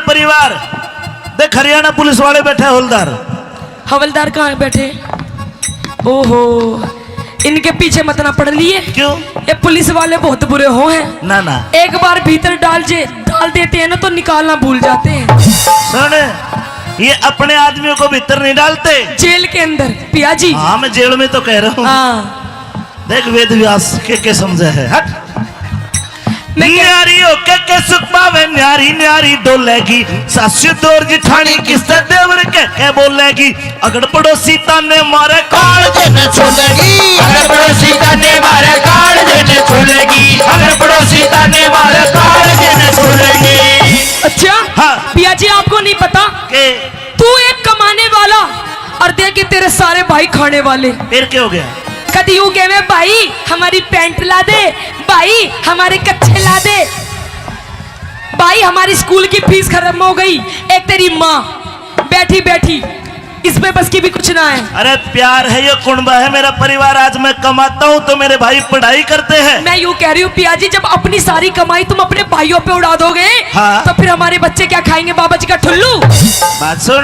परिवार। देख हरियाणा पुलिस वाले बैठे हवलदार। हवलदार कहाँ बैठे? ओहो, इनके पीछे मत ना पड़ लिए। क्यों? ये पुलिस वाले बहुत बुरे हो हैं। ना ना, एक बार भीतर डाल देते हैं ना तो निकालना भूल जाते हैं। सुन, ये अपने आदमियों को भीतर नहीं डालते, जेल के अंदर पिया जी। हाँ मैं जेल में तो कह रहा हूँ। हाँ, देख वेद व्यास के समझे है। हट। मैं कह- न्यारी हो के सुख पावे, न्यारी न्यारी डोलेगी, सासू दौर जिठानी किससे देवर के बोलेगी, अगर पड़ोसी ताने मारे काल जन छोलेगी, अगर पड़ोसी ताने मारे काल जन छोलेगी, अगर पड़ोसी ताने मारे काल जन छोलेगी। अच्छा हाँ। पिया जी, आपको नहीं पता के तू एक कमाने वाला और देख के तेरे सारे भाई खाने वाले। फिर क्या हो गया? कभी यूं कहे भाई हमारी पैंट ला दे, भाई हमारे कच्छे ला दे, भाई हमारी स्कूल की फीस खत्म हो गई। एक तेरी माँ बैठी बैठी इसमें बस की भी कुछ ना है। अरे प्यार है, ये कुंबा है मेरा परिवार। आज मैं कमाता हूँ तो मेरे भाई पढ़ाई करते हैं। मैं यूं कह रही हूँ पिया जी, जब अपनी सारी कमाई तुम अपने भाइयों पे उड़ा दोगे हाँ। तो फिर हमारे बच्चे क्या खाएंगे? बाबा जी का ठुल्लू। बात सुन,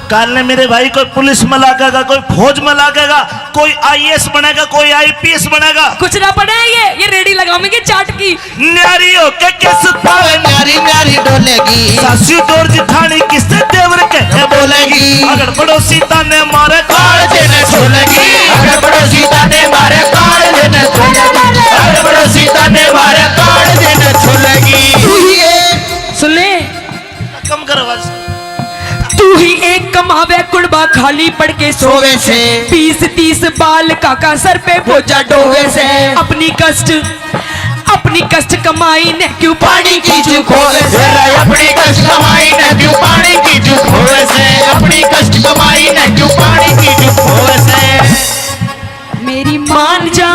काल ने मेरे भाई कोई पुलिस में लागेगा, कोई फौज में लागेगा, कोई आईएएस बनेगा, कोई आईपीएस बनेगा। कुछ ना पड़े, ये रेडी लगाओगे चाट की। न्यारी हो के सुख पावे, न्यारी न्यारी डोलेगी, सासू दौर जिठानी किससे देवर के बोलेगी, अगर पड़ोसी ताने मारे काल जन छोलेगी, अगर पड़ोसी ताने मारे काल जन छोलेगी, अगर पड़ोसी ताने मारे काल जन छोलेगी। सुन ले, कम कर आवाज। तू ही एक कमावे कुड़बा खाली पड़ के सोवे सोवे से 20-30 बाल काका सर पे बोझा डोवे से। अपनी कष्ट कमाई ने क्यों पानी की चूक होवे से, अपनी कष्ट कमाई ने क्यों पानी की चूक होवे से, अपनी कष्ट कमाई ने क्यों पानी की चूक होवे से। मेरी मान जा,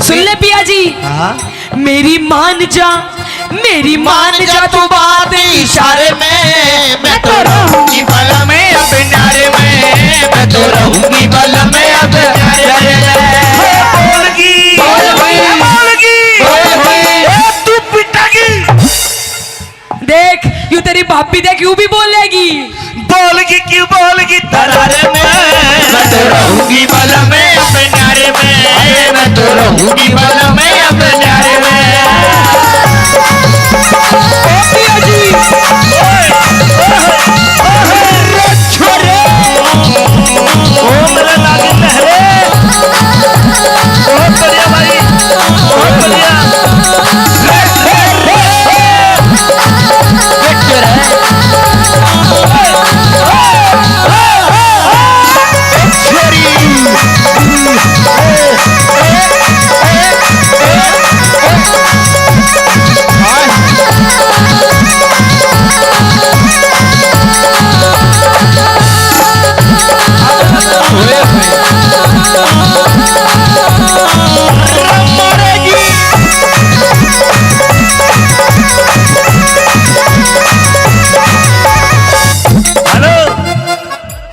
सुन ले पिया जी, हाँ मेरी मान जा, मेरी मान जा तू बात इशारे में, मैं तो रहूंगी बल में अब नारे में, मैं तो रहूंगी बल में अब नारे में। बोलगी बोलगी तू पिटागी। देख यूं तेरी भाभी देख यूं भी बोलेगी। बोलगी क्यों बोलगी दरारे में, मैं तो रहूंगी बल में अब नारे में, मैं तो रहूंगी बल में अब नारे में। पिया जी, ओ मेरे लागे लहरे, बहुत बढ़िया भाई, बहुत बढ़िया।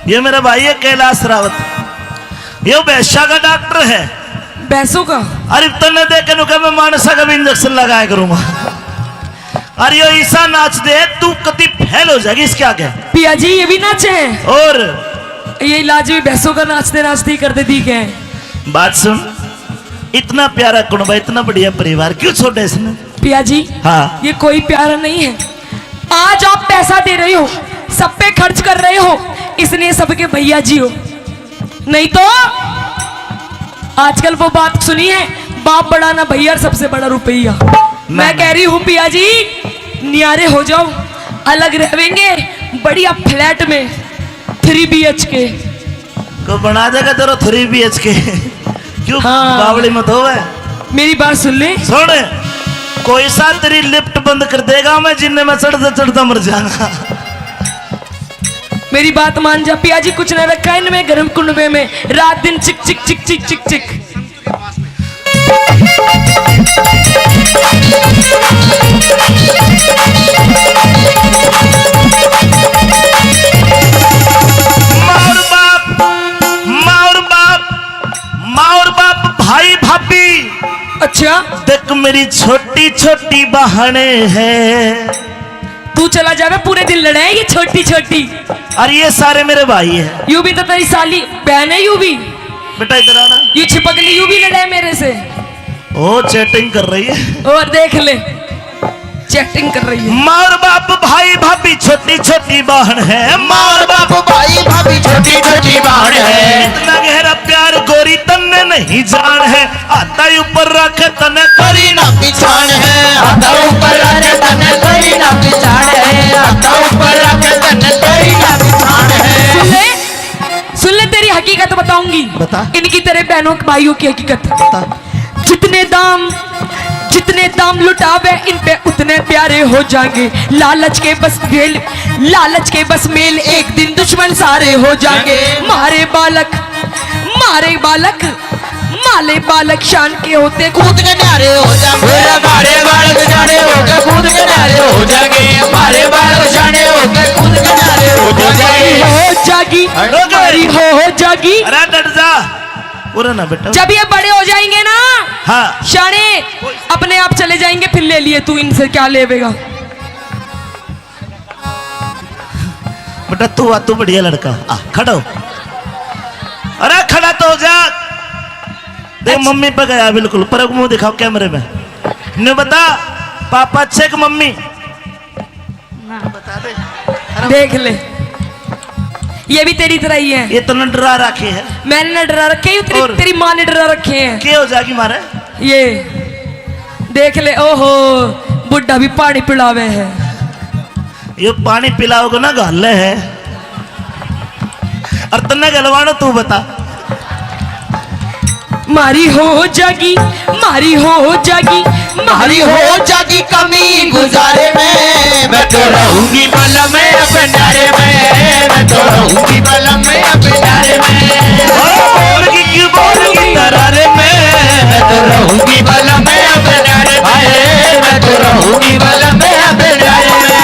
ये मेरा भाई है कैलाश रावत, ये वैश्या का डॉक्टर है। भैंसों का? अरे तने देख के मैं मानसा का भी इंजेक्शन लगाया करूंगा। अरे ये ईसा नाच दे, तू कति फेल हो जाएगी इसके आगे। पिया जी ये भी नाचे हैं? और ये इलाज भी भैंसों का नाचते नाचते ही करते दी गए। बात सुन, इतना प्यारा कुनबा, इतना बढ़िया परिवार, क्यों छोड़ा इसने? पिया जी हाँ ये कोई प्यारा नहीं है। आज आप पैसा दे रहे हो, सब पे खर्च कर रहे हो, इसलिए सबके भैया जी हो। नहीं तो आजकल वो बात सुनी है, बाप बड़ा ना भैया, सबसे बड़ा रुपया। मैं कह रही हूँ पिया जी न्यारे हो जाओ, अलग रहेंगे बढ़िया फ्लैट में 3 BHK को बना देगा तेरा 3 BHK। क्यों हाँ। बावड़ी मत हो। मेरी बात सुन ले। सुन, कोई सा तेरी लिफ्ट बंद कर देगा, मैं जिन्ने में चढ़ता चढ़ता मर जाऊंगा। मेरी बात मान जा पिया जी, कुछ न रखा इनमें गर्म कुंडे में, रात दिन चिक चिक चिक चिक चिक चिक। माँ और बाप भाई भाभी। अच्छा देख मेरी छोटी छोटी बहने हैं, तू चला जावे पूरे दिन लड़ाएगी छोटी छोटी। और ये सारे मेरे भाई है। यू भी तो तेरी साली बहन है, यू भी बेटा इधर आना। यू छिपकली यू भी लड़ाए मेरे से। ओ चैटिंग कर रही है। और देख ले चैटिंग कर रही है। मार बाप भाई भाभी छोटी छोटी बहन है। मार बाप भाई भाभी छोटी छोटी बहन है। इतना गहरा प्यार गोरी तन्ने नहीं जान है। आता ऊपर रख तने करी ना पिछाड़ है। आता ऊपर रखे तने करी ना पिछाड़ है। आता ऊपर रखे तने करी ना पिछाड़ है। सुन ले तेरी हकीकत बताऊंगी। बता। इनकी तेरे बहनों भाइयों की हकीकत। जितने दाम लुटावे इन पे उतने प्यारे हो जाएंगे। लालच के बस मेल एक दिन दुश्मन सारे हो जाएंगे। मारे बालक शान के होते कूद के न्यारे हो जाएंगे। हमारे बालक जाने होकर कूद के न्यारे हो जाएंगे। हमारे बालक जाने होकर कूद के न्यारे हो जाएंगे। हो जागी। अरे डट जा पूरा ना बेटा। जब ये बड़े हो जाएंगे ना हाँ शाने अपने आप चले जाएंगे। फिर ले लिए तू इनसे क्या लेवेगा। बेटा तू बढ़िया लड़का। खड़ा हो। अरे खड़ा तो हो जा। देख मम्मी पे गया बिल्कुल। पर मुंह दिखाओ कैमरे में। ने बता पापा अच्छे कि मम्मी। बता दे। देख ले ये भी तेरी तरह ही है। ये तो न डरा रखे है। मैंने न डरा रखे हैं, और? तेरी माँ ने डरा रखे हैं। क्या हो जाएगी मारे। ये देख ले। ओहो बुढ़ा भी पानी पिलावे है। ये पानी पिलाओगे ना गाले है। और तन्ने गलवानो तू बता। मारी हो जागी मारी हो जागी कमी गुजारे में। मैं तो रहूंगी बलम में अपने नारे में। मैं तो रहूंगी बलम में अपने नारे में। बोलगी क्यों बोलगी तरारे में। मैं तो रहूंगी बलम में अपने नारे में। मैं तो रहूंगी बलम में अपने नारे में।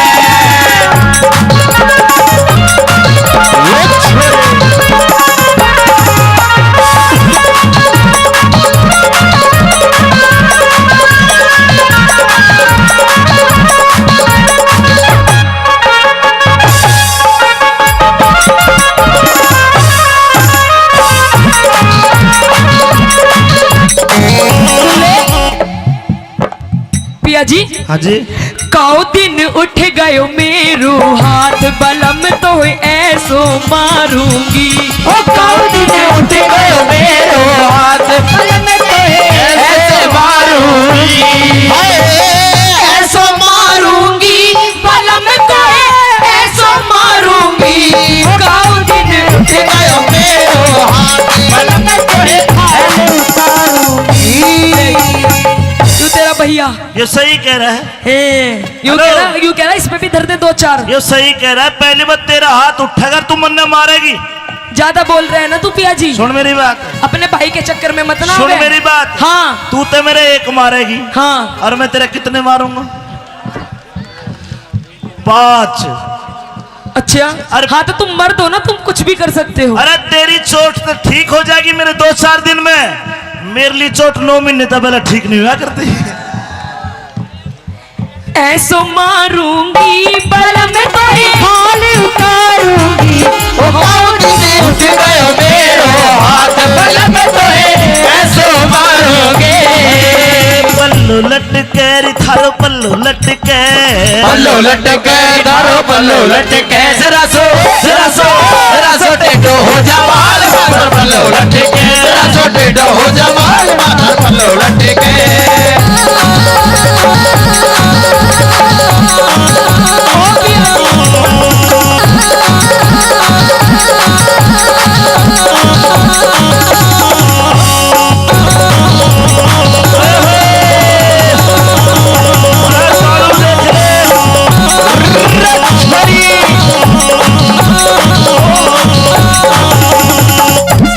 पिया जी। हाँ जी। काओ दिन उठ गयो मेरो हाथ बलम तो ऐसो मारूंगी। ओ काऊ दिन उठ गयो मेरो हाथ बलम तो ऐसे मारूंगी। ऐसो मारूंगी बलम तो ऐसो मारूंगी। काऊ दिन उठ गयो मेरो हाथ बलम तो ऐसे मारूंगी। तू तेरा भैया ये सही कह रहा है। यूं कह रहा इसमें भी दर्द 2-4। ये सही कह रहा है। पहली बार तेरा हाथ उठेगा तू मन मारेगी। ज्यादा बोल रहे हैं ना तू पिया जी। सुन मेरी बात। अपने भाई के चक्कर में मत ना सुन आवे। मेरी बात। हाँ तू तो मेरे एक मारेगी। हाँ और मैं तेरे कितने मारूंगा। 5। अच्छा। अरे- हाँ तो तुम मर्द हो ना, तुम कुछ भी कर सकते हो। अरे तेरी चोट तो ठीक हो जाएगी मेरे 2-4 दिन में। मेरे लिए चोट 9 महीने तक पहले ठीक नहीं हुआ करती। ऐसो मारूंगी बलम तो हाल उतारूंगी। ओ काऊ दिन उठ गयो मेरो हाथ बलम तो ऐसे मारोगे। पल्लू लटके री थारो पल्लू लटके। पल्लो लटके दारो पल्लो लटके। जरा सो टेढ़ो हो जा बाल माथर पल्लो लटके। जरा सो टेढ़ो हो जा बाल माथर पल्लो लटके।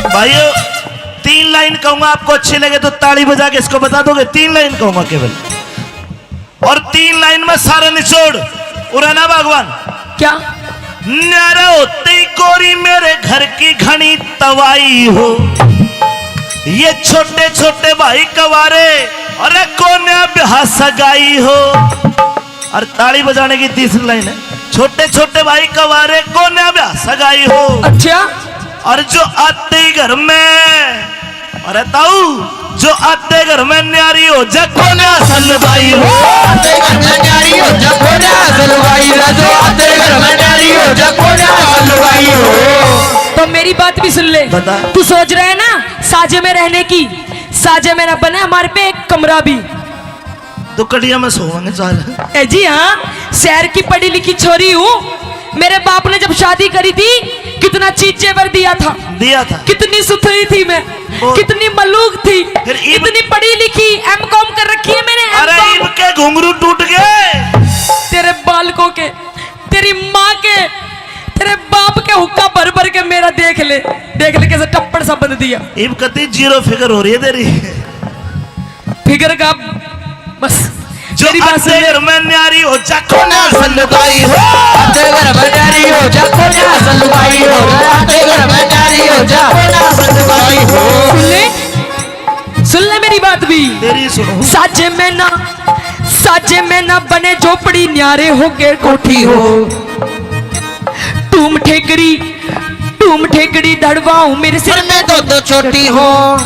भाइयों 3 लाइन कहूंगा, आपको अच्छी लगे तो ताली बजा के इसको बता दोगे। 3 लाइन कहूंगा केवल। और 3 लाइन में सारा निचोड़। उड़ाना भगवान क्या। न्यारा होते ही कोरी मेरे घर की घनी तवाई हो। ये छोटे छोटे भाई कवारे अरे कोन्या ब्याह सगाई हो। और ताली बजाने की तीसरी लाइन है, छोटे छोटे भाई कवारे को न ब्याह सगाई हो, अच्छा और जो आते ही घर में, अरे ताऊ जो आते घर में न्यारी हो जा को न सलवाई हो, आते घर में न्यारी हो जा को ना सलवाई हो, जो आते घर में न्यारी हो जा को ना सलवाई हो। तो मेरी बात भी सुन ले। बता। तू सोच रहा है ना साजे में रहने की, साजे में ना बना हमारे पे एक कमरा भी। तो कटिया में सोएंगे चल। ए जी हाँ, शहर की पढ़ी लिखी छोरी हूँ। मेरे बाप ने जब शादी करी थी कितना चीज जेवर दिया था, कितनी सुथरी थी मैं, बहुत। कितनी मलूक थी, फिर ईब- इतनी पढ़ी लिखी, एमकॉम कर रखी है मैंने, अरे M.Com। इब के घुंघरू टूट गए, तेरे बालकों के, तेरी माँ के, तेरे बाप के हुक्का भर भर के मेरा देख ले कैसे टप्पड़ सा बंद दिया। इब कती जीरो फिगर हो रही है तेरी। फिगर का बस जो मेरी बात सुन आते ले। घर में न्यारी हो जा को ना सलवाई हो, आते घर में न्यारी हो जा को ना सलवाई हो, आते घर में न्यारी हो जा को ना सलवाई हो। सुन ले मेरी बात भी। तेरी सुनो। साजे में ना बने झोपड़ी, न्यारे होके कोठी हो, टूम ठेकड़ी दड़वाऊं मेरे सिर सिर में दो छोटी हो,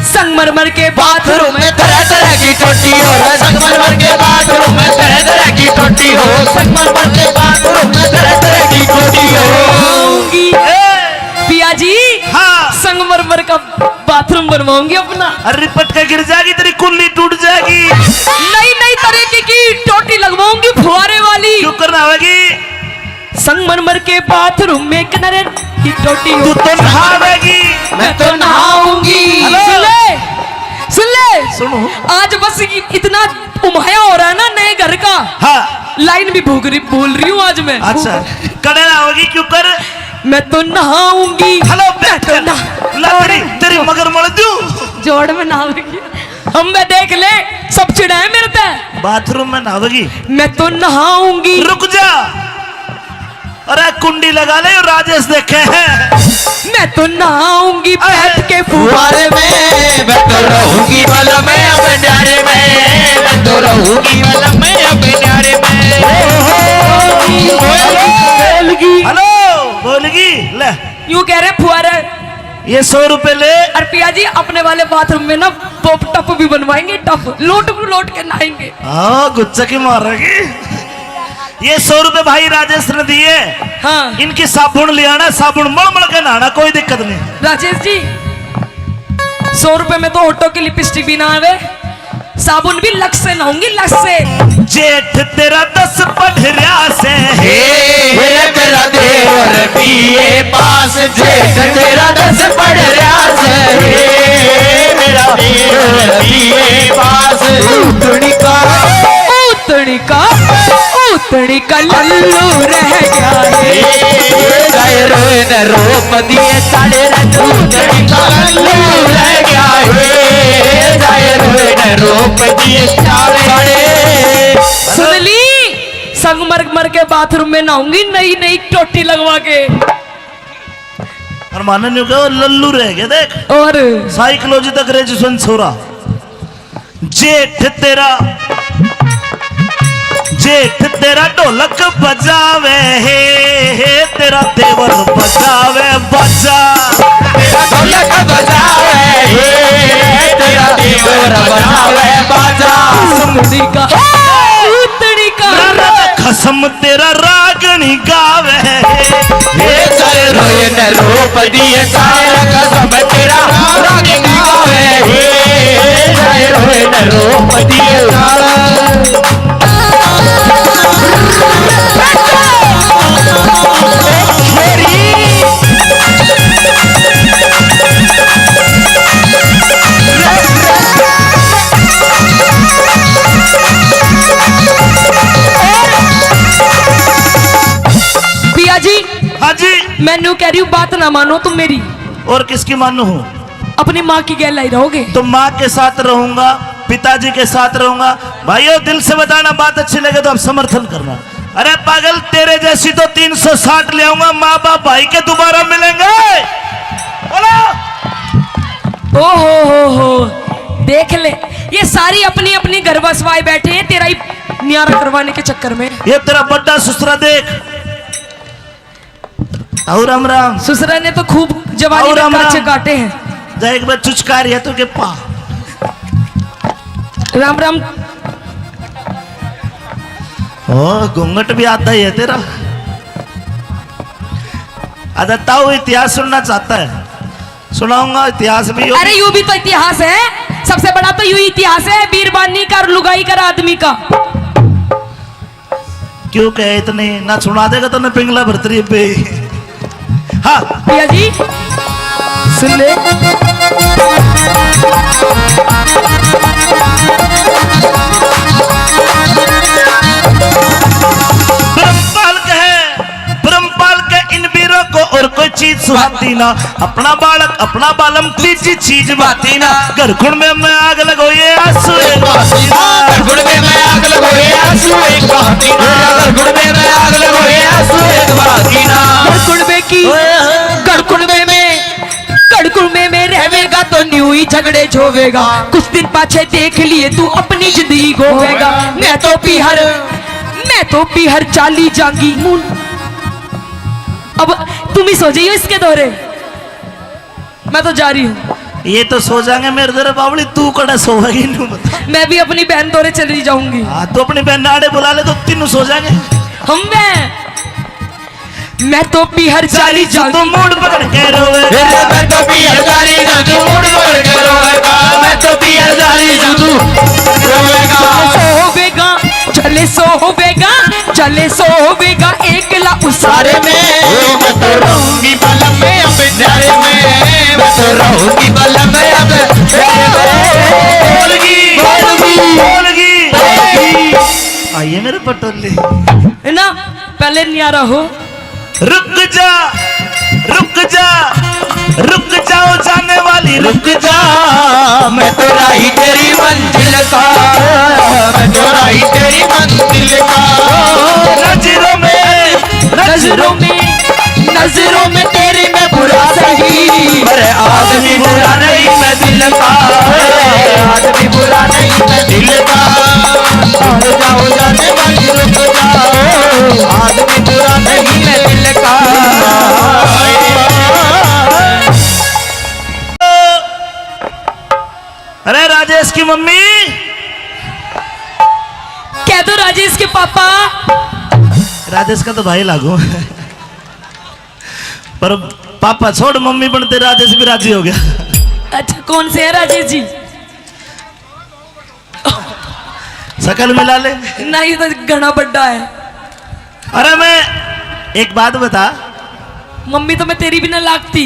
संगमरमर के बाथरूम में तरह तरह की टोटी हो, संगमरमर के बाथरूम में तरह तरह की टोटी हो, संगमरमर के बाथरूम में तरह तरह की टोटी हो। आऊंगी पिया जी, हाँ। संगमरमर का बाथरूम बनवाऊंगी अपना, अरे रिपट के गिर जाएगी तेरी कुल्ली टूट जाएगी। नई तरीके की टोटी लगवाऊंगी फुहारे वाली। क्यों करना होगी? संगमरमर के बाथरूम में किनारे की टोटी तू हो, तो नहावेगी। मैं तो नहाऊंगी। हेलो। सुन ले सुनो। आज बस इतना उमाया हो रहा है ना नए घर का, हाँ लाइन भी बोल रही हूँ आज मैं। अच्छा कड़े ना होगी क्यों कर? मैं तो नहाऊंगी। हेलो मैं तो तेरी मगर मर दूं। जोड़ में नहाऊंगी। हम मैं देख ले सब चिढ़ाए मेरे पे। बाथरूम में नहावेगी? मैं तो नहाऊंगी। रुक जा, अरे कुंडी लगा ले, राजेश देखे हैं। मैं तो नहाऊंगी बैठ के फुहारे फुहारे में मैं तो रहूंगी वाला मैं अब न्यारे में, मैं तो रहूंगी वाला मैं अब न्यारे में। हेलो बोलगी ले, यूं कह रहे फुहारे। ये 100 रुपए ले। और पिया जी अपने वाले बाथरूम में ना पॉप टप भी बनवाएंगे, टप लोट के नहाएंगे। हाँ गुच्चा की मारेगी। ये 100 रुपए भाई राजेश ने दिए। हाँ इनकी साबुन ले आना, साबुन मल के नहाना, कोई दिक्कत नहीं। राजेश जी 100 रुपए में तो होटो की लिपस्टिक भी ना आवे, साबुन भी लक्स से नहाऊंगी, लक्स से। जेठ तेरा 10 पढ़रिया से हे मेरा देवर बीए पास, जेठ तेरा 10 पढ़ रहा है, मेरा देवर बीए पास। उतनी का लल्लू रह गया है। रोए न रोप दिए साढ़े उतनी का लल्लू रह गया है, रोए न रोप दिए साढ़े। सुन ली, संगमरमर के बाथरूम में नहाऊंगी नई टोटी लगवा के। और मानने नहीं कहा लल्लू रह गया। देख और साइकोलॉजी तक ग्रेजुएशन छोरा। जेठ तेरा ढोलक बजावे हे तेरा देवर बजावे बाजा, तेरा ढोलक बजावे हे तेरा देवर बजावे बाजा। उतनी का खसम तेरा रागनी गावे हे सारे रोए न रोप दिए सारे कसम तेरा राग गावे, हे सारे रोए न रोप दिए सारा। पिया जी हाँ जी। मैनू कह रही हूँ बात ना मानो तुम मेरी, और किसकी मानू हूँ? अपनी माँ की गैल लाई रहोगे। तो माँ के साथ रहूंगा, पिताजी के साथ रहूंगा। भाइयों दिल से बताना, बात अच्छी लगे तो आप समर्थन करना। अरे पागल तेरे जैसी तो 360 ले आऊंगा, माँ बाप भाई के दोबारा मिलेंगे। बोलो। ओ हो देख ले, ये सारी अपनी अपनी घर बसवाए बैठे हैं तेरा ही न्यारा करवाने के चक्कर में। ये तेरा बड्डा ससुरा देख। और राम राम ससुरा ने तो खूब जवानी और में राम काचे राम। काटे हैं। जा एक बार चुचकार है तो के पा। राम राम। ओ घूंघट भी आता ही है तेरा। अदा ताऊ इतिहास सुनना चाहता है, सुनाऊंगा इतिहास भी। अरे यूं भी तो इतिहास है, सबसे बड़ा तो यूं इतिहास है बीरबानी का और लुगाई का आदमी का। क्यों कहे इतने ना सुना देगा तो ना पिंगला भरतरी पे। हाँ भैया जी सुन ले। ब्रह्मपाल के इन वीरों को और कोई चीज सुहाती ना, अपना बालक अपना बालम तीसरी चीज बाती ना। घर खुण में मैं आग लगो ये आंसू एक बातीना। गड़गुड़ में मैं आग लगो ये आंसू एक बातीना। गड़गुड़ में मैं आग लगो ये आंसू एक बातीना। गड़कुड़बे की गड़कुड़बे में रहेगा तो न्यू ही झगड़े झोवेगा। कुछ दिन पाछे देख लिए तू अपनी जिंदगी गोवेगा। मैं तो पीहर चाली जांगी। अब तुम ही सो जाइयो इसके दौरे, मैं तो जा रही हूँ। ये तो सो जाएंगे मेरे दर बावली, तू कड़ा सोएगी नू बता। मैं भी अपनी बहन दौरे चली जाऊंगी। हाँ तो अपनी बहन नाड़े बुला ले तो तीनों सो जाएंगे। मैं तो पीहर चाली तो जांगी। मूड पकड़ के रोवे। मैं तो पीहर जाली जादू मूड पकड़ के रोएगा। मैं तो पीहर जाली जादू रोएगा। चले सोवेगा एकला सारे उसारे में मैं तो रहूंगी बलम में अब प्यारे में। मैं तो रहूंगी बलम में अब बोलगी। आइए मेरे पटोले। है ना, पहले न्यारा हो। रुक जाओ जाने वाली रुक जा। मैं तो राही तेरी मंजिल का। मैं तो राही तेरी मंजिल का। नजरों में तेरे में बुरा सही, पर आदमी बुरा नहीं मैं दिल का। आदमी बुरा नहीं मैं दिल का। रुक जाओ जाने वाली रुक जाओ। आदमी बुरा नहीं मैं दिल का। अरे राजेश की मम्मी, कह दो राजेश के पापा। राजेश का तो भाई लागू पर पापा छोड़, मम्मी बनते राजेश भी राजी हो गया। अच्छा कौन से है राजेश जी? शकल मिला ले। नहीं तो घना बड्डा है। अरे मैं एक बात बता, मम्मी तो मैं तेरी भी ना लागती,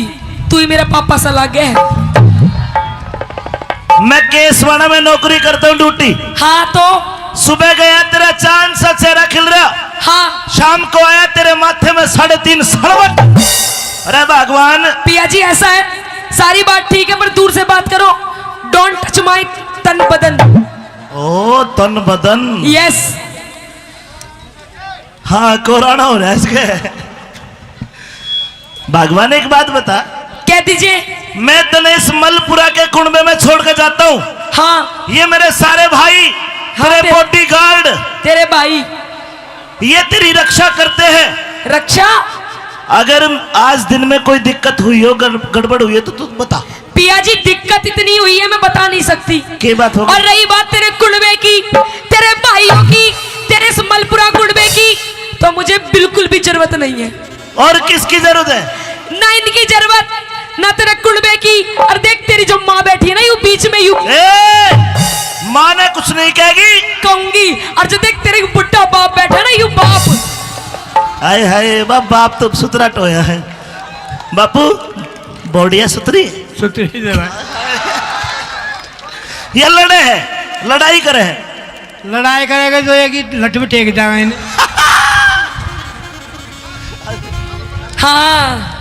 तू ही मेरा पापा सा लागे है। मैं केसवाड़ा में नौकरी करता हूँ ड्यूटी। हाँ तो सुबह गया तेरा चांद सा चेहरा खिल रहा, हाँ शाम को आया तेरे माथे में 3.5 सड़वट। अरे भगवान। पिया जी ऐसा है, सारी बात ठीक है पर दूर से बात करो। डोंट टच माय तन बदन। ओ तन बदन। यस। हाँ कोरोना हो रहा है इसके। भगवान एक बात बता, कह दीजिए। मैं तने इस मलपुरा के कुंबे में छोड़ के जाता हूँ। हाँ ये मेरे सारे भाई, तेरे तेरे- बॉडीगार्ड, तेरे भाई ये तेरी रक्षा करते हैं। रक्षा। अगर आज दिन में कोई दिक्कत हुई हो, गड़बड़ हुई है तो तू बता। पिया जी दिक्कत इतनी हुई है मैं बता नहीं सकती। क्या बात होगी? और रही बात तेरे कुंबे की, तेरे भाइयों की, तेरे इस मलपुरा कुंबे की, तो मुझे बिल्कुल भी जरूरत नहीं है। और किसकी जरूरत है? ना इनकी जरूरत, ना तेरे कुंबे की। और देख तेरी जो माँ बैठी है ना यू बीच में यू माँ ने कुछ नहीं कहेगी, कहूंगी। और जो देख तेरे बुढ़ा बाप बैठा है ना यू बाप। हाय हाय बाप तो सुतरा टोया है। बापू बॉडिया सुतरी, सुतरी जरा ये लड़े हैं, लड़ाई करे हैं। लड़ाई करेगा जो है कि लट में टेक जाएगा इन्हें। हाँ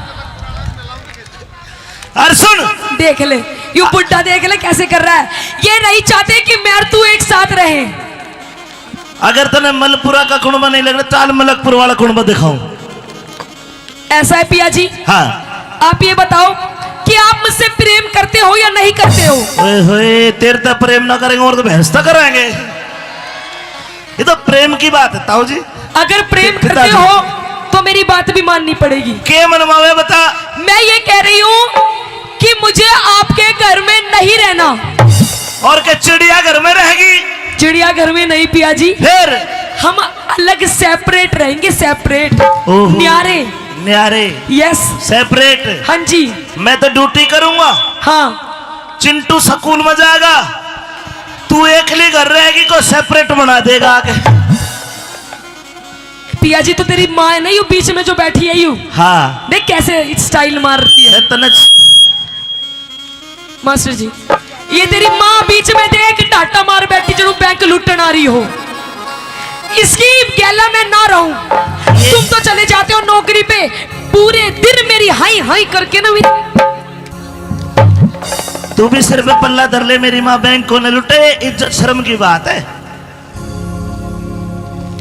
और सुन, देख ले यू बुढ़ा, देख ले कैसे कर रहा है। ये नहीं चाहते कि मैं और तू एक साथ रहे। अगर तने मलपुरा का कुंबा नहीं लग रहा, चाल मलकपुर वाला कुंबा दिखाऊं। ऐसा है पिया जी। हाँ आप ये बताओ कि आप मुझसे प्रेम करते हो या नहीं करते हो। ओए होए, तेरे तो प्रेम ना करेंगे और तो भैंस तो कराएंगे। ये तो प्रेम की बात है ताऊ जी। अगर प्रेम करते पिताजी। हो तो मेरी बात भी माननी पड़ेगी। के मनवावे बता। मैं ये कह रही हूँ कि मुझे आपके घर में नहीं रहना। और क्या चिड़िया घर में रहेगी? चिड़िया घर में नहीं पिया जी, फिर हम अलग सेपरेट रहेंगे, सेपरेट, ओहो। न्यारे। न्यारे, यस, सेपरेट। हाँ जी, मैं तो ड्यूटी करूंगा, हाँ। चिंटू स्कूल में जाएगा, तू एकली घर रहेगी, को सेपरेट बना देगा आके। पिया जी तो तेरी माँ है ना, यू बीच में जो बैठी है यू, हाँ देख कैसे स्टाइल मार रही है। तने मास्टर जी, ये तेरी माँ बीच में देख डाटा मार बैठी जो बैंक लूटन आ रही हो। इसकी गैला में ना रहूं। तुम तो चले जाते हो नौकरी पे, पूरे दिन मेरी हाई हाई करके ना तू भी सिर पे पल्ला धर ले, मेरी माँ बैंक को न लुटे, इज्जत शर्म की बात है।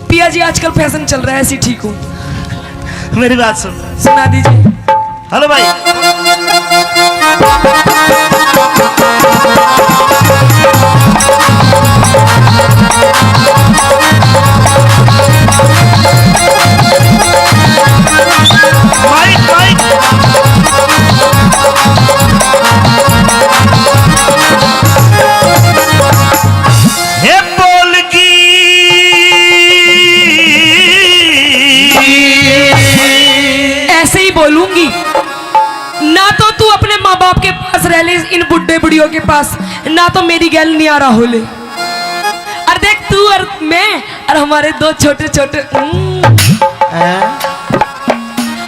पिया जी आजकल फैशन चल रहा है, ऐसी ठीक हूँ। मेरी बात सुन, सुना दीजिए। हेलो भाई। Mic mic. हे बोलगी ऐसे ही बोलूंगी ना, तो तू अपने माँ बाप के पास रह ले, इन बुढ़े बुढ़ियों के पास, ना तो मेरी गैल नहीं आ रहा हो ले। और देख तू और मैं और हमारे दो छोटे छोटे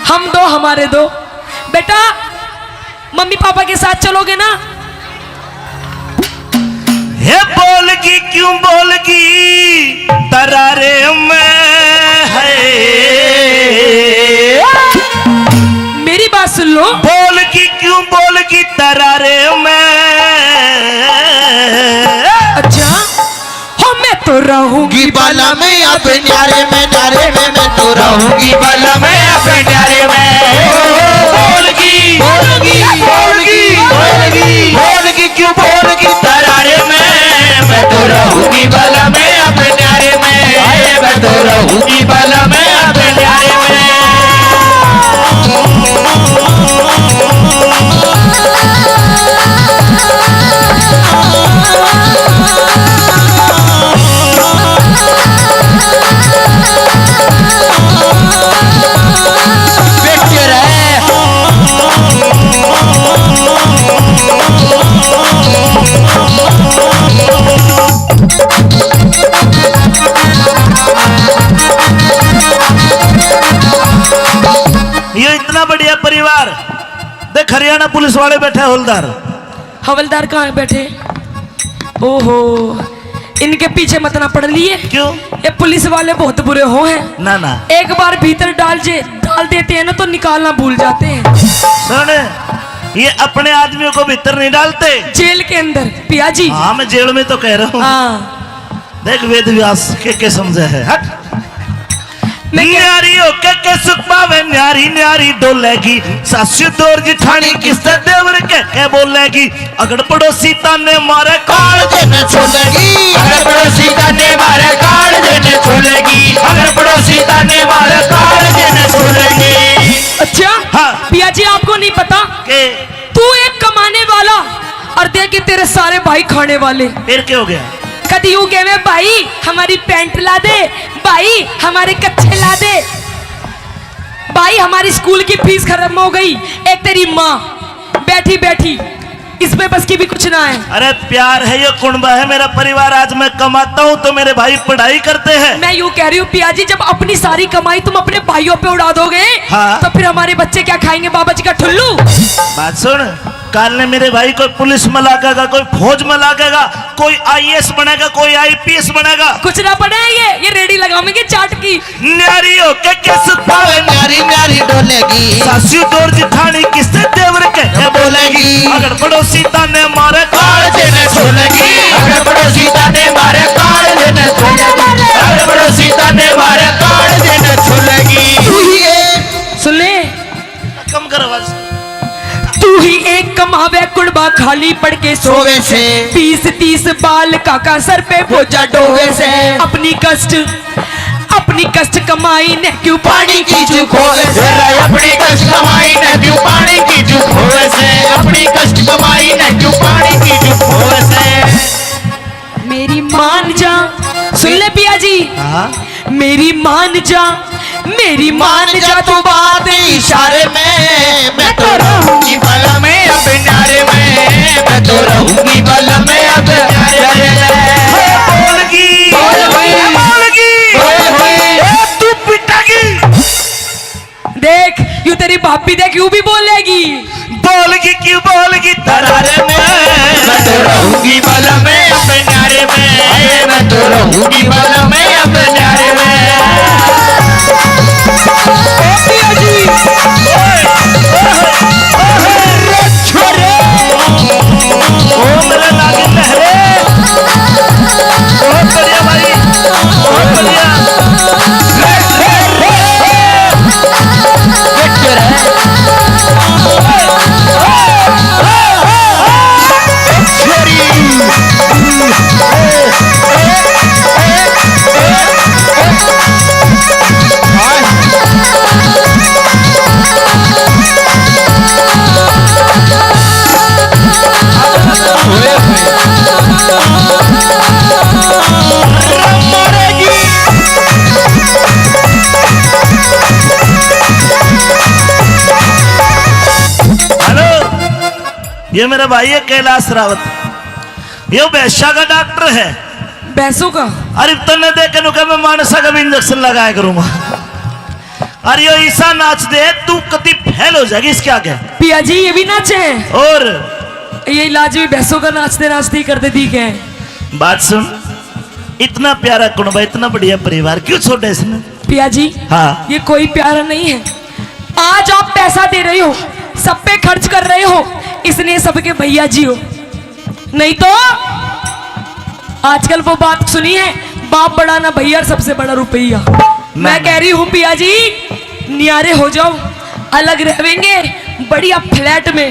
हम दो, हमारे दो बेटा, मम्मी पापा के साथ चलोगे ना? हे बोलगी क्यों बोलगी तरारे में है। मेरी बात सुन लो। बोलगी क्यों बोलगी तरारे में। अच्छा हो, मैं तो रहूंगी की बाला में अपने न्यारे में, नारे में मैं तो रहूंगी बाला में अपने न्यारे में। बोलगी बोलगी बोलगी बोलगी बोलगी क्यों बोलगी तरारे में, मैं तो रहूंगी बाला में अपने न्यारे में, मैं तो रहूंगी बाला में अपने न्यारे में। ये इतना बढ़िया परिवार देख, हरियाणा पुलिस वाले बैठे, हवलदार। हवलदार कहाँ है बैठे? ओहो, इनके पीछे मत ना पड़ लिए। क्यों? ये पुलिस वाले बहुत बुरे हो हैं। ना ना एक बार भीतर डाल देते हैं ना तो निकालना भूल जाते हैं। सुन, ये अपने आदमियों को भीतर नहीं डालते, जेल के अंदर पिया जी। हाँ मैं जेल में तो कह रहा हूँ। हाँ, देख वेद व्यास के समझे है। हट। मैं क्या- न्यारी होके के सुख पावे, न्यारी न्यारी डोलेगी, सासू दौर जिठानी किससे देवर के बोलेगी। अगर पड़ोसी ताने मारे काल देने छोड़ेगी, अगर पड़ोसी ताने मारे काल देने छोड़ेगी, अगर पड़ोसी ताने मारे काल देने छोड़ेगी। अच्छा हाँ। पिया जी आपको नहीं पता, के तू एक कमाने वाला और देख के तेरे सारे भाई खाने वाले। फिर क्या हो गया? कभी यूं कहे भाई हमारी पैंट ला दे, भाई हमारे कच्छे ला दे, भाई हमारी स्कूल की फीस खत्म हो गई। एक तेरी माँ बैठी बैठी इसमें बस की भी कुछ ना है। अरे प्यार है, ये कुंबा है मेरा परिवार। आज मैं कमाता हूँ तो मेरे भाई पढ़ाई करते हैं। मैं यूं कह रही हूँ पिया जी, जब अपनी सारी कमाई तुम अपने भाइयों पे उड़ा दोगे, हाँ। तो फिर हमारे बच्चे क्या खाएंगे? बाबा जी का ठुल्लू। बात सुन, काल ने मेरे भाई कोई पुलिस में लागेगा, कोई फौज में लागेगा, कोई आईएएस बनेगा, कोई आईपीएस बनेगा। कुछ ना पड़े, ये रेडी लगाएंगे चाट की। न्यारी होके के सुख पावे, न्यारी न्यारी डोलेगी, सासू दौर जिठानी किससे देवर के बोलेगी। अगर पड़ोसी ताने मारे काल देने छोड़ेगी, अगर पड़ोसी ताने मारे काल देने छोड़ेगी, अगर पड़ोसी ताने मारे काल देने छोड़ेगी। सुन ले, कम कर आवाज। तू ही एक खाली पड़ के सोवे से 20-30 बाल काका सर पे बोझा डोवे से अपनी कष्ट कमाई ने क्यों पानी की चूक होवे से अपनी कष्ट कमाई न क्यों पानी की चूक होवे से अपनी कष्ट कमाई न क्यों पानी की चूक होवे से मेरी मान जा सुन ले पिया जी मेरी मान जा तू बात इशारे में मैं तो रहूंगी बल में अब नारे में मैं तो रहूंगी बल में अब नारे में बोलगी बोल भाई बोलगी बोल भाई तू पिटागी देख यूं तेरी भाभी देख यूं भी बोलेगी बोलगी क्यों बोलगी तरारे में मैं तो रहूंगी बल में अब नारे में मैं तो रहूंगी बल में अब नारे में ओ मेरे लागे लहरे बहुत बढ़िया भाई बहुत बढ़िया ये मेरा भाई है कैलाश रावत ये वैश्या का डॉक्टर है भैंसों का अरे तने देखे नु मैं मानसा का भी इंजेक्शन लगाया करूंगा अरे ये ईसा नाच दे तू कति फैल हो जाएगी इसके आगे पिया जी ये भी नाचे हैं और ये इलाज भी भैंसों का नाचते नाचते ही करते दिखे हैं बात सुन इतना प्यारा कुनबा इतना बढ़िया परिवार क्यों छोड़ा इसने पिया जी हाँ ये कोई प्यारा नहीं है आज आप पैसा दे रहे हो सब पे खर्च कर रहे हो इसलिए सबके भैया जी हो नहीं तो आजकल वो बात सुनी है बाप बड़ा ना भैया सबसे बड़ा रुपया मैं कह रही हूँ पिया जी नियारे हो जाओ अलग रहेंगे बढ़िया फ्लैट में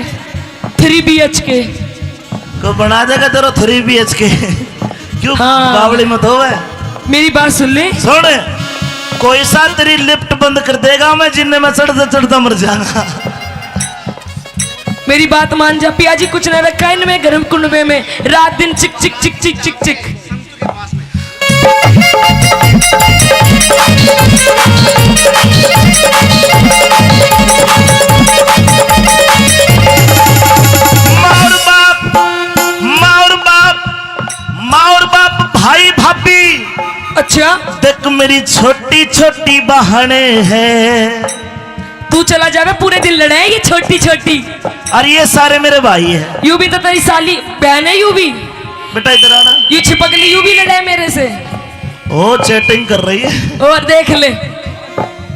3 BHK को बना देगा तेरा 3 BHK क्यों हाँ। बावड़ी मत हो मेरी बात सुन ले सुन कोई सा तेरी लिफ्ट बंद कर देगा मैं जिन्ने में चढ़ता चढ़ता मर जाऊंगा मेरी बात मान जा पिया जी कुछ न रखा है इनमें गर्म कुंडवे में रात दिन चिक चिक चिक चिक चिक चिक माँ और बाप भाई भाभी अच्छा देख मेरी छोटी छोटी बहनें हैं तू चला जावे पूरे दिन लड़े ये छोटी छोटी और ये सारे मेरे भाई हैं यू भी तो तेरी साली बहन है यू भी बेटा इधर आना यू छिपकली यू भी लड़े मेरे से ओ चैटिंग कर रही है और देख ले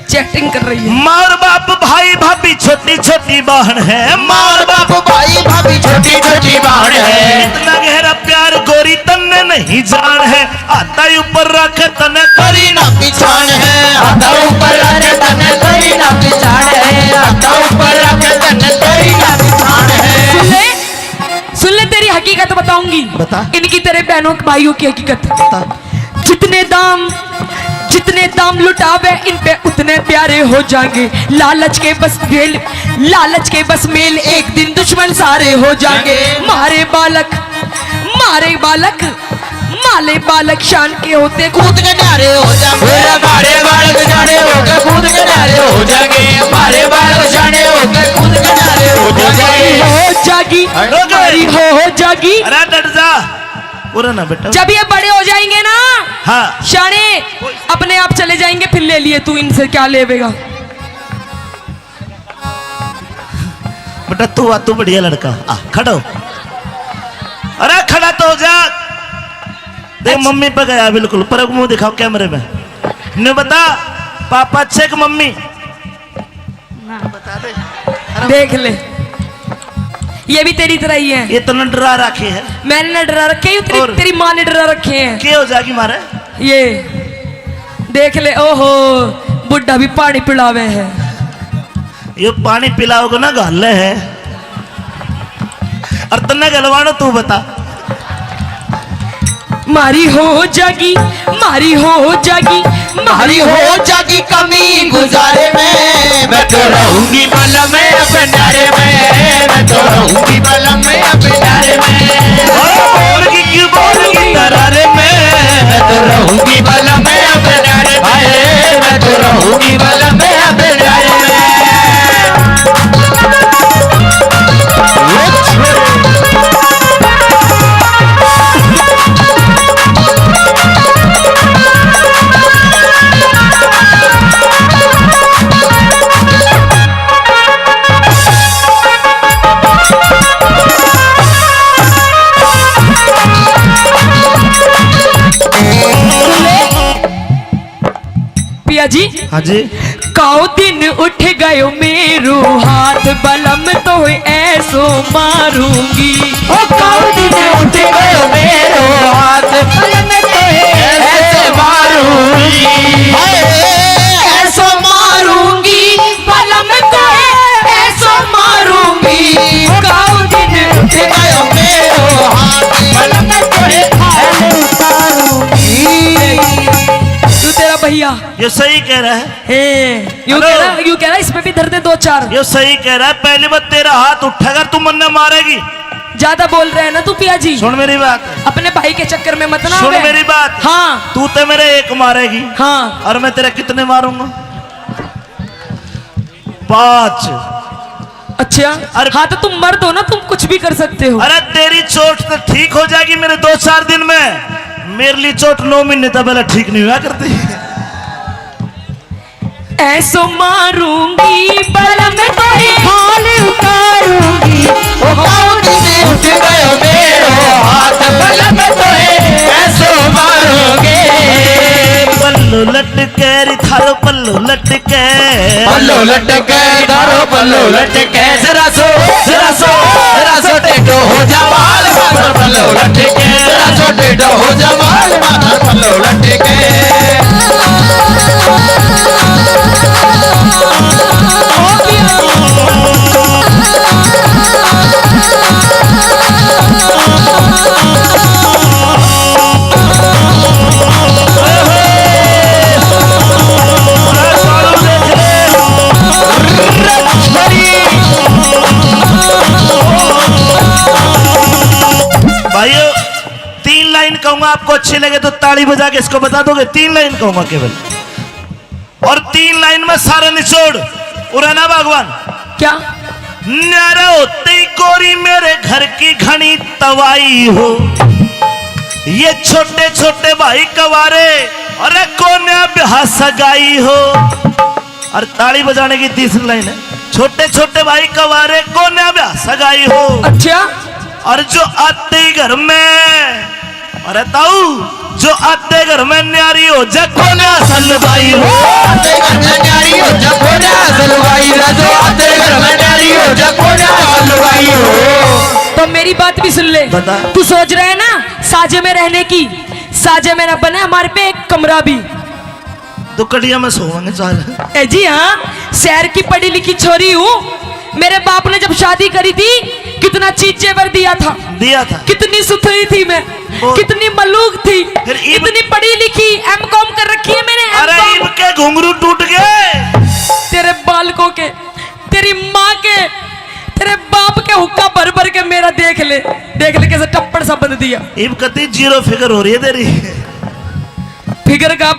चैटिंग कर रही है माँ और बाप भाई भाभी छोटी छोटी बहन है माँ और बाप भाई भाभी छोटी छोटी बहन है इतना गहरा प्यार गोरी तन्ने नहीं जान है आता ही ऊपर रख तने करी ना पिछाड़ है आता ऊपर रख तने करी ना पिछाड़ है आता ऊपर रख तने करी ना पिछाड़ है सुन ले तेरी हकीकत बताऊंगी बता। इनकी तेरे बहनों भाइयों की हकीकत जितने दाम लुटावे इन पे उतने प्यारे हो जाएंगे लालच के बस मेल एक दिन दुश्मन सारे हो जाएंगे मारे बालक शान के होते कूद के नारे हो जाएंगे मारे बालक जाने होकर कूद के नारे हो जाएंगे मारे बालक जाने होकर कूद के नारे हो जाएंगे हो जागी अरे डट जा पूरा ना बेटा जब ये बड़े हो जाएंगे ना हाँ शाने अपने आप चले जाएंगे फिर ले लिए तू इनसे क्या लेवेगा बेटा तू बढ़िया लड़का आ खड़ा हो अरे खड़ा तो हो जा देख मम्मी पे गया बिल्कुल पर मुंह दिखाओ कैमरे में ने बता पापा अच्छे कि मम्मी बता दे देख ले ये भी तेरी तरह ही है ये तो न डरा रखे है मैंने न डरा रखे हैं और? तेरी माँ ने डरा रखे हैं क्या हो जाएगी मारे ये देख ले ओहो बुढ़ा भी पानी पिलावे है ये पानी पिलाओगे ना गाले है और तन्ने गलवानो तू बता। मारी हो जागी, मारी हो जागी, मारी हो जागी कमी गुजारे में, मैं तो रहूंगी बलम में अपने नारे में, मैं तो रहूंगी बलम में अपने नारे में। बोलगी क्यों बोलगी दरारे में, मैं तो रहूंगी बलम में अपने नारे में, मैं तो रहूंगी बलम में अपने नारे में। पिया जी, हाँ जी, काओ दिन उठ गयो मेरो हाथ, बलम तो ऐसो मारूंगी। ओ काऊ दिन उठ गयो मेरो हाथ, बलम तो ऐसे मारूंगी, ऐसो मारूंगी, बलम तो ऐसो मारूंगी। काओ दिन उठ गयो मेरो हाथ, बलम तो ऐसे उतारूंगी। तू तेरा भैया ये सही कह रहा है, यूं हेलो। कह रहा इसमें भी धर दे 2-4। ये सही कह रहा है। पहली बार तेरा हाथ उठेगा तू मन मारेगी। ज्यादा बोल रहे हैं ना तू पिया जी, सुन मेरी बात, अपने भाई के चक्कर में मत ना सुन आवे। मेरी बात। हाँ तू तो मेरे एक मारेगी, हाँ और मैं तेरा कितने मारूंगा? 5। अच्छा। अरे- हाँ तो तुम मर्द हो ना, तुम कुछ भी कर सकते हो। अरे तेरी चोट तो ठीक हो जाएगी मेरे 2-4 दिन में, मेरे लिए चोट 9 महीने तक पहले ठीक नहीं हुआ करती। ऐसो मारूंगी, बलम तो हाल उतारूंगी। ओ काऊ दिन उठ गयो मेरो हाथ, बलम तो ऐसे मारूंगी। पल्लू लटके री थारो पल्लू लटके, पल्लो लटके धारो पल्लो लटके, जरा सो टेढ़ो हो जा माल माथर पल्लो लटके, जरा सो टेढ़ो हो जा माल माथर पल्लो लटके। भाइयों 3 लाइन कहूंगा, आपको अच्छी लगे तो ताली बजा के इसको बता दोगे। 3 लाइन कहूंगा केवल, और 3 लाइन में सारा निचोड़ उड़ाना भगवान। क्या? न्यारा होते ही कोरी मेरे घर की घनी तवाई हो, ये छोटे छोटे भाई कवारे, अरे कोन्या ब्याह सगाई हो। और ताली बजाने की 3री लाइन है, छोटे छोटे भाई कवारे कोन्या ब्याह सगाई हो। अच्छा। और जो आते ही घर में, अरे ताऊ जो आते घर में न्यारी हो जको ना सलवाई हो, आते घर में न्यारी हो जको ना सलवाई हो, जो आते घर में न्यारी हो जको ना सलवाई हो। तो मेरी बात भी सुन ले। बता। तू सोच रहे है ना साजे में रहने की, साजे में न बने हमारे पे एक कमरा भी। तो कटिया में सोवांगे चाल। ए जी हाँ, शहर की पढ़ी लिखी छोरी हूँ। मेरे बाप ने जब शादी करी थी कितना चीज जेवर दिया था, कितनी सुथरी थी मैं, कितनी मलूक थी, फिर ईब- इतनी पढ़ी लिखी, M.Com कर रखी है मैंने। अरे M.Com। इब के घुंघरू टूट गए, तेरे बालकों के, तेरी माँ के, तेरे बाप के हुक्का भर भर के मेरा देख ले कैसे टप्पड़ सा बंद दिया। इब कती 0 फिगर हो रही है तेरी। फिगर का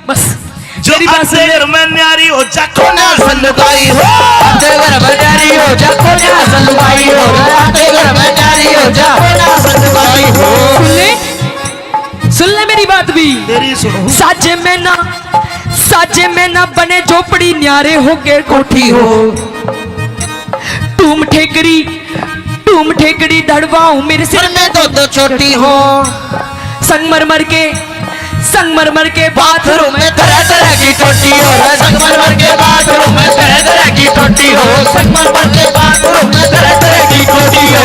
बस जो मेरी बात सुन आते ले। घर में न्यारी हो जको ना सलवाई हो, आते घर में न्यारी हो जको ना सलवाई हो, आते घर में न्यारी हो जको ना सलवाई हो। सुन ले मेरी बात भी। तेरी सुनो। साजे में ना बने झोपड़ी, न्यारे हो के कोठी हो। टूम ठेकड़ी धड़वाऊं मेरे सिर सिर में तो छोटी हो, संगमरमर के बाथरूम में तरह तरह की टोटी हो, संगमरमर के बाथरूम में तरह तरह की टोटी हो, संगमरमर के बाथरूम में तरह तरह की टोटी हो।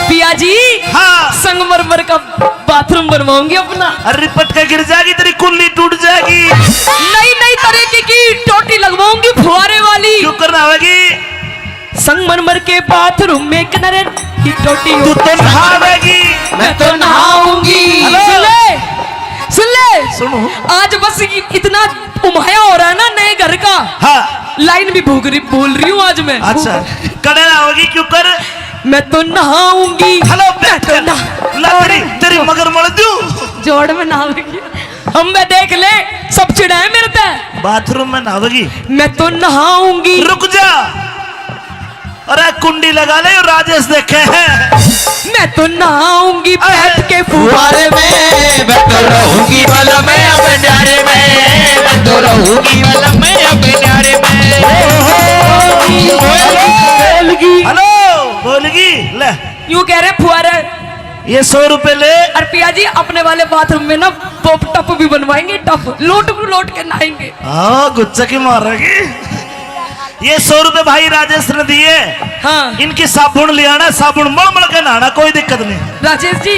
पिया जी हाँ। संगमरमर का बाथरूम बनवाऊंगी अपना। अरे रिपट के गिर जाएगी, तेरी कुल्ली टूट जाएगी। नई तरीके की टोटी लगवाऊंगी फुहारे वाली। क्यों करना होगी? संगमरमर के बाथरूम में किनारे की टोटी तू हो। तो नहावेगी। मैं तो नहाऊंगी। सुन ले सुन ले सुनो। आज बस इतना उमाया हो रहा है ना नए घर का। हाँ लाइन भी बोल रही हूँ आज मैं। अच्छा कड़े नहाओगी क्यों कर। मैं तो नहाऊंगी। हेलो मैं तो तेरी मगर मर दूं। जोड़ में नहाऊंगी। हम मैं देख ले सब चिढ़ाए मेरे पे। बाथरूम में नहावेगी। मैं तो नहाऊंगी। रुक जा। अरे कुंडी लगा ले राजेश देखे हैं। मैं तो नहाऊंगी बैठ के फुहारे फुहारे में मैं तो रहूंगी वाला मैं अपने न्यारे में। मैं तो रहूंगी वाला मैं अपने न्यारे में। हेलो बोलगी ले यूं कह रहे फुहारे। ये 100 रुपए ले। और पिया जी अपने वाले बाथरूम में ना पॉप टप भी बनवाएंगे। टप लोट के नहाएंगे। हाँ गुच्चा की मारेगी। ये 100 रुपए भाई राजेश ने दिए। हाँ इनकी साबुन ले आना। साबुन मल के नहाना कोई दिक्कत नहीं। राजेश जी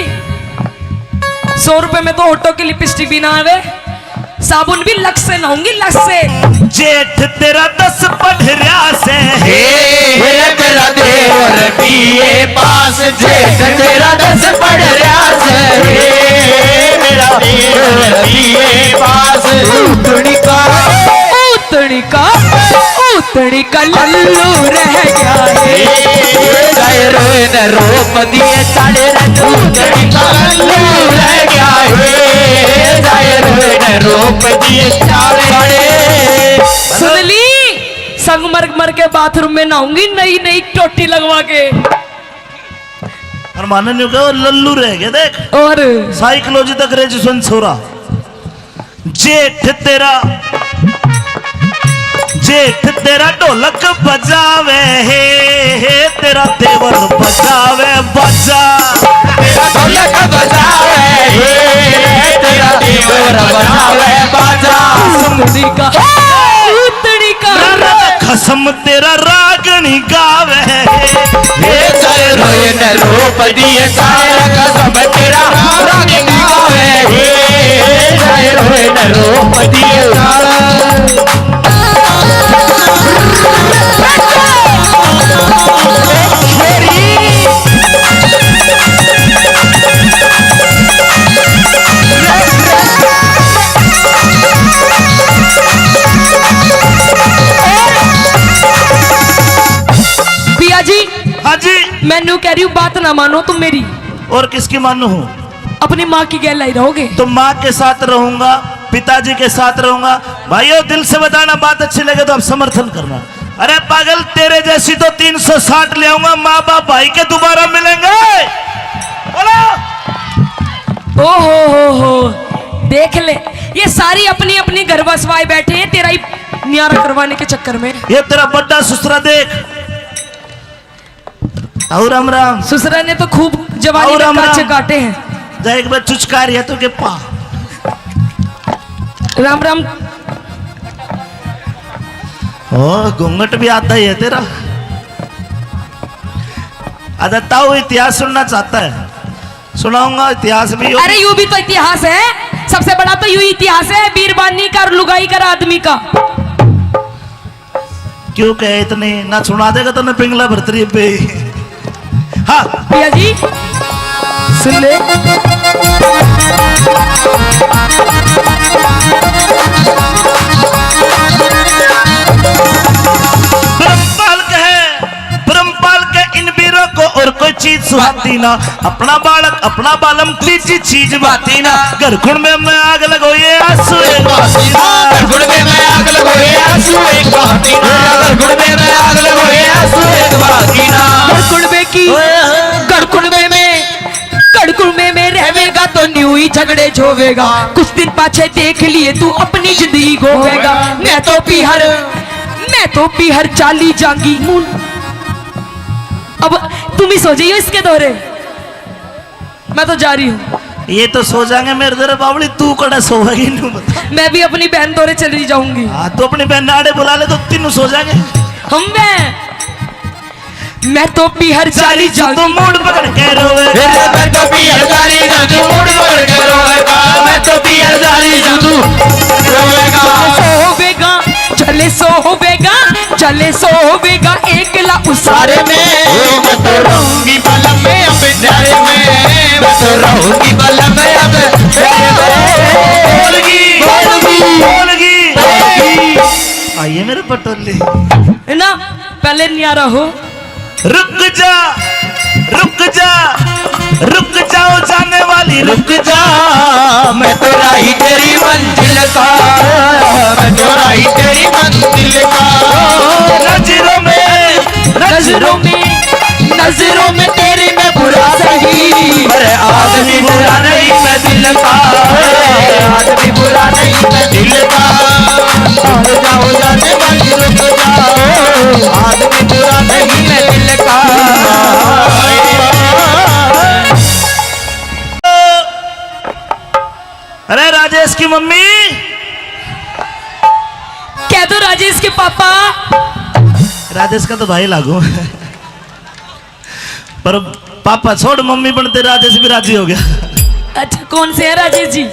100 रुपए में तो ऑटो की लिपस्टिक भी ना आवे। साबुन भी लक्स से नहाऊंगी लक्स से। जेठ तेरा 10 पढ़रिया से हे तेरा देवर बीए पास जेठ तेरा 10 पढ़ रहा से। मेरा देवर बीए पास उतनी का लल्लू रह गया है। रोप दिए साढ़े उतनी का लल्लू रह गया है। रोप दिए साढ़े। सुन ली संगमरमर के बाथरूम में नहाऊंगी नई टोटी लगवा के। और माने नहीं कहो लल्लू रह गया देख। और साइकोलॉजी तक ग्रेजुएशन छोरा। जेठ तेरा ढोलक बजावे हे तेरा देवर बजावे बजा। तेरा ढोलक बजावे हे तेरा देवर बजावे बाजा। उतनी का खसम तेरा रागनी गावे हे जय रोयन रूप दिए सारा कसम तेरा राग गावे। हे जय रोयन रूप दिए सारा। पिया जी हाँ जी। मैनू कह रही हूँ बात ना मानो तुम मेरी। और किसकी मानू हूँ। अपनी माँ की गहलाई रहोगे। तो माँ के साथ रहूंगा पिताजी के साथ रहूंगा। भाइयों दिल से बताना बात अच्छी लगे तो आप समर्थन करना। अरे पागल तेरे जैसी तो 360 ले आऊंगा। माँ बाप भाई के दोबारा मिलेंगे। बोलो। ओ हो देख ले ये सारी अपनी अपनी घर बसवाए बैठे हैं तेरा ही न्यारा करवाने के चक्कर में। ये तेरा बड्डा ससुरा देख। और राम राम। ससुरा ने तो खूब जवानी और में राम काचे राम। काटे हैं। जा एक बार चुचकार है तो के पा। राम राम। ओ घूंघट भी आता ही है तेरा। अदा ताऊ इतिहास सुनना चाहता है। सुनाऊंगा इतिहास भी। अरे यूं भी तो इतिहास है। सबसे बड़ा तो यूं इतिहास है बीरबानी का और लुगाई का आदमी का। क्यों कहे इतनी ना सुना देगा तो ना पिंगला भरतरी पे। हाँ पिया जी सुन ले। ब्रह्मपाल के इन वीरों को और कोई चीज सुहाती ना। अपना बालक अपना बालम तीजी चीज बाती ना। घरखुण में मैं आग लगो ये आंसू एक बातीना। घरखुण में मैं आग लगो ये आंसू एक बातीना। घरखुण में मैं आग लगो ये आंसू एक बातीना। गड़कुड़बे में रहेगा तो न्यू ही झगड़े झोवेगा। कुछ दिन पाछे देख लिए तू अपनी जिंदगी गोवेगा। मैं तो पीहर चाली जांगी। अब तुम ही सो जाइयो इसके दौरे। मैं तो जा रही हूँ। ये तो सो जाएंगे मेरे दरे बावली। तू कड़ा सोएगी नहीं बता। मैं भी अपनी बहन दौरे चली जाऊंगी। हाँ तो अपनी बहन नाड़े बुला ले तो तीनों सो जाएंगे। मैं तो पीहर चाली जांगी। तो मूड पकड़ के रोवे। मैं तो पीहर चाली जांगी मूड पकड़ के रोवेगा। मैं तो पीहर चाली जांगी रोवेगा। चले सोवेगा एकला उसा पटोली। ना पहले न्यारा हो। रुक जा रुक जा रुक जाओ जाने वाली रुक जा, मैं तो राही तेरी मंजिल का, मैं तो राही तेरी मंजिल का। नजरों में नजरों में नजरों में तेरी मैं बुरा सही, अरे आदमी बुरा नहीं मैं दिल का, आदमी बुरा नहीं मैं दिल का। रुक जाओ जाने वाली रुक जाओ, आदमी बुरा नहीं मैं दिल का। अरे राजेश की मम्मी, कह दो राजेश के पापा। राजेश का तो भाई लागू पर पापा छोड़, मम्मी बनते राजेश भी राजी हो गया। अच्छा कौन से है राजेश जी?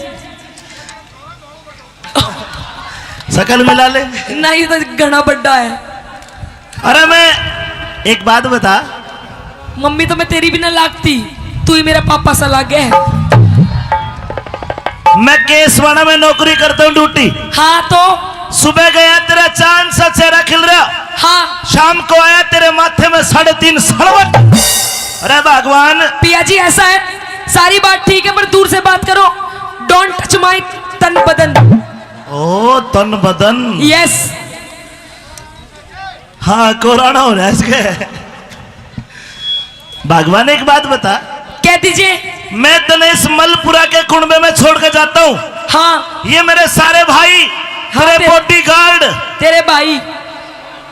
शकल मिला ले। नहीं तो घना बड्डा है। अरे मैं एक बात बता, मम्मी तो मैं तेरी भी ना लागती, तू ही मेरा पापा सा लागे है। मैं केसवाड़ा में नौकरी करता हूँ ड्यूटी। हाँ तो सुबह गया तेरा चांद सा चेहरा खिल रहा, हाँ शाम को आया तेरे माथे में 3.5 सड़वट। अरे भगवान। पिया जी ऐसा है, सारी बात ठीक है पर दूर से बात करो। डोंट टच माई तन बदन। ओ तन बदन। यस। हाँ कोराना हो रहा है इसके। भगवान एक बात बता, कह दीजिए। मैं तनेश मलपुरा के कुंबे में छोड़ के जाता हूँ। हाँ ये मेरे सारे भाई, हाँ, तेरे बॉडीगार्ड, तेरे भाई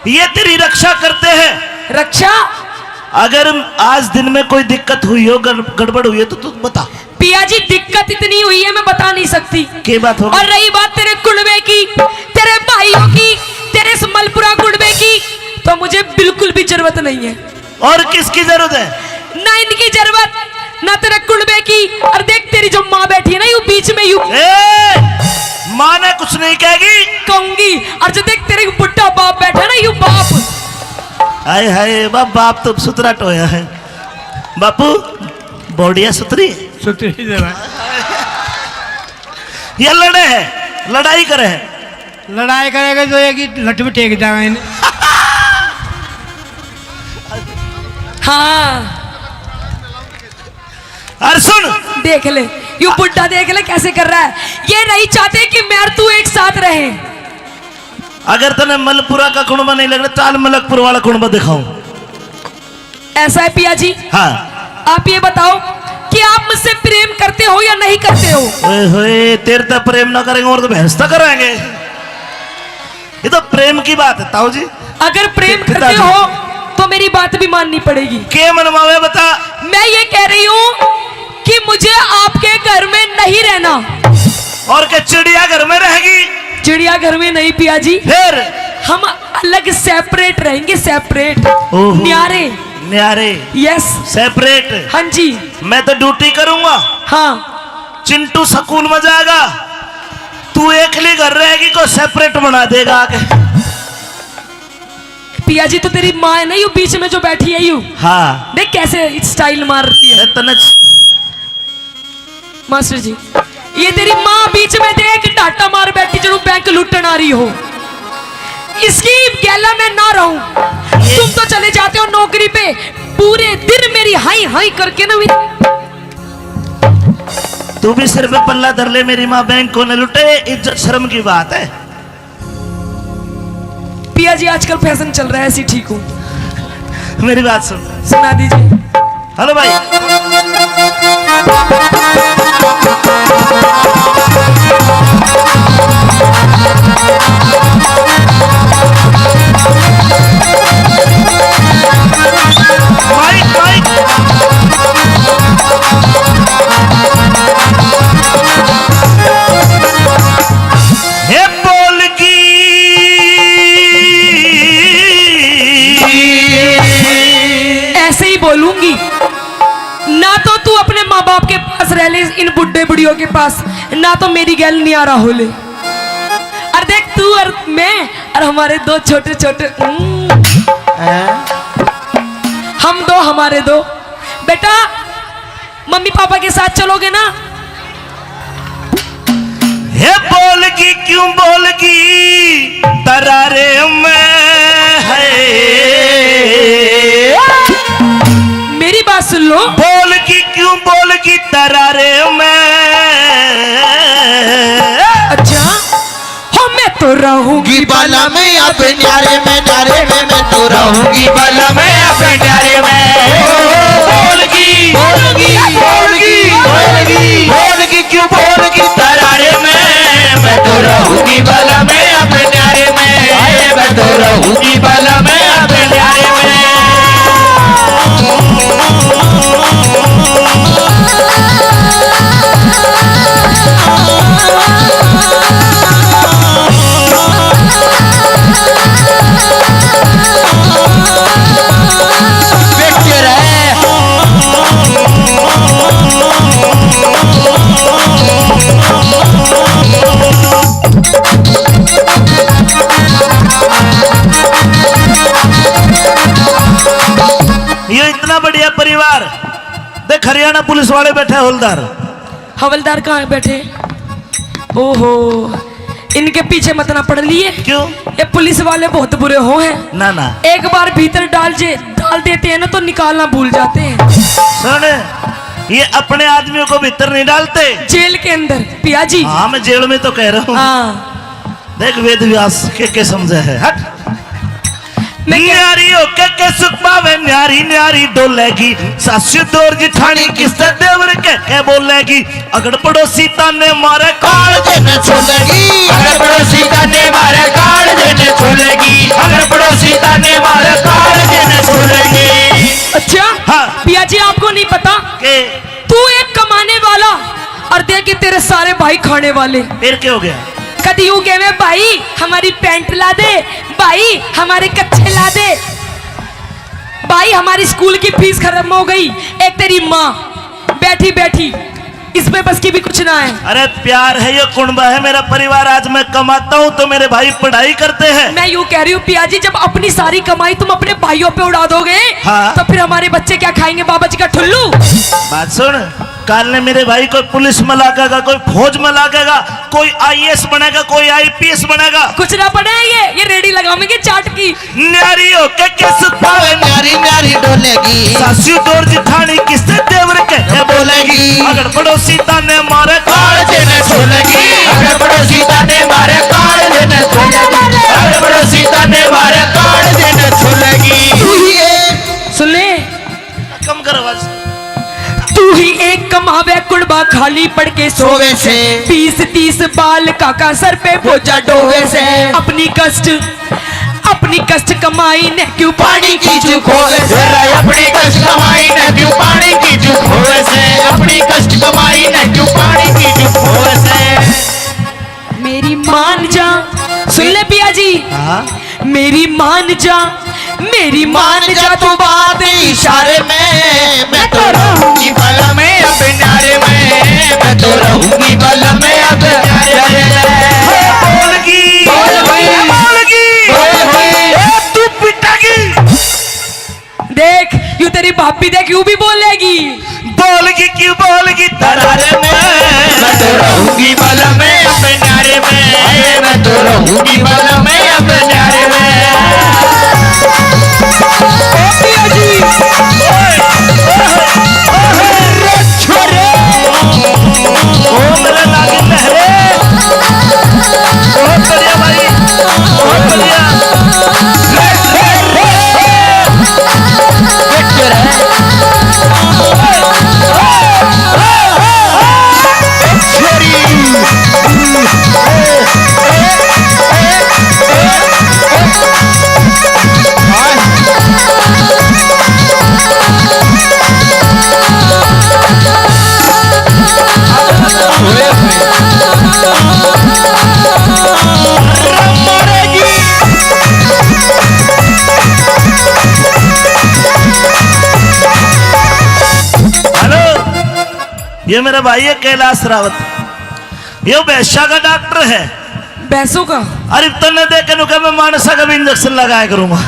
ये तेरी रक्षा करते हैं। रक्षा। अगर आज दिन में कोई दिक्कत हुई हो, गड़बड़ हुई है तो तू बता। पिया जी दिक्कत इतनी हुई है मैं बता नहीं सकती। क्या बात होगी? और रही बात तेरे कुंबे की, तेरे भाइयों की, तेरे मलपुरा कुंबे की, तो मुझे बिल्कुल भी जरूरत नहीं है। और किसकी जरूरत है? ना इनकी जरूरत, ना तेरे कुंबे की। और देख तेरी जो माँ बैठी है ना यू बीच में, यू माँ ने कुछ नहीं कहेगी, कहूंगी। और जो देख तेरे बुढ़ा बाप बैठा है ना यू बाप। हाय हाय बाप तो सुतरा टोया है। बापू बॉडिया सुतरी सुतरी जरा ये लड़े हैं, लड़ाई करे हैं। लड़ाई करेगा तो एक ही लठ में टेक जाएगा इन्हें। हाँ अरे सुन, देख ले यू बुढ़ा, देख ले कैसे कर रहा है। ये नहीं चाहते कि मैं और तू एक साथ रहे। अगर तने मलपुरा का कुंबा नहीं लग रहा, ताल मलकपुर वाला कुंबा दिखाऊं। ऐसा है पिया जी। हाँ आप ये बताओ कि आप मुझसे प्रेम करते हो या नहीं करते हो? ओए होए, तेरे तो प्रेम ना करेंगे और तो भैंस तो कराएंगे। ये तो प्रेम की बात है ताऊ जी। अगर प्रेम करते हो तो मेरी बात भी माननी पड़ेगी। के मनवावे बता। मैं ये कह रही हूँ कि मुझे आपके घर में नहीं रहना। और क्या चिड़िया घर में रहेगी? चिड़िया घर में नहीं पिया जी, फिर हम अलग सेपरेट रहेंगे, सेपरेट। ओहो। न्यारे। न्यारे। यस। सेपरेट। हाँ जी। मैं तो ड्यूटी करूंगा, हाँ चिंटू स्कूल में जाएगा, तू एकली घर रहेगी को सेपरेट बना देगा आगे। पिया जी तो तेरी माँ है ना यू बीच में जो बैठी है यू, हाँ देख कैसे स्टाइल मार रही है। तने मास्टर जी ये तेरी माँ बीच में देख डाटा मार बैठी जो बैंक लूटन आ रही हो। इसकी गैला में ना रहूं। तुम तो चले जाते हो नौकरी पे, पूरे दिन मेरी हाई हाई करके ना तू भी सिर पे पल्ला धर ले, मेरी माँ बैंक को न लुटे, इज्जत शर्म की बात है। पिया जी आजकल फैशन चल रहा है, ऐसी ठीक हूँ। मेरी बात सुन, सुना दीजिए। हेलो भाई। Mic mic. हे बोल की ऐसे ही बोलूंगी ना, तो तू अपने माँ बाप के पास रह ले, इन बुढ़े बुढ़ियों के पास, ना तो मेरी गैल न्यारा हो ले। और देख तू और मैं और हमारे दो छोटे छोटे हम दो, हमारे दो बेटा, मम्मी पापा के साथ चलोगे ना? हे बोल की क्यों बोल की तरारे में है। मेरी बात सुन लो। बोलगी क्यों बोलगी तरारे में। अच्छा हो मैं तो रहूंगी बाला में अपने न्यारे में मैं तो रहूंगी बाला में अपने न्यारे में। बोलगी बोलगी बोलगी बोलगी बोलगी क्यों बोलगी तरारे में मैं तो रहूंगी बाला में अपने न्यारे में। मैं तो रहूंगी बाला में अपने न्यारे में। ये इतना बढ़िया परिवार देख, हरियाणा पुलिस वाले बैठे हवलदार। हवलदार कहाँ बैठे? ओहो, इनके पीछे मत ना पड़ लिए। क्यों? ये पुलिस वाले बहुत बुरे हो हैं। ना ना, एक बार भीतर डाल देते हैं ना तो निकालना भूल जाते हैं। सुन, ये अपने आदमियों को भीतर नहीं डालते, जेल के अंदर। पिया जी। हाँ, मैं जेल में तो कह रहा हूँ। हाँ, देख वेद व्यास के समझे है। हट। मैं क्या- न्यारी होके के सुख पावे न्यारी न्यारी डोलेगी। सासू दौर जिठानी किससे देवर के बोलेगी। अगर पड़ोसी ताने मारे काल देने छोड़ेगी। अगर पड़ोसी ताने मारे काल देने छोड़ेगी। अगर पड़ोसी ताने मारे काल देने छोड़ेगी। अच्छा हाँ। पिया जी, आपको नहीं पता के तू एक कमाने वाला और देखिए तेरे सारे भाई खाने वाले। फिर क्या हो गया? कभी यूं कहे भाई हमारी पैंट ला दे, भाई हमारे कच्छे ला दे, भाई हमारी स्कूल की फीस खत्म हो गई। एक तेरी माँ बैठी बैठी इसमें बस की भी कुछ ना है। अरे प्यार है, ये कुंबा है मेरा परिवार। आज मैं कमाता हूँ तो मेरे भाई पढ़ाई करते हैं। मैं यूं कह रही हूँ पिया जी, जब अपनी सारी कमाई तुम अपने भाइयों पे उड़ा दोगे हाँ। तो फिर हमारे बच्चे क्या खाएंगे? बाबा जी का ठुल्लू। बात सुन, काल ने मेरे भाई कोई पुलिस में लागेगा, कोई फौज में लागेगा, कोई आईएएस बनेगा, कोई आईपीएस बनेगा। कुछ ना पड़े ये रेडी लगाओगे चाट की। न्यारी होके के सुख पावे न्यारी न्यारी डोलेगी। सासू दौर जिठानी किससे देवर के बोलेगी। अगर पड़ोसी ताने मारे काल देने छोड़ेगी। अगर पड़ोसी ताने मारे काल देने छोड़ेगी। अगर पड़ोसी ताने मारे काल देने छोड़ेगी। सुन ले, कम कर आवाज। तू ही एक कमावे कुड़बा खाली पड़ के सोवे से 20-30 बाल काका सर पे बोझा डोवे से। अपनी कष्ट कमाई ने क्यों पानी की चूक होवे से। अपनी कष्ट कमाई ने क्यों पानी की चूक होवे से। अपनी कष्ट कमाई ने क्यों पानी की चूक होवे से। मेरी मान जा। सुन ले पिया जी, हाँ, मेरी मान जा, मेरी मान जा तू बात इशारे में। मैं तो रहूंगी बला में अब न्यारे में। मैं तो रहूंगी बला में अब न्यारे में। बोलगी बोलगी तू पिटागी। देख यूं तेरी भाभी देख यूं भी बोलेगी। बोलगी क्यों बोलगी तरारे में। मैं तो रहूंगी बला में अब न्यारे में। मैं तो रहूंगी बला में अब न्यारे में। ओ मेरे लागे लहरे, बहुत बढ़िया भाई, बहुत बढ़िया। ये मेरा भाई है कैलाश रावत, ये वैश्या का डॉक्टर है। भैंसों का? अरे तन्ने देख के नुका मैं मानसा का भी इंजेक्शन लगाया करूंगा।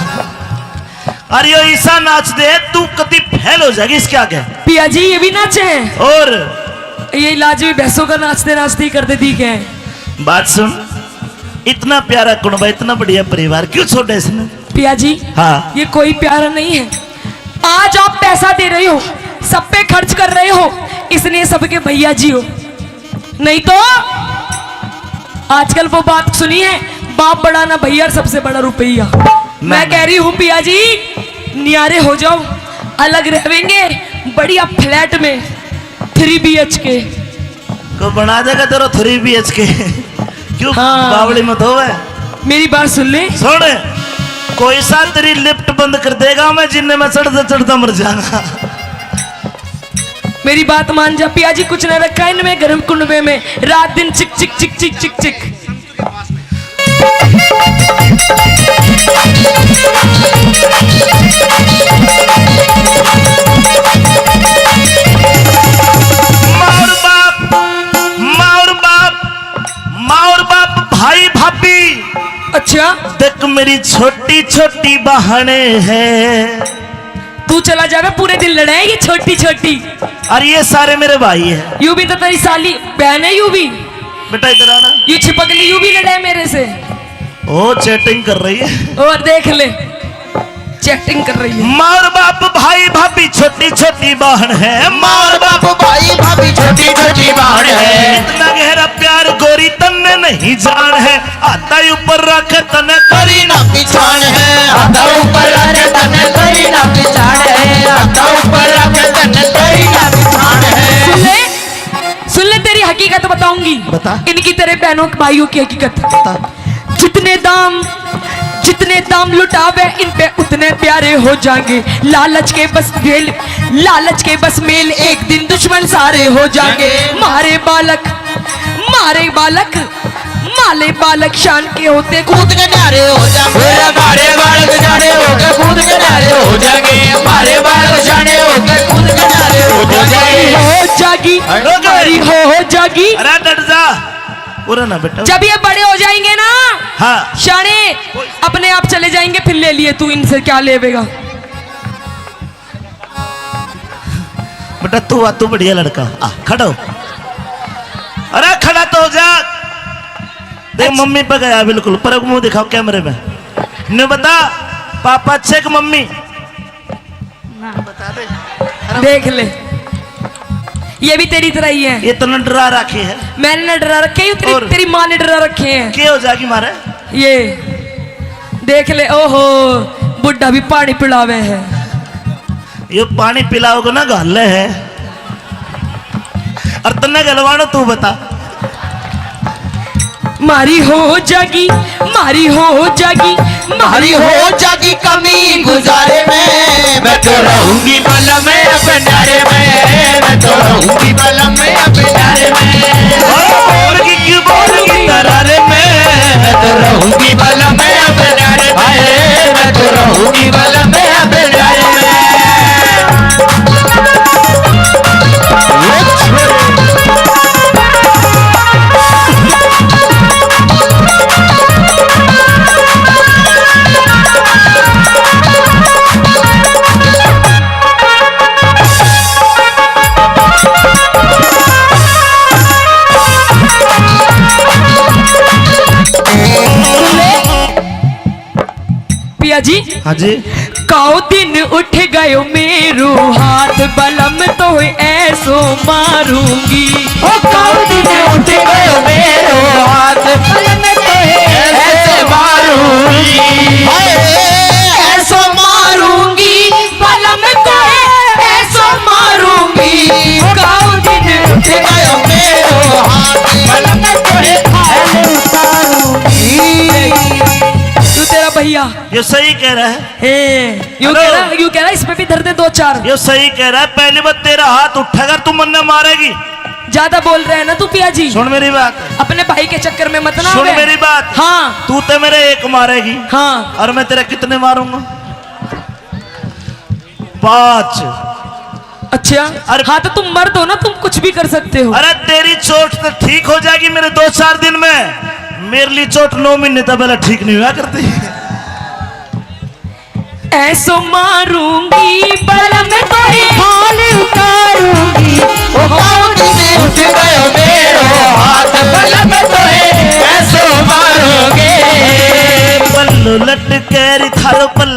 अरे यो ईसा नाच दे तू कति फैल हो जाएगी इसके आगे। पिया जी ये भी नाचे हैं और ये इलाज भी भैंसों का नाचते नाचते ही कर देती क्या है? बात सुन, इतना प्यारा कुनबा, इतना बढ़िया परिवार, क्यों छोड़ा इसने? पिया जी हाँ। ये कोई प्यारा नहीं है। आज आप पैसा दे रहे हो, सब पे खर्च कर रहे हो, इसलिए सबके भैया जी हो। नहीं तो आजकल वो बात सुनी है, बाप बड़ा ना भैया, सबसे बड़ा रुपया। मैं कह रही हूँ पिया जी, नियारे हो जाओ, अलग रहेंगे बढ़िया फ्लैट में 3 BHK को बना देगा तेरा 3 BHK। क्यों हाँ। बावड़ी मत हो? मेरी बात सुन ले। सुन, कोई सा तेरी लिफ्ट बंद कर देगा, मैं जिन्ने में चढ़ता चढ़ता मर जाऊंगा। मेरी बात मान जा पिया जी, कुछ न रखा है इनमें गर्म कुंडवे में, रात दिन चिक चिक चिक चिक चिक चिक। माँ और बाप भाई भाभी। अच्छा देख मेरी छोटी छोटी बहने हैं। तू चला जावे, पूरे दिन लड़े ये छोटी छोटी। और ये सारे मेरे भाई हैं। यू भी तो तेरी साली बहन है, यू भी बेटा इधर आना। ये छिपकली यू भी लड़े मेरे से। ओ चैटिंग कर रही है, और देख ले चैटिंग कर रही है। माँ और बाप भाई भाभी छोटी छोटी बहन है। माँ और बाप भाई भाभी छोटी छोटी बहन है। इतना गहरा प्यार गोरी तन्ने नहीं जान है। आता ऊपर रख तने करी ना पिछाड़ है, आता ऊपर रख तने करी ना पिछाड़ है, आता ऊपर रख तने करी ना पिछाड़ है। सुन ले तेरी हकीकत बताऊंगी। बता। इनकी तेरे बहनों भाइयों की हकीकत। बता। जितने दाम लुटावे इन पे उतने प्यारे हो जाएंगे। लालच के बस मेल एक दिन दुश्मन सारे हो जाएंगे। मारे बालक शान के होते कूद के नारे हो जाएंगे, मारे बालक जाने होके कूद के नारे हो जाएंगे, मारे बालक जाने होके कूद के नारे हो जाएंगे। हो जागी। अरे डट जा, पूरा ना बेटा। जब ये बड़े हो जाएंगे ना, हाँ शाने अपने आप चले जाएंगे। फिर ले लिए तू इनसे क्या लेवेगा? बेटा तू बढ़िया लड़का, आ खड़ा हो। अरे खड़ा तो हो जा। देख मम्मी पे गया बिल्कुल, पर मुंह दिखाओ कैमरे में। ने बता पापा अच्छे कि मम्मी? बता दे। देख ले, ये भी तेरी तरह ही है। ये तो न डरा रखी है। मैंने न डरा रखे हैं, और? तेरी माँ ने डरा रखे हैं। क्या हो जाएगी मारे? ये देख ले, ओहो बुढ़ा भी पानी पिलावे है। ये पानी पिलाओगे ना गले है। और तन्ने गलवानो तू बता। मारी हो जागी कमी गुजारे में, मैं तो रहूंगी बलम में अपने नारे में, मैं तो रहूंगी बलम में अपने नारे में। बोलगी तरारे में, मैं तो रहूंगी बलम में अपने नारे में, मैं तो रहूंगी बलम में अपने नारे में। पिया जी, हाँ जी। काओ दिन उठ गयो मेरो हाथ, बलम तो ऐसो मारूंगी। ओ काऊ दिन उठ गयो मेरो हाथ, बलम तो ऐसे मारूंगी, ऐसो मारूंगी, बलम तो ऐसो मारूंगी। काऊ दिन उठ गयो मेरो हाथ, बलम तो ऐसे मारूंगी। तू तेरा भैया ये सही कह रहा है। यूं कह रहा इसमें भी धर दे 2-4। ये सही कह रहा है। पहली बार तेरा हाथ उठाकर तू मन्ने मारेगी। ज्यादा बोल रहे हैं ना तू पिया जी। सुन मेरी बात, अपने भाई के चक्कर में मत ना सुन आवे। मेरी बात। हाँ तू तो मेरे एक मारेगी, हाँ। और मैं तेरे कितने मारूंगा? 5। अच्छा अरे- हाँ, तो तुम मर्द हो ना, तुम कुछ भी कर सकते हो। अरे तेरी चोट तो ठीक हो जाएगी मेरे 2-4 दिन में। मेरे लिए चोट 9 महीने तक पहले ठीक नहीं हुआ करती। ऐसो मारूंगी बलम तो हाल उतारूंगी। ओ काऊ दिन उठ गयो मेरो हाथ, बलम तो ऐसो मारूंगी।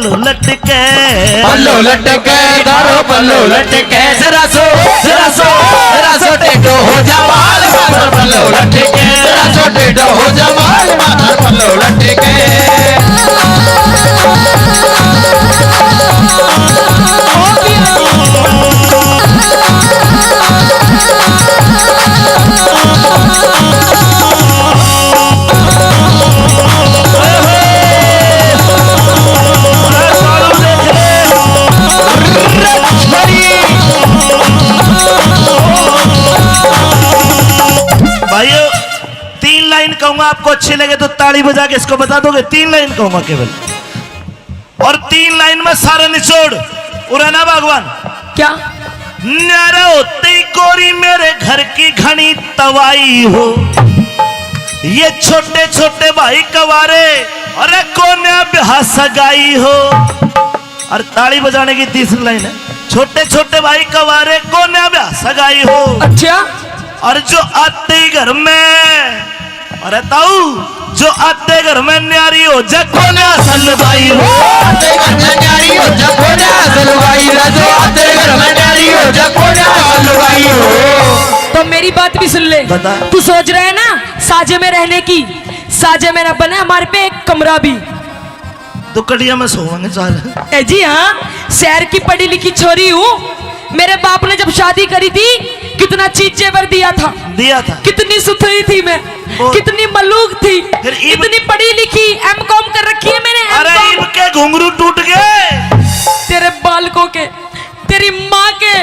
पल्लू लटके पल्लू लटके दारो पल्लू लटके जरा सो टेढ़ो हो जा बाल माथर पल्लू लटके जरा सो टेढ़ो हो जा बाल माथर पल्लू लटके भाइयों 3 लाइन कहूंगा, आपको अच्छी लगे तो ताली बजा के इसको बता दोगे। 3 लाइन कहूंगा केवल, और 3 लाइन में सारा निचोड़ उड़ाना भगवान। क्या? न्यारा होते ही कोरी मेरे घर की घनी तवाई हो, ये छोटे छोटे भाई कवारे अरे कोने ब्याह सगाई हो। और ताली बजाने की 3री लाइन है, छोटे छोटे भाई कवारे कोने ब्याह सगाई हो। अच्छा, और जो आते ही घर में, अरे ताऊ जो आते घर में न्यारी हो जकोना सलवाई हो, आते घर में न्यारी हो जकोना सलवाई राजो, आते घर में न्यारी हो जकोना सलवाई हो। तो मेरी बात भी सुन ले। बता। तू सोच रहा है ना साजे में रहने की, साजे में न बने हमारे पे एक कमरा भी। तो कड़िया में सोवांगे चाल। ए जी हाँ, शहर की पढ़ी लिखी छोरी हूँ। मेरे बाप ने जब शादी करी थी कितना चीज जेवर दिया था, कितनी सुथरी थी मैं, कितनी मलूक थी, इतनी पढ़ी लिखी, M.Com कर रखी है मैंने। अरे इब के घुंघरू टूट गए तेरे बालकों के, तेरी माँ के,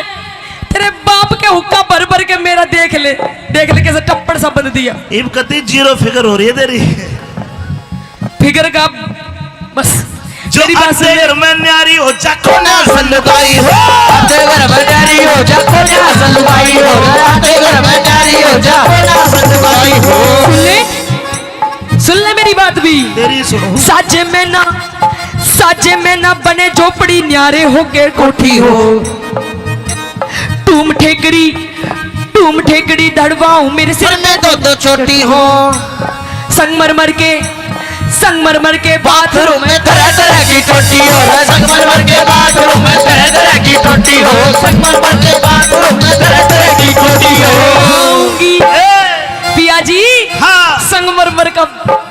तेरे बाप के हुक्का भर भर के मेरा देख ले कैसे टप्पड़ सा बंद दिया। इब कती 0 फिगर हो रही है तेरी। फिगर का बस जो आते घर में न्यारी हो जकोना सलवाई हो, आते घर में न्यारी हो जकोना सलवाई हो, आते घर में न्यारी हो जकोना सलवाई हो। सुन ले मेरी बात भी। तेरी सुनो। साजे में ना बने झोपड़ी, न्यारे होके कोठी हो। टूम ठेकड़ी धड़वाऊं मेरे सिर में दो छोटी हो, संगमरमर के बाथरूम में तरह तरह की टोटी हो, संगमरमर के बाथरूम में तरह तरह की टोटी हो, संगमरमर के बाथरूम में तरह तरह की टोटी हो। पिया जी, हाँ संगमरमर का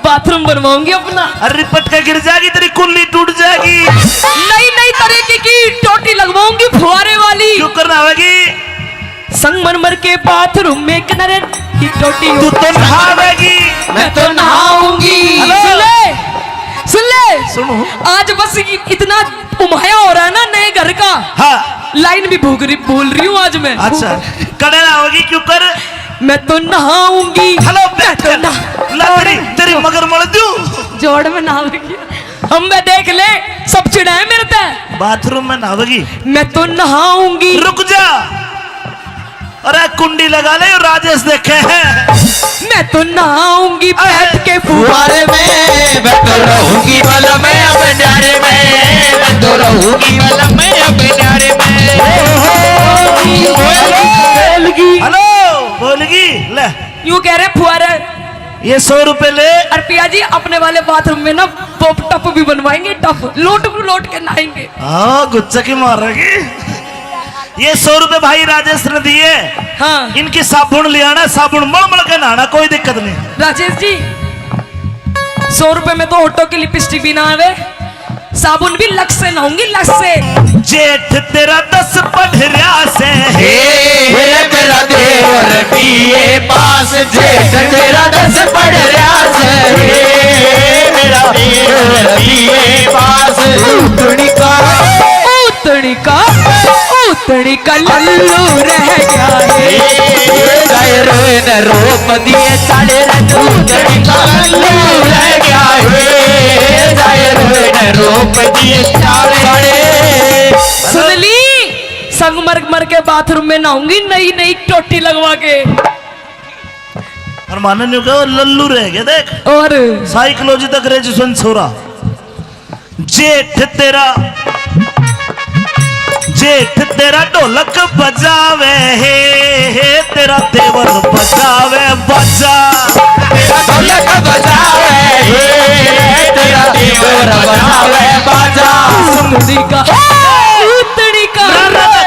बाथरूम बनवाऊंगी अपना। अरे रिपट के गिर जाएगी, तेरी कुल्ली टूट जाएगी। नई तरीके की टोटी लगवाऊंगी फुहारे वाली। क्यों करना होगी? संगमरमर के बाथरूम में किनारे की टोटी हो। तू तो नहावेगी, मैं तो नहाऊंगी। सुन ले सुनो। आज बस इतना उमाया हो रहा है ना नए घर का। हाँ लाइन भी बोल रही हूँ आज मैं। अच्छा करे ना होगी, क्यों कर? मैं तो नहाऊंगी। हेलो मैं तो तेरी मगर मर दूं जोड़ में नहाऊंगी। हम मैं देख ले सब चिढ़ाए मेरे पे। बाथरूम में नहावेगी? मैं तो नहाऊंगी। रुक जा, अरे कुंडी लगा ले, राजेश देखे हैं। मैं तो नहाऊंगी बैठ के फुहारे में, मैं तो रहूंगी वाला मैं अपने न्यारे में, मैं तो रहूंगी वाला मैं अपने न्यारे में। हेलो बोलगी ले, यूं कह रहे फुहारे। ये 100 रुपए ले। और पिया जी अपने वाले बाथरूम में ना पॉप टप भी बनवाएंगे, टप लोट के नहाएंगे। हाँ गुच्चा की मारेगी। ये 100 रुपए भाई राजेश ने दिए। हाँ इनकी साबुन ले आना, साबुन मल के नहाना, कोई दिक्कत नहीं। राजेश जी 100 रुपए में तो होटो की लिपस्टिक भी ना आवे, साबुन भी लक्स से नहाऊंगी, लक्स से। जेठ तेरा 10 पढ़रिया से मेरा देवर बीए पास, जेठ तेरा 10 पढ़रिया से मेरा देवर बीए पास। उतनी का लल्लू रह गया है, रोप दिए साढ़े उतनी का लल्लू रह गया है, रोप दिए साढ़े। सुन ली, संगमरमर के बाथरूम में नहाऊंगी नई टोटी लगवा के। और माननीय कहो लल्लू रह गया देख। और साइकोलॉजी तक ग्रेजुएशन छोरा। जेठ तेरा ढोलक बजावे हे तेरा देवर बजावे बजा, तेरा ढोलक बजावे हे तेरा देवर बजावे बाजा। भूतड़ी का भूतड़ी का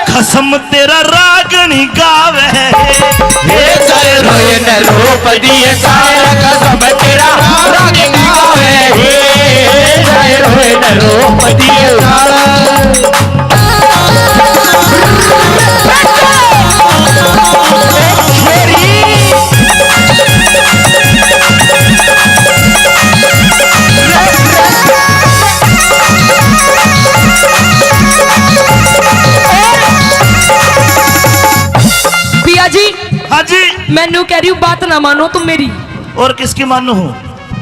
खसम तेरा रागनी गावे हे जय रोए न रोपदी सारा कसम तेरा रागिनी गावे हे जय रोए न रोपदी सारा पिया जी हाँ जी मैनू कह रही हूँ बात ना मानो तुम मेरी और किसकी मानू हूँ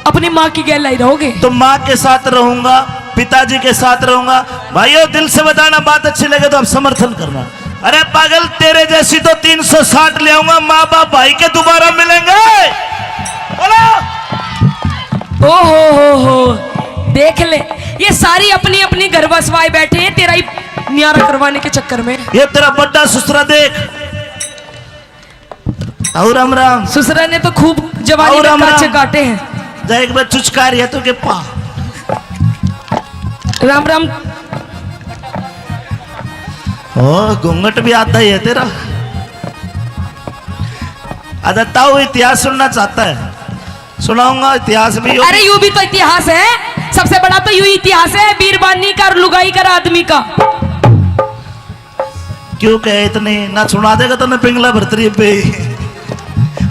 अपनी माँ की गैल लाई रहोगे तो माँ के साथ रहूंगा पिताजी के साथ रहूंगा भाइयों दिल से बताना बात अच्छी लगे तो आप समर्थन करना अरे पागल तेरे जैसी तो 360 ले आऊंगा माँ बाप भाई के दोबारा मिलेंगे बोलो हो देख ले ये सारी अपनी अपनी घर बसवाए बैठे हैं तेरा ही न्यारा करवाने के चक्कर में ये तेरा बड्डा ससुरा देख और राम राम ससुरा ने तो खूब जवानी और में राम काचे राम। काटे हैं जा एक बार चुचकार है तो के पा राम राम ओ घूंघट भी आता ही है तेरा अदत्ता वो इतिहास सुनना चाहता है सुनाऊंगा इतिहास भी अरे यूं भी तो इतिहास है सबसे बड़ा तो यूं इतिहास है बीरबानी का और लुगाई का आदमी का क्यों कहे इतने ना सुना देगा तो मैं पिंगला भरतरी पे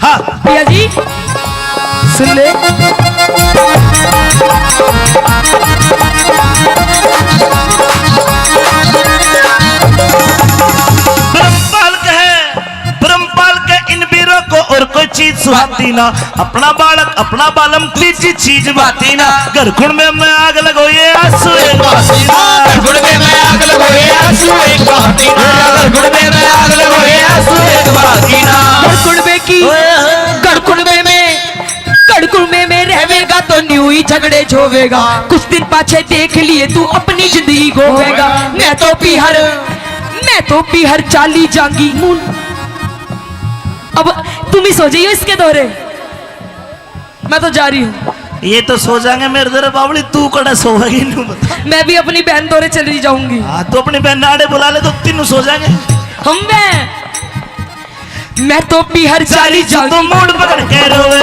हाँ पिया जी सुन ले ब्रह्मपाल के इन वीरों को और कोई चीज सुहाती ना अपना बालक अपना बालम तीजी चीज बाती ना घरखुण में मैं आग लगोए आंसू एक घरखुण में मैं आग लगोए आंसू एक बहातीना घरखुण में मैं आग लगोए आंसू एक बहातीना गड़कुड़बे में रहेगा तो न्यू ही झगड़े झोवेगा कुछ दिन पाछे देख लिए तू अपनी जिंदगी गोवेगा मैं तो पीहर चाली जाऊंगी अब तुम ही सो जाइयो इसके दौरे मैं तो जा रही हूँ ये तो सो जाएंगे मेरे दरे बावली तू कड़ा सोएगी नहीं बता मैं भी अपनी बहन दौरे चली जाऊंगी हाँ तो अपनी बहन नाड़े बुला ले तो तीनों सो जाएंगे हम मैं तो पीहर चाली तो जाऊंगी मूड पकड़ के रोवे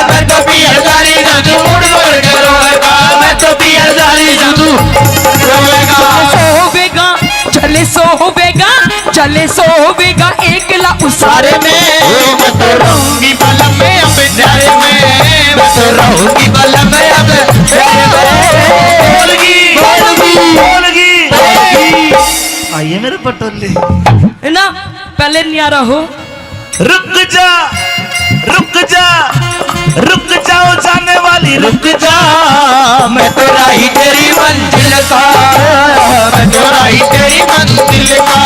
मैं तो पीहर जाली जाऊं मूड पकड़ के रोएगा मैं तो पीहर जाली जाऊं रोएगा चले सोवेगा एकला उस सारे में मैं तो रहूंगी बलम में अब प्यारे में मैं तो रहूंगी बलम में अब बोलगी आइए मेरे पटोले है ना पहले न्यारा हो रुक जाओ जाने वाली रुक जा मैं तो राही तेरी मंजिल का मैं तो राही तेरी मंजिल का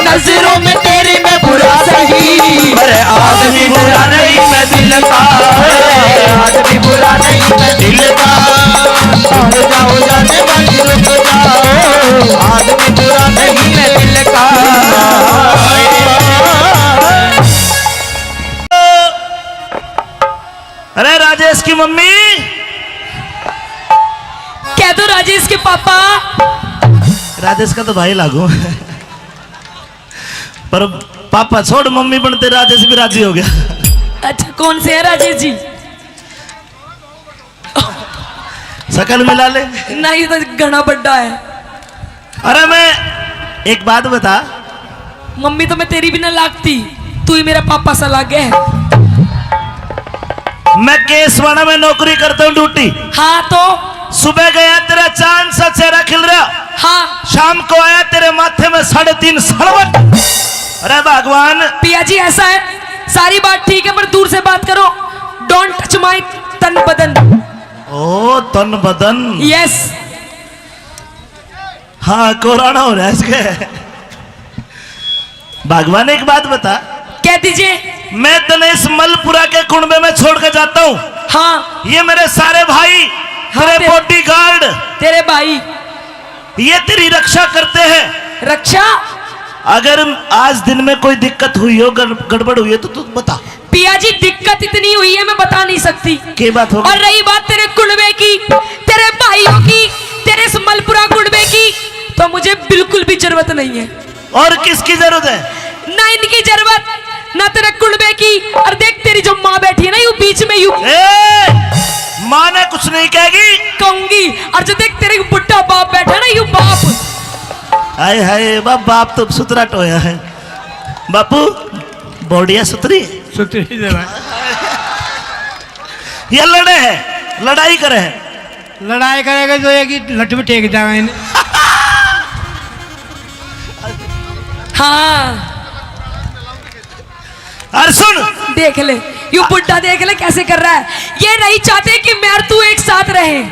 नजरों में तेरे में बुरा सही अरे आदमी बुरा नहीं मैं दिल का आदमी बुरा नहीं मैं दिल का और जाओ जाने वाली रुक जाओ आदमी बुरा नहीं मैं दिल का अरे राजेश की मम्मी कह दो राजेश के पापा राजेश का तो भाई लागू पर पापा छोड़ मम्मी बनते राजेश भी राजी हो गया अच्छा कौन से है राजेश जी शकल मिला ले नहीं तो घना बड्डा है अरे मैं एक बात बता मम्मी तो मैं तेरी भी ना लागती तू ही मेरा पापा सा लागे है मैं केसवाड़ा में नौकरी करता हूँ ड्यूटी हाँ तो सुबह गया तेरा चांद सा चेहरा खिल रहा हाँ शाम को आया तेरे माथे में 3.5 सड़वट अरे भगवान पिया जी ऐसा है सारी बात ठीक है पर दूर से बात करो डोंट टच माय तन बदन ओ तन बदन यस हाँ कोराना हो रहा है इसके भगवान एक बात बता कह दीजिए मैं तनेश मलपुरा के कुंबे में छोड़ के जाता हूँ हाँ ये मेरे सारे भाई हाँ, तेरे बॉडीगार्ड तेरे भाई ये तेरी रक्षा करते हैं रक्षा अगर आज दिन में कोई दिक्कत हुई हो, गड़बड़ हुई है तो तू बता। पिया जी दिक्कत इतनी हुई है मैं बता नहीं सकती। क्या बात होगी? और रही बात तेरे कुड़वे की, तेरे भाइयों की, तेरे मलपुरा कुड़वे की, तो मुझे बिल्कुल भी जरूरत नहीं है। और किसकी जरूरत है? ना इनकी जरूरत, ना तेरे कुड़वे की। और देख तेरी जो माँ बैठी है ना, यू बीच में यू माँ ने कुछ नहीं कहेगी, कहूंगी। और जो देख तेरे बुढ़ा बाप बैठा ना, यू बाप। हाय हाय बाप तो सुतरा टोया है। बापू बॉडिया सुतरी है। सुतरी जरा ये लड़े है, लड़ाई करे है। लड़ाई करेगा जो है कि लट में टेक जाएगा इन्हें। हाँ अरे सुन, देख ले यू बुढ़ा, देख ले कैसे कर रहा है। ये नहीं चाहते कि मैं और तू एक साथ रहे।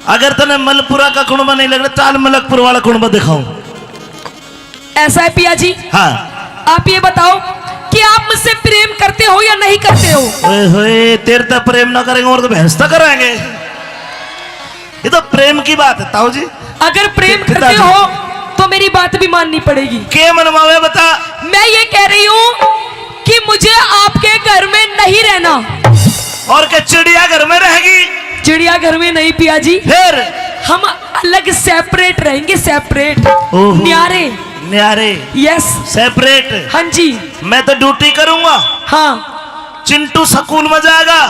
अगर तने मलपुरा का कुणबा नहीं लग रहा, चाल मलकपुर वाला कुणबा दिखाऊं। ऐसा है पिया जी। हाँ आप ये बताओ कि आप मुझसे प्रेम करते हो या नहीं करते हो? ओए होए, तेरे तो प्रेम ना करेंगे और तो बहस तो करेंगे। ये तो प्रेम की बात है ताऊ जी। अगर प्रेम करते हो तो मेरी बात भी माननी पड़ेगी। के मनवावे बता। मैं ये कह रही हूँ कि मुझे आपके घर में नहीं रहना। और क्या चिड़िया घर में रहेगी? चिड़िया घर में नहीं पिया जी, फिर हम अलग सेपरेट रहेंगे, सेपरेट, ओहो। न्यारे। न्यारे, यस सेपरेट। हाँ जी। मैं तो ड्यूटी करूंगा, हाँ चिंटू स्कूल में जाएगा,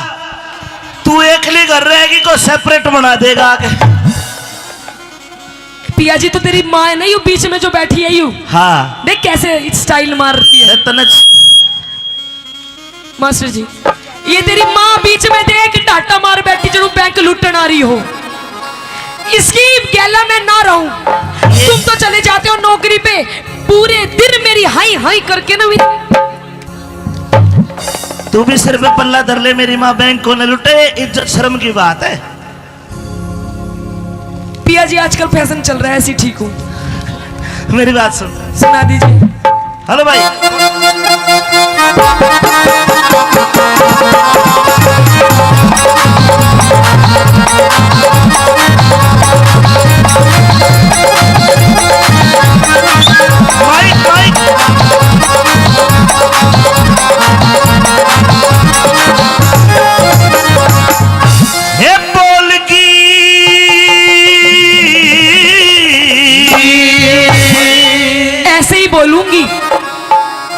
तू एकली घर रहेगी को सेपरेट बना देगा आगे। पिया जी तो तेरी माँ है ना, यू बीच में जो बैठी है यू, हाँ देख कैसे स्टाइल मार रही है। तने मास्टर जी ये तेरी माँ बीच में देख डाटा मार बैठी जो बैंक लुटन आ रही हो। इसकी गैला में ना रहूं। तुम तो चले जाते हो नौकरी पे, पूरे दिन मेरी हाई हाई करके ना। तू भी सिर पे पल्ला धर ले, मेरी माँ बैंक को न लुटे, इज्जत शर्म की बात है। पिया जी आजकल फैशन चल रहा है, ऐसी ठीक हूँ। मेरी बात सुन, सुना दीजिए। हेलो भाई। Mic mic. हे बोलगी ऐसे ही बोलूंगी।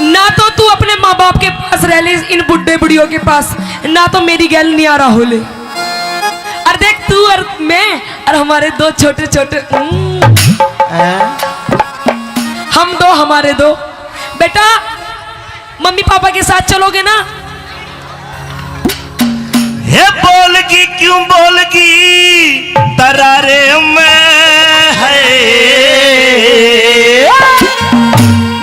ना तो तू अपने माँ बाप के पास रह ले, इन बुढ़े बुढ़ियों के पास, ना तो मेरी गैल नियारा हो ले। और देख तू और मैं और हमारे दो छोटे छोटे हम दो, हमारे दो बेटा, मम्मी पापा के साथ चलोगे ना? हे बोलगी क्यों बोलगी तरारे में है।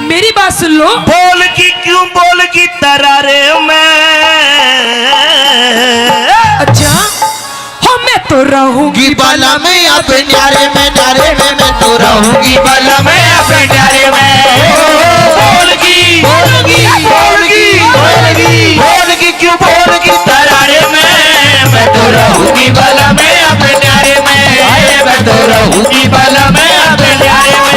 मेरी बात सुन लो। बोलगी क्यों बोलगी तरारे में। अच्छा हो, मैं तो रहूंगी की बाला में अपने न्यारे में, न्यारे में मैं तो रहूंगी बाला में अपने न्यारे में। बोलगी बोलगी बोलगी बोलगी बोलगी क्यों बोलगी तरारे में, मैं तो रहूंगी बाला में अपने न्यारे में, मैं तो रहूंगी बाला में अपने न्यारे में।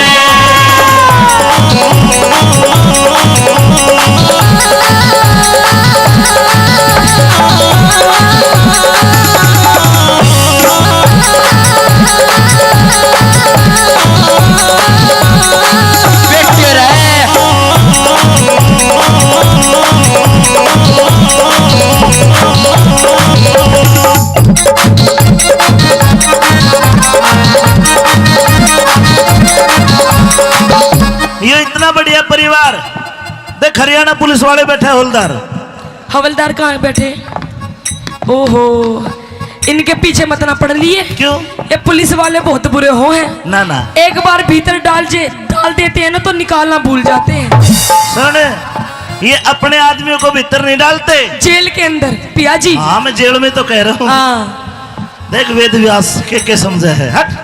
ये इतना बढ़िया परिवार देख, हरियाणा पुलिस वाले बैठे हवलदार। हवलदार कहाँ है बैठे? ओहो, इनके पीछे मत ना पड़ लिए। क्यों? ये पुलिस वाले बहुत बुरे हो हैं। ना ना, एक बार भीतर डाल देते हैं ना तो निकालना भूल जाते हैं। सुन, ये अपने आदमियों को भीतर नहीं डालते, जेल के अंदर पिया जी। हाँ मैं जेल में तो कह रहा हूँ। हाँ देख वेद व्यास के समझे है। हट।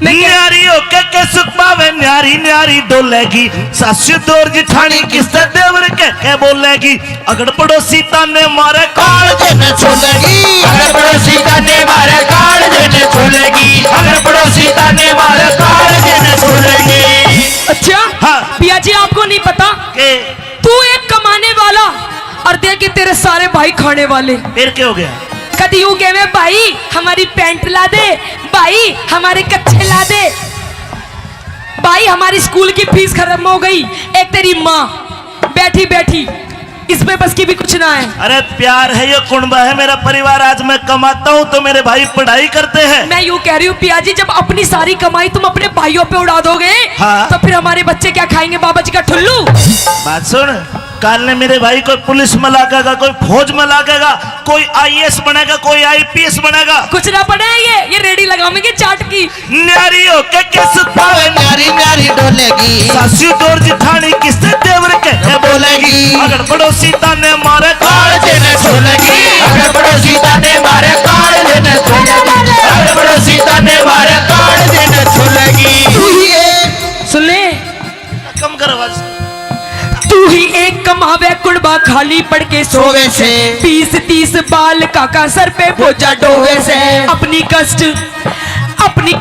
मैं क्या- न्यारी होके के सुख पावे, न्यारी न्यारी डोलेगी, सासु दौर जिठानी किससे देवर के बोलेगी। अगर पड़ोसी ताने मारे काल जने छोलेगी, अगर पड़ोसी ताने मारे काल जने छोलेगी, अगर पड़ोसी ताने मारे काल जने छोलेगी। पता के तू एक कमाने वाला और देख के तेरे सारे भाई खाने वाले। फिर क्या हो गया? कभी यूं कहे भाई हमारी पैंट ला दे, भाई हमारे कच्छे ला दे, भाई हमारी स्कूल की फीस खत्म हो गई। एक तेरी माँ बैठी बैठी इसमें बस की भी कुछ ना है। अरे प्यार है, ये कुंबा है मेरा परिवार। आज मैं कमाता हूँ तो मेरे भाई पढ़ाई करते हैं। मैं यूं कह रही हूँ पिया जी, जब अपनी सारी कमाई तुम अपने भाइयों पे उड़ा दोगे हाँ। तो फिर हमारे बच्चे क्या खाएंगे? बाबा जी का ठुल्लू। बात सुन, काल ने मेरे भाई कोई पुलिस में लागेगा, कोई फौज में लागेगा, कोई आईएएस बनेगा, कोई आईपीएस बनेगा। कुछ ना पड़े ये रेडी लगाएंगे चाट की। न्यारी हो के किस ओए न्यारी न्यारी डोलेगी, सासू दौर जिठानी किससे देवर के बोलेगी। अगर पड़ोसी ताने मारे काल देने छोलेगी, अगर पड़ोसी ताने मारे काल देने छोलेगी, अगर पड़ोसी ताने मारे काल देने छोलेगी। तू ही एक सुन ले, कम कर आवाज। तू ही एक कमावे कुड़बा खाली पड़ के सोवे से 20-30 बाल काका सर पे बोझा डोवे से। अपनी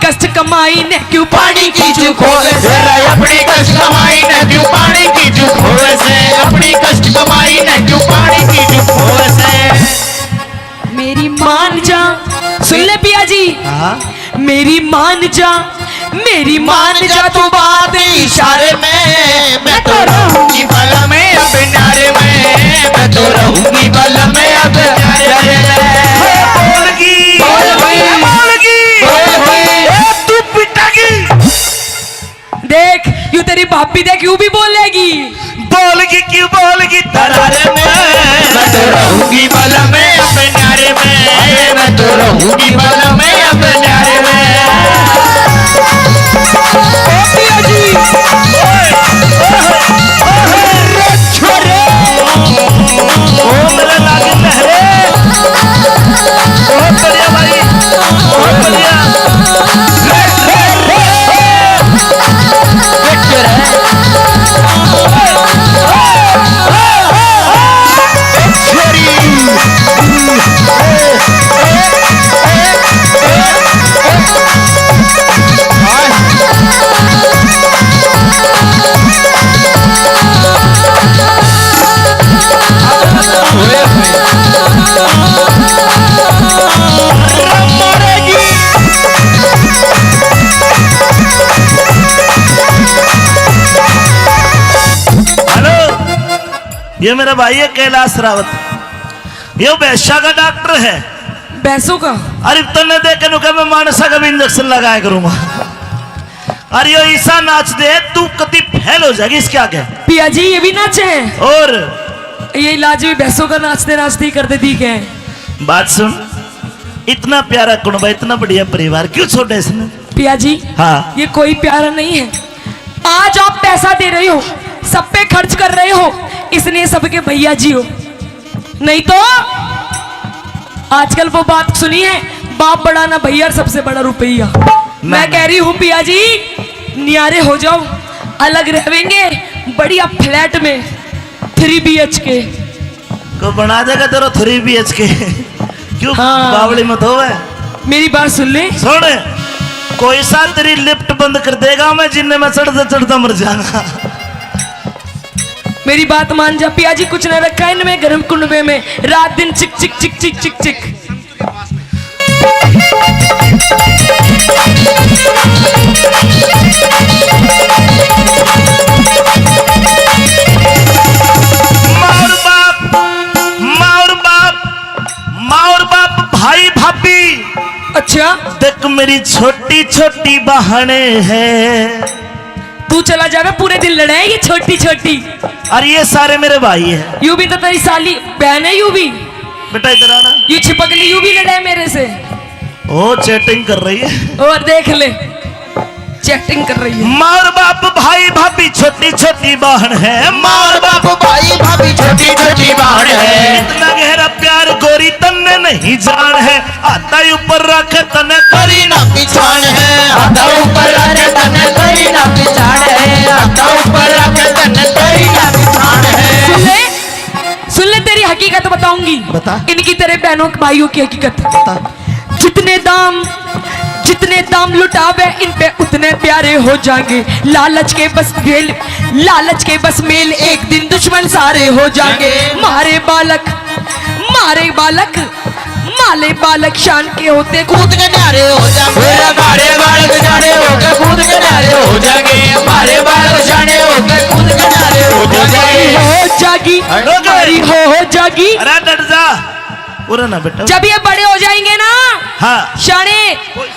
कष्ट कमाई ने क्यों पानी की चूक होवे से, अपनी कष्ट कमाई ने क्यों पानी की चूक होवे से, अपनी कष्ट कमाई ने क्यों पानी की चूक होवे से। मेरी मान जा, सुन ले पिया जी, मेरी मान जा तू बात इशारे में मैं तो रहूंगी बल में अब न्यारे में, मैं तो रहूंगी बल में अब न्यारे में। बोलगी तू पिटागी। देख यूं तेरी भाभी देख यूं भी बोलेगी। बोलगी क्यों बोलगी दरारे में मैं तो रहूंगी बल में अब न्यारे में, मैं तो रहूंगी बल में अब न्यारे में। मेरे लागे लहरे बहुत बढ़िया भाई, बहुत बढ़िया। ये मेरा भाई है कैलाश रावत, ये वैश्या का डॉक्टर है। भैंसों का? अरे तने देख के नुका मैं मानसा का भी इंजेक्शन लगाया करूंगा। अरे यो ईसा नाच दे तू कति फेल हो जाएगी इसके आगे। पिया जी ये भी नाचे हैं और ये इलाज भी भैंसों का नाचते नाचते ही करते दी के। बात सुन, इतना प्यारा कुनबा, इतना बढ़िया परिवार क्यों छोड़े इसने? पिया जी हाँ, ये कोई प्यारा नहीं है। आज आप पैसा दे रहे हो, सब पे खर्च कर रहे हो, इसलिए सबके भैया जी हो। नहीं तो आजकल वो बात सुनी है, बाप बड़ा ना भैया, सबसे बड़ा रुपया। मैं कह रही हूँ पिया जी नियारे हो जाओ, अलग रहेंगे बढ़िया फ्लैट में 3 BHK को बना देगा तेरा 3 BHK। क्यों हाँ। बावड़ी मत होवे। मेरी बात सुन ले। सुन, कोई सा तेरी लिफ्ट बंद कर देगा, मैं जिन्ने में चढ़ता चढ़ता मर जाऊंगा। मेरी बात मान जा पिया जी, कुछ न रखा है इनमें गर्म कुंडे में, रात दिन चिक चिक चिक चिक चिक चिक। माँ और बाप भाई भाभी। अच्छा देख मेरी छोटी छोटी बहनें हैं। तू चला जावे, पूरे दिन लड़े ये छोटी छोटी। और ये सारे मेरे भाई हैं। यू भी तो तेरी साली बहन है, यू भी बेटा इधर आना। यू छिपक ली, यू भी लड़े मेरे से। ओ चैटिंग कर रही है, और देख ले चैटिंग कर रही है। माँ और बाप भाई भाभी छोटी छोटी बहन है। माँ और बाप भाई भाभी छोटी छोटी बहन है। इतना गहरा प्यार गोरी तन्ने नहीं जान है, आता ऊपर रख तने करी ना पिछाड़ है, आता ऊपर रख तने करी ना पिछाड़ है, आता ऊपर रख तने करी ना पिछाड़ है। सुन ले तेरी हकीकत बताऊंगी। बता। इनकी तेरे बहनों भाइयों की हकीकत। बता। जितने दाम जितने दाम लुटावे इन पे उतने प्यारे हो जाएंगे। लालच के बस मेल एक दिन दुश्मन सारे हो जाएंगे। मारे बालक शान के होते कूद के न्यारे हो जाएंगे। मारे बालक जाने होकर कूद के न्यारे हो जाएंगे। मारे बालक जाने होकर कूद के न्यारे हो जाएंगे। हो जागी हमारी हो जागी। अरे डट जा पूरा ना बेटा। जब ये बड़े हो जाएंगे ना हाँ शाने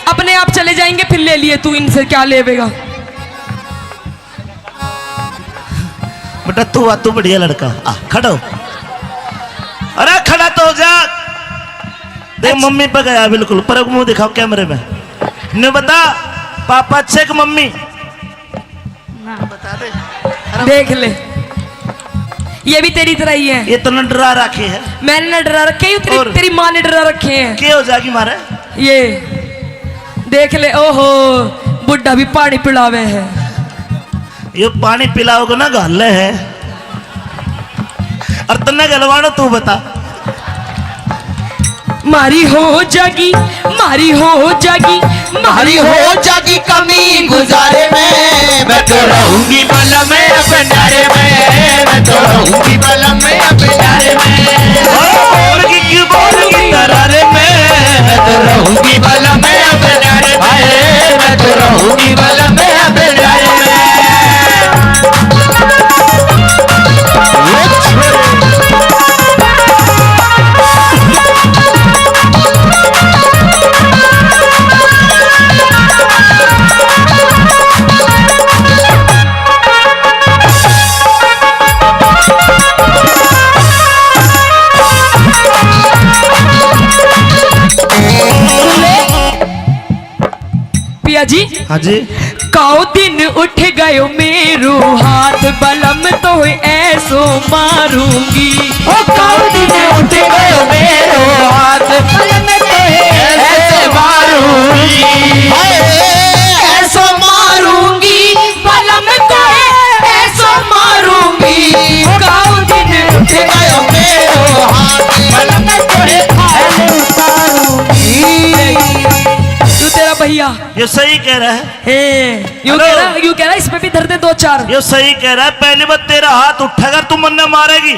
अपने आप चले जाएंगे। फिर ले लिए तू इनसे क्या लेवेगा। बेटा तू बढ़िया लड़का आ खड़ा हो। अरे खड़ा तो हो जा। देख मम्मी पे गया बिल्कुल पर मुंह दिखाओ कैमरे में। ने बता पापा अच्छे कि मम्मी बता दे। देख ले ये भी तेरी तरह ही है। ये तो न डरा रखे है। मैंने न डरा रखे हैं, और? तेरी माँ ने डरा रखे हैं। क्या हो जाएगी मारे। ये देख ले ओहो बुढ़ा भी पानी पिलावे है। ये पानी पिलाओगे ना गले है और तन्ने गलवानो तू बता। मारी हो जागी मारी हो जागी कमी गुजारे में। मैं तो रहूंगी बलम में अपने नारे में। मैं तो रहूंगी बलम में अपने नारे में। बोलगी क्यों बोलगी तरारे में। मैं तो रहूंगी बलम में अपने नारे में। मैं तो रहूंगी बलम में अपने नारे में। पिया जी हाँ जी काओ दिन उठ गयो मेरो हाथ बलम तो ऐसो मारूंगी। ओ काऊ दिन उठ गयो मेरो हाथ बलम तो ऐसे मारूंगी। ऐसो मारूंगी बलम तो ऐसो मारूंगी। काऊ दिन उठ गयो मेरो हाथ बलम तो ऐसे मारूंगी। तू तेरा भैया ये सही कह रहा है। हे हेलो। यू कह रहा इसमें भी दर्द है दो चार। ये सही कह रहा है। पहली बार तेरा हाथ उठेगा तू मन मारेगी।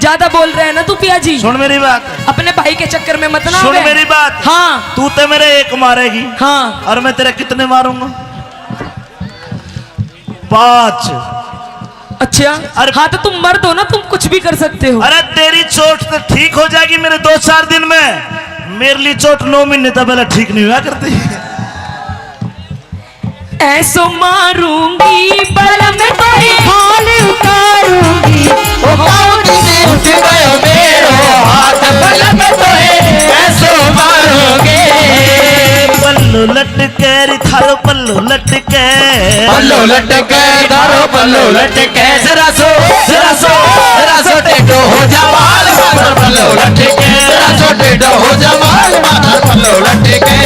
ज्यादा बोल रहे हैं ना तू पिया जी। सुन मेरी बात। अपने भाई के चक्कर में मत ना सुन आवे। मेरी बात। हाँ तू तो मेरे एक मारेगी हाँ और मैं तेरे कितने मारूंगा 5। अच्छा अरे- हाँ तो तुम मर्द हो ना तुम कुछ भी कर सकते हो। अरे तेरी चोट तो ठीक हो जाएगी मेरे 2-4 दिन में। मेरे लिए चोट 9 महीने तक पहले ठीक नहीं हुआ करती। ऐसो मारूंगी बलम तो हाल उतारूंगी। ओ काऊ दिन उठ गयो मेरो हाथ बलम तो ऐसे मारोगे। पल्लू लटके री थारो पल्लू लटके। पल्लो लटके दारो पल्लो लटके। जरा सो टेढ़ो हो जा बाल माथर पल्लो लटके। जरा सो टेढ़ो हो जा बाल माथर पल्लो लटके।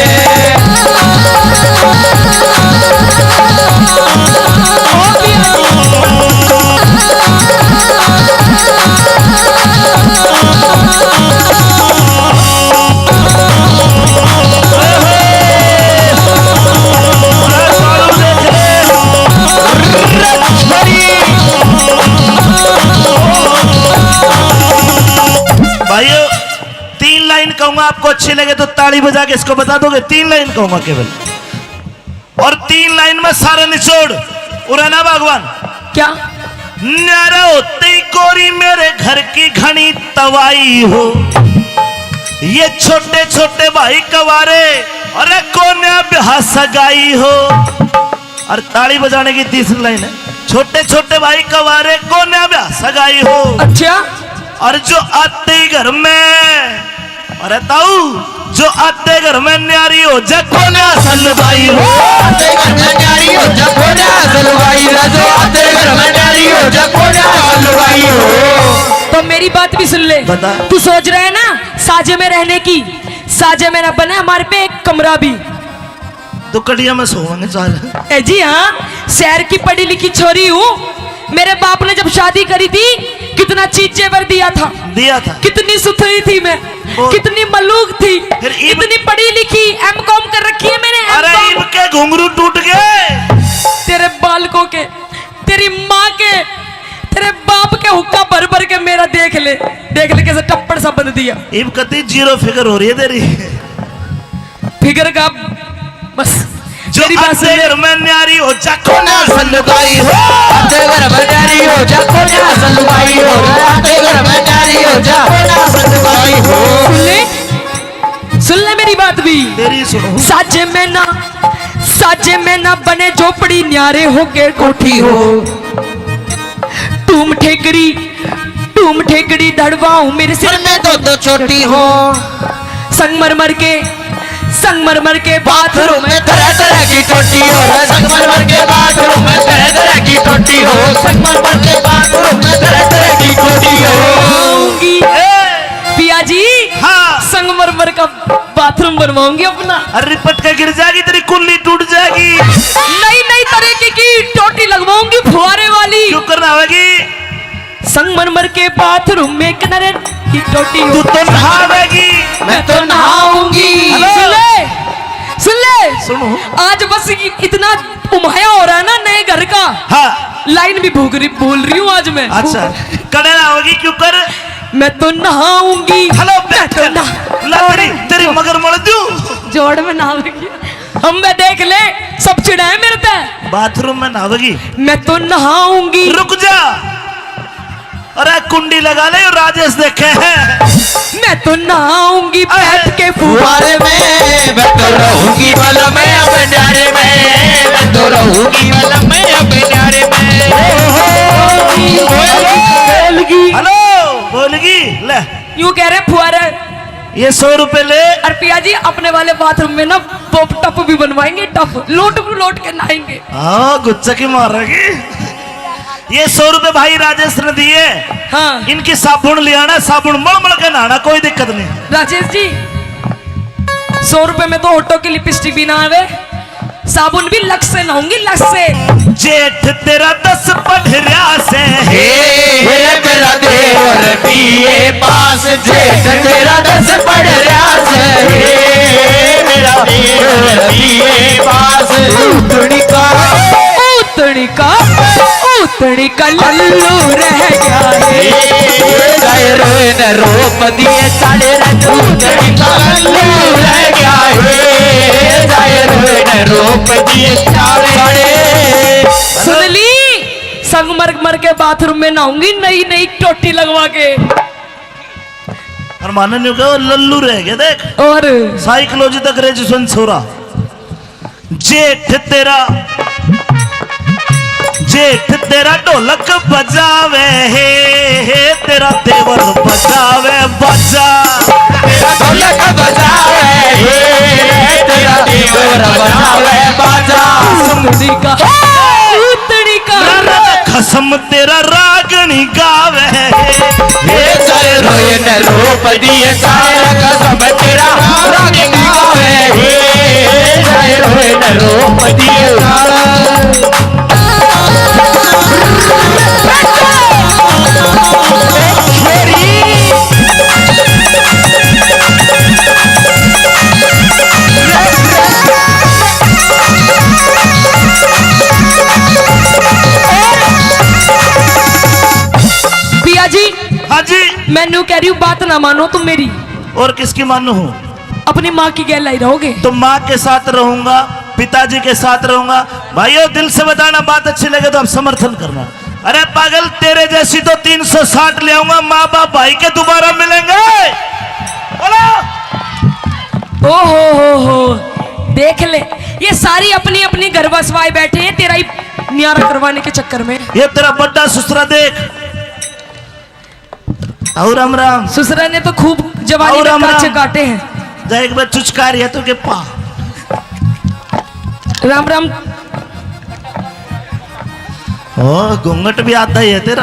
भाइयों 3 लाइन कहूंगा आपको अच्छी लगे तो ताली बजा के इसको बता दोगे। 3 लाइन कहूंगा केवल और 3 लाइन में सारा निचोड़ उड़ाना भगवान। क्या न्यारा होते ही कोरी मेरे घर की घनी तवाई हो। ये छोटे छोटे भाई कवारे अरे कोने ब्याह सगाई हो। और ताली बजाने की 3री लाइन है। छोटे छोटे भाई कवारे कोने ब्याह सगाई हो। अच्छा और जो आते ही घर में अरे ताऊ जो आते घर में न्यारी हो जको ना सलवाई हो। आते घर में न्यारी हो जको ना सलवाई हो। जो आते घर में न्यारी हो जको ना सलवाई हो। तो मेरी बात भी सुन ले। बता। तू सोच रहे है ना साजे में रहने की। साजे में ना बने हमारे पे एक कमरा भी। तो कटिया में सोएंगे चार। ए जी हाँ शहर की पढ़ी लिखी छोरी हूँ मेरे बाप ने जब शादी करी थी कितना चीज जेवर दिया था, कितनी सुथरी थी मैं, कितनी मलूक थी, फिर इतनी पढ़ी लिखी, एमकॉम कर रखी है मैंने। अरे M.Com। इनके घुंघरू टूट गए, तेरे बालकों के, तेरी माँ के, तेरे बाप के हुक्का भर भर के मेरा देख ले कैसे टप्पड़ सा बंद दिया। इब कती जीरो फिगर हो रही है तेरी। फिगर का बस जो तेरी बात सुन। अंधेर में न्यारी हो जाको ना सलुगाई हो आते घर में जारी हो जा को ना सलुगाई हो आते घर में जारी हो जा को ना सलुगाई हो। सुन ले मेरी बात भी। तेरी सुनो। साजे में ना बने झोपड़ी, न्यारे होके कोठी हो। टूम ठेकड़ी धड़वाऊं मेरे सिर में दो छोटी हो। संगमरमर के बाथरूम में तरह तरह की टोटी हो। संगमरमर के बाथरूम में तरह तरह की टोटी हो। संगमरमर के बाथरूम में तरह तरह की टोटी हो। आऊंगी पिया जी। हाँ। संगमरमर का बाथरूम बनवाऊंगी अपना। अरे रिपट के गिर जाएगी, तेरी कुल्ली टूट जाएगी। नई तरीके की टोटी लगवाऊंगी फुहारे वाली। क्यों करना होगी? संगमरमर के बाथरूम में किनारे की टोटी हो। तू तो नहावेगी, मैं तो नहाऊंगी। हेलो। सुन ले सुनो। आज बस इतना उमाया हो रहा है ना नए घर का। हाँ। लाइन भी बोल रही हूँ आज मैं। अच्छा कड़े ना होगी, क्यों कर? मैं तो नहाऊंगी। हेलो मैं तो तेरी मगर मर दूं। जोड़ में नहाऊंगी। हम मैं देख ले सब चिढ़ाए मेरे पे। बाथरूम में नहावेगी? मैं तो नहाऊंगी। रुक जा, अरे कुंडी लगा ले, राजेश देखे हैं। मैं तो नहाऊंगी बैठ के फुहारे में। मैं तो रहूंगी वाला मैं अपने न्यारे में। मैं तो रहूंगी वाला मैं अपने न्यारे में। हेलो बोलगी ले, यूं कह रहे फुहारे। ये 100 रुपए ले। और पिया जी अपने वाले बाथरूम में ना पॉप टप भी बनवाएंगे, टप लोट के नहाएंगे। हाँ गुच्चा की मारेगी। ये 100 रुपए भाई राजेश ने दिए। हाँ इनकी साबुन ले आना, साबुन मल के नहाना, कोई दिक्कत नहीं। राजेश जी 100 रुपए में तो होटो की लिपस्टिक भी ना आवे, साबुन भी लक्स से नहाऊंगी, लक्स से। जेठ तेरा 10 पढ़रिया से मेरा देवर बीए पास। जेठ तेरा 10 पढ़ रहा से। मेरा देवर बीए पास। उतनी का लल्लू रह गया है। रोप दिए साढ़े उतनी का लल्लू रह गया है। रोप दिए साढ़े। सुन ली संगमरमर के बाथरूम में नहाऊंगी नई टोटी लगवा के। और माने नहीं कहो लल्लू रह गया। देख और साइकोलॉजी तक ग्रेजुएशन छोरा। जेठ तेरा ढोलक बजावे हे तेरा देवर बजावे बाजा। तेरा ढोलक बजावे हे तेरा देवर बजावे बाजा। उतनी का खसम तेरा रागनी गावे हे सारे रोए न रूप दिए सारे कसम तेरा रागनी गावे हे सारे रोए न रूप दिए सारा। पिया जी। हाँ जी। मैनू कह रही हूँ बात ना मानो तुम मेरी। और किसकी मानू हूँ? अपनी माँ की गैल लाई रहोगे। तो माँ के साथ रहूंगा, पिताजी के साथ रहूंगा। भाइयों दिल से बताना, बात अच्छी लगे तो आप समर्थन करना। अरे पागल तेरे जैसी तो 360 ले आऊंगा। माँ बाप भाई के दोबारा मिलेंगे। बोलो। हो देख ले ये सारी अपनी अपनी घर बसवाए बैठे हैं तेरा ही न्यारा करवाने के चक्कर में। ये तेरा बड्डा ससुरा देख। और राम राम। ससुरा ने तो खूब जवानी और में राम काचे राम। काटे हैं। जा एक बार चुचकार है तो के पा। राम राम। ओ घूंघट भी आता ही है तेरा।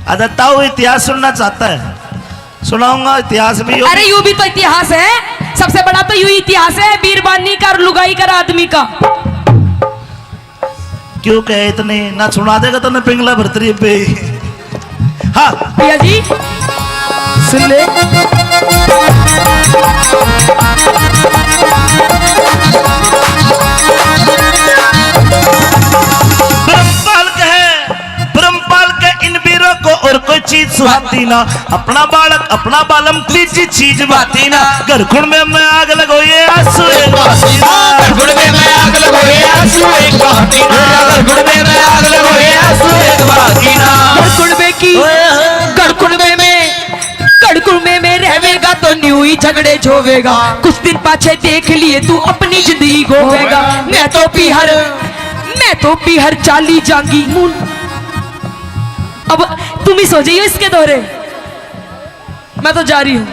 अदत्ता वो इतिहास सुनना चाहता है, सुनाऊंगा इतिहास भी। अरे यूं भी तो इतिहास है, सबसे बड़ा तो यूं इतिहास है बीरबानी का और लुगाई का आदमी का। क्यों कहे इतने ना सुना देगा तो न पिंगला भरतरी पे। हाँ पिया जी सुन ले। ब्रह्मपाल के इन वीरों को और कोई चीज सुहाती ना, अपना बालक अपना बालम तीजी चीज बाती ना। घर खुण में मैं आग लगो ये आंसू एक बहातीना, गुड़ में मैं आग लगो ये आंसू एक बहातीना, गुड़ में मैं आग लगो ये आंसू एक बहातीना। गड़कुड़बे में रहेगा तो न्यू ही झगड़े झोवेगा, कुछ दिन पाछे देख लिए तू अपनी जिंदगी गोवेगा। मैं तो पीहर चाली जांगी। अब तुम ही सो जाइयो इसके दौरे, मैं तो जा रही हूँ।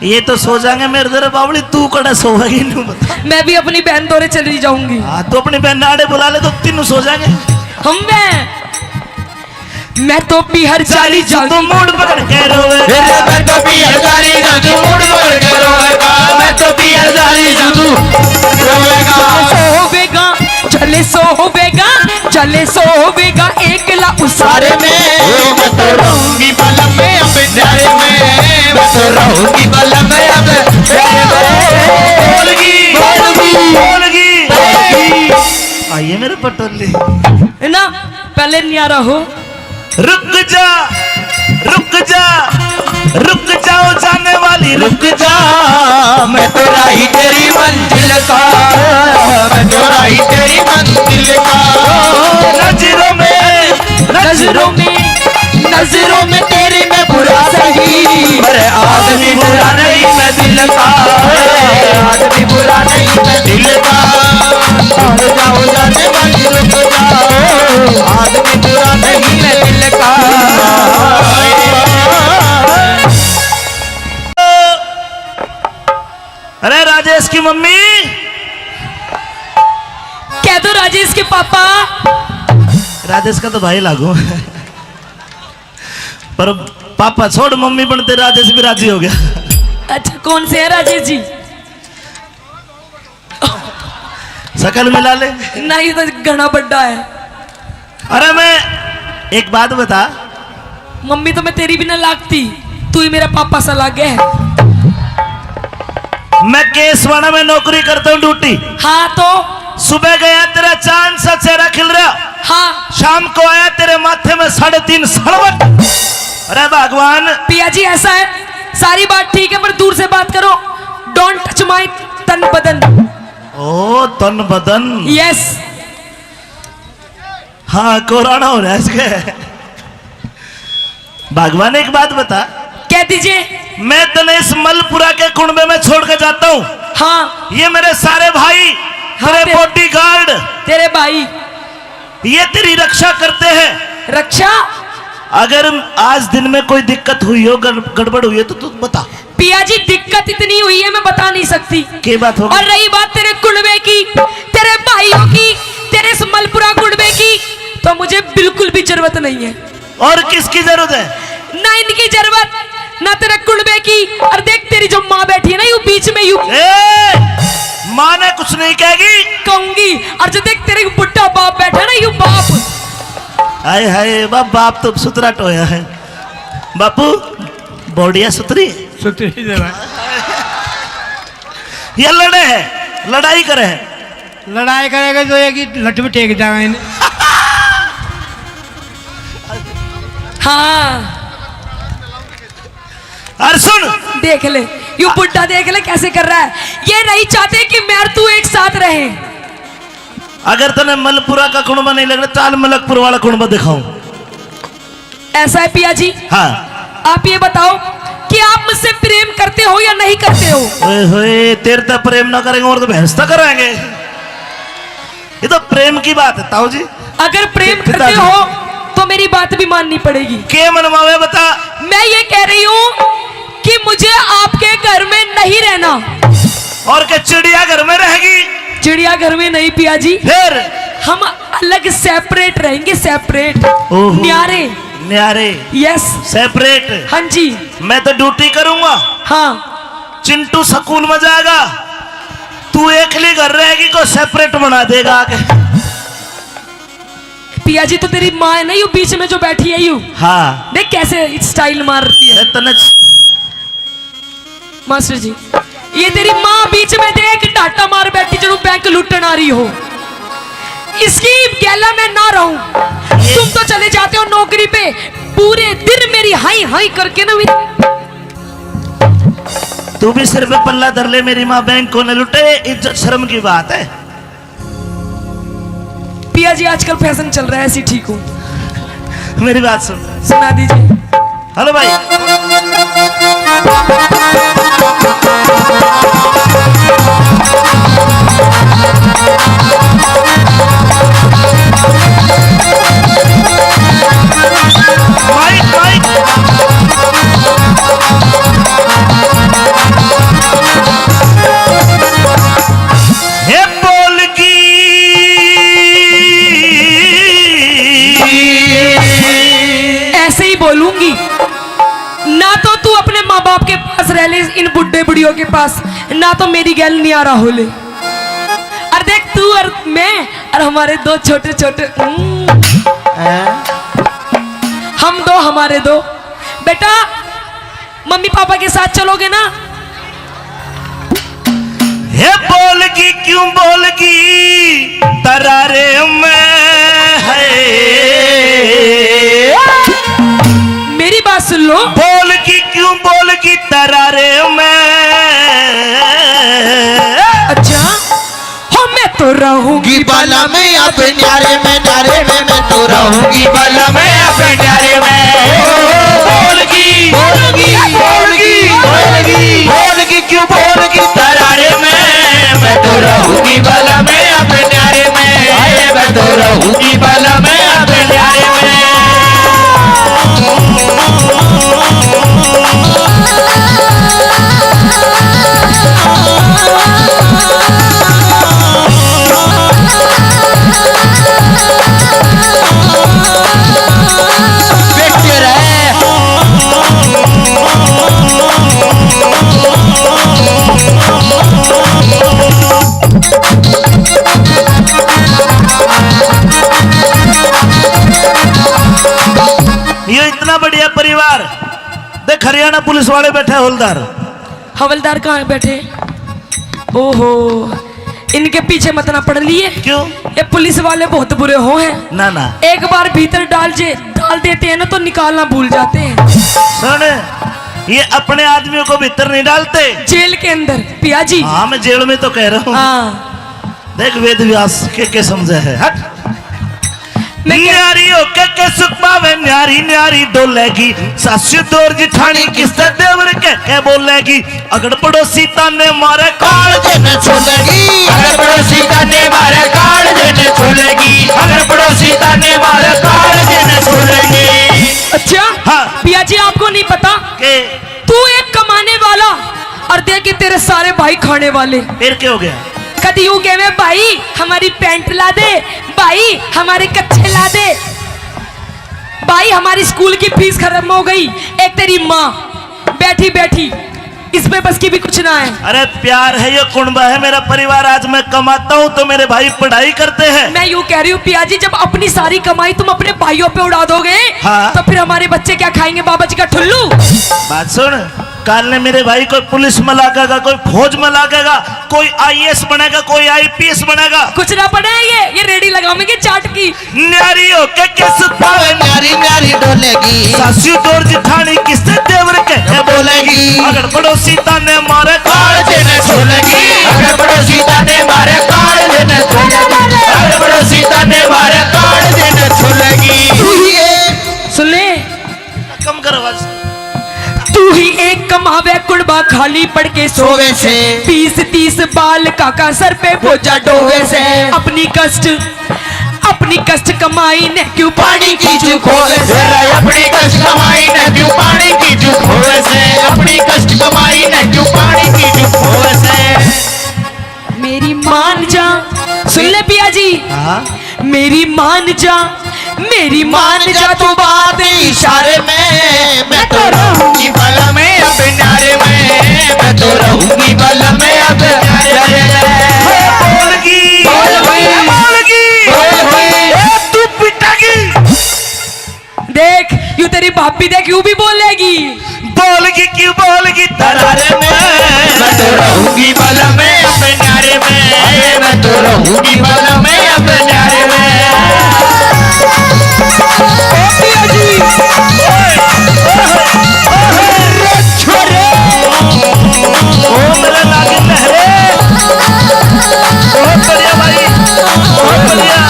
ये तो सो जाएंगे मेरे दर बावली, तू कड़ा सोएगी नू बता। मैं भी अपनी बहन दौरे चली जाऊंगी। हाँ तो अपनी बहन नाड़े बुला ले तो तीनों सो जाएंगे। मैं तो पीहर चाली तो जांगी। मूड पकड़ के रोवे, मैं तो पीहर चाली जांगी, मूड पकड़ के रोवेगा। मैं तो पीहर चाली जांगी, रोवेगा। चले सोवेगा एकला उसारे में। मैं तो रहूंगी बलम में अब प्यारे में, मैं तो रहूंगी बलम में अब प्यारे में। बोलगी आइए मेरे पटोले। है ना, पहले न्यारा हो। रुक जाओ जाने वाली रुक जा। मैं तो राही तेरी मंजिल का, मैं तो राही तेरी मंजिल का। नजरों में तेरे में बुरा सही, पर आदमी बुरा नहीं मैं दिल का, आदमी बुरा नहीं मैं दिल का। रुक जाओ जाने वाली रुक जाओ, आदमी बुरा नहीं मैं दिल का। अरे राजेश की मम्मी, कह दो राजेश के पापा। राजेश का तो भाई लागू पर पापा छोड़, मम्मी बनते राजेश भी राजी हो गया। अच्छा कौन से है राजेश जी? शकल मिला ले। नहीं तो घना बड्डा है। अरे मैं एक बात बता, मम्मी तो मैं तेरी भी ना लागती, तू ही मेरा पापा सा लागे है। मैं केसवाड़ा में नौकरी करता हूँ ड्यूटी। हाँ तो सुबह गया तेरा चांद सा चेहरा खिल रहा, हाँ शाम को आया तेरे माथे में 3.5 सड़वट। अरे भगवान। पिया जी ऐसा है, सारी बात ठीक है पर दूर से बात करो। डोंट टच माय तन बदन। ओ तन बदन। यस। हाँ कोरोना हो रहा है इसके। भगवान एक बात बता। कह दीजिए। मैं तने इस मलपुरा के कुंबे में छोड़ के जाता हूँ। हाँ ये मेरे सारे भाई, तेरे बॉडीगार्ड, तेरे भाई ये तेरी रक्षा करते हैं। रक्षा? अगर आज दिन में कोई दिक्कत हुई हो, गड़बड़ हुई है तो तू बता। पिया जी दिक्कत इतनी हुई है मैं बता नहीं सकती। क्या बात होगी? और रही बात तेरे कुंबे की, तेरे भाइयों की, तेरे इस मलपुरा कुंबे की, तो मुझे बिल्कुल भी जरूरत नहीं है। और किसकी जरूरत है? ना इनकी जरूरत, ना तेरे कुंबे की। और देख तेरी जो माँ बैठी है ना यू बीच में, यू माँ ने कुछ नहीं कहेगी, कहूंगी। और जो देख तेरे बुढ़ा बाप बैठा है ना यू बाप। हाय हाय बाप तो सुतरा टोया है। बापू बॉडिया सुतरी ये लड़े है, लड़ाई करे है। लड़ाई करेगा जो है कि लट में टेक जाएगा इन्हें। हाँ और सुन, देख ले यू बुढ़ा, देख ले कैसे कर रहा है। ये नहीं चाहते कि मैं और तू एक साथ रहे। अगर तने मलपुरा का कुंबा नहीं लग रहा, चाल मलकपुर वाला कुंबा दिखाऊं। ऐसा है पिया जी। हाँ आप ये बताओ कि आप मुझसे प्रेम करते हो या नहीं करते हो? ओए होए, तेरे तो प्रेम ना करेंगे और तो भैंस तो कराएंगे। ये तो प्रेम की बात है ताऊ जी। अगर प्रेम करते हो तो मेरी बात भी माननी पड़ेगी। के मनवावे बता। मैं ये कह रही हूँ कि मुझे आपके घर में नहीं रहना। और क्या चिड़िया घर में रहेगी? चिड़िया घर में नहीं पिया जी, फिर हम अलग सेपरेट रहेंगे, सेपरेट। ओहो। न्यारे न्यारे। Yes separate. हाँ जी। मैं तो ड्यूटी करूंगा, हाँ चिंटू स्कूल में जाएगा, तू एकली घर रहेगी को सेपरेट बना देगा आगे। पिया जी तो तेरी माँ है ना यू बीच में जो बैठी है यू, हाँ देख कैसे स्टाइल मार रही है। अरे तने मास्टर जी ये तेरी माँ बीच में देख डाटा मार बैठी जो बैंक लूटन आ रही हो। इसकी गैला में ना रहूं, तुम तो चले जाते हो नौकरी पे, पूरे दिन मेरी हाई हाई करके ना तू भी सिर पे पल्ला धर ले, मेरी माँ बैंक को न लुटे, इज्जत शर्म की बात है। पिया जी आजकल फैशन चल रहा है, ऐसी ठीक हूँ। मेरी बात सुन, सुना दीजिए। हेलो भाई। माइक माइक हे बोलगी ऐसे ही बोलूंगी ना, तो तू अपने माँ बाप के पास रह ले, इन बुढ़े बुढ़ियों के पास, ना तो मेरी गैल नहीं आ रहा हो ले। और देख तू और मैं और हमारे दो छोटे छोटे हम दो, हमारे दो बेटा, मम्मी पापा के साथ चलोगे ना? हे बोलगी क्यों बोलगी तरारे में है, मेरी बात सुन लो। बोलगी क्यों बोलगी तरारे में। अच्छा हो मैं तो रहूंगी बाला में अब न्यारे में, नारे में मैं तो रहूंगी बाला में अब न्यारे में। बोलगी बोलगी बोलगी बोलगी बोलगी क्यों बोलगी तरारे में, मैं तो रहूंगी बाला में अब न्यारे में, मैं तो रहूंगी बाला में अब न्यारे में। ये इतना बढ़िया परिवार देख, हरियाणा पुलिस वाले बैठे, हवलदार। हवलदार कहाँ बैठे? ओहो इनके पीछे मत ना पड़ लिए। क्यों? ये पुलिस वाले बहुत बुरे हो हैं। ना ना एक बार भीतर डाल देते हैं ना तो निकालना भूल जाते हैं। सुन, ये अपने आदमियों को भीतर नहीं डालते, जेल के अंदर पिया जी। हाँ मैं जेल में तो कह रहा हूँ। हाँ देख वेद व्यास के समझे है। हट मैं क्या- न्यारी होके के सुख पावे, न्यारी न्यारी डोलेगी, सासू दौर जिठानी किससे देवर के बोलेगी, अगर पड़ोसी ताने मारे काल देने छोलेगी, अगर पड़ोसी ताने मारे काल देने छोलेगी, अगर पड़ोसी ताने मारे काल देने छोलेगी। अच्छा हाँ। पिया जी आपको नहीं पता के तू एक कमाने वाला और देख तेरे सारे भाई खाने वाले। फिर क्या हो गया? कभी यूं कहे भाई हमारी पैंट ला दे, भाई हमारे कच्छे ला दे, भाई हमारी स्कूल की फीस खत्म हो गई। एक तेरी माँ बैठी बैठी इसमें बस की भी कुछ ना है। अरे प्यार है, ये कुंबा है मेरा परिवार। आज मैं कमाता हूँ तो मेरे भाई पढ़ाई करते हैं। मैं यूं कह रही हूँ पिया जी, जब अपनी सारी कमाई तुम अपने भाइयों पे उड़ा दोगे हाँ। तो फिर हमारे बच्चे क्या खाएंगे? बाबा जी का ठुल्लू। बात सुन, काल ने मेरे भाई कोई पुलिस में लागेगा, कोई फौज में लागेगा, कोई आईएएस बनेगा, कोई आईपीएस बनेगा। कुछ ना पड़े ये रेडी लगाएंगे चाट की। न्यारी होके के सुख पावे, न्यारी न्यारी डोलेगी, सासू दौर जिठानी किससे देवर के बोलेगी, अगर पड़ोसी ताने मारे काल देने छोलेगी, अगर पड़ोसी ताने मारे काल देने छोलेगी, अगर पड़ोसी ताने मारे काल देने छोलेगी। तू ही एक सुन ले, कम कर आवाज। तू ही एक कमावे कुड़बा खाली पड़ के सोवे सोवे से, 20-30 बाल काका सर पे बोझा डोवे से। अपनी कष्ट कमाई ने क्यों पानी की चूक होवे से, अपनी कष्ट कमाई न क्यों पानी की चूक होवे से, अपनी कष्ट कमाई न क्यों पानी की चूक होवे से। मेरी मान जा, सुन ले पिया जी, हाँ मेरी मान जा, मेरी मान जा तू बात इशारे में, मैं तो रहूंगी बला में अब नारे में, मैं तो रहूंगी बला में अब नारे में। बोलगी बोल हुई, बोलगी बोल हुई, तू पिटा भाभी देख यूं भी बोलेगी। बोलगी क्यों बोलगी तरारे में, मैं तो रहूंगी बल में अपने न्यारे में, मैं तो रहूंगी बल में अपने न्यारे में। ओ मेरे लागे लहरे, बहुत बढ़िया भाई, बहुत बढ़िया।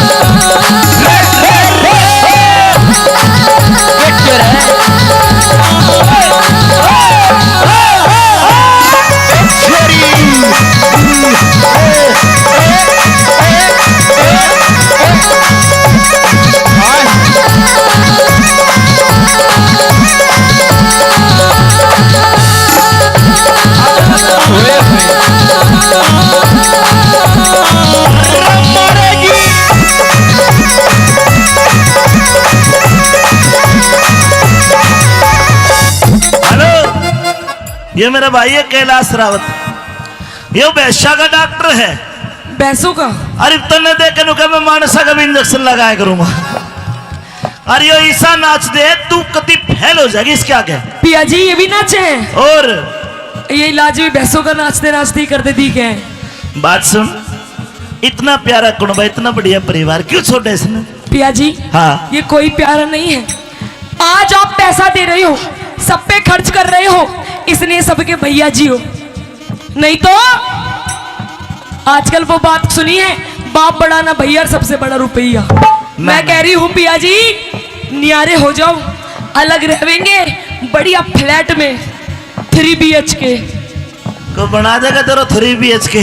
ये मेरा भाई है कैलाश रावत, ये वैश्या का डॉक्टर है। भैंसों का? अरे तन्ने देख के मैं मानसा का भी इंजेक्शन लगाया करूंगा। अरे ये ईसा नाच दे तू कति फैल हो जाएगी इसके आगे। पिया जी ये भी नाचे हैं? और ये इलाज भी भैंसों का नाचते नाचते ही करते दिखे हैं। बात सुन, इतना प्यारा कुनबा, इतना बढ़िया परिवार क्यों छोड़ा इसने? पिया जी हाँ, ये कोई प्यारा नहीं है। आज आप पैसा दे रहे हो, सब पे खर्च कर रहे हो, इसलिए सबके भैया जी हो। नहीं तो आजकल वो बात सुनी है, बाप बड़ा ना भैया, सबसे बड़ा रुपया। मैं कह रही हूँ पिया जी नियारे हो जाओ, अलग रहेंगे बढ़िया फ्लैट में 3 BHK को बना देगा तेरा 3 BHK।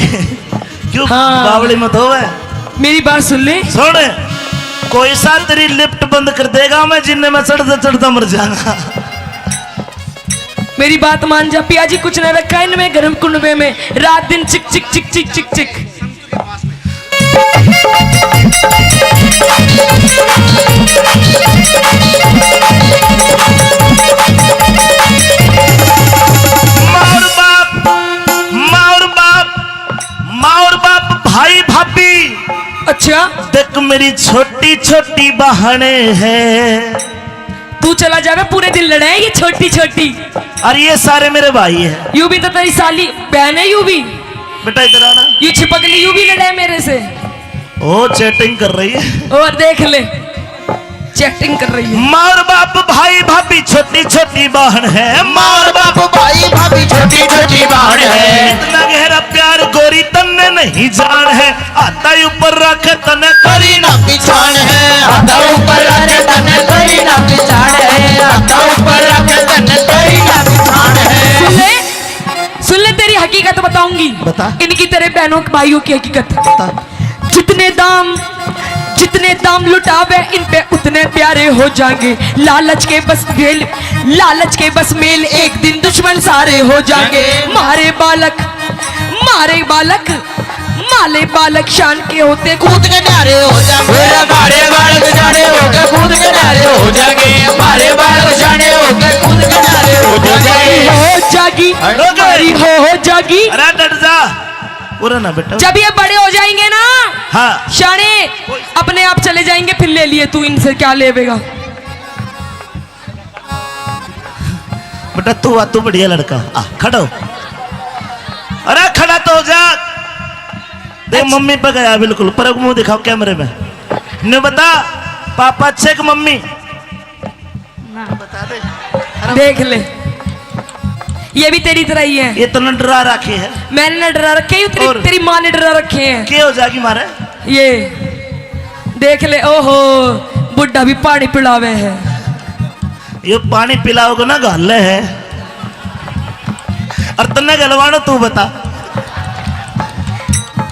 क्यों हाँ। बावड़ी मत हो। मेरी बात सुन ले। सुन, कोई सा तेरी लिफ्ट बंद कर देगा, मैं जिन्ने में चढ़ता चढ़ता मर जाऊंगा। मेरी बात मान जा पिया जी, कुछ न रखा है इनमें गर्म कुंडे में, रात दिन चिक चिक चिक चिक चिक चिक। मार बाप, मार बाप, मार बाप, भाई भाभी। अच्छा देख मेरी छोटी छोटी बहने हैं। तू चला जावे, पूरे दिन लड़े ये छोटी छोटी। और ये सारे मेरे भाई हैं। यू भी तो तेरी साली बहन है, यू भी बेटा इधर आना। यू छिपकली यू भी लड़े मेरे से। ओ चैटिंग कर रही है, और देख ले चैटिंग कर रही है। मार बाप भाई भाभी छोटी छोटी बहन है, मार बाप भाई भाभी छोटी छोटी बहन है। इतना गहरा प्यार गोरी तन्ने नहीं जान है, आता ऊपर रख तने करी ना पिछाड़ है, आता ऊपर रख तने करी ना पिछाड़ है, आता ऊपर रख तने करी ना पिछाड़ है। सुन ले तेरी हकीकत बताऊंगी। बता। इनकी तेरे बहनों भाइयों की हकीकत। जितने दाम लुटावे इन पे उतने प्यारे हो जाएंगे। लालच के बस मेल एक दिन दुश्मन सारे हो जाएंगे। मारे बालक शान के होते कूद के न्यारे हो जाएंगे, मारे बालक जाने होके कूद के न्यारे हो जाएंगे, मारे बालक जाने होके कूद के न्यारे हो जाएंगे। हो जागी। अरे डट जा, पूरा ना बेटा। जब ये बड़े हो जाएंगे ना, हाँ शाने अपने आप चले जाएंगे, फिर ले लिए तू इनसे क्या लेवेगा। बेटा तू बढ़िया लड़का, आ खड़ा हो। अरे खड़ा तो हो जा। देख मम्मी पे गया बिल्कुल, पर मुंह दिखाओ कैमरे में। ने बता पापा अच्छे कि मम्मी? बता दे। देख ले, ये भी तेरी तरह ही है। ये तो न डरा रखी है। मैंने न डरा रखे हैं, और? तेरी माँ ने डरा रखे हैं। क्या हो जाएगी मारे? ये देख ले, ओहो बुड्ढा भी पानी पिलावे है। ये पानी पिलाओगे ना गले है, और तन्ने गलवानो तू बता।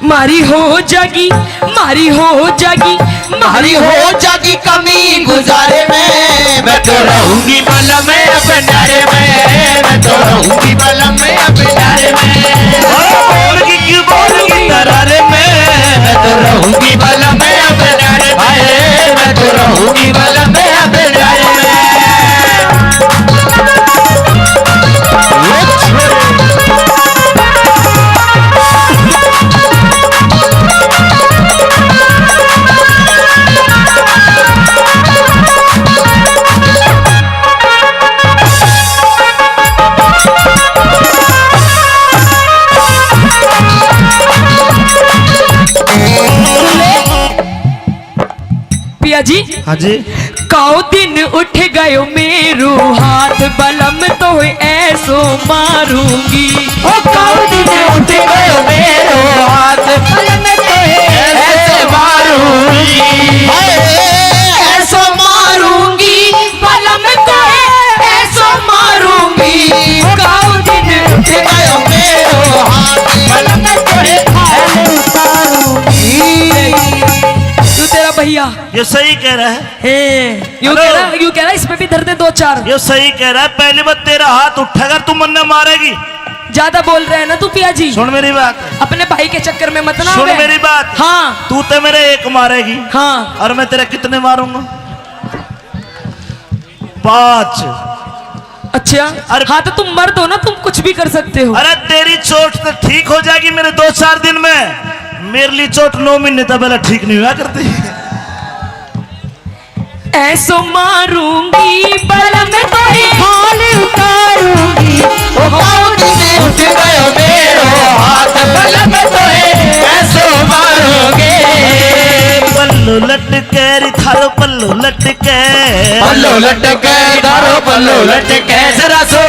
मारी हो जागी, मारी हो जागी, मारी हो जागी कमी गुजारे में, मैं तो रहूंगी बल में अपने न्यारे में, मैं तो रहूंगी बल में अपने न्यारे में। बोलगी क्यों बोलगी तरारे में, मैं तो रहूंगी बल में अपने न्यारे में, मैं तो रहूंगी बल में अपने न्यारे में। हाँ जी। काओ दिन उठ गयो मेरो हाथ बलम तो ऐसो मारूंगी। ओ काऊ दिन उठ गयो मेरो हाथ बलम तो ऐसे मारूंगी। ऐसो मारूंगी बलम तो ऐसो मारूंगी। काओ दिन उठ गयो मेरो हाथ बलम तो ऐसे मारूंगी। तू तेरा भैया ये सही कह रहा है, यूं हेलो। कह रहा इसमें भी धर दे 2-4। ये सही कह रहा है। पहली बार तेरा हाथ उठेगा तू मन्ने मारेगी। ज्यादा बोल रहे हैं ना तू पिया जी। सुन मेरी बात, अपने भाई के चक्कर में मत ना सुन आवे। मेरी बात। हाँ तू तो मेरे एक मारेगी हाँ और मैं तेरे कितने मारूंगा? 5। अच्छा। अरे- हाँ तो तुम मर्द हो ना, तुम कुछ भी कर सकते हो। अरे तेरी चोट तो ठीक हो जाएगी मेरे 2-4 दिन में। मेरे लिए चोट 9 महीने तक पहले ठीक नहीं हुआ करती। ऐसो मारूंगी बलम तो हाल उतारूंगी। ओ काऊ दिन उठ गयो मेरो हाथ बलम तो ऐसे मारूंगी। पल्लू लटके री थारो पल्लू लटके, पल्लो लटके दारो पल्लो लटके जरा सो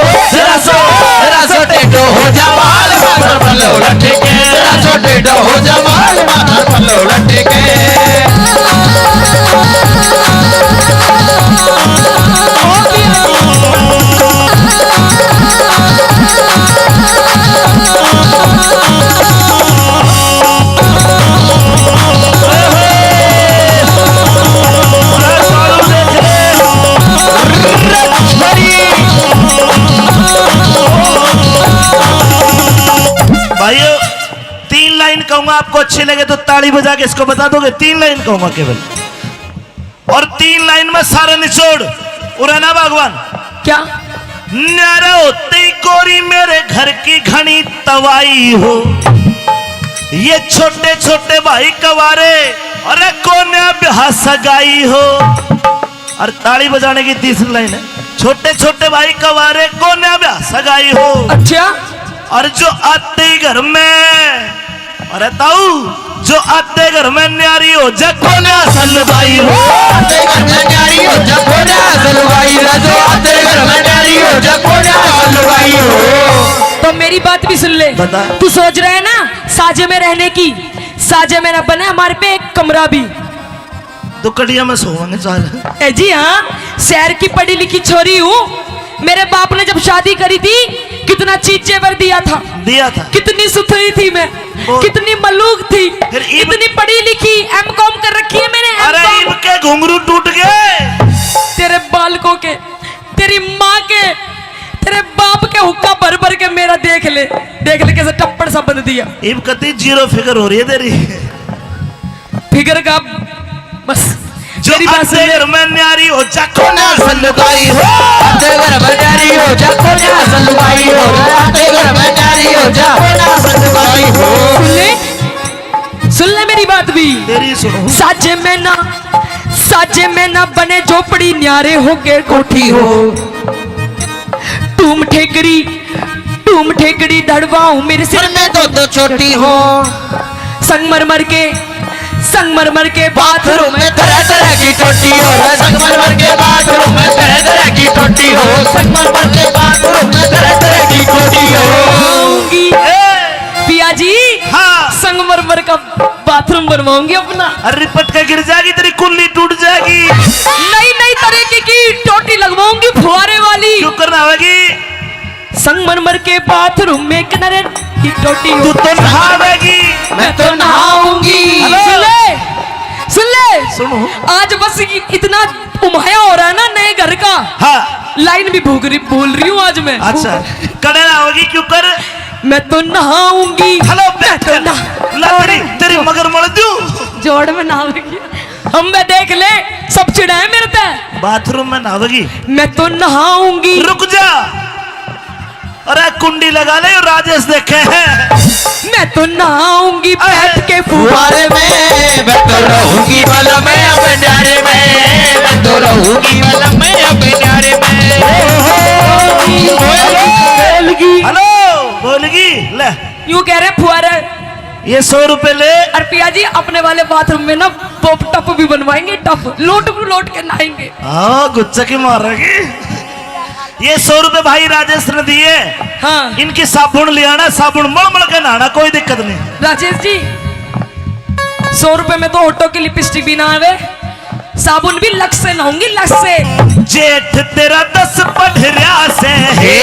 टेढ़ो हो जा माल माथर पल्लो लटके जरा सो टेढ़ो हो जा माल माथर पल्लो लटके। भाइयों 3 लाइन कहूंगा, आपको अच्छी लगे तो ताली बजा के इसको बता दोगे। 3 लाइन कहूंगा केवल, और 3 लाइन में सारा निचोड़ उड़ाना भगवान। क्या? न्यारा होते ही गोरी मेरे घर की घनी तवाई हो। ये छोटे छोटे भाई कवारे, अरे कोन्या ब्याह सगाई हो। और ताली बजाने की तीसरी लाइन है, छोटे छोटे भाई कवारे कोन्या ब्याह सगाई हो। अच्छा। और जो आते ही घर में, अरे ताऊ जो आते घर में न्यारी हो जा कोन्या सलवाई हो। आते घर में न्यारी हो जा कोन्या सलवाई राजो आते घर में न्यारी हो जा कोन्या सलवाई हो। तो मेरी बात भी सुन ले। बता। तू सोच रहा है ना साजे में रहने की, साजे में न बने हमारे पे एक कमरा भी। तो कटिया में सोवांगे चार। ए जी हाँ, शहर की पढ़ी लिखी छोरी हूँ। मेरे बाप ने जब शादी करी थी कितना चीज जेवर दिया था, कितनी सुथरी थी मैं, कितनी मलूक थी, फिर इतनी पढ़ी लिखी, M.Com कर रखी है मैंने। अरे M.Com। इनके घुंघरू टूट गए। तेरे बालकों के, तेरी माँ के, तेरे बाप के हुक्का भर भर के मेरा देख ले कैसे टप्पड़ सा बंद दिया। इब कती 0 फिगर हो रही है तेरी। फिगर का बस जो मेरी बात सुन आते ले। घर में न्यारी हो जा कोन्या सलवाई हो आते घर में न्यारी हो जा कोन्या सलवाई हो आते घर में न्यारी हो जा कोन्या सलवाई हो। सुन ले मेरी बात भी। तेरी सुनो। साजे में ना बने झोपड़ी, न्यारे हो के कोठी हो। टूम ठेकड़ी धड़वाऊं मेरे सिर सिर में दो छोटी हो। संगमरमर के बाथरूम में तरह तरह की टोटी हो संगमरमर के बाथरूम में तरह तरह की टोटी हो संगमरमर के बाथरूम में तरह तरह की टोटी हो। पिया जी हाँ। संगमरमर का बाथरूम बनवाऊंगी अपना। अरे रिपट के गिर जाएगी, तेरी कुल्ली टूट जाएगी। नई तरीके की टोटी लगवाऊंगी फुहारे वाली। क्यों करना होगी? संगमरमर के बाथरूम में किनारे की टोटी हो। तू तो नहावेगी। मैं तो नहाऊंगी। सुन ले सुनो। आज बस इतना उमाया हो रहा है ना नए घर का। हाँ। लाइन भी भूल रही हूँ आज मैं। अच्छा कड़े ना होगी, क्यों कर? मैं तो नहाऊंगी। हेलो मैं तो तेरी मगर मर दूं। जोड़ में नहाऊंगी। हम मैं देख ले सब चिढ़ाए मेरे पे। बाथरूम में नहावेगी। मैं तो नहाऊंगी। रुक जा, अरे कुंडी लगा ले, राजेश देखे हैं। मैं तो नहाऊंगी बैठ के फुहारे फुहारे में मैं तो रहूंगी वाला मैं अपने न्यारे में मैं तो रहूंगी वाला मैं अपने न्यारे में। हेलो बोलगी ले, यूं कह रहे फुहारे। ये 100 रुपए ले। और पिया जी अपने वाले बाथरूम में ना पॉप टप भी बनवाएंगे, टप लोट के नहाएंगे। हाँ गुच्चा की मारेगी। ये 100 रुपए भाई राजेश ने दिए। हाँ इनकी साबुन ले आना, साबुन मल के नहाना, कोई दिक्कत नहीं। राजेश जी 100 रुपए में तो होठों की लिपस्टिक भी ना आवे, साबुन भी लक्स से नहाऊंगी, लक्स से। जेठ तेरा 10 पढ़रिया से हे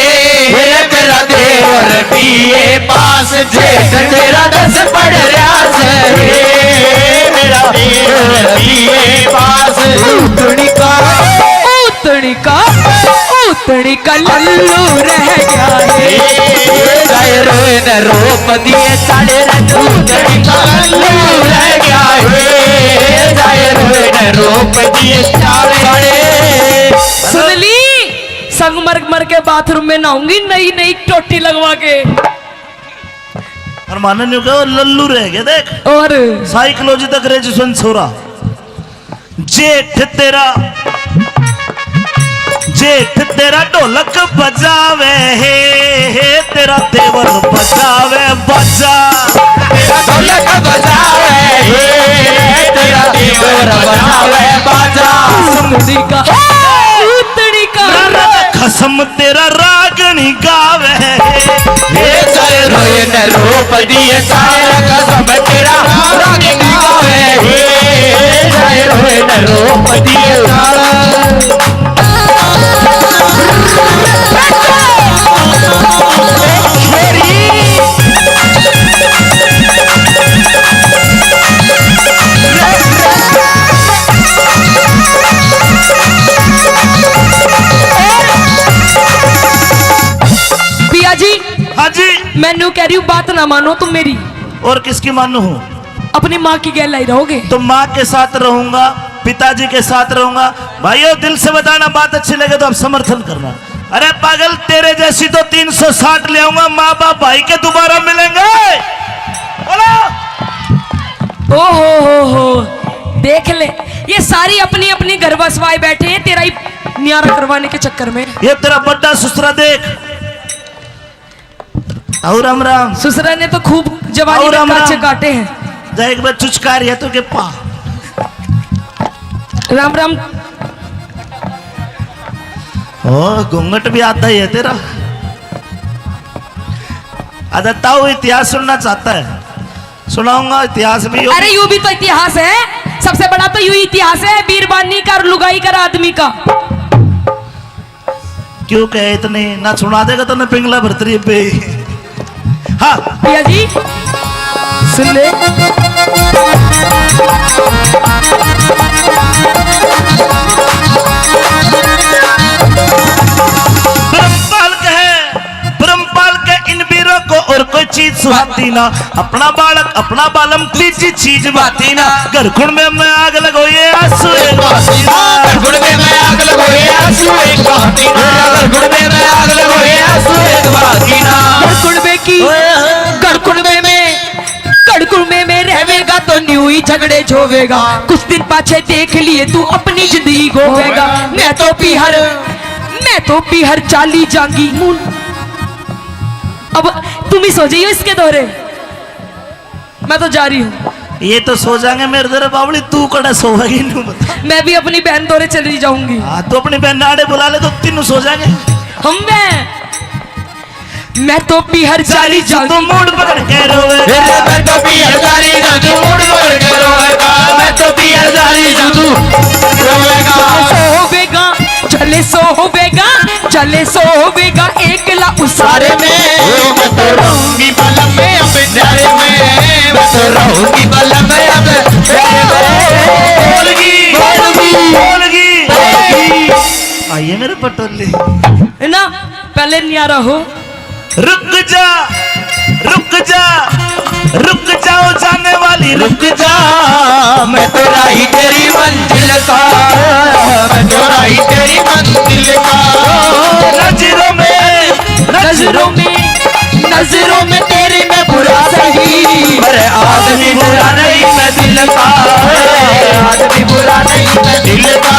मेरा देवर बीए पास, जेठ तेरा 10 पढ़ रहा से, हे मेरा देवर बीए पास। उतनी का लल्लू रह गया है। रोप दिए साढ़े उतनी का लल्लू रह गया है, रोप दिए साढ़े। सुन ली, संगमरमर के बाथरूम में नहाऊंगी, नई टोटी लगवा के। और माने नहीं कहो लल्लू रह गया। देख और साइकोलॉजी तक ग्रेजुएशन छोरा। जेठ तेरा ढोलक बजावे हे तेरा देवर बजावे बाजा। तेरा ढोलक बजावे हे तेरा देवर बजावे बाजा। उतनी का खसम तेरा रागनी गावे हे जय रोए न रूप दिए सारा कसम तेरा रागनी गावे हे जय रोए न रूप दिए सारा। पिया जी, हाँ जी। मैनू कह रही हूँ, बात ना मानो तुम मेरी। और किसकी मानू हूँ? अपनी माँ की गहलाई रहोगे। तो माँ के साथ रहूंगा, पिताजी के साथ रहूंगा। भाइयों दिल से बताना, बात अच्छी लगे तो आप समर्थन करना। अरे पागल, तेरे जैसी तो 360 ले आऊंगा। माँ बाप भाई के दोबारा मिलेंगे। बोलो। हो देख ले, ये सारी अपनी अपनी घर बसवाए बैठे हैं तेरा ही न्यारा करवाने के चक्कर में। ये तेरा बड्डा ससुरा देख। और राम राम। ससुरा ने तो खूब जवानी और में राम काचे राम। काटे हैं। जा एक बार चुचकार है तो के पा। राम राम। ओ घूंघट भी आता ही है तेरा। अदत्ता वो इतिहास सुनना चाहता है, सुनाऊंगा इतिहास भी। अरे यूं भी तो इतिहास है, सबसे बड़ा तो यूं इतिहास है, बीरबानी का और लुगाई का आदमी का। क्यों कहे इतने ना सुना देगा तो ना पिंगला भरतरी पे। हाँ पिया जी सुन ले। ब्रह्मपाल के इन वीरों को और कोई चीज सुहाती ना। अपना बालक अपना बालम तीजी चीज बाती ना। घरखुण में मैं आग लगो ये आंसू एक घरखुण में मैं आग लगो ये आंसू एक बहाती ना। घरखुण में मैं आग लगो ये आंसू एक बहाती ना। गड़कुड़ में रहेगा तो न्यू ही झगड़े झोवेगा। कुछ दिन पाछे देख लिए तू अपनी जिंदगी गोवेगा। मैं तो पीहर चाली जांगी। अब तुम ही सो जाइयो इसके दौरे, मैं तो जा रही हूँ। ये तो सो जाएंगे मेरे दरे बावली, तू कड़ा सोएगी नहीं बता। मैं भी अपनी बहन दौरे चली जाऊंगी। हाँ तो अपनी बहन नाड़े बुला ले तो तीनों सो जाएंगे। मैं तो पीहर चाली जांगी। तो मूड पकड़ के रोवे। मैं तो पीहर चाली जांगी मूड पकड़ के रोवेगा। मैं तो पीहर चाली जांगी रोवेगा। चले सोवेगा एकला उसारे में। मैं तो रहूंगी बलम में अब प्यारे में। मैं तो रहूंगी बलम में अब बोलगी। आइए मेरे पटोले ना, पहले न्यारा हो। रुक जाओ जाने वाली रुक जा। मैं तो राही तेरी मंजिल का। मैं तो राही तेरी मंजिल का। नजरों में तेरे में बुरा सही। अरे आदमी बुरा नहीं मैं दिल का। आदमी बुरा नहीं मैं दिल का।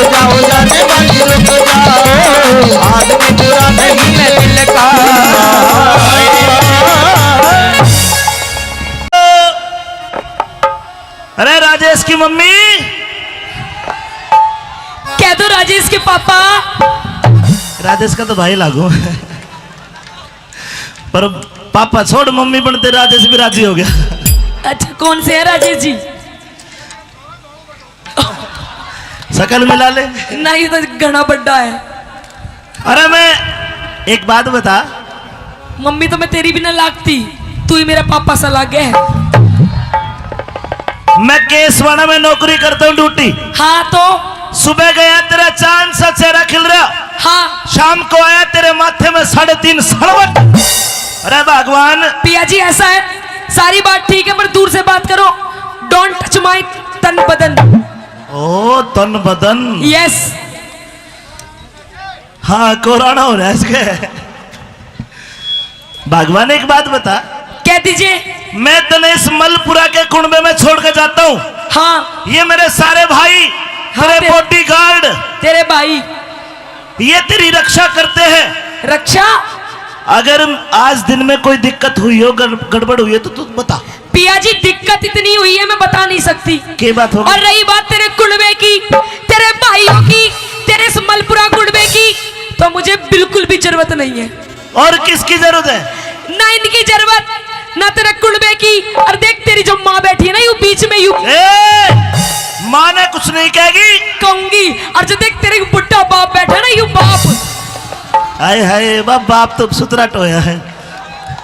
जाओ जाने वाली रुक जाओ। आदमी बुरा नहीं मैं दिल का। अरे मम्मी। कह दो राजेश के पापा। राजेश का तो भाई लागू पर पापा छोड़, मम्मी बनते राजेश भी राजी हो गया। अच्छा कौन से है राजेश जी? शकल मिला ले। नहीं तो घना बड्डा है। अरे मैं एक बात बता, मम्मी तो मैं तेरी भी ना लागती, तू ही मेरा पापा सा लागे है। मैं केसवाड़ा में नौकरी करता हूँ ड्यूटी। हाँ तो सुबह गया तेरा चांद सा चेहरा खिल रहा, हाँ शाम को आया तेरे माथे में 3.5 सड़वट। अरे भगवान। पिया जी ऐसा है, सारी बात ठीक है पर दूर से बात करो। डोंट टच माई तन बदन। ओ तन बदन। यस। हाँ कोरोना हो रहा है इसके। भगवान एक बात बता। कह दीजिए। मैं तने इस मलपुरा के कुंबे में छोड़ के जाता हूँ। हाँ ये मेरे सारे भाई, हाँ, तेरे बॉडीगार्ड, तेरे भाई ये तेरी रक्षा करते हैं। रक्षा? अगर आज दिन में कोई दिक्कत हुई हो, गड़बड़ हुई है तो तू बता। पिया जी दिक्कत इतनी हुई है मैं बता नहीं सकती। क्या बात हो? और रही बात तेरे कुंबे की, तेरे भाइयों की, तेरे इस मलपुरा कुंबे की, तो मुझे बिल्कुल भी जरूरत नहीं है। और किसकी जरूरत है? ना इनकी जरूरत, ना तेरे कुंबे की। और देख तेरी जो माँ बैठी है ना यू बीच में, यू माँ ने कुछ नहीं कहेगी। कहूंगी। और जो देख तेरे बुढ़ा बाप बैठा है ना यू बाप। हाय हाय बाप तो सुतरा टोया है।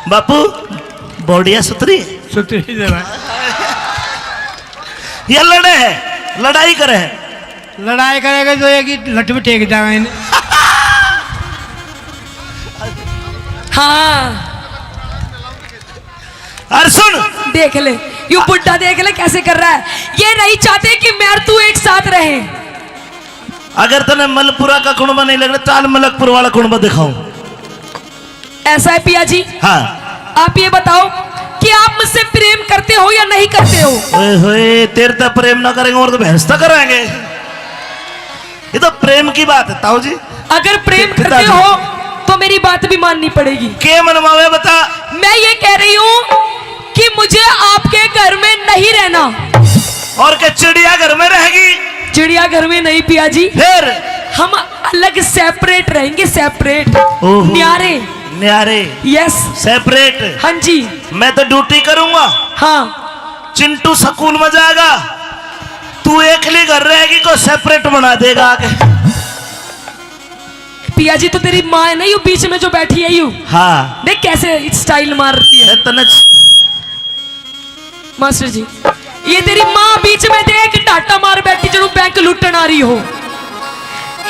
बापू बॉडिया सुतरी सुतरी जरा ये लड़े है, लड़ाई करे है। लड़ाई करेगा तो एक ही लट में टेक जाएगा इन्हें। हाँ अरे सुन, देख ले यू बुढ़ा, देख ले कैसे कर रहा है। ये नहीं चाहते कि मैं और तू एक साथ रहे। अगर तने मलपुरा का कुंबा नहीं लग रहा, चाल मलकपुर वाला कुंबा दिखाऊं। ऐसा है पिया जी। हाँ आप ये बताओ कि आप मुझसे प्रेम करते हो या नहीं करते हो? ओए होए, तेरे तो प्रेम ना करेंगे और तो भैंस करेंगे। ये तो प्रेम की बात है ताऊ जी। अगर प्रेम करते हो तो मेरी बात भी माननी पड़ेगी। के मनवावे बता। मैं ये कह रही हूँ कि मुझे आपके घर में नहीं रहना। और क्या चिड़िया घर में रहेगी? चिड़िया घर में नहीं पिया जी, फिर हम अलग सेपरेट रहेंगे, सेपरेट। ओहो। न्यारे। न्यारे। Yes separate. हाँ जी। मैं तो ड्यूटी करूंगा, हाँ चिंटू स्कूल में जाएगा, तू एकली घर रहेगी को सेपरेट बना देगा आगे। पिया जी तो तेरी माँ है ना यू बीच में जो बैठी है यू। हाँ देख कैसे स्टाइल मार रही है। तने मास्टर जी ये तेरी माँ बीच में देख डाटा मार बैठी जरूर बैंक लूटन आ रही हो।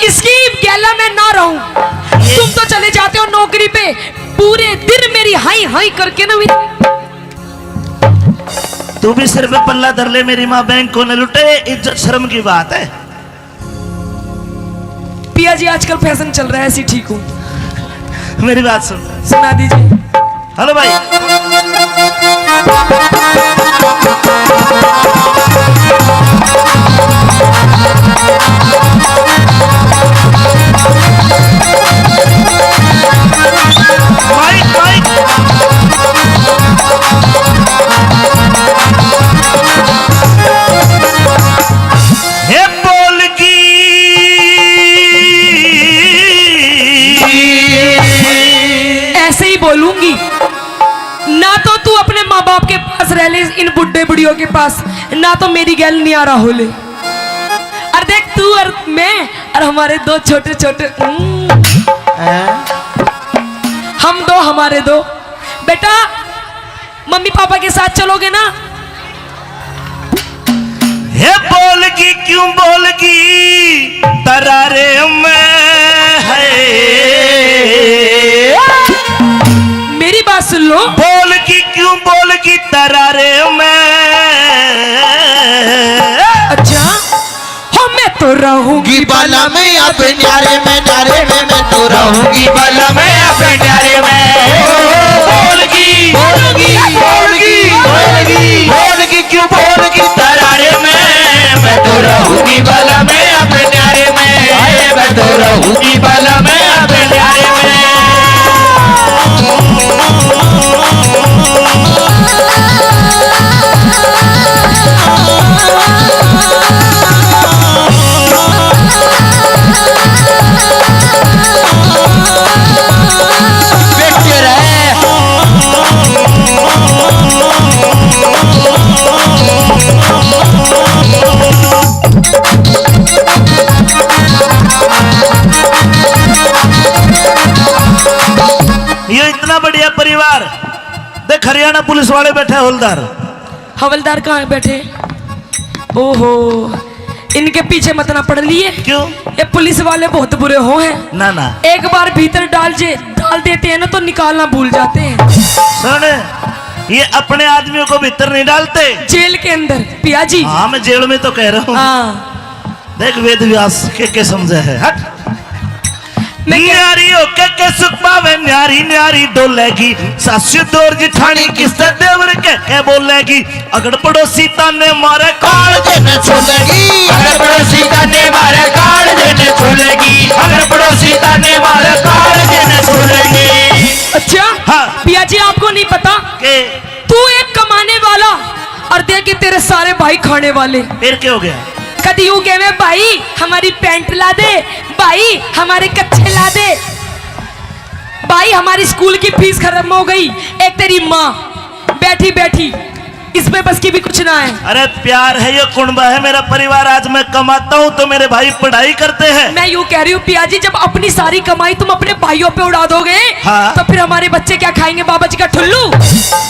इसकी गैला में ना रहूं। तुम तो चले जाते हो नौकरी पे, पूरे दिन मेरी हाई हाई करके ना तू भी सिर पे पल्ला धर ले, मेरी माँ बैंक को न लुटे, इज्जत शर्म की बात है। पिया जी आजकल फैशन चल रहा है, ऐसी ठीक हूँ। मेरी बात सुन, सुना दीजिए। हेलो भाई। Mic mic. हे बोल की ऐसे ही बोलूंगी ना, तो तू अपने माँ बाप के पास रह ले, इन बुढ़े बुढ़ियों के पास, ना तो मेरी गैल नहीं आ रहा हो ले। और देख तू और मैं और हमारे दो छोटे छोटे हम दो, हमारे दो बेटा, मम्मी पापा के साथ चलोगे ना? हे बोलगी क्यों बोलगी तरारे में है। मेरी बात सुन लो। बोलगी क्यों बोलगी तरारे में। अच्छा हो मैं तो रहूंगी बाला में अपने न्यारे में, न्यारे में मैं तो रहूंगी बाला में अपने न्यारे में। बोलगी बोलगी बोलगी बोलगी बोलगी क्यों बोलगी तरारे में, मैं तो रहूंगी बाला में अपने न्यारे में, मैं तो रहूंगी बाला में अपने न्यारे में। परिवार देख हरियाणा पुलिस वाले बैठे हैं, हवलदार। हवलदार कहाँ बैठे? ओहो, इनके पीछे मत ना पड़ लिए। क्यों? ये पुलिस वाले बहुत बुरे हो हैं। ना ना, एक बार भीतर डाल देते हैं ना तो निकालना भूल जाते हैं। सुन, ये अपने आदमियों को भीतर नहीं डालते, जेल के अंदर पिया जी। हाँ मैं जेल में तो कह रहा हूँ। हाँ, देख वेद व्यास के समझे है। हट। मैं क्या- न्यारी होके के सुख पावे, न्यारी न्यारी डोलेगी, सासू दौर जिठानी किससे देवर के बोलेगी, अगर पड़ोसी ताने मारे काल देने छोड़ेगी, अगर पड़ोसी ताने मारे काल देने छोड़ेगी, अगर पड़ोसी ताने मारे काल देने छोड़ेगी। अच्छा हाँ। पिया जी आपको नहीं पता के तू एक कमाने वाला और देख तेरे सारे भाई खाने वाले। फिर क्या हो गया? कभी यूं कहे भाई हमारी पैंट ला दे, भाई हमारे कच्छे ला दे, भाई हमारी स्कूल की फीस खत्म हो गई। एक तेरी माँ बैठी बैठी इसमें बस की भी कुछ ना है। अरे प्यार है, ये कुंबा है मेरा परिवार। आज मैं कमाता हूँ तो मेरे भाई पढ़ाई करते हैं। मैं यूं कह रही हूँ पिया जी, जब अपनी सारी कमाई तुम अपने भाइयों पे उड़ा दोगे हाँ। तो फिर हमारे बच्चे क्या खाएंगे? बाबा जी का ठुल्लू।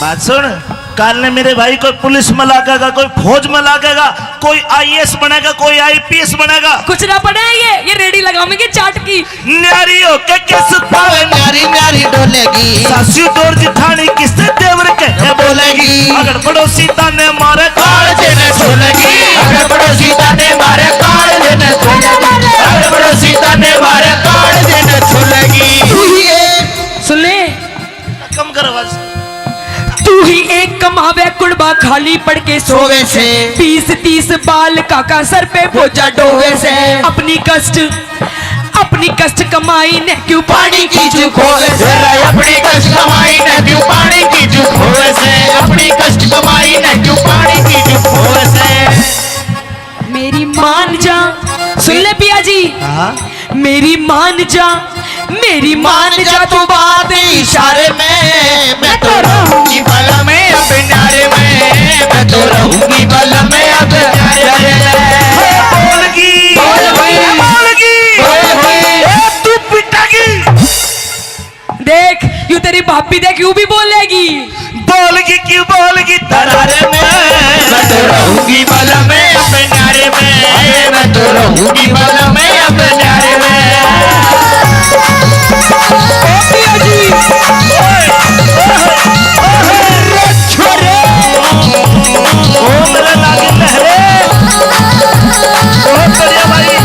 बात सुन, काल ने मेरे भाई कोई पुलिस में लागेगा, कोई फौज में लागेगा, कोई आईएएस बनेगा, कोई आईपीएस बनेगा। कुछ ना पड़े ये रेडी लगाओगे चाट की। न्यारी होके के सुख पावे, न्यारी न्यारी डोलेगी, सासू दौर जिठानी किससे देवर के बोलेगी, अगर पड़ोसी ताने मारे काल देने छोड़ेगी, अगर पड़ोसी ताने मारे काल देने छोड़ेगी, अगर पड़ोसी ताने मारे काल देने छोड़ेगी। तू ही एक सुन ले, कम कर आवाज। तू ही एक कमावे कुड़बा खाली पड़ के सोवे से 20-30 बाल काका सर पे बोझा डोवे से। अपनी कष्ट कमाई ने क्यों पानी की चूक होवे से, अपनी कष्ट कमाई ने क्यों पानी की चूक होवे से, अपनी कष्ट कमाई ने क्यों पानी की चूक होवे से। मेरी मान जा, सुन ले पिया जी, हाँ मेरी मान जा तू बात इशारे में, मैं तो रहूंगी बला में अब नारे में, मैं तो रहूंगी बला में अब नारे में। बोलगी बोलगी तू पिटागी। देख यूं तेरी भाभी देख यूं भी बोलेगी। बोलगी क्यों बोलगी तरारे में, मैं तो रहूंगी बला में अब नारे में, मैं तो रहूंगी बला में अब नारे में। ओ मेरे लागे लहरे, बहुत बढ़िया भाई,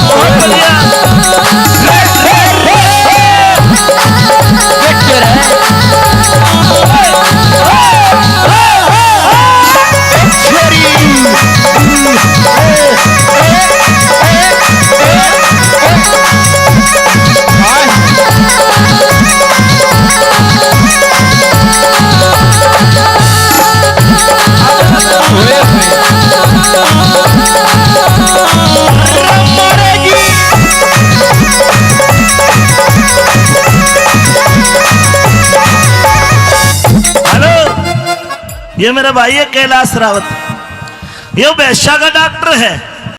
बहुत बढ़िया। ये मेरा भाई है कैलाश रावत, ये वैश्या का डॉक्टर है।